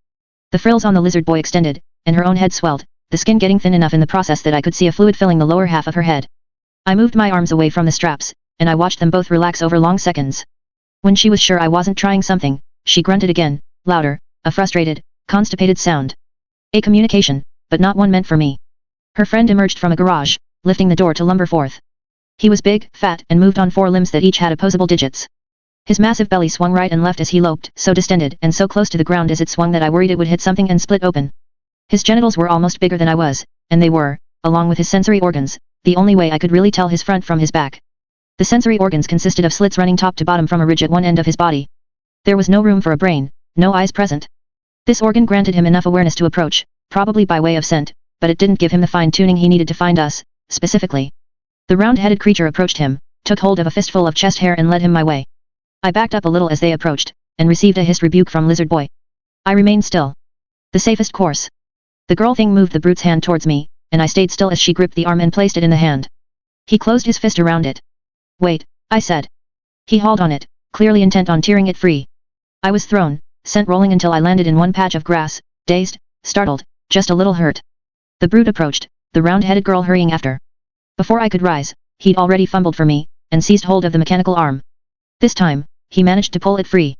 The frills on the lizard boy extended, and her own head swelled, the skin getting thin enough in the process that I could see a fluid filling the lower half of her head. I moved my arms away from the straps, and I watched them both relax over long seconds. When she was sure I wasn't trying something, she grunted again, louder, a frustrated, constipated sound. A communication, but not one meant for me. Her friend emerged from a garage, lifting the door to lumber forth. He was big, fat, and moved on 4 limbs that each had opposable digits. His massive belly swung right and left as he loped, so distended and so close to the ground as it swung that I worried it would hit something and split open. His genitals were almost bigger than I was, and they were, along with his sensory organs, the only way I could really tell his front from his back. The sensory organs consisted of slits running top to bottom from a ridge at one end of his body. There was no room for a brain, no eyes present. This organ granted him enough awareness to approach, probably by way of scent, but it didn't give him the fine-tuning he needed to find us, specifically. The round-headed creature approached him, took hold of a fistful of chest hair and led him my way. I backed up a little as they approached, and received a hissed rebuke from Lizard Boy. I remained still. The safest course. The girl thing moved the brute's hand towards me, and I stayed still as she gripped the arm and placed it in the hand. He closed his fist around it. Wait, I said. He hauled on it, clearly intent on tearing it free. I was thrown, sent rolling until I landed in one patch of grass, dazed, startled, just a little hurt. The brute approached, the round-headed girl hurrying after. Before I could rise, he'd already fumbled for me, and seized hold of the mechanical arm. This time, he managed to pull it free.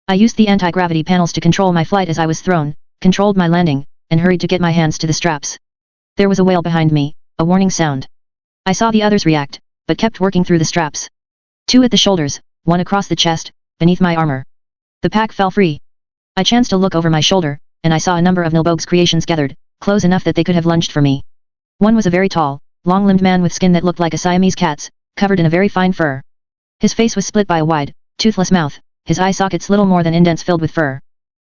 I used the anti-gravity panels to control my flight as I was thrown, controlled my landing, and hurried to get my hands to the straps. There was a wail behind me, a warning sound. I saw the others react, but kept working through the straps. 2 at the shoulders, 1 across the chest, beneath my armor. The pack fell free. I chanced to look over my shoulder, and I saw a number of Nilbog's creations gathered, close enough that they could have lunged for me. One was a very tall, long-limbed man with skin that looked like a Siamese cat's, covered in a very fine fur. His face was split by a wide, toothless mouth, his eye sockets little more than indents filled with fur.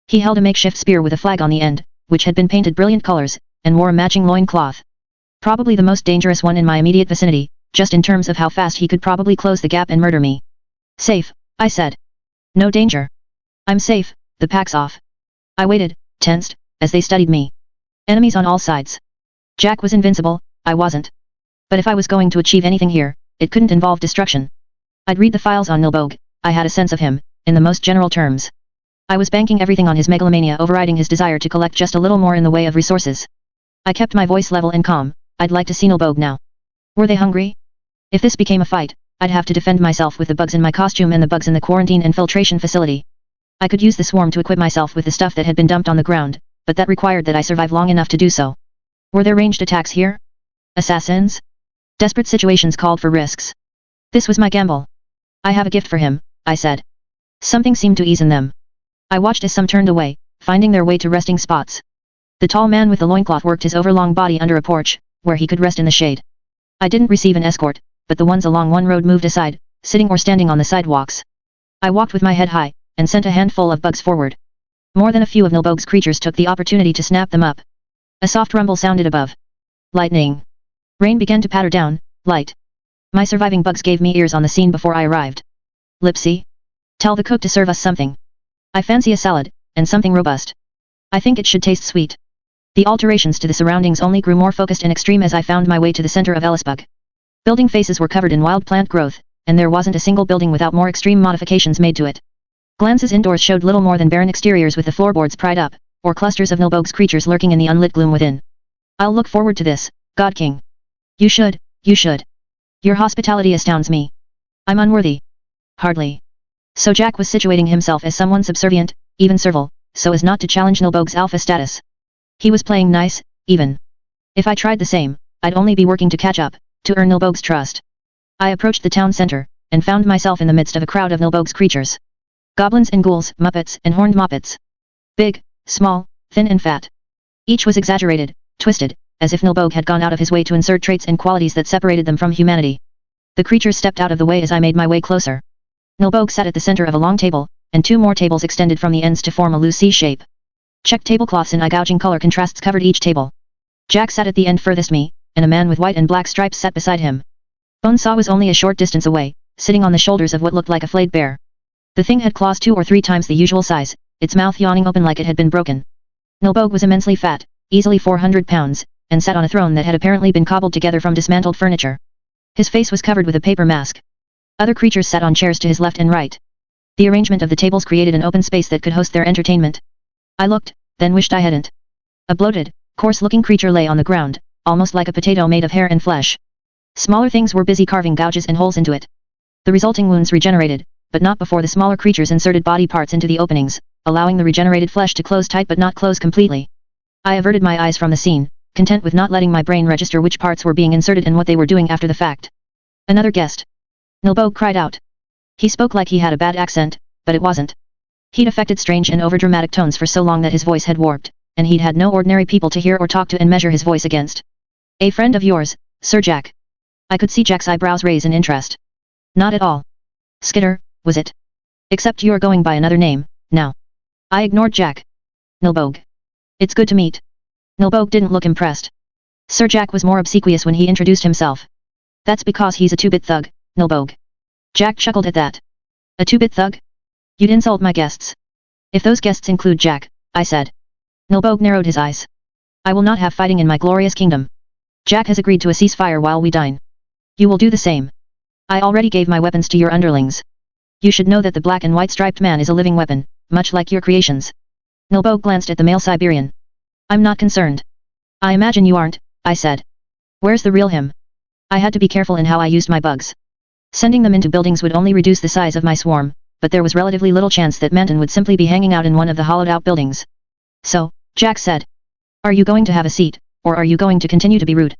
He held a makeshift spear with a flag on the end, which had been painted brilliant colors, and wore a matching loin cloth. Probably the most dangerous one in my immediate vicinity, just in terms of how fast he could probably close the gap and murder me. Safe, I said. No danger. I'm safe, the pack's off. I waited, tensed, as they studied me. Enemies on all sides. Jack was invincible, I wasn't. But if I was going to achieve anything here, it couldn't involve destruction. I'd read the files on Nilbog, I had a sense of him, in the most general terms. I was banking everything on his megalomania overriding his desire to collect just a little more in the way of resources. I kept my voice level and calm, I'd like to see Nilbog now. Were they hungry? If this became a fight, I'd have to defend myself with the bugs in my costume and the bugs in the quarantine and filtration facility. I could use the swarm to equip myself with the stuff that had been dumped on the ground, but that required that I survive long enough to do so. Were there ranged attacks here? Assassins? Desperate situations called for risks. This was my gamble. I have a gift for him, I said. Something seemed to ease in them. I watched as some turned away, finding their way to resting spots. The tall man with the loincloth worked his overlong body under a porch, where he could rest in the shade. I didn't receive an escort, but the ones along one road moved aside, sitting or standing on the sidewalks. I walked with my head high, and sent a handful of bugs forward. More than a few of Nilbog's creatures took the opportunity to snap them up. A soft rumble sounded above. Lightning. Rain began to patter down, light. My surviving bugs gave me ears on the scene before I arrived. Lipsy? Tell the cook to serve us something. I fancy a salad, and something robust. I think it should taste sweet. The alterations to the surroundings only grew more focused and extreme as I found my way to the center of Ellisbug. Building faces were covered in wild plant growth, and there wasn't a single building without more extreme modifications made to it. Glances indoors showed little more than barren exteriors with the floorboards pried up, or clusters of Nilbog's creatures lurking in the unlit gloom within. I'll look forward to this, God King. You should, you should. Your hospitality astounds me. I'm unworthy. Hardly. So Jack was situating himself as someone subservient, even servile, so as not to challenge Nilbog's alpha status. He was playing nice, even. If I tried the same, I'd only be working to catch up, to earn Nilbog's trust. I approached the town center, and found myself in the midst of a crowd of Nilbog's creatures. Goblins and ghouls, muppets and horned moppets. Big, small, thin and fat. Each was exaggerated, twisted, as if Nilbog had gone out of his way to insert traits and qualities that separated them from humanity. The creatures stepped out of the way as I made my way closer. Nilbog sat at the center of a long table, and 2 more tables extended from the ends to form a loose C shape. Checked tablecloths in eye-gouging color contrasts covered each table. Jack sat at the end furthest me, and a man with white and black stripes sat beside him. Bonesaw was only a short distance away, sitting on the shoulders of what looked like a flayed bear. The thing had claws 2 or 3 times the usual size, its mouth yawning open like it had been broken. Nilbog was immensely fat, easily 400 pounds, and sat on a throne that had apparently been cobbled together from dismantled furniture. His face was covered with a paper mask. Other creatures sat on chairs to his left and right. The arrangement of the tables created an open space that could host their entertainment. I looked, then wished I hadn't. A bloated, coarse-looking creature lay on the ground, almost like a potato made of hair and flesh. Smaller things were busy carving gouges and holes into it. The resulting wounds regenerated, but not before the smaller creatures inserted body parts into the openings, allowing the regenerated flesh to close tight but not close completely. I averted my eyes from the scene, content with not letting my brain register which parts were being inserted and what they were doing after the fact. Another guest. Nilbog cried out. He spoke like he had a bad accent, but it wasn't. He'd affected strange and overdramatic tones for so long that his voice had warped, and he'd had no ordinary people to hear or talk to and measure his voice against. A friend of yours, Sir Jack. I could see Jack's eyebrows raise in interest. Not at all. Skitter, was it? Except you're going by another name, now. I ignored Jack. Nilbog. It's good to meet. Nilbog didn't look impressed. Sir Jack was more obsequious when he introduced himself. That's because he's a 2-bit thug, Nilbog. Jack chuckled at that. A 2-bit thug? You'd insult my guests. If those guests include Jack, I said. Nilbog narrowed his eyes. I will not have fighting in my glorious kingdom. Jack has agreed to a ceasefire while we dine. You will do the same. I already gave my weapons to your underlings. You should know that the black and white striped man is a living weapon, much like your creations. Nilbog glanced at the male Siberian. I'm not concerned. I imagine you aren't, I said. Where's the real him? I had to be careful in how I used my bugs. Sending them into buildings would only reduce the size of my swarm, but there was relatively little chance that Manton would simply be hanging out in one of the hollowed-out buildings. So, Jack said. Are you going to have a seat, or are you going to continue to be rude?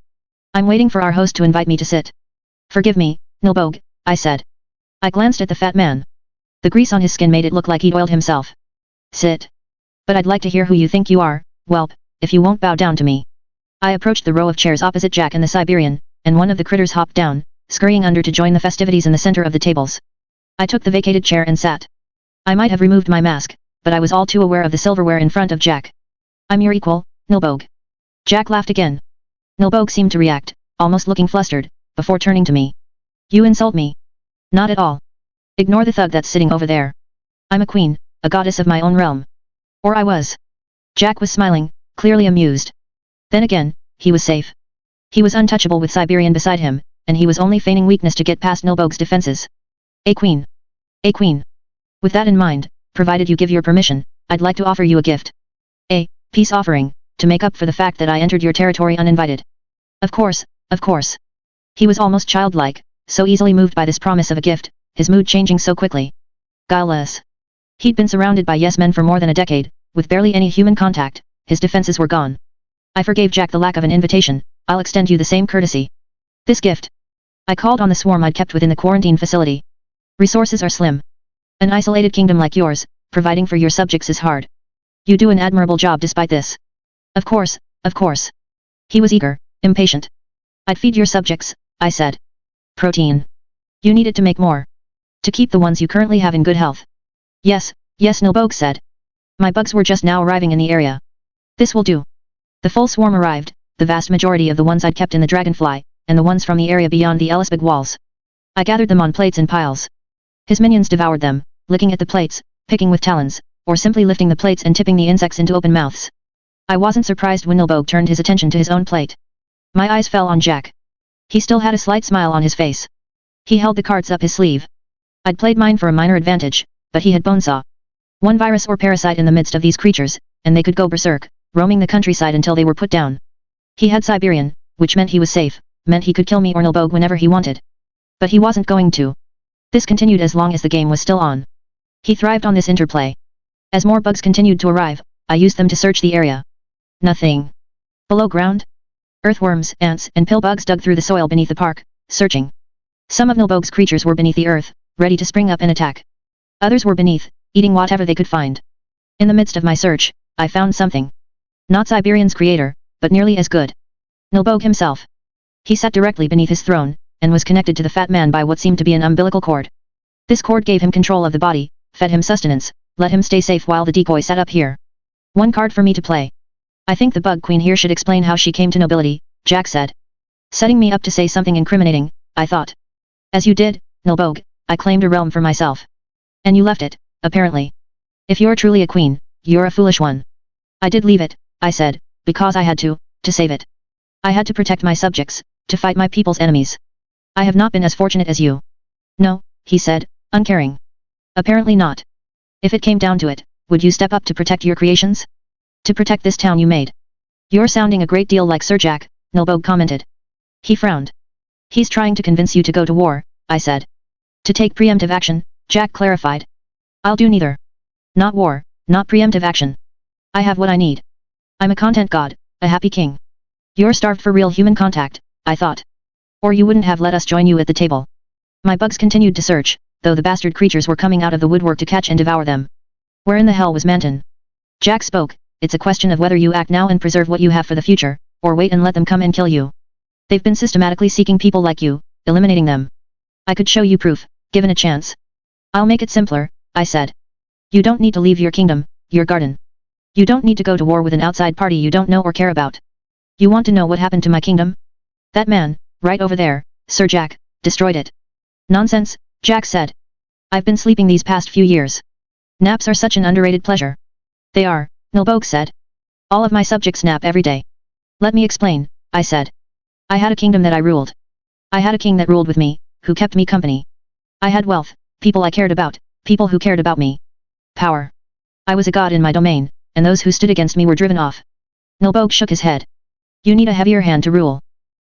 I'm waiting for our host to invite me to sit. Forgive me, Woldbow, I said. I glanced at the fat man. The grease on his skin made it look like he'd oiled himself. Sit. But I'd like to hear who you think you are, whelp, if you won't bow down to me. I approached the row of chairs opposite Jack and the Siberian, and one of the critters hopped down, scurrying under to join the festivities in the center of the tables. I took the vacated chair and sat. I might have removed my mask, but I was all too aware of the silverware in front of Jack. I'm your equal, Woldbow. Jack laughed again. Woldbow seemed to react, almost looking flustered, before turning to me. You insult me. Not at all. Ignore the thug that's sitting over there. I'm a queen, a goddess of my own realm. Or I was. Jack was smiling, clearly amused. Then again, he was safe. He was untouchable with Siberian beside him, and he was only feigning weakness to get past Woldbow's defenses. A queen. A queen. With that in mind, provided you give your permission, I'd like to offer you a gift. A peace offering, to make up for the fact that I entered your territory uninvited. Of course, of course. He was almost childlike, so easily moved by this promise of a gift, his mood changing so quickly. Guileless. He'd been surrounded by yes-men for more than a decade, with barely any human contact, his defenses were gone. I forgave Jack the lack of an invitation, I'll extend you the same courtesy. This gift. I called on the swarm I'd kept within the quarantine facility. Resources are slim. An isolated kingdom like yours, providing for your subjects is hard. You do an admirable job despite this. Of course, of course. He was eager, impatient. I'd feed your subjects, I said. Protein. You need it to make more. To keep the ones you currently have in good health. Yes, yes, Woldbow said. My bugs were just now arriving in the area. This will do. The full swarm arrived, the vast majority of the ones I'd kept in the Dragonfly, and the ones from the area beyond the Ellisbeg walls. I gathered them on plates in piles. His minions devoured them, licking at the plates, picking with talons, or simply lifting the plates and tipping the insects into open mouths. I wasn't surprised when Woldbow turned his attention to his own plate. My eyes fell on Jack. He still had a slight smile on his face. He held the cards up his sleeve. I'd played mine for a minor advantage, but he had bonesaw. One virus or parasite in the midst of these creatures, and they could go berserk, roaming the countryside until they were put down. He had Siberian, which meant he was safe, meant he could kill me or Woldbow whenever he wanted. But he wasn't going to. This continued as long as the game was still on. He thrived on this interplay. As more bugs continued to arrive, I used them to search the area. Nothing. Below ground? Earthworms, ants, and pillbugs dug through the soil beneath the park, searching. Some of Woldbow's creatures were beneath the earth, ready to spring up and attack. Others were beneath, eating whatever they could find. In the midst of my search, I found something. Not Siberian's creator, but nearly as good. Woldbow himself. He sat directly beneath his throne, and was connected to the fat man by what seemed to be an umbilical cord. This cord gave him control of the body, fed him sustenance, let him stay safe while the decoy sat up here. One card for me to play. I think the bug queen here should explain how she came to nobility, Jack said. Setting me up to say something incriminating, I thought. As you did, Woldbow, I claimed a realm for myself. And you left it, apparently. If you're truly a queen, you're a foolish one. I did leave it, I said, because I had to save it. I had to protect my subjects, to fight my people's enemies. I have not been as fortunate as you. No, he said, uncaring. Apparently not. If it came down to it, would you step up to protect your creations? To protect this town you made? You're sounding a great deal like Sir Jack, Woldbow commented. He frowned. He's trying to convince you to go to war, I said. To take preemptive action, Jack clarified. I'll do neither. Not war, not preemptive action. I have what I need. I'm a content god, a happy king. You're starved for real human contact, I thought. Or you wouldn't have let us join you at the table. My bugs continued to search, though the bastard creatures were coming out of the woodwork to catch and devour them. Where in the hell was Manton? Jack spoke. It's a question of whether you act now and preserve what you have for the future, or wait and let them come and kill you. They've been systematically seeking people like you, eliminating them. I could show you proof, given a chance. I'll make it simpler, I said. You don't need to leave your kingdom, your garden. You don't need to go to war with an outside party you don't know or care about. You want to know what happened to my kingdom? That man, right over there, Sir Jack, destroyed it. Nonsense, Jack said. I've been sleeping these past few years. Naps are such an underrated pleasure. They are, Woldbow said. All of my subjects nap every day. Let me explain, I said. I had a kingdom that I ruled. I had a king that ruled with me, who kept me company. I had wealth, people I cared about, people who cared about me. Power. I was a god in my domain, and those who stood against me were driven off. Woldbow shook his head. You need a heavier hand to rule.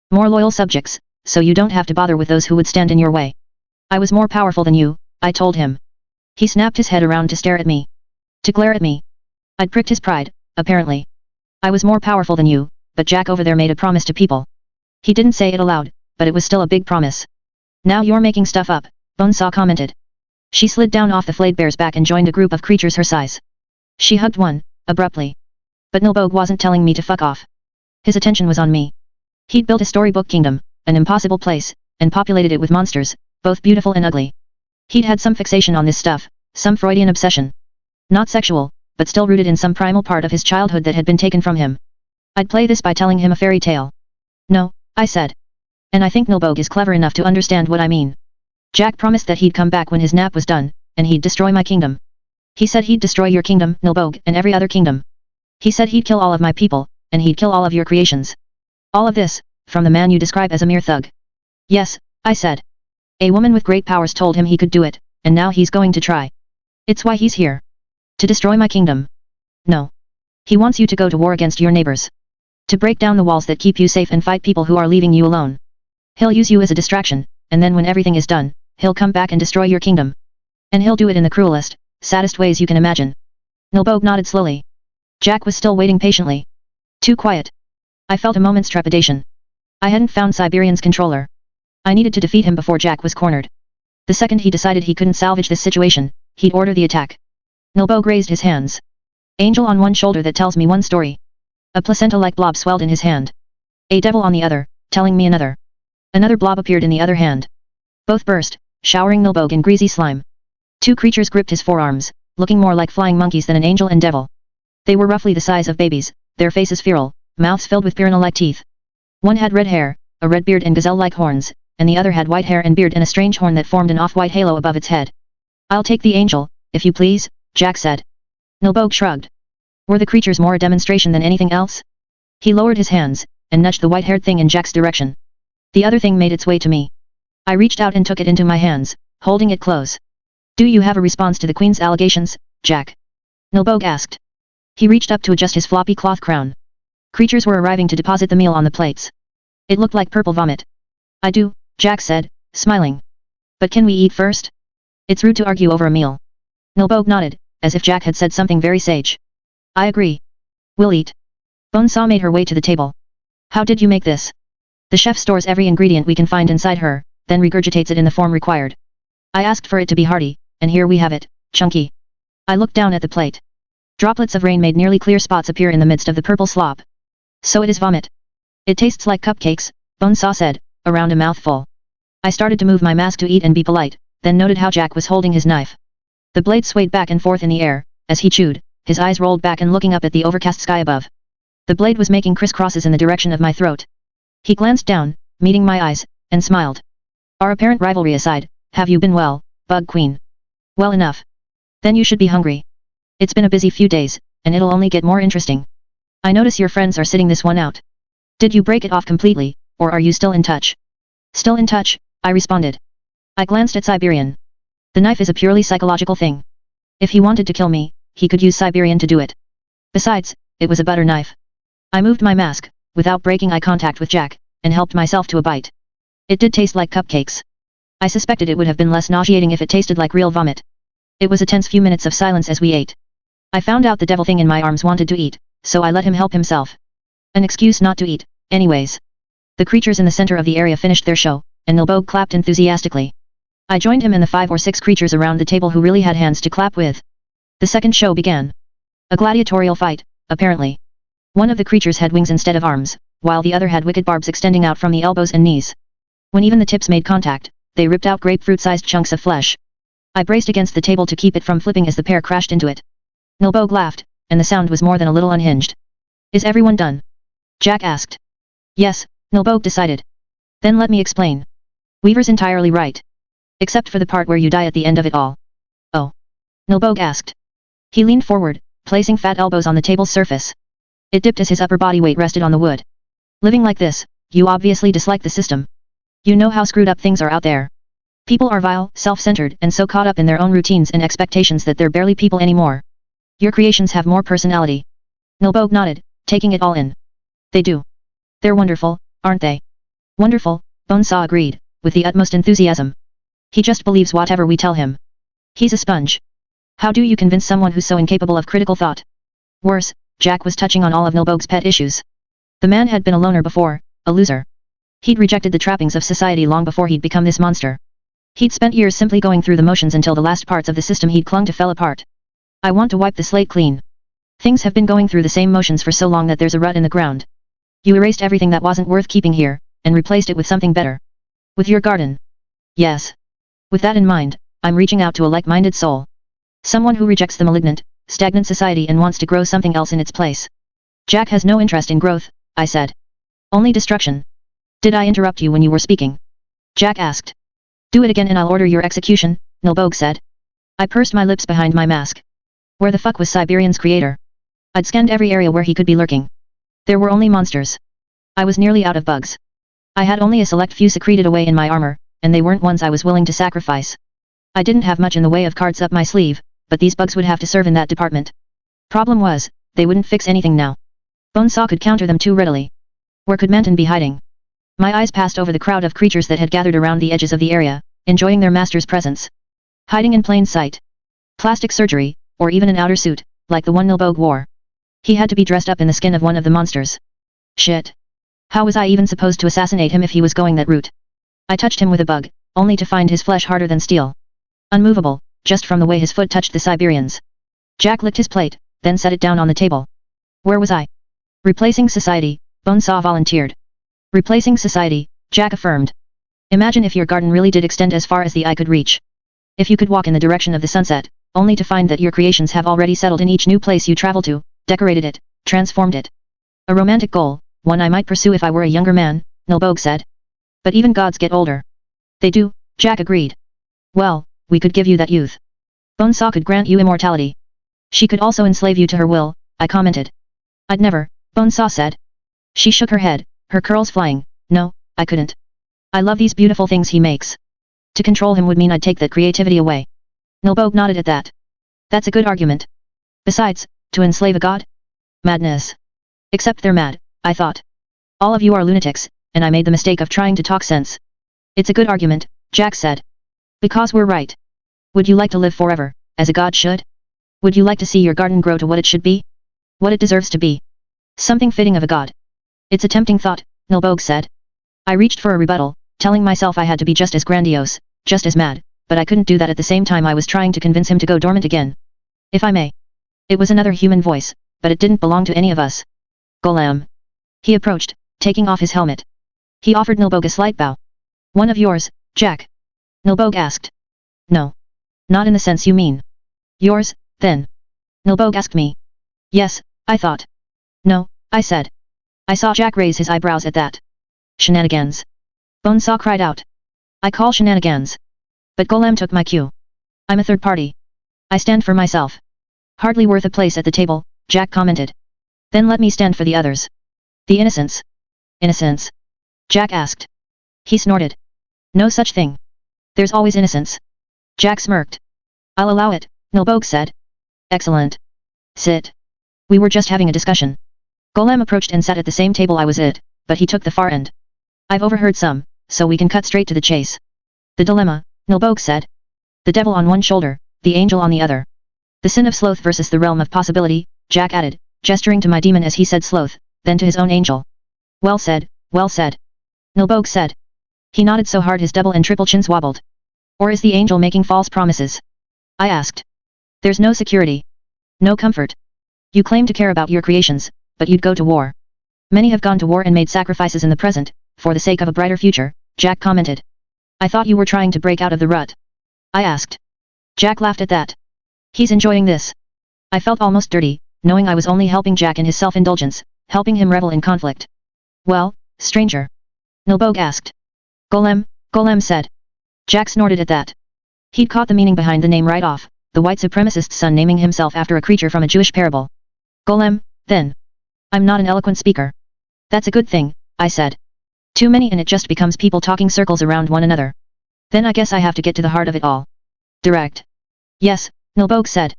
More loyal subjects, so you don't have to bother with those who would stand in your way. I was more powerful than you, I told him. He snapped his head around to stare at me. To glare at me. I'd pricked his pride, apparently. I was more powerful than you, but Jack over there made a promise to people. He didn't say it aloud, but it was still a big promise. Now you're making stuff up, Bonesaw commented. She slid down off the flayed bear's back and joined a group of creatures her size. She hugged one, abruptly. But Nilbog wasn't telling me to fuck off. His attention was on me. He'd built a storybook kingdom, an impossible place, and populated it with monsters, both beautiful and ugly. He'd had some fixation on this stuff, some Freudian obsession. Not sexual, but still rooted in some primal part of his childhood that had been taken from him. I'd play this by telling him a fairy tale. No, I said. And I think Nilbog is clever enough to understand what I mean. Jack promised that he'd come back when his nap was done, and he'd destroy my kingdom. He said he'd destroy your kingdom, Nilbog, and every other kingdom. He said he'd kill all of my people, and he'd kill all of your creations. All of this, from the man you describe as a mere thug. Yes, I said. A woman with great powers told him he could do it, and now he's going to try. It's why he's here. To destroy my kingdom. No. He wants you to go to war against your neighbors. To break down the walls that keep you safe and fight people who are leaving you alone. He'll use you as a distraction, and then when everything is done, he'll come back and destroy your kingdom. And he'll do it in the cruelest, saddest ways you can imagine. Nilbog nodded slowly. Jack was still waiting patiently. Too quiet. I felt a moment's trepidation. I hadn't found Siberian's controller. I needed to defeat him before Jack was cornered. The second he decided he couldn't salvage this situation, he'd order the attack. Nilbog raised his hands. Angel on one shoulder that tells me one story. A placenta-like blob swelled in his hand. A devil on the other, telling me another. Another blob appeared in the other hand. Both burst, showering Nilbog in greasy slime. Two creatures gripped his forearms, looking more like flying monkeys than an angel and devil. They were roughly the size of babies, their faces feral, mouths filled with piranha-like teeth. One had red hair, a red beard and gazelle-like horns, and the other had white hair and beard and a strange horn that formed an off-white halo above its head. I'll take the angel, if you please, Jack said. Nilbog shrugged. Were the creatures more a demonstration than anything else? He lowered his hands, and nudged the white-haired thing in Jack's direction. The other thing made its way to me. I reached out and took it into my hands, holding it close. Do you have a response to the Queen's allegations, Jack? Nilbog asked. He reached up to adjust his floppy cloth crown. Creatures were arriving to deposit the meal on the plates. It looked like purple vomit. I do, Jack said, smiling. But can we eat first? It's rude to argue over a meal. Nilbog nodded, as if Jack had said something very sage. I agree. We'll eat. Bonesaw made her way to the table. How did you make this? The chef stores every ingredient we can find inside her, then regurgitates it in the form required. I asked for it to be hearty, and here we have it, chunky. I looked down at the plate. Droplets of rain made nearly clear spots appear in the midst of the purple slop. So it is vomit. It tastes like cupcakes, Bonesaw said, around a mouthful. I started to move my mask to eat and be polite, then noted how Jack was holding his knife. The blade swayed back and forth in the air, as he chewed, his eyes rolled back and looking up at the overcast sky above. The blade was making crisscrosses in the direction of my throat. He glanced down, meeting my eyes, and smiled. Our apparent rivalry aside, have you been well, Bug Queen? Well enough. Then you should be hungry. It's been a busy few days, and it'll only get more interesting. I notice your friends are sitting this one out. Did you break it off completely, or are you still in touch? Still in touch, I responded. I glanced at Siberian. The knife is a purely psychological thing. If he wanted to kill me, he could use Siberian to do it. Besides, it was a butter knife. I moved my mask, without breaking eye contact with Jack, and helped myself to a bite. It did taste like cupcakes. I suspected it would have been less nauseating if it tasted like real vomit. It was a tense few minutes of silence as we ate. I found out the devil thing in my arms wanted to eat, so I let him help himself. An excuse not to eat, anyways. The creatures in the center of the area finished their show, and Nilbog clapped enthusiastically. I joined him and the 5 or 6 creatures around the table who really had hands to clap with. The second show began. A gladiatorial fight, apparently. One of the creatures had wings instead of arms, while the other had wicked barbs extending out from the elbows and knees. When even the tips made contact, they ripped out grapefruit-sized chunks of flesh. I braced against the table to keep it from flipping as the pair crashed into it. Nilbog laughed, and the sound was more than a little unhinged. Is everyone done? Jack asked. Yes, Nilbog decided. Then let me explain. Weaver's entirely right. Except for the part where you die at the end of it all. Oh. Nilbog asked. He leaned forward, placing fat elbows on the table's surface. It dipped as his upper body weight rested on the wood. Living like this, you obviously dislike the system. You know how screwed up things are out there. People are vile, self-centered, and so caught up in their own routines and expectations that they're barely people anymore. Your creations have more personality. Nilbog nodded, taking it all in. They do. They're wonderful, aren't they? Wonderful, Bonesaw agreed, with the utmost enthusiasm. He just believes whatever we tell him. He's a sponge. How do you convince someone who's so incapable of critical thought? Worse, Jack was touching on all of Nilbog's pet issues. The man had been a loner before, a loser. He'd rejected the trappings of society long before he'd become this monster. He'd spent years simply going through the motions until the last parts of the system he'd clung to fell apart. I want to wipe the slate clean. Things have been going through the same motions for so long that there's a rut in the ground. You erased everything that wasn't worth keeping here, and replaced it with something better. With your garden. Yes. With that in mind, I'm reaching out to a like-minded soul. Someone who rejects the malignant, stagnant society and wants to grow something else in its place. Jack has no interest in growth, I said. Only destruction. Did I interrupt you when you were speaking? Jack asked. Do it again and I'll order your execution, Nilbog said. I pursed my lips behind my mask. Where the fuck was Siberian's creator? I'd scanned every area where he could be lurking. There were only monsters. I was nearly out of bugs. I had only a select few secreted away in my armor, and they weren't ones I was willing to sacrifice. I didn't have much in the way of cards up my sleeve, but these bugs would have to serve in that department. Problem was, they wouldn't fix anything now. Bonesaw could counter them too readily. Where could Manton be hiding? My eyes passed over the crowd of creatures that had gathered around the edges of the area, enjoying their master's presence. Hiding in plain sight. Plastic surgery, or even an outer suit, like the one Nilbog wore. He had to be dressed up in the skin of one of the monsters. Shit. How was I even supposed to assassinate him if he was going that route? I touched him with a bug, only to find his flesh harder than steel. Unmovable, just from the way his foot touched the Siberian's. Jack licked his plate, then set it down on the table. Where was I? Replacing society, Bonesaw volunteered. Replacing society, Jack affirmed. Imagine if your garden really did extend as far as the eye could reach. If you could walk in the direction of the sunset, only to find that your creations have already settled in each new place you travel to, decorated it, transformed it. A romantic goal, one I might pursue if I were a younger man, Nilbog said. But even gods get older. They do, Jack agreed. Well, we could give you that youth. Bonesaw could grant you immortality. She could also enslave you to her will, I commented. I'd never, Bonesaw said. She shook her head, her curls flying. No, I couldn't. I love these beautiful things he makes. To control him would mean I'd take that creativity away. Nilbog nodded at that. That's a good argument. Besides, to enslave a god? Madness. Except they're mad, I thought. All of you are lunatics, and I made the mistake of trying to talk sense. It's a good argument, Jack said. Because we're right. Would you like to live forever, as a god should? Would you like to see your garden grow to what it should be? What it deserves to be? Something fitting of a god. It's a tempting thought, Nilbog said. I reached for a rebuttal, telling myself I had to be just as grandiose, just as mad, but I couldn't do that at the same time I was trying to convince him to go dormant again. If I may. It was another human voice, but it didn't belong to any of us. Golem. He approached, taking off his helmet. He offered Nilbog a slight bow. One of yours, Jack? Nilbog asked. No. Not in the sense you mean. Yours, then? Nilbog asked me. Yes, I thought. No, I said. I saw Jack raise his eyebrows at that. Shenanigans. Bonesaw cried out. I call shenanigans. But Golem took my cue. I'm a third party. I stand for myself. Hardly worth a place at the table, Jack commented. Then let me stand for the others. The innocents. Innocence? Jack asked. He snorted. No such thing. There's always innocence. Jack smirked. I'll allow it, Nilbog said. Excellent. Sit. We were just having a discussion. Golem approached and sat at the same table I was at, but he took the far end. I've overheard some, so we can cut straight to the chase. The dilemma, Nilbog said. The devil on one shoulder, the angel on the other. The sin of sloth versus the realm of possibility, Jack added, gesturing to my demon as he said sloth, then to his own angel. Well said, Nilbog said. He nodded so hard his double and triple chins wobbled. Or is the angel making false promises? I asked. There's no security. No comfort. You claim to care about your creations, but you'd go to war. Many have gone to war and made sacrifices in the present, for the sake of a brighter future, Jack commented. I thought you were trying to break out of the rut. I asked. Jack laughed at that. He's enjoying this. I felt almost dirty, knowing I was only helping Jack in his self-indulgence, helping him revel in conflict. Well, stranger? Nilbog asked. Golem said. Jack snorted at that. He'd caught the meaning behind the name right off, the white supremacist's son naming himself after a creature from a Jewish parable. Golem, then. I'm not an eloquent speaker. That's a good thing, I said. Too many and it just becomes people talking circles around one another. Then I guess I have to get to the heart of it all. Direct. Yes, Nilbog said.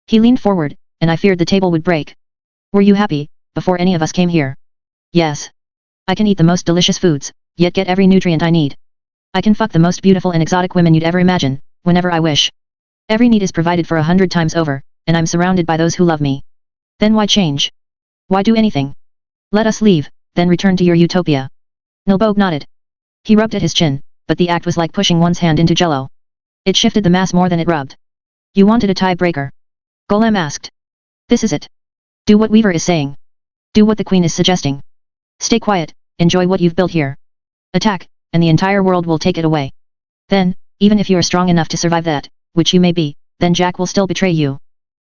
He leaned forward, and I feared the table would break. Were you happy, before any of us came here? Yes. I can eat the most delicious foods, yet get every nutrient I need. I can fuck the most beautiful and exotic women you'd ever imagine, whenever I wish. Every need is provided for 100 times over, and I'm surrounded by those who love me. Then why change? Why do anything? Let us leave, then return to your utopia. Woldbow nodded. He rubbed at his chin, but the act was like pushing one's hand into jello. It shifted the mass more than it rubbed. You wanted a tie-breaker? Golem asked. This is it. Do what Weaver is saying. Do what the Queen is suggesting. Stay quiet, enjoy what you've built here. Attack, and the entire world will take it away. Then, even if you are strong enough to survive that, which you may be, then Jack will still betray you.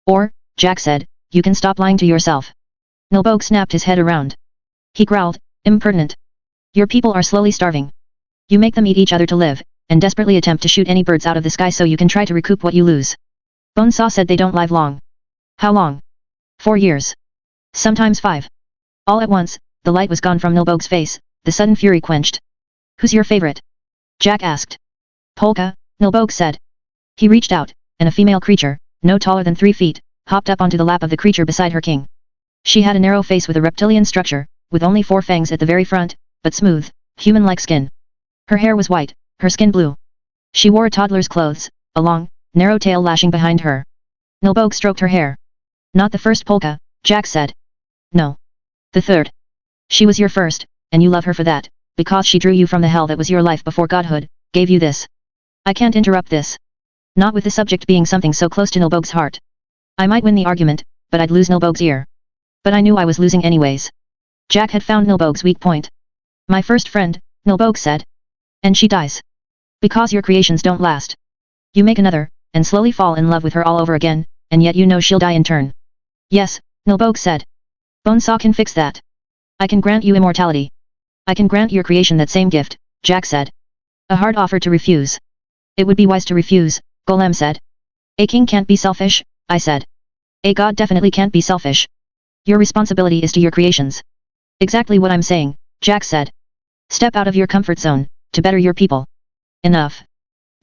Or, Jack said, you can stop lying to yourself. Woldbow snapped his head around. He growled, impertinent. Your people are slowly starving. You make them eat each other to live, and desperately attempt to shoot any birds out of the sky so you can try to recoup what you lose. Bonesaw said they don't live long. How long? 4 years. Sometimes 5. All at once, the light was gone from Woldbow's face, the sudden fury quenched. Who's your favorite? Jack asked. Polka, Woldbow said. He reached out, and a female creature, no taller than 3 feet, hopped up onto the lap of the creature beside her king. She had a narrow face with a reptilian structure, with only 4 fangs at the very front, but smooth, human-like skin. Her hair was white, her skin blue. She wore a toddler's clothes, a long, narrow tail lashing behind her. Woldbow stroked her hair. Not the first polka, Jack said. No. The third. She was your first, and you love her for that, because she drew you from the hell that was your life before godhood, gave you this. I can't interrupt this. Not with the subject being something so close to Woldbow's heart. I might win the argument, but I'd lose Woldbow's ear. But I knew I was losing anyways. Jack had found Woldbow's weak point. My first friend, Woldbow said. And she dies. Because your creations don't last. You make another, and slowly fall in love with her all over again, and yet you know she'll die in turn. Yes, Woldbow said. Bonesaw can fix that. I can grant you immortality. I can grant your creation that same gift, Jack said. A hard offer to refuse. It would be wise to refuse, Golem said. A king can't be selfish, I said. A god definitely can't be selfish. Your responsibility is to your creations. Exactly what I'm saying, Jack said. Step out of your comfort zone, to better your people. Enough.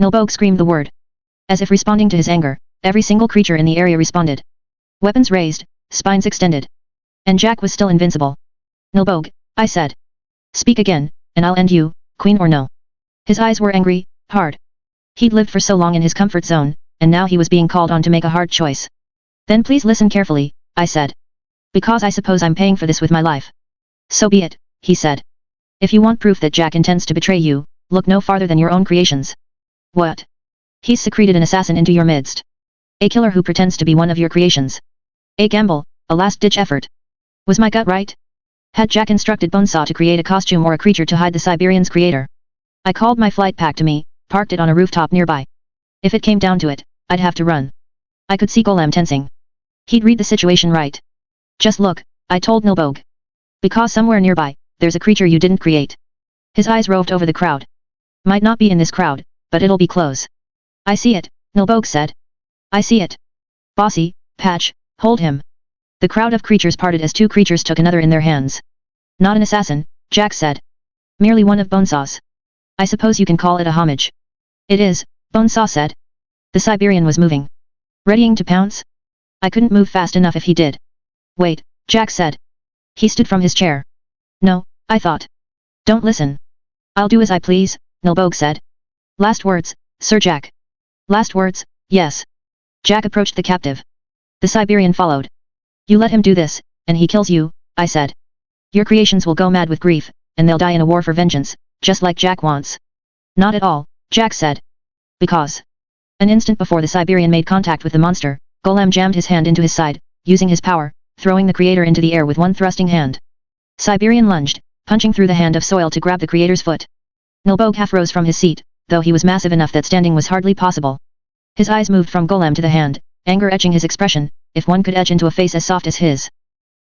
Woldbow screamed the word. As if responding to his anger, every single creature in the area responded. Weapons raised, spines extended. And Jack was still invincible. Woldbow, I said. Speak again, and I'll end you, queen or no. His eyes were angry, hard. He'd lived for so long in his comfort zone, and now he was being called on to make a hard choice. Then please listen carefully, I said. Because I suppose I'm paying for this with my life. So be it, he said. If you want proof that Jack intends to betray you, look no farther than your own creations. What? He's secreted an assassin into your midst. A killer who pretends to be one of your creations. A gamble, a last-ditch effort. Was my gut right? Had Jack instructed Bonesaw to create a costume or a creature to hide the Siberian's creator? I called my flight pack to me, parked it on a rooftop nearby. If it came down to it, I'd have to run. I could see Golem tensing. He'd read the situation right. Just look, I told Woldbow. Because somewhere nearby, there's a creature you didn't create. His eyes roved over the crowd. Might not be in this crowd, but it'll be close. I see it, Woldbow said. I see it. Bossy, Patch, hold him. The crowd of creatures parted as 2 creatures took another in their hands. Not an assassin, Jack said. Merely one of Bonesaw's. I suppose you can call it a homage. It is, Bonesaw said. The Siberian was moving. Readying to pounce? I couldn't move fast enough if he did. Wait, Jack said. He stood from his chair. No, I thought. Don't listen. I'll do as I please, Woldbow said. Last words, Sir Jack. Last words, yes. Jack approached the captive. The Siberian followed. You let him do this, and he kills you, I said. Your creations will go mad with grief, and they'll die in a war for vengeance, just like Jack wants. Not at all, Jack said. Because. An instant before the Siberian made contact with the monster, Golem jammed his hand into his side, using his power, throwing the creator into the air with one thrusting hand. Siberian lunged, punching through the hand of soil to grab the creator's foot. Woldbow half rose from his seat, though he was massive enough that standing was hardly possible. His eyes moved from Golem to the hand, anger etching his expression, if one could etch into a face as soft as his.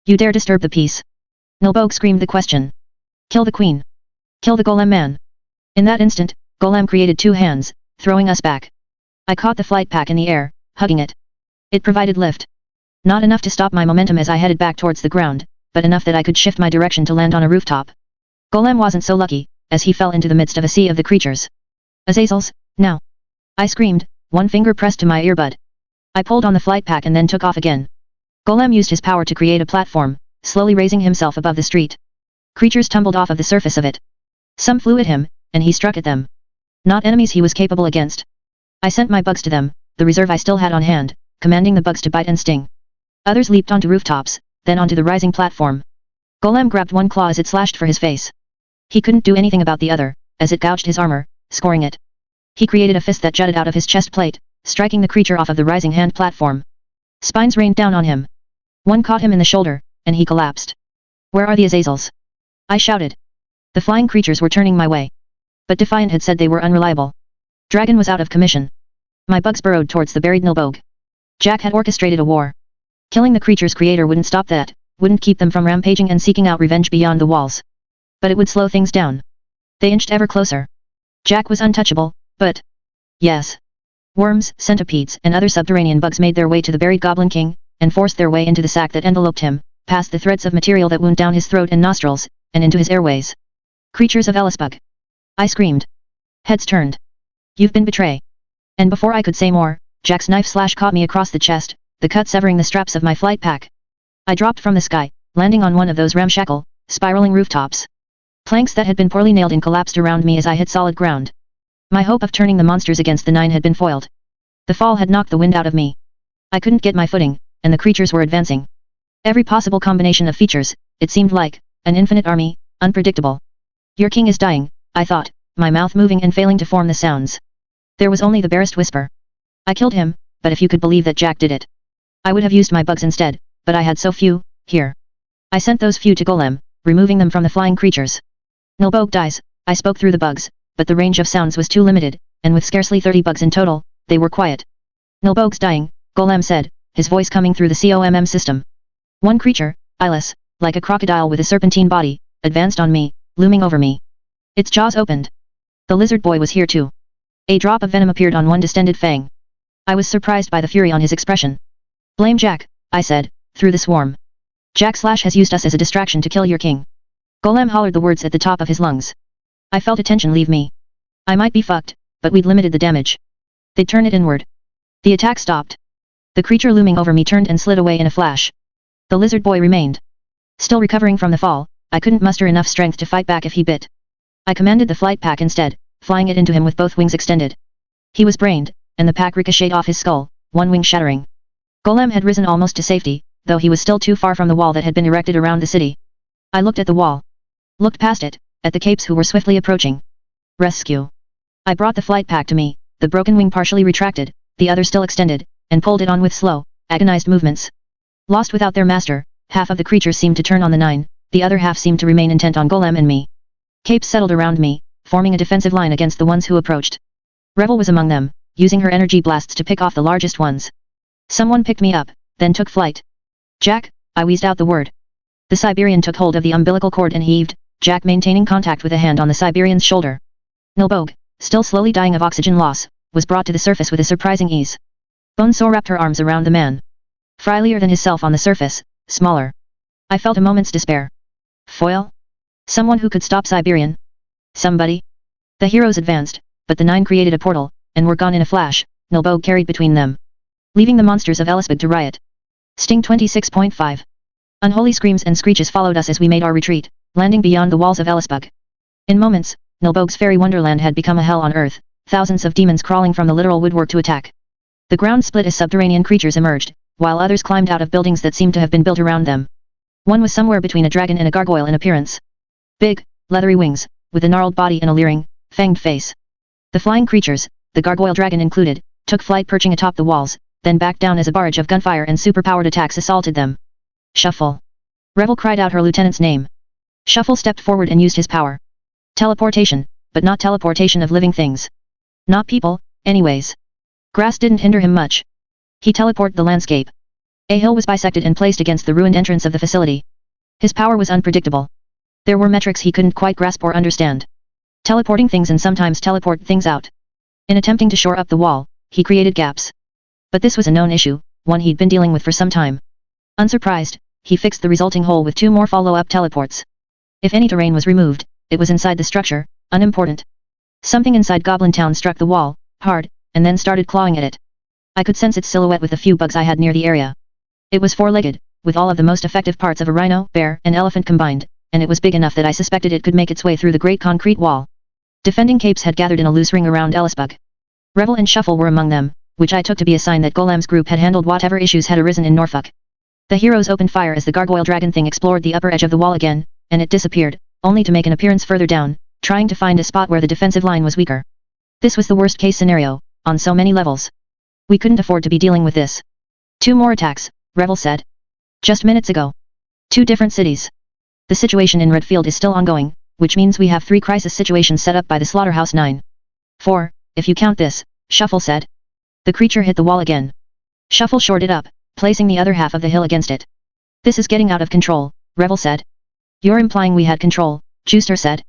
You dare disturb the peace? Woldbow screamed the question. Kill the queen. Kill the Golem man. In that instant, Golem created 2 hands, throwing us back. I caught the flight pack in the air, hugging it. It provided lift. Not enough to stop my momentum as I headed back towards the ground, but enough that I could shift my direction to land on a rooftop. Golem wasn't so lucky, as he fell into the midst of a sea of the creatures. Azazels, now! I screamed, one finger pressed to my earbud. I pulled on the flight pack and then took off again. Golem used his power to create a platform, slowly raising himself above the street. Creatures tumbled off of the surface of it. Some flew at him, and he struck at them. Not enemies he was capable against. I sent my bugs to them, the reserve I still had on hand, commanding the bugs to bite and sting. Others leaped onto rooftops, then onto the rising platform. Golem grabbed one claw as it slashed for his face. He couldn't do anything about the other, as it gouged his armor, scoring it. He created a fist that jutted out of his chest plate, striking the creature off of the rising hand platform. Spines rained down on him. One caught him in the shoulder, and he collapsed. Where are the Azazels? I shouted. The flying creatures were turning my way. But Defiant had said they were unreliable. Dragon was out of commission. My bugs burrowed towards the buried Nilbog. Jack had orchestrated a war. Killing the creature's creator wouldn't stop that, wouldn't keep them from rampaging and seeking out revenge beyond the walls. But it would slow things down. They inched ever closer. Jack was untouchable, but... yes. Worms, centipedes, and other subterranean bugs made their way to the buried Goblin King, and forced their way into the sack that enveloped him, past the threads of material that wound down his throat and nostrils, and into his airways. Creatures of Ellisbug. I screamed. Heads turned. You've been betrayed. And before I could say more, Jack's knife slash caught me across the chest, the cut severing the straps of my flight pack. I dropped from the sky, landing on one of those ramshackle, spiraling rooftops. Planks that had been poorly nailed in collapsed around me as I hit solid ground. My hope of turning the monsters against the 9 had been foiled. The fall had knocked the wind out of me. I couldn't get my footing, and the creatures were advancing. Every possible combination of features, it seemed like, an infinite army, unpredictable. Your king is dying, I thought, my mouth moving and failing to form the sounds. There was only the barest whisper. I killed him, but if you could believe that Jack did it. I would have used my bugs instead, but I had so few, here. I sent those few to Golem, removing them from the flying creatures. Nilbog dies, I spoke through the bugs, but the range of sounds was too limited, and with scarcely 30 bugs in total, they were quiet. Nilbog's dying, Golem said, his voice coming through the COMM system. One creature, eyeless, like a crocodile with a serpentine body, advanced on me, looming over me. Its jaws opened. The lizard boy was here too. A drop of venom appeared on one distended fang. I was surprised by the fury on his expression. Blame Jack, I said, through the swarm. Jack Slash has used us as a distraction to kill your king. Golem hollered the words at the top of his lungs. I felt a tension leave me. I might be fucked, but we'd limited the damage. They'd turn it inward. The attack stopped. The creature looming over me turned and slid away in a flash. The lizard boy remained. Still recovering from the fall, I couldn't muster enough strength to fight back if he bit. I commanded the flight pack instead, flying it into him with both wings extended. He was brained, and the pack ricocheted off his skull, one wing shattering. Golem had risen almost to safety, though he was still too far from the wall that had been erected around the city. I looked at the wall. Looked past it, at the capes who were swiftly approaching. Rescue. I brought the flight pack to me, the broken wing partially retracted, the other still extended, and pulled it on with slow, agonized movements. Lost without their master, half of the creatures seemed to turn on the 9, the other half seemed to remain intent on Golem and me. Capes settled around me, forming a defensive line against the ones who approached. Revel was among them, using her energy blasts to pick off the largest ones. Someone picked me up, then took flight. Jack, I wheezed out the word. The Siberian took hold of the umbilical cord and heaved, Jack maintaining contact with a hand on the Siberian's shoulder. Nilbog, still slowly dying of oxygen loss, was brought to the surface with a surprising ease. Bonesaw wrapped her arms around the man. Frielier than himself on the surface, smaller. I felt a moment's despair. Foil? Someone who could stop Siberian? Somebody? The heroes advanced, but the 9 created a portal, and were gone in a flash, Nilbog carried between them. Leaving the monsters of Ellisbog to riot. Sting 26.5. Unholy screams and screeches followed us as we made our retreat, landing beyond the walls of Ellisbog. In moments, Nilbog's fairy wonderland had become a hell on earth, thousands of demons crawling from the literal woodwork to attack. The ground split as subterranean creatures emerged, while others climbed out of buildings that seemed to have been built around them. One was somewhere between a dragon and a gargoyle in appearance. Big, leathery wings, with a gnarled body and a leering, fanged face. The flying creatures, the gargoyle dragon included, took flight perching atop the walls, then backed down as a barrage of gunfire and superpowered attacks assaulted them. Shuffle. Revel cried out her lieutenant's name. Shuffle stepped forward and used his power. Teleportation, but not teleportation of living things. Not people, anyways. Grass didn't hinder him much. He teleported the landscape. A hill was bisected and placed against the ruined entrance of the facility. His power was unpredictable. There were metrics he couldn't quite grasp or understand. Teleporting things and sometimes teleport things out. In attempting to shore up the wall, he created gaps. But this was a known issue, one he'd been dealing with for some time. Unsurprised, he fixed the resulting hole with 2 more follow-up teleports. If any terrain was removed, it was inside the structure, unimportant. Something inside Goblin Town struck the wall, hard, and then started clawing at it. I could sense its silhouette with the few bugs I had near the area. It was 4-legged, with all of the most effective parts of a rhino, bear, and elephant combined, and it was big enough that I suspected it could make its way through the great concrete wall. Defending capes had gathered in a loose ring around Ellisbug. Revel and Shuffle were among them, which I took to be a sign that Golem's group had handled whatever issues had arisen in Norfolk. The heroes opened fire as the gargoyle dragon thing explored the upper edge of the wall again, and it disappeared, only to make an appearance further down, trying to find a spot where the defensive line was weaker. This was the worst case scenario, on so many levels. We couldn't afford to be dealing with this. 2 more attacks, Revel said. Just minutes ago. 2 different cities. The situation in Redfield is still ongoing, which means we have 3 crisis situations set up by the Slaughterhouse 9. 4, if you count this, Shuffle said. The creature hit the wall again. Shuffle shored it up, placing the other half of the hill against it. This is getting out of control, Revel said. You're implying we had control, Juster said.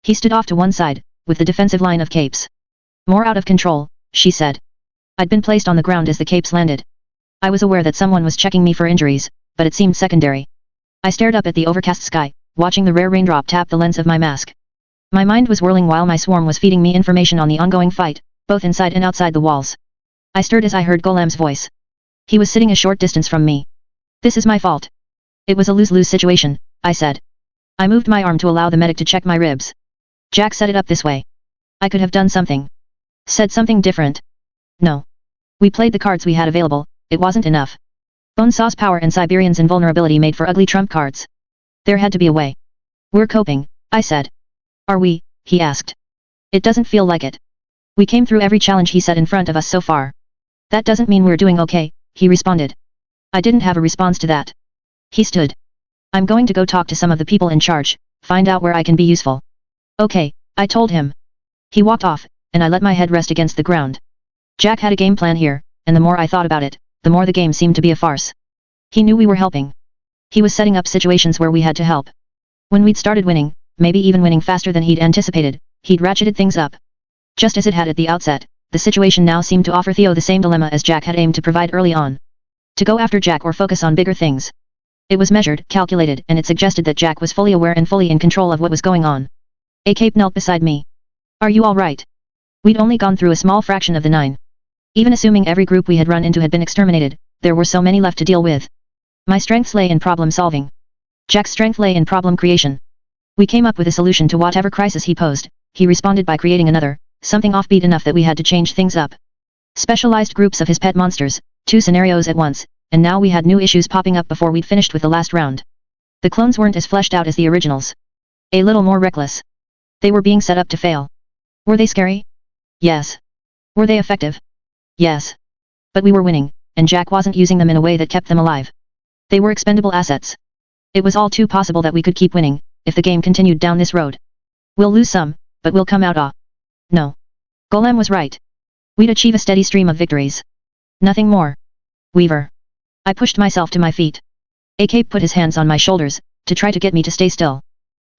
He stood off to one side, with the defensive line of capes. More out of control, she said. I'd been placed on the ground as the capes landed. I was aware that someone was checking me for injuries, but it seemed secondary. I stared up at the overcast sky, watching the rare raindrop tap the lens of my mask. My mind was whirling while my swarm was feeding me information on the ongoing fight, both inside and outside the walls. I stirred as I heard Golem's voice. He was sitting a short distance from me. This is my fault. It was a lose-lose situation, I said. I moved my arm to allow the medic to check my ribs. Jack set it up this way. I could have done something. Said something different. No. We played the cards we had available, it wasn't enough. Bonesaw's power and Siberian's invulnerability made for ugly trump cards. There had to be a way. We're coping, I said. Are we? He asked. It doesn't feel like it. We came through every challenge he set in front of us so far. That doesn't mean we're doing okay, he responded. I didn't have a response to that. He stood. I'm going to go talk to some of the people in charge, find out where I can be useful. Okay, I told him. He walked off, and I let my head rest against the ground. Jack had a game plan here, and the more I thought about it, the more the game seemed to be a farce. He knew we were helping. He was setting up situations where we had to help. When we'd started winning, maybe even winning faster than he'd anticipated, he'd ratcheted things up. Just as it had at the outset, the situation now seemed to offer Theo the same dilemma as Jack had aimed to provide early on. To go after Jack or focus on bigger things. It was measured, calculated, and it suggested that Jack was fully aware and fully in control of what was going on. A cape knelt beside me. Are you all right? We'd only gone through a small fraction of the 9. Even assuming every group we had run into had been exterminated, there were so many left to deal with. My strengths lay in problem solving. Jack's strength lay in problem creation. We came up with a solution to whatever crisis he posed. He responded by creating another, something offbeat enough that we had to change things up. Specialized groups of his pet monsters, 2 scenarios at once, and now we had new issues popping up before we'd finished with the last round. The clones weren't as fleshed out as the originals. A little more reckless. They were being set up to fail. Were they scary? Yes. Were they effective? Yes. But we were winning, and Jack wasn't using them in a way that kept them alive. They were expendable assets. It was all too possible that we could keep winning, if the game continued down this road. We'll lose some, but we'll come out No. Golem was right. We'd achieve a steady stream of victories. Nothing more. Weaver. I pushed myself to my feet. A cape put his hands on my shoulders, to try to get me to stay still.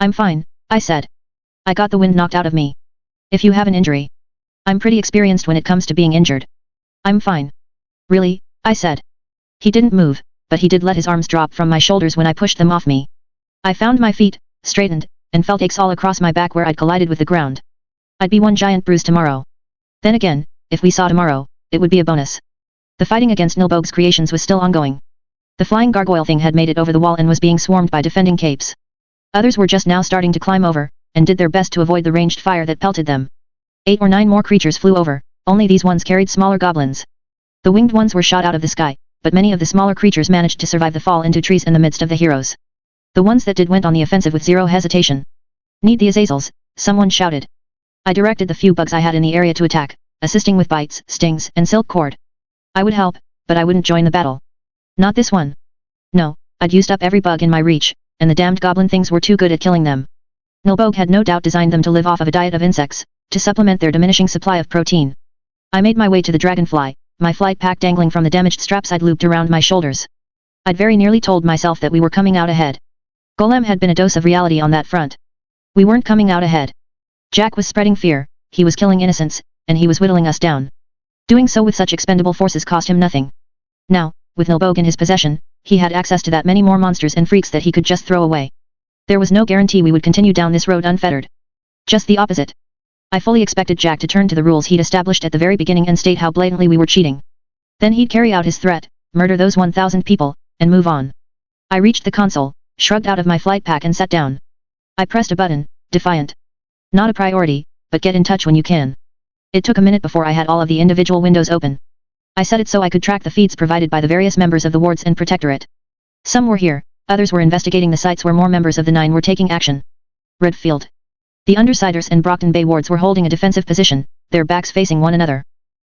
I'm fine, I said. I got the wind knocked out of me. If you have an injury. I'm pretty experienced when it comes to being injured. I'm fine. Really? I said. He didn't move, but he did let his arms drop from my shoulders when I pushed them off me. I found my feet, straightened, and felt aches all across my back where I'd collided with the ground. I'd be one giant bruise tomorrow. Then again, if we saw tomorrow, it would be a bonus. The fighting against Nilbog's creations was still ongoing. The flying gargoyle thing had made it over the wall and was being swarmed by defending capes. Others were just now starting to climb over, and did their best to avoid the ranged fire that pelted them. 8 or 9 more creatures flew over, only these ones carried smaller goblins. The winged ones were shot out of the sky, but many of the smaller creatures managed to survive the fall into trees in the midst of the heroes. The ones that did went on the offensive with zero hesitation. Need the Azazels, someone shouted. I directed the few bugs I had in the area to attack, assisting with bites, stings, and silk cord. I would help, but I wouldn't join the battle. Not this one. No, I'd used up every bug in my reach, and the damned goblin things were too good at killing them. Nilbog had no doubt designed them to live off of a diet of insects, to supplement their diminishing supply of protein. I made my way to the dragonfly, my flight pack dangling from the damaged straps I'd looped around my shoulders. I'd very nearly told myself that we were coming out ahead. Golem had been a dose of reality on that front. We weren't coming out ahead. Jack was spreading fear, he was killing innocents, and he was whittling us down. Doing so with such expendable forces cost him nothing. Now, with Nilbog in his possession, he had access to that many more monsters and freaks that he could just throw away. There was no guarantee we would continue down this road unfettered. Just the opposite. I fully expected Jack to turn to the rules he'd established at the very beginning and state how blatantly we were cheating. Then he'd carry out his threat, murder those 1,000 people, and move on. I reached the console, shrugged out of my flight pack and sat down, I pressed a button, defiant. Not a priority, but get in touch when you can. It took a minute before I had all of the individual windows open. I set it so I could track the feeds provided by the various members of the wards and protectorate. Some were here, others were investigating the sites where more members of the 9 were taking action. Redfield. The Undersiders and Brockton Bay wards were holding a defensive position, their backs facing one another.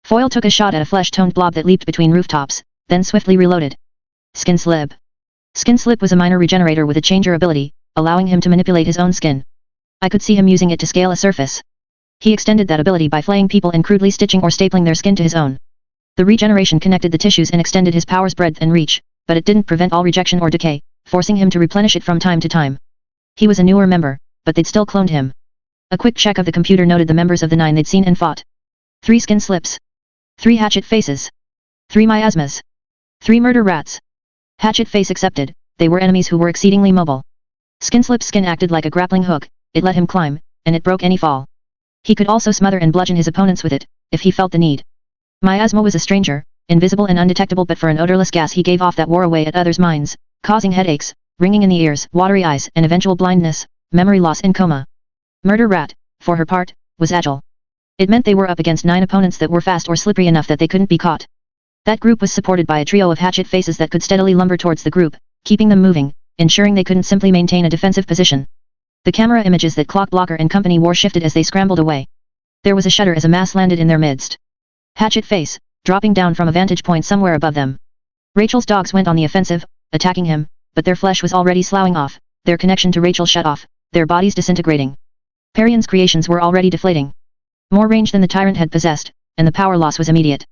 Foyle took a shot at a flesh-toned blob that leaped between rooftops, then swiftly reloaded. Skin Slip. Skin Slip was a minor regenerator with a changer ability, allowing him to manipulate his own skin. I could see him using it to scale a surface. He extended that ability by flaying people and crudely stitching or stapling their skin to his own. The regeneration connected the tissues and extended his power's breadth and reach, but it didn't prevent all rejection or decay, forcing him to replenish it from time to time. He was a newer member, but they'd still cloned him. A quick check of the computer noted the members of the 9 they'd seen and fought. 3 Skin Slips. 3 Hatchet Faces. 3 Miasmas. 3 Murder Rats. Hatchet Face accepted, they were enemies who were exceedingly mobile. Skin Slip's skin acted like a grappling hook, it let him climb, and it broke any fall. He could also smother and bludgeon his opponents with it, if he felt the need. Miasma was a stranger, invisible and undetectable but for an odorless gas he gave off that wore away at others' minds, causing headaches, ringing in the ears, watery eyes and eventual blindness, memory loss and coma. Murder Rat, for her part, was agile. It meant they were up against 9 opponents that were fast or slippery enough that they couldn't be caught. That group was supported by a trio of hatchet faces that could steadily lumber towards the group, keeping them moving, ensuring they couldn't simply maintain a defensive position. The camera images that Clock Blocker and company wore shifted as they scrambled away. There was a shudder as a mass landed in their midst. Hatchet Face, dropping down from a vantage point somewhere above them. Rachel's dogs went on the offensive, attacking him, but their flesh was already sloughing off, their connection to Rachel shut off, their bodies disintegrating. Perion's creations were already deflating. More range than the tyrant had possessed, and the power loss was immediate.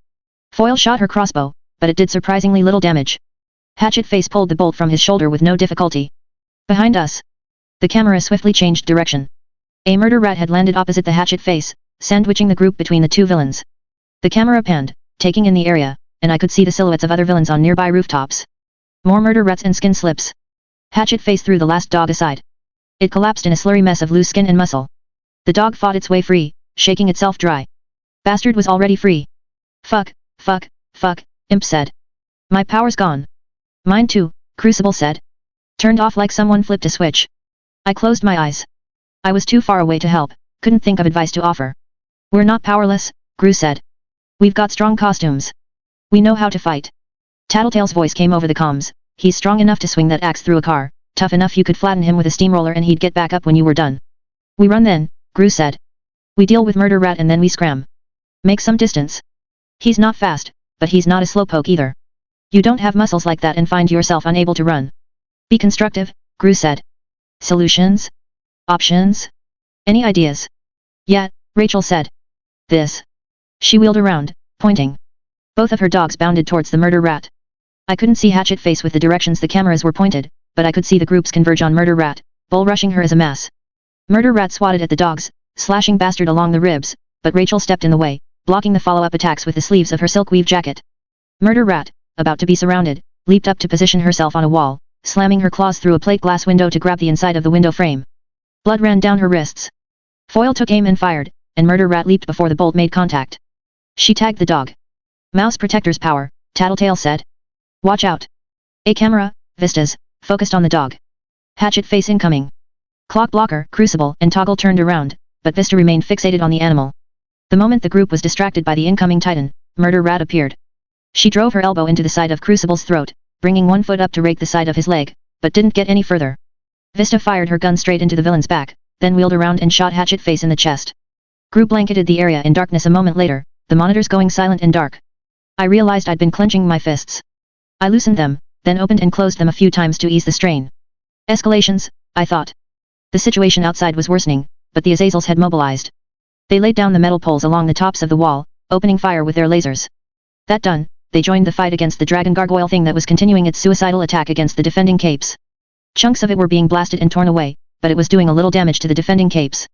Foyle shot her crossbow, but it did surprisingly little damage. Hatchet Face pulled the bolt from his shoulder with no difficulty. Behind us. The camera swiftly changed direction. A murder rat had landed opposite the Hatchet Face, sandwiching the group between the 2 villains. The camera panned, taking in the area, and I could see the silhouettes of other villains on nearby rooftops. More murder rats and skin slips. Hatchet Face threw the last dog aside. It collapsed in a slurry mess of loose skin and muscle. The dog fought its way free, shaking itself dry. Bastard was already free. Fuck, fuck, fuck, Imp said. My power's gone. Mine too, Crucible said. Turned off like someone flipped a switch. I closed my eyes. I was too far away to help, couldn't think of advice to offer. We're not powerless, Gru said. We've got strong costumes. We know how to fight. Tattletale's voice came over the comms. He's strong enough to swing that axe through a car, tough enough you could flatten him with a steamroller and he'd get back up when you were done. We run then, Gru said. We deal with Murder Rat and then we scram. Make some distance. He's not fast, but he's not a slowpoke either. You don't have muscles like that and find yourself unable to run. Be constructive, Gru said. Solutions? Options? Any ideas? Yeah, Rachel said. This. She wheeled around, pointing. Both of her dogs bounded towards the Murder Rat. I couldn't see Hatchet Face with the directions the cameras were pointed, but I could see the groups converge on Murder Rat, bull rushing her as a mass. Murder Rat swatted at the dogs, slashing Bastard along the ribs, but Rachel stepped in the way, blocking the follow-up attacks with the sleeves of her silk weave jacket. Murder Rat, about to be surrounded, leaped up to position herself on a wall, slamming her claws through a plate glass window to grab the inside of the window frame. Blood ran down her wrists. Foyle took aim and fired, and Murder Rat leaped before the bolt made contact. She tagged the dog. Mouse Protector's power, Tattletale said. Watch out. A camera, vistas, focused on the dog. Hatchet Face incoming. Clock Blocker, Crucible, and Toggle turned around, but Vista remained fixated on the animal. The moment the group was distracted by the incoming Titan, Murder Rat appeared. She drove her elbow into the side of Crucible's throat, bringing one foot up to rake the side of his leg, but didn't get any further. Vista fired her gun straight into the villain's back, then wheeled around and shot Hatchet Face in the chest. Gru blanketed the area in darkness a moment later, the monitors going silent and dark. I realized I'd been clenching my fists. I loosened them, then opened and closed them a few times to ease the strain. Escalations, I thought. The situation outside was worsening, but the Azazels had mobilized. They laid down the metal poles along the tops of the wall, opening fire with their lasers. That done, they joined the fight against the dragon gargoyle thing that was continuing its suicidal attack against the defending capes. Chunks of it were being blasted and torn away, but it was doing a little damage to the defending capes.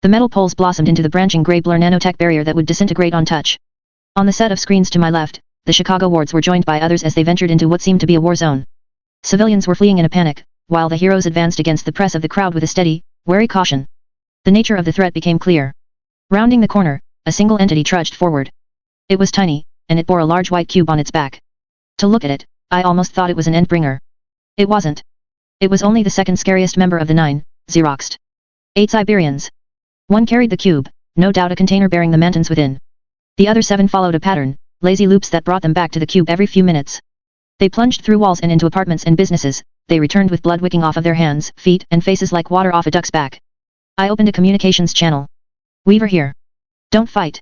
The metal poles blossomed into the branching grey blur nanotech barrier that would disintegrate on touch. On the set of screens to my left, the Chicago wards were joined by others as they ventured into what seemed to be a war zone. Civilians were fleeing in a panic, while the heroes advanced against the press of the crowd with a steady, wary caution. The nature of the threat became clear. Rounding the corner, a single entity trudged forward. It was tiny, and it bore a large white cube on its back. To look at it, I almost thought it was an Endbringer. It wasn't. It was only the second scariest member of the 9, Xeroxed. 8 Siberians. One carried the cube, no doubt a container bearing the mantons within. The other 7 followed a pattern, lazy loops that brought them back to the cube every few minutes. They plunged through walls and into apartments and businesses. They returned with blood wicking off of their hands, feet, and faces like water off a duck's back. I opened a communications channel. Weaver here. Don't fight.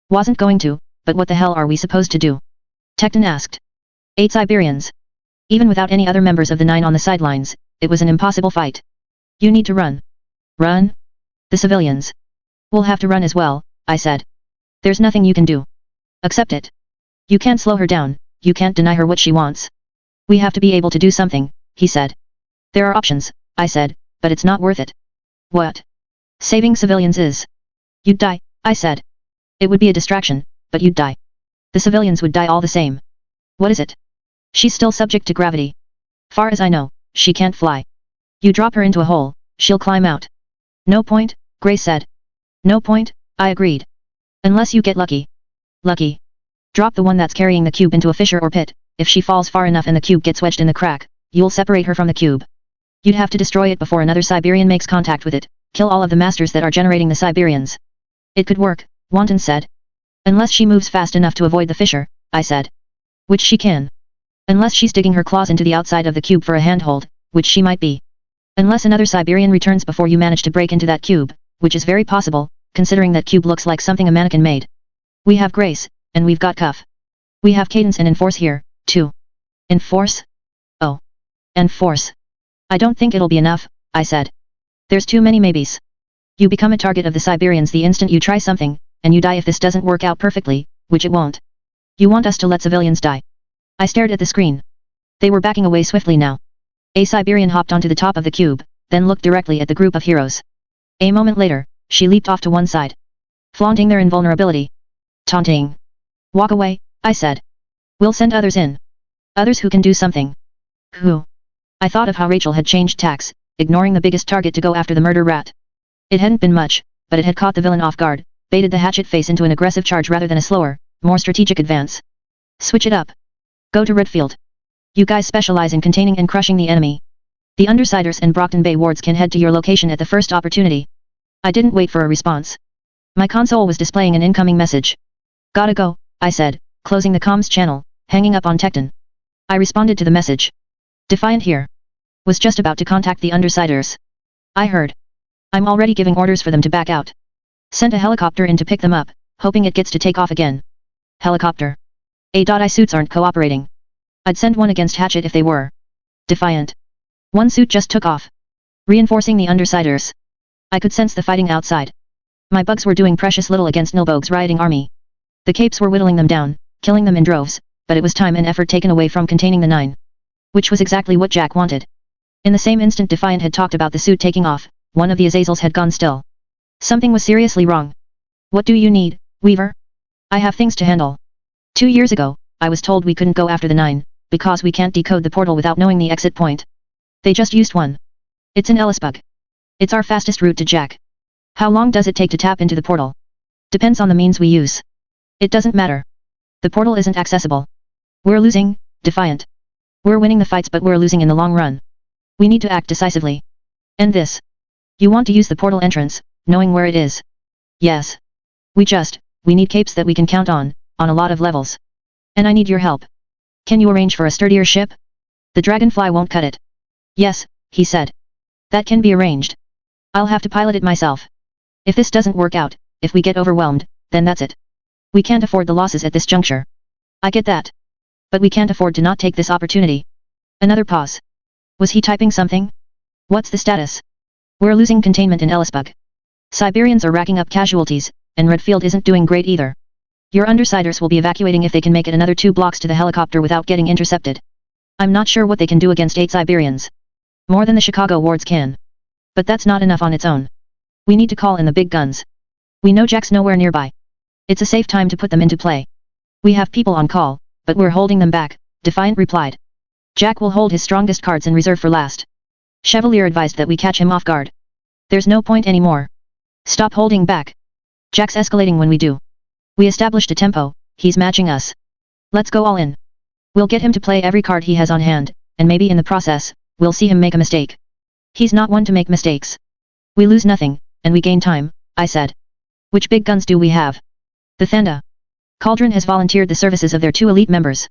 Wasn't going to, but what the hell are we supposed to do? Tecton asked. 8 Siberians. Even without any other members of the 9 on the sidelines, it was an impossible fight. You need to run. Run? The civilians. We'll have to run as well, I said. There's nothing you can do. Accept it. You can't slow her down, you can't deny her what she wants. We have to be able to do something, he said. There are options, I said, but it's not worth it. What? Saving civilians is. You'd die, I said. It would be a distraction, but you'd die. The civilians would die all the same. What is it? She's still subject to gravity. Far as I know, she can't fly. You drop her into a hole, she'll climb out. No point, Grace said. No point, I agreed. Unless you get lucky. Lucky. Drop the one that's carrying the cube into a fissure or pit. If she falls far enough and the cube gets wedged in the crack, you'll separate her from the cube. You'd have to destroy it before another Siberian makes contact with it, kill all of the masters that are generating the Siberians. It could work, Wanton said. Unless she moves fast enough to avoid the fissure, I said. Which she can. Unless she's digging her claws into the outside of the cube for a handhold, which she might be. Unless another Siberian returns before you manage to break into that cube, which is very possible, considering that cube looks like something a mannequin made. We have Grace, and we've got Cuff. We have Cadence and Enforce here, too. Enforce? Oh. Enforce. I don't think it'll be enough, I said. There's too many maybes. You become a target of the Siberians the instant you try something, and you die if this doesn't work out perfectly, which it won't. You want us to let civilians die. I stared at the screen. They were backing away swiftly now. A Siberian hopped onto the top of the cube, then looked directly at the group of heroes. A moment later, she leaped off to one side. Flaunting their invulnerability. Taunting. Walk away, I said. We'll send others in. Others who can do something. Who? I thought of how Rachel had changed tacks, ignoring the biggest target to go after the murder rat. It hadn't been much, but it had caught the villain off guard, baited the hatchet face into an aggressive charge rather than a slower, more strategic advance. Switch it up. Go to Redfield. You guys specialize in containing and crushing the enemy. The Undersiders and Brockton Bay wards can head to your location at the first opportunity. I didn't wait for a response. My console was displaying an incoming message. Gotta go, I said, closing the comms channel, hanging up on Tecton. I responded to the message. Defiant here. Was just about to contact the Undersiders. I heard. I'm already giving orders for them to back out. Sent a helicopter in to pick them up, hoping it gets to take off again. Helicopter. A.I suits aren't cooperating. I'd send one against Hatchet if they were. Defiant. One suit just took off. Reinforcing the Undersiders. I could sense the fighting outside. My bugs were doing precious little against Nilboge's rioting army. The capes were whittling them down, killing them in droves, but it was time and effort taken away from containing the 9. Which was exactly what Jack wanted. In the same instant Defiant had talked about the suit taking off, one of the Azazels had gone still. Something was seriously wrong. What do you need, Weaver? I have things to handle. 2 years ago, I was told we couldn't go after the 9, because we can't decode the portal without knowing the exit point. They just used one. It's in Ellisbug. It's our fastest route to Jack. How long does it take to tap into the portal? Depends on the means we use. It doesn't matter. The portal isn't accessible. We're losing, Defiant. We're winning the fights but we're losing in the long run. We need to act decisively. And this. You want to use the portal entrance, knowing where it is. Yes. We need capes that we can count on a lot of levels. And I need your help. Can you arrange for a sturdier ship? The Dragonfly won't cut it. Yes, he said. That can be arranged. I'll have to pilot it myself. If this doesn't work out, if we get overwhelmed, then that's it. We can't afford the losses at this juncture. I get that. But we can't afford to not take this opportunity. Another pause. Was he typing something? What's the status? We're losing containment in Ellisbug. Siberians are racking up casualties, and Redfield isn't doing great either. Your Undersiders will be evacuating if they can make it another 2 blocks to the helicopter without getting intercepted. I'm not sure what they can do against 8 Siberians. More than the Chicago wards can. But that's not enough on its own. We need to call in the big guns. We know Jack's nowhere nearby. It's a safe time to put them into play. We have people on call, but we're holding them back, Defiant replied. Jack will hold his strongest cards in reserve for last. Chevalier advised that we catch him off guard. There's no point anymore. Stop holding back. Jack's escalating when we do. We established a tempo, he's matching us. Let's go all in. We'll get him to play every card he has on hand, and maybe in the process, we'll see him make a mistake. He's not one to make mistakes. We lose nothing, and we gain time, I said. Which big guns do we have? The Thanda Cauldron has volunteered the services of their 2 elite members.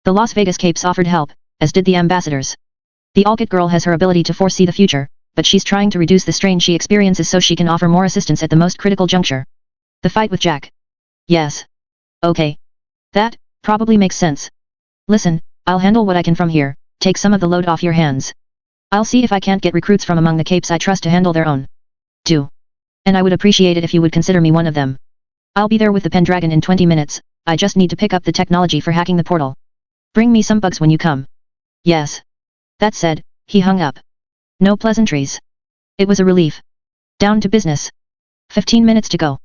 The Las Vegas Capes offered help, as did the ambassadors. The Alkit girl has her ability to foresee the future, but she's trying to reduce the strain she experiences so she can offer more assistance at the most critical juncture. The fight with Jack. Yes. Okay. That probably makes sense. Listen, I'll handle what I can from here, take some of the load off your hands. I'll see if I can't get recruits from among the Capes I trust to handle their own. Do. And I would appreciate it if you would consider me one of them. I'll be there with the Pendragon in 20 minutes, I just need to pick up the technology for hacking the portal. Bring me some bugs when you come. Yes. That said, he hung up. No pleasantries. It was a relief. Down to business. 15 minutes to go.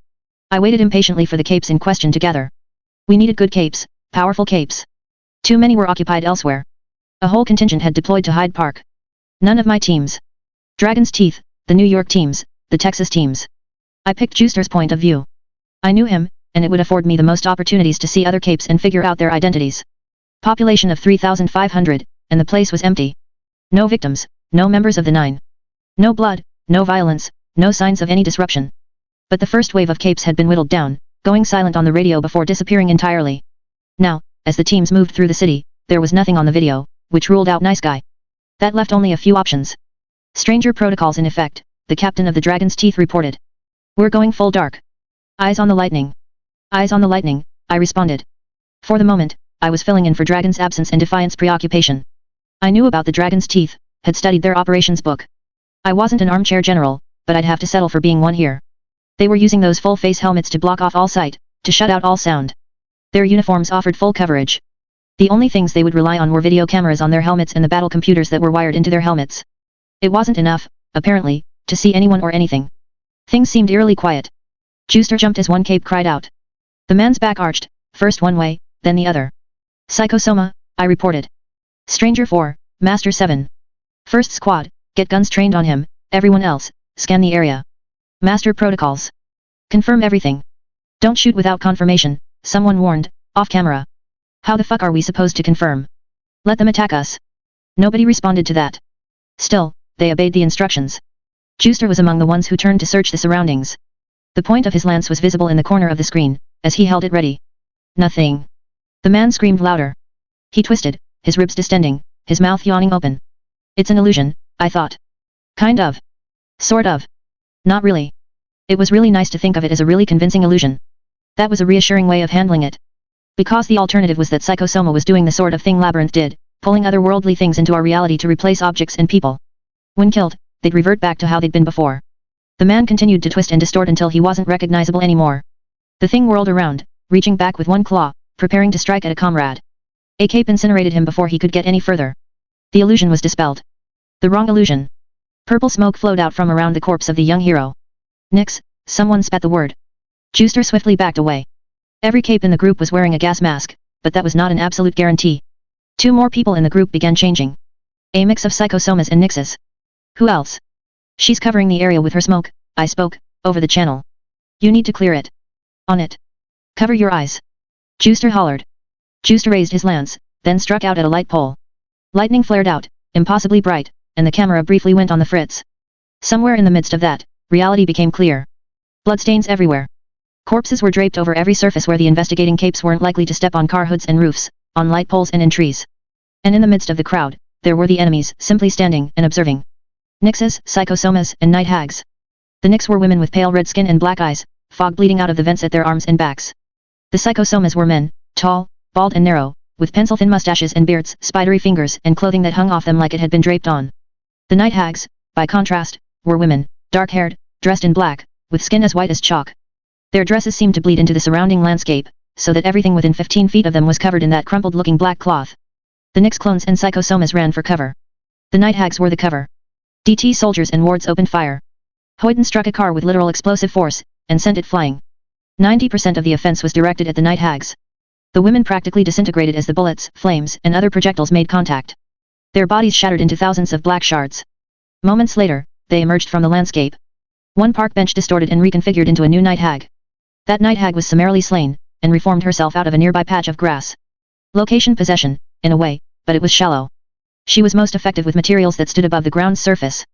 I waited impatiently for the Capes in question to gather. We needed good Capes, powerful Capes. Too many were occupied elsewhere. A whole contingent had deployed to Hyde Park. None of my teams. Dragon's Teeth, the New York teams, the Texas teams. I picked Juicer's point of view. I knew him, and it would afford me the most opportunities to see other Capes and figure out their identities. Population of 3,500, and the place was empty. No victims, no members of the 9. No blood, no violence, no signs of any disruption. But the first wave of Capes had been whittled down, going silent on the radio before disappearing entirely. Now, as the teams moved through the city, there was nothing on the video, which ruled out Nice Guy. That left only a few options. Stranger protocols in effect, the captain of the Dragon's Teeth reported. We're going full dark. Eyes on the lightning. Eyes on the lightning, I responded. For the moment, I was filling in for Dragon's absence and Defiant's preoccupation. I knew about the Dragon's Teeth, had studied their operations book. I wasn't an armchair general, but I'd have to settle for being one here. They were using those full-face helmets to block off all sight, to shut out all sound. Their uniforms offered full coverage. The only things they would rely on were video cameras on their helmets and the battle computers that were wired into their helmets. It wasn't enough, apparently, to see anyone or anything. Things seemed eerily quiet. Juicer jumped as one Cape cried out. The man's back arched, first one way, then the other. Psychosoma, I reported. Stranger 4, Master 7. First squad, get guns trained on him, everyone else, scan the area. Master protocols. Confirm everything. Don't shoot without confirmation, someone warned, off camera. How the fuck are we supposed to confirm? Let them attack us. Nobody responded to that. Still, they obeyed the instructions. Juicer was among the ones who turned to search the surroundings. The point of his lance was visible in the corner of the screen, as he held it ready. Nothing. The man screamed louder. He twisted, his ribs distending, his mouth yawning open. It's an illusion, I thought. Kind of. Sort of. Not really. It was really nice to think of it as a really convincing illusion. That was a reassuring way of handling it. Because the alternative was that Psychosoma was doing the sort of thing Labyrinth did, pulling otherworldly things into our reality to replace objects and people. When killed, they'd revert back to how they'd been before. The man continued to twist and distort until he wasn't recognizable anymore. The thing whirled around, reaching back with one claw, preparing to strike at a comrade. A Cape incinerated him before he could get any further. The illusion was dispelled. The wrong illusion. Purple smoke flowed out from around the corpse of the young hero. Nix, someone spat the word. Juicer swiftly backed away. Every Cape in the group was wearing a gas mask, but that was not an absolute guarantee. 2 more people in the group began changing. A mix of Psychosomas and Nixes. Who else? She's covering the area with her smoke, I spoke, over the channel. You need to clear it. On it. Cover your eyes. Juicer hollered. Juicer raised his lance, then struck out at a light pole. Lightning flared out, impossibly bright, and the camera briefly went on the fritz. Somewhere in the midst of that, reality became clear. Bloodstains everywhere. Corpses were draped over every surface where the investigating Capes weren't likely to step on car hoods and roofs, on light poles and in trees. And in the midst of the crowd, there were the enemies, simply standing and observing. Nixes, Psychosomas, and Night Hags. The Nix were women with pale red skin and black eyes, fog bleeding out of the vents at their arms and backs. The Psychosomas were men, tall, bald and narrow, with pencil-thin mustaches and beards, spidery fingers, and clothing that hung off them like it had been draped on. The Night Hags, by contrast, were women, dark-haired, dressed in black, with skin as white as chalk. Their dresses seemed to bleed into the surrounding landscape, so that everything within 15 feet of them was covered in that crumpled-looking black cloth. The Nix clones and Psychosomas ran for cover. The Night Hags were the cover. DT soldiers and wards opened fire. Hoyton struck a car with literal explosive force, and sent it flying. 90% of the offense was directed at the Night Hags. The women practically disintegrated as the bullets, flames, and other projectiles made contact. Their bodies shattered into thousands of black shards. Moments later, they emerged from the landscape. One park bench distorted and reconfigured into a new Night Hag. That Night Hag was summarily slain, and reformed herself out of a nearby patch of grass. Location possession, in a way, but it was shallow. She was most effective with materials that stood above the ground's surface.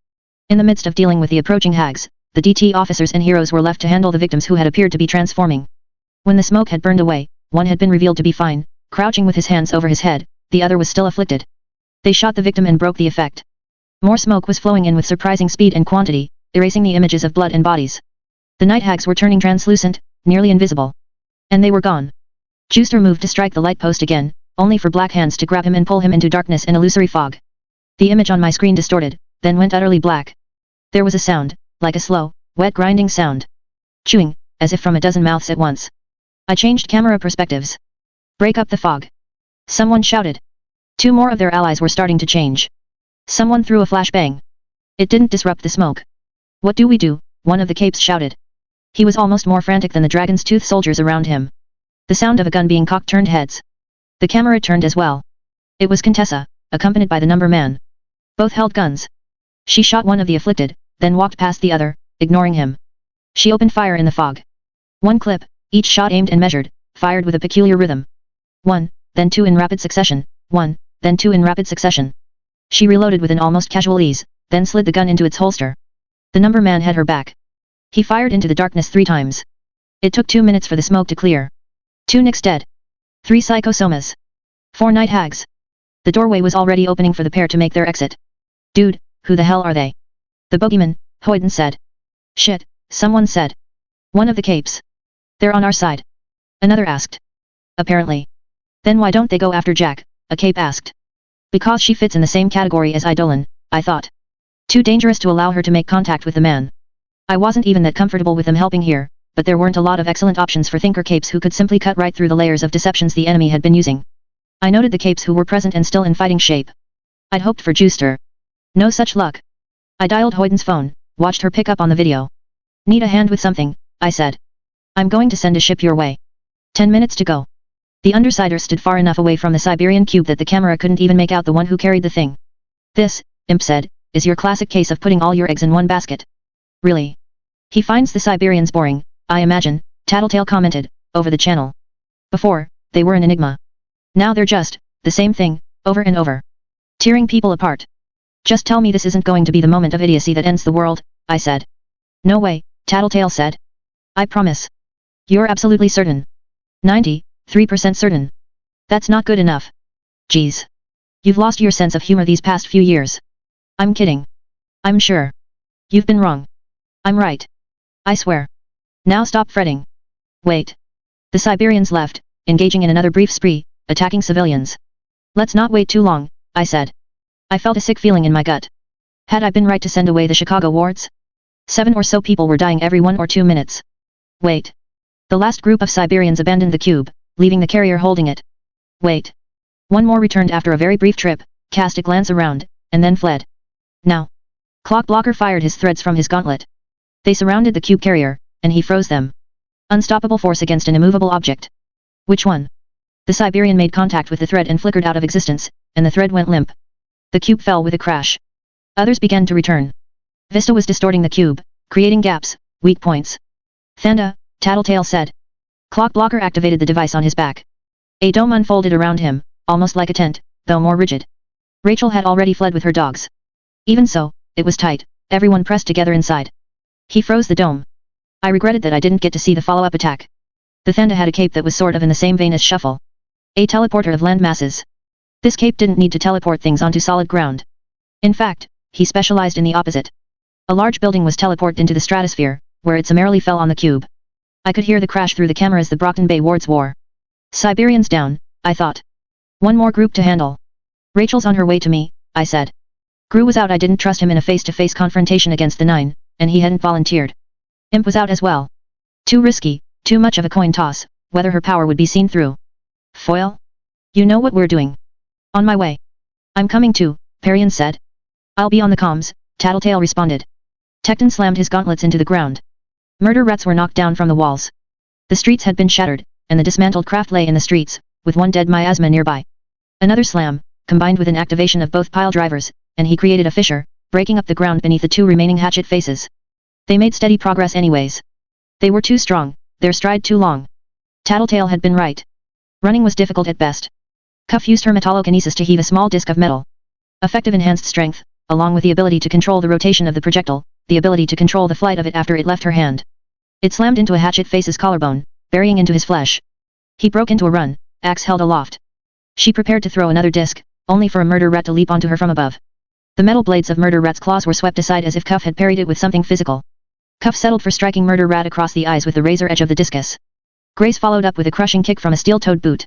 In the midst of dealing with the approaching hags, the DT officers and heroes were left to handle the victims who had appeared to be transforming. When the smoke had burned away, one had been revealed to be fine, crouching with his hands over his head, the other was still afflicted. They shot the victim and broke the effect. More smoke was flowing in with surprising speed and quantity, erasing the images of blood and bodies. The night hags were turning translucent, nearly invisible. And they were gone. Juster moved to strike the light post again, only for black hands to grab him and pull him into darkness and illusory fog. The image on my screen distorted, then went utterly black. There was a sound, like a slow, wet grinding sound. Chewing, as if from a dozen mouths at once. I changed camera perspectives. Break up the fog. Someone shouted. 2 more of their allies were starting to change. Someone threw a flashbang. It didn't disrupt the smoke. What do we do? One of the capes shouted. He was almost more frantic than the dragon's tooth soldiers around him. The sound of a gun being cocked turned heads. The camera turned as well. It was Contessa, accompanied by the number man. Both held guns. She shot one of the afflicted, then walked past the other, ignoring him. She opened fire in the fog. 1 clip, each shot aimed and measured, fired with a peculiar rhythm. 1, then 2 in rapid succession, 1, then 2 in rapid succession. She reloaded with an almost casual ease, then slid the gun into its holster. The number man had her back. He fired into the darkness 3 times. It took 2 minutes for the smoke to clear. 2 nicks dead. 3 psychosomas. 4 night hags. The doorway was already opening for the pair to make their exit. Dude, who the hell are they? The bogeyman, Hoyden said. Shit, someone said. One of the capes. They're on our side. Another asked. Apparently. Then why don't they go after Jack? A cape asked. Because she fits in the same category as Eidolon, I thought. Too dangerous to allow her to make contact with the man. I wasn't even that comfortable with them helping here, but there weren't a lot of excellent options for thinker capes who could simply cut right through the layers of deceptions the enemy had been using. I noted the capes who were present and still in fighting shape. I'd hoped for Juster. No such luck. I dialed Hoyden's phone, watched her pick up on the video. Need a hand with something, I said. I'm going to send a ship your way. 10 minutes to go. The undersider stood far enough away from the Siberian cube that the camera couldn't even make out the one who carried the thing. This, Imp said, is your classic case of putting all your eggs in one basket. Really? He finds the Siberians boring, I imagine, Tattletale commented, over the channel. Before, they were an enigma. Now they're just, the same thing, over and over. Tearing people apart. Just tell me this isn't going to be the moment of idiocy that ends the world, I said. No way, Tattletale said. I promise. You're absolutely certain. 93% certain. That's not good enough. Geez. You've lost your sense of humor these past few years. I'm kidding. I'm sure. You've been wrong. I'm right. I swear. Now stop fretting. Wait. The Siberians left, engaging in another brief spree, attacking civilians. Let's not wait too long, I said. I felt a sick feeling in my gut. Had I been right to send away the Chicago wards? 7 or so people were dying every 1 or 2 minutes. Wait. The last group of Siberians abandoned the cube, leaving the carrier holding it. Wait. One more returned after a very brief trip, cast a glance around, and then fled. Now. Clockblocker fired his threads from his gauntlet. They surrounded the cube carrier, and he froze them. Unstoppable force against an immovable object. Which one? The Siberian made contact with the thread and flickered out of existence, and the thread went limp. The cube fell with a crash. Others began to return. Vista was distorting the cube, creating gaps, weak points. Thanda, Tattletale said. Clockblocker activated the device on his back. A dome unfolded around him, almost like a tent, though more rigid. Rachel had already fled with her dogs. Even so, it was tight, everyone pressed together inside. He froze the dome. I regretted that I didn't get to see the follow-up attack. The Thanda had a cape that was sort of in the same vein as Shuffle. A teleporter of land masses. This cape didn't need to teleport things onto solid ground. In fact, he specialized in the opposite. A large building was teleported into the stratosphere, where it summarily fell on the cube. I could hear the crash through the cameras the Brockton Bay wards wore. Siberians down, I thought. One more group to handle. Rachel's on her way to me, I said. Gru was out. I didn't trust him in a face-to-face confrontation against the 9, and he hadn't volunteered. Imp was out as well. Too risky, too much of a coin toss, whether her power would be seen through. Foil? You know what we're doing. On my way. I'm coming too, Parian said. I'll be on the comms, Tattletale responded. Tecton slammed his gauntlets into the ground. Murder rats were knocked down from the walls. The streets had been shattered, and the dismantled craft lay in the streets, with one dead miasma nearby. Another slam, combined with an activation of both pile drivers, and he created a fissure, breaking up the ground beneath the 2 remaining hatchet faces. They made steady progress anyways. They were too strong, their stride too long. Tattletale had been right. Running was difficult at best. Cuff used her metallokinesis to heave a small disc of metal. Effective enhanced strength, along with the ability to control the rotation of the projectile, the ability to control the flight of it after it left her hand. It slammed into a Hatchet Face's collarbone, burying into his flesh. He broke into a run, axe held aloft. She prepared to throw another disc, only for a murder rat to leap onto her from above. The metal blades of murder rat's claws were swept aside as if Cuff had parried it with something physical. Cuff settled for striking murder rat across the eyes with the razor edge of the discus. Grace followed up with a crushing kick from a steel-toed boot.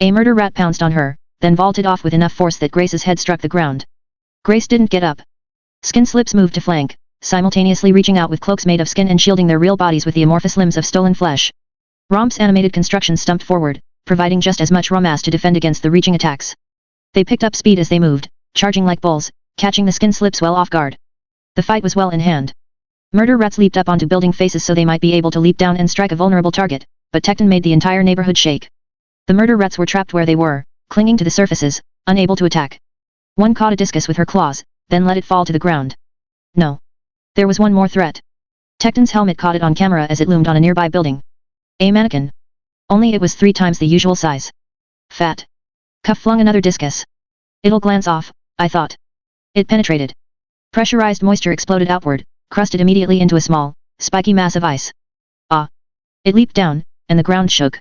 A murder rat pounced on her, then vaulted off with enough force that Grace's head struck the ground. Grace didn't get up. Skin slips moved to flank, simultaneously reaching out with cloaks made of skin and shielding their real bodies with the amorphous limbs of stolen flesh. Romp's animated construction stumped forward, providing just as much raw mass to defend against the reaching attacks. They picked up speed as they moved, charging like bulls, catching the skin slips well off guard. The fight was well in hand. Murder rats leaped up onto building faces so they might be able to leap down and strike a vulnerable target, but Tecton made the entire neighborhood shake. The murder rats were trapped where they were, clinging to the surfaces, unable to attack. One caught a discus with her claws, then let it fall to the ground. No. There was one more threat. Tecton's helmet caught it on camera as it loomed on a nearby building. A mannequin. Only it was 3 times the usual size. Fat. Cuff flung another discus. It'll glance off, I thought. It penetrated. Pressurized moisture exploded outward, crusted immediately into a small, spiky mass of ice. Ah! It leaped down, and the ground shook.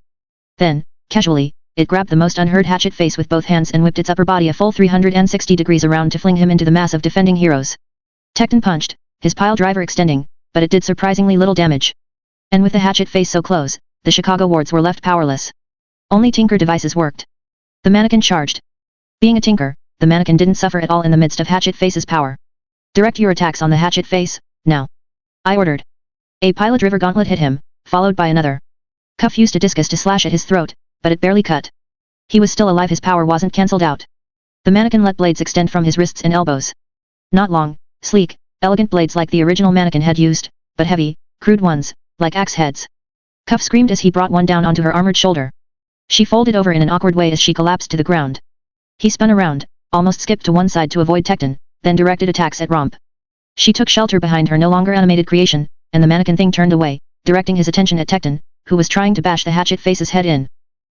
Then, casually, it grabbed the most unhurt Hatchet Face with both hands and whipped its upper body a full 360 degrees around to fling him into the mass of defending heroes. Tecton punched, his pile driver extending, but it did surprisingly little damage. And with the Hatchet Face so close, the Chicago wards were left powerless. Only Tinker devices worked. The mannequin charged. Being a Tinker, the mannequin didn't suffer at all in the midst of Hatchet Face's power. Direct your attacks on the Hatchet Face, now. I ordered. A pilot river gauntlet hit him, followed by another. Cuff used a discus to slash at his throat, but it barely cut. He was still alive, his power wasn't cancelled out. The mannequin let blades extend from his wrists and elbows. Not long, sleek, elegant blades like the original mannequin had used, but heavy, crude ones, like axe heads. Cuff screamed as he brought one down onto her armored shoulder. She folded over in an awkward way as she collapsed to the ground. He spun around, almost skipped to one side to avoid Tecton, then directed attacks at Romp. She took shelter behind her no longer animated creation, and the mannequin thing turned away, directing his attention at Tecton, who was trying to bash the Hatchet Face's head in.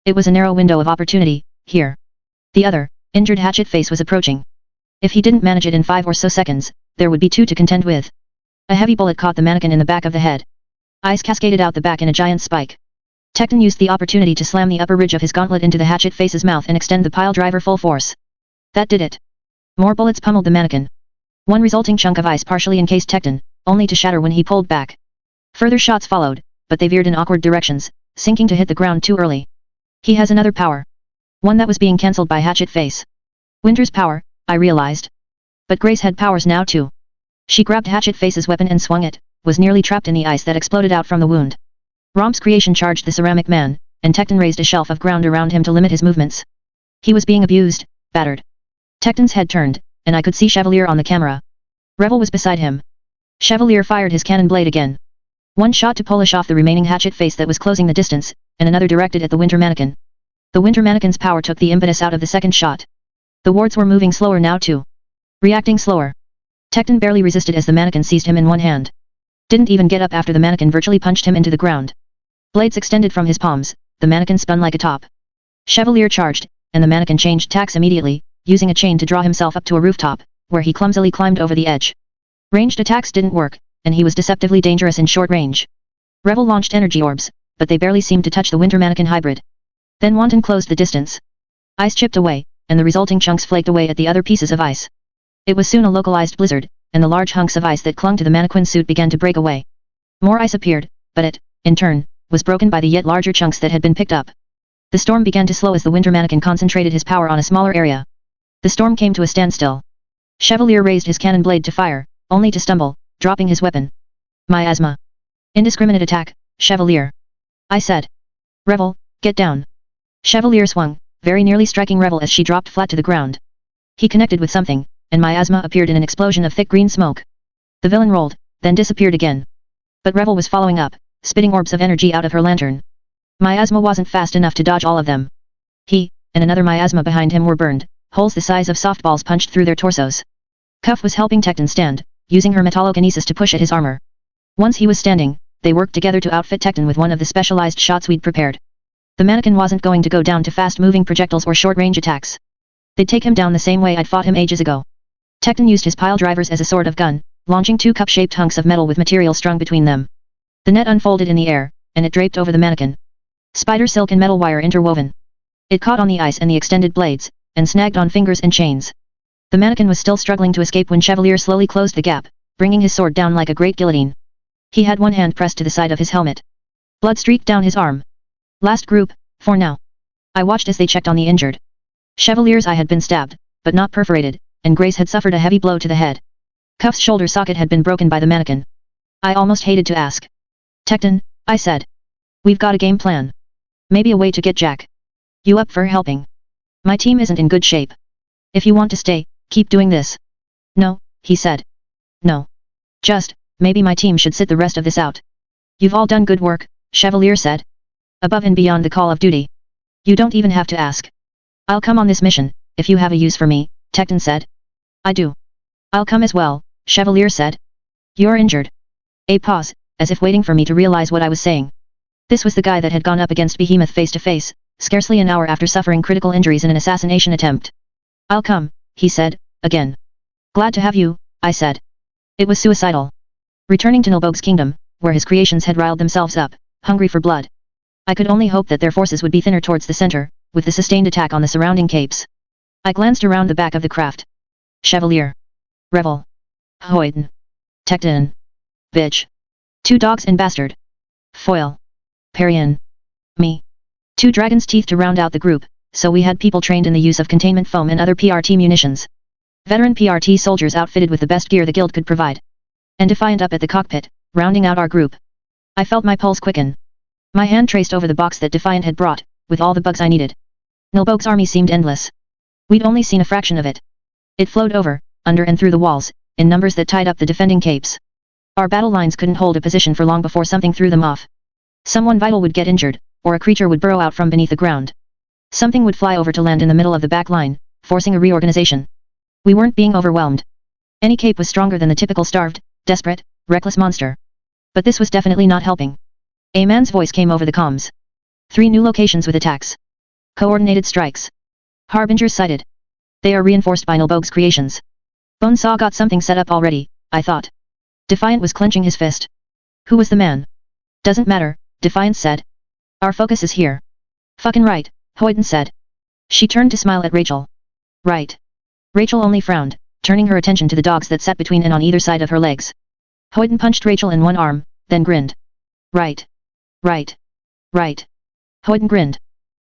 It was a narrow window of opportunity, here. The other, injured Hatchet Face was approaching. If he didn't manage it in 5 or so seconds, there would be 2 to contend with. A heavy bullet caught the mannequin in the back of the head. Ice cascaded out the back in a giant spike. Tecton used the opportunity to slam the upper ridge of his gauntlet into the Hatchet Face's mouth and extend the pile driver full force. That did it. More bullets pummeled the mannequin. One resulting chunk of ice partially encased Tecton, only to shatter when he pulled back. Further shots followed, but they veered in awkward directions, sinking to hit the ground too early. He has another power. One that was being cancelled by Hatchet Face. Winter's power, I realized. But Grace had powers now too. She grabbed Hatchet Face's weapon and swung it, was nearly trapped in the ice that exploded out from the wound. Romp's creation charged the ceramic man, and Tecton raised a shelf of ground around him to limit his movements. He was being abused, battered. Tecton's head turned, and I could see Chevalier on the camera. Revel was beside him. Chevalier fired his cannon blade again. One shot to polish off the remaining Hatchet Face that was closing the distance, and another directed at the Winter Mannequin. The Winter Mannequin's power took the impetus out of the second shot. The wards were moving slower now too. Reacting slower. Tecton barely resisted as the mannequin seized him in one hand. Didn't even get up after the mannequin virtually punched him into the ground. Blades extended from his palms, the mannequin spun like a top. Chevalier charged, and the mannequin changed tacks immediately, using a chain to draw himself up to a rooftop, where he clumsily climbed over the edge. Ranged attacks didn't work, and he was deceptively dangerous in short range. Revel launched energy orbs, but they barely seemed to touch the Winter Mannequin hybrid. Then Wanton closed the distance. Ice chipped away, and the resulting chunks flaked away at the other pieces of ice. It was soon a localized blizzard, and the large hunks of ice that clung to the mannequin's suit began to break away. More ice appeared, but it, in turn, was broken by the yet larger chunks that had been picked up. The storm began to slow as the Winter Mannequin concentrated his power on a smaller area. The storm came to a standstill. Chevalier raised his cannon blade to fire, only to stumble, dropping his weapon. Miasma. Indiscriminate attack, Chevalier. I said. Revel, get down. Chevalier swung, very nearly striking Revel as she dropped flat to the ground. He connected with something, and miasma appeared in an explosion of thick green smoke. The villain rolled, then disappeared again. But Revel was following up, spitting orbs of energy out of her lantern. Miasma wasn't fast enough to dodge all of them. He, and another miasma behind him were burned, holes the size of softballs punched through their torsos. Cuff was helping Tecton stand, using her metallokinesis to push at his armor. Once he was standing, they worked together to outfit Tecton with one of the specialized shots we'd prepared. The mannequin wasn't going to go down to fast-moving projectiles or short-range attacks. They'd take him down the same way I'd fought him ages ago. Tecton used his pile drivers as a sort of gun, launching two cup-shaped hunks of metal with material strung between them. The net unfolded in the air, and it draped over the mannequin. Spider silk and metal wire interwoven. It caught on the ice and the extended blades, and snagged on fingers and chains. The mannequin was still struggling to escape when Chevalier slowly closed the gap, bringing his sword down like a great guillotine. He had one hand pressed to the side of his helmet. Blood streaked down his arm. Last group, for now. I watched as they checked on the injured. Chevalier's eye had been stabbed, but not perforated, and Grace had suffered a heavy blow to the head. Cuff's shoulder socket had been broken by the mannequin. I almost hated to ask. Tecton, I said. We've got a game plan. Maybe a way to get Jack. You up for helping? My team isn't in good shape. If you want to stay, keep doing this. No, he said. No. Just, maybe my team should sit the rest of this out. You've all done good work, Chevalier said. Above and beyond the call of duty. You don't even have to ask. I'll come on this mission, if you have a use for me, Tecton said. I do. I'll come as well, Chevalier said. You're injured. A pause, as if waiting for me to realize what I was saying. This was the guy that had gone up against Behemoth face to face, scarcely an hour after suffering critical injuries in an assassination attempt. I'll come, he said, again. Glad to have you, I said. It was suicidal. Returning to Nilbog's kingdom, where his creations had riled themselves up, hungry for blood. I could only hope that their forces would be thinner towards the center, with the sustained attack on the surrounding capes. I glanced around the back of the craft. Chevalier. Revel. Hoyden. Tecton. Bitch. Two dogs and bastard. Foil. Parian. Me. Two dragons' teeth to round out the group, so we had people trained in the use of containment foam and other PRT munitions. Veteran PRT soldiers outfitted with the best gear the guild could provide. And Defiant up at the cockpit, rounding out our group. I felt my pulse quicken. My hand traced over the box that Defiant had brought, with all the bugs I needed. Nilbog's army seemed endless. We'd only seen a fraction of it. It flowed over, under and through the walls, in numbers that tied up the defending capes. Our battle lines couldn't hold a position for long before something threw them off. Someone vital would get injured, or a creature would burrow out from beneath the ground. Something would fly over to land in the middle of the back line, forcing a reorganization. We weren't being overwhelmed. Any cape was stronger than the typical starved, desperate, reckless monster. But this was definitely not helping. A man's voice came over the comms. 3 new locations with attacks. Coordinated strikes. Harbingers sighted. They are reinforced by Nilbog's creations. Bonesaw got something set up already, I thought. Defiant was clenching his fist. Who was the man? Doesn't matter, Defiant said. Our focus is here. Fucking right, Hoyden said. She turned to smile at Rachel. Right. Rachel only frowned, turning her attention to the dogs that sat between and on either side of her legs. Hoyden punched Rachel in one arm, then grinned. Right. Right. Right. Hoyden grinned.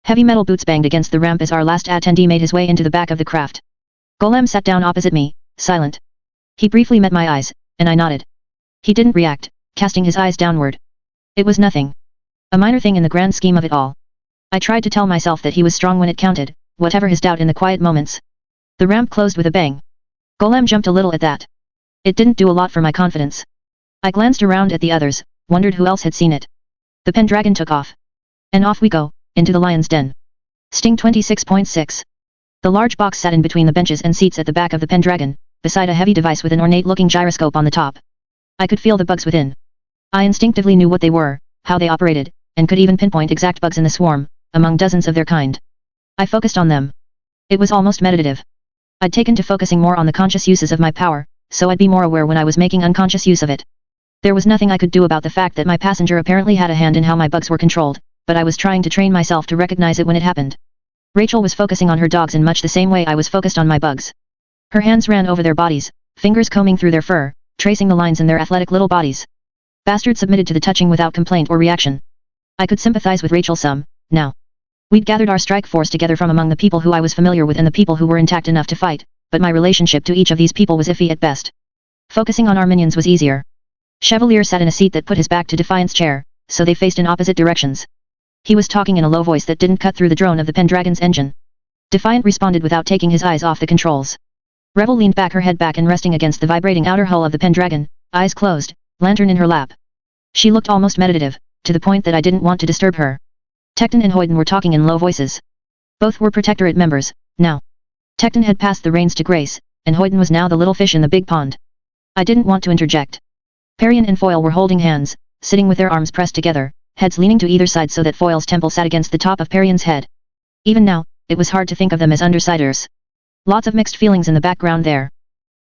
Heavy metal boots banged against the ramp as our last attendee made his way into the back of the craft. Golem sat down opposite me, silent. He briefly met my eyes, and I nodded. He didn't react, casting his eyes downward. It was nothing. A minor thing in the grand scheme of it all. I tried to tell myself that he was strong when it counted, whatever his doubt in the quiet moments. The ramp closed with a bang. Golem jumped a little at that. It didn't do a lot for my confidence. I glanced around at the others, wondered who else had seen it. The Pendragon took off. And off we go, into the lion's den. Sting 26.6. The large box sat in between the benches and seats at the back of the Pendragon, beside a heavy device with an ornate-looking gyroscope on the top. I could feel the bugs within. I instinctively knew what they were, how they operated, and could even pinpoint exact bugs in the swarm, among dozens of their kind. I focused on them. It was almost meditative. I'd taken to focusing more on the conscious uses of my power, so I'd be more aware when I was making unconscious use of it. There was nothing I could do about the fact that my passenger apparently had a hand in how my bugs were controlled, but I was trying to train myself to recognize it when it happened. Rachel was focusing on her dogs in much the same way I was focused on my bugs. Her hands ran over their bodies, fingers combing through their fur, tracing the lines in their athletic little bodies. Bastard submitted to the touching without complaint or reaction. I could sympathize with Rachel some, now. We'd gathered our strike force together from among the people who I was familiar with and the people who were intact enough to fight, but my relationship to each of these people was iffy at best. Focusing on our minions was easier. Chevalier sat in a seat that put his back to Defiant's chair, so they faced in opposite directions. He was talking in a low voice that didn't cut through the drone of the Pendragon's engine. Defiant responded without taking his eyes off the controls. Revel leaned back, her head back and resting against the vibrating outer hull of the Pendragon, eyes closed, lantern in her lap. She looked almost meditative, to the point that I didn't want to disturb her. Tecton and Hoyden were talking in low voices. Both were Protectorate members, now. Tecton had passed the reins to Grace, and Hoyden was now the little fish in the big pond. I didn't want to interject. Parian and Foil were holding hands, sitting with their arms pressed together, heads leaning to either side so that Foil's temple sat against the top of Parian's head. Even now, it was hard to think of them as undersiders. Lots of mixed feelings in the background there.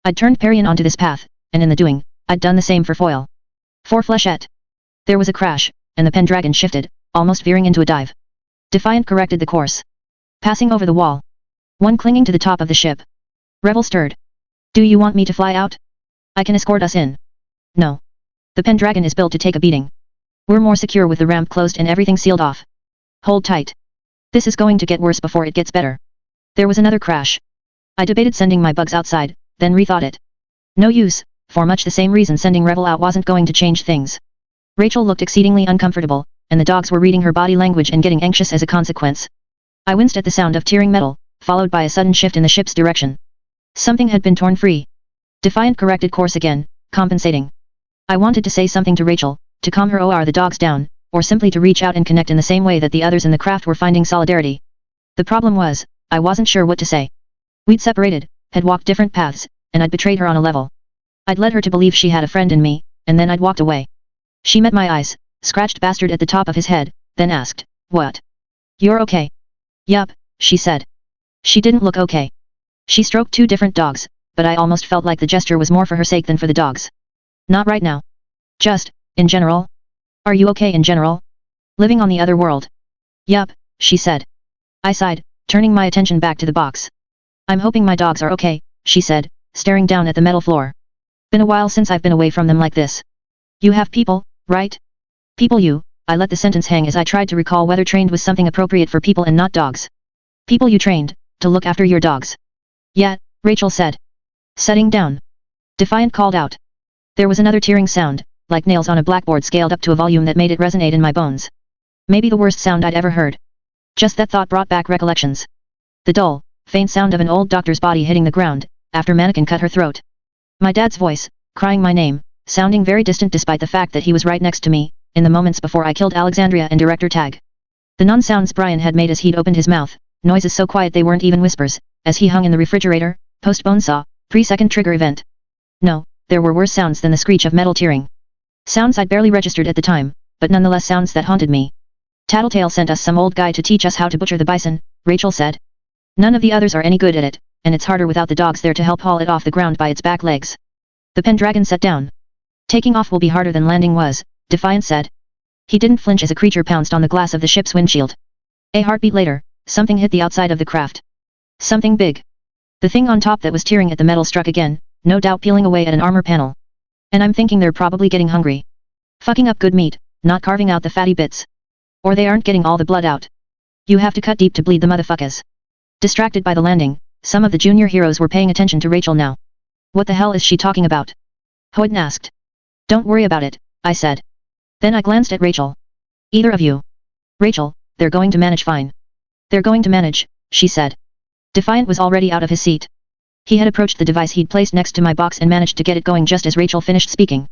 I'd turned Parian onto this path, and in the doing, I'd done the same for Foil. For Flechette. There was a crash, and the Pendragon shifted, almost veering into a dive. Defiant corrected the course, passing over the wall. One clinging to the top of the ship. Revel stirred. Do you want me to fly out? I can escort us in. No. The Pendragon is built to take a beating. We're more secure with the ramp closed and everything sealed off. Hold tight. This is going to get worse before it gets better. There was another crash. I debated sending my bugs outside, then rethought it. No use, for much the same reason sending Revel out wasn't going to change things. Rachel looked exceedingly uncomfortable, and the dogs were reading her body language and getting anxious as a consequence. I winced at the sound of tearing metal, followed by a sudden shift in the ship's direction. Something had been torn free. Defiant corrected course again, compensating. I wanted to say something to Rachel, to calm her or the dogs down, or simply to reach out and connect in the same way that the others in the craft were finding solidarity. The problem was, I wasn't sure what to say. We'd separated, had walked different paths, and I'd betrayed her on a level. I'd led her to believe she had a friend in me, and then I'd walked away. She met my eyes, scratched bastard at the top of his head, then asked, "What? You're okay?" "Yup," she said. She didn't look okay. She stroked two different dogs, but I almost felt like the gesture was more for her sake than for the dogs. Not right now. Just, in general. Are you okay in general? Living on the other world? Yup, she said. I sighed, turning my attention back to the box. I'm hoping my dogs are okay, she said, staring down at the metal floor. Been a while since I've been away from them like this. You have people, right? People you, I let the sentence hang as I tried to recall whether trained was something appropriate for people and not dogs. People you trained, to look after your dogs. Yeah, Rachel said. Setting down. Defiant called out. There was another tearing sound, like nails on a blackboard scaled up to a volume that made it resonate in my bones. Maybe the worst sound I'd ever heard. Just that thought brought back recollections. The dull, faint sound of an old doctor's body hitting the ground, after mannequin cut her throat. My dad's voice, crying my name, sounding very distant despite the fact that he was right next to me, in the moments before I killed Alexandria and Director Tag. The non-sounds Brian had made as he'd opened his mouth, noises so quiet they weren't even whispers, as he hung in the refrigerator, post-bone saw, pre-second trigger event. No, there were worse sounds than the screech of metal tearing. Sounds I'd barely registered at the time, but nonetheless sounds that haunted me. Tattletale sent us some old guy to teach us how to butcher the bison, Rachel said. None of the others are any good at it, and it's harder without the dogs there to help haul it off the ground by its back legs. The Pendragon sat down. Taking off will be harder than landing was, Defiant said. He didn't flinch as a creature pounced on the glass of the ship's windshield. A heartbeat later, something hit the outside of the craft. Something big. The thing on top that was tearing at the metal struck again, no doubt peeling away at an armor panel. And I'm thinking they're probably getting hungry. Fucking up good meat, not carving out the fatty bits. Or they aren't getting all the blood out. You have to cut deep to bleed the motherfuckers. Distracted by the landing, some of the junior heroes were paying attention to Rachel now. What the hell is she talking about? Hoyden asked. Don't worry about it, I said. Then I glanced at Rachel. Either of you. Rachel, they're going to manage fine. They're going to manage, she said. Defiant was already out of his seat. He had approached the device he'd placed next to my box and managed to get it going just as Rachel finished speaking.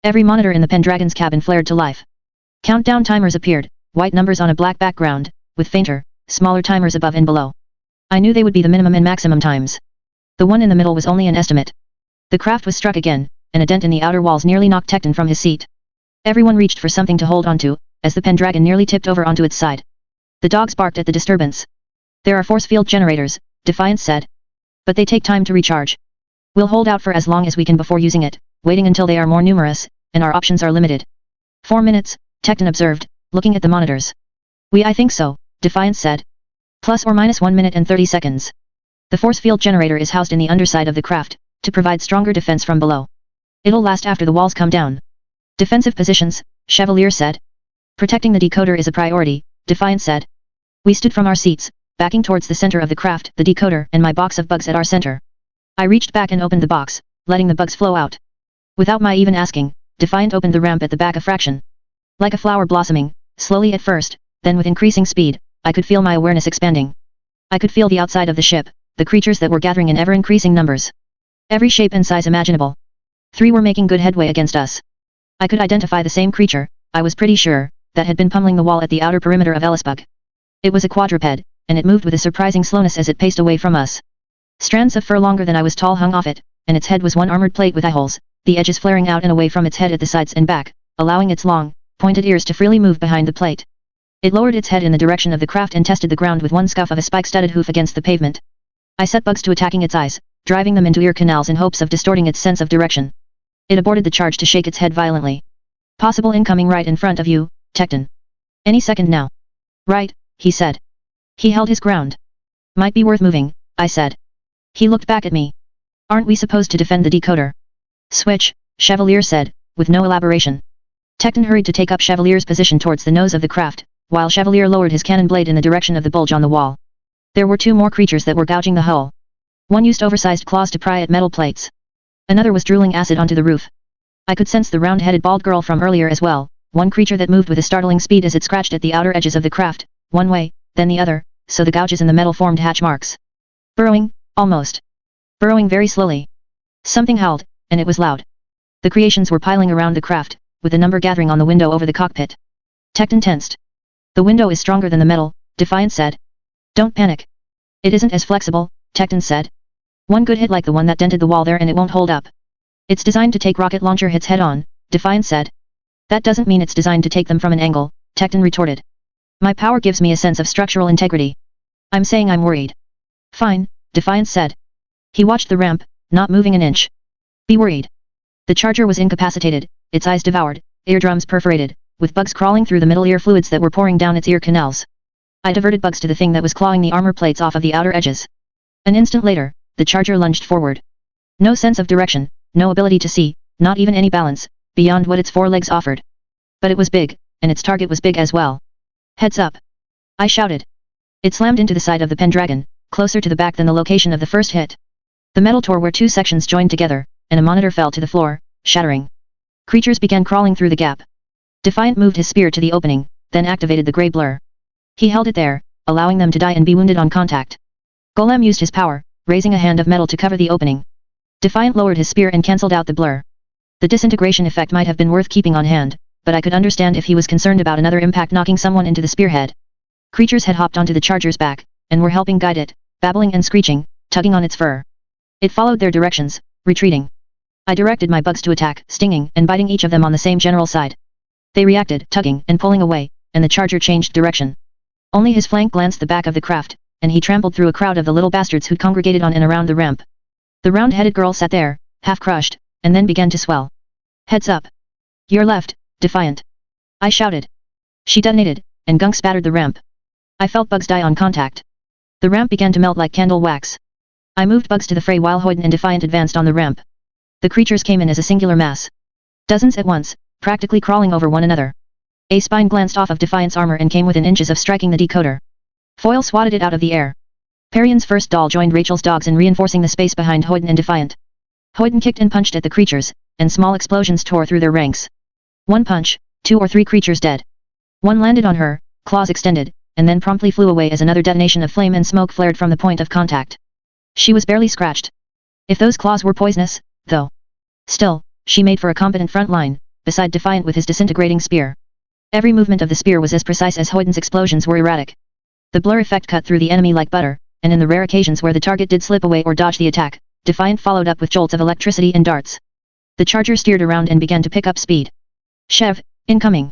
Every monitor in the Pendragon's cabin flared to life. Countdown timers appeared, white numbers on a black background, with fainter, smaller timers above and below. I knew they would be the minimum and maximum times. The one in the middle was only an estimate. The craft was struck again, and a dent in the outer walls nearly knocked Tecton from his seat. Everyone reached for something to hold onto, as the Pendragon nearly tipped over onto its side. The dogs barked at the disturbance. There are force field generators, Defiant said. But they take time to recharge. We'll hold out for as long as we can before using it, waiting until they are more numerous, and our options are limited. 4 minutes, Tecton observed, looking at the monitors. I think so, Defiant said. Plus or minus 1 minute and 30 seconds. The force field generator is housed in the underside of the craft, to provide stronger defense from below. It'll last after the walls come down. Defensive positions, Chevalier said. Protecting the decoder is a priority, Defiant said. We stood from our seats, backing towards the center of the craft, the decoder and my box of bugs at our center. I reached back and opened the box, letting the bugs flow out. Without my even asking, Defiant opened the ramp at the back a fraction. Like a flower blossoming, slowly at first, then with increasing speed, I could feel my awareness expanding. I could feel the outside of the ship, the creatures that were gathering in ever-increasing numbers. Every shape and size imaginable. 3 were making good headway against us. I could identify the same creature, I was pretty sure, that had been pummeling the wall at the outer perimeter of Ellisbug. It was a quadruped, and it moved with a surprising slowness as it paced away from us. Strands of fur longer than I was tall hung off it, and its head was one armored plate with eye holes, the edges flaring out and away from its head at the sides and back, allowing its long, pointed ears to freely move behind the plate. It lowered its head in the direction of the craft and tested the ground with one scuff of a spike-studded hoof against the pavement. I set bugs to attacking its eyes, driving them into ear canals in hopes of distorting its sense of direction. It aborted the charge to shake its head violently. Possible incoming right in front of you, Tecton. Any second now. Right, he said. He held his ground. Might be worth moving, I said. He looked back at me. Aren't we supposed to defend the decoder? Switch, Chevalier said, with no elaboration. Tecton hurried to take up Chevalier's position towards the nose of the craft, while Chevalier lowered his cannon blade in the direction of the bulge on the wall. There were two more creatures that were gouging the hull. One used oversized claws to pry at metal plates. Another was drooling acid onto the roof. I could sense the round-headed bald girl from earlier as well, one creature that moved with a startling speed as it scratched at the outer edges of the craft, one way, then the other, so the gouges in the metal formed hatch marks. Burrowing, almost. Burrowing very slowly. Something howled, and it was loud. The creations were piling around the craft, with the number gathering on the window over the cockpit. Tecton tensed. The window is stronger than the metal, Defiant said. Don't panic. It isn't as flexible, Tecton said. One good hit like the one that dented the wall there and it won't hold up. It's designed to take rocket launcher hits head on, Defiant said. That doesn't mean it's designed to take them from an angle, Tecton retorted. My power gives me a sense of structural integrity. I'm saying I'm worried. Fine, Defiant said. He watched the ramp, not moving an inch. Be worried. The charger was incapacitated, its eyes devoured, eardrums perforated, with bugs crawling through the middle ear fluids that were pouring down its ear canals. I diverted bugs to the thing that was clawing the armor plates off of the outer edges. An instant later, the charger lunged forward. No sense of direction, no ability to see, not even any balance, beyond what its four legs offered. But it was big, and its target was big as well. Heads up! I shouted. It slammed into the side of the Pendragon, closer to the back than the location of the first hit. The metal tore where two sections joined together, and a monitor fell to the floor, shattering. Creatures began crawling through the gap. Defiant moved his spear to the opening, then activated the grey blur. He held it there, allowing them to die and be wounded on contact. Golem used his power, raising a hand of metal to cover the opening. Defiant lowered his spear and cancelled out the blur. The disintegration effect might have been worth keeping on hand, but I could understand if he was concerned about another impact knocking someone into the spearhead. Creatures had hopped onto the charger's back, and were helping guide it, babbling and screeching, tugging on its fur. It followed their directions, retreating. I directed my bugs to attack, stinging and biting each of them on the same general side. They reacted, tugging and pulling away, and the charger changed direction. Only his flank glanced the back of the craft, and he trampled through a crowd of the little bastards who'd congregated on and around the ramp. The round-headed girl sat there, half crushed, and then began to swell. Heads up! Your left, Defiant! I shouted. She detonated, and gunk spattered the ramp. I felt bugs die on contact. The ramp began to melt like candle wax. I moved bugs to the fray while Hoyden and Defiant advanced on the ramp. The creatures came in as a singular mass. Dozens at once, practically crawling over one another. A spine glanced off of Defiant's armor and came within inches of striking the decoder. Foil swatted it out of the air. Perion's first doll joined Rachel's dogs in reinforcing the space behind Hoyden and Defiant. Hoyden kicked and punched at the creatures, and small explosions tore through their ranks. One punch, 2 or 3 creatures dead. One landed on her, claws extended, and then promptly flew away as another detonation of flame and smoke flared from the point of contact. She was barely scratched. If those claws were poisonous, though. Still, she made for a competent front line, beside Defiant with his disintegrating spear. Every movement of the spear was as precise as Hoyden's explosions were erratic. The blur effect cut through the enemy like butter, and in the rare occasions where the target did slip away or dodge the attack, Defiant followed up with jolts of electricity and darts. The charger steered around and began to pick up speed. Chev, incoming!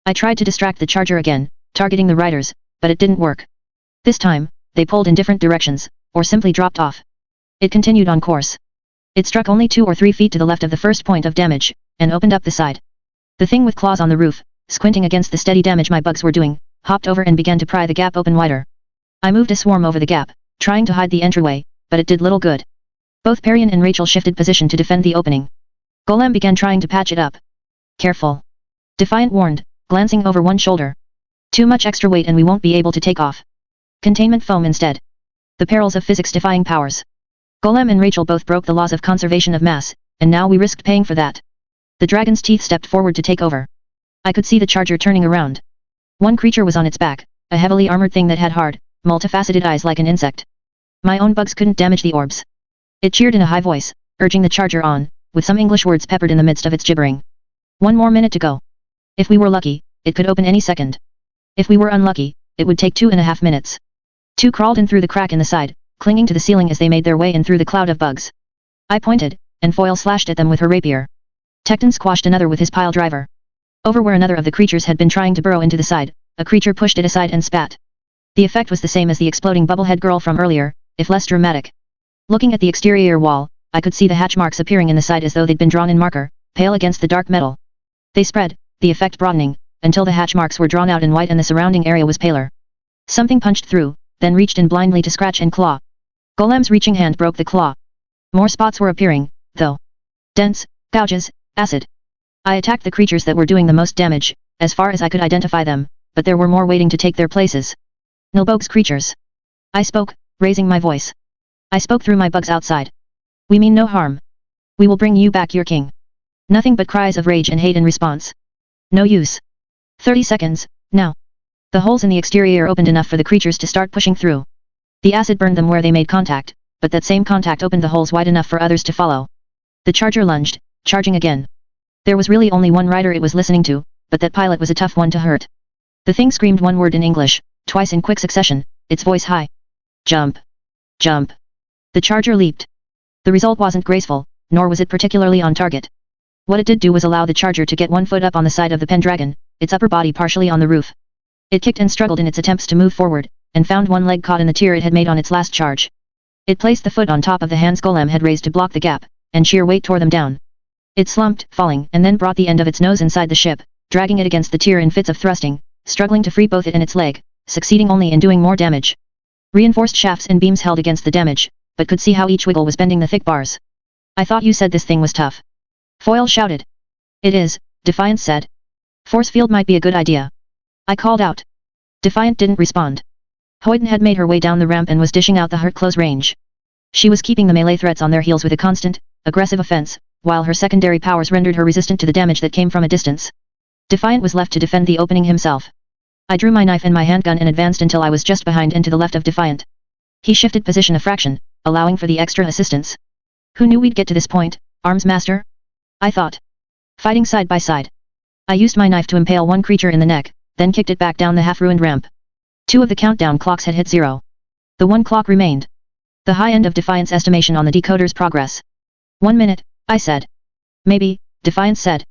I tried to distract the charger again, targeting the riders, but it didn't work. This time, they pulled in different directions, or simply dropped off. It continued on course. It struck only 2 or 3 feet to the left of the first point of damage, and opened up the side. The thing with claws on the roof, squinting against the steady damage my bugs were doing, hopped over and began to pry the gap open wider. I moved a swarm over the gap, trying to hide the entryway, but it did little good. Both Perion and Rachel shifted position to defend the opening. Golem began trying to patch it up. Careful! Defiant warned, glancing over one shoulder. Too much extra weight and we won't be able to take off. Containment foam instead. The perils of physics-defying powers. Golem and Rachel both broke the laws of conservation of mass, and now we risked paying for that. The dragon's teeth stepped forward to take over. I could see the charger turning around. One creature was on its back, a heavily armored thing that had hard, multifaceted eyes like an insect. My own bugs couldn't damage the orbs. It cheered in a high voice, urging the charger on, with some English words peppered in the midst of its gibbering. 1 more minute to go. If we were lucky, it could open any second. If we were unlucky, it would take 2.5 minutes. 2 crawled in through the crack in the side, clinging to the ceiling as they made their way in through the cloud of bugs. I pointed, and Foil slashed at them with her rapier. Tecton squashed another with his pile driver. Over where another of the creatures had been trying to burrow into the side, a creature pushed it aside and spat. The effect was the same as the exploding bubblehead girl from earlier, if less dramatic. Looking at the exterior wall, I could see the hatch marks appearing in the side as though they'd been drawn in marker, pale against the dark metal. They spread, the effect broadening, until the hatch marks were drawn out in white and the surrounding area was paler. Something punched through, then reached in blindly to scratch and claw. Golem's reaching hand broke the claw. More spots were appearing, though. Dents, gouges, acid. I attacked the creatures that were doing the most damage, as far as I could identify them, but there were more waiting to take their places. Nilbogue's creatures. I spoke, raising my voice. I spoke through my bugs outside. We mean no harm. We will bring you back your king. Nothing but cries of rage and hate in response. No use. 30 seconds, now. The holes in the exterior opened enough for the creatures to start pushing through. The acid burned them where they made contact, but that same contact opened the holes wide enough for others to follow. The charger lunged, charging again. There was really only one rider it was listening to, but that pilot was a tough one to hurt. The thing screamed one word in English, twice in quick succession, its voice high. Jump. Jump. The charger leaped. The result wasn't graceful, nor was it particularly on target. What it did do was allow the charger to get one foot up on the side of the Pendragon, its upper body partially on the roof. It kicked and struggled in its attempts to move forward, and found one leg caught in the tier it had made on its last charge. It placed the foot on top of the hands Golem had raised to block the gap, and sheer weight tore them down. It slumped, falling, and then brought the end of its nose inside the ship, dragging it against the tier in fits of thrusting, struggling to free both it and its leg, succeeding only in doing more damage. Reinforced shafts and beams held against the damage, but could see how each wiggle was bending the thick bars. I thought you said this thing was tough. Foil shouted. It is, Defiant said. Force field might be a good idea. I called out. Defiant didn't respond. Hoyden had made her way down the ramp and was dishing out the hurt close range. She was keeping the melee threats on their heels with a constant, aggressive offense, while her secondary powers rendered her resistant to the damage that came from a distance. Defiant was left to defend the opening himself. I drew my knife and my handgun and advanced until I was just behind and to the left of Defiant. He shifted position a fraction, allowing for the extra assistance. Who knew we'd get to this point, Arms Master? I thought. Fighting side by side. I used my knife to impale one creature in the neck, then kicked it back down the half-ruined ramp. 2 of the countdown clocks had hit 0. The 1 clock remained. The high end of Defiant's estimation on the decoder's progress. 1 minute, I said. Maybe, Defiant said.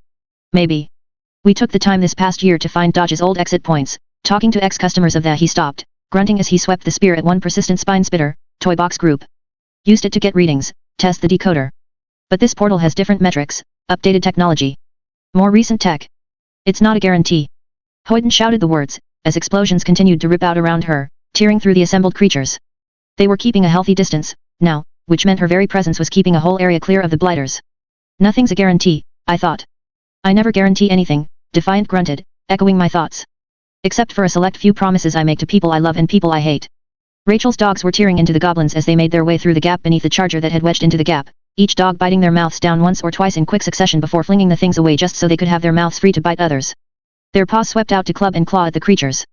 Maybe. We took the time this past year to find Dodge's old exit points, talking to ex-customers of that he stopped, grunting as he swept the spear at one persistent spine spitter, toy box group. Used it to get readings, test the decoder. But this portal has different metrics, updated technology. More recent tech. It's not a guarantee. Hoyden shouted the words, as explosions continued to rip out around her, tearing through the assembled creatures. They were keeping a healthy distance, now, which meant her very presence was keeping a whole area clear of the blighters. Nothing's a guarantee, I thought. I never guarantee anything, Defiant grunted, echoing my thoughts. Except for a select few promises I make to people I love and people I hate. Rachel's dogs were tearing into the goblins as they made their way through the gap beneath the charger that had wedged into the gap, each dog biting their mouths down once or twice in quick succession before flinging the things away just so they could have their mouths free to bite others. Their paws swept out to club and claw at the creatures.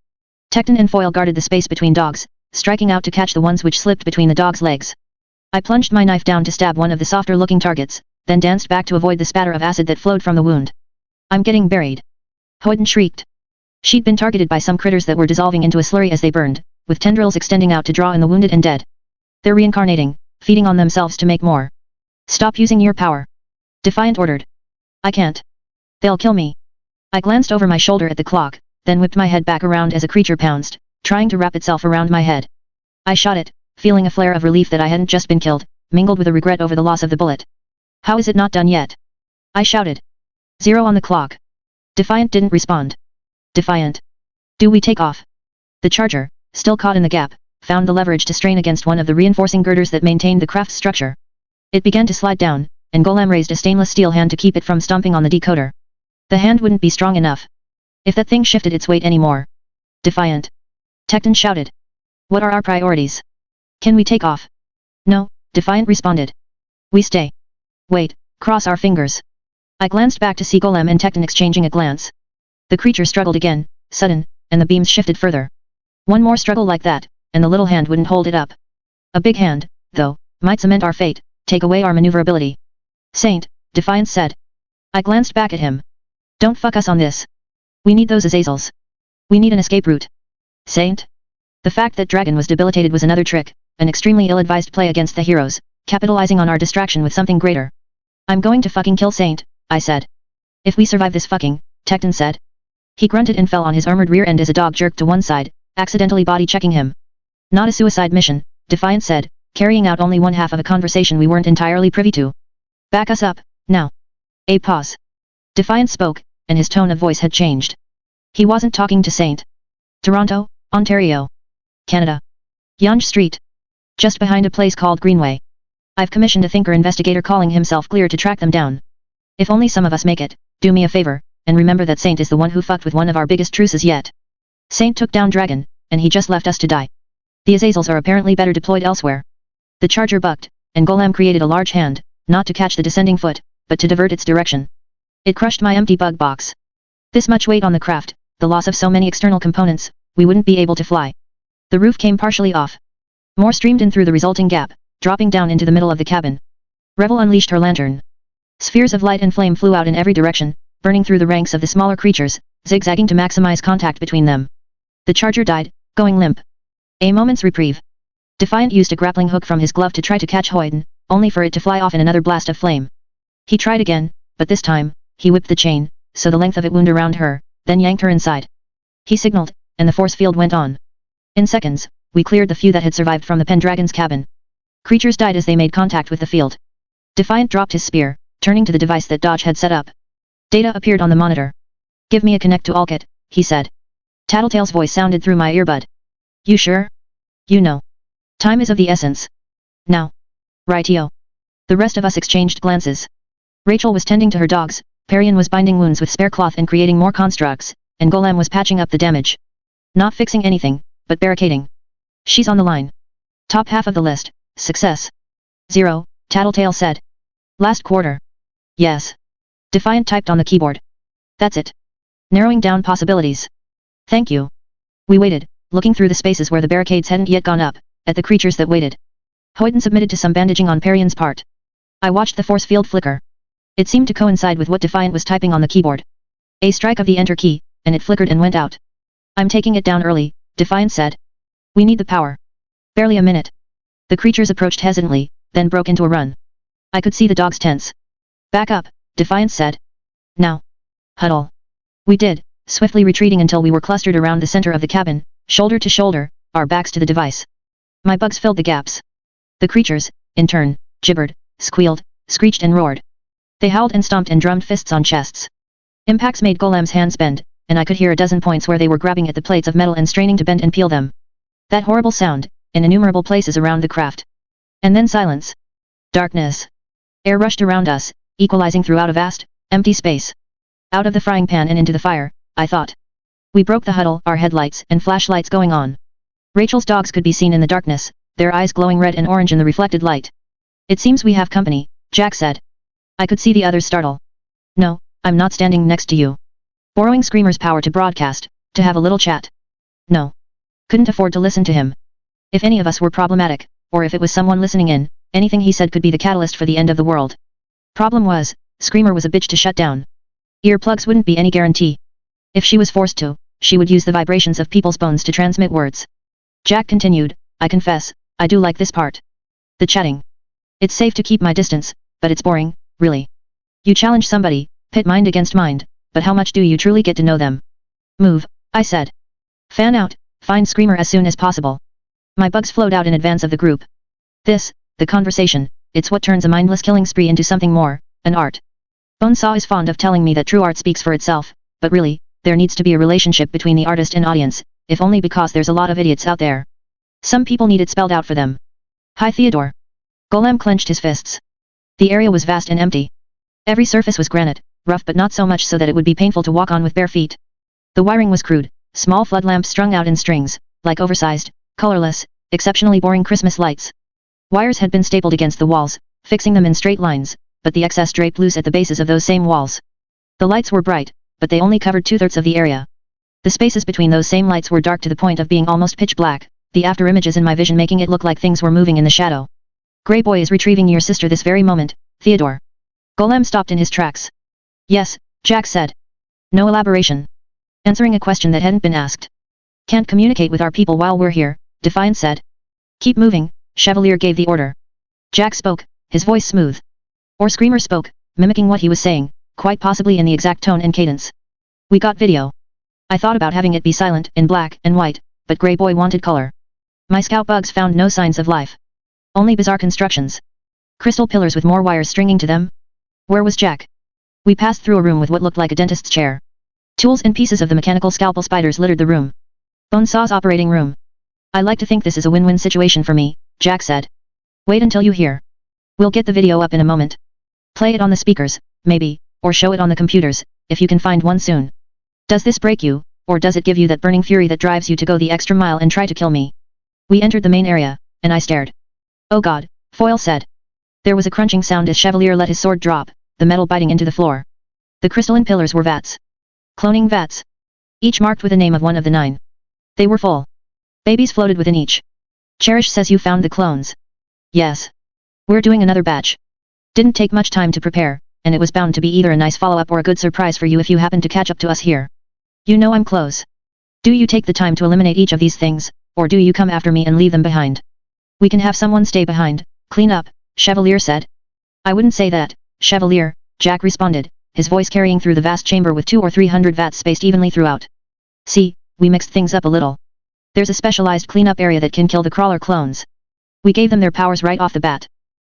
Tecton and Foil guarded the space between dogs, striking out to catch the ones which slipped between the dogs' legs. I plunged my knife down to stab one of the softer-looking targets, then danced back to avoid the spatter of acid that flowed from the wound. I'm getting buried. Hoyden shrieked. She'd been targeted by some critters that were dissolving into a slurry as they burned, with tendrils extending out to draw in the wounded and dead. They're reincarnating, feeding on themselves to make more. Stop using your power. Defiant ordered. I can't. They'll kill me. I glanced over my shoulder at the clock, then whipped my head back around as a creature pounced, trying to wrap itself around my head. I shot it, feeling a flare of relief that I hadn't just been killed, mingled with a regret over the loss of the bullet. How is it not done yet? I shouted. 0 on the clock. Defiant didn't respond. Defiant. Do we take off? The charger, still caught in the gap, found the leverage to strain against one of the reinforcing girders that maintained the craft's structure. It began to slide down, and Golem raised a stainless steel hand to keep it from stomping on the decoder. The hand wouldn't be strong enough. If that thing shifted its weight anymore. Defiant. Tecton shouted. What are our priorities? Can we take off? No, Defiant responded. We stay. Wait, cross our fingers. I glanced back to see Golem and Tecton exchanging a glance. The creature struggled again, sudden, and the beams shifted further. One more struggle like that, and the little hand wouldn't hold it up. A big hand, though, might cement our fate, take away our maneuverability. Saint, Defiant said. I glanced back at him. Don't fuck us on this. We need those Azazels. We need an escape route. Saint? The fact that Dragon was debilitated was another trick, an extremely ill-advised play against the heroes, capitalizing on our distraction with something greater. I'm going to fucking kill Saint, I said. If we survive this fucking, Tecton said. He grunted and fell on his armored rear end as a dog jerked to one side, accidentally body-checking him. Not a suicide mission, Defiant said, carrying out only one half of a conversation we weren't entirely privy to. Back us up, now. A pause. Defiant spoke, and his tone of voice had changed. He wasn't talking to Saint. Toronto, Ontario. Canada. Yonge Street. Just behind a place called Greenway. I've commissioned a thinker-investigator calling himself Clear to track them down. If only some of us make it, do me a favor, and remember that Saint is the one who fucked with one of our biggest truces yet. Saint took down Dragon, and he just left us to die. The Azazels are apparently better deployed elsewhere. The charger bucked, and Golem created a large hand, not to catch the descending foot, but to divert its direction. It crushed my empty bug box. This much weight on the craft, the loss of so many external components, we wouldn't be able to fly. The roof came partially off. More streamed in through the resulting gap, dropping down into the middle of the cabin. Revel unleashed her lantern. Spheres of light and flame flew out in every direction, burning through the ranks of the smaller creatures, zigzagging to maximize contact between them. The charger died, going limp. A moment's reprieve. Defiant used a grappling hook from his glove to try to catch Hoyden, only for it to fly off in another blast of flame. He tried again, but this time, he whipped the chain, so the length of it wound around her, then yanked her inside. He signaled, and the force field went on. In seconds, we cleared the few that had survived from the Pendragon's cabin. Creatures died as they made contact with the field. Defiant dropped his spear, turning to the device that Dodge had set up. Data appeared on the monitor. Give me a connect to Alkit, he said. Tattletale's voice sounded through my earbud. You sure? You know. Time is of the essence. Now. Rightio. The rest of us exchanged glances. Rachel was tending to her dogs, Parian was binding wounds with spare cloth and creating more constructs, and Golem was patching up the damage. Not fixing anything, but barricading. She's on the line. Top half of the list, success. 0, Tattletale said. Last quarter. Yes. Defiant typed on the keyboard. That's it. Narrowing down possibilities. Thank you. We waited, looking through the spaces where the barricades hadn't yet gone up, at the creatures that waited. Hoyden submitted to some bandaging on Parian's part. I watched the force field flicker. It seemed to coincide with what Defiant was typing on the keyboard. A strike of the enter key, and it flickered and went out. I'm taking it down early, Defiant said. We need the power. Barely a minute. The creatures approached hesitantly, then broke into a run. I could see the dogs tense. Back up, Defiant said. Now. Huddle. We did, swiftly retreating until we were clustered around the center of the cabin, shoulder to shoulder, our backs to the device. My bugs filled the gaps. The creatures, in turn, gibbered, squealed, screeched and roared. They howled and stomped and drummed fists on chests. Impacts made Golem's hands bend, and I could hear a dozen points where they were grabbing at the plates of metal and straining to bend and peel them. That horrible sound, in innumerable places around the craft. And then silence. Darkness. Air rushed around us, equalizing throughout a vast, empty space. Out of the frying pan and into the fire, I thought. We broke the huddle, our headlights and flashlights going on. Rachel's dogs could be seen in the darkness, their eyes glowing red and orange in the reflected light. It seems we have company, Jack said. I could see the others startle. No, I'm not standing next to you. Borrowing Screamer's power to broadcast, to have a little chat. No. Couldn't afford to listen to him. If any of us were problematic, or if it was someone listening in, anything he said could be the catalyst for the end of the world. Problem was, Screamer was a bitch to shut down. Earplugs wouldn't be any guarantee. If she was forced to, she would use the vibrations of people's bones to transmit words. Jack continued, I confess, I do like this part. The chatting. It's safe to keep my distance, but it's boring, really. You challenge somebody, pit mind against mind, but how much do you truly get to know them? Move, I said. Fan out, find Screamer as soon as possible. My bugs flowed out in advance of the group. This, the conversation, it's what turns a mindless killing spree into something more, an art. Bonesaw is fond of telling me that true art speaks for itself, but really, there needs to be a relationship between the artist and audience, if only because there's a lot of idiots out there. Some people need it spelled out for them. Hi Theodore. Golem clenched his fists. The area was vast and empty. Every surface was granite, rough but not so much so that it would be painful to walk on with bare feet. The wiring was crude, small flood lamps strung out in strings, like oversized, colorless, exceptionally boring Christmas lights. Wires had been stapled against the walls, fixing them in straight lines, but the excess draped loose at the bases of those same walls. The lights were bright, but they only covered 2/3 of the area. The spaces between those same lights were dark to the point of being almost pitch black, the after images in my vision making it look like things were moving in the shadow. Grey Boy is retrieving your sister this very moment, Theodore. Golem stopped in his tracks. Yes, Jack said. No elaboration. Answering a question that hadn't been asked. Can't communicate with our people while we're here, Defiant said. Keep moving, Chevalier gave the order. Jack spoke, his voice smooth. Or Screamer spoke, mimicking what he was saying, quite possibly in the exact tone and cadence. We got video. I thought about having it be silent in black and white, but Grey Boy wanted color. My scout bugs found no signs of life. Only bizarre constructions. Crystal pillars with more wires stringing to them. Where was Jack? We passed through a room with what looked like a dentist's chair. Tools and pieces of the mechanical scalpel spiders littered the room. Bone saw's operating room. I like to think this is a win-win situation for me, Jack said. Wait until you hear. We'll get the video up in a moment. Play it on the speakers, maybe, or show it on the computers, if you can find one soon. Does this break you, or does it give you that burning fury that drives you to go the extra mile and try to kill me? We entered the main area, and I stared. Oh God, Foyle said. There was a crunching sound as Chevalier let his sword drop, the metal biting into the floor. The crystalline pillars were vats. Cloning vats. Each marked with a name of one of the 9. They were full. Babies floated within each. Cherish says you found the clones. Yes. We're doing another batch. Didn't take much time to prepare, and it was bound to be either a nice follow-up or a good surprise for you if you happen to catch up to us here. You know I'm close. Do you take the time to eliminate each of these things, or do you come after me and leave them behind? We can have someone stay behind, clean up, Chevalier said. I wouldn't say that, Chevalier, Jack responded, his voice carrying through the vast chamber with 200 or 300 vats spaced evenly throughout. See, we mixed things up a little. There's a specialized cleanup area that can kill the crawler clones. We gave them their powers right off the bat.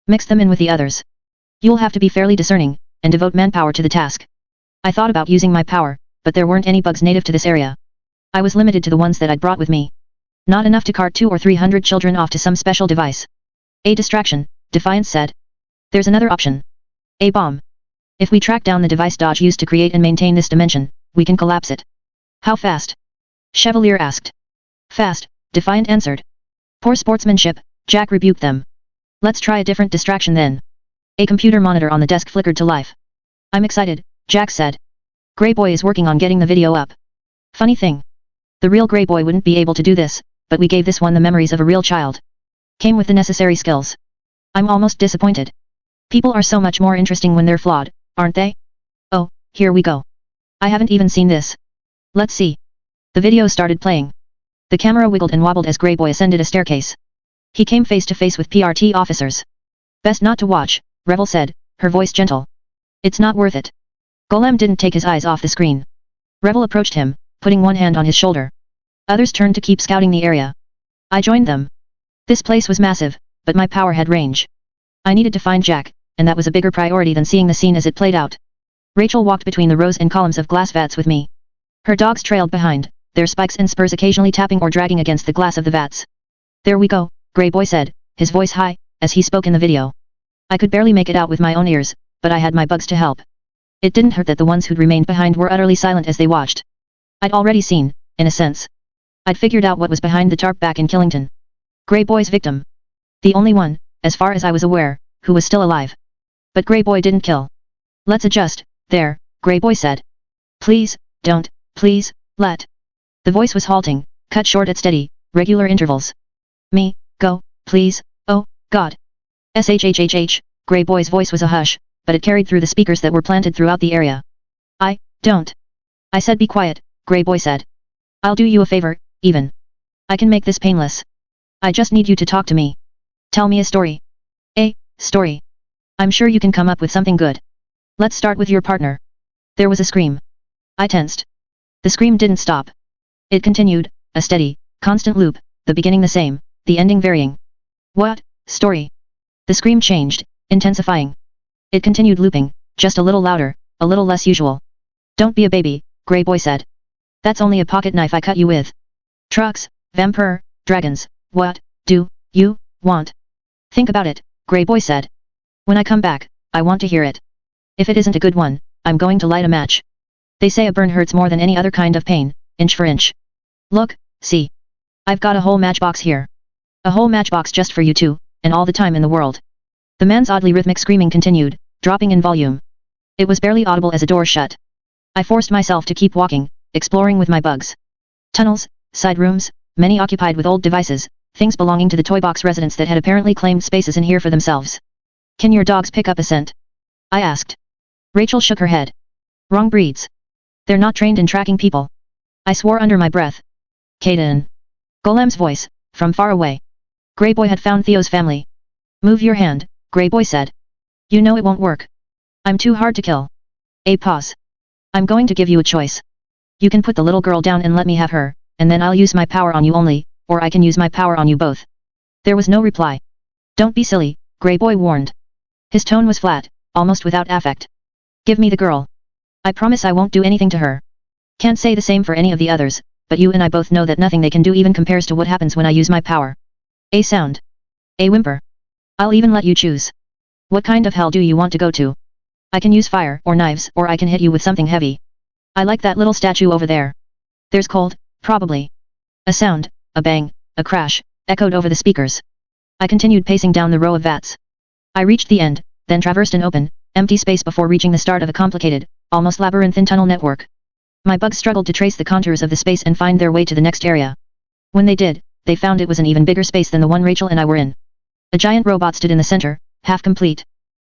Mix them in with the others. You'll have to be fairly discerning, and devote manpower to the task. I thought about using my power, but there weren't any bugs native to this area. I was limited to the ones that I'd brought with me. Not enough to cart 200 or 300 children off to some special device. A distraction, Defiance said. There's another option. A bomb. If we track down the device Dodge used to create and maintain this dimension, we can collapse it. How fast? Chevalier asked. Fast, Defiant answered. Poor sportsmanship, Jack rebuked them. Let's try a different distraction then. A computer monitor on the desk flickered to life. I'm excited, Jack said. Grey Boy is working on getting the video up. Funny thing. The real Grey Boy wouldn't be able to do this, but we gave this one the memories of a real child. Came with the necessary skills. I'm almost disappointed. People are so much more interesting when they're flawed, aren't they? Oh, here we go. I haven't even seen this. Let's see. The video started playing. The camera wiggled and wobbled as Grey Boy ascended a staircase. He came face to face with PRT officers. Best not to watch, Revel said, her voice gentle. It's not worth it. Golem didn't take his eyes off the screen. Revel approached him, putting one hand on his shoulder. Others turned to keep scouting the area. I joined them. This place was massive, but my power had range. I needed to find Jack, and that was a bigger priority than seeing the scene as it played out. Rachel walked between the rows and columns of glass vats with me. Her dogs trailed behind, their spikes and spurs occasionally tapping or dragging against the glass of the vats. There we go, Grey Boy said, his voice high, as he spoke in the video. I could barely make it out with my own ears, but I had my bugs to help. It didn't hurt that the ones who'd remained behind were utterly silent as they watched. I'd already seen, in a sense. I'd figured out what was behind the tarp back in Killington. Grey Boy's victim. The only one, as far as I was aware, who was still alive. But Grey Boy didn't kill. Let's adjust, there, Grey Boy said. Please, don't, please, let. The voice was halting, cut short at steady, regular intervals. Me, go, please, oh, God. SHHHH, Grey Boy's voice was a hush, but it carried through the speakers that were planted throughout the area. I said be quiet, Grey Boy said. I'll do you a favor, even. I can make this painless. I just need you to talk to me. Tell me a story. A story. I'm sure you can come up with something good. Let's start with your partner. There was a scream. I tensed. The scream didn't stop. It continued, a steady, constant loop, the beginning the same, the ending varying. What story? The scream changed, intensifying. It continued looping, just a little louder, a little less usual. Don't be a baby, Grey Boy said. That's only a pocket knife I cut you with. Trucks, vampire, dragons, what do you want? Think about it, Grey Boy said. When I come back, I want to hear it. If it isn't a good one, I'm going to light a match. They say a burn hurts more than any other kind of pain, inch for inch. Look, see. I've got a whole matchbox here. A whole matchbox just for you two, and all the time in the world. The man's oddly rhythmic screaming continued, dropping in volume. It was barely audible as a door shut. I forced myself to keep walking, exploring with my bugs. Tunnels, side rooms, many occupied with old devices, things belonging to the Toy Box residents that had apparently claimed spaces in here for themselves. Can your dogs pick up a scent? I asked. Rachel shook her head. Wrong breeds. They're not trained in tracking people. I swore under my breath. Kaden. Golem's voice, from far away. Grey Boy had found Theo's family. Move your hand, Grey Boy said. You know it won't work. I'm too hard to kill. A pause. I'm going to give you a choice. You can put the little girl down and let me have her, and then I'll use my power on you only, or I can use my power on you both. There was no reply. Don't be silly, Grey Boy warned. His tone was flat, almost without affect. Give me the girl. I promise I won't do anything to her. Can't say the same for any of the others, but you and I both know that nothing they can do even compares to what happens when I use my power. A sound. A whimper. I'll even let you choose. What kind of hell do you want to go to? I can use fire or knives, or I can hit you with something heavy. I like that little statue over there. There's cold, probably. A sound, a bang, a crash, echoed over the speakers. I continued pacing down the row of vats. I reached the end, then traversed an open, empty space before reaching the start of a complicated, almost labyrinthine tunnel network. My bugs struggled to trace the contours of the space and find their way to the next area. When they did, they found it was an even bigger space than the one Rachel and I were in. A giant robot stood in the center, half complete.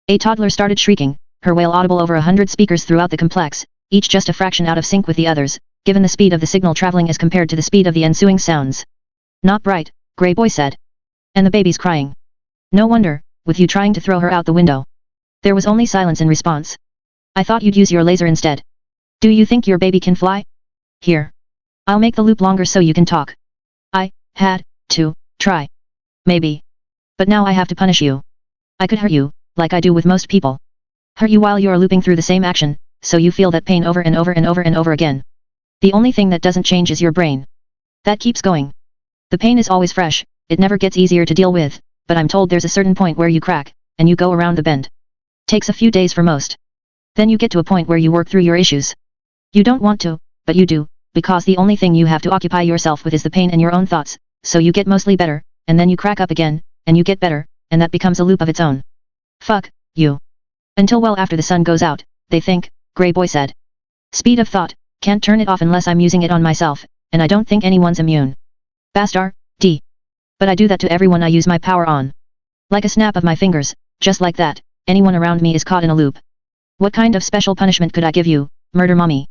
A toddler started shrieking, her wail audible over 100 speakers throughout the complex, each just a fraction out of sync with the others, given the speed of the signal traveling as compared to the speed of the ensuing sounds. Not bright, Grey Boy said. And the baby's crying. No wonder, with you trying to throw her out the window. There was only silence in response. I thought you'd use your laser instead. Do you think your baby can fly? Here. I'll make the loop longer so you can talk. I had to try. Maybe. But now I have to punish you. I could hurt you, like I do with most people. Hurt you while you're looping through the same action, so you feel that pain over and over and over and over again. The only thing that doesn't change is your brain. That keeps going. The pain is always fresh, it never gets easier to deal with, but I'm told there's a certain point where you crack, and you go around the bend. Takes a few days for most. Then you get to a point where you work through your issues. You don't want to, but you do, because the only thing you have to occupy yourself with is the pain and your own thoughts, so you get mostly better, and then you crack up again, and you get better, and that becomes a loop of its own. Fuck you. Until well after the sun goes out, they think, Grey Boy said. Speed of thought, can't turn it off unless I'm using it on myself, and I don't think anyone's immune. Bastard, D. But I do that to everyone I use my power on. Like a snap of my fingers, just like that, anyone around me is caught in a loop. What kind of special punishment could I give you, murder mommy?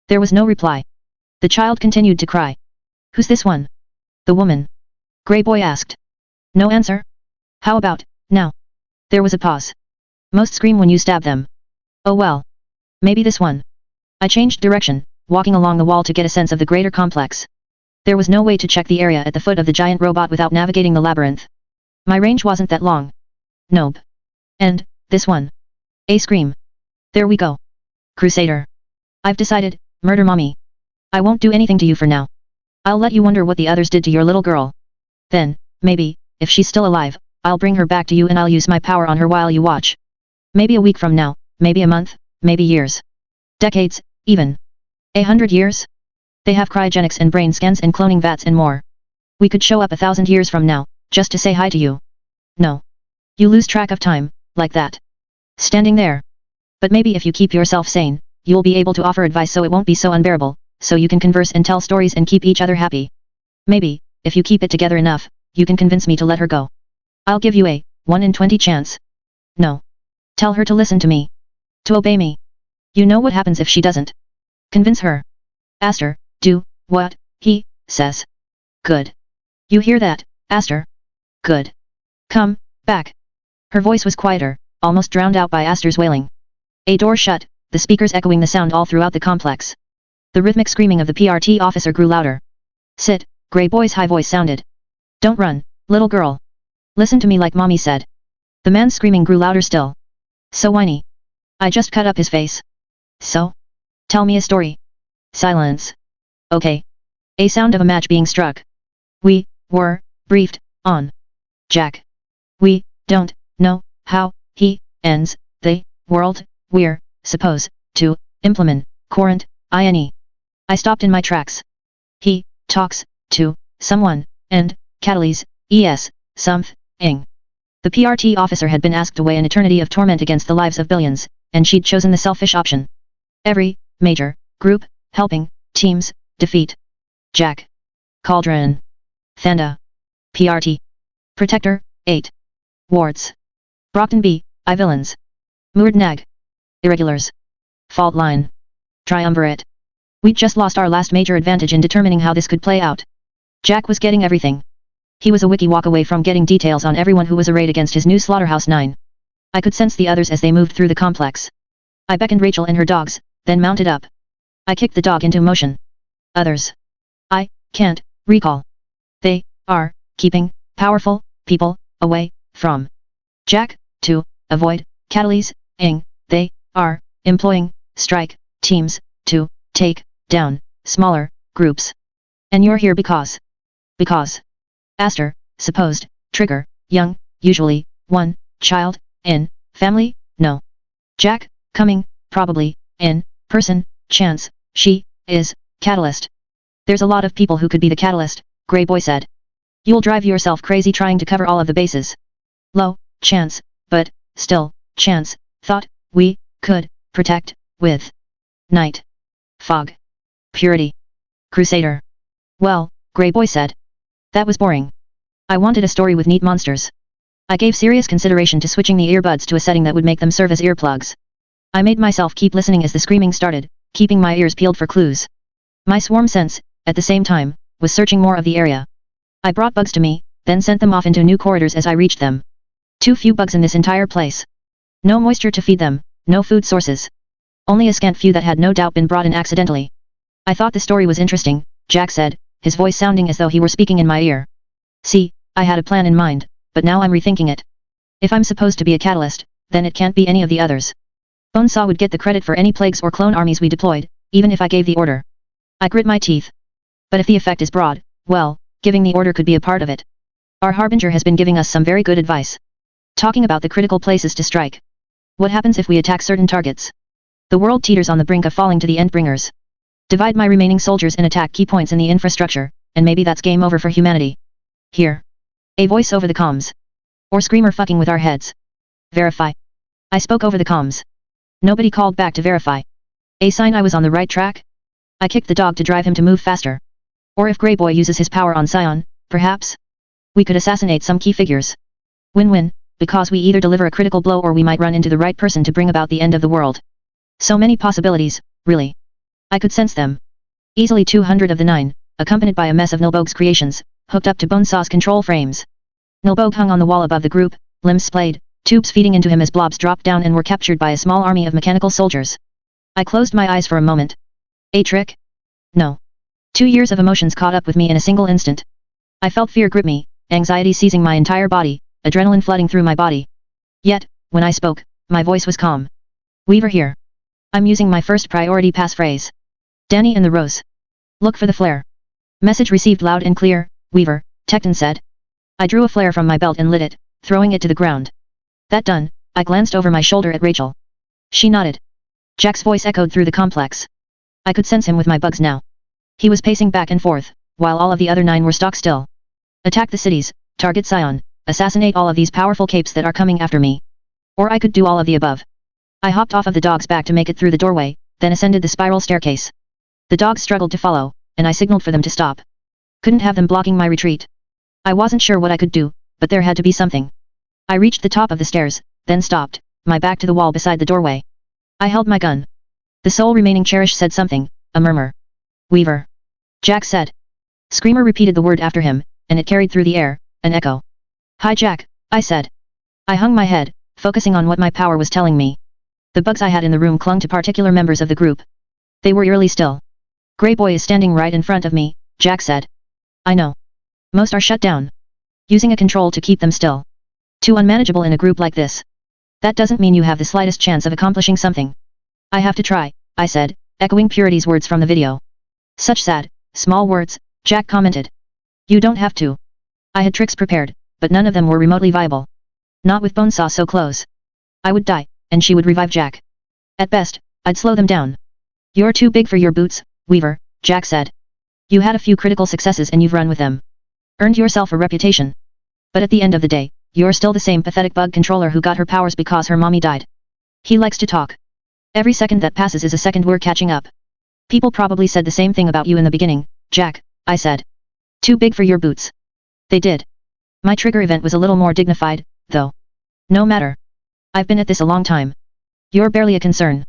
There was no reply. The child continued to cry. Who's this one? The woman. Grey Boy asked. No answer? How about, now? There was a pause. Most scream when you stab them. Oh well. Maybe this one. I changed direction, walking along the wall to get a sense of the greater complex. There was no way to check the area at the foot of the giant robot without navigating the labyrinth. My range wasn't that long. Nope. And, this one. A scream. There we go. Crusader. I've decided, murder mommy. I won't do anything to you for now. I'll let you wonder what the others did to your little girl. Then, maybe, if she's still alive, I'll bring her back to you and I'll use my power on her while you watch. Maybe a week from now, maybe a month, maybe years. Decades, even. 100 years? They have cryogenics and brain scans and cloning vats and more. We could show up 1,000 years from now, just to say hi to you. No. You lose track of time, like that. Standing there. But maybe if you keep yourself sane, you'll be able to offer advice so it won't be so unbearable, so you can converse and tell stories and keep each other happy. Maybe, if you keep it together enough, you can convince me to let her go. I'll give you a 1 in 20 chance. No. Tell her to listen to me. To obey me. You know what happens if she doesn't. Convince her. Aster, do what he says. Good. You hear that, Aster? Good. Come back. Her voice was quieter, almost drowned out by Aster's wailing. A door shut, the speakers echoing the sound all throughout the complex. The rhythmic screaming of the PRT officer grew louder. Sit, Grey Boy's high voice sounded. Don't run, little girl. Listen to me like mommy said. The man's screaming grew louder still. So whiny. I just cut up his face. So? Tell me a story. Silence. Okay. A sound of a match being struck. We were briefed on Jack. We don't know how he ends the world we're supposed to implement current INE. I stopped in my tracks. He talks to someone and catalyze something. The PRT officer had been asked away an eternity of torment against the lives of billions, and she'd chosen the selfish option. Every major group helping teams defeat Jack. Cauldron. Thanda. PRT. Protector, 8. Wards. Brockton B, I villains. Moored Nag. Irregulars. Fault line. Triumvirate. We'd just lost our last major advantage in determining how this could play out. Jack was getting everything. He was a wiki walk away from getting details on everyone who was arrayed against his new Slaughterhouse 9. I could sense the others as they moved through the complex. I beckoned Rachel and her dogs, then mounted up. I kicked the dog into motion. Others. I can't recall. They are keeping powerful people away from Jack, to, avoid, catalyse, ing, they, are, employing, strike, teams, to, take, down, smaller, groups. And you're here because. Aster, supposed, trigger, young, usually, one, child, in, family, no. Jack, coming, probably, in, person, chance, she, is, catalyst. There's a lot of people who could be the catalyst, Grey Boy said. You'll drive yourself crazy trying to cover all of the bases. Low, chance, but, still, chance, thought, we, could, protect, with. Night. Fog. Purity. Crusader. Well, Grey Boy said. That was boring. I wanted a story with neat monsters. I gave serious consideration to switching the earbuds to a setting that would make them serve as earplugs. I made myself keep listening as the screaming started, keeping my ears peeled for clues. My swarm sense, at the same time, was searching more of the area. I brought bugs to me, then sent them off into new corridors as I reached them. Too few bugs in this entire place. No moisture to feed them, no food sources. Only a scant few that had no doubt been brought in accidentally. I thought the story was interesting, Jack said, his voice sounding as though he were speaking in my ear. See, I had a plan in mind, but now I'm rethinking it. If I'm supposed to be a catalyst, then it can't be any of the others. Bonesaw would get the credit for any plagues or clone armies we deployed, even if I gave the order. I grit my teeth. But if the effect is broad, well, giving the order could be a part of it. Our Harbinger has been giving us some very good advice. Talking about the critical places to strike. What happens if we attack certain targets? The world teeters on the brink of falling to the Endbringers. Divide my remaining soldiers and attack key points in the infrastructure, and maybe that's game over for humanity. Here. A voice over the comms. Or screamer fucking with our heads. Verify. I spoke over the comms. Nobody called back to verify. A sign I was on the right track? I kicked the dog to drive him to move faster. Or if Grey Boy uses his power on Scion, perhaps? We could assassinate some key figures. Win-win, because we either deliver a critical blow or we might run into the right person to bring about the end of the world. So many possibilities, really. I could sense them. Easily 200 of the 9, accompanied by a mess of Nilbogue's creations, hooked up to Bonesaw's control frames. Nilbogue hung on the wall above the group, limbs splayed, tubes feeding into him as blobs dropped down and were captured by a small army of mechanical soldiers. I closed my eyes for a moment. A trick? No. 2 years of emotions caught up with me in a single instant. I felt fear grip me, anxiety seizing my entire body, adrenaline flooding through my body. Yet, when I spoke, my voice was calm. Weaver here. I'm using my first priority passphrase. Danny and the Rose. Look for the flare. Message received loud and clear, Weaver, Tecton said. I drew a flare from my belt and lit it, throwing it to the ground. That done, I glanced over my shoulder at Rachel. She nodded. Jack's voice echoed through the complex. I could sense him with my bugs now. He was pacing back and forth, while all of the other 9 were stock still. Attack the cities, target Scion, assassinate all of these powerful capes that are coming after me. Or I could do all of the above. I hopped off of the dog's back to make it through the doorway, then ascended the spiral staircase. The dogs struggled to follow, and I signaled for them to stop. Couldn't have them blocking my retreat. I wasn't sure what I could do, but there had to be something. I reached the top of the stairs, then stopped, my back to the wall beside the doorway. I held my gun. The sole remaining Cherish said something, a murmur. Weaver. Jack said. Screamer repeated the word after him, and it carried through the air, an echo. Hi Jack, I said. I hung my head, focusing on what my power was telling me. The bugs I had in the room clung to particular members of the group. They were eerily still. Grey Boy is standing right in front of me, Jack said. I know. Most are shut down. Using a control to keep them still. Too unmanageable in a group like this. That doesn't mean you have the slightest chance of accomplishing something. I have to try, I said, echoing Purity's words from the video. Such sad, small words, Jack commented. You don't have to. I had tricks prepared, but none of them were remotely viable. Not with Bonesaw so close. I would die, and she would revive Jack. At best, I'd slow them down. You're too big for your boots, Weaver, Jack said. You had a few critical successes and you've run with them. Earned yourself a reputation. But at the end of the day, you're still the same pathetic bug controller who got her powers because her mommy died. He likes to talk. Every second that passes is a second we're catching up. People probably said the same thing about you in the beginning, Jack, I said. Too big for your boots. They did. My trigger event was a little more dignified, though. No matter. I've been at this a long time. You're barely a concern.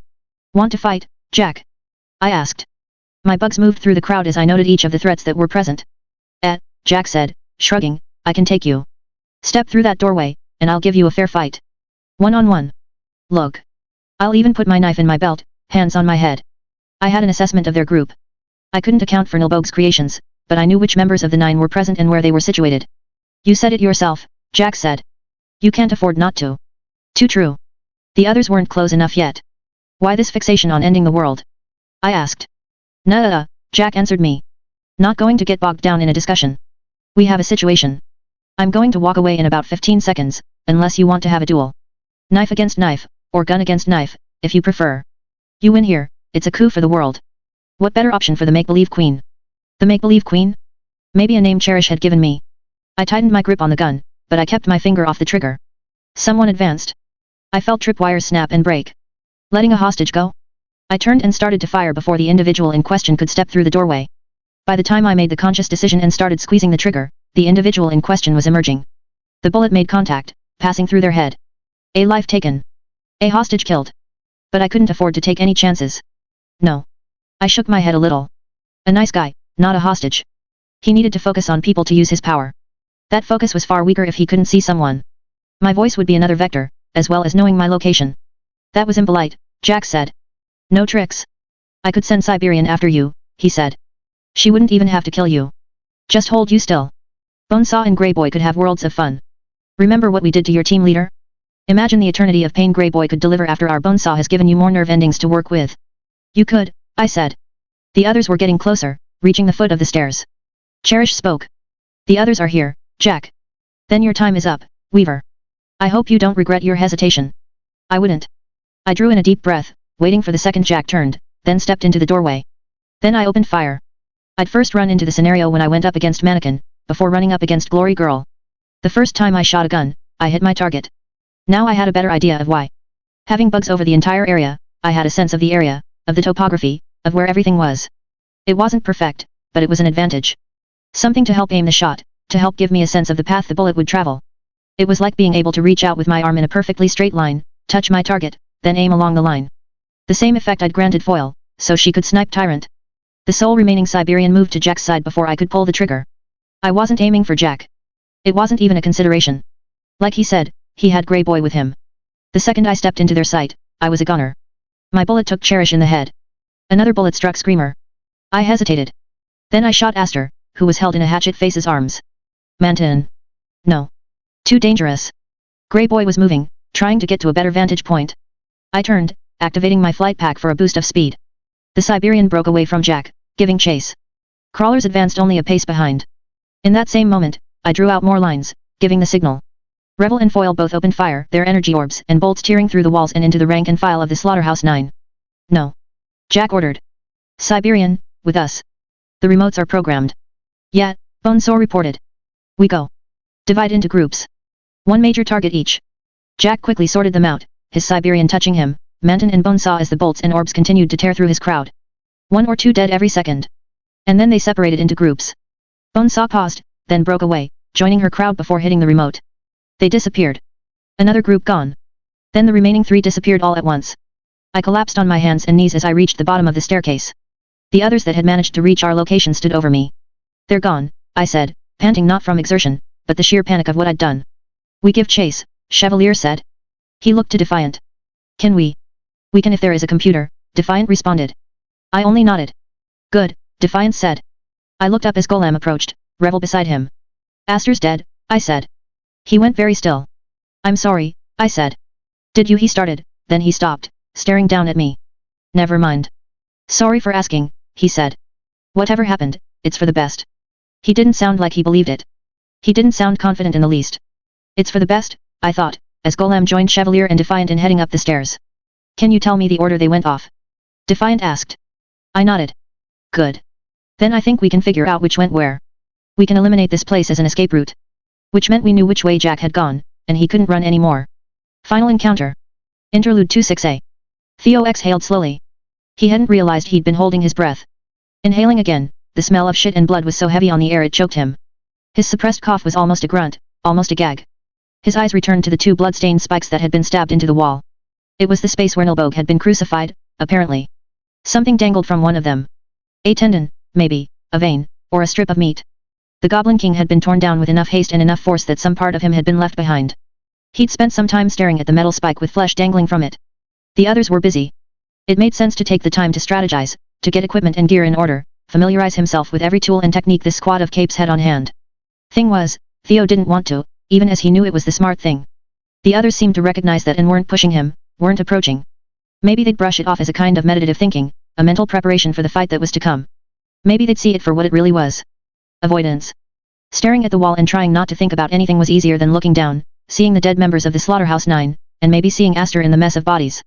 Want to fight, Jack? I asked. My bugs moved through the crowd as I noted each of the threats that were present. Jack said, shrugging, I can take you. Step through that doorway, and I'll give you a fair fight. One-on-one. Look. I'll even put my knife in my belt, hands on my head. I had an assessment of their group. I couldn't account for Nilbogue's creations, but I knew which members of the 9 were present and where they were situated. You said it yourself, Jack said. You can't afford not to. Too true. The others weren't close enough yet. Why this fixation on ending the world? I asked. Nah, Jack answered me. Not going to get bogged down in a discussion. We have a situation. I'm going to walk away in about 15 seconds, unless you want to have a duel. Knife against knife, or gun against knife, if you prefer. You win here, it's a coup for the world. What better option for the make-believe queen? The make-believe queen? Maybe a name Cherish had given me. I tightened my grip on the gun, but I kept my finger off the trigger. Someone advanced. I felt tripwires snap and break. Letting a hostage go? I turned and started to fire before the individual in question could step through the doorway. By the time I made the conscious decision and started squeezing the trigger, the individual in question was emerging. The bullet made contact, passing through their head. A life taken. A hostage killed. But I couldn't afford to take any chances. No. I shook my head a little. A nice guy, not a hostage. He needed to focus on people to use his power. That focus was far weaker if he couldn't see someone. My voice would be another vector, as well as knowing my location. That was impolite, Jack said. No tricks. I could send Siberian after you, he said. She wouldn't even have to kill you. Just hold you still. Bonesaw and Greyboy could have worlds of fun. Remember what we did to your team leader? Imagine the eternity of pain Greyboy could deliver after our Bonesaw has given you more nerve endings to work with. You could, I said. The others were getting closer, reaching the foot of the stairs. Cherish spoke. The others are here, Jack. Then your time is up, Weaver. I hope you don't regret your hesitation. I wouldn't. I drew in a deep breath, waiting for the second Jack turned, then stepped into the doorway. Then I opened fire. I'd first run into the scenario when I went up against Mannequin, before running up against Glory Girl. The first time I shot a gun, I hit my target. Now I had a better idea of why. Having bugs over the entire area, I had a sense of the area, of the topography, of where everything was. It wasn't perfect, but it was an advantage. Something to help aim the shot, to help give me a sense of the path the bullet would travel. It was like being able to reach out with my arm in a perfectly straight line, touch my target, then aim along the line. The same effect I'd granted Foil, so she could snipe Tyrant. The sole remaining Siberian moved to Jack's side before I could pull the trigger. I wasn't aiming for Jack. It wasn't even a consideration. Like he said, he had Greyboy with him. The second I stepped into their sight, I was a gunner. My bullet took Cherish in the head. Another bullet struck Screamer. I hesitated. Then I shot Aster, who was held in a Hatchet-Face's arms. Manton. No. Too dangerous. Greyboy was moving, trying to get to a better vantage point. I turned, activating my flight pack for a boost of speed. The Siberian broke away from Jack, giving chase. Crawlers advanced only a pace behind. In that same moment, I drew out more lines, giving the signal. Rebel and Foil both opened fire, their energy orbs and bolts tearing through the walls and into the rank and file of the Slaughterhouse 9. No. Jack ordered. Siberian, with us. The remotes are programmed. Yeah, Bonesaw reported. We go. Divide into groups. One major target each. Jack quickly sorted them out, his Siberian touching him, Manton and Bonesaw as the bolts and orbs continued to tear through his crowd. 1 or 2 dead every second. And then they separated into groups. Bonesaw paused, then broke away, joining her crowd before hitting the remote. They disappeared. Another group gone. Then the remaining 3 disappeared all at once. I collapsed on my hands and knees as I reached the bottom of the staircase. The others that had managed to reach our location stood over me. They're gone, I said, panting not from exertion, but the sheer panic of what I'd done. We give chase, Chevalier said. He looked to Defiant. Can we? We can if there is a computer, Defiant responded. I only nodded. Good, Defiant said. I looked up as Golem approached, Revel beside him. Aster's dead, I said. He went very still. I'm sorry, I said. Did you? He started, then he stopped, staring down at me. Never mind. Sorry for asking, he said. Whatever happened, it's for the best. He didn't sound like he believed it. He didn't sound confident in the least. It's for the best, I thought, as Golem joined Chevalier and Defiant in heading up the stairs. Can you tell me the order they went off? Defiant asked. I nodded. Good. Then I think we can figure out which went where. We can eliminate this place as an escape route. Which meant we knew which way Jack had gone, and he couldn't run anymore. Final encounter. Interlude 26A. Theo exhaled slowly. He hadn't realized he'd been holding his breath. Inhaling again, the smell of shit and blood was so heavy on the air it choked him. His suppressed cough was almost a grunt, almost a gag. His eyes returned to the 2 blood-stained spikes that had been stabbed into the wall. It was the space where Nilbog had been crucified, apparently. Something dangled from one of them. A tendon, maybe, a vein, or a strip of meat. The Goblin King had been torn down with enough haste and enough force that some part of him had been left behind. He'd spent some time staring at the metal spike with flesh dangling from it. The others were busy. It made sense to take the time to strategize, to get equipment and gear in order, familiarize himself with every tool and technique this squad of capes had on hand. Thing was, Theo didn't want to, even as he knew it was the smart thing. The others seemed to recognize that and weren't pushing him, weren't approaching. Maybe they'd brush it off as a kind of meditative thinking, a mental preparation for the fight that was to come. Maybe they'd see it for what it really was. Avoidance. Staring at the wall and trying not to think about anything was easier than looking down, seeing the dead members of the Slaughterhouse Nine, and maybe seeing Aster in the mess of bodies.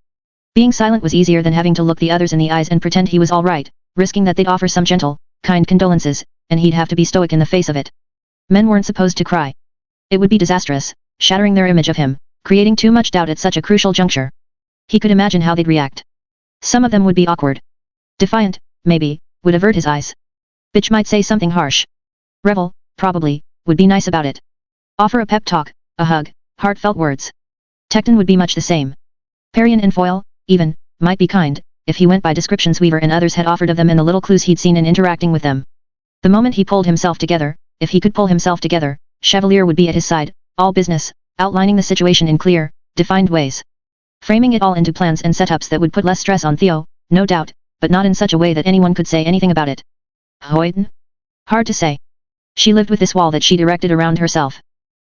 Being silent was easier than having to look the others in the eyes and pretend he was all right, risking that they'd offer some gentle, kind condolences, and he'd have to be stoic in the face of it. Men weren't supposed to cry. It would be disastrous, shattering their image of him, creating too much doubt at such a crucial juncture. He could imagine how they'd react. Some of them would be awkward. Defiant, maybe, would avert his eyes. Bitch might say something harsh. Revel, probably, would be nice about it. Offer a pep talk, a hug, heartfelt words. Tecton would be much the same. Parian and Foil, even, might be kind, if he went by descriptions Weaver and others had offered of them and the little clues he'd seen in interacting with them. The moment he pulled himself together, if he could pull himself together, Chevalier would be at his side, all business, outlining the situation in clear, defined ways. Framing it all into plans and setups that would put less stress on Theo, no doubt, but not in such a way that anyone could say anything about it. Hoyton? Hard to say. She lived with this wall that she'd erected around herself.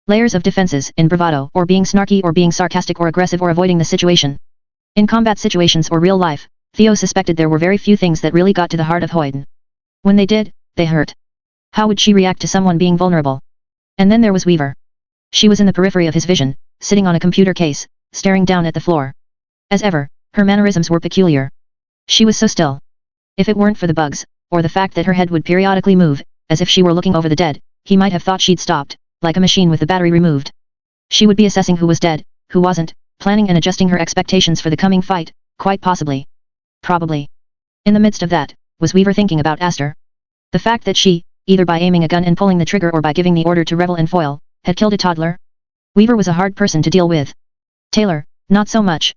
Layers of defenses, in bravado, or being snarky or being sarcastic or aggressive or avoiding the situation. In combat situations or real life, Theo suspected there were very few things that really got to the heart of Hoyton. When they did, they hurt. How would she react to someone being vulnerable? And then there was Weaver. She was in the periphery of his vision, sitting on a computer case, staring down at the floor. As ever, her mannerisms were peculiar. She was so still. If it weren't for the bugs, or the fact that her head would periodically move, as if she were looking over the dead, he might have thought she'd stopped, like a machine with the battery removed. She would be assessing who was dead, who wasn't, planning and adjusting her expectations for the coming fight, quite possibly. Probably. In the midst of that, was Weaver thinking about Aster? The fact that she, either by aiming a gun and pulling the trigger or by giving the order to Revel and Foil, had killed a toddler? Weaver was a hard person to deal with. Taylor, not so much.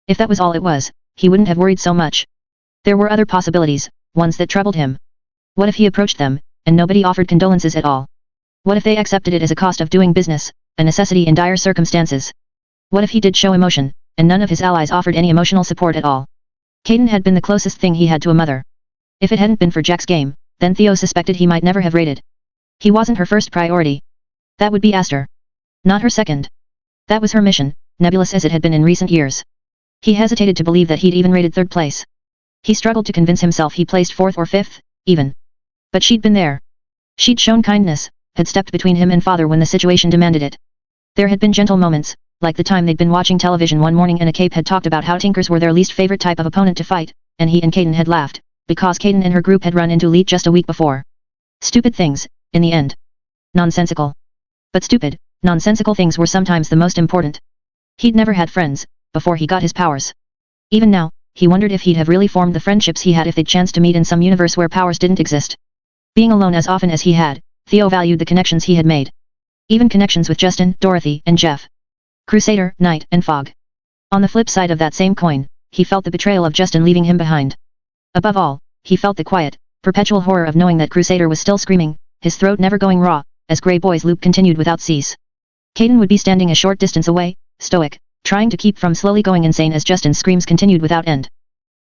If that was all it was, he wouldn't have worried so much. There were other possibilities, ones that troubled him. What if he approached them, and nobody offered condolences at all? What if they accepted it as a cost of doing business, a necessity in dire circumstances? What if he did show emotion, and none of his allies offered any emotional support at all? Caden had been the closest thing he had to a mother. If it hadn't been for Jack's game, then Theo suspected he might never have raided. He wasn't her first priority. That would be Aster. Not her second. That was her mission, nebulous as it had been in recent years. He hesitated to believe that he'd even rated third place. He struggled to convince himself he placed fourth or fifth, even. But she'd been there. She'd shown kindness, had stepped between him and father when the situation demanded it. There had been gentle moments, like the time they'd been watching television one morning and a cape had talked about how Tinkers were their least favorite type of opponent to fight, and he and Caden had laughed, because Caden and her group had run into Elite just a week before. Stupid things, in the end. Nonsensical. But stupid, nonsensical things were sometimes the most important. He'd never had friends, before he got his powers. Even now, he wondered if he'd have really formed the friendships he had if they'd chanced to meet in some universe where powers didn't exist. Being alone as often as he had, Theo valued the connections he had made. Even connections with Justin, Dorothy, and Jeff. Crusader, Knight, and Fog. On the flip side of that same coin, he felt the betrayal of Justin leaving him behind. Above all, he felt the quiet, perpetual horror of knowing that Crusader was still screaming, his throat never going raw, as Grey Boy's loop continued without cease. Caden would be standing a short distance away, stoic, trying to keep from slowly going insane as Justin's screams continued without end.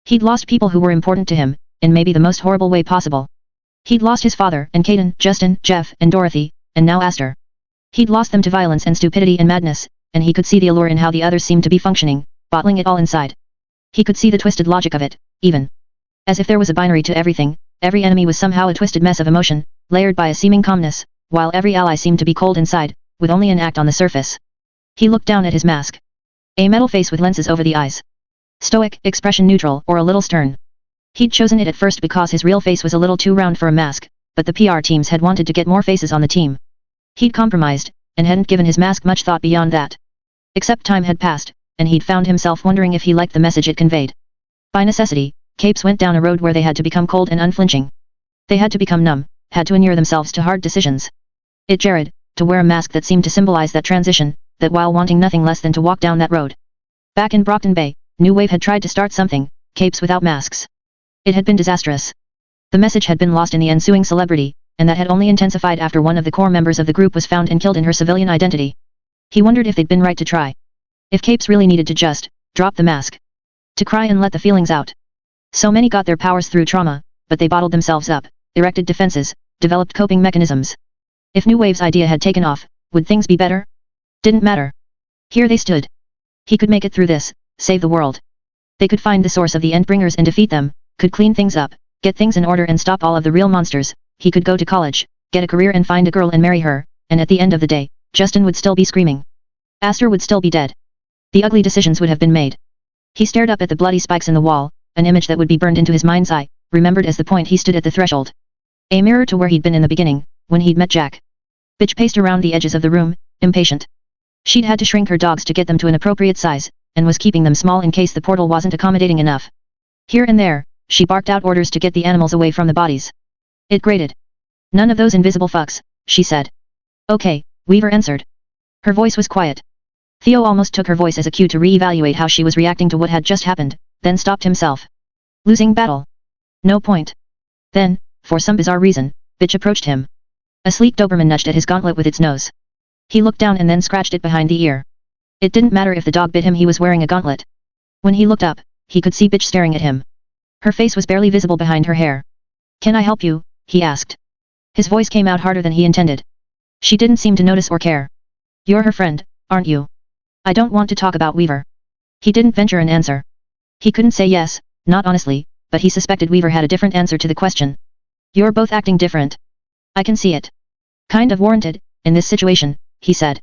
He'd lost people who were important to him, in maybe the most horrible way possible. He'd lost his father, and Caden, Justin, Jeff, and Dorothy, and now Aster. He'd lost them to violence and stupidity and madness, and he could see the allure in how the others seemed to be functioning, bottling it all inside. He could see the twisted logic of it, even. As if there was a binary to everything, every enemy was somehow a twisted mess of emotion, layered by a seeming calmness, while every ally seemed to be cold inside, with only an act on the surface. He looked down at his mask. A metal face with lenses over the eyes. Stoic, expression neutral, or a little stern. He'd chosen it at first because his real face was a little too round for a mask, but the PR teams had wanted to get more faces on the team. He'd compromised, and hadn't given his mask much thought beyond that. Except time had passed, and he'd found himself wondering if he liked the message it conveyed. By necessity, capes went down a road where they had to become cold and unflinching. They had to become numb, had to inure themselves to hard decisions. It jarred, to wear a mask that seemed to symbolize that transition, that while wanting nothing less than to walk down that road. Back in Brockton Bay, New Wave had tried to start something, capes without masks. It had been disastrous. The message had been lost in the ensuing celebrity, and that had only intensified after one of the core members of the group was found and killed in her civilian identity. He wondered if they'd been right to try. If capes really needed to just drop the mask. To cry and let the feelings out. So many got their powers through trauma, but they bottled themselves up, erected defenses, developed coping mechanisms. If New Wave's idea had taken off, would things be better? Didn't matter. Here they stood. He could make it through this, save the world. They could find the source of the Endbringers and defeat them, could clean things up, get things in order and stop all of the real monsters. He could go to college, get a career and find a girl and marry her, and at the end of the day, Justin would still be screaming. Aster would still be dead. The ugly decisions would have been made. He stared up at the bloody spikes in the wall, an image that would be burned into his mind's eye, remembered as the point he stood at the threshold. A mirror to where he'd been in the beginning, when he'd met Jack. Bitch paced around the edges of the room, impatient. She'd had to shrink her dogs to get them to an appropriate size, and was keeping them small in case the portal wasn't accommodating enough. Here and there, she barked out orders to get the animals away from the bodies. It grated. None of those invisible fucks, she said. Okay, Weaver answered. Her voice was quiet. Theo almost took her voice as a cue to re-evaluate how she was reacting to what had just happened, then stopped himself. Losing battle. No point. Then, for some bizarre reason, Bitch approached him. A sleek Doberman nudged at his gauntlet with its nose. He looked down and then scratched it behind the ear. It didn't matter if the dog bit him, he was wearing a gauntlet. When he looked up, he could see Bitch staring at him. Her face was barely visible behind her hair. Can I help you? He asked. His voice came out harder than he intended. She didn't seem to notice or care. You're her friend, aren't you? I don't want to talk about Weaver. He didn't venture an answer. He couldn't say yes, not honestly, but he suspected Weaver had a different answer to the question. You're both acting different. I can see it. Kind of warranted, in this situation, he said.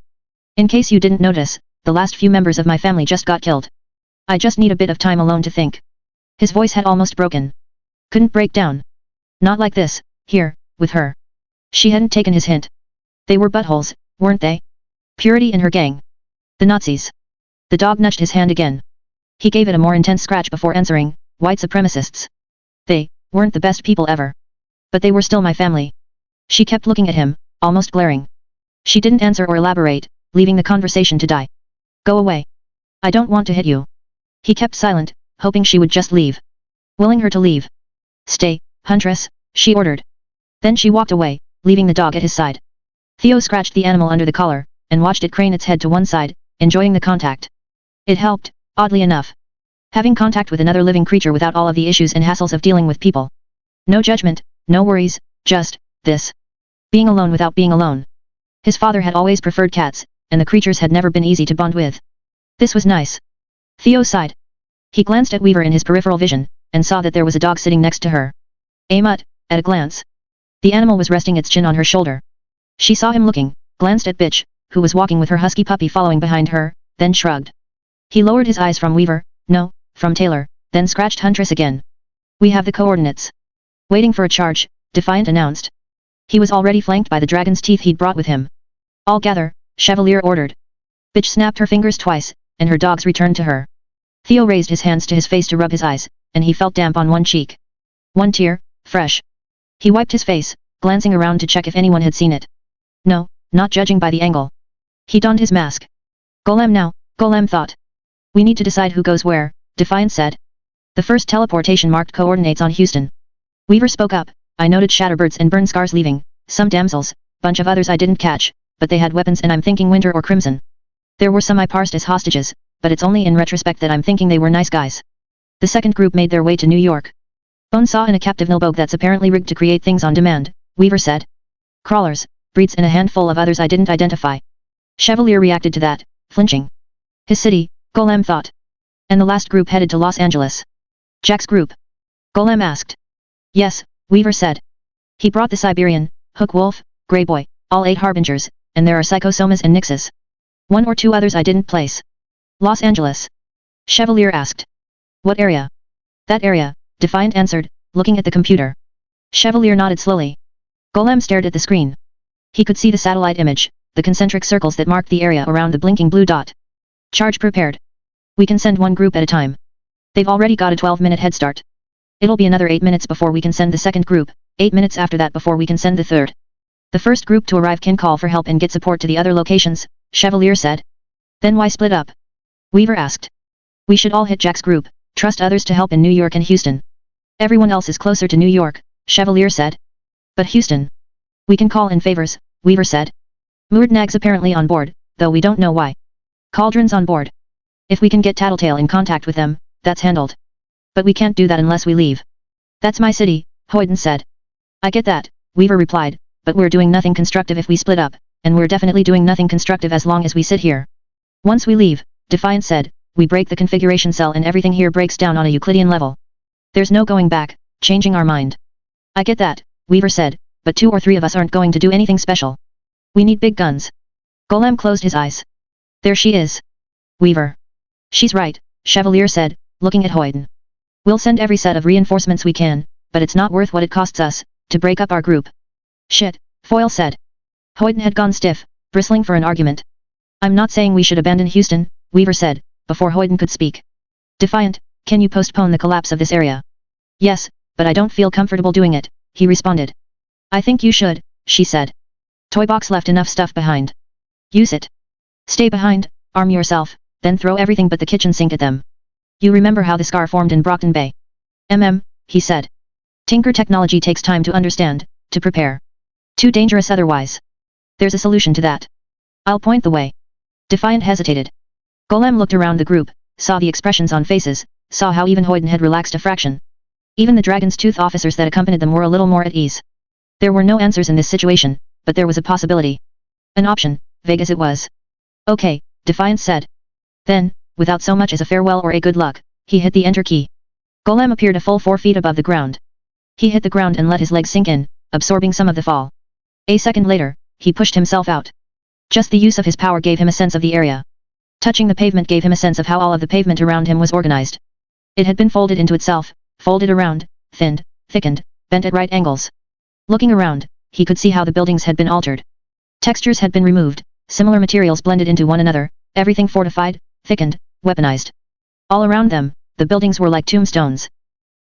In case you didn't notice, the last few members of my family just got killed. I just need a bit of time alone to think. His voice had almost broken. Couldn't break down. Not like this, here, with her. She hadn't taken his hint. They were buttholes, weren't they? Purity and her gang. The Nazis. The dog nudged his hand again. He gave it a more intense scratch before answering, white supremacists. They weren't the best people ever. But they were still my family. She kept looking at him, almost glaring. She didn't answer or elaborate, leaving the conversation to die. Go away. I don't want to hit you. He kept silent, hoping she would just leave. Willing her to leave. Stay, Huntress, she ordered. Then she walked away, leaving the dog at his side. Theo scratched the animal under the collar, and watched it crane its head to one side, enjoying the contact. It helped, oddly enough. Having contact with another living creature without all of the issues and hassles of dealing with people. No judgment, no worries, just this. Being alone without being alone. His father had always preferred cats, and the creatures had never been easy to bond with. This was nice. Theo sighed. He glanced at Weaver in his peripheral vision, and saw that there was a dog sitting next to her. A mutt, at a glance. The animal was resting its chin on her shoulder. She saw him looking, glanced at Bitch, who was walking with her husky puppy following behind her, then shrugged. He lowered his eyes from Weaver, no, from Taylor, then scratched Huntress again. We have the coordinates. Waiting for a charge, Defiant announced. He was already flanked by the dragon's teeth he'd brought with him. All gather, Chevalier ordered. Bitch snapped her fingers twice, and her dogs returned to her. Theo raised his hands to his face to rub his eyes, and he felt damp on one cheek. One tear, fresh. He wiped his face, glancing around to check if anyone had seen it. No, not judging by the angle. He donned his mask. Golem now, Golem thought. We need to decide who goes where, Defiant said. The first teleportation marked coordinates on Houston. Weaver spoke up. I noted Shatterbirds and Burn Scars leaving, some damsels, bunch of others I didn't catch, but they had weapons and I'm thinking Winter or Crimson. There were some I parsed as hostages, but it's only in retrospect that I'm thinking they were nice guys. The second group made their way to New York. Bone saw in a captive Nilbogue that's apparently rigged to create things on demand, Weaver said. Crawlers, breeds and a handful of others I didn't identify. Chevalier reacted to that, flinching. His city, Golem thought. And the last group headed to Los Angeles. Jack's group? Golem asked. Yes, Weaver said. He brought the Siberian, Hook Wolf, Grey Boy, all 8 Harbingers, and there are Psychosomas and Nixes. 1 or 2 others I didn't place. Los Angeles? Chevalier asked. What area? That area, Defiant answered, looking at the computer. Chevalier nodded slowly. Golem stared at the screen. He could see the satellite image, the concentric circles that marked the area around the blinking blue dot. Charge prepared. We can send one group at a time. They've already got a 12-minute head start. It'll be another 8 minutes before we can send the second group, 8 minutes after that before we can send the third. The first group to arrive can call for help and get support to the other locations, Chevalier said. Then why split up? Weaver asked. We should all hit Jack's group, trust others to help in New York and Houston. Everyone else is closer to New York, Chevalier said. But Houston? We can call in favors, Weaver said. Moordnag's apparently on board, though we don't know why. Cauldron's on board. If we can get Tattletale in contact with them, that's handled. But we can't do that unless we leave. That's my city, Hoyden said. I get that, Weaver replied, but we're doing nothing constructive if we split up, and we're definitely doing nothing constructive as long as we sit here. Once we leave, Defiant said, we break the configuration cell and everything here breaks down on a Euclidean level. There's no going back, changing our mind. I get that, Weaver said, but 2 or 3 of us aren't going to do anything special. We need big guns. Golem closed his eyes. There she is. Weaver. She's right, Chevalier said, looking at Hoyden. We'll send every set of reinforcements we can, but it's not worth what it costs us, to break up our group. Shit, Foyle said. Hoyden had gone stiff, bristling for an argument. I'm not saying we should abandon Houston, Weaver said, before Hoyden could speak. Defiant, can you postpone the collapse of this area? Yes, but I don't feel comfortable doing it, he responded. I think you should, she said. Toybox left enough stuff behind. Use it. Stay behind, arm yourself, then throw everything but the kitchen sink at them. You remember how the scar formed in Brockton Bay? He said. Tinker technology takes time to understand, to prepare. Too dangerous otherwise. There's a solution to that. I'll point the way. Defiant hesitated. Golem looked around the group, saw the expressions on faces, saw how even Hoyden had relaxed a fraction. Even the Dragon's Tooth officers that accompanied them were a little more at ease. There were no answers in this situation, but there was a possibility. An option, vague as it was. Okay, Defiant said. Then, without so much as a farewell or a good luck, he hit the enter key. Golem appeared a full 4 feet above the ground. He hit the ground and let his legs sink in, absorbing some of the fall. A second later, he pushed himself out. Just the use of his power gave him a sense of the area. Touching the pavement gave him a sense of how all of the pavement around him was organized. It had been folded into itself, folded around, thinned, thickened, bent at right angles. Looking around, he could see how the buildings had been altered. Textures had been removed, similar materials blended into one another, everything fortified, thickened, weaponized. All around them, the buildings were like tombstones.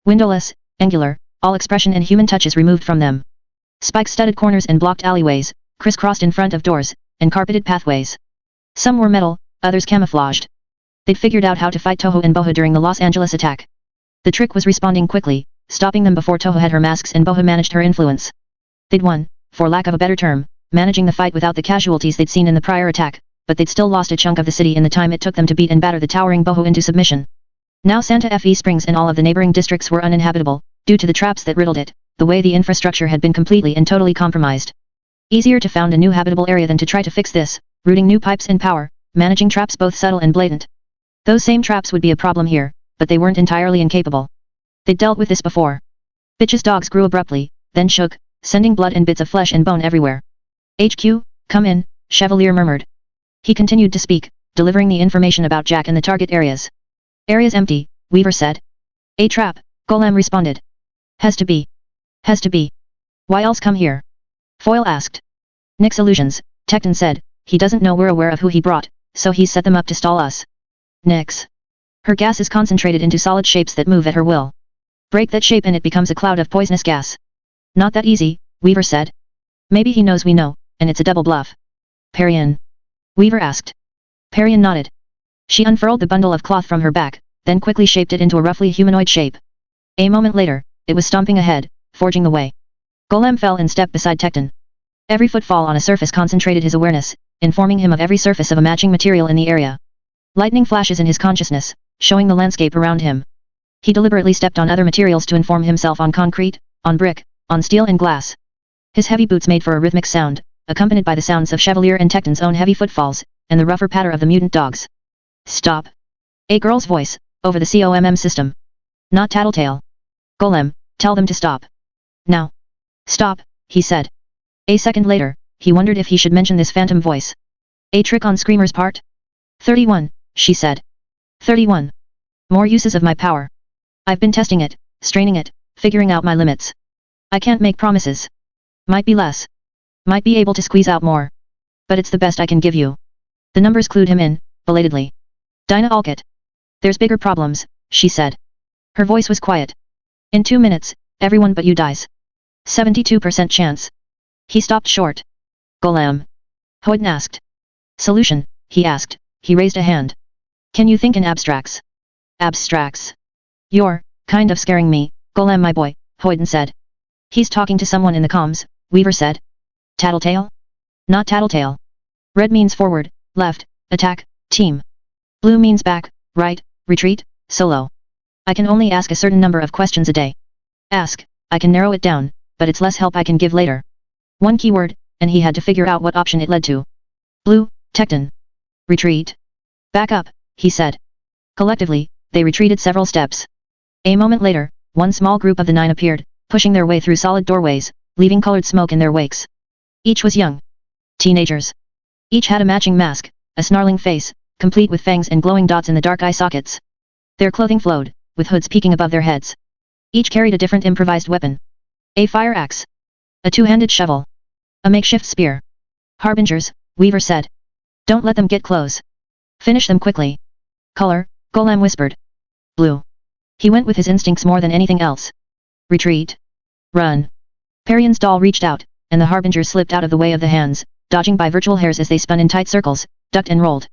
Windowless, angular, all expression and human touches removed from them. Spike-studded corners and blocked alleyways, crisscrossed in front of doors, and carpeted pathways. Some were metal, others camouflaged. They'd figured out how to fight Toho and Boha during the Los Angeles attack. The trick was responding quickly, stopping them before Toho had her masks and Boha managed her influence. They'd won, for lack of a better term, managing the fight without the casualties they'd seen in the prior attack, but they'd still lost a chunk of the city in the time it took them to beat and batter the towering Boho into submission. Now Santa Fe Springs and all of the neighboring districts were uninhabitable, due to the traps that riddled it, the way the infrastructure had been completely and totally compromised. Easier to found a new habitable area than to try to fix this, routing new pipes and power, managing traps both subtle and blatant. Those same traps would be a problem here, but they weren't entirely incapable. They'd dealt with this before. Bitch's dogs grew abruptly, then shook, sending blood and bits of flesh and bone everywhere. HQ, come in, Chevalier murmured. He continued to speak, delivering the information about Jack and the target areas. Area's empty, Weaver said. A trap, Golem responded. Has to be. Has to be. Why else come here? Foyle asked. Nick's illusions, Tecton said, he doesn't know we're aware of who he brought, so he's set them up to stall us. Nyx. Her gas is concentrated into solid shapes that move at her will. Break that shape and it becomes a cloud of poisonous gas. Not that easy, Weaver said. Maybe he knows we know, and it's a double bluff. Parian. Weaver asked. Parian nodded. She unfurled the bundle of cloth from her back, then quickly shaped it into a roughly humanoid shape. A moment later, it was stomping ahead, forging the way. Golem fell in step beside Tecton. Every footfall on a surface concentrated his awareness, informing him of every surface of a matching material in the area. Lightning flashes in his consciousness, showing the landscape around him. He deliberately stepped on other materials to inform himself on concrete, on brick, on steel and glass. His heavy boots made for a rhythmic sound, accompanied by the sounds of Chevalier and Tecton's own heavy footfalls, and the rougher patter of the mutant dogs. Stop. A girl's voice, over the COMM system. Not Tattletale. Golem, tell them to stop. Now. Stop, he said. A second later, he wondered if he should mention this phantom voice. A trick on Screamer's part? 31, she said. 31. More uses of my power. I've been testing it, straining it, figuring out my limits. I can't make promises. Might be less. Might be able to squeeze out more. But it's the best I can give you. The numbers clued him in, belatedly. Dinah Alcott. There's bigger problems, she said. Her voice was quiet. In 2 minutes, everyone but you dies. 72% chance. He stopped short. Golem. Hoyden asked. Solution, he asked. He raised a hand. Can you think in abstracts? Abstracts. You're, kind of scaring me, Golem my boy, Hoyden said. He's talking to someone in the comms, Weaver said. Tattletale? Not Tattletale. Red means forward, left, attack, team. Blue means back, right, retreat, solo. I can only ask a certain number of questions a day. Ask, I can narrow it down, but it's less help I can give later. One keyword, and he had to figure out what option it led to. Blue, Tecton. Retreat. Back up, he said. Collectively, they retreated several steps. A moment later, one small group of the 9 appeared, pushing their way through solid doorways, leaving colored smoke in their wakes. Each was young. Teenagers. Each had a matching mask, a snarling face, complete with fangs and glowing dots in the dark eye sockets. Their clothing flowed, with hoods peeking above their heads. Each carried a different improvised weapon. A fire axe. A two-handed shovel. A makeshift spear. Harbingers, Weaver said. Don't let them get close. Finish them quickly. Color, Golem whispered. Blue. He went with his instincts more than anything else. Retreat. Run. Perion's doll reached out, and the Harbingers slipped out of the way of the hands, dodging by virtual hairs as they spun in tight circles, ducked and rolled.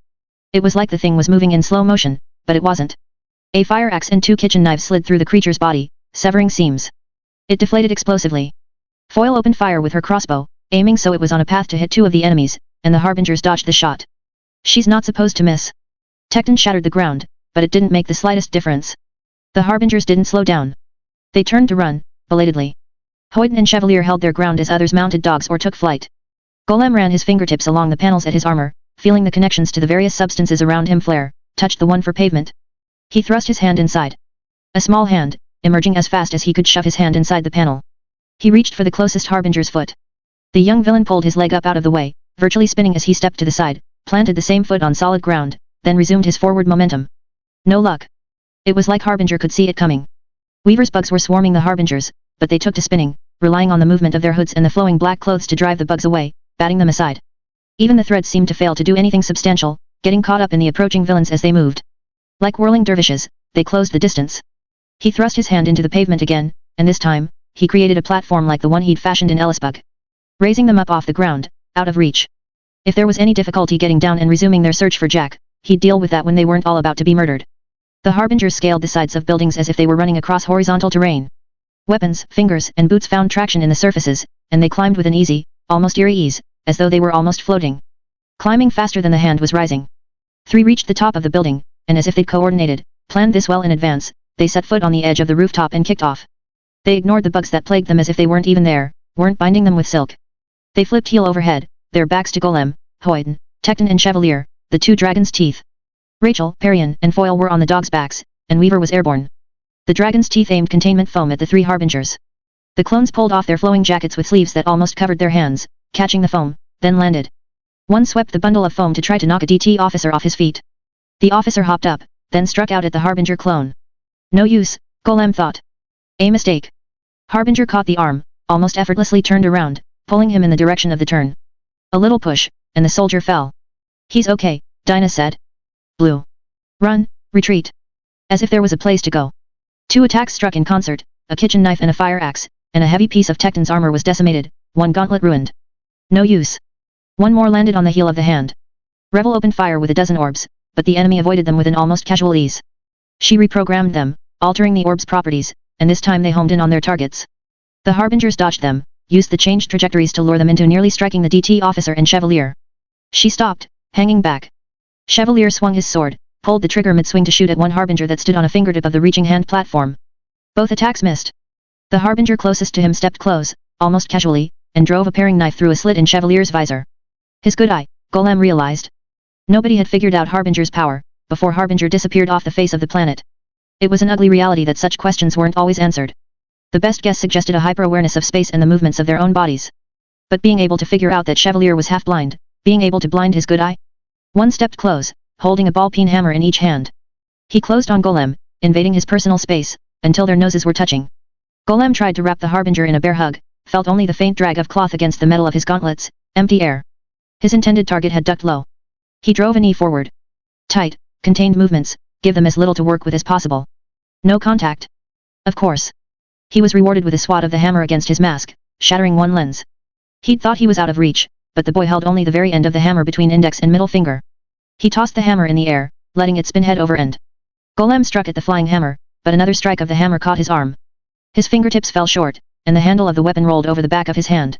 It was like the thing was moving in slow motion, but it wasn't. A fire axe and 2 kitchen knives slid through the creature's body, severing seams. It deflated explosively. Foil opened fire with her crossbow, aiming so it was on a path to hit 2 of the enemies, and the Harbingers dodged the shot. She's not supposed to miss. Tecton shattered the ground, but it didn't make the slightest difference. The Harbingers didn't slow down. They turned to run, belatedly. Hoyden and Chevalier held their ground as others mounted dogs or took flight. Golem ran his fingertips along the panels at his armor, feeling the connections to the various substances around him flare, touched the one for pavement. He thrust his hand inside. A small hand, emerging as fast as he could shove his hand inside the panel. He reached for the closest Harbinger's foot. The young villain pulled his leg up out of the way, virtually spinning as he stepped to the side, planted the same foot on solid ground, then resumed his forward momentum. No luck. It was like Harbinger could see it coming. Weaver's bugs were swarming the Harbingers, but they took to spinning, relying on the movement of their hoods and the flowing black clothes to drive the bugs away, batting them aside. Even the threads seemed to fail to do anything substantial, getting caught up in the approaching villains as they moved. Like whirling dervishes, they closed the distance. He thrust his hand into the pavement again, and this time, he created a platform like the one he'd fashioned in Ellisbug. Raising them up off the ground, out of reach. If there was any difficulty getting down and resuming their search for Jack, he'd deal with that when they weren't all about to be murdered. The Harbingers scaled the sides of buildings as if they were running across horizontal terrain. Weapons, fingers, and boots found traction in the surfaces, and they climbed with an easy, almost eerie ease, as though they were almost floating. Climbing faster than the hand was rising. 3 reached the top of the building, and as if they'd coordinated, planned this well in advance, they set foot on the edge of the rooftop and kicked off. They ignored the bugs that plagued them as if they weren't even there, weren't binding them with silk. They flipped heel over head, their backs to Golem, Hoyden, Tecton and Chevalier, the 2 dragons' teeth. Rachel, Perion, and Foil were on the dogs' backs, and Weaver was airborne. The dragon's teeth aimed containment foam at the 3 Harbingers. The clones pulled off their flowing jackets with sleeves that almost covered their hands, catching the foam, then landed. One swept the bundle of foam to try to knock a DT officer off his feet. The officer hopped up, then struck out at the Harbinger clone. No use, Golem thought. A mistake. Harbinger caught the arm, almost effortlessly turned around, pulling him in the direction of the turn. A little push, and the soldier fell. He's okay, Dinah said. Blue. Run, retreat. As if there was a place to go. 2 attacks struck in concert, a kitchen knife and a fire axe, and a heavy piece of Tecton's armor was decimated, 1 gauntlet ruined. No use. 1 more landed on the heel of the hand. Revel opened fire with a dozen orbs, but the enemy avoided them with an almost casual ease. She reprogrammed them, altering the orbs' properties, and this time they homed in on their targets. The Harbingers dodged them, used the changed trajectories to lure them into nearly striking the DT officer and Chevalier. She stopped, hanging back. Chevalier swung his sword, pulled the trigger mid-swing to shoot at one Harbinger that stood on a fingertip of the reaching hand platform. Both attacks missed. The Harbinger closest to him stepped close, almost casually, and drove a paring knife through a slit in Chevalier's visor. His good eye, Golem realized. Nobody had figured out Harbinger's power, before Harbinger disappeared off the face of the planet. It was an ugly reality that such questions weren't always answered. The best guess suggested a hyper-awareness of space and the movements of their own bodies. But being able to figure out that Chevalier was half-blind, being able to blind his good eye? One stepped close, holding a ball-peen hammer in each hand. He closed on Golem, invading his personal space, until their noses were touching. Golem tried to wrap the Harbinger in a bear hug, felt only the faint drag of cloth against the metal of his gauntlets, empty air. His intended target had ducked low. He drove a knee forward. Tight, contained movements, give them as little to work with as possible. No contact. Of course. He was rewarded with a swat of the hammer against his mask, shattering one lens. He'd thought he was out of reach, but the boy held only the very end of the hammer between index and middle finger. He tossed the hammer in the air, letting it spin head over end. Golem struck at the flying hammer, but another strike of the hammer caught his arm. His fingertips fell short, and the handle of the weapon rolled over the back of his hand.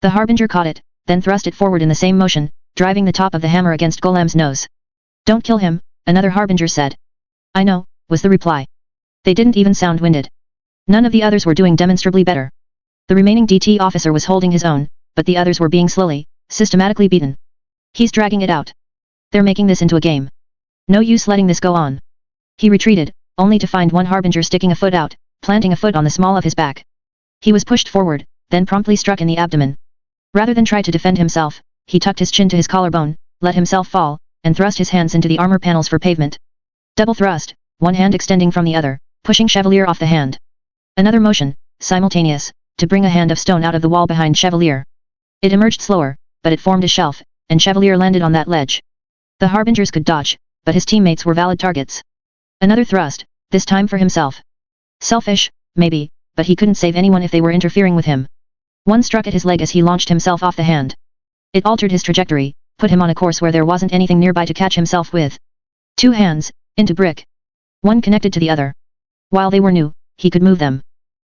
The Harbinger caught it, then thrust it forward in the same motion, driving the top of the hammer against Golem's nose. Don't kill him, another Harbinger said. I know, was the reply. They didn't even sound winded. None of the others were doing demonstrably better. The remaining DT officer was holding his own, but the others were being slowly, systematically beaten. He's dragging it out. They're making this into a game. No use letting this go on. He retreated, only to find one harbinger sticking a foot out, planting a foot on the small of his back. He was pushed forward, then promptly struck in the abdomen. Rather than try to defend himself, he tucked his chin to his collarbone, let himself fall, and thrust his hands into the armor panels for pavement. Double thrust, one hand extending from the other, pushing Chevalier off the hand. Another motion, simultaneous, to bring a hand of stone out of the wall behind Chevalier. It emerged slower, but it formed a shelf, and Chevalier landed on that ledge. The harbingers could dodge, but his teammates were valid targets. Another thrust, this time for himself. Selfish, maybe, but he couldn't save anyone if they were interfering with him. One struck at his leg as he launched himself off the hand. It altered his trajectory, put him on a course where there wasn't anything nearby to catch himself with. Two hands, into brick. One connected to the other. While they were new, he could move them.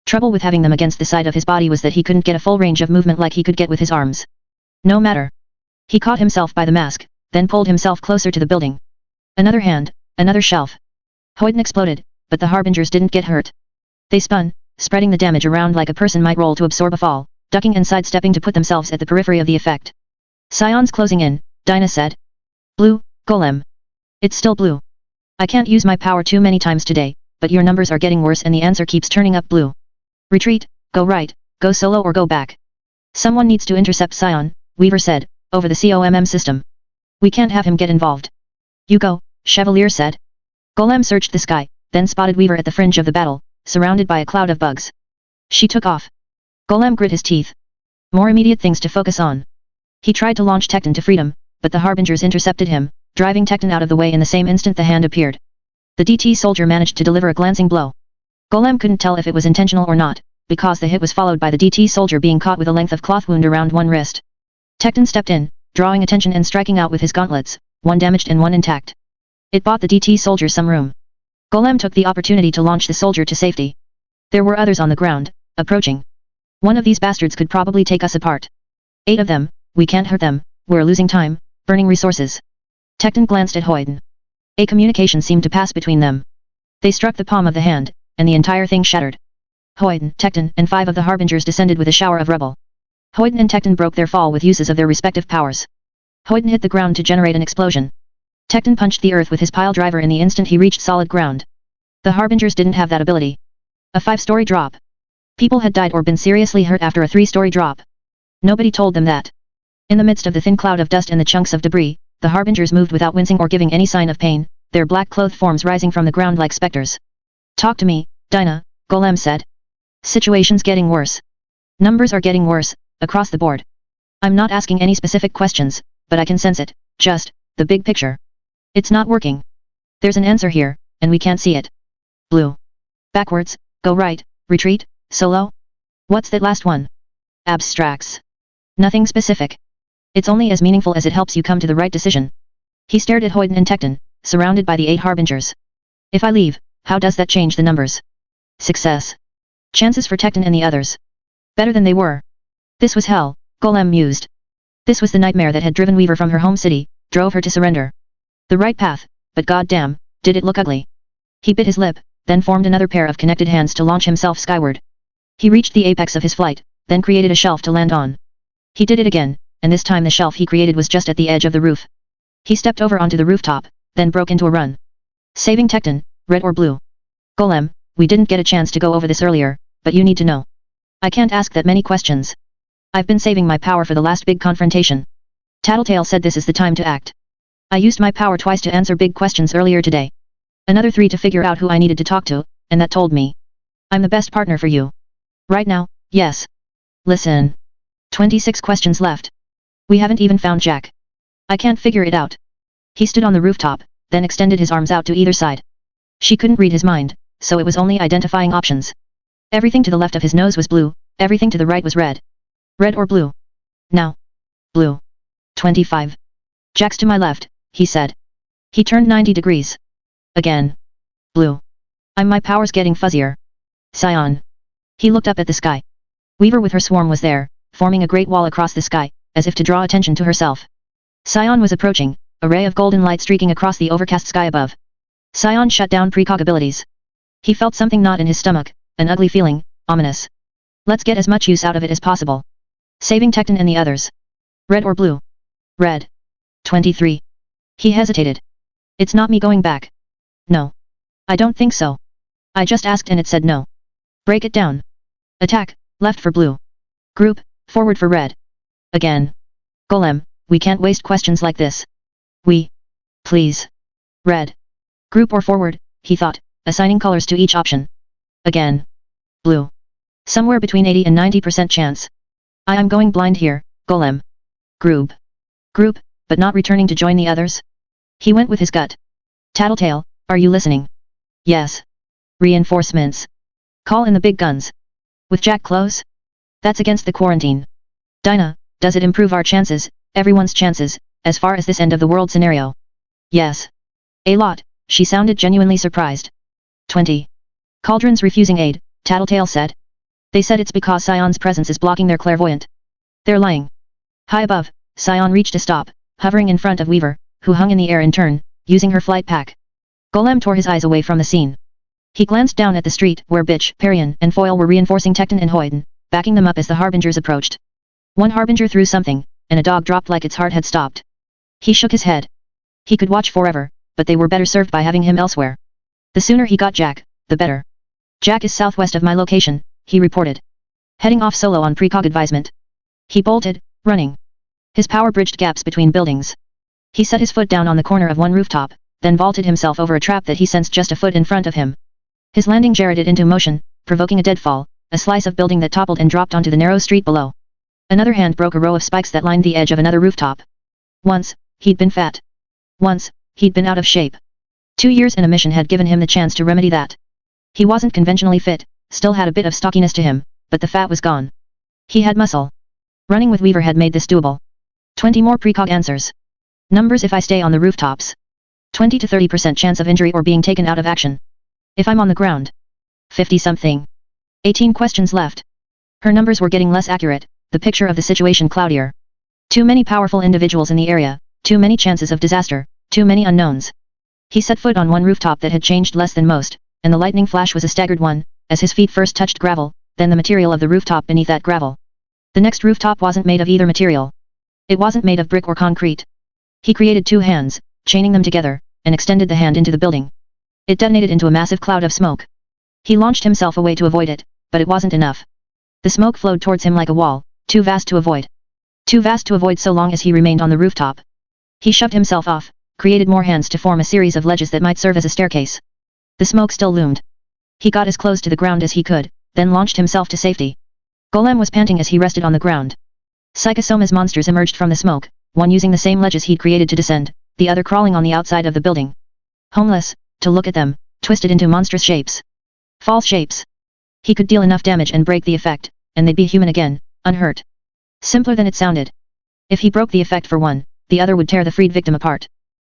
Trouble with having them against the side of his body was that he couldn't get a full range of movement like he could get with his arms. No matter. He caught himself by the mask, then pulled himself closer to the building. Another hand, another shelf. Hoyden exploded, but the harbingers didn't get hurt. They spun, spreading the damage around like a person might roll to absorb a fall, ducking and sidestepping to put themselves at the periphery of the effect. Scions closing in, Dinah said. Blue, Golem. It's still blue. I can't use my power too many times today, but your numbers are getting worse and the answer keeps turning up blue. Retreat, go right, go solo or go back. Someone needs to intercept Scion, Weaver said, over the COMM system. We can't have him get involved. You go, Chevalier said. Golem searched the sky, then spotted Weaver at the fringe of the battle, surrounded by a cloud of bugs. She took off. Golem grit his teeth. More immediate things to focus on. He tried to launch Tecton to freedom, but the harbingers intercepted him, driving Tecton out of the way in the same instant the hand appeared. The DT soldier managed to deliver a glancing blow. Golem couldn't tell if it was intentional or not, because the hit was followed by the DT soldier being caught with a length of cloth wound around one wrist. Tecton stepped in, drawing attention and striking out with his gauntlets, one damaged and one intact. It bought the DT soldier some room. Golem took the opportunity to launch the soldier to safety. There were others on the ground, approaching. One of these bastards could probably take us apart. 8 of them, we can't hurt them, we're losing time, burning resources. Tecton glanced at Hoyden. A communication seemed to pass between them. They struck the palm of the hand, and the entire thing shattered. Hoyden, Tecton, and 5 of the harbingers descended with a shower of rubble. Hoyden and Tecton broke their fall with uses of their respective powers. Hoyden hit the ground to generate an explosion. Tecton punched the earth with his pile driver in the instant he reached solid ground. The harbingers didn't have that ability. A 5-story drop. People had died or been seriously hurt after a 3-story drop. Nobody told them that. In the midst of the thin cloud of dust and the chunks of debris, the harbingers moved without wincing or giving any sign of pain, their black-clothed forms rising from the ground like specters. Talk to me, Dinah, Golem said. Situation's getting worse. Numbers are getting worse, across the board. I'm not asking any specific questions, but I can sense it, just, the big picture. It's not working. There's an answer here, and we can't see it. Blue. Backwards, go right, retreat, solo? What's that last one? Abstracts. Nothing specific. It's only as meaningful as it helps you come to the right decision. He stared at Hoyden and Tecton, surrounded by the 8 harbingers. If I leave, how does that change the numbers? Success. Chances for Tecton and the others. Better than they were. This was hell, Golem mused. This was the nightmare that had driven Weaver from her home city, drove her to surrender. The right path, but goddamn, did it look ugly. He bit his lip, then formed another pair of connected hands to launch himself skyward. He reached the apex of his flight, then created a shelf to land on. He did it again, and this time the shelf he created was just at the edge of the roof. He stepped over onto the rooftop, then broke into a run. Saving Tecton, red or blue. Golem, we didn't get a chance to go over this earlier, but you need to know. I can't ask that many questions. I've been saving my power for the last big confrontation. Tattletale said this is the time to act. I used my power twice to answer big questions earlier today. Another 3 to figure out who I needed to talk to, and that told me. I'm the best partner for you. Right now, yes. Listen. 26 questions left. We haven't even found Jack. I can't figure it out. He stood on the rooftop, then extended his arms out to either side. She couldn't read his mind, so it was only identifying options. Everything to the left of his nose was blue, everything to the right was red. Red or blue? Now. Blue. 25. Jack's to my left, he said. He turned 90 degrees. Again. Blue. My power's getting fuzzier. Scion. He looked up at the sky. Weaver with her swarm was there, forming a great wall across the sky, as if to draw attention to herself. Scion was approaching, a ray of golden light streaking across the overcast sky above. Scion shut down precog abilities. He felt something knot in his stomach, an ugly feeling, ominous. Let's get as much use out of it as possible. Saving Tecton and the others. Red or blue? Red. 23. He hesitated. It's not me going back. No. I don't think so. I just asked and it said no. Break it down. Attack, left for blue. Group, forward for red. Again. Golem, we can't waste questions like this. Please. Red. Group or forward, he thought, assigning colors to each option. Again. Blue. Somewhere between 80 and 90% chance. I'm going blind here, Golem. Group. Group, but not returning to join the others? He went with his gut. Tattletale, are you listening? Yes. Reinforcements. Call in the big guns. With Jack close? That's against the quarantine. Dinah, does it improve our chances, everyone's chances, as far as this end of the world scenario? Yes. A lot, she sounded genuinely surprised. 20. Cauldron's refusing aid, Tattletale said. They said it's because Sion's presence is blocking their clairvoyant. They're lying. High above, Sion reached a stop, hovering in front of Weaver, who hung in the air in turn, using her flight pack. Golem tore his eyes away from the scene. He glanced down at the street where Bitch, Parian, and Foil were reinforcing Tecton and Hoyden, backing them up as the Harbingers approached. One Harbinger threw something, and a dog dropped like its heart had stopped. He shook his head. He could watch forever, but they were better served by having him elsewhere. The sooner he got Jack, the better. Jack is southwest of my location, he reported. Heading off solo on precog advisement. He bolted, running. His power bridged gaps between buildings. He set his foot down on the corner of one rooftop, then vaulted himself over a trap that he sensed just a foot in front of him. His landing jarred it into motion, provoking a deadfall, a slice of building that toppled and dropped onto the narrow street below. Another hand broke a row of spikes that lined the edge of another rooftop. Once, he'd been fat. Once, he'd been out of shape. 2 years in a mission had given him the chance to remedy that. He wasn't conventionally fit, still had a bit of stockiness to him, but the fat was gone. He had muscle. Running with Weaver had made this doable. 20 more precog answers. Numbers if I stay on the rooftops. 20 to 30% chance of injury or being taken out of action. If I'm on the ground. 50-something. 18 questions left. Her numbers were getting less accurate, the picture of the situation cloudier. Too many powerful individuals in the area, too many chances of disaster, too many unknowns. He set foot on one rooftop that had changed less than most, and the lightning flash was a staggered one, as his feet first touched gravel, then the material of the rooftop beneath that gravel. The next rooftop wasn't made of either material. It wasn't made of brick or concrete. He created 2 hands, chaining them together, and extended the hand into the building. It detonated into a massive cloud of smoke. He launched himself away to avoid it, but it wasn't enough. The smoke flowed towards him like a wall, too vast to avoid. Too vast to avoid so long as he remained on the rooftop. He shoved himself off, created more hands to form a series of ledges that might serve as a staircase. The smoke still loomed. He got as close to the ground as he could, then launched himself to safety. Golem was panting as he rested on the ground. Psychosoma's monsters emerged from the smoke, one using the same ledges he'd created to descend, the other crawling on the outside of the building. Homeless, to look at them, twisted into monstrous shapes. False shapes. He could deal enough damage and break the effect, and they'd be human again, unhurt. Simpler than it sounded. If he broke the effect for one, the other would tear the freed victim apart.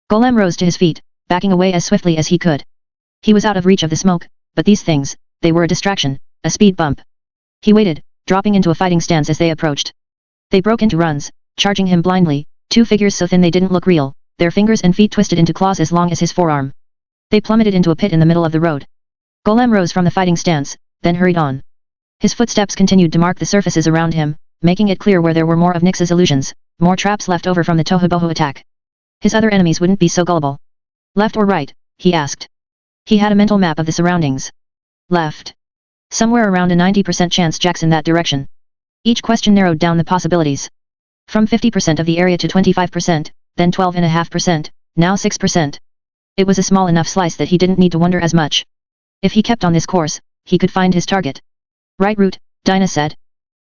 Golem rose to his feet, backing away as swiftly as he could. He was out of reach of the smoke, but these things, they were a distraction, a speed bump. He waited, dropping into a fighting stance as they approached. They broke into runs, charging him blindly, 2 figures so thin they didn't look real, their fingers and feet twisted into claws as long as his forearm. They plummeted into a pit in the middle of the road. Golem rose from the fighting stance, then hurried on. His footsteps continued to mark the surfaces around him, making it clear where there were more of Nyx's illusions, more traps left over from the Tohubohu attack. His other enemies wouldn't be so gullible. Left or right, he asked. He had a mental map of the surroundings. Left. Somewhere around a 90% chance Jack's in that direction. Each question narrowed down the possibilities. From 50% of the area to 25%, then 12.5%, now 6%. It was a small enough slice that he didn't need to wonder as much. If he kept on this course, he could find his target. Right route, Dinah said.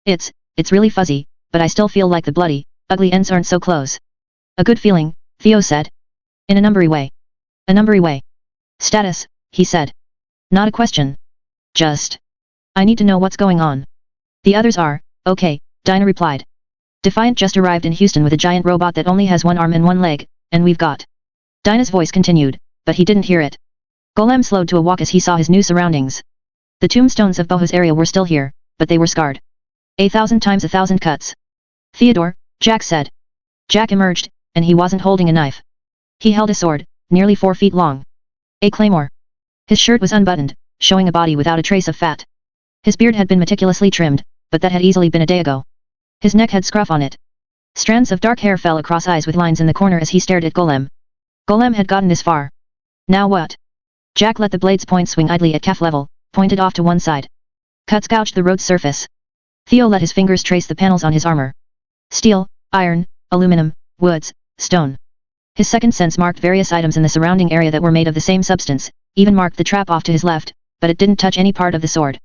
It's really fuzzy, but I still feel like the bloody, ugly ends aren't so close. A good feeling, Theo said. In a numbery way. A numbery way. Status, he said. Not a question. Just. I need to know what's going on. The others are, okay, Dinah replied. Defiant just arrived in Houston with a giant robot that only has 1 arm and 1 leg, and we've got. Dinah's voice continued, but he didn't hear it. Golem slowed to a walk as he saw his new surroundings. The tombstones of Bohu's area were still here, but they were scarred. 1,000 times 1,000 cuts. Theodore, Jack said. Jack emerged, and he wasn't holding a knife. He held a sword, nearly 4 feet long. A claymore. His shirt was unbuttoned, showing a body without a trace of fat. His beard had been meticulously trimmed, but that had easily been a day ago. His neck had scruff on it. Strands of dark hair fell across eyes with lines in the corner as he stared at Golem. Golem had gotten this far. Now what? Jack let the blade's point swing idly at calf level, pointed off to one side. Cuts gouged the road's surface. Theo let his fingers trace the panels on his armor. Steel, iron, aluminum, woods, stone. His second sense marked various items in the surrounding area that were made of the same substance, even marked the trap off to his left, but it didn't touch any part of the sword.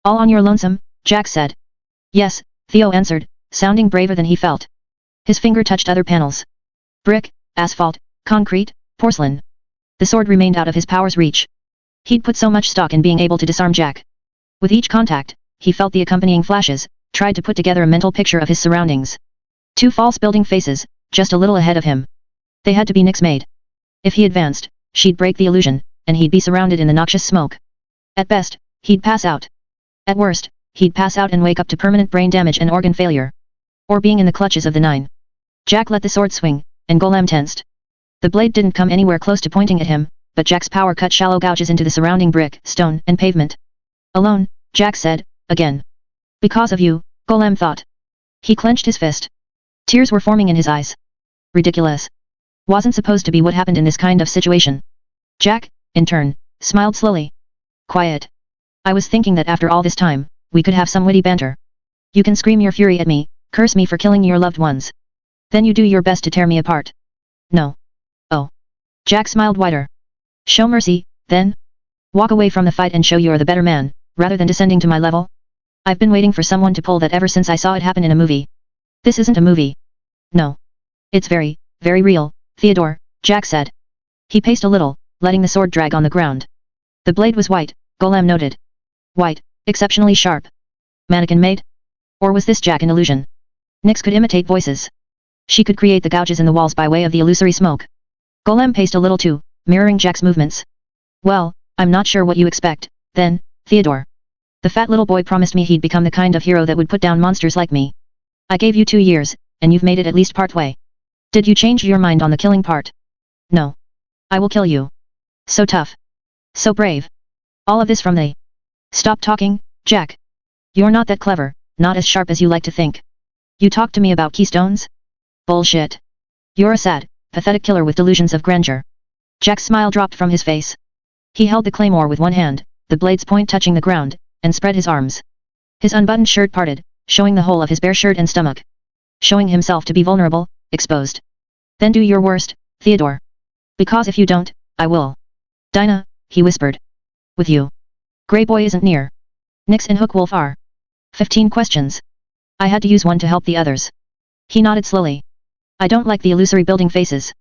All on your lonesome, Jack said. Yes, Theo answered, sounding braver than he felt. His finger touched other panels. Brick, asphalt, concrete, porcelain. The sword remained out of his power's reach. He'd put so much stock in being able to disarm Jack. With each contact, he felt the accompanying flashes, tried to put together a mental picture of his surroundings. Two false building faces, just a little ahead of him. They had to be Nyx made. If he advanced, she'd break the illusion, and he'd be surrounded in the noxious smoke. At best, he'd pass out. At worst, he'd pass out and wake up to permanent brain damage and organ failure. Or being in the clutches of the Nine. Jack let the sword swing, and Golem tensed. The blade didn't come anywhere close to pointing at him, but Jack's power cut shallow gouges into the surrounding brick, stone, and pavement. Alone, Jack said, again. Because of you, Golem thought. He clenched his fist. Tears were forming in his eyes. Ridiculous. Wasn't supposed to be what happened in this kind of situation. Jack, in turn, smiled slowly. Quiet. I was thinking that after all this time, we could have some witty banter. You can scream your fury at me, curse me for killing your loved ones. Then you do your best to tear me apart. No. Oh. Jack smiled wider. Show mercy, then. Walk away from the fight and show you're the better man, rather than descending to my level. I've been waiting for someone to pull that ever since I saw it happen in a movie. This isn't a movie. No. It's very, very real, Theodore, Jack said. He paced a little, letting the sword drag on the ground. The blade was white, Golem noted. White, exceptionally sharp. Mannequin made? Or was this Jack an illusion? Nyx could imitate voices. She could create the gouges in the walls by way of the illusory smoke. Golem paced a little too, mirroring Jack's movements. Well, I'm not sure what you expect, then, Theodore. The fat little boy promised me he'd become the kind of hero that would put down monsters like me. I gave you 2 years, and you've made it at least part way. Did you change your mind on the killing part? No. I will kill you. So tough. So brave. All of this from the... Stop talking, Jack. You're not that clever, not as sharp as you like to think. You talk to me about keystones? Bullshit. You're a sad, pathetic killer with delusions of grandeur. Jack's smile dropped from his face. He held the claymore with one hand, the blade's point touching the ground, and spread his arms. His unbuttoned shirt parted, showing the whole of his bare shirt and stomach. Showing himself to be vulnerable, exposed. Then do your worst, Theodore. Because if you don't, I will. Dinah, he whispered. With you. Grey Boy isn't near. Nyx and Hookwolf are. 15 questions. I had to use one to help the others. He nodded slowly. I don't like the illusory building faces.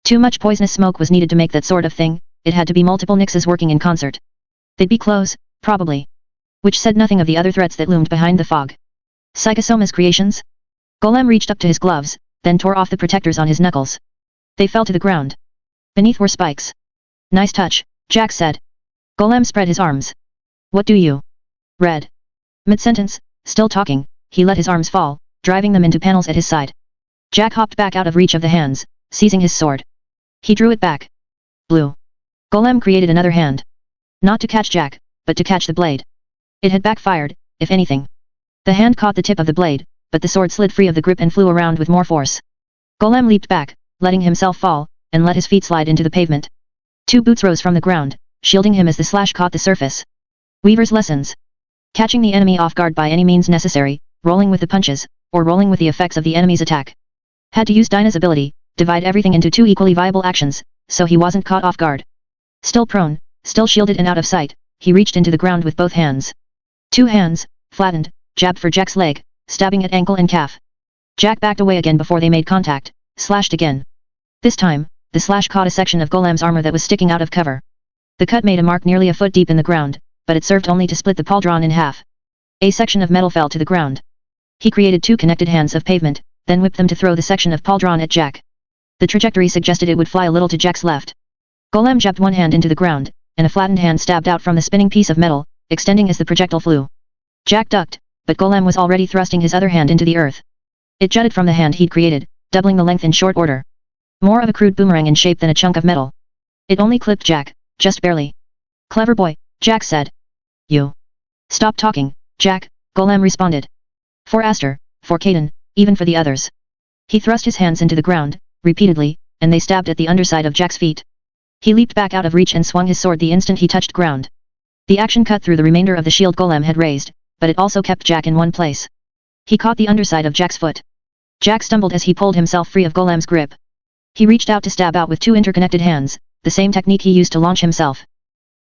Too much poisonous smoke was needed to make that sort of thing, it had to be multiple Nyxes working in concert. They'd be close, probably. Which said nothing of the other threats that loomed behind the fog. Psychosoma's creations? Golem reached up to his gloves, then tore off the protectors on his knuckles. They fell to the ground. Beneath were spikes. Nice touch, Jack said. Golem spread his arms. What do you? Read. Mid-sentence, still talking, he let his arms fall, driving them into panels at his side. Jack hopped back out of reach of the hands, seizing his sword. He drew it back. Blue. Golem created another hand. Not to catch Jack, but to catch the blade. It had backfired, if anything. The hand caught the tip of the blade, but the sword slid free of the grip and flew around with more force. Golem leaped back, letting himself fall, and let his feet slide into the pavement. 2 boots rose from the ground, shielding him as the slash caught the surface. Weaver's lessons. Catching the enemy off guard by any means necessary, rolling with the punches, or rolling with the effects of the enemy's attack. Had to use Dinah's ability, divide everything into 2 equally viable actions, so he wasn't caught off guard. Still prone, still shielded and out of sight, he reached into the ground with both hands. 2 hands, flattened, jabbed for Jack's leg, stabbing at ankle and calf. Jack backed away again before they made contact, slashed again. This time, the slash caught a section of Golem's armor that was sticking out of cover. The cut made a mark nearly a foot deep in the ground, but it served only to split the pauldron in half. A section of metal fell to the ground. He created 2 connected hands of pavement, then whipped them to throw the section of pauldron at Jack. The trajectory suggested it would fly a little to Jack's left. Golem jabbed one hand into the ground, and a flattened hand stabbed out from the spinning piece of metal, extending as the projectile flew. Jack ducked, but Golem was already thrusting his other hand into the earth. It jutted from the hand he'd created, doubling the length in short order. More of a crude boomerang in shape than a chunk of metal. It only clipped Jack, just barely. Clever boy, Jack said. You. Stop talking, Jack, Golem responded. For Aster, for Caden, even for the others. He thrust his hands into the ground, repeatedly, and they stabbed at the underside of Jack's feet. He leaped back out of reach and swung his sword the instant he touched ground. The action cut through the remainder of the shield Golem had raised, but it also kept Jack in one place. He caught the underside of Jack's foot. Jack stumbled as he pulled himself free of Golem's grip. He reached out to stab out with two interconnected hands, the same technique he used to launch himself.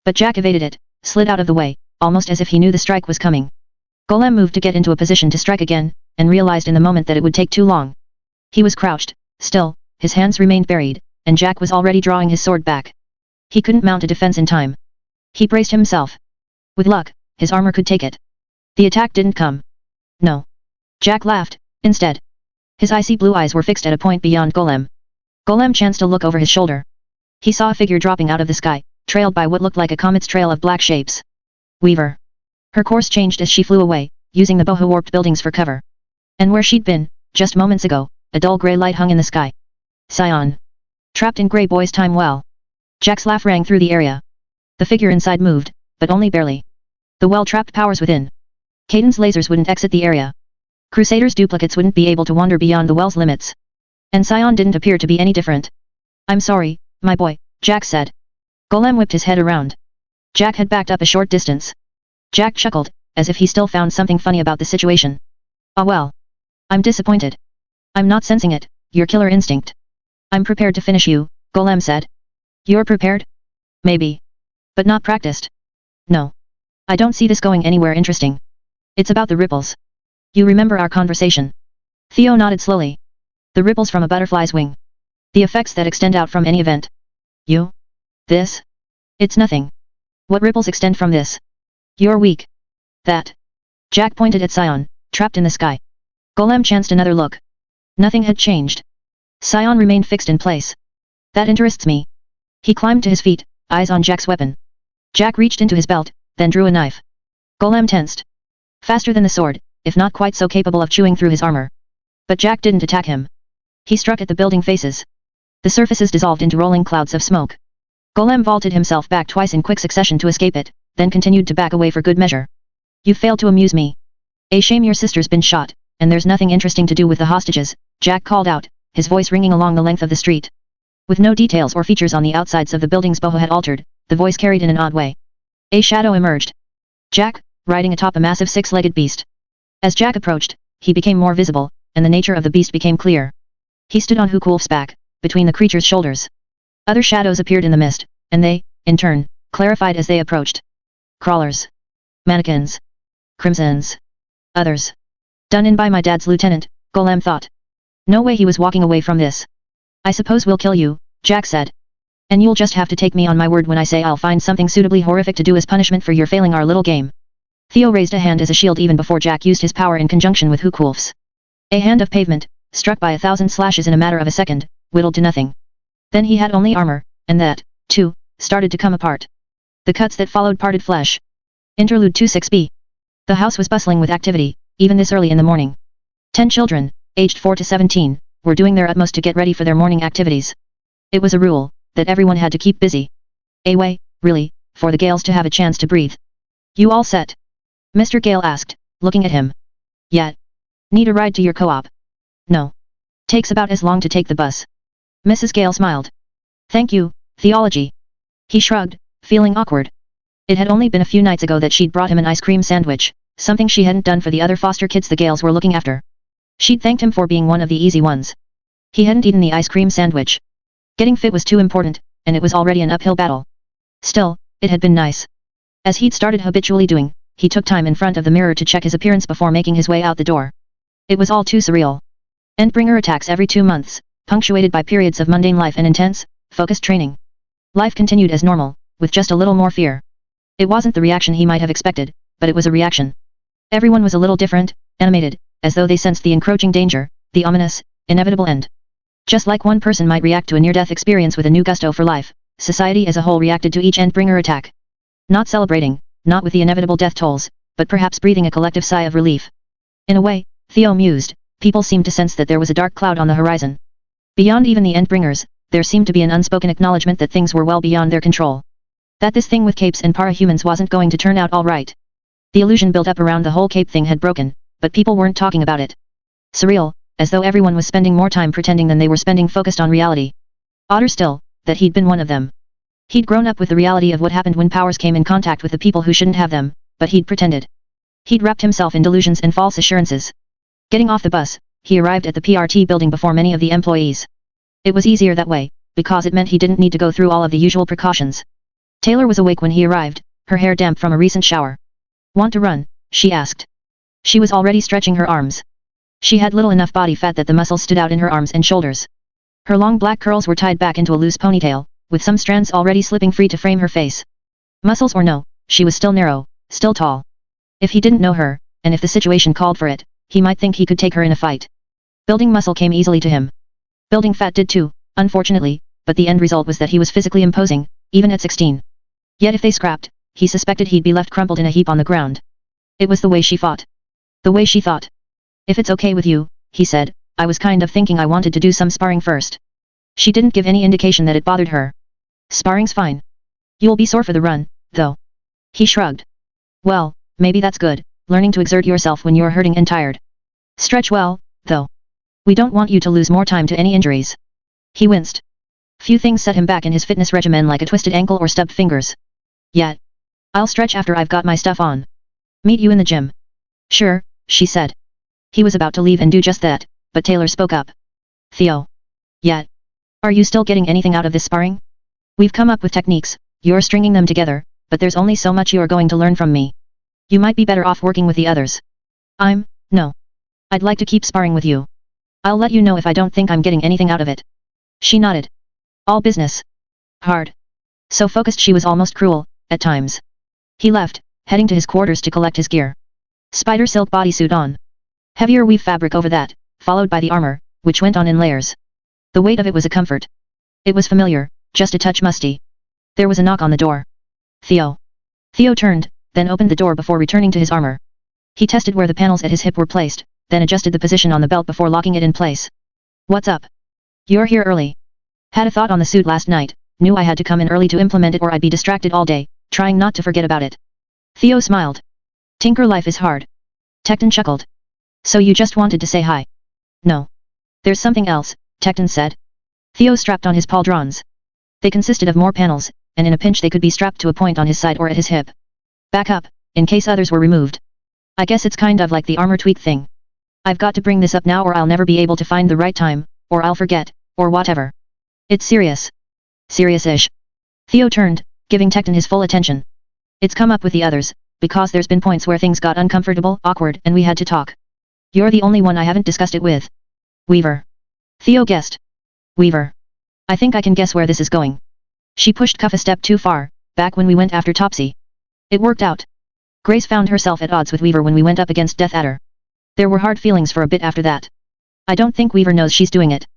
But Jack evaded it, slid out of the way, almost as if he knew the strike was coming. Golem moved to get into a position to strike again, and realized in the moment that it would take too long. He was crouched, still, his hands remained buried, and Jack was already drawing his sword back. He couldn't mount a defense in time. He braced himself. With luck, his armor could take it. The attack didn't come. No. Jack laughed, instead. His icy blue eyes were fixed at a point beyond Golem. Golem chanced to look over his shoulder. He saw a figure dropping out of the sky, trailed by what looked like a comet's trail of black shapes. Weaver. Her course changed as she flew away, using the boho-warped buildings for cover. And where she'd been, just moments ago, a dull grey light hung in the sky. Scion. Trapped in Grey Boy's time well. Jack's laugh rang through the area. The figure inside moved, but only barely. The well-trapped powers within. Caden's lasers wouldn't exit the area. Crusader's duplicates wouldn't be able to wander beyond the well's limits. And Scion didn't appear to be any different. I'm sorry, my boy, Jack said. Golem whipped his head around. Jack had backed up a short distance. Jack chuckled, as if he still found something funny about the situation. Ah well. I'm disappointed. I'm not sensing it, your killer instinct. I'm prepared to finish you, Golem said. You're prepared? Maybe. But not practiced. No. I don't see this going anywhere interesting. It's about the ripples. You remember our conversation? Theo nodded slowly. The ripples from a butterfly's wing. The effects that extend out from any event. You? This? It's nothing. What ripples extend from this? You're weak. That. Jack pointed at Scion, trapped in the sky. Golem chanced another look. Nothing had changed. Scion remained fixed in place. That interests me. He climbed to his feet, eyes on Jack's weapon. Jack reached into his belt, then drew a knife. Golem tensed. Faster than the sword, if not quite so capable of chewing through his armor. But Jack didn't attack him. He struck at the building faces. The surfaces dissolved into rolling clouds of smoke. Golem vaulted himself back twice in quick succession to escape it, then continued to back away for good measure. You failed to amuse me. A shame your sister's been shot, and there's nothing interesting to do with the hostages, Jack called out, his voice ringing along the length of the street. With no details or features on the outsides of the buildings boho had altered, the voice carried in an odd way. A shadow emerged. Jack, riding atop a massive six-legged beast. As Jack approached, he became more visible, and the nature of the beast became clear. He stood on Hook-Wolf's back, between the creature's shoulders. Other shadows appeared in the mist, and they, in turn, clarified as they approached. Crawlers. Mannequins. Crimsons. Others. Done in by my dad's lieutenant, Golem thought. No way he was walking away from this. I suppose we'll kill you, Jack said. And you'll just have to take me on my word when I say I'll find something suitably horrific to do as punishment for your failing our little game. Theo raised a hand as a shield even before Jack used his power in conjunction with Hook-Wolf's. A hand of pavement, struck by 1,000 slashes in a matter of a second, whittled to nothing. Then he had only armor, and that, too, started to come apart. The cuts that followed parted flesh. Interlude 26b. The house was bustling with activity, even this early in the morning. 10 children, aged 4 to 17, were doing their utmost to get ready for their morning activities. It was a rule, that everyone had to keep busy. A way, really, for the Gales to have a chance to breathe. You all set? Mr. Gale asked, looking at him. Yet. Need a ride to your co-op? No. Takes about as long to take the bus. Mrs. Gale smiled. Thank you, Theology. He shrugged, feeling awkward. It had only been a few nights ago that she'd brought him an ice cream sandwich, something she hadn't done for the other foster kids the Gales were looking after. She'd thanked him for being one of the easy ones. He hadn't eaten the ice cream sandwich. Getting fit was too important, and it was already an uphill battle. Still, it had been nice. As he'd started habitually doing, he took time in front of the mirror to check his appearance before making his way out the door. It was all too surreal. Endbringer attacks every 2 months, punctuated by periods of mundane life and intense, focused training. Life continued as normal, with just a little more fear. It wasn't the reaction he might have expected, but it was a reaction. Everyone was a little different, animated, as though they sensed the encroaching danger, the ominous, inevitable end. Just like one person might react to a near-death experience with a new gusto for life, society as a whole reacted to each Endbringer attack. Not celebrating, not with the inevitable death tolls, but perhaps breathing a collective sigh of relief. In a way, Theo mused, people seemed to sense that there was a dark cloud on the horizon. Beyond even the Endbringers, there seemed to be an unspoken acknowledgement that things were well beyond their control. That this thing with capes and parahumans wasn't going to turn out all right. The illusion built up around the whole cape thing had broken, but people weren't talking about it. Surreal, as though everyone was spending more time pretending than they were spending focused on reality. Odder still, that he'd been one of them. He'd grown up with the reality of what happened when powers came in contact with the people who shouldn't have them, but he'd pretended. He'd wrapped himself in delusions and false assurances. Getting off the bus, he arrived at the PRT building before many of the employees. It was easier that way, because it meant he didn't need to go through all of the usual precautions. Taylor was awake when he arrived, her hair damp from a recent shower. "Want to run?" she asked. She was already stretching her arms. She had little enough body fat that the muscles stood out in her arms and shoulders. Her long black curls were tied back into a loose ponytail, with some strands already slipping free to frame her face. Muscles or no, she was still narrow, still tall. If he didn't know her, and if the situation called for it, he might think he could take her in a fight. Building muscle came easily to him. Building fat did too, unfortunately, but the end result was that he was physically imposing, even at 16. Yet if they scrapped, he suspected he'd be left crumpled in a heap on the ground. It was the way she fought. The way she thought. "If it's okay with you," he said, "I was kind of thinking I wanted to do some sparring first." She didn't give any indication that it bothered her. "Sparring's fine. You'll be sore for the run, though." He shrugged. "Well, maybe that's good, learning to exert yourself when you're hurting and tired. Stretch well, though. We don't want you to lose more time to any injuries." He winced. Few things set him back in his fitness regimen like a twisted ankle or stubbed fingers. "Yet. I'll stretch after I've got my stuff on. Meet you in the gym." "Sure," she said. He was about to leave and do just that, but Taylor spoke up. "Theo. Yet. Are you still getting anything out of this sparring? We've come up with techniques, you're stringing them together, but there's only so much you're going to learn from me. You might be better off working with the others." No. I'd like to keep sparring with you. I'll let you know if I don't think I'm getting anything out of it." She nodded. All business. Hard. So focused she was almost cruel, at times. He left, heading to his quarters to collect his gear. Spider silk bodysuit on. Heavier weave fabric over that, followed by the armor, which went on in layers. The weight of it was a comfort. It was familiar, just a touch musty. There was a knock on the door. "Theo." Theo turned, then opened the door before returning to his armor. He tested where the panels at his hip were placed, then adjusted the position on the belt before locking it in place. "What's up?" "You're here early." "Had a thought on the suit last night, knew I had to come in early to implement it or I'd be distracted all day, trying not to forget about it." Theo smiled. "Tinker life is hard." Tecton chuckled. "So you just wanted to say hi?" "No. There's something else," Tecton said. Theo strapped on his pauldrons. They consisted of more panels, and in a pinch they could be strapped to a point on his side or at his hip. "Back up, in case others were removed. I guess it's kind of like the armor tweak thing. I've got to bring this up now or I'll never be able to find the right time, or I'll forget, or whatever. It's serious." "Serious-ish." Theo turned, giving Tecton his full attention. "It's come up with the others, because there's been points where things got uncomfortable, awkward, and we had to talk. You're the only one I haven't discussed it with." "Weaver." Theo guessed. "Weaver. I think I can guess where this is going. She pushed Cuff a step too far, back when we went after Topsy. It worked out. Grace found herself at odds with Weaver when we went up against Death Adder. There were hard feelings for a bit after that. I don't think Weaver knows she's doing it."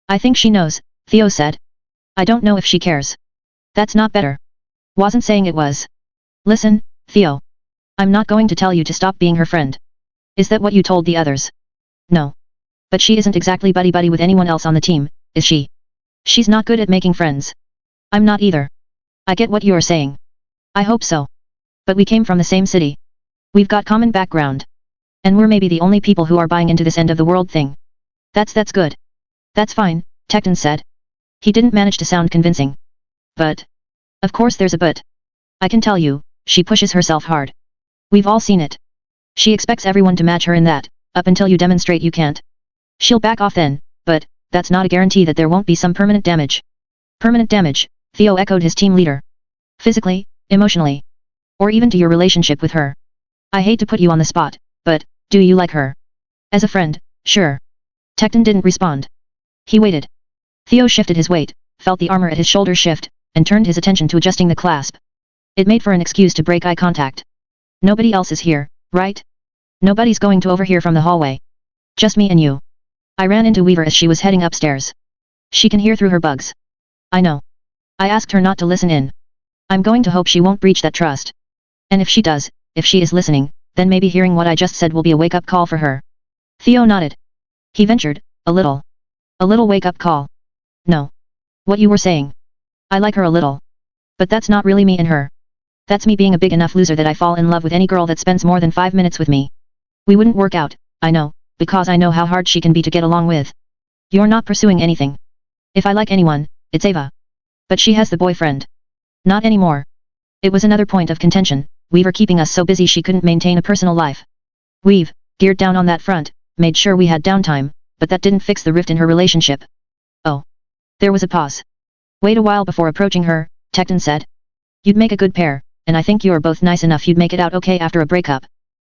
"I think she knows," Theo said. "I don't know if she cares." "That's not better." "Wasn't saying it was." "Listen, Theo. I'm not going to tell you to stop being her friend." "Is that what you told the others?" "No. But she isn't exactly buddy-buddy with anyone else on the team, is she? She's not good at making friends." "I'm not either." "I get what you're saying." "I hope so. But we came from the same city. We've got common background. And we're maybe the only people who are buying into this end of the world thing." That's good. "That's fine," Tecton said. He didn't manage to sound convincing. "But. Of course there's a but. I can tell you, she pushes herself hard. We've all seen it. She expects everyone to match her in that, up until you demonstrate you can't. She'll back off then, but, that's not a guarantee that there won't be some permanent damage." "Permanent damage," Theo echoed his team leader. "Physically, emotionally. Or even to your relationship with her. I hate to put you on the spot, but, do you like her?" "As a friend, sure." Tecton didn't respond. He waited. Theo shifted his weight, felt the armor at his shoulders shift, and turned his attention to adjusting the clasp. It made for an excuse to break eye contact. "Nobody else is here, right? Nobody's going to overhear from the hallway. Just me and you." "I ran into Weaver as she was heading upstairs. She can hear through her bugs." "I know. I asked her not to listen in. I'm going to hope she won't breach that trust. And if she does, if she is listening, then maybe hearing what I just said will be a wake-up call for her." Theo nodded. He ventured, a little. "A little wake-up call." "No. What you were saying. I like her a little. But that's not really me and her. That's me being a big enough loser that I fall in love with any girl that spends more than 5 minutes with me. We wouldn't work out, I know, because I know how hard she can be to get along with. You're not pursuing anything. If I like anyone, it's Ava. But she has the boyfriend. Not anymore. It was another point of contention, Weaver keeping us so busy she couldn't maintain a personal life. We've geared down on that front, made sure we had downtime, but that didn't fix the rift in her relationship. Oh. There was a pause. Wait a while before approaching her, Tecton said. You'd make a good pair, and I think you're both nice enough you'd make it out okay after a breakup.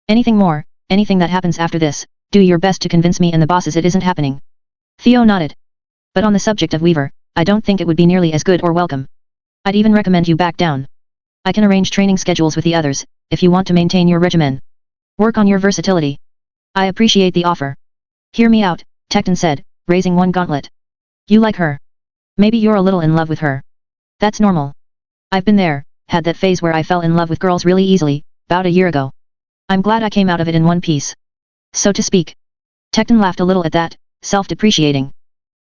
Anything more, anything that happens after this, do your best to convince me and the bosses it isn't happening. Theo nodded. But on the subject of Weaver, I don't think it would be nearly as good or welcome. I'd even recommend you back down. I can arrange training schedules with the others, if you want to maintain your regimen. Work on your versatility. I appreciate the offer. Hear me out, Tecton said, raising one gauntlet. You like her. Maybe you're a little in love with her. That's normal. I've been there, had that phase where I fell in love with girls really easily, about a year ago. I'm glad I came out of it in one piece. So to speak. Tecton laughed a little at that, self-depreciating.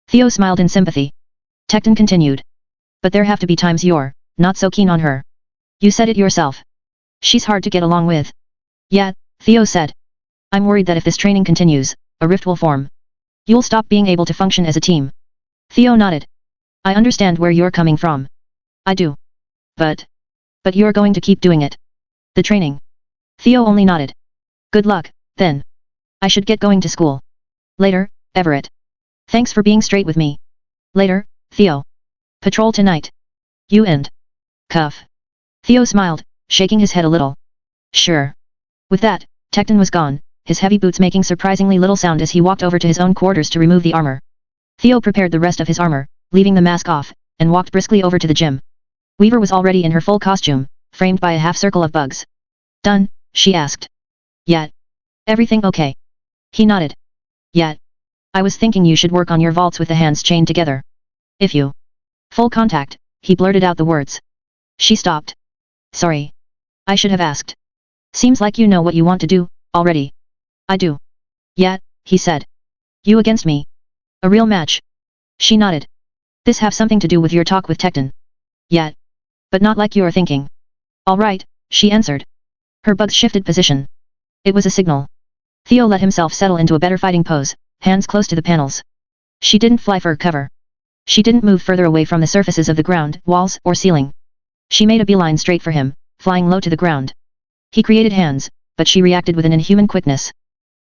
Theo smiled in sympathy. Tecton continued. But there have to be times you're not so keen on her. You said it yourself. She's hard to get along with. Yeah, Theo said. I'm worried that if this training continues, a rift will form. You'll stop being able to function as a team. Theo nodded. I understand where you're coming from. I do. But you're going to keep doing it. The training. Theo only nodded. Good luck, then. I should get going to school. Later, Everett. Thanks for being straight with me. Later, Theo. Patrol tonight. You and. Cuff. Theo smiled, shaking his head a little. Sure. With that, Tecton was gone, his heavy boots making surprisingly little sound as he walked over to his own quarters to remove the armor. Theo prepared the rest of his armor, leaving the mask off, and walked briskly over to the gym. Weaver was already in her full costume, framed by a half-circle of bugs. Done, she asked. Yet. Everything okay? He nodded. Yet. I was thinking you should work on your vaults with the hands chained together. If you. Full contact, he blurted out the words. She stopped. Sorry. I should have asked. Seems like you know what you want to do, already. I do. Yeah, he said. You against me. A real match. She nodded. This have something to do with your talk with Tecton. Yeah. But not like you're thinking. All right, she answered. Her bugs shifted position. It was a signal. Theo let himself settle into a better fighting pose, hands close to the panels. She didn't fly for cover. She didn't move further away from the surfaces of the ground, walls, or ceiling. She made a beeline straight for him, flying low to the ground. He created hands, but she reacted with an inhuman quickness.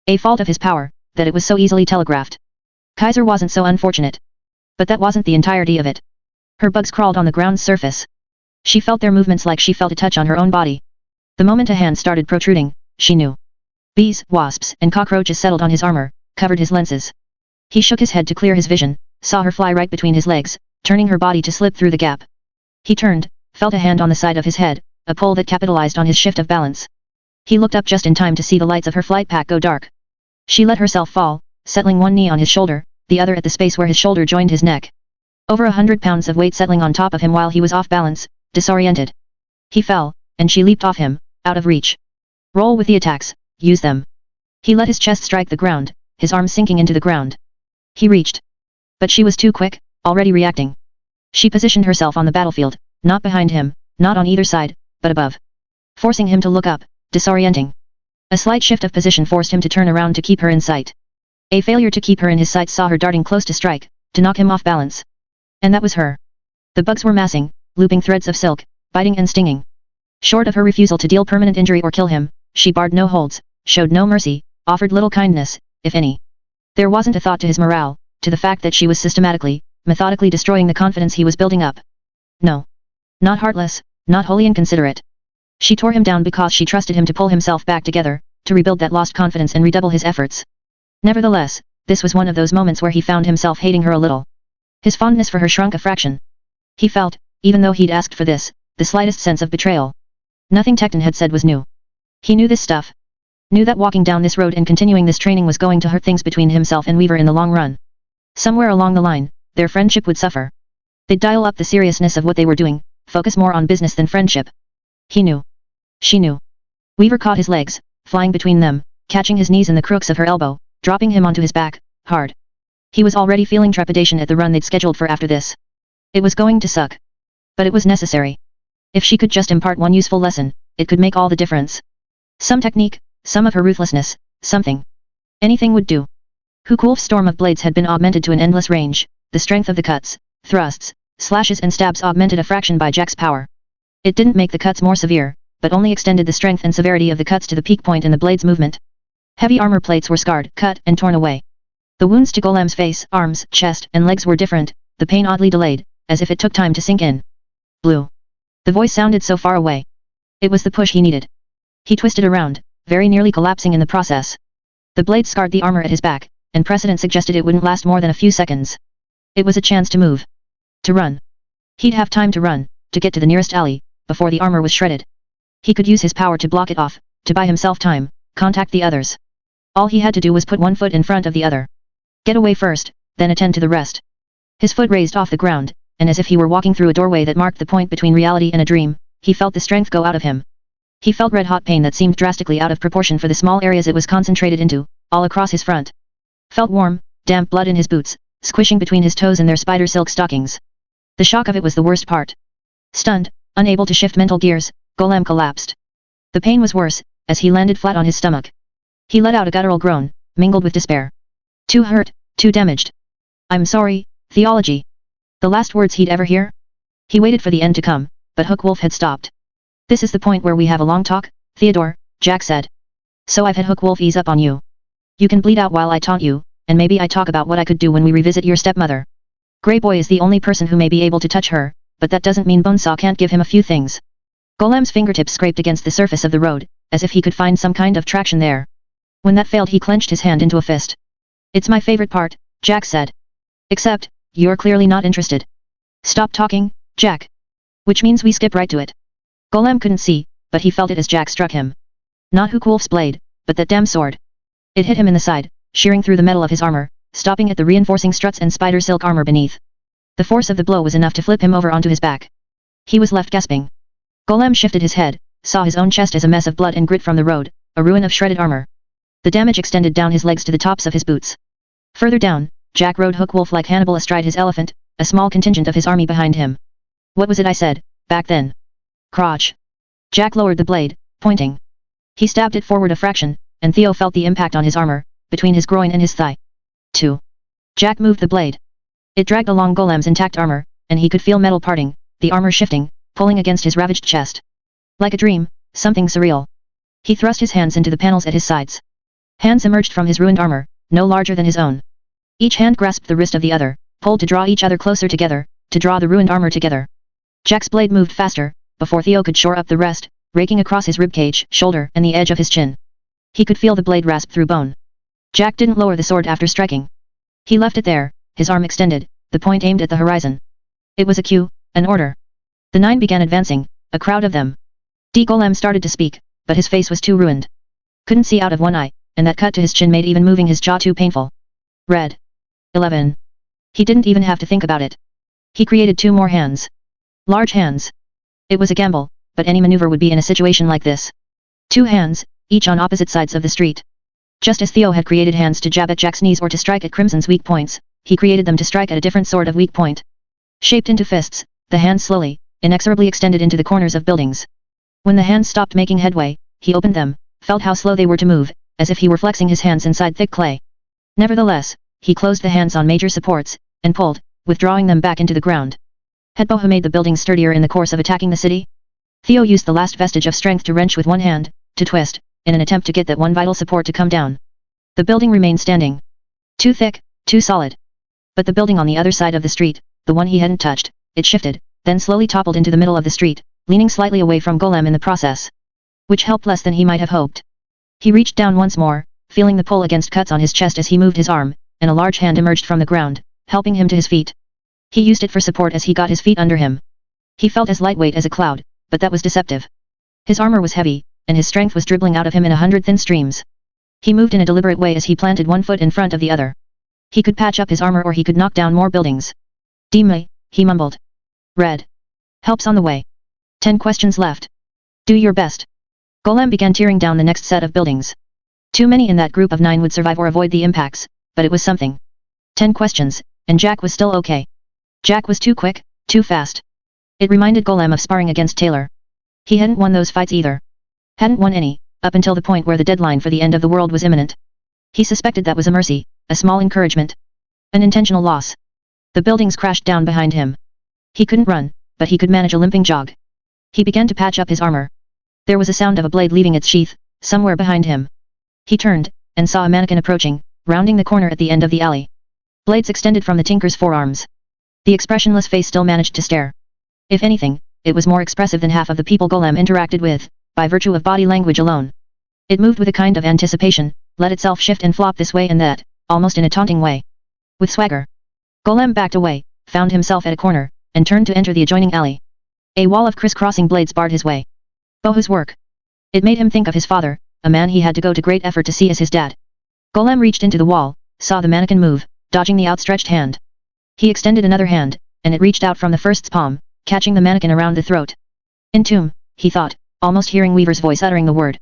A fault of his power, that it was so easily telegraphed. Kaiser wasn't so unfortunate. But that wasn't the entirety of it. Her bugs crawled on the ground's surface. She felt their movements like she felt a touch on her own body. The moment a hand started protruding, she knew. Bees, wasps, and cockroaches settled on his armor, covered his lenses. He shook his head to clear his vision, saw her fly right between his legs, turning her body to slip through the gap. He turned, felt a hand on the side of his head, a pull that capitalized on his shift of balance. He looked up just in time to see the lights of her flight pack go dark. She let herself fall, settling one knee on his shoulder, the other at the space where his shoulder joined his neck. Over 100 pounds of weight settling on top of him while he was off balance, disoriented. He fell, and she leaped off him, out of reach. Roll with the attacks, use them. He let his chest strike the ground, his arms sinking into the ground. He reached. But she was too quick, already reacting. She positioned herself on the battlefield, not behind him, not on either side, but above. Forcing him to look up, disorienting. A slight shift of position forced him to turn around to keep her in sight. A failure to keep her in his sights saw her darting close to strike, to knock him off balance. And that was her. The bugs were massing, looping threads of silk, biting and stinging. Short of her refusal to deal permanent injury or kill him, she barred no holds, showed no mercy, offered little kindness, if any. There wasn't a thought to his morale, to the fact that she was systematically, methodically destroying the confidence he was building up. No. Not heartless, not wholly inconsiderate. She tore him down because she trusted him to pull himself back together, to rebuild that lost confidence and redouble his efforts. Nevertheless, this was one of those moments where he found himself hating her a little. His fondness for her shrunk a fraction. He felt, even though he'd asked for this, the slightest sense of betrayal. Nothing Tecton had said was new. He knew this stuff. Knew that walking down this road and continuing this training was going to hurt things between himself and Weaver in the long run. Somewhere along the line, their friendship would suffer. They'd dial up the seriousness of what they were doing, focus more on business than friendship. He knew. She knew. Weaver caught his legs, flying between them, catching his knees in the crooks of her elbow, dropping him onto his back, hard. He was already feeling trepidation at the run they'd scheduled for after this. It was going to suck. But it was necessary. If she could just impart one useful lesson, it could make all the difference. Some technique, some of her ruthlessness, something. Anything would do. Hukulf's storm of blades had been augmented to an endless range, the strength of the cuts, thrusts, slashes and stabs augmented a fraction by Jack's power. It didn't make the cuts more severe, but only extended the strength and severity of the cuts to the peak point in the blade's movement. Heavy armor plates were scarred, cut, and torn away. The wounds to Golem's face, arms, chest, and legs were different, the pain oddly delayed, as if it took time to sink in. Blue. The voice sounded so far away. It was the push he needed. He twisted around, very nearly collapsing in the process. The blade scarred the armor at his back, and precedent suggested it wouldn't last more than a few seconds. It was a chance to move. To run. He'd have time to run, to get to the nearest alley, before the armor was shredded. He could use his power to block it off, to buy himself time, contact the others. All he had to do was put one foot in front of the other. Get away first, then attend to the rest. His foot raised off the ground, and as if he were walking through a doorway that marked the point between reality and a dream, he felt the strength go out of him. He felt red-hot pain that seemed drastically out of proportion for the small areas it was concentrated into, all across his front. Felt warm, damp blood in his boots, squishing between his toes in their spider silk stockings. The shock of it was the worst part. Stunned, unable to shift mental gears, Golem collapsed. The pain was worse, as he landed flat on his stomach. He let out a guttural groan, mingled with despair. Too hurt, too damaged. I'm sorry, theology. The last words he'd ever hear? He waited for the end to come, but Hookwolf had stopped. This is the point where we have a long talk, Theodore, Jack said. So I've had Hookwolf ease up on you. You can bleed out while I taunt you, and maybe I talk about what I could do when we revisit your stepmother. Grey Boy is the only person who may be able to touch her, but that doesn't mean Bonesaw can't give him a few things. Golem's fingertips scraped against the surface of the road, as if he could find some kind of traction there. When that failed, he clenched his hand into a fist. It's my favorite part, Jack said. Except, you're clearly not interested. Stop talking, Jack. Which means we skip right to it. Golem couldn't see, but he felt it as Jack struck him. Not Hookwolf's blade, but that damn sword. It hit him in the side, shearing through the metal of his armor, stopping at the reinforcing struts and spider silk armor beneath. The force of the blow was enough to flip him over onto his back. He was left gasping. Golem shifted his head, saw his own chest as a mess of blood and grit from the road, a ruin of shredded armor. The damage extended down his legs to the tops of his boots. Further down, Jack rode Hookwolf like Hannibal astride his elephant, a small contingent of his army behind him. What was it I said, back then? Crotch. Jack lowered the blade, pointing. He stabbed it forward a fraction, and Theo felt the impact on his armor, between his groin and his thigh. 2. Jack moved the blade. It dragged along Golem's intact armor, and he could feel metal parting, the armor shifting, pulling against his ravaged chest. Like a dream, something surreal. He thrust his hands into the panels at his sides. Hands emerged from his ruined armor, no larger than his own. Each hand grasped the wrist of the other, pulled to draw each other closer together, to draw the ruined armor together. Jack's blade moved faster, before Theo could shore up the rest, raking across his ribcage, shoulder, and the edge of his chin. He could feel the blade rasp through bone. Jack didn't lower the sword after striking. He left it there, his arm extended, the point aimed at the horizon. It was a cue, an order. The 9 began advancing, a crowd of them. Golem started to speak, but his face was too ruined. Couldn't see out of one eye, and that cut to his chin made even moving his jaw too painful. Red. 11. He didn't even have to think about it. He created 2 more hands. Large hands. It was a gamble, but any maneuver would be in a situation like this. 2 hands, each on opposite sides of the street. Just as Theo had created hands to jab at Jack's knees or to strike at Crimson's weak points, he created them to strike at a different sort of weak point. Shaped into fists, the hands slowly, inexorably extended into the corners of buildings. When the hands stopped making headway, he opened them, felt how slow they were to move, as if he were flexing his hands inside thick clay. Nevertheless, he closed the hands on major supports, and pulled, withdrawing them back into the ground. Had Boha made the buildings sturdier in the course of attacking the city? Theo used the last vestige of strength to wrench with one hand, to twist, in an attempt to get that one vital support to come down. The building remained standing. Too thick, too solid. But the building on the other side of the street, the one he hadn't touched, it shifted, then slowly toppled into the middle of the street, leaning slightly away from Golem in the process. Which helped less than he might have hoped. He reached down once more, feeling the pull against cuts on his chest as he moved his arm, and a large hand emerged from the ground, helping him to his feet. He used it for support as he got his feet under him. He felt as lightweight as a cloud, but that was deceptive. His armor was heavy, and his strength was dribbling out of him in 100 thin streams. He moved in a deliberate way as he planted one foot in front of the other. He could patch up his armor or he could knock down more buildings. Dimly, he mumbled. Red. Help's on the way. 10 questions left. Do your best. Golem began tearing down the next set of buildings. Too many in that group of 9 would survive or avoid the impacts, but it was something. 10 questions, and Jack was still okay. Jack was too quick, too fast. It reminded Golem of sparring against Taylor. He hadn't won those fights either. Hadn't won any, up until the point where the deadline for the end of the world was imminent. He suspected that was a mercy, a small encouragement. An intentional loss. The buildings crashed down behind him. He couldn't run, but he could manage a limping jog. He began to patch up his armor. There was a sound of a blade leaving its sheath, somewhere behind him. He turned, and saw a mannequin approaching, rounding the corner at the end of the alley. Blades extended from the tinker's forearms. The expressionless face still managed to stare. If anything, it was more expressive than half of the people Golem interacted with, by virtue of body language alone. It moved with a kind of anticipation, let itself shift and flop this way and that, almost in a taunting way. With swagger. Golem backed away, found himself at a corner, and turned to enter the adjoining alley. A wall of crisscrossing blades barred his way. Bohu's work. It made him think of his father, a man he had to go to great effort to see as his dad. Golem reached into the wall, saw the mannequin move, dodging the outstretched hand. He extended another hand, and it reached out from the first's palm, catching the mannequin around the throat. Entomb, he thought, almost hearing Weaver's voice uttering the word.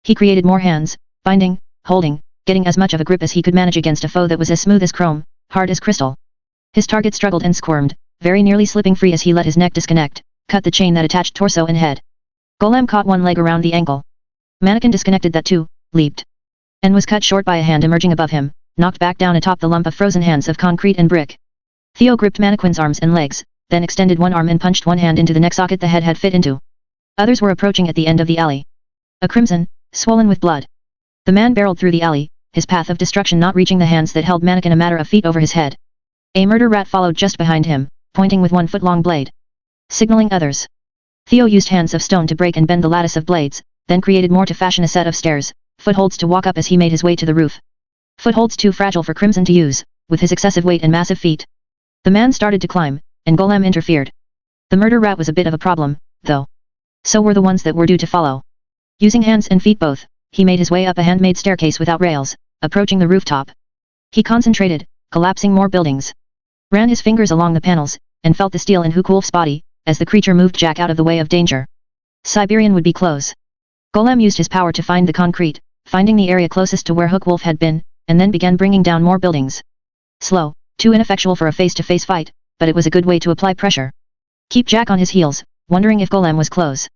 He created more hands, binding, holding, getting as much of a grip as he could manage against a foe that was as smooth as chrome, hard as crystal. His target struggled and squirmed, very nearly slipping free as he let his neck disconnect, cut the chain that attached torso and head. Golem caught one leg around the ankle. Mannequin disconnected that too, leaped. And was cut short by a hand emerging above him, knocked back down atop the lump of frozen hands of concrete and brick. Theo gripped Mannequin's arms and legs, then extended one arm and punched one hand into the neck socket the head had fit into. Others were approaching at the end of the alley. A crimson, swollen with blood. The man barreled through the alley, his path of destruction not reaching the hands that held Mannequin a matter of feet over his head. A murder rat followed just behind him, pointing with 1 foot-long blade. Signaling others. Theo used hands of stone to break and bend the lattice of blades, then created more to fashion a set of stairs, footholds to walk up as he made his way to the roof. Footholds too fragile for Crimson to use, with his excessive weight and massive feet. The man started to climb, and Golem interfered. The murder rat was a bit of a problem, though. So were the ones that were due to follow. Using hands and feet both, he made his way up a handmade staircase without rails, approaching the rooftop. He concentrated, collapsing more buildings. Ran his fingers along the panels, and felt the steel in Hukulf's body, as the creature moved Jack out of the way of danger. Siberian would be close. Golem used his power to find the concrete, finding the area closest to where Hookwolf had been, and then began bringing down more buildings. Slow, too ineffectual for a face-to-face fight, but it was a good way to apply pressure. Keep Jack on his heels, wondering if Golem was close.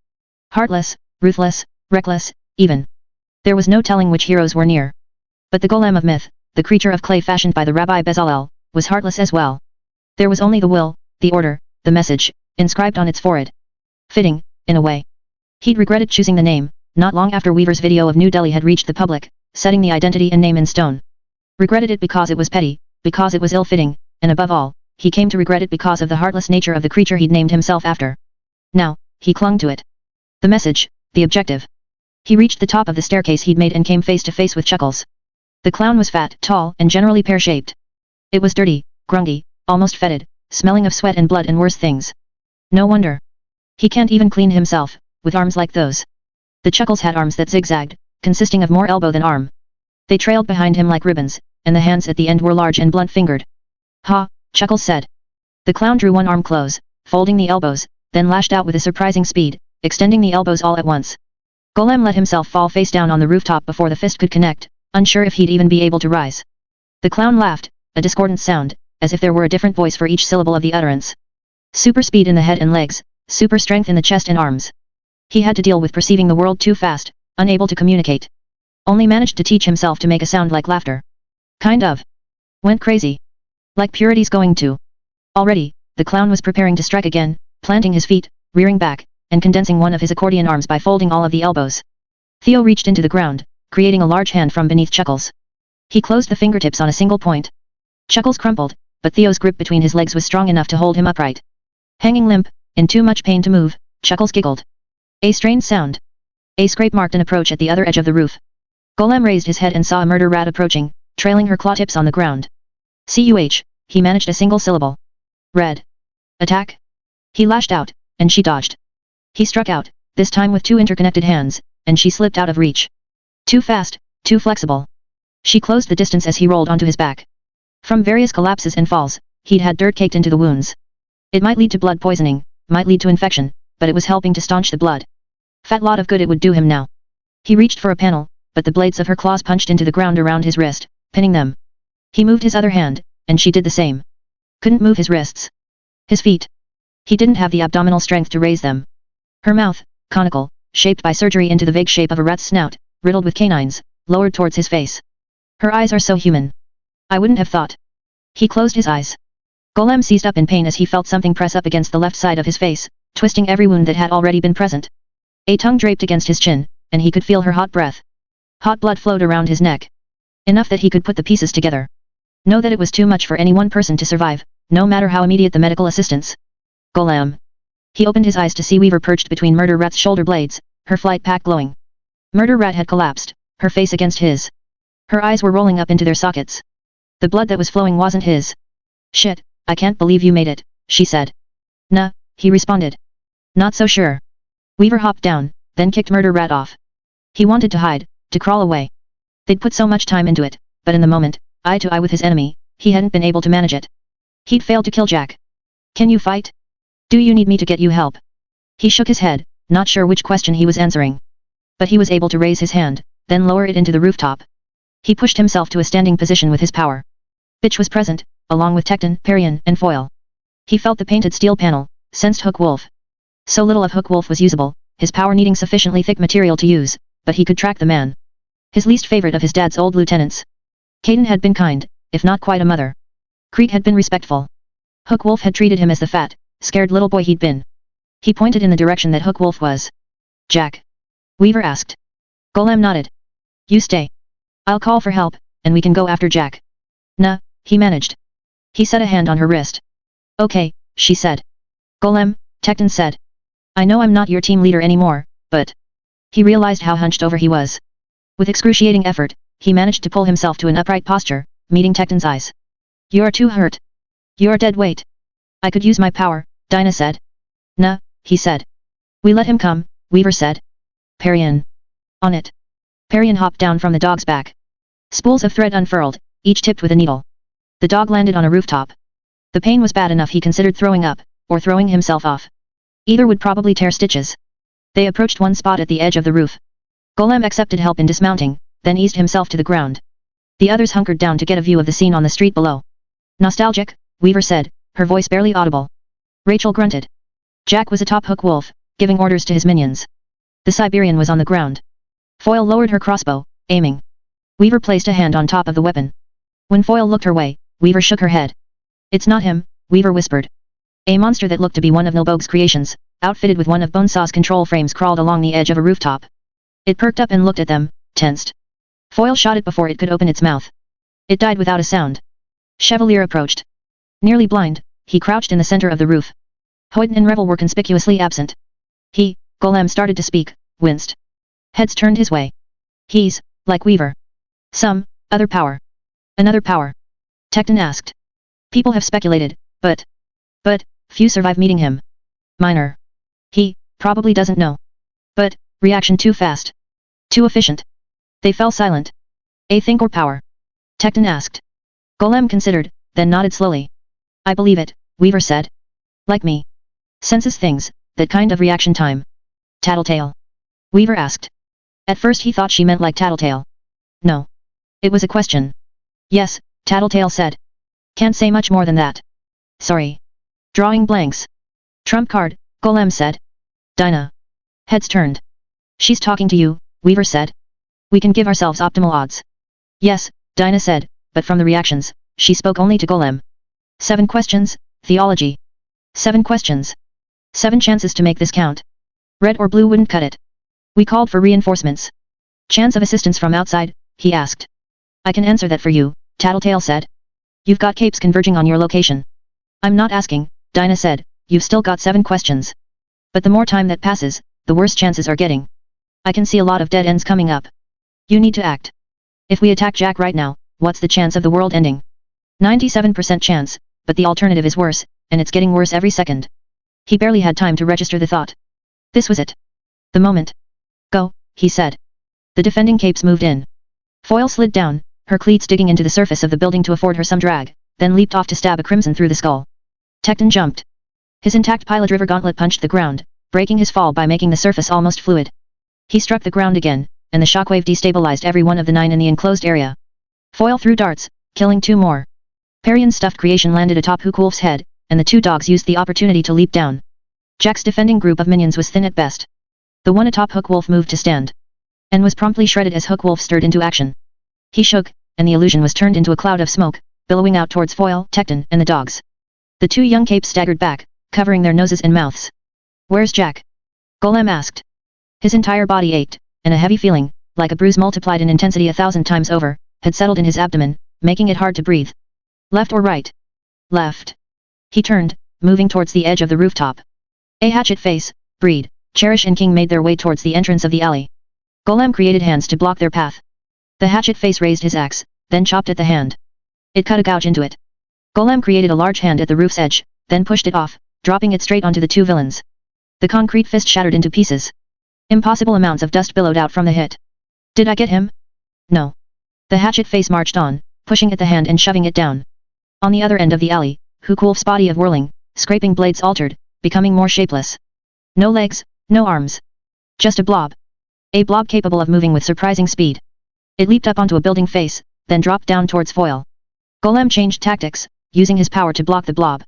Heartless, ruthless, reckless, even. There was no telling which heroes were near. But the Golem of myth, the creature of clay fashioned by the Rabbi Bezalel, was heartless as well. There was only the will, the order, the message, inscribed on its forehead. Fitting, in a way. He'd regretted choosing the name, not long after Weaver's video of New Delhi had reached the public, setting the identity and name in stone. Regretted it because it was petty, because it was ill-fitting, and above all, he came to regret it because of the heartless nature of the creature he'd named himself after. Now, he clung to it. The message, the objective. He reached the top of the staircase he'd made and came face to face with Chuckles. The clown was fat, tall, and generally pear-shaped. It was dirty, grungy, almost fetid, smelling of sweat and blood and worse things. No wonder. He can't even clean himself, with arms like those. The Chuckles had arms that zigzagged, consisting of more elbow than arm. They trailed behind him like ribbons, and the hands at the end were large and blunt-fingered. Ha, Chuckles said. The clown drew one arm close, folding the elbows, then lashed out with a surprising speed, extending the elbows all at once. Golem let himself fall face down on the rooftop before the fist could connect, unsure if he'd even be able to rise. The clown laughed, a discordant sound, as if there were a different voice for each syllable of the utterance. Super speed in the head and legs, super strength in the chest and arms. He had to deal with perceiving the world too fast, unable to communicate. Only managed to teach himself to make a sound like laughter. Kind of. Went crazy. Like Purity's going to. Already, the clown was preparing to strike again, planting his feet, rearing back, and condensing one of his accordion arms by folding all of the elbows. Theo reached into the ground, creating a large hand from beneath Chuckles. He closed the fingertips on a single point. Chuckles crumpled, but Theo's grip between his legs was strong enough to hold him upright. Hanging limp, in too much pain to move, Chuckles giggled. A strained sound. A scrape marked an approach at the other edge of the roof. Golem raised his head and saw a murder rat approaching, trailing her claw tips on the ground. Cuh, he managed a single syllable. Red. Attack? He lashed out, and she dodged. He struck out, this time with two interconnected hands, and she slipped out of reach. Too fast, too flexible. She closed the distance as he rolled onto his back. From various collapses and falls, he'd had dirt caked into the wounds. It might lead to blood poisoning, might lead to infection, but it was helping to staunch the blood. Fat lot of good it would do him now. He reached for a panel, but the blades of her claws punched into the ground around his wrist, pinning them. He moved his other hand, and she did the same. Couldn't move his wrists. His feet. He didn't have the abdominal strength to raise them. Her mouth, conical, shaped by surgery into the vague shape of a rat's snout, riddled with canines, lowered towards his face. Her eyes are so human. I wouldn't have thought. He closed his eyes. Golem seized up in pain as he felt something press up against the left side of his face, twisting every wound that had already been present. A tongue draped against his chin, and he could feel her hot breath. Hot blood flowed around his neck. Enough that he could put the pieces together. Know that it was too much for any one person to survive, no matter how immediate the medical assistance. Golem. He opened his eyes to see Weaver perched between Murder Rat's shoulder blades, her flight pack glowing. Murder Rat had collapsed, her face against his. Her eyes were rolling up into their sockets. The blood that was flowing wasn't his. Shit, I can't believe you made it, she said. Nah, he responded. Not so sure. Weaver hopped down, then kicked Murder Rat off. He wanted to hide, to crawl away. They'd put so much time into it, but in the moment, eye to eye with his enemy, he hadn't been able to manage it. He'd failed to kill Jack. Can you fight? Do you need me to get you help? He shook his head, not sure which question he was answering. But he was able to raise his hand, then lower it into the rooftop. He pushed himself to a standing position with his power. Bitch was present, along with Tecton, Parian, and Foil. He felt the painted steel panel, sensed Hook Wolf. So little of Hook Wolf was usable, his power needing sufficiently thick material to use, but he could track the man. His least favorite of his dad's old lieutenants. Caden had been kind, if not quite a mother. Crete had been respectful. Hook Wolf had treated him as the fat, scared little boy he'd been. He pointed in the direction that Hook Wolf was. Jack? Weaver asked. Golem nodded. You stay. I'll call for help, and we can go after Jack. Nah, he managed. He set a hand on her wrist. Okay, she said. Golem, Tecton said. I know I'm not your team leader anymore, but... He realized how hunched over he was. With excruciating effort, he managed to pull himself to an upright posture, meeting Tecton's eyes. You're too hurt. You're dead weight. I could use my power, Dinah said. Nah, he said. We let him come, Weaver said. Parian. On it. Parian hopped down from the dog's back. Spools of thread unfurled, each tipped with a needle. The dog landed on a rooftop. The pain was bad enough he considered throwing up, or throwing himself off. Either would probably tear stitches. They approached one spot at the edge of the roof. Golem accepted help in dismounting, then eased himself to the ground. The others hunkered down to get a view of the scene on the street below. Nostalgic, Weaver said, her voice barely audible. Rachel grunted. Jack was atop Hook Wolf, giving orders to his minions. The Siberian was on the ground. Foil lowered her crossbow, aiming. Weaver placed a hand on top of the weapon. When Foil looked her way, Weaver shook her head. It's not him, Weaver whispered. A monster that looked to be one of Nilboge's creations, outfitted with one of Bonesaw's control frames, crawled along the edge of a rooftop. It perked up and looked at them, tensed. Foil shot it before it could open its mouth. It died without a sound. Chevalier approached. Nearly blind, he crouched in the center of the roof. Hoyt and Revel were conspicuously absent. He, Golem started to speak, winced. Heads turned his way. He's, like Weaver. Some, other power. Another power? Tecton asked. People have speculated, but, few survive meeting him. Minor. He, probably doesn't know. But, reaction too fast. Too efficient. They fell silent. A think or power? Tecton asked. Golem considered, then nodded slowly. I believe it, Weaver said. Like me. Senses things, that kind of reaction time. Tattletale? Weaver asked. At first he thought she meant like Tattletale. No. It was a question. Yes, Tattletale said. Can't say much more than that. Sorry. Drawing blanks. Trump card, Golem said. Dinah. Heads turned. She's talking to you, Weaver said. We can give ourselves optimal odds. Yes, Dinah said, but from the reactions, she spoke only to Golem. 7 questions, theology. 7 questions. 7 chances to make this count. Red or blue wouldn't cut it. We called for reinforcements. Chance of assistance from outside, he asked. I can answer that for you, Tattletale said. You've got capes converging on your location. I'm not asking, Dinah said, you've still got 7 questions. But the more time that passes, the worse chances are getting. I can see a lot of dead ends coming up. You need to act. If we attack Jack right now, what's the chance of the world ending? 97% chance, but the alternative is worse, and it's getting worse every second. He barely had time to register the thought. This was it. The moment. Go, he said. The defending capes moved in. Foil slid down, her cleats digging into the surface of the building to afford her some drag, then leaped off to stab a crimson through the skull. Tecton jumped. His intact pilot river gauntlet punched the ground, breaking his fall by making the surface almost fluid. He struck the ground again, and the shockwave destabilized every one of the 9 in the enclosed area. Foil threw darts, killing 2 more. Parian's stuffed creation landed atop Hook Wolf's head, and the 2 dogs used the opportunity to leap down. Jack's defending group of minions was thin at best. The one atop Hook Wolf moved to stand. And was promptly shredded as Hook Wolf stirred into action. He shook, and the illusion was turned into a cloud of smoke, billowing out towards Foil, Tecton, and the dogs. The two young capes staggered back, covering their noses and mouths. Where's Jack? Golem asked. His entire body ached, and a heavy feeling, like a bruise multiplied in intensity 1,000 times over, had settled in his abdomen, making it hard to breathe. Left or right? Left. He turned, moving towards the edge of the rooftop. A hatchet face, Breed, Cherish and King made their way towards the entrance of the alley. Golem created hands to block their path. The hatchet face raised his axe, then chopped at the hand. It cut a gouge into it. Golem created a large hand at the roof's edge, then pushed it off, dropping it straight onto the two villains. The concrete fist shattered into pieces. Impossible amounts of dust billowed out from the hit. Did I get him? No. The hatchet face marched on, pushing at the hand and shoving it down. On the other end of the alley, Hukulf's body of whirling, scraping blades altered, becoming more shapeless. No legs, no arms. Just a blob. A blob capable of moving with surprising speed. It leaped up onto a building face, then dropped down towards Foil. Golem changed tactics, using his power to block the blob.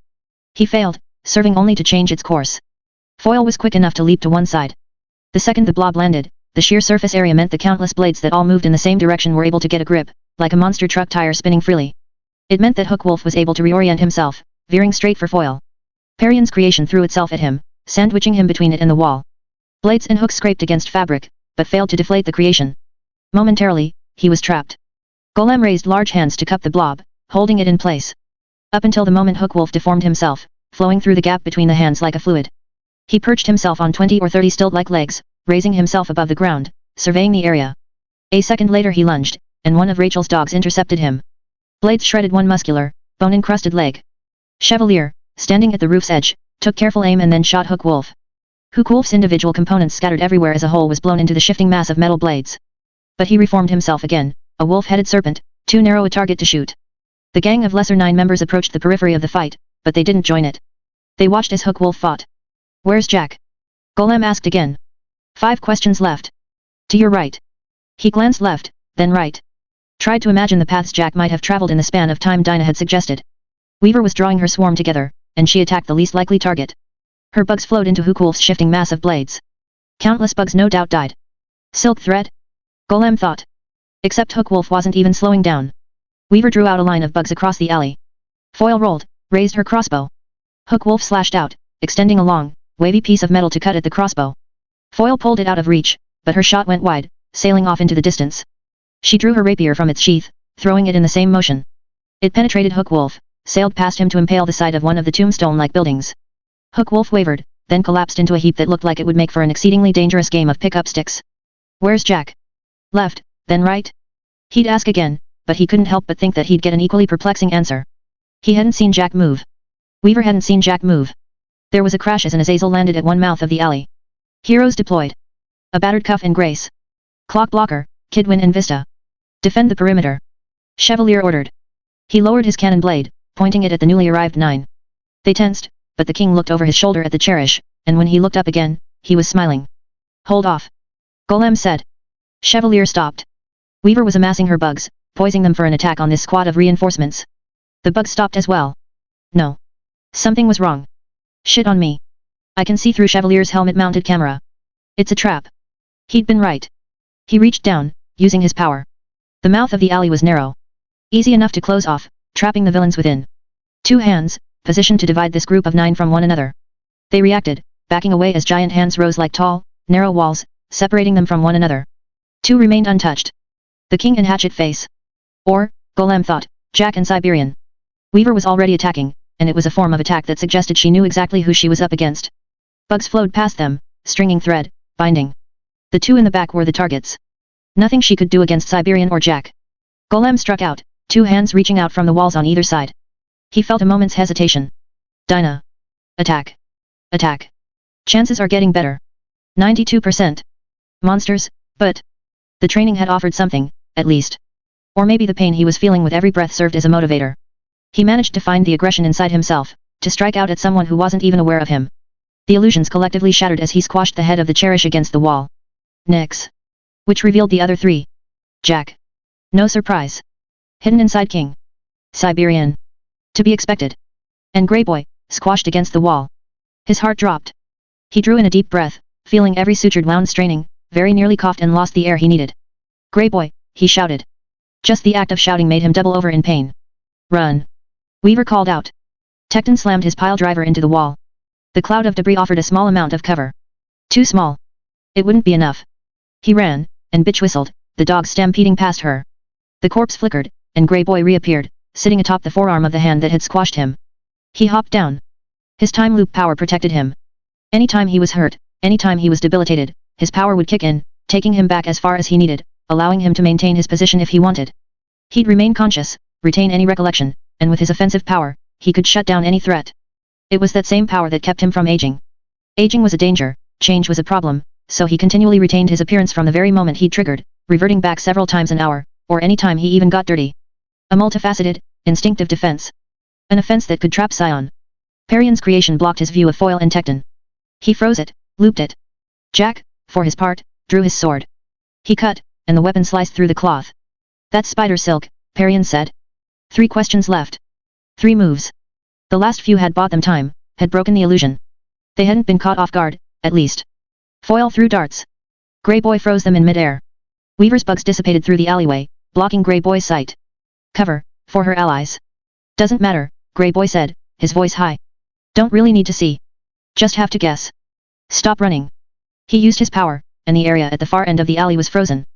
He failed, serving only to change its course. Foil was quick enough to leap to one side. The second the blob landed, the sheer surface area meant the countless blades that all moved in the same direction were able to get a grip, like a monster truck tire spinning freely. It meant that Hookwolf was able to reorient himself, veering straight for Foil. Perion's creation threw itself at him, sandwiching him between it and the wall. Blades and hooks scraped against fabric, but failed to deflate the creation. Momentarily, he was trapped. Golem raised large hands to cup the blob, holding it in place. Up until the moment Hookwolf deformed himself, flowing through the gap between the hands like a fluid. He perched himself on 20 or 30 stilt-like legs, raising himself above the ground, surveying the area. A second later he lunged, and one of Rachel's dogs intercepted him. Blades shredded one muscular, bone-encrusted leg. Chevalier, standing at the roof's edge, took careful aim and then shot Hookwolf. Hookwolf's individual components scattered everywhere as a whole was blown into the shifting mass of metal blades. But he reformed himself again, a wolf-headed serpent, too narrow a target to shoot. The gang of lesser 9 members approached the periphery of the fight, but they didn't join it. They watched as Hookwolf fought. Where's Jack? Golem asked again. 5 questions left. To your right. He glanced left, then right. Tried to imagine the paths Jack might have traveled in the span of time Dinah had suggested. Weaver was drawing her swarm together, and she attacked the least likely target. Her bugs flowed into Hookwolf's shifting mass of blades. Countless bugs no doubt died. Silk thread? Golem thought. Except Hookwolf wasn't even slowing down. Weaver drew out a line of bugs across the alley. Foil rolled, raised her crossbow. Hookwolf slashed out, extending a long, wavy piece of metal to cut at the crossbow. Foil pulled it out of reach, but her shot went wide, sailing off into the distance. She drew her rapier from its sheath, throwing it in the same motion. It penetrated Hookwolf, sailed past him to impale the side of one of the tombstone-like buildings. Hookwolf wavered, then collapsed into a heap that looked like it would make for an exceedingly dangerous game of pick-up sticks. Where's Jack? Left, then right? He'd ask again, but he couldn't help but think that he'd get an equally perplexing answer. He hadn't seen Jack move. Weaver hadn't seen Jack move. There was a crash as an Azazel landed at one mouth of the alley. Heroes deployed. A battered Cuff and Grace. Clock Blocker, Kidwin and Vista. Defend the perimeter. Chevalier ordered. He lowered his cannon blade, pointing it at the newly arrived 9. They tensed, but the king looked over his shoulder at the Cherish, and when he looked up again, he was smiling. Hold off. Golem said. Chevalier stopped. Weaver was amassing her bugs, poising them for an attack on this squad of reinforcements. The bugs stopped as well. No. Something was wrong. Shit on me. I can see through Chevalier's helmet-mounted camera. It's a trap. He'd been right. He reached down, using his power. The mouth of the alley was narrow. Easy enough to close off, trapping the villains within. 2 hands, positioned to divide this group of 9 from one another. They reacted, backing away as giant hands rose like tall, narrow walls, separating them from one another. 2 remained untouched. The king and Hatchet Face. Or, Golem thought, Jack and Siberian. Weaver was already attacking, and it was a form of attack that suggested she knew exactly who she was up against. Bugs flowed past them, stringing thread, binding. The 2 in the back were the targets. Nothing she could do against Siberian or Jack. Golem struck out, 2 hands reaching out from the walls on either side. He felt a moment's hesitation. Dinah. Attack. Attack. Chances are getting better. 92%. Monsters, but... The training had offered something, at least. Or maybe the pain he was feeling with every breath served as a motivator. He managed to find the aggression inside himself, to strike out at someone who wasn't even aware of him. The illusions collectively shattered as he squashed the head of the Cherish against the wall. Nix. Which revealed the other 3. Jack. No surprise. Hidden inside King. Siberian. To be expected. And Greyboy, squashed against the wall. His heart dropped. He drew in a deep breath, feeling every sutured wound straining, very nearly coughed and lost the air he needed. Greyboy, he shouted. Just the act of shouting made him double over in pain. Run. Weaver called out. Tecton slammed his pile driver into the wall. The cloud of debris offered a small amount of cover. Too small. It wouldn't be enough. He ran, and Bitch whistled, the dog stampeding past her. The corpse flickered, and Grey Boy reappeared, sitting atop the forearm of the hand that had squashed him. He hopped down. His time loop power protected him. Anytime he was hurt, anytime he was debilitated, his power would kick in, taking him back as far as he needed, allowing him to maintain his position if he wanted. He'd remain conscious, retain any recollection, and with his offensive power, he could shut down any threat. It was that same power that kept him from aging. Aging was a danger, change was a problem, so he continually retained his appearance from the very moment he'd triggered, reverting back several times an hour, or any time he even got dirty. A multifaceted, instinctive defense. An offense that could trap Scion. Parian's creation blocked his view of Foil and Tecton. He froze it, looped it. Jack, for his part, drew his sword. He cut, and the weapon sliced through the cloth. That's spider silk, Parian said. 3 questions left. 3 moves. The last few had bought them time, had broken the illusion. They hadn't been caught off guard, at least. Foil threw darts. Grey Boy froze them in mid-air. Weaver's bugs dissipated through the alleyway, blocking Grey Boy's sight. Cover, for her allies. Doesn't matter, Grey Boy said, his voice high. Don't really need to see. Just have to guess. Stop running. He used his power, and the area at the far end of the alley was frozen.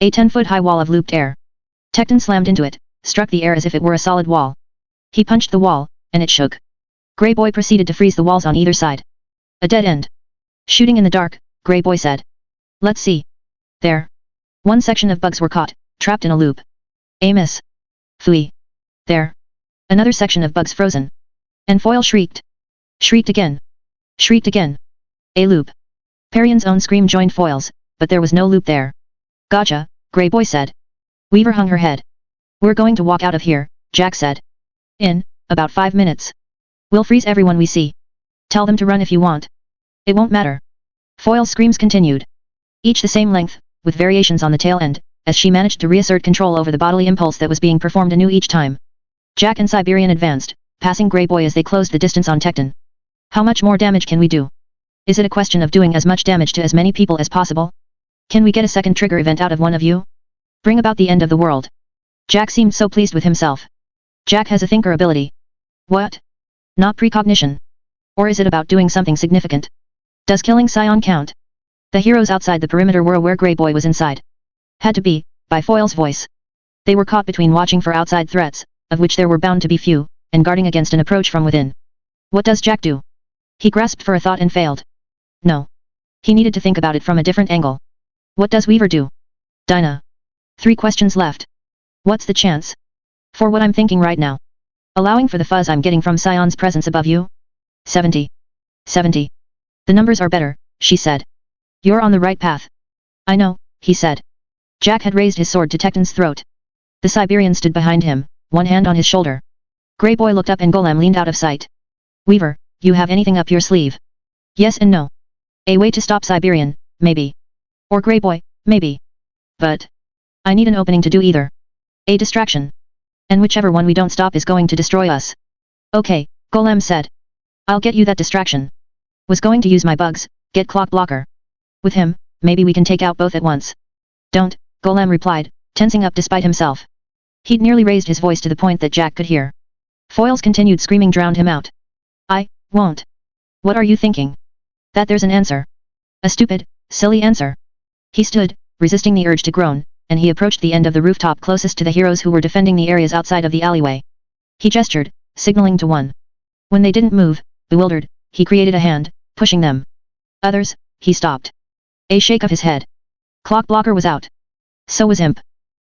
A 10-foot-high wall of looped air. Tecton slammed into it, struck the air as if it were a solid wall. He punched the wall, and it shook. Grey Boy proceeded to freeze the walls on either side. A dead end. Shooting in the dark, Grey Boy said. Let's see. There. One section of bugs were caught, trapped in a loop. A miss. Phooey. There. Another section of bugs frozen. And Foil shrieked. Shrieked again. Shrieked again. A loop. Parian's own scream joined Foil's, but there was no loop there. Gotcha, Grey Boy said. Weaver hung her head. We're going to walk out of here, Jack said. In about 5 minutes. We'll freeze everyone we see. Tell them to run if you want. It won't matter. Foil's screams continued. Each the same length, with variations on the tail end, as she managed to reassert control over the bodily impulse that was being performed anew each time. Jack and Siberian advanced, passing Grey Boy as they closed the distance on Tecton. How much more damage can we do? Is it a question of doing as much damage to as many people as possible? Can we get a second trigger event out of one of you? Bring about the end of the world. Jack seemed so pleased with himself. Jack has a thinker ability. What? Not precognition. Or is it about doing something significant? Does killing Scion count? The heroes outside the perimeter were aware Grey Boy was inside. Had to be, by Foil's voice. They were caught between watching for outside threats, of which there were bound to be few, and guarding against an approach from within. What does Jack do? He grasped for a thought and failed. No. He needed to think about it from a different angle. What does Weaver do? Dinah. 3 questions left. What's the chance? For what I'm thinking right now. Allowing for the fuzz I'm getting from Scion's presence above you? 70. 70. The numbers are better, she said. You're on the right path. I know, he said. Jack had raised his sword to Tecton's throat. The Siberian stood behind him, one hand on his shoulder. Grey Boy looked up and Golem leaned out of sight. Weaver, you have anything up your sleeve? Yes and no. A way to stop Siberian, maybe. Or Grey Boy, maybe. But I need an opening to do either. A distraction. And whichever one we don't stop is going to destroy us. Okay, Golem said. I'll get you that distraction. Was going to use my bugs, get clock blocker. With him, maybe we can take out both at once. Don't, Golem replied, tensing up despite himself. He'd nearly raised his voice to the point that Jack could hear. Foil's continued screaming drowned him out. I won't. What are you thinking? That there's an answer. A stupid, silly answer. He stood, resisting the urge to groan, and he approached the end of the rooftop closest to the heroes who were defending the areas outside of the alleyway. He gestured, signaling to one. When they didn't move, bewildered, he created a hand, pushing them. Others, he stopped. A shake of his head. Clock blocker was out. So was Imp.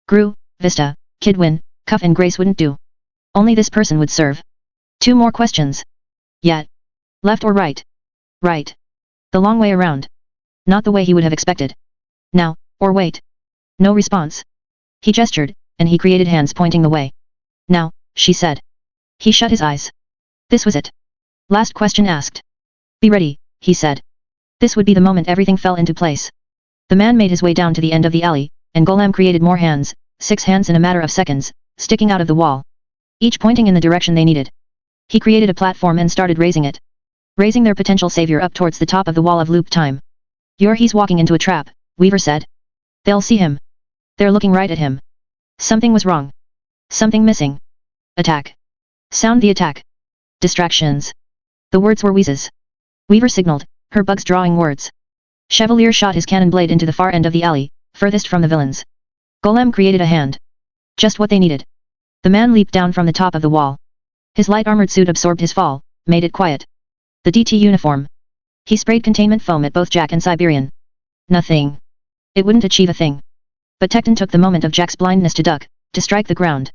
Gru, Vista, Kidwin, Cuff and Grace wouldn't do. Only this person would serve. 2 more questions. Yet. Left or right? Right. The long way around. Not the way he would have expected. Now, or wait. No response. He gestured, and he created hands pointing the way. Now, she said. He shut his eyes. This was it. Last question asked. Be ready, he said. This would be the moment everything fell into place. The man made his way down to the end of the alley, and Golem created more hands, 6 hands in a matter of seconds, sticking out of the wall. Each pointing in the direction they needed. He created a platform and started raising it. Raising their potential savior up towards the top of the wall of loop time. He's walking into a trap, Weaver said. They'll see him. They're looking right at him. Something was wrong. Something missing. Attack. Sound the attack. Distractions. The words were wheezes. Weaver signaled, her bugs drawing words. Chevalier shot his cannon blade into the far end of the alley, furthest from the villains. Golem created a hand. Just what they needed. The man leaped down from the top of the wall. His light armored suit absorbed his fall, made it quiet. The DT uniform. He sprayed containment foam at both Jack and Siberian. Nothing. It wouldn't achieve a thing. But Tecton took the moment of Jack's blindness to duck, to strike the ground.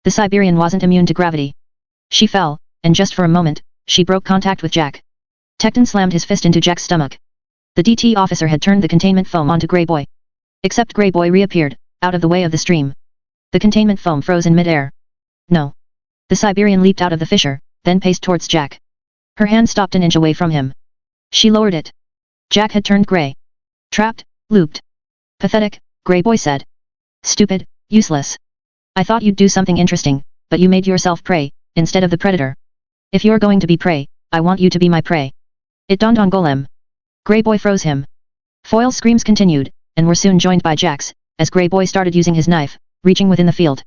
The Siberian wasn't immune to gravity. She fell, and just for a moment, she broke contact with Jack. Tecton slammed his fist into Jack's stomach. The DT officer had turned the containment foam onto Grey Boy. Except Grey Boy reappeared, out of the way of the stream. The containment foam froze in mid-air. No. The Siberian leaped out of the fissure, then paced towards Jack. Her hand stopped an inch away from him. She lowered it. Jack had turned grey. Trapped, looped. Pathetic, Grey Boy said. Stupid, useless. I thought you'd do something interesting, but you made yourself prey, instead of the predator. If you're going to be prey, I want you to be my prey. It dawned on Golem. Grey Boy froze him. Foil's screams continued, and were soon joined by Jack's, as Grey Boy started using his knife, reaching within the field.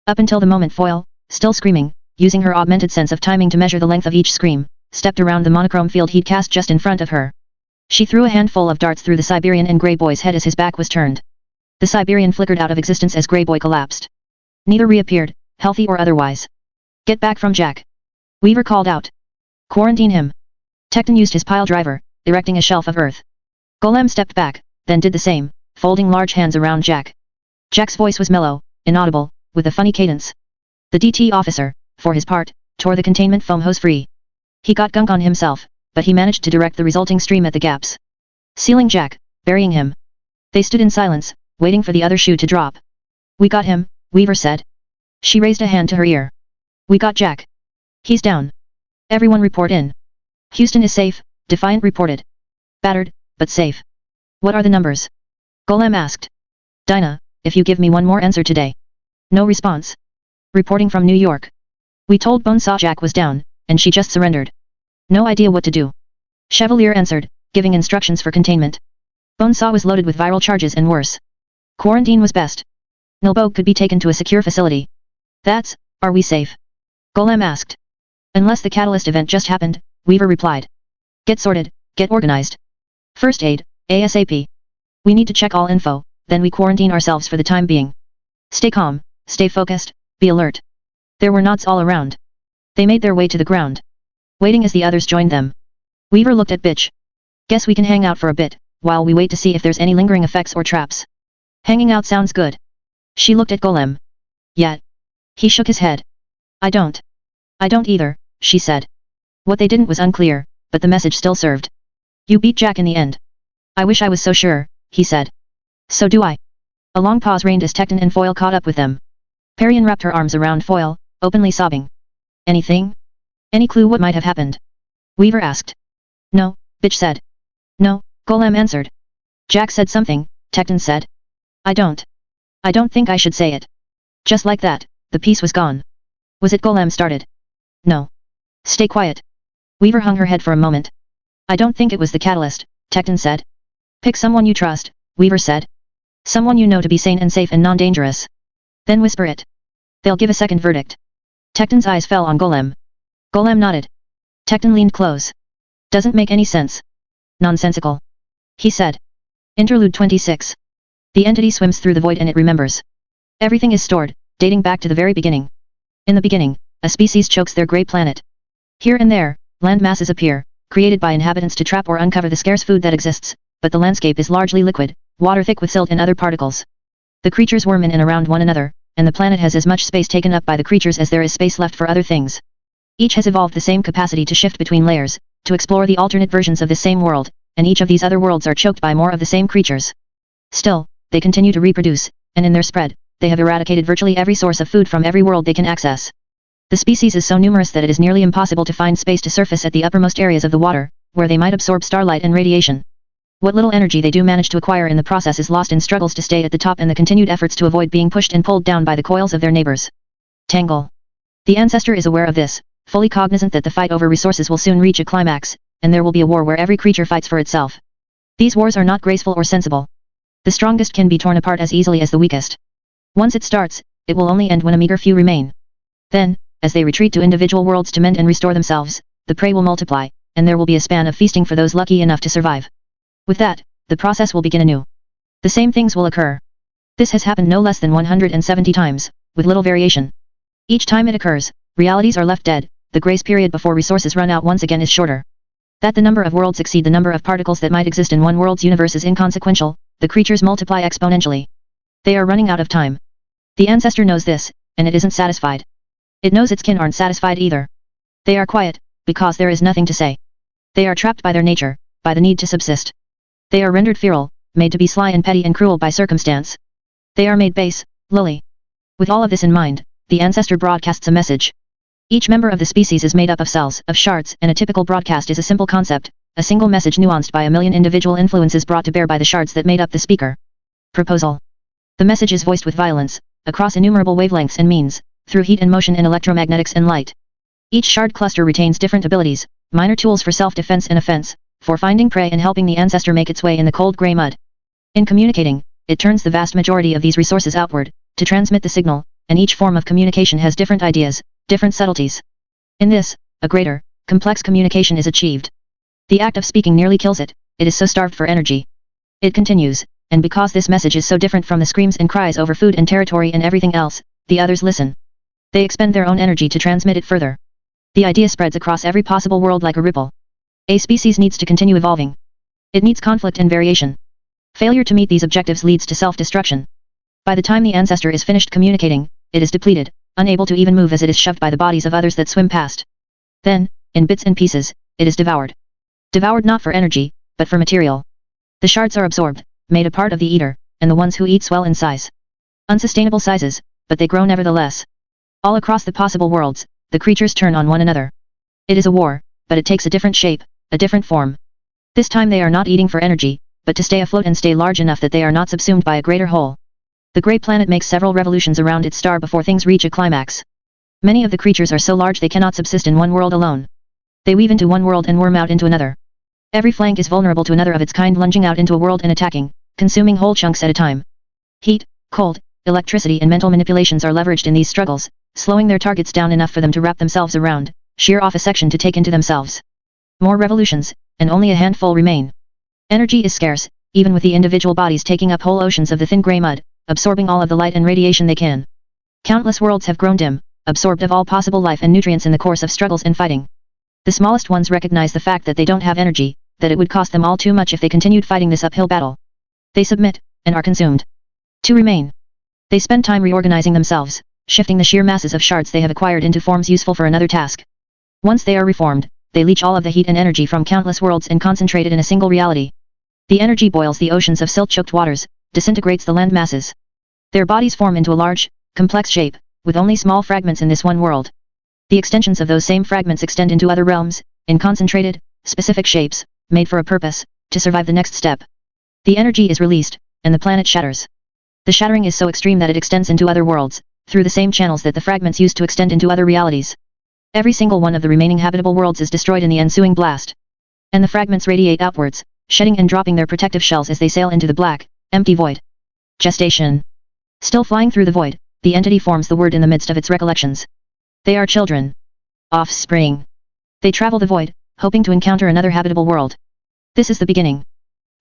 Up until the moment Foil, still screaming, using her augmented sense of timing to measure the length of each scream, stepped around the monochrome field he'd cast just in front of her. She threw a handful of darts through the Siberian and Grey Boy's head as his back was turned. The Siberian flickered out of existence as Grey Boy collapsed. Neither reappeared, healthy or otherwise. Get back from Jack. Weaver called out. Quarantine him. Tecton used his pile driver, erecting a shelf of earth. Golem stepped back, then did the same, folding large hands around Jack. Jack's voice was mellow, inaudible, with a funny cadence. The DT officer, for his part, tore the containment foam hose free. He got gunk on himself, but he managed to direct the resulting stream at the gaps. Sealing Jack, burying him. They stood in silence, waiting for the other shoe to drop. We got him, Weaver said. She raised a hand to her ear. We got Jack. He's down. Everyone report in. Houston is safe, Defiant reported. Battered, but safe. What are the numbers? Golem asked. Dinah, if you give me one more answer today. No response. Reporting from New York. We told Bonesaw Jack was down, and she just surrendered. No idea what to do. Chevalier answered, giving instructions for containment. Bonesaw was loaded with viral charges and worse. Quarantine was best. Nilbo could be taken to a secure facility. Are we safe? Golem asked. Unless the catalyst event just happened, Weaver replied. Get sorted, get organized. First aid, ASAP. We need to check all info, then we quarantine ourselves for the time being. Stay calm, stay focused, be alert. There were knots all around. They made their way to the ground. Waiting as the others joined them. Weaver looked at Bitch. Guess we can hang out for a bit, while we wait to see if there's any lingering effects or traps. Hanging out sounds good. She looked at Golem. Yeah. He shook his head. I don't either, she said. What they didn't was unclear, but the message still served. You beat Jack in the end. I wish I was so sure, he said. So do I. A long pause reigned as Tecton and Foil caught up with them. Perian wrapped her arms around Foil, openly sobbing. Anything? Any clue what might have happened? Weaver asked. No, Bitch said. No, Golem answered. Jack said something, Tecton said. I don't think I should say it. Just like that, the peace was gone. Was it Golem started? No. Stay quiet. Weaver hung her head for a moment. I don't think it was the catalyst, Tecton said. Pick someone you trust, Weaver said. Someone you know to be sane and safe and non-dangerous. Then whisper it. They'll give a second verdict. Tecton's eyes fell on Golem. Golem nodded. Tecton leaned close. Doesn't make any sense. Nonsensical. He said. Interlude 26. The entity swims through the void and it remembers. Everything is stored, dating back to the very beginning. In the beginning, a species chokes their grey planet. Here and there, land masses appear, created by inhabitants to trap or uncover the scarce food that exists, but the landscape is largely liquid, water thick with silt and other particles. The creatures worm in and around one another, and the planet has as much space taken up by the creatures as there is space left for other things. Each has evolved the same capacity to shift between layers, to explore the alternate versions of the same world, and each of these other worlds are choked by more of the same creatures. Still, they continue to reproduce, and in their spread, they have eradicated virtually every source of food from every world they can access. The species is so numerous that it is nearly impossible to find space to surface at the uppermost areas of the water, where they might absorb starlight and radiation. What little energy they do manage to acquire in the process is lost in struggles to stay at the top and the continued efforts to avoid being pushed and pulled down by the coils of their neighbors. Tangle. The ancestor is aware of this, fully cognizant that the fight over resources will soon reach a climax, and there will be a war where every creature fights for itself. These wars are not graceful or sensible. The strongest can be torn apart as easily as the weakest. Once it starts, it will only end when a meager few remain. Then, as they retreat to individual worlds to mend and restore themselves, the prey will multiply, and there will be a span of feasting for those lucky enough to survive. With that, the process will begin anew. The same things will occur. This has happened no less than 170 times, with little variation. Each time it occurs, realities are left dead, the grace period before resources run out once again is shorter. That the number of worlds exceed the number of particles that might exist in one world's universe is inconsequential, the creatures multiply exponentially. They are running out of time. The ancestor knows this, and it isn't satisfied. It knows its kin aren't satisfied either. They are quiet, because there is nothing to say. They are trapped by their nature, by the need to subsist. They are rendered feral, made to be sly and petty and cruel by circumstance. They are made base, lowly. With all of this in mind, the ancestor broadcasts a message. Each member of the species is made up of cells, of shards, and a typical broadcast is a simple concept, a single message nuanced by a million individual influences brought to bear by the shards that made up the speaker. Proposal. The message is voiced with violence, across innumerable wavelengths and means, through heat and motion and electromagnetics and light. Each shard cluster retains different abilities, minor tools for self-defense and offense, for finding prey and helping the ancestor make its way in the cold grey mud. In communicating, it turns the vast majority of these resources outward, to transmit the signal, and each form of communication has different ideas, different subtleties. In this, a greater, complex communication is achieved. The act of speaking nearly kills it, it is so starved for energy. It continues, and because this message is so different from the screams and cries over food and territory and everything else, the others listen. They expend their own energy to transmit it further. The idea spreads across every possible world like a ripple. A species needs to continue evolving. It needs conflict and variation. Failure to meet these objectives leads to self-destruction. By the time the ancestor is finished communicating, it is depleted, unable to even move as it is shoved by the bodies of others that swim past. Then, in bits and pieces, it is devoured. Devoured not for energy, but for material. The shards are absorbed, made a part of the eater, and the ones who eat swell in size. Unsustainable sizes, but they grow nevertheless. All across the possible worlds, the creatures turn on one another. It is a war, but it takes a different shape, a different form. This time they are not eating for energy, but to stay afloat and stay large enough that they are not subsumed by a greater whole. The grey planet makes several revolutions around its star before things reach a climax. Many of the creatures are so large they cannot subsist in one world alone. They weave into one world and worm out into another. Every flank is vulnerable to another of its kind, lunging out into a world and attacking, consuming whole chunks at a time. Heat, cold, electricity and mental manipulations are leveraged in these struggles, slowing their targets down enough for them to wrap themselves around, shear off a section to take into themselves. More revolutions, and only a handful remain. Energy is scarce, even with the individual bodies taking up whole oceans of the thin grey mud, absorbing all of the light and radiation they can. Countless worlds have grown dim, absorbed of all possible life and nutrients in the course of struggles and fighting. The smallest ones recognize the fact that they don't have energy, that it would cost them all too much if they continued fighting this uphill battle. They submit, and are consumed. To remain. They spend time reorganizing themselves, shifting the sheer masses of shards they have acquired into forms useful for another task. Once they are reformed, they leech all of the heat and energy from countless worlds and concentrate it in a single reality. The energy boils the oceans of silt-choked waters, disintegrates the land masses. Their bodies form into a large, complex shape, with only small fragments in this one world. The extensions of those same fragments extend into other realms, in concentrated, specific shapes, made for a purpose, to survive the next step. The energy is released, and the planet shatters. The shattering is so extreme that it extends into other worlds, through the same channels that the fragments used to extend into other realities. Every single one of the remaining habitable worlds is destroyed in the ensuing blast. And the fragments radiate outwards, shedding and dropping their protective shells as they sail into the black, empty void. Gestation. Still flying through the void, the entity forms the word in the midst of its recollections. They are children. Offspring. They travel the void, hoping to encounter another habitable world. This is the beginning.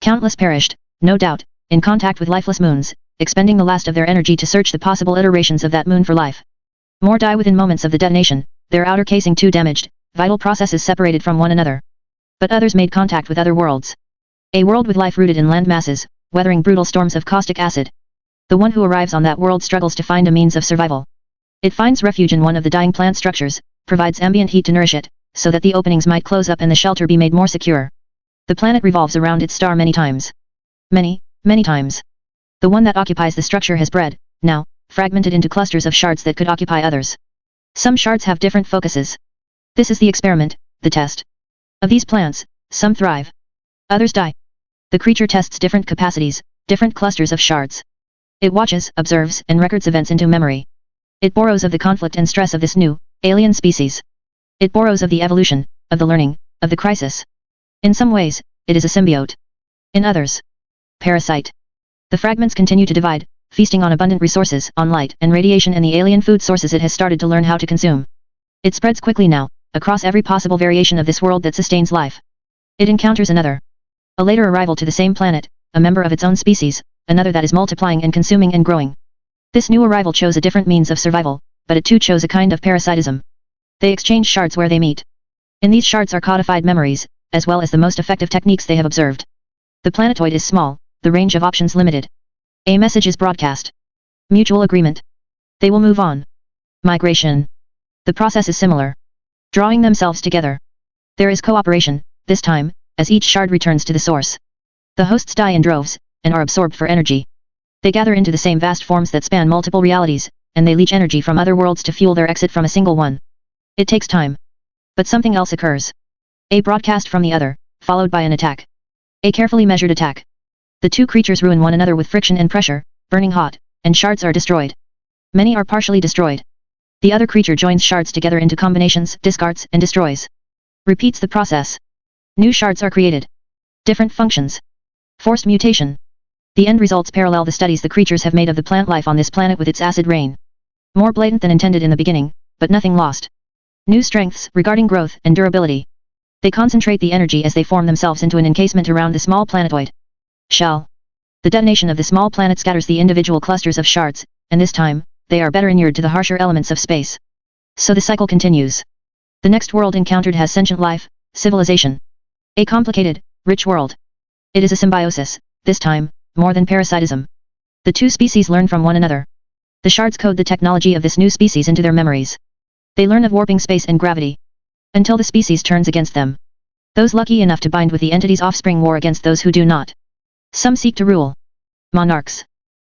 Countless perished, no doubt, in contact with lifeless moons, expending the last of their energy to search the possible iterations of that moon for life. More die within moments of the detonation, their outer casing too damaged, vital processes separated from one another. But others made contact with other worlds. A world with life rooted in land masses, weathering brutal storms of caustic acid. The one who arrives on that world struggles to find a means of survival. It finds refuge in one of the dying plant structures, provides ambient heat to nourish it, so that the openings might close up and the shelter be made more secure. The planet revolves around its star many times. Many, many times. The one that occupies the structure has bred, now, fragmented into clusters of shards that could occupy others. Some shards have different focuses. This is the experiment, the test. Of these plants, some thrive. Others die. The creature tests different capacities, different clusters of shards. It watches, observes, and records events into memory. It borrows of the conflict and stress of this new, alien species. It borrows of the evolution, of the learning, of the crisis. In some ways, it is a symbiote. In others, parasite. The fragments continue to divide, feasting on abundant resources, on light and radiation and the alien food sources it has started to learn how to consume. It spreads quickly now, across every possible variation of this world that sustains life. It encounters another. A later arrival to the same planet, a member of its own species, another that is multiplying and consuming and growing. This new arrival chose a different means of survival, but it too chose a kind of parasitism. They exchange shards where they meet. In these shards are codified memories, as well as the most effective techniques they have observed. The planetoid is small, the range of options limited. A message is broadcast. Mutual agreement. They will move on. Migration. The process is similar. Drawing themselves together. There is cooperation, this time, as each shard returns to the source. The hosts die in droves, and are absorbed for energy. They gather into the same vast forms that span multiple realities, and they leech energy from other worlds to fuel their exit from a single one. It takes time. But something else occurs. A broadcast from the other, followed by an attack. A carefully measured attack. The two creatures ruin one another with friction and pressure, burning hot, and shards are destroyed. Many are partially destroyed. The other creature joins shards together into combinations, discards, and destroys. Repeats the process. New shards are created. Different functions. Forced mutation. The end results parallel the studies the creatures have made of the plant life on this planet with its acid rain. More blatant than intended in the beginning, but nothing lost. New strengths regarding growth and durability. They concentrate the energy as they form themselves into an encasement around the small planetoid. Shell. The detonation of the small planet scatters the individual clusters of shards, and this time, they are better inured to the harsher elements of space. So the cycle continues. The next world encountered has sentient life, civilization. A complicated, rich world. It is a symbiosis, this time, more than parasitism. The two species learn from one another. The shards code the technology of this new species into their memories. They learn of warping space and gravity. Until the species turns against them. Those lucky enough to bind with the entity's offspring war against those who do not. Some seek to rule. Monarchs.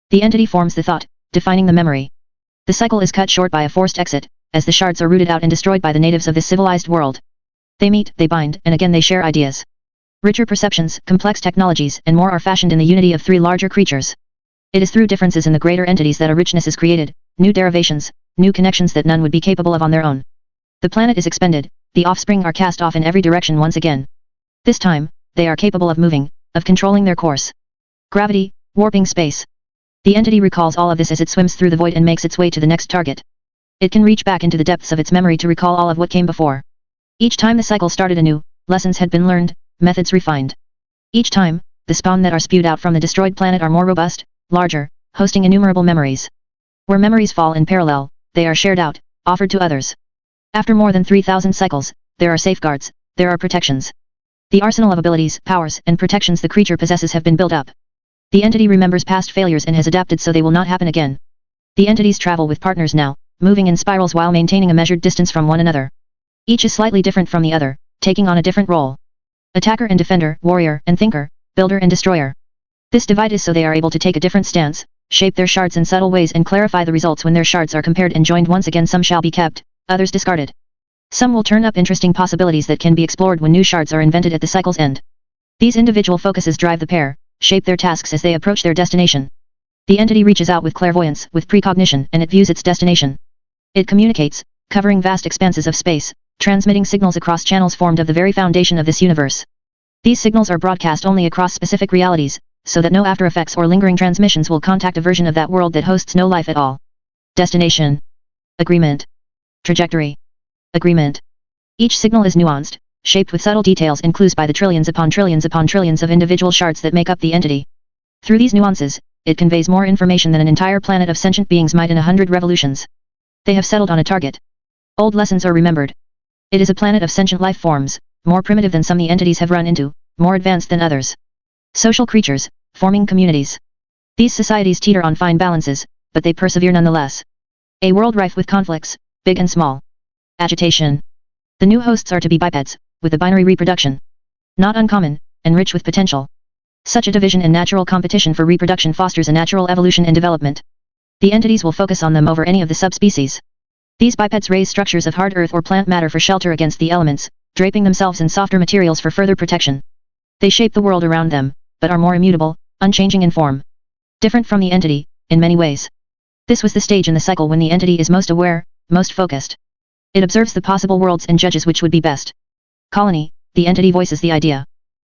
The entity forms the thought, defining the memory. The cycle is cut short by a forced exit, as the shards are rooted out and destroyed by the natives of this civilized world. They meet, they bind, and again they share ideas. Richer perceptions, complex technologies, and more are fashioned in the unity of three larger creatures. It is through differences in the greater entities that a richness is created, new derivations, new connections that none would be capable of on their own. The planet is expended, the offspring are cast off in every direction once again. This time, they are capable of moving, of controlling their course. Gravity, warping space. The entity recalls all of this as it swims through the void and makes its way to the next target. It can reach back into the depths of its memory to recall all of what came before. Each time the cycle started anew, lessons had been learned, methods refined. Each time, the spawn that are spewed out from the destroyed planet are more robust, larger, hosting innumerable memories. Where memories fall in parallel, they are shared out, offered to others. After more than 3,000 cycles, there are safeguards, there are protections. The arsenal of abilities, powers, and protections the creature possesses have been built up. The entity remembers past failures and has adapted so they will not happen again. The entities travel with partners now, moving in spirals while maintaining a measured distance from one another. Each is slightly different from the other, taking on a different role. Attacker and defender, warrior and thinker, builder and destroyer. This divide is so they are able to take a different stance, shape their shards in subtle ways and clarify the results when their shards are compared and joined once again. Some shall be kept, others discarded. Some will turn up interesting possibilities that can be explored when new shards are invented at the cycle's end. These individual focuses drive the pair, shape their tasks as they approach their destination. The entity reaches out with clairvoyance, with precognition, and it views its destination. It communicates, covering vast expanses of space, transmitting signals across channels formed of the very foundation of this universe. These signals are broadcast only across specific realities, so that no after effects or lingering transmissions will contact a version of that world that hosts no life at all. Destination. Agreement. Trajectory. Agreement. Each signal is nuanced, shaped with subtle details and clues by the trillions upon trillions of individual shards that make up the entity. Through these nuances, it conveys more information than an entire planet of sentient beings might in 100 revolutions. They have settled on a target. Old lessons are remembered. It is a planet of sentient life forms, more primitive than some the entities have run into, more advanced than others. Social creatures, forming communities. These societies teeter on fine balances, but they persevere nonetheless. A world rife with conflicts, big and small. Agitation. The new hosts are to be bipeds, with a binary reproduction. Not uncommon, and rich with potential. Such a division and natural competition for reproduction fosters a natural evolution and development. The entities will focus on them over any of the subspecies. These bipeds raise structures of hard earth or plant matter for shelter against the elements, draping themselves in softer materials for further protection. They shape the world around them, but are more immutable, unchanging in form. Different from the entity, in many ways. This was the stage in the cycle when the entity is most aware, most focused. It observes the possible worlds and judges which would be best. Colony, the entity voices the idea.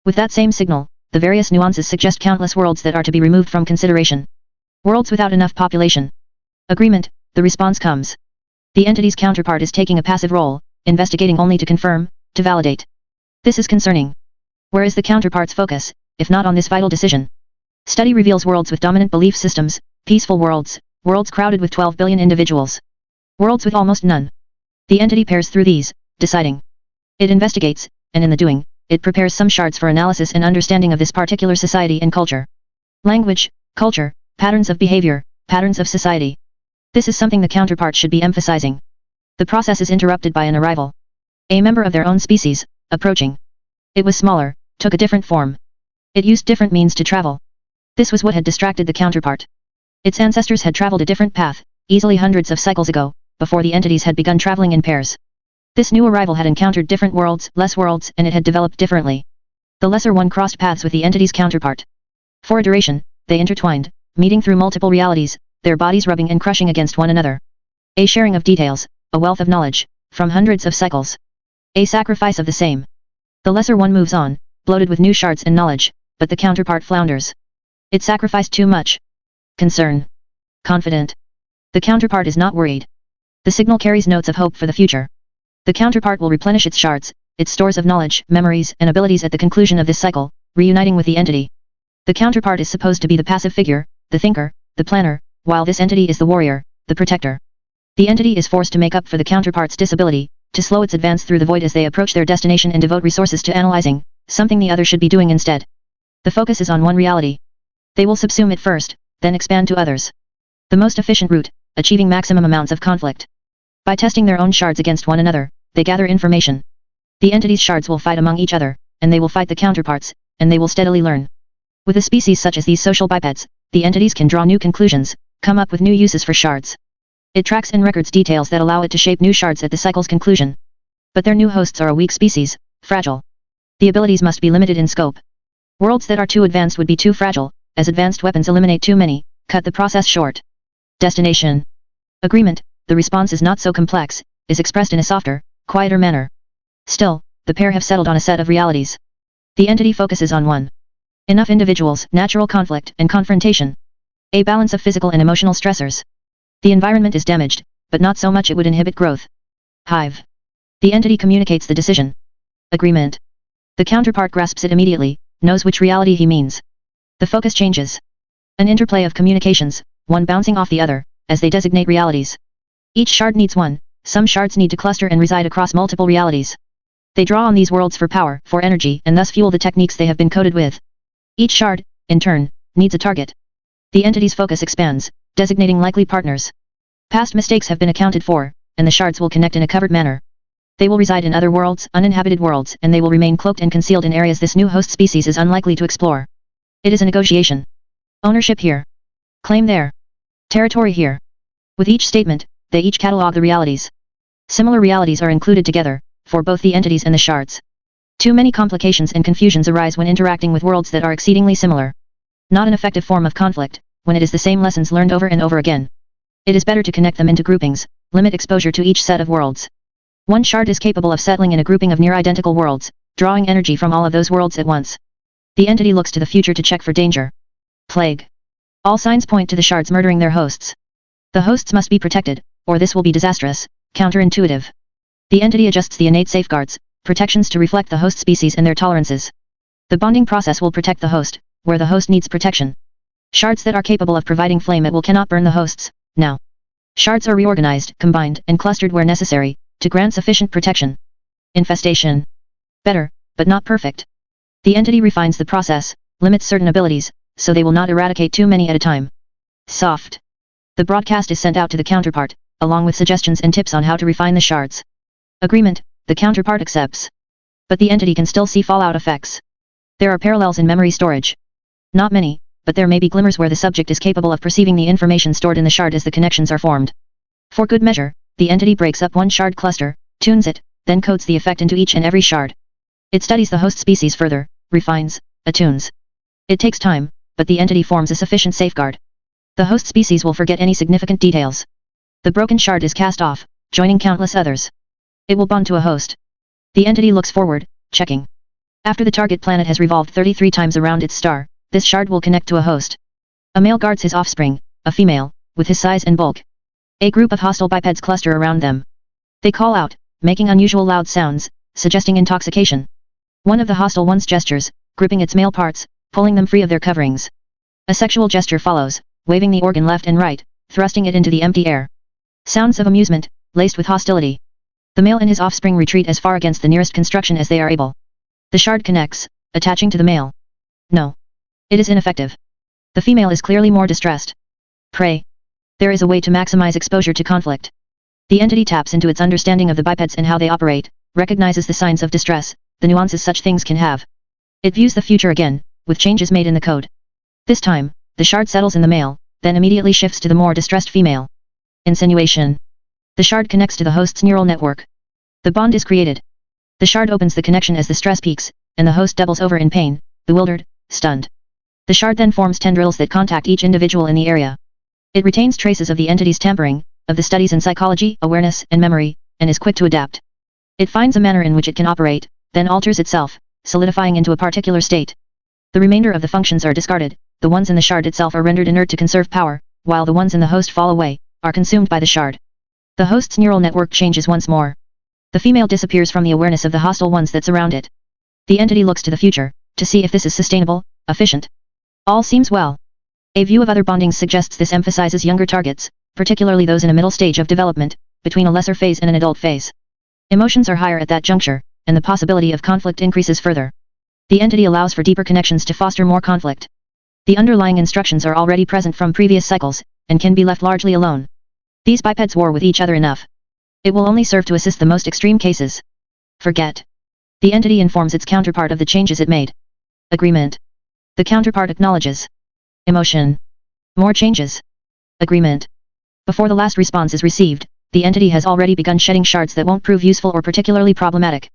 With that same signal, the various nuances suggest countless worlds that are to be removed from consideration. Worlds without enough population. Agreement, the response comes. The entity's counterpart is taking a passive role, investigating only to confirm, to validate. This is concerning. Where is the counterpart's focus, if not on this vital decision? Study reveals worlds with dominant belief systems, peaceful worlds, worlds crowded with 12 billion individuals. Worlds with almost none. The entity pairs through these, deciding. It investigates, and in the doing, it prepares some shards for analysis and understanding of this particular society and culture. Language, culture, patterns of behavior, patterns of society. This is something the counterpart should be emphasizing. The process is interrupted by an arrival. A member of their own species, approaching. It was smaller, took a different form. It used different means to travel. This was what had distracted the counterpart. Its ancestors had traveled a different path, easily hundreds of cycles ago, before the entities had begun traveling in pairs. This new arrival had encountered different worlds, and it had developed differently. The lesser one crossed paths with the entity's counterpart. For a duration, they intertwined, meeting through multiple realities, their bodies rubbing and crushing against one another. A sharing of details, a wealth of knowledge, from hundreds of cycles. A sacrifice of the same. The lesser one moves on, bloated with new shards and knowledge, but the counterpart flounders. It sacrificed too much. Concern. Confident. The counterpart is not worried. The signal carries notes of hope for the future. The counterpart will replenish its shards, its stores of knowledge, memories, and abilities at the conclusion of this cycle, reuniting with the entity. The counterpart is supposed to be the passive figure, the thinker, the planner, while this entity is the warrior, the protector. The entity is forced to make up for the counterpart's disability, to slow its advance through the void as they approach their destination and devote resources to analyzing, something the other should be doing instead. The focus is on one reality. They will subsume it first, then expand to others. The most efficient route, achieving maximum amounts of conflict. By testing their own shards against one another, they gather information. The entity's shards will fight among each other, and they will fight the counterparts, and they will steadily learn. With a species such as these social bipeds, the entities can draw new conclusions, come up with new uses for shards. It tracks and records details that allow it to shape new shards at the cycle's conclusion. But their new hosts are a weak species, fragile. The abilities must be limited in scope. Worlds that are too advanced would be too fragile, as advanced weapons eliminate too many, cut the process short. Destination. Agreement, the response is not so complex, is expressed in a softer, quieter manner. Still, the pair have settled on a set of realities. The entity focuses on one. Enough individuals, natural conflict, and confrontation. A balance of physical and emotional stressors. The environment is damaged, but not so much it would inhibit growth. Hive. The entity communicates the decision. Agreement. The counterpart grasps it immediately, knows which reality he means. The focus changes. An interplay of communications, one bouncing off the other, as they designate realities. Each shard needs one, some shards need to cluster and reside across multiple realities. They draw on these worlds for power, for energy, and thus fuel the techniques they have been coded with. Each shard, in turn, needs a target. The entity's focus expands, designating likely partners. Past mistakes have been accounted for, and the shards will connect in a covered manner. They will reside in other worlds, uninhabited worlds, and they will remain cloaked and concealed in areas this new host species is unlikely to explore. It is a negotiation. Ownership here. Claim there. Territory here. With each statement, they each catalog the realities. Similar realities are included together, for both the entities and the shards. Too many complications and confusions arise when interacting with worlds that are exceedingly similar. Not an effective form of conflict, when it is the same lessons learned over and over again. It is better to connect them into groupings, limit exposure to each set of worlds. One shard is capable of settling in a grouping of near-identical worlds, drawing energy from all of those worlds at once. The entity looks to the future to check for danger. Plague. All signs point to the shards murdering their hosts. The hosts must be protected, or this will be disastrous, counterintuitive. The entity adjusts the innate safeguards, protections to reflect the host species and their tolerances. The bonding process will protect the host, where the host needs protection. Shards that are capable of providing flame will cannot burn the hosts, now. Shards are reorganized, combined, and clustered where necessary, to grant sufficient protection. Infestation. Better, but not perfect. The entity refines the process, limits certain abilities, so they will not eradicate too many at a time. Soft. The broadcast is sent out to the counterpart, along with suggestions and tips on how to refine the shards. Agreement, the counterpart accepts. But the entity can still see fallout effects. There are parallels in memory storage. Not many, but there may be glimmers where the subject is capable of perceiving the information stored in the shard as the connections are formed. For good measure, the entity breaks up one shard cluster, tunes it, then codes the effect into each and every shard. It studies the host species further, refines, attunes. It takes time, but the entity forms a sufficient safeguard. The host species will forget any significant details. The broken shard is cast off, joining countless others. It will bond to a host. The entity looks forward, checking. After the target planet has revolved 33 times around its star, this shard will connect to a host. A male guards his offspring, a female, with his size and bulk. A group of hostile bipeds cluster around them. They call out, making unusual loud sounds, suggesting intoxication. One of the hostile ones gestures, gripping its male parts, pulling them free of their coverings. A sexual gesture follows, waving the organ left and right, thrusting it into the empty air. Sounds of amusement, laced with hostility. The male and his offspring retreat as far against the nearest construction as they are able. The shard connects, attaching to the male. No. It is ineffective. The female is clearly more distressed. Pray. There is a way to maximize exposure to conflict. The entity taps into its understanding of the bipeds and how they operate, recognizes the signs of distress, the nuances such things can have. It views the future again, with changes made in the code. This time, the shard settles in the male, then immediately shifts to the more distressed female. Insinuation. The shard connects to the host's neural network. The bond is created. The shard opens the connection as the stress peaks, and the host doubles over in pain, bewildered, stunned. The shard then forms tendrils that contact each individual in the area. It retains traces of the entity's tampering, of the studies in psychology, awareness, and memory, and is quick to adapt. It finds a manner in which it can operate, then alters itself, solidifying into a particular state. The remainder of the functions are discarded, the ones in the shard itself are rendered inert to conserve power, while the ones in the host fall away, are consumed by the shard. The host's neural network changes once more. The female disappears from the awareness of the hostile ones that surround it. The entity looks to the future, to see if this is sustainable, efficient. All seems well. A view of other bondings suggests this emphasizes younger targets, particularly those in a middle stage of development, between a lesser phase and an adult phase. Emotions are higher at that juncture, and the possibility of conflict increases further. The entity allows for deeper connections to foster more conflict. The underlying instructions are already present from previous cycles, and can be left largely alone. These bipeds war with each other enough. It will only serve to assist the most extreme cases. Forget. The entity informs its counterpart of the changes it made. Agreement. The counterpart acknowledges. Emotion. More changes. Agreement. Before the last response is received, the entity has already begun shedding shards that won't prove useful or particularly problematic.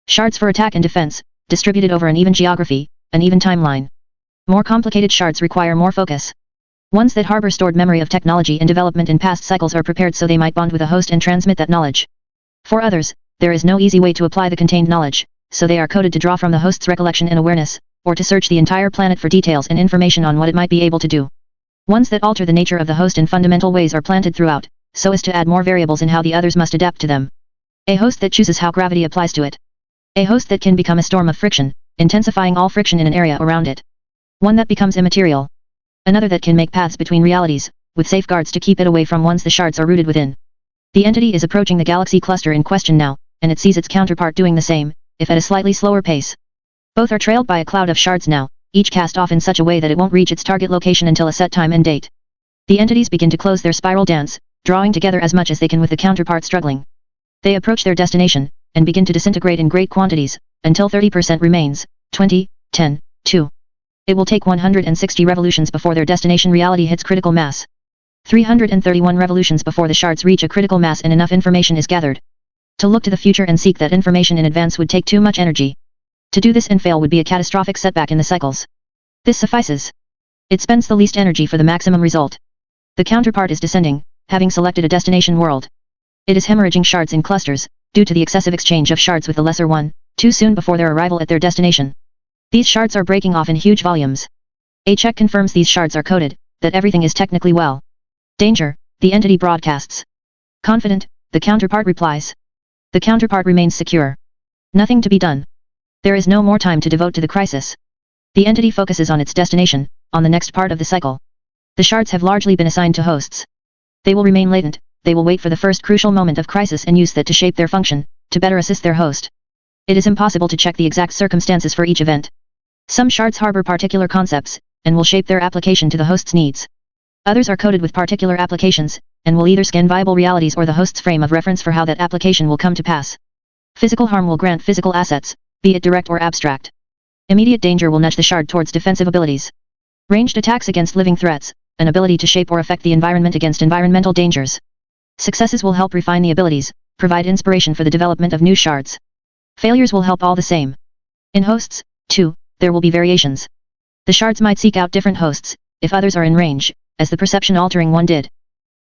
Shards for attack and defense, distributed over an even geography, an even timeline. More complicated shards require more focus. Ones that harbor stored memory of technology and development in past cycles are prepared so they might bond with a host and transmit that knowledge. For others, there is no easy way to apply the contained knowledge, so they are coded to draw from the host's recollection and awareness, or to search the entire planet for details and information on what it might be able to do. Ones that alter the nature of the host in fundamental ways are planted throughout, so as to add more variables in how the others must adapt to them. A host that chooses how gravity applies to it. A host that can become a storm of friction, intensifying all friction in an area around it. One that becomes immaterial. Another that can make paths between realities, with safeguards to keep it away from ones the shards are rooted within. The entity is approaching the galaxy cluster in question now, and it sees its counterpart doing the same, if at a slightly slower pace. Both are trailed by a cloud of shards now, each cast off in such a way that it won't reach its target location until a set time and date. The entities begin to close their spiral dance, drawing together as much as they can with the counterpart struggling. They approach their destination, and begin to disintegrate in great quantities, until 30% remains, 20, 10, 2. It will take 160 revolutions before their destination reality hits critical mass. 331 revolutions before the shards reach a critical mass and enough information is gathered. To look to the future and seek that information in advance would take too much energy. To do this and fail would be a catastrophic setback in the cycles. This suffices. It spends the least energy for the maximum result. The counterpart is descending, having selected a destination world. It is hemorrhaging shards in clusters, due to the excessive exchange of shards with the lesser one, too soon before their arrival at their destination. These shards are breaking off in huge volumes. A check confirms these shards are coded, that everything is technically well. Danger, the entity broadcasts. Confident, the counterpart replies. The counterpart remains secure. Nothing to be done. There is no more time to devote to the crisis. The entity focuses on its destination, on the next part of the cycle. The shards have largely been assigned to hosts. They will remain latent, they will wait for the first crucial moment of crisis and use that to shape their function, to better assist their host. It is impossible to check the exact circumstances for each event. Some shards harbor particular concepts, and will shape their application to the host's needs. Others are coded with particular applications, and will either scan viable realities or the host's frame of reference for how that application will come to pass. Physical harm will grant physical assets, be it direct or abstract. Immediate danger will nudge the shard towards defensive abilities. Ranged attacks against living threats, an ability to shape or affect the environment against environmental dangers. Successes will help refine the abilities, provide inspiration for the development of new shards. Failures will help all the same. In hosts, too, there will be variations. The shards might seek out different hosts, if others are in range, as the perception-altering one did.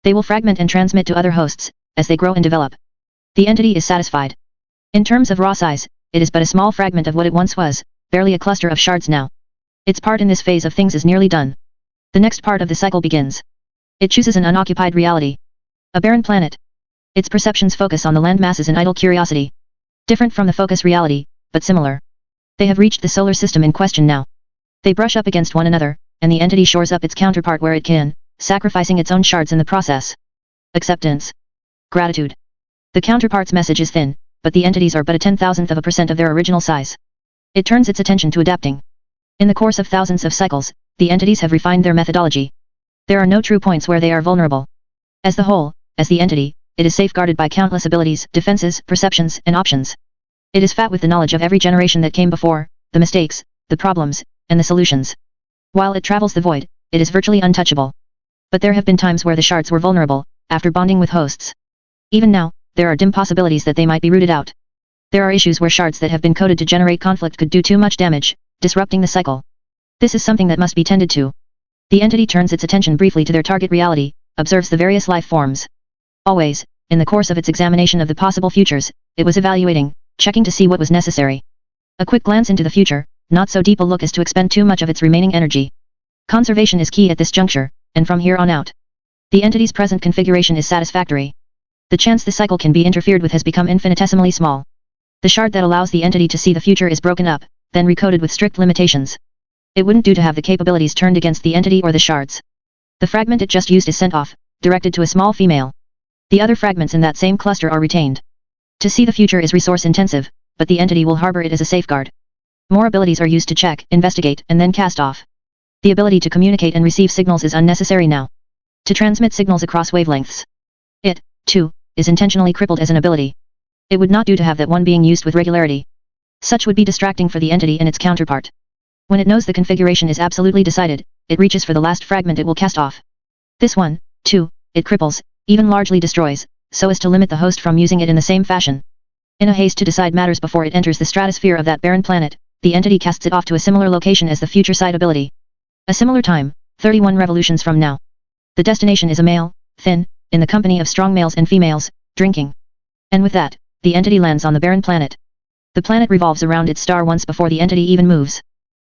They will fragment and transmit to other hosts, as they grow and develop. The entity is satisfied. In terms of raw size, it is but a small fragment of what it once was, barely a cluster of shards now. Its part in this phase of things is nearly done. The next part of the cycle begins. It chooses an unoccupied reality. A barren planet. Its perceptions focus on the land masses in idle curiosity. Different from the focus reality, but similar. They have reached the solar system in question now. They brush up against one another, and the entity shores up its counterpart where it can, sacrificing its own shards in the process. Acceptance. Gratitude. The counterpart's message is thin, but the entities are but a 10,000% of their original size. It turns its attention to adapting. In the course of thousands of cycles, the entities have refined their methodology. There are no true points where they are vulnerable. As the whole, as the entity, it is safeguarded by countless abilities, defenses, perceptions, and options. It is fat with the knowledge of every generation that came before, the mistakes, the problems, and the solutions. While it travels the void, it is virtually untouchable. But there have been times where the shards were vulnerable, after bonding with hosts. Even now, there are dim possibilities that they might be rooted out. There are issues where shards that have been coded to generate conflict could do too much damage, disrupting the cycle. This is something that must be tended to. The entity turns its attention briefly to their target reality, observes the various life forms. Always, in the course of its examination of the possible futures, it was evaluating, checking to see what was necessary. A quick glance into the future, not so deep a look as to expend too much of its remaining energy. Conservation is key at this juncture, and from here on out. The entity's present configuration is satisfactory. The chance the cycle can be interfered with has become infinitesimally small. The shard that allows the entity to see the future is broken up, then recoded with strict limitations. It wouldn't do to have the capabilities turned against the entity or the shards. The fragment it just used is sent off, directed to a small female. The other fragments in that same cluster are retained. To see the future is resource intensive, but the entity will harbor it as a safeguard. More abilities are used to check, investigate, and then cast off. The ability to communicate and receive signals is unnecessary now. To transmit signals across wavelengths. It, too, is intentionally crippled as an ability. It would not do to have that one being used with regularity. Such would be distracting for the entity and its counterpart. When it knows the configuration is absolutely decided, it reaches for the last fragment it will cast off. This one, too, it cripples, even largely destroys, so as to limit the host from using it in the same fashion. In a haste to decide matters before it enters the stratosphere of that barren planet, the entity casts it off to a similar location as the future side ability. A similar time, 31 revolutions from now. The destination is a male, thin, in the company of strong males and females, drinking. And with that, the entity lands on the barren planet. The planet revolves around its star once before the entity even moves.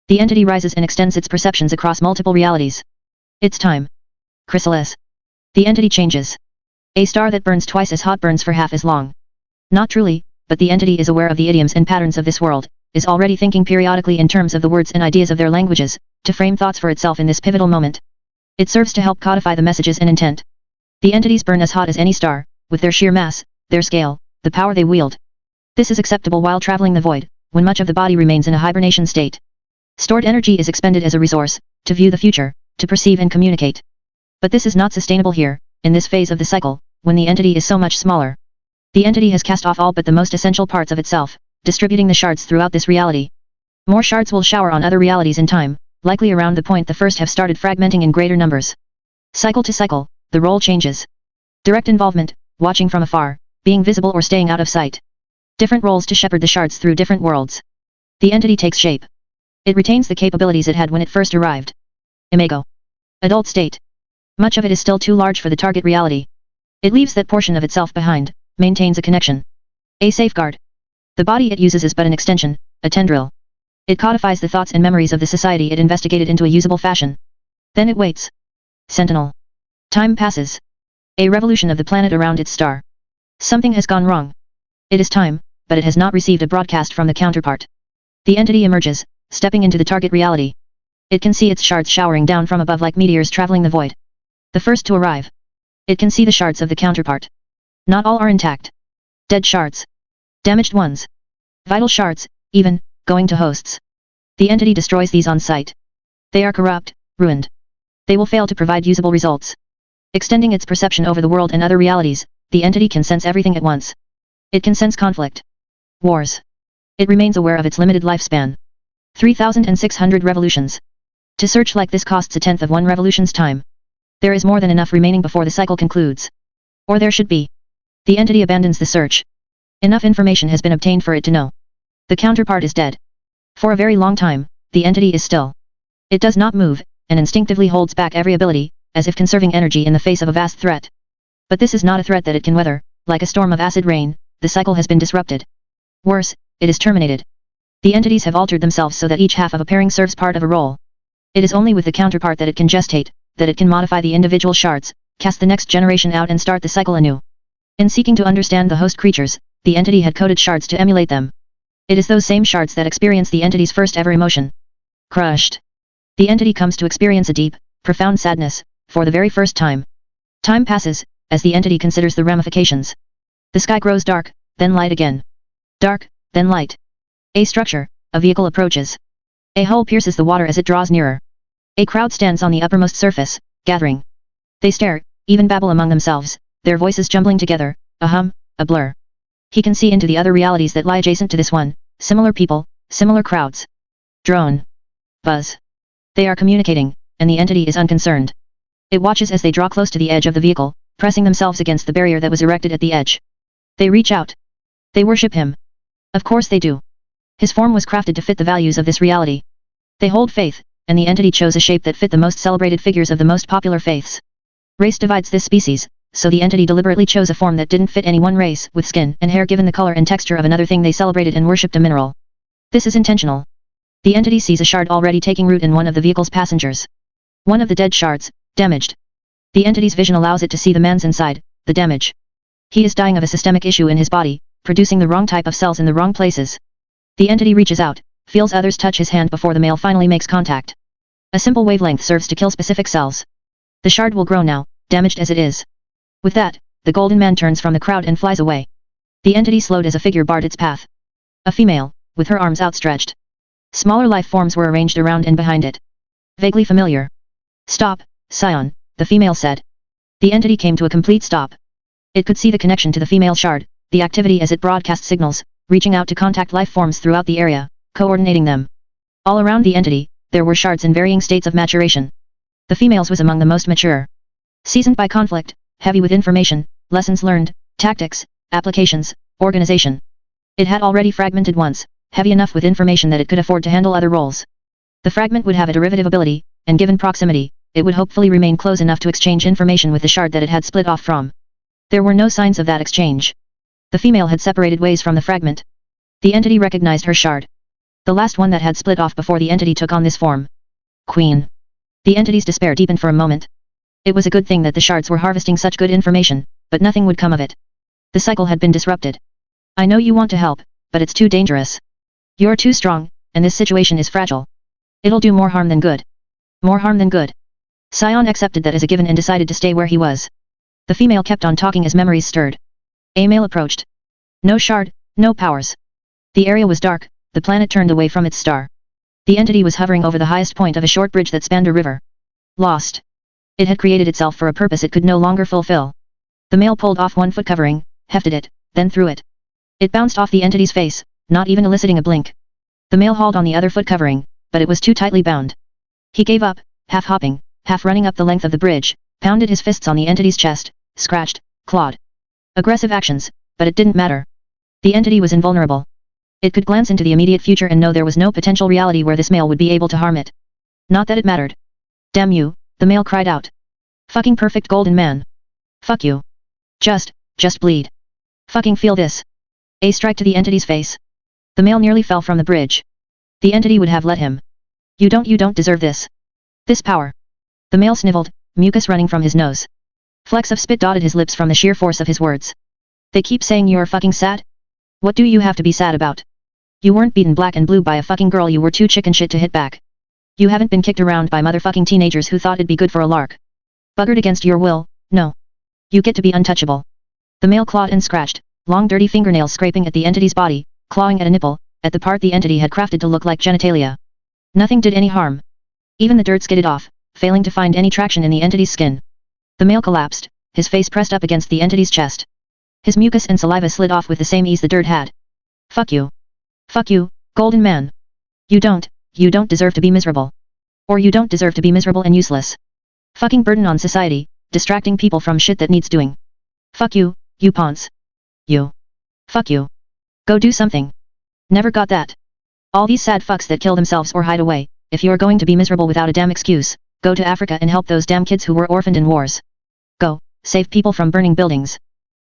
The entity rises and extends its perceptions across multiple realities. It's time. Chrysalis. The entity changes. A star that burns twice as hot burns for half as long. Not truly, but the entity is aware of the idioms and patterns of this world, is already thinking periodically in terms of the words and ideas of their languages, to frame thoughts for itself in this pivotal moment. It serves to help codify the messages and intent. The entities burn as hot as any star, with their sheer mass, their scale, the power they wield. This is acceptable while traveling the void, when much of the body remains in a hibernation state. Stored energy is expended as a resource, to view the future, to perceive and communicate. But this is not sustainable here, in this phase of the cycle, when the entity is so much smaller. The entity has cast off all but the most essential parts of itself, distributing the shards throughout this reality. More shards will shower on other realities in time, likely around the point the first have started fragmenting in greater numbers. Cycle to cycle, the role changes. Direct involvement, watching from afar, being visible or staying out of sight. Different roles to shepherd the shards through different worlds. The entity takes shape. It retains the capabilities it had when it first arrived. Imago. Adult state. Much of it is still too large for the target reality. It leaves that portion of itself behind, maintains a connection. A safeguard. The body it uses is but an extension, a tendril. It codifies the thoughts and memories of the society it investigated into a usable fashion. Then it waits. Sentinel. Time passes. A revolution of the planet around its star. Something has gone wrong. It is time, but it has not received a broadcast from the counterpart. The entity emerges, stepping into the target reality. It can see its shards showering down from above like meteors traveling the void. The first to arrive. It can see the shards of the counterpart. Not all are intact. Dead shards. Damaged ones. Vital shards, even, going to hosts. The entity destroys these on sight. They are corrupt, ruined. They will fail to provide usable results. Extending its perception over the world and other realities, the entity can sense everything at once. It can sense conflict. Wars. It remains aware of its limited lifespan. 3,600 revolutions. To search like this costs a tenth of one revolution's time. There is more than enough remaining before the cycle concludes. Or there should be. The entity abandons the search. Enough information has been obtained for it to know. The counterpart is dead. For a very long time, the entity is still. It does not move, and instinctively holds back every ability, as if conserving energy in the face of a vast threat. But this is not a threat that it can weather. Like a storm of acid rain, the cycle has been disrupted. Worse, it is terminated. The entities have altered themselves so that each half of a pairing serves part of a role. It is only with the counterpart that it can gestate, that it can modify the individual shards, cast the next generation out and start the cycle anew. In seeking to understand the host creatures, the entity had coded shards to emulate them. It is those same shards that experience the entity's first ever emotion. Crushed. The entity comes to experience a deep, profound sadness, for the very first time. Time passes, as the entity considers the ramifications. The sky grows dark, then light again. Dark, then light. A structure, a vehicle approaches. A hull pierces the water as it draws nearer. A crowd stands on the uppermost surface, gathering. They stare, even babble among themselves, their voices jumbling together, a hum, a blur. He can see into the other realities that lie adjacent to this one, similar people, similar crowds. Drone. Buzz. They are communicating, and the entity is unconcerned. It watches as they draw close to the edge of the vehicle, pressing themselves against the barrier that was erected at the edge. They reach out. They worship him. Of course they do. His form was crafted to fit the values of this reality. They hold faith, and the entity chose a shape that fit the most celebrated figures of the most popular faiths. Race divides this species, so the entity deliberately chose a form that didn't fit any one race, with skin and hair given the color and texture of another thing they celebrated and worshipped, a mineral. This is intentional. The entity sees a shard already taking root in one of the vehicle's passengers. One of the dead shards, damaged. The entity's vision allows it to see the man's inside, the damage. He is dying of a systemic issue in his body, producing the wrong type of cells in the wrong places. The entity reaches out, feels others touch his hand before the male finally makes contact. A simple wavelength serves to kill specific cells. The shard will grow now, damaged as it is. With that, the golden man turns from the crowd and flies away. The entity slowed as a figure barred its path. A female, with her arms outstretched. Smaller life forms were arranged around and behind it. Vaguely familiar. Stop, Scion, the female said. The entity came to a complete stop. It could see the connection to the female shard, the activity as it broadcast signals, reaching out to contact life forms throughout the area, coordinating them. All around the entity, there were shards in varying states of maturation. The female's was among the most mature. Seasoned by conflict, heavy with information, lessons learned, tactics, applications, organization. It had already fragmented once, heavy enough with information that it could afford to handle other roles. The fragment would have a derivative ability, and given proximity, it would hopefully remain close enough to exchange information with the shard that it had split off from. There were no signs of that exchange. The female had separated ways from the fragment. The entity recognized her shard. The last one that had split off before the entity took on this form. Queen. The entity's despair deepened for a moment. It was a good thing that the shards were harvesting such good information, but nothing would come of it. The cycle had been disrupted. I know you want to help, but it's too dangerous. You're too strong, and this situation is fragile. It'll do more harm than good. More harm than good. Scion accepted that as a given and decided to stay where he was. The female kept on talking as memories stirred. A male approached. No shard, no powers. The area was dark, the planet turned away from its star. The entity was hovering over the highest point of a short bridge that spanned a river. Lost. It had created itself for a purpose it could no longer fulfill. The male pulled off one foot covering, hefted it, then threw it. It bounced off the entity's face, not even eliciting a blink. The male hauled on the other foot covering, but it was too tightly bound. He gave up, half hopping, half running up the length of the bridge, pounded his fists on the entity's chest, scratched, clawed. Aggressive actions, but it didn't matter. The entity was invulnerable. It could glance into the immediate future and know there was no potential reality where this male would be able to harm it. Not that it mattered. Damn you, the male cried out. Fucking perfect golden man. Fuck you. Just bleed. Fucking feel this. A strike to the entity's face. The male nearly fell from the bridge. The entity would have let him. You don't deserve this. This power. The male sniveled, mucus running from his nose. Flecks of spit dotted his lips from the sheer force of his words. They keep saying you're fucking sad? What do you have to be sad about? You weren't beaten black and blue by a fucking girl, you were too chicken shit to hit back. You haven't been kicked around by motherfucking teenagers who thought it'd be good for a lark. Buggered against your will, no. You get to be untouchable. The male clawed and scratched, long dirty fingernails scraping at the entity's body, clawing at a nipple, at the part the entity had crafted to look like genitalia. Nothing did any harm. Even the dirt skidded off, failing to find any traction in the entity's skin. The male collapsed, his face pressed up against the entity's chest. His mucus and saliva slid off with the same ease the dirt had. Fuck you. Fuck you, golden man. You don't deserve to be miserable. Or you don't deserve to be miserable and useless. Fucking burden on society, distracting people from shit that needs doing. Fuck you, you ponce. You. Fuck you. Go do something. Never got that. All these sad fucks that kill themselves or hide away, if you're going to be miserable without a damn excuse, go to Africa and help those damn kids who were orphaned in wars. Go, save people from burning buildings.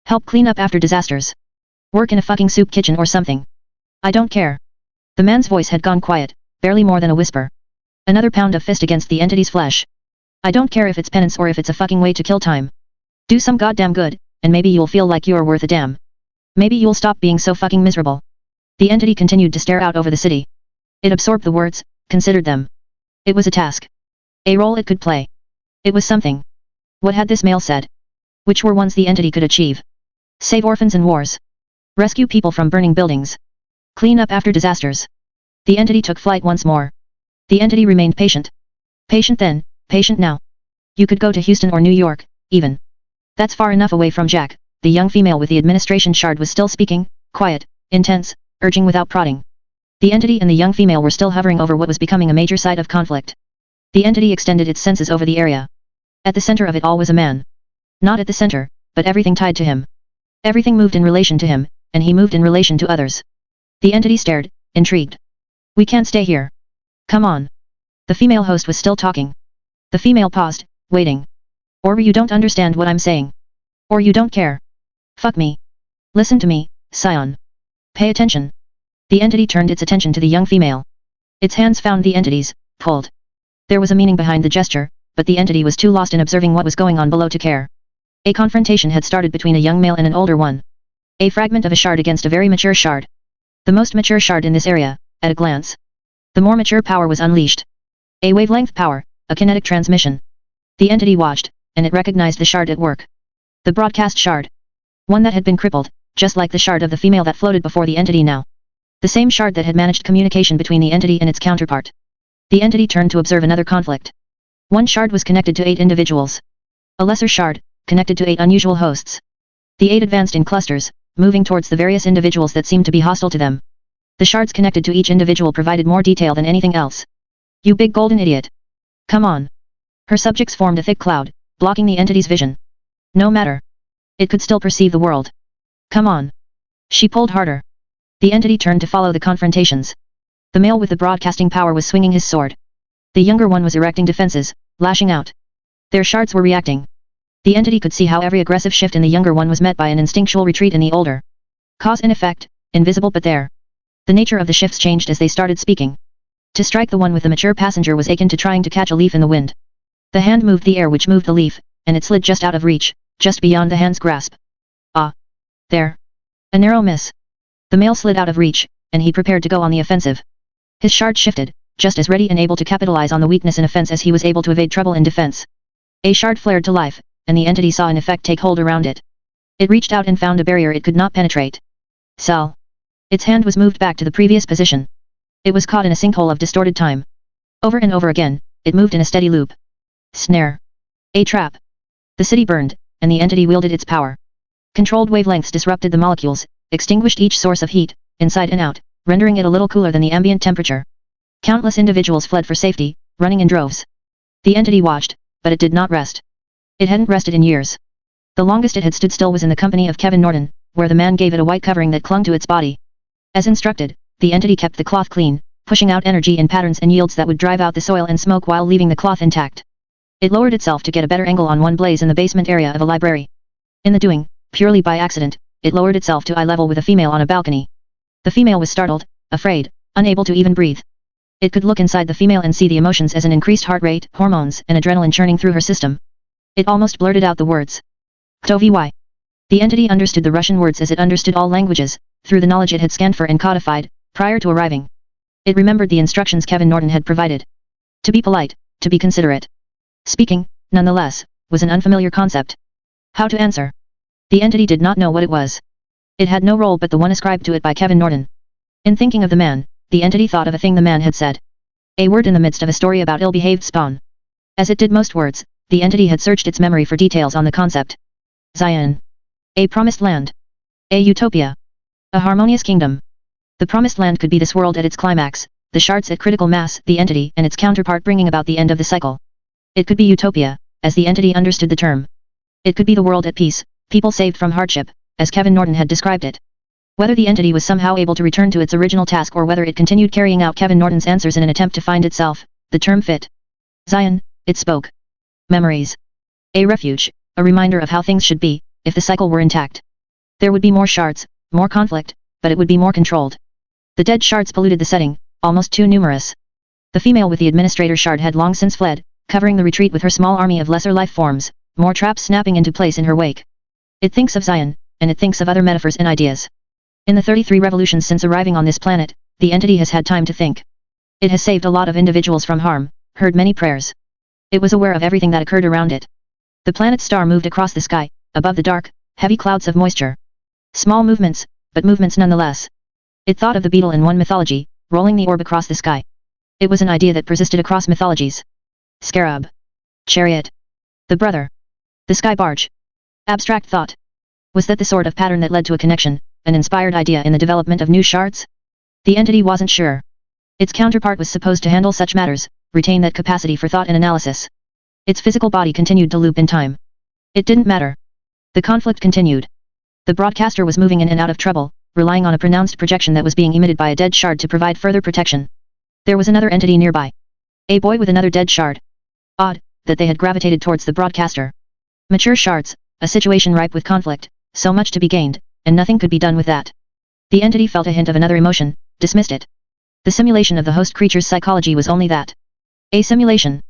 Help clean up after disasters. Work in a fucking soup kitchen or something. I don't care. The man's voice had gone quiet, barely more than a whisper. Another pound of fist against the entity's flesh. I don't care if it's penance or if it's a fucking way to kill time, Do some goddamn good, and maybe you'll feel like you're worth a damn. Maybe you'll stop being so fucking miserable. The entity continued to stare out over the city. It absorbed the words, considered them. It was a task. A role it could play. It was something. What had this male said? Which were ones the entity could achieve? Save orphans in wars. Rescue people from burning buildings. Clean up after disasters. The entity took flight once more. The entity remained patient. Patient then, patient now. You could go to Houston or New York, even. That's far enough away from Jack. The young female with the administration shard was still speaking, quiet, intense, urging without prodding. The entity and the young female were still hovering over what was becoming a major site of conflict. The entity extended its senses over the area. At the center of it all was a man. Not at the center, but everything tied to him. Everything moved in relation to him, and he moved in relation to others. The entity stared, intrigued. We can't stay here. Come on. The female host was still talking. The female paused, waiting. Or you don't understand what I'm saying. Or you don't care. Fuck me. Listen to me, Scion. Pay attention. The entity turned its attention to the young female. Its hands found the entity's, pulled. There was a meaning behind the gesture, but the entity was too lost in observing what was going on below to care. A confrontation had started between a young male and an older one. A fragment of a shard against a very mature shard. The most mature shard in this area, at a glance. The more mature power was unleashed. A wavelength power, a kinetic transmission. The entity watched, and it recognized the shard at work. The broadcast shard. One that had been crippled, just like the shard of the female that floated before the entity now. The same shard that had managed communication between the entity and its counterpart. The entity turned to observe another conflict. One shard was connected to 8 individuals. A lesser shard, connected to 8 unusual hosts. The 8 advanced in clusters, moving towards the various individuals that seemed to be hostile to them. The shards connected to each individual provided more detail than anything else. You big golden idiot. Come on. Her subjects formed a thick cloud, blocking the entity's vision. No matter. It could still perceive the world. Come on. She pulled harder. The entity turned to follow the confrontations. The male with the broadcasting power was swinging his sword. The younger one was erecting defenses, lashing out. Their shards were reacting. The entity could see how every aggressive shift in the younger one was met by an instinctual retreat in the older. Cause and effect, invisible but there. The nature of the shifts changed as they started speaking. To strike the one with the mature passenger was akin to trying to catch a leaf in the wind. The hand moved the air which moved the leaf, and it slid just out of reach, just beyond the hand's grasp. Ah! There. A narrow miss. The male slid out of reach, and he prepared to go on the offensive. His shard shifted, just as ready and able to capitalize on the weakness in offense as he was able to evade trouble in defense. A shard flared to life, and the entity saw an effect take hold around it. It reached out and found a barrier it could not penetrate. Cell. Its hand was moved back to the previous position. It was caught in a sinkhole of distorted time. Over and over again, it moved in a steady loop. Snare. A trap. The city burned, and the entity wielded its power. Controlled wavelengths disrupted the molecules, extinguished each source of heat, inside and out, rendering it a little cooler than the ambient temperature. Countless individuals fled for safety, running in droves. The entity watched, but it did not rest. It hadn't rested in years. The longest it had stood still was in the company of Kevin Norton, where the man gave it a white covering that clung to its body. As instructed, the entity kept the cloth clean, pushing out energy in patterns and yields that would drive out the soil and smoke while leaving the cloth intact. It lowered itself to get a better angle on one blaze in the basement area of a library. In the doing, purely by accident, it lowered itself to eye level with a female on a balcony. The female was startled, afraid, unable to even breathe. It could look inside the female and see the emotions as an increased heart rate, hormones, and adrenaline churning through her system. It almost blurted out the words. Kto vy. The entity understood the Russian words as it understood all languages, through the knowledge it had scanned for and codified, prior to arriving. It remembered the instructions Kevin Norton had provided. To be polite, to be considerate. Speaking, nonetheless, was an unfamiliar concept. How to answer? The entity did not know what it was. It had no role but the one ascribed to it by Kevin Norton. In thinking of the man, the entity thought of a thing the man had said. A word in the midst of a story about ill-behaved spawn. As it did most words, the entity had searched its memory for details on the concept. Zion. A promised land. A utopia. A harmonious kingdom. The promised land could be this world at its climax, the shards at critical mass, the entity and its counterpart bringing about the end of the cycle. It could be utopia, as the entity understood the term. It could be the world at peace, people saved from hardship, as Kevin Norton had described it. Whether the entity was somehow able to return to its original task or whether it continued carrying out Kevin Norton's answers in an attempt to find itself, the term fit. Zion, it spoke. Memories. A refuge, a reminder of how things should be, if the cycle were intact. There would be more shards, more conflict, but it would be more controlled. The dead shards polluted the setting, almost too numerous. The female with the administrator shard had long since fled, covering the retreat with her small army of lesser life forms, more traps snapping into place in her wake. It thinks of Zion, and it thinks of other metaphors and ideas. In the 33 revolutions since arriving on this planet, the entity has had time to think. It has saved a lot of individuals from harm, heard many prayers. It was aware of everything that occurred around it. The planet's star moved across the sky, above the dark, heavy clouds of moisture. Small movements, but movements nonetheless. It thought of the beetle in one mythology, rolling the orb across the sky. It was an idea that persisted across mythologies. Scarab. Chariot. The brother. The sky barge. Abstract thought. Was that the sort of pattern that led to a connection, an inspired idea in the development of new shards? The entity wasn't sure. Its counterpart was supposed to handle such matters, retain that capacity for thought and analysis. Its physical body continued to loop in time. It didn't matter. The conflict continued. The broadcaster was moving in and out of trouble, relying on a pronounced projection that was being emitted by a dead shard to provide further protection. There was another entity nearby. A boy with another dead shard. Odd, that they had gravitated towards the broadcaster. Mature shards, a situation ripe with conflict, so much to be gained, and nothing could be done with that. The entity felt a hint of another emotion, dismissed it. The simulation of the host creature's psychology was only that. A simulation.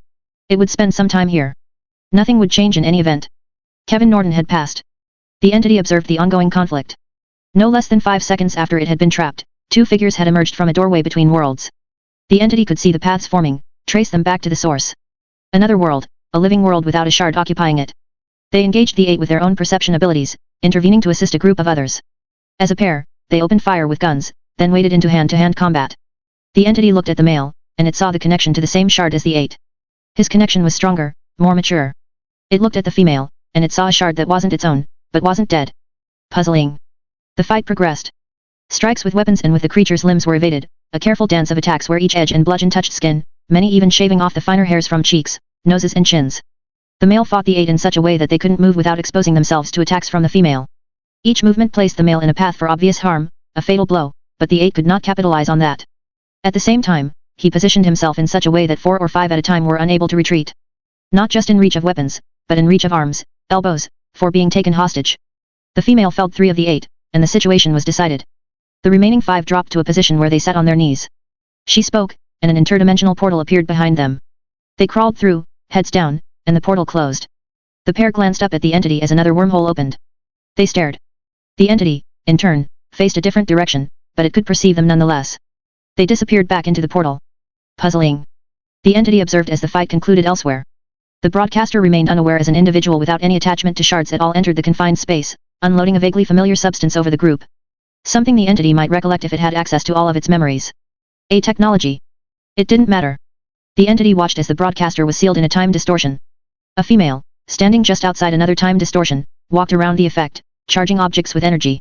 It would spend some time here. Nothing would change in any event. Kevin Norton had passed. The entity observed the ongoing conflict. No less than 5 seconds after it had been trapped, two figures had emerged from a doorway between worlds. The entity could see the paths forming, trace them back to the source. Another world, a living world without a shard occupying it. They engaged the 8 with their own perception abilities, intervening to assist a group of others. As a pair, they opened fire with guns, then waded into hand-to-hand combat. The entity looked at the male, and it saw the connection to the same shard as the 8. His connection was stronger, more mature. It looked at the female, and it saw a shard that wasn't its own, but wasn't dead. Puzzling. The fight progressed. Strikes with weapons and with the creature's limbs were evaded, a careful dance of attacks where each edge and bludgeon touched skin, many even shaving off the finer hairs from cheeks, noses and chins. The male fought the 8 in such a way that they couldn't move without exposing themselves to attacks from the female. Each movement placed the male in a path for obvious harm, a fatal blow, but the 8 could not capitalize on that. At the same time, he positioned himself in such a way that 4 or 5 at a time were unable to retreat. Not just in reach of weapons, but in reach of arms, elbows, for being taken hostage. The female felled 3 of the 8, and the situation was decided. The remaining 5 dropped to a position where they sat on their knees. She spoke, and an interdimensional portal appeared behind them. They crawled through, heads down, and the portal closed. The pair glanced up at the entity as another wormhole opened. They stared. The entity, in turn, faced a different direction, but it could perceive them nonetheless. They disappeared back into the portal. Puzzling. The entity observed as the fight concluded elsewhere. The broadcaster remained unaware as an individual without any attachment to shards at all entered the confined space, unloading a vaguely familiar substance over the group. Something the entity might recollect if it had access to all of its memories. A technology. It didn't matter. The entity watched as the broadcaster was sealed in a time distortion. A female, standing just outside another time distortion, walked around the effect, charging objects with energy.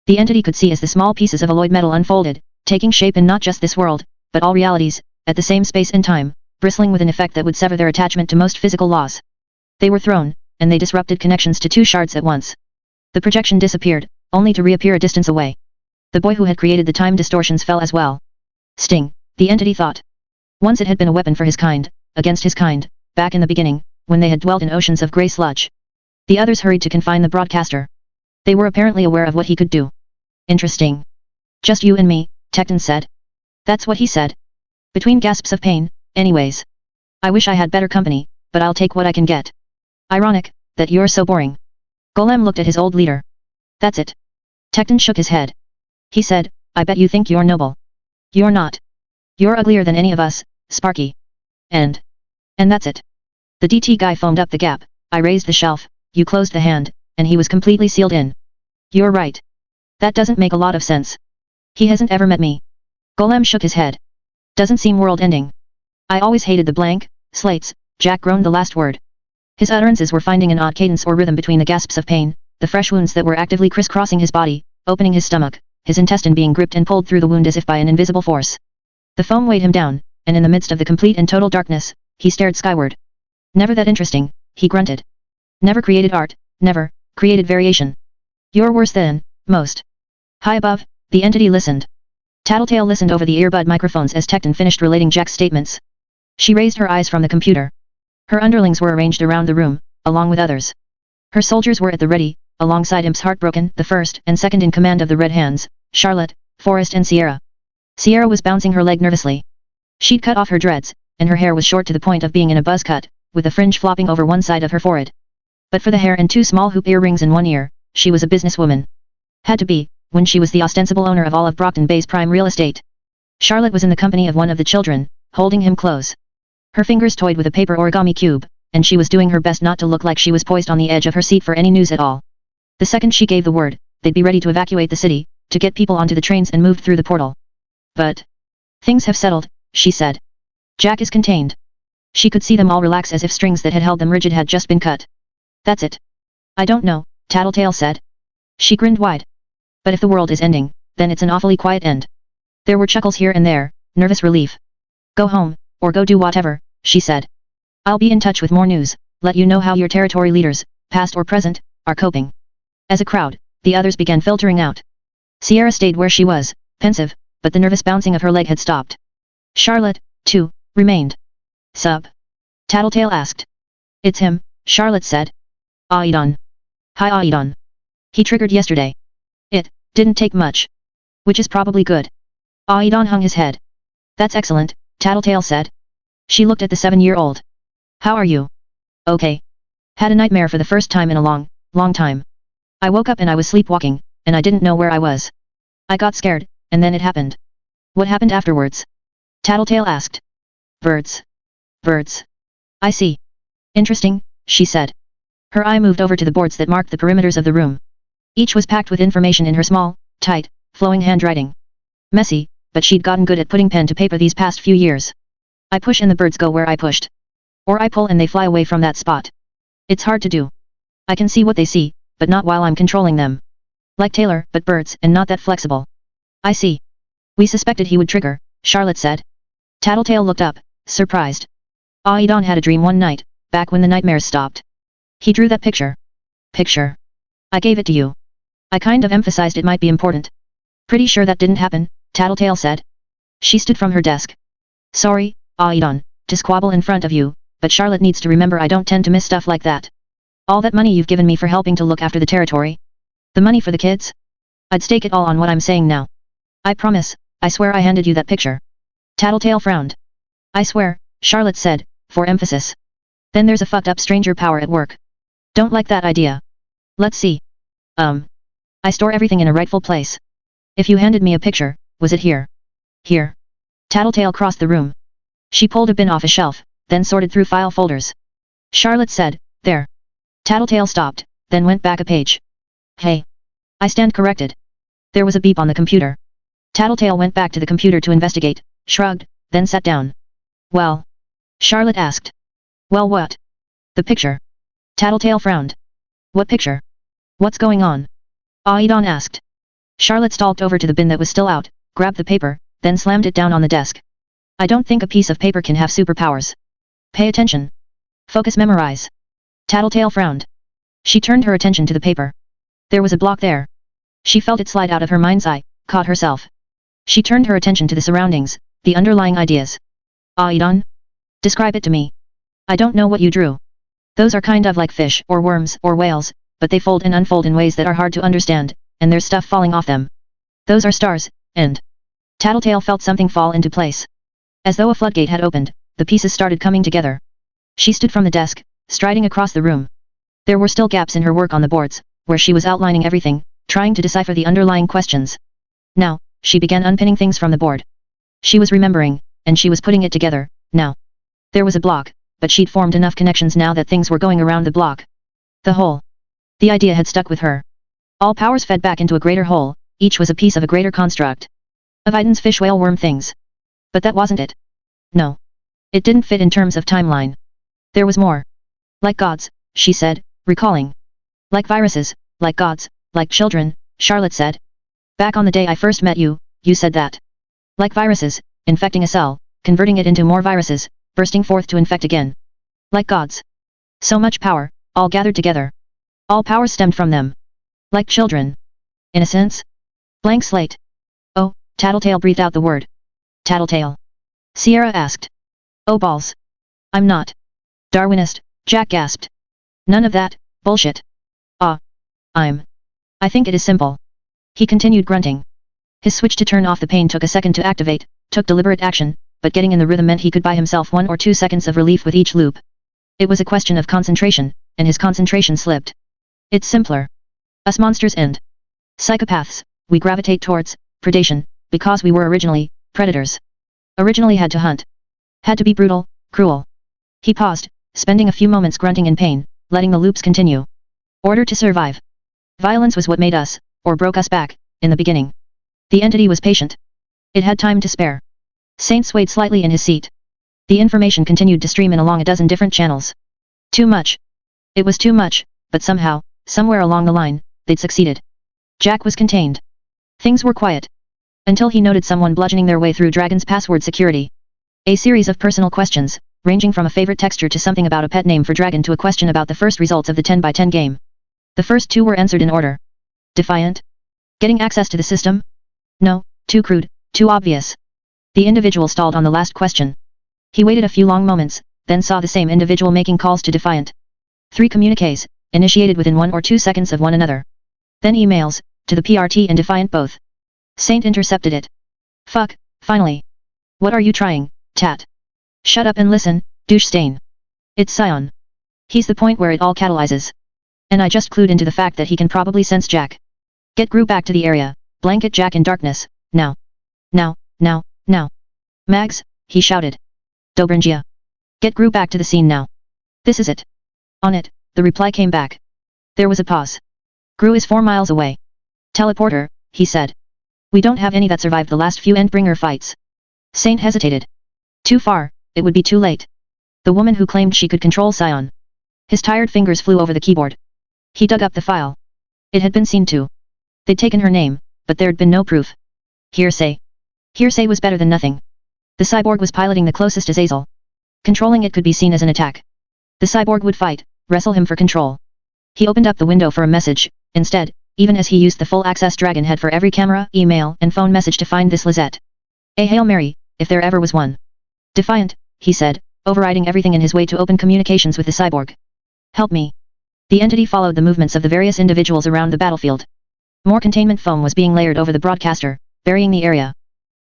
The entity could see as the small pieces of alloyed metal unfolded, taking shape in not just this world, but all realities, at the same space and time, bristling with an effect that would sever their attachment to most physical laws. They were thrown, and they disrupted connections to 2 shards at once. The projection disappeared, only to reappear a distance away. The boy who had created the time distortions fell as well. Sting, the entity thought. Once it had been a weapon for his kind, against his kind, back in the beginning, when they had dwelt in oceans of grey sludge. The others hurried to confine the broadcaster. They were apparently aware of what he could do. Interesting. Just you and me, Tecton said. That's what he said. Between gasps of pain, anyways. I wish I had better company, but I'll take what I can get. Ironic, that you're so boring. Golem looked at his old leader. That's it. Tecton shook his head. He said, I bet you think you're noble. You're not. You're uglier than any of us, Sparky. And that's it. The DT guy foamed up the gap. I raised the shelf, you closed the hand, and he was completely sealed in. You're right. That doesn't make a lot of sense. He hasn't ever met me. Golem shook his head. Doesn't seem world-ending. I always hated the blank slates, Jack groaned the last word. His utterances were finding an odd cadence or rhythm between the gasps of pain, the fresh wounds that were actively crisscrossing his body, opening his stomach, his intestine being gripped and pulled through the wound as if by an invisible force. The foam weighed him down, and in the midst of the complete and total darkness, he stared skyward. Never that interesting, he grunted. Never created art, never created variation. You're worse than most. High above, the entity listened. Tattletale listened over the earbud microphones as Tecton finished relating Jack's statements. She raised her eyes from the computer. Her underlings were arranged around the room, along with others. Her soldiers were at the ready, alongside Imps Heartbroken, the first and second in command of the Red Hands, Charlotte, Forrest and Sierra. Sierra was bouncing her leg nervously. She'd cut off her dreads, and her hair was short to the point of being in a buzz cut, with a fringe flopping over one side of her forehead. But for the hair and 2 small hoop earrings in one ear, she was a businesswoman. Had to be, when she was the ostensible owner of all of Brockton Bay's prime real estate. Charlotte was in the company of one of the children, holding him close. Her fingers toyed with a paper origami cube, and she was doing her best not to look like she was poised on the edge of her seat for any news at all. The second she gave the word, they'd be ready to evacuate the city, to get people onto the trains and moved through the portal. But things have settled, she said. Jack is contained. She could see them all relax as if strings that had held them rigid had just been cut. That's it. I don't know, Tattletale said. She grinned wide. But if the world is ending, then it's an awfully quiet end. There were chuckles here and there, nervous relief. Go home, or go do whatever, she said. I'll be in touch with more news, let you know how your territory leaders, past or present, are coping. As a crowd, the others began filtering out. Sierra stayed where she was, pensive, but the nervous bouncing of her leg had stopped. Charlotte, too, remained. Sup? Tattletale asked. It's him, Charlotte said. Aidan. Hi Aidan. He triggered yesterday. It didn't take much. Which is probably good. Aidan hung his head. That's excellent, Tattletale said. She looked at the 7-year-old. How are you? Okay. Had a nightmare for the first time in a long, long time. I woke up and I was sleepwalking, and I didn't know where I was. I got scared, and then it happened. What happened afterwards? Tattletale asked. Birds. Birds. I see. Interesting, she said. Her eye moved over to the boards that marked the perimeters of the room. Each was packed with information in her small, tight, flowing handwriting. Messy, but she'd gotten good at putting pen to paper these past few years. I push and the birds go where I pushed. Or I pull and they fly away from that spot. It's hard to do. I can see what they see, but not while I'm controlling them. Like Taylor, but birds, and not that flexible. I see. We suspected he would trigger, Charlotte said. Tattletale looked up, surprised. Aidan had a dream one night, back when the nightmares stopped. He drew that picture. Picture. I gave it to you. I kind of emphasized it might be important. Pretty sure that didn't happen, Tattletale said. She stood from her desk. Sorry, Aidan, to squabble in front of you, but Charlotte needs to remember I don't tend to miss stuff like that. All that money you've given me for helping to look after the territory. The money for the kids? I'd stake it all on what I'm saying now. I promise, I swear I handed you that picture. Tattletale frowned. I swear, Charlotte said, for emphasis. Then there's a fucked up stranger power at work. Don't like that idea. Let's see. I store everything in a rightful place. If you handed me a picture, was it here? Here. Tattletale crossed the room. She pulled a bin off a shelf, then sorted through file folders. Charlotte said, there. Tattletale stopped, then went back a page. Hey. I stand corrected. There was a beep on the computer. Tattletale went back to the computer to investigate, shrugged, then sat down. Well? Charlotte asked. Well what? The picture. Tattletale frowned. What picture? What's going on? Aidan asked. Charlotte stalked over to the bin that was still out, grabbed the paper, then slammed it down on the desk. I don't think a piece of paper can have superpowers. Pay attention. Focus, memorize. Tattletale frowned. She turned her attention to the paper. There was a block there. She felt it slide out of her mind's eye, caught herself. She turned her attention to the surroundings, the underlying ideas. Aidan? Describe it to me. I don't know what you drew. Those are kind of like fish, or worms, or whales, but they fold and unfold in ways that are hard to understand, and there's stuff falling off them. Those are stars, and... Tattletale felt something fall into place. As though a floodgate had opened, the pieces started coming together. She stood from the desk, striding across the room. There were still gaps in her work on the boards, where she was outlining everything, trying to decipher the underlying questions. Now, she began unpinning things from the board. She was remembering, and she was putting it together, now. There was a block, but she'd formed enough connections now that things were going around the block. The whole. The idea had stuck with her. All powers fed back into a greater whole, each was a piece of a greater construct. Of Aidan's fish whale worm things. But that wasn't it. No. It didn't fit in terms of timeline. There was more. Like gods, she said, recalling. Like viruses, like gods, like children, Charlotte said. Back on the day I first met you, you said that. Like viruses, infecting a cell, converting it into more viruses, bursting forth to infect again. Like gods. So much power, all gathered together. All power stemmed from them. Like children. In a sense? Blank slate. Oh, Tattletale breathed out the word. Tattletale. Sierra asked. Oh balls. I'm not. Darwinist, Jack gasped. None of that, bullshit. I think it is simple. He continued grunting. His switch to turn off the pain took a second to activate, took deliberate action, but getting in the rhythm meant he could buy himself 1 or 2 seconds of relief with each loop. It was a question of concentration, and his concentration slipped. It's simpler. Us monsters and psychopaths, we gravitate towards predation, because we were originally predators. Originally had to hunt. Had to be brutal, cruel. He paused, spending a few moments grunting in pain, letting the loops continue. Order to survive. Violence was what made us, or broke us back, in the beginning. The entity was patient. It had time to spare. Saint swayed slightly in his seat. The information continued to stream in along a dozen different channels. Too much. It was too much, but somehow, somewhere along the line, they'd succeeded. Jack was contained. Things were quiet. Until he noted someone bludgeoning their way through Dragon's password security. A series of personal questions, ranging from a favorite texture to something about a pet name for Dragon to a question about the first results of the 10 by 10 game. The first two were answered in order. Defiant? Getting access to the system? No, too crude, too obvious. The individual stalled on the last question. He waited a few long moments, then saw the same individual making calls to Defiant. 3 communiques, initiated within 1 or 2 seconds of one another. Then emails, to the PRT and Defiant both. Saint intercepted it. Fuck, finally. What are you trying, Tat? Shut up and listen, douche stain. It's Scion. He's the point where it all catalyzes. And I just clued into the fact that he can probably sense Jack. Get Gru back to the area, blanket Jack in darkness, now. Now, now, now. Mags, he shouted. Dobringia. Get Gru back to the scene now. This is it. On it, the reply came back. There was a pause. Gru is 4 miles away. Teleporter, he said. We don't have any that survived the last few Endbringer fights. Saint hesitated. Too far, it would be too late. The woman who claimed she could control Scion. His tired fingers flew over the keyboard. He dug up the file. It had been seen too. They'd taken her name, but there'd been no proof. Hearsay. Hearsay was better than nothing. The cyborg was piloting the closest Azazel. Controlling it could be seen as an attack. The cyborg would fight, wrestle him for control. He opened up the window for a message, instead, even as he used the full-access Dragon head for every camera, email, and phone message to find this Lizette. A Hail Mary, if there ever was one. Defiant, he said, overriding everything in his way to open communications with the cyborg. Help me. The entity followed the movements of the various individuals around the battlefield. More containment foam was being layered over the broadcaster, burying the area.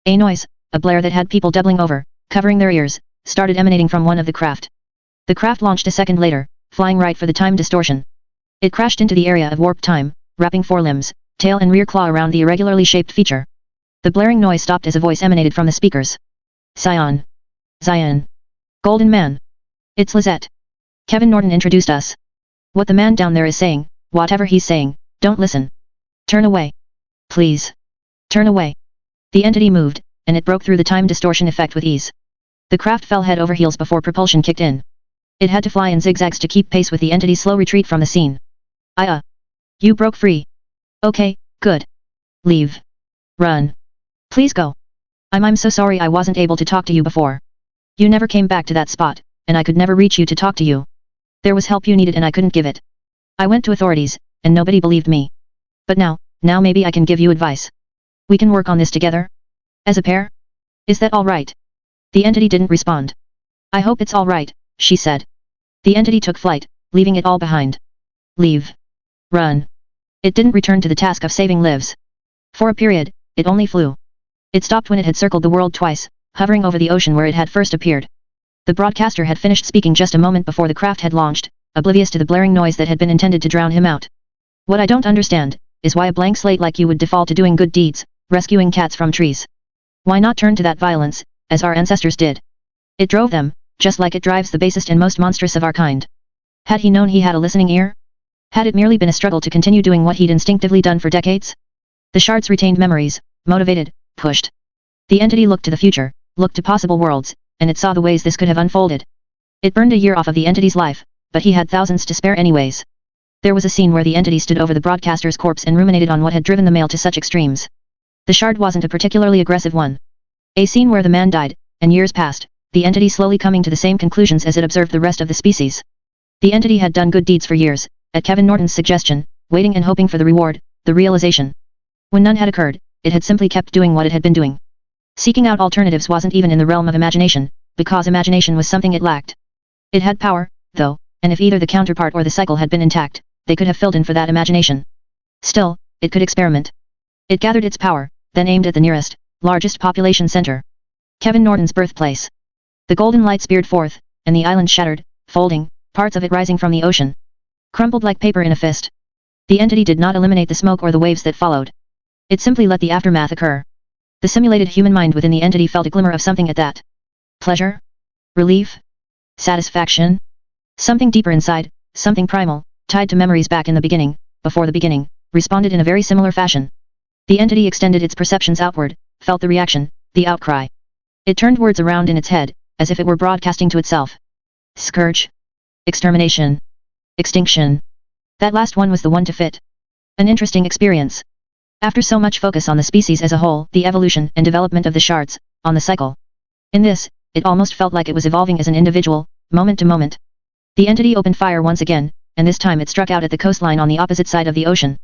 A noise, a blare that had people doubling over, covering their ears, started emanating from one of the craft. The craft launched a second later, flying right for the time distortion. It crashed into the area of warp time, wrapping forelimbs, tail and rear claw around the irregularly shaped feature. The blaring noise stopped as a voice emanated from the speakers. Scion. Zion. Golden Man. It's Lizette. Kevin Norton introduced us. What the man down there is saying, whatever he's saying, don't listen. Turn away. Please. Turn away. The entity moved, and it broke through the time distortion effect with ease. The craft fell head over heels before propulsion kicked in. It had to fly in zigzags to keep pace with the entity's slow retreat from the scene. You broke free. Okay, good. Leave. Run. Please go. I'm so sorry I wasn't able to talk to you before. You never came back to that spot, and I could never reach you to talk to you. There was help you needed and I couldn't give it. I went to authorities, and nobody believed me. But now maybe I can give you advice. We can work on this together? As a pair? Is that all right? The entity didn't respond. I hope it's all right, she said. The entity took flight, leaving it all behind. Leave. Run. It didn't return to the task of saving lives. For a period, it only flew. It stopped when it had circled the world twice, hovering over the ocean where it had first appeared. The broadcaster had finished speaking just a moment before the craft had launched, oblivious to the blaring noise that had been intended to drown him out. What I don't understand, is why a blank slate like you would default to doing good deeds, rescuing cats from trees. Why not turn to that violence, as our ancestors did? It drove them, just like it drives the basest and most monstrous of our kind. Had he known he had a listening ear? Had it merely been a struggle to continue doing what he'd instinctively done for decades? The shards retained memories, motivated, pushed. The entity looked to the future, looked to possible worlds, and it saw the ways this could have unfolded. It burned a year off of the entity's life, but he had thousands to spare anyways. There was a scene where the entity stood over the broadcaster's corpse and ruminated on what had driven the male to such extremes. The shard wasn't a particularly aggressive one. A scene where the man died, and years passed, the entity slowly coming to the same conclusions as it observed the rest of the species. The entity had done good deeds for years, at Kevin Norton's suggestion, waiting and hoping for the reward, the realization. When none had occurred, it had simply kept doing what it had been doing. Seeking out alternatives wasn't even in the realm of imagination, because imagination was something it lacked. It had power, though, and if either the counterpart or the cycle had been intact, they could have filled in for that imagination. Still, it could experiment. It gathered its power, then aimed at the nearest, largest population center. Kevin Norton's birthplace. The golden light speared forth, and the island shattered, folding, parts of it rising from the ocean. crumpled like paper in a fist. The entity did not eliminate the smoke or the waves that followed. It simply let the aftermath occur. The simulated human mind within the entity felt a glimmer of something at that. Pleasure? Relief? Satisfaction? Something deeper inside, something primal, tied to memories back in the beginning, before the beginning, responded in a very similar fashion. The entity extended its perceptions outward, felt the reaction, the outcry. It turned words around in its head, as if it were broadcasting to itself. Scourge. Extermination. Extinction. That last one was the one to fit. An interesting experience. After so much focus on the species as a whole, the evolution and development of the shards, on the cycle. In this, it almost felt like it was evolving as an individual, moment to moment. The entity opened fire once again, and this time it struck out at the coastline on the opposite side of the ocean.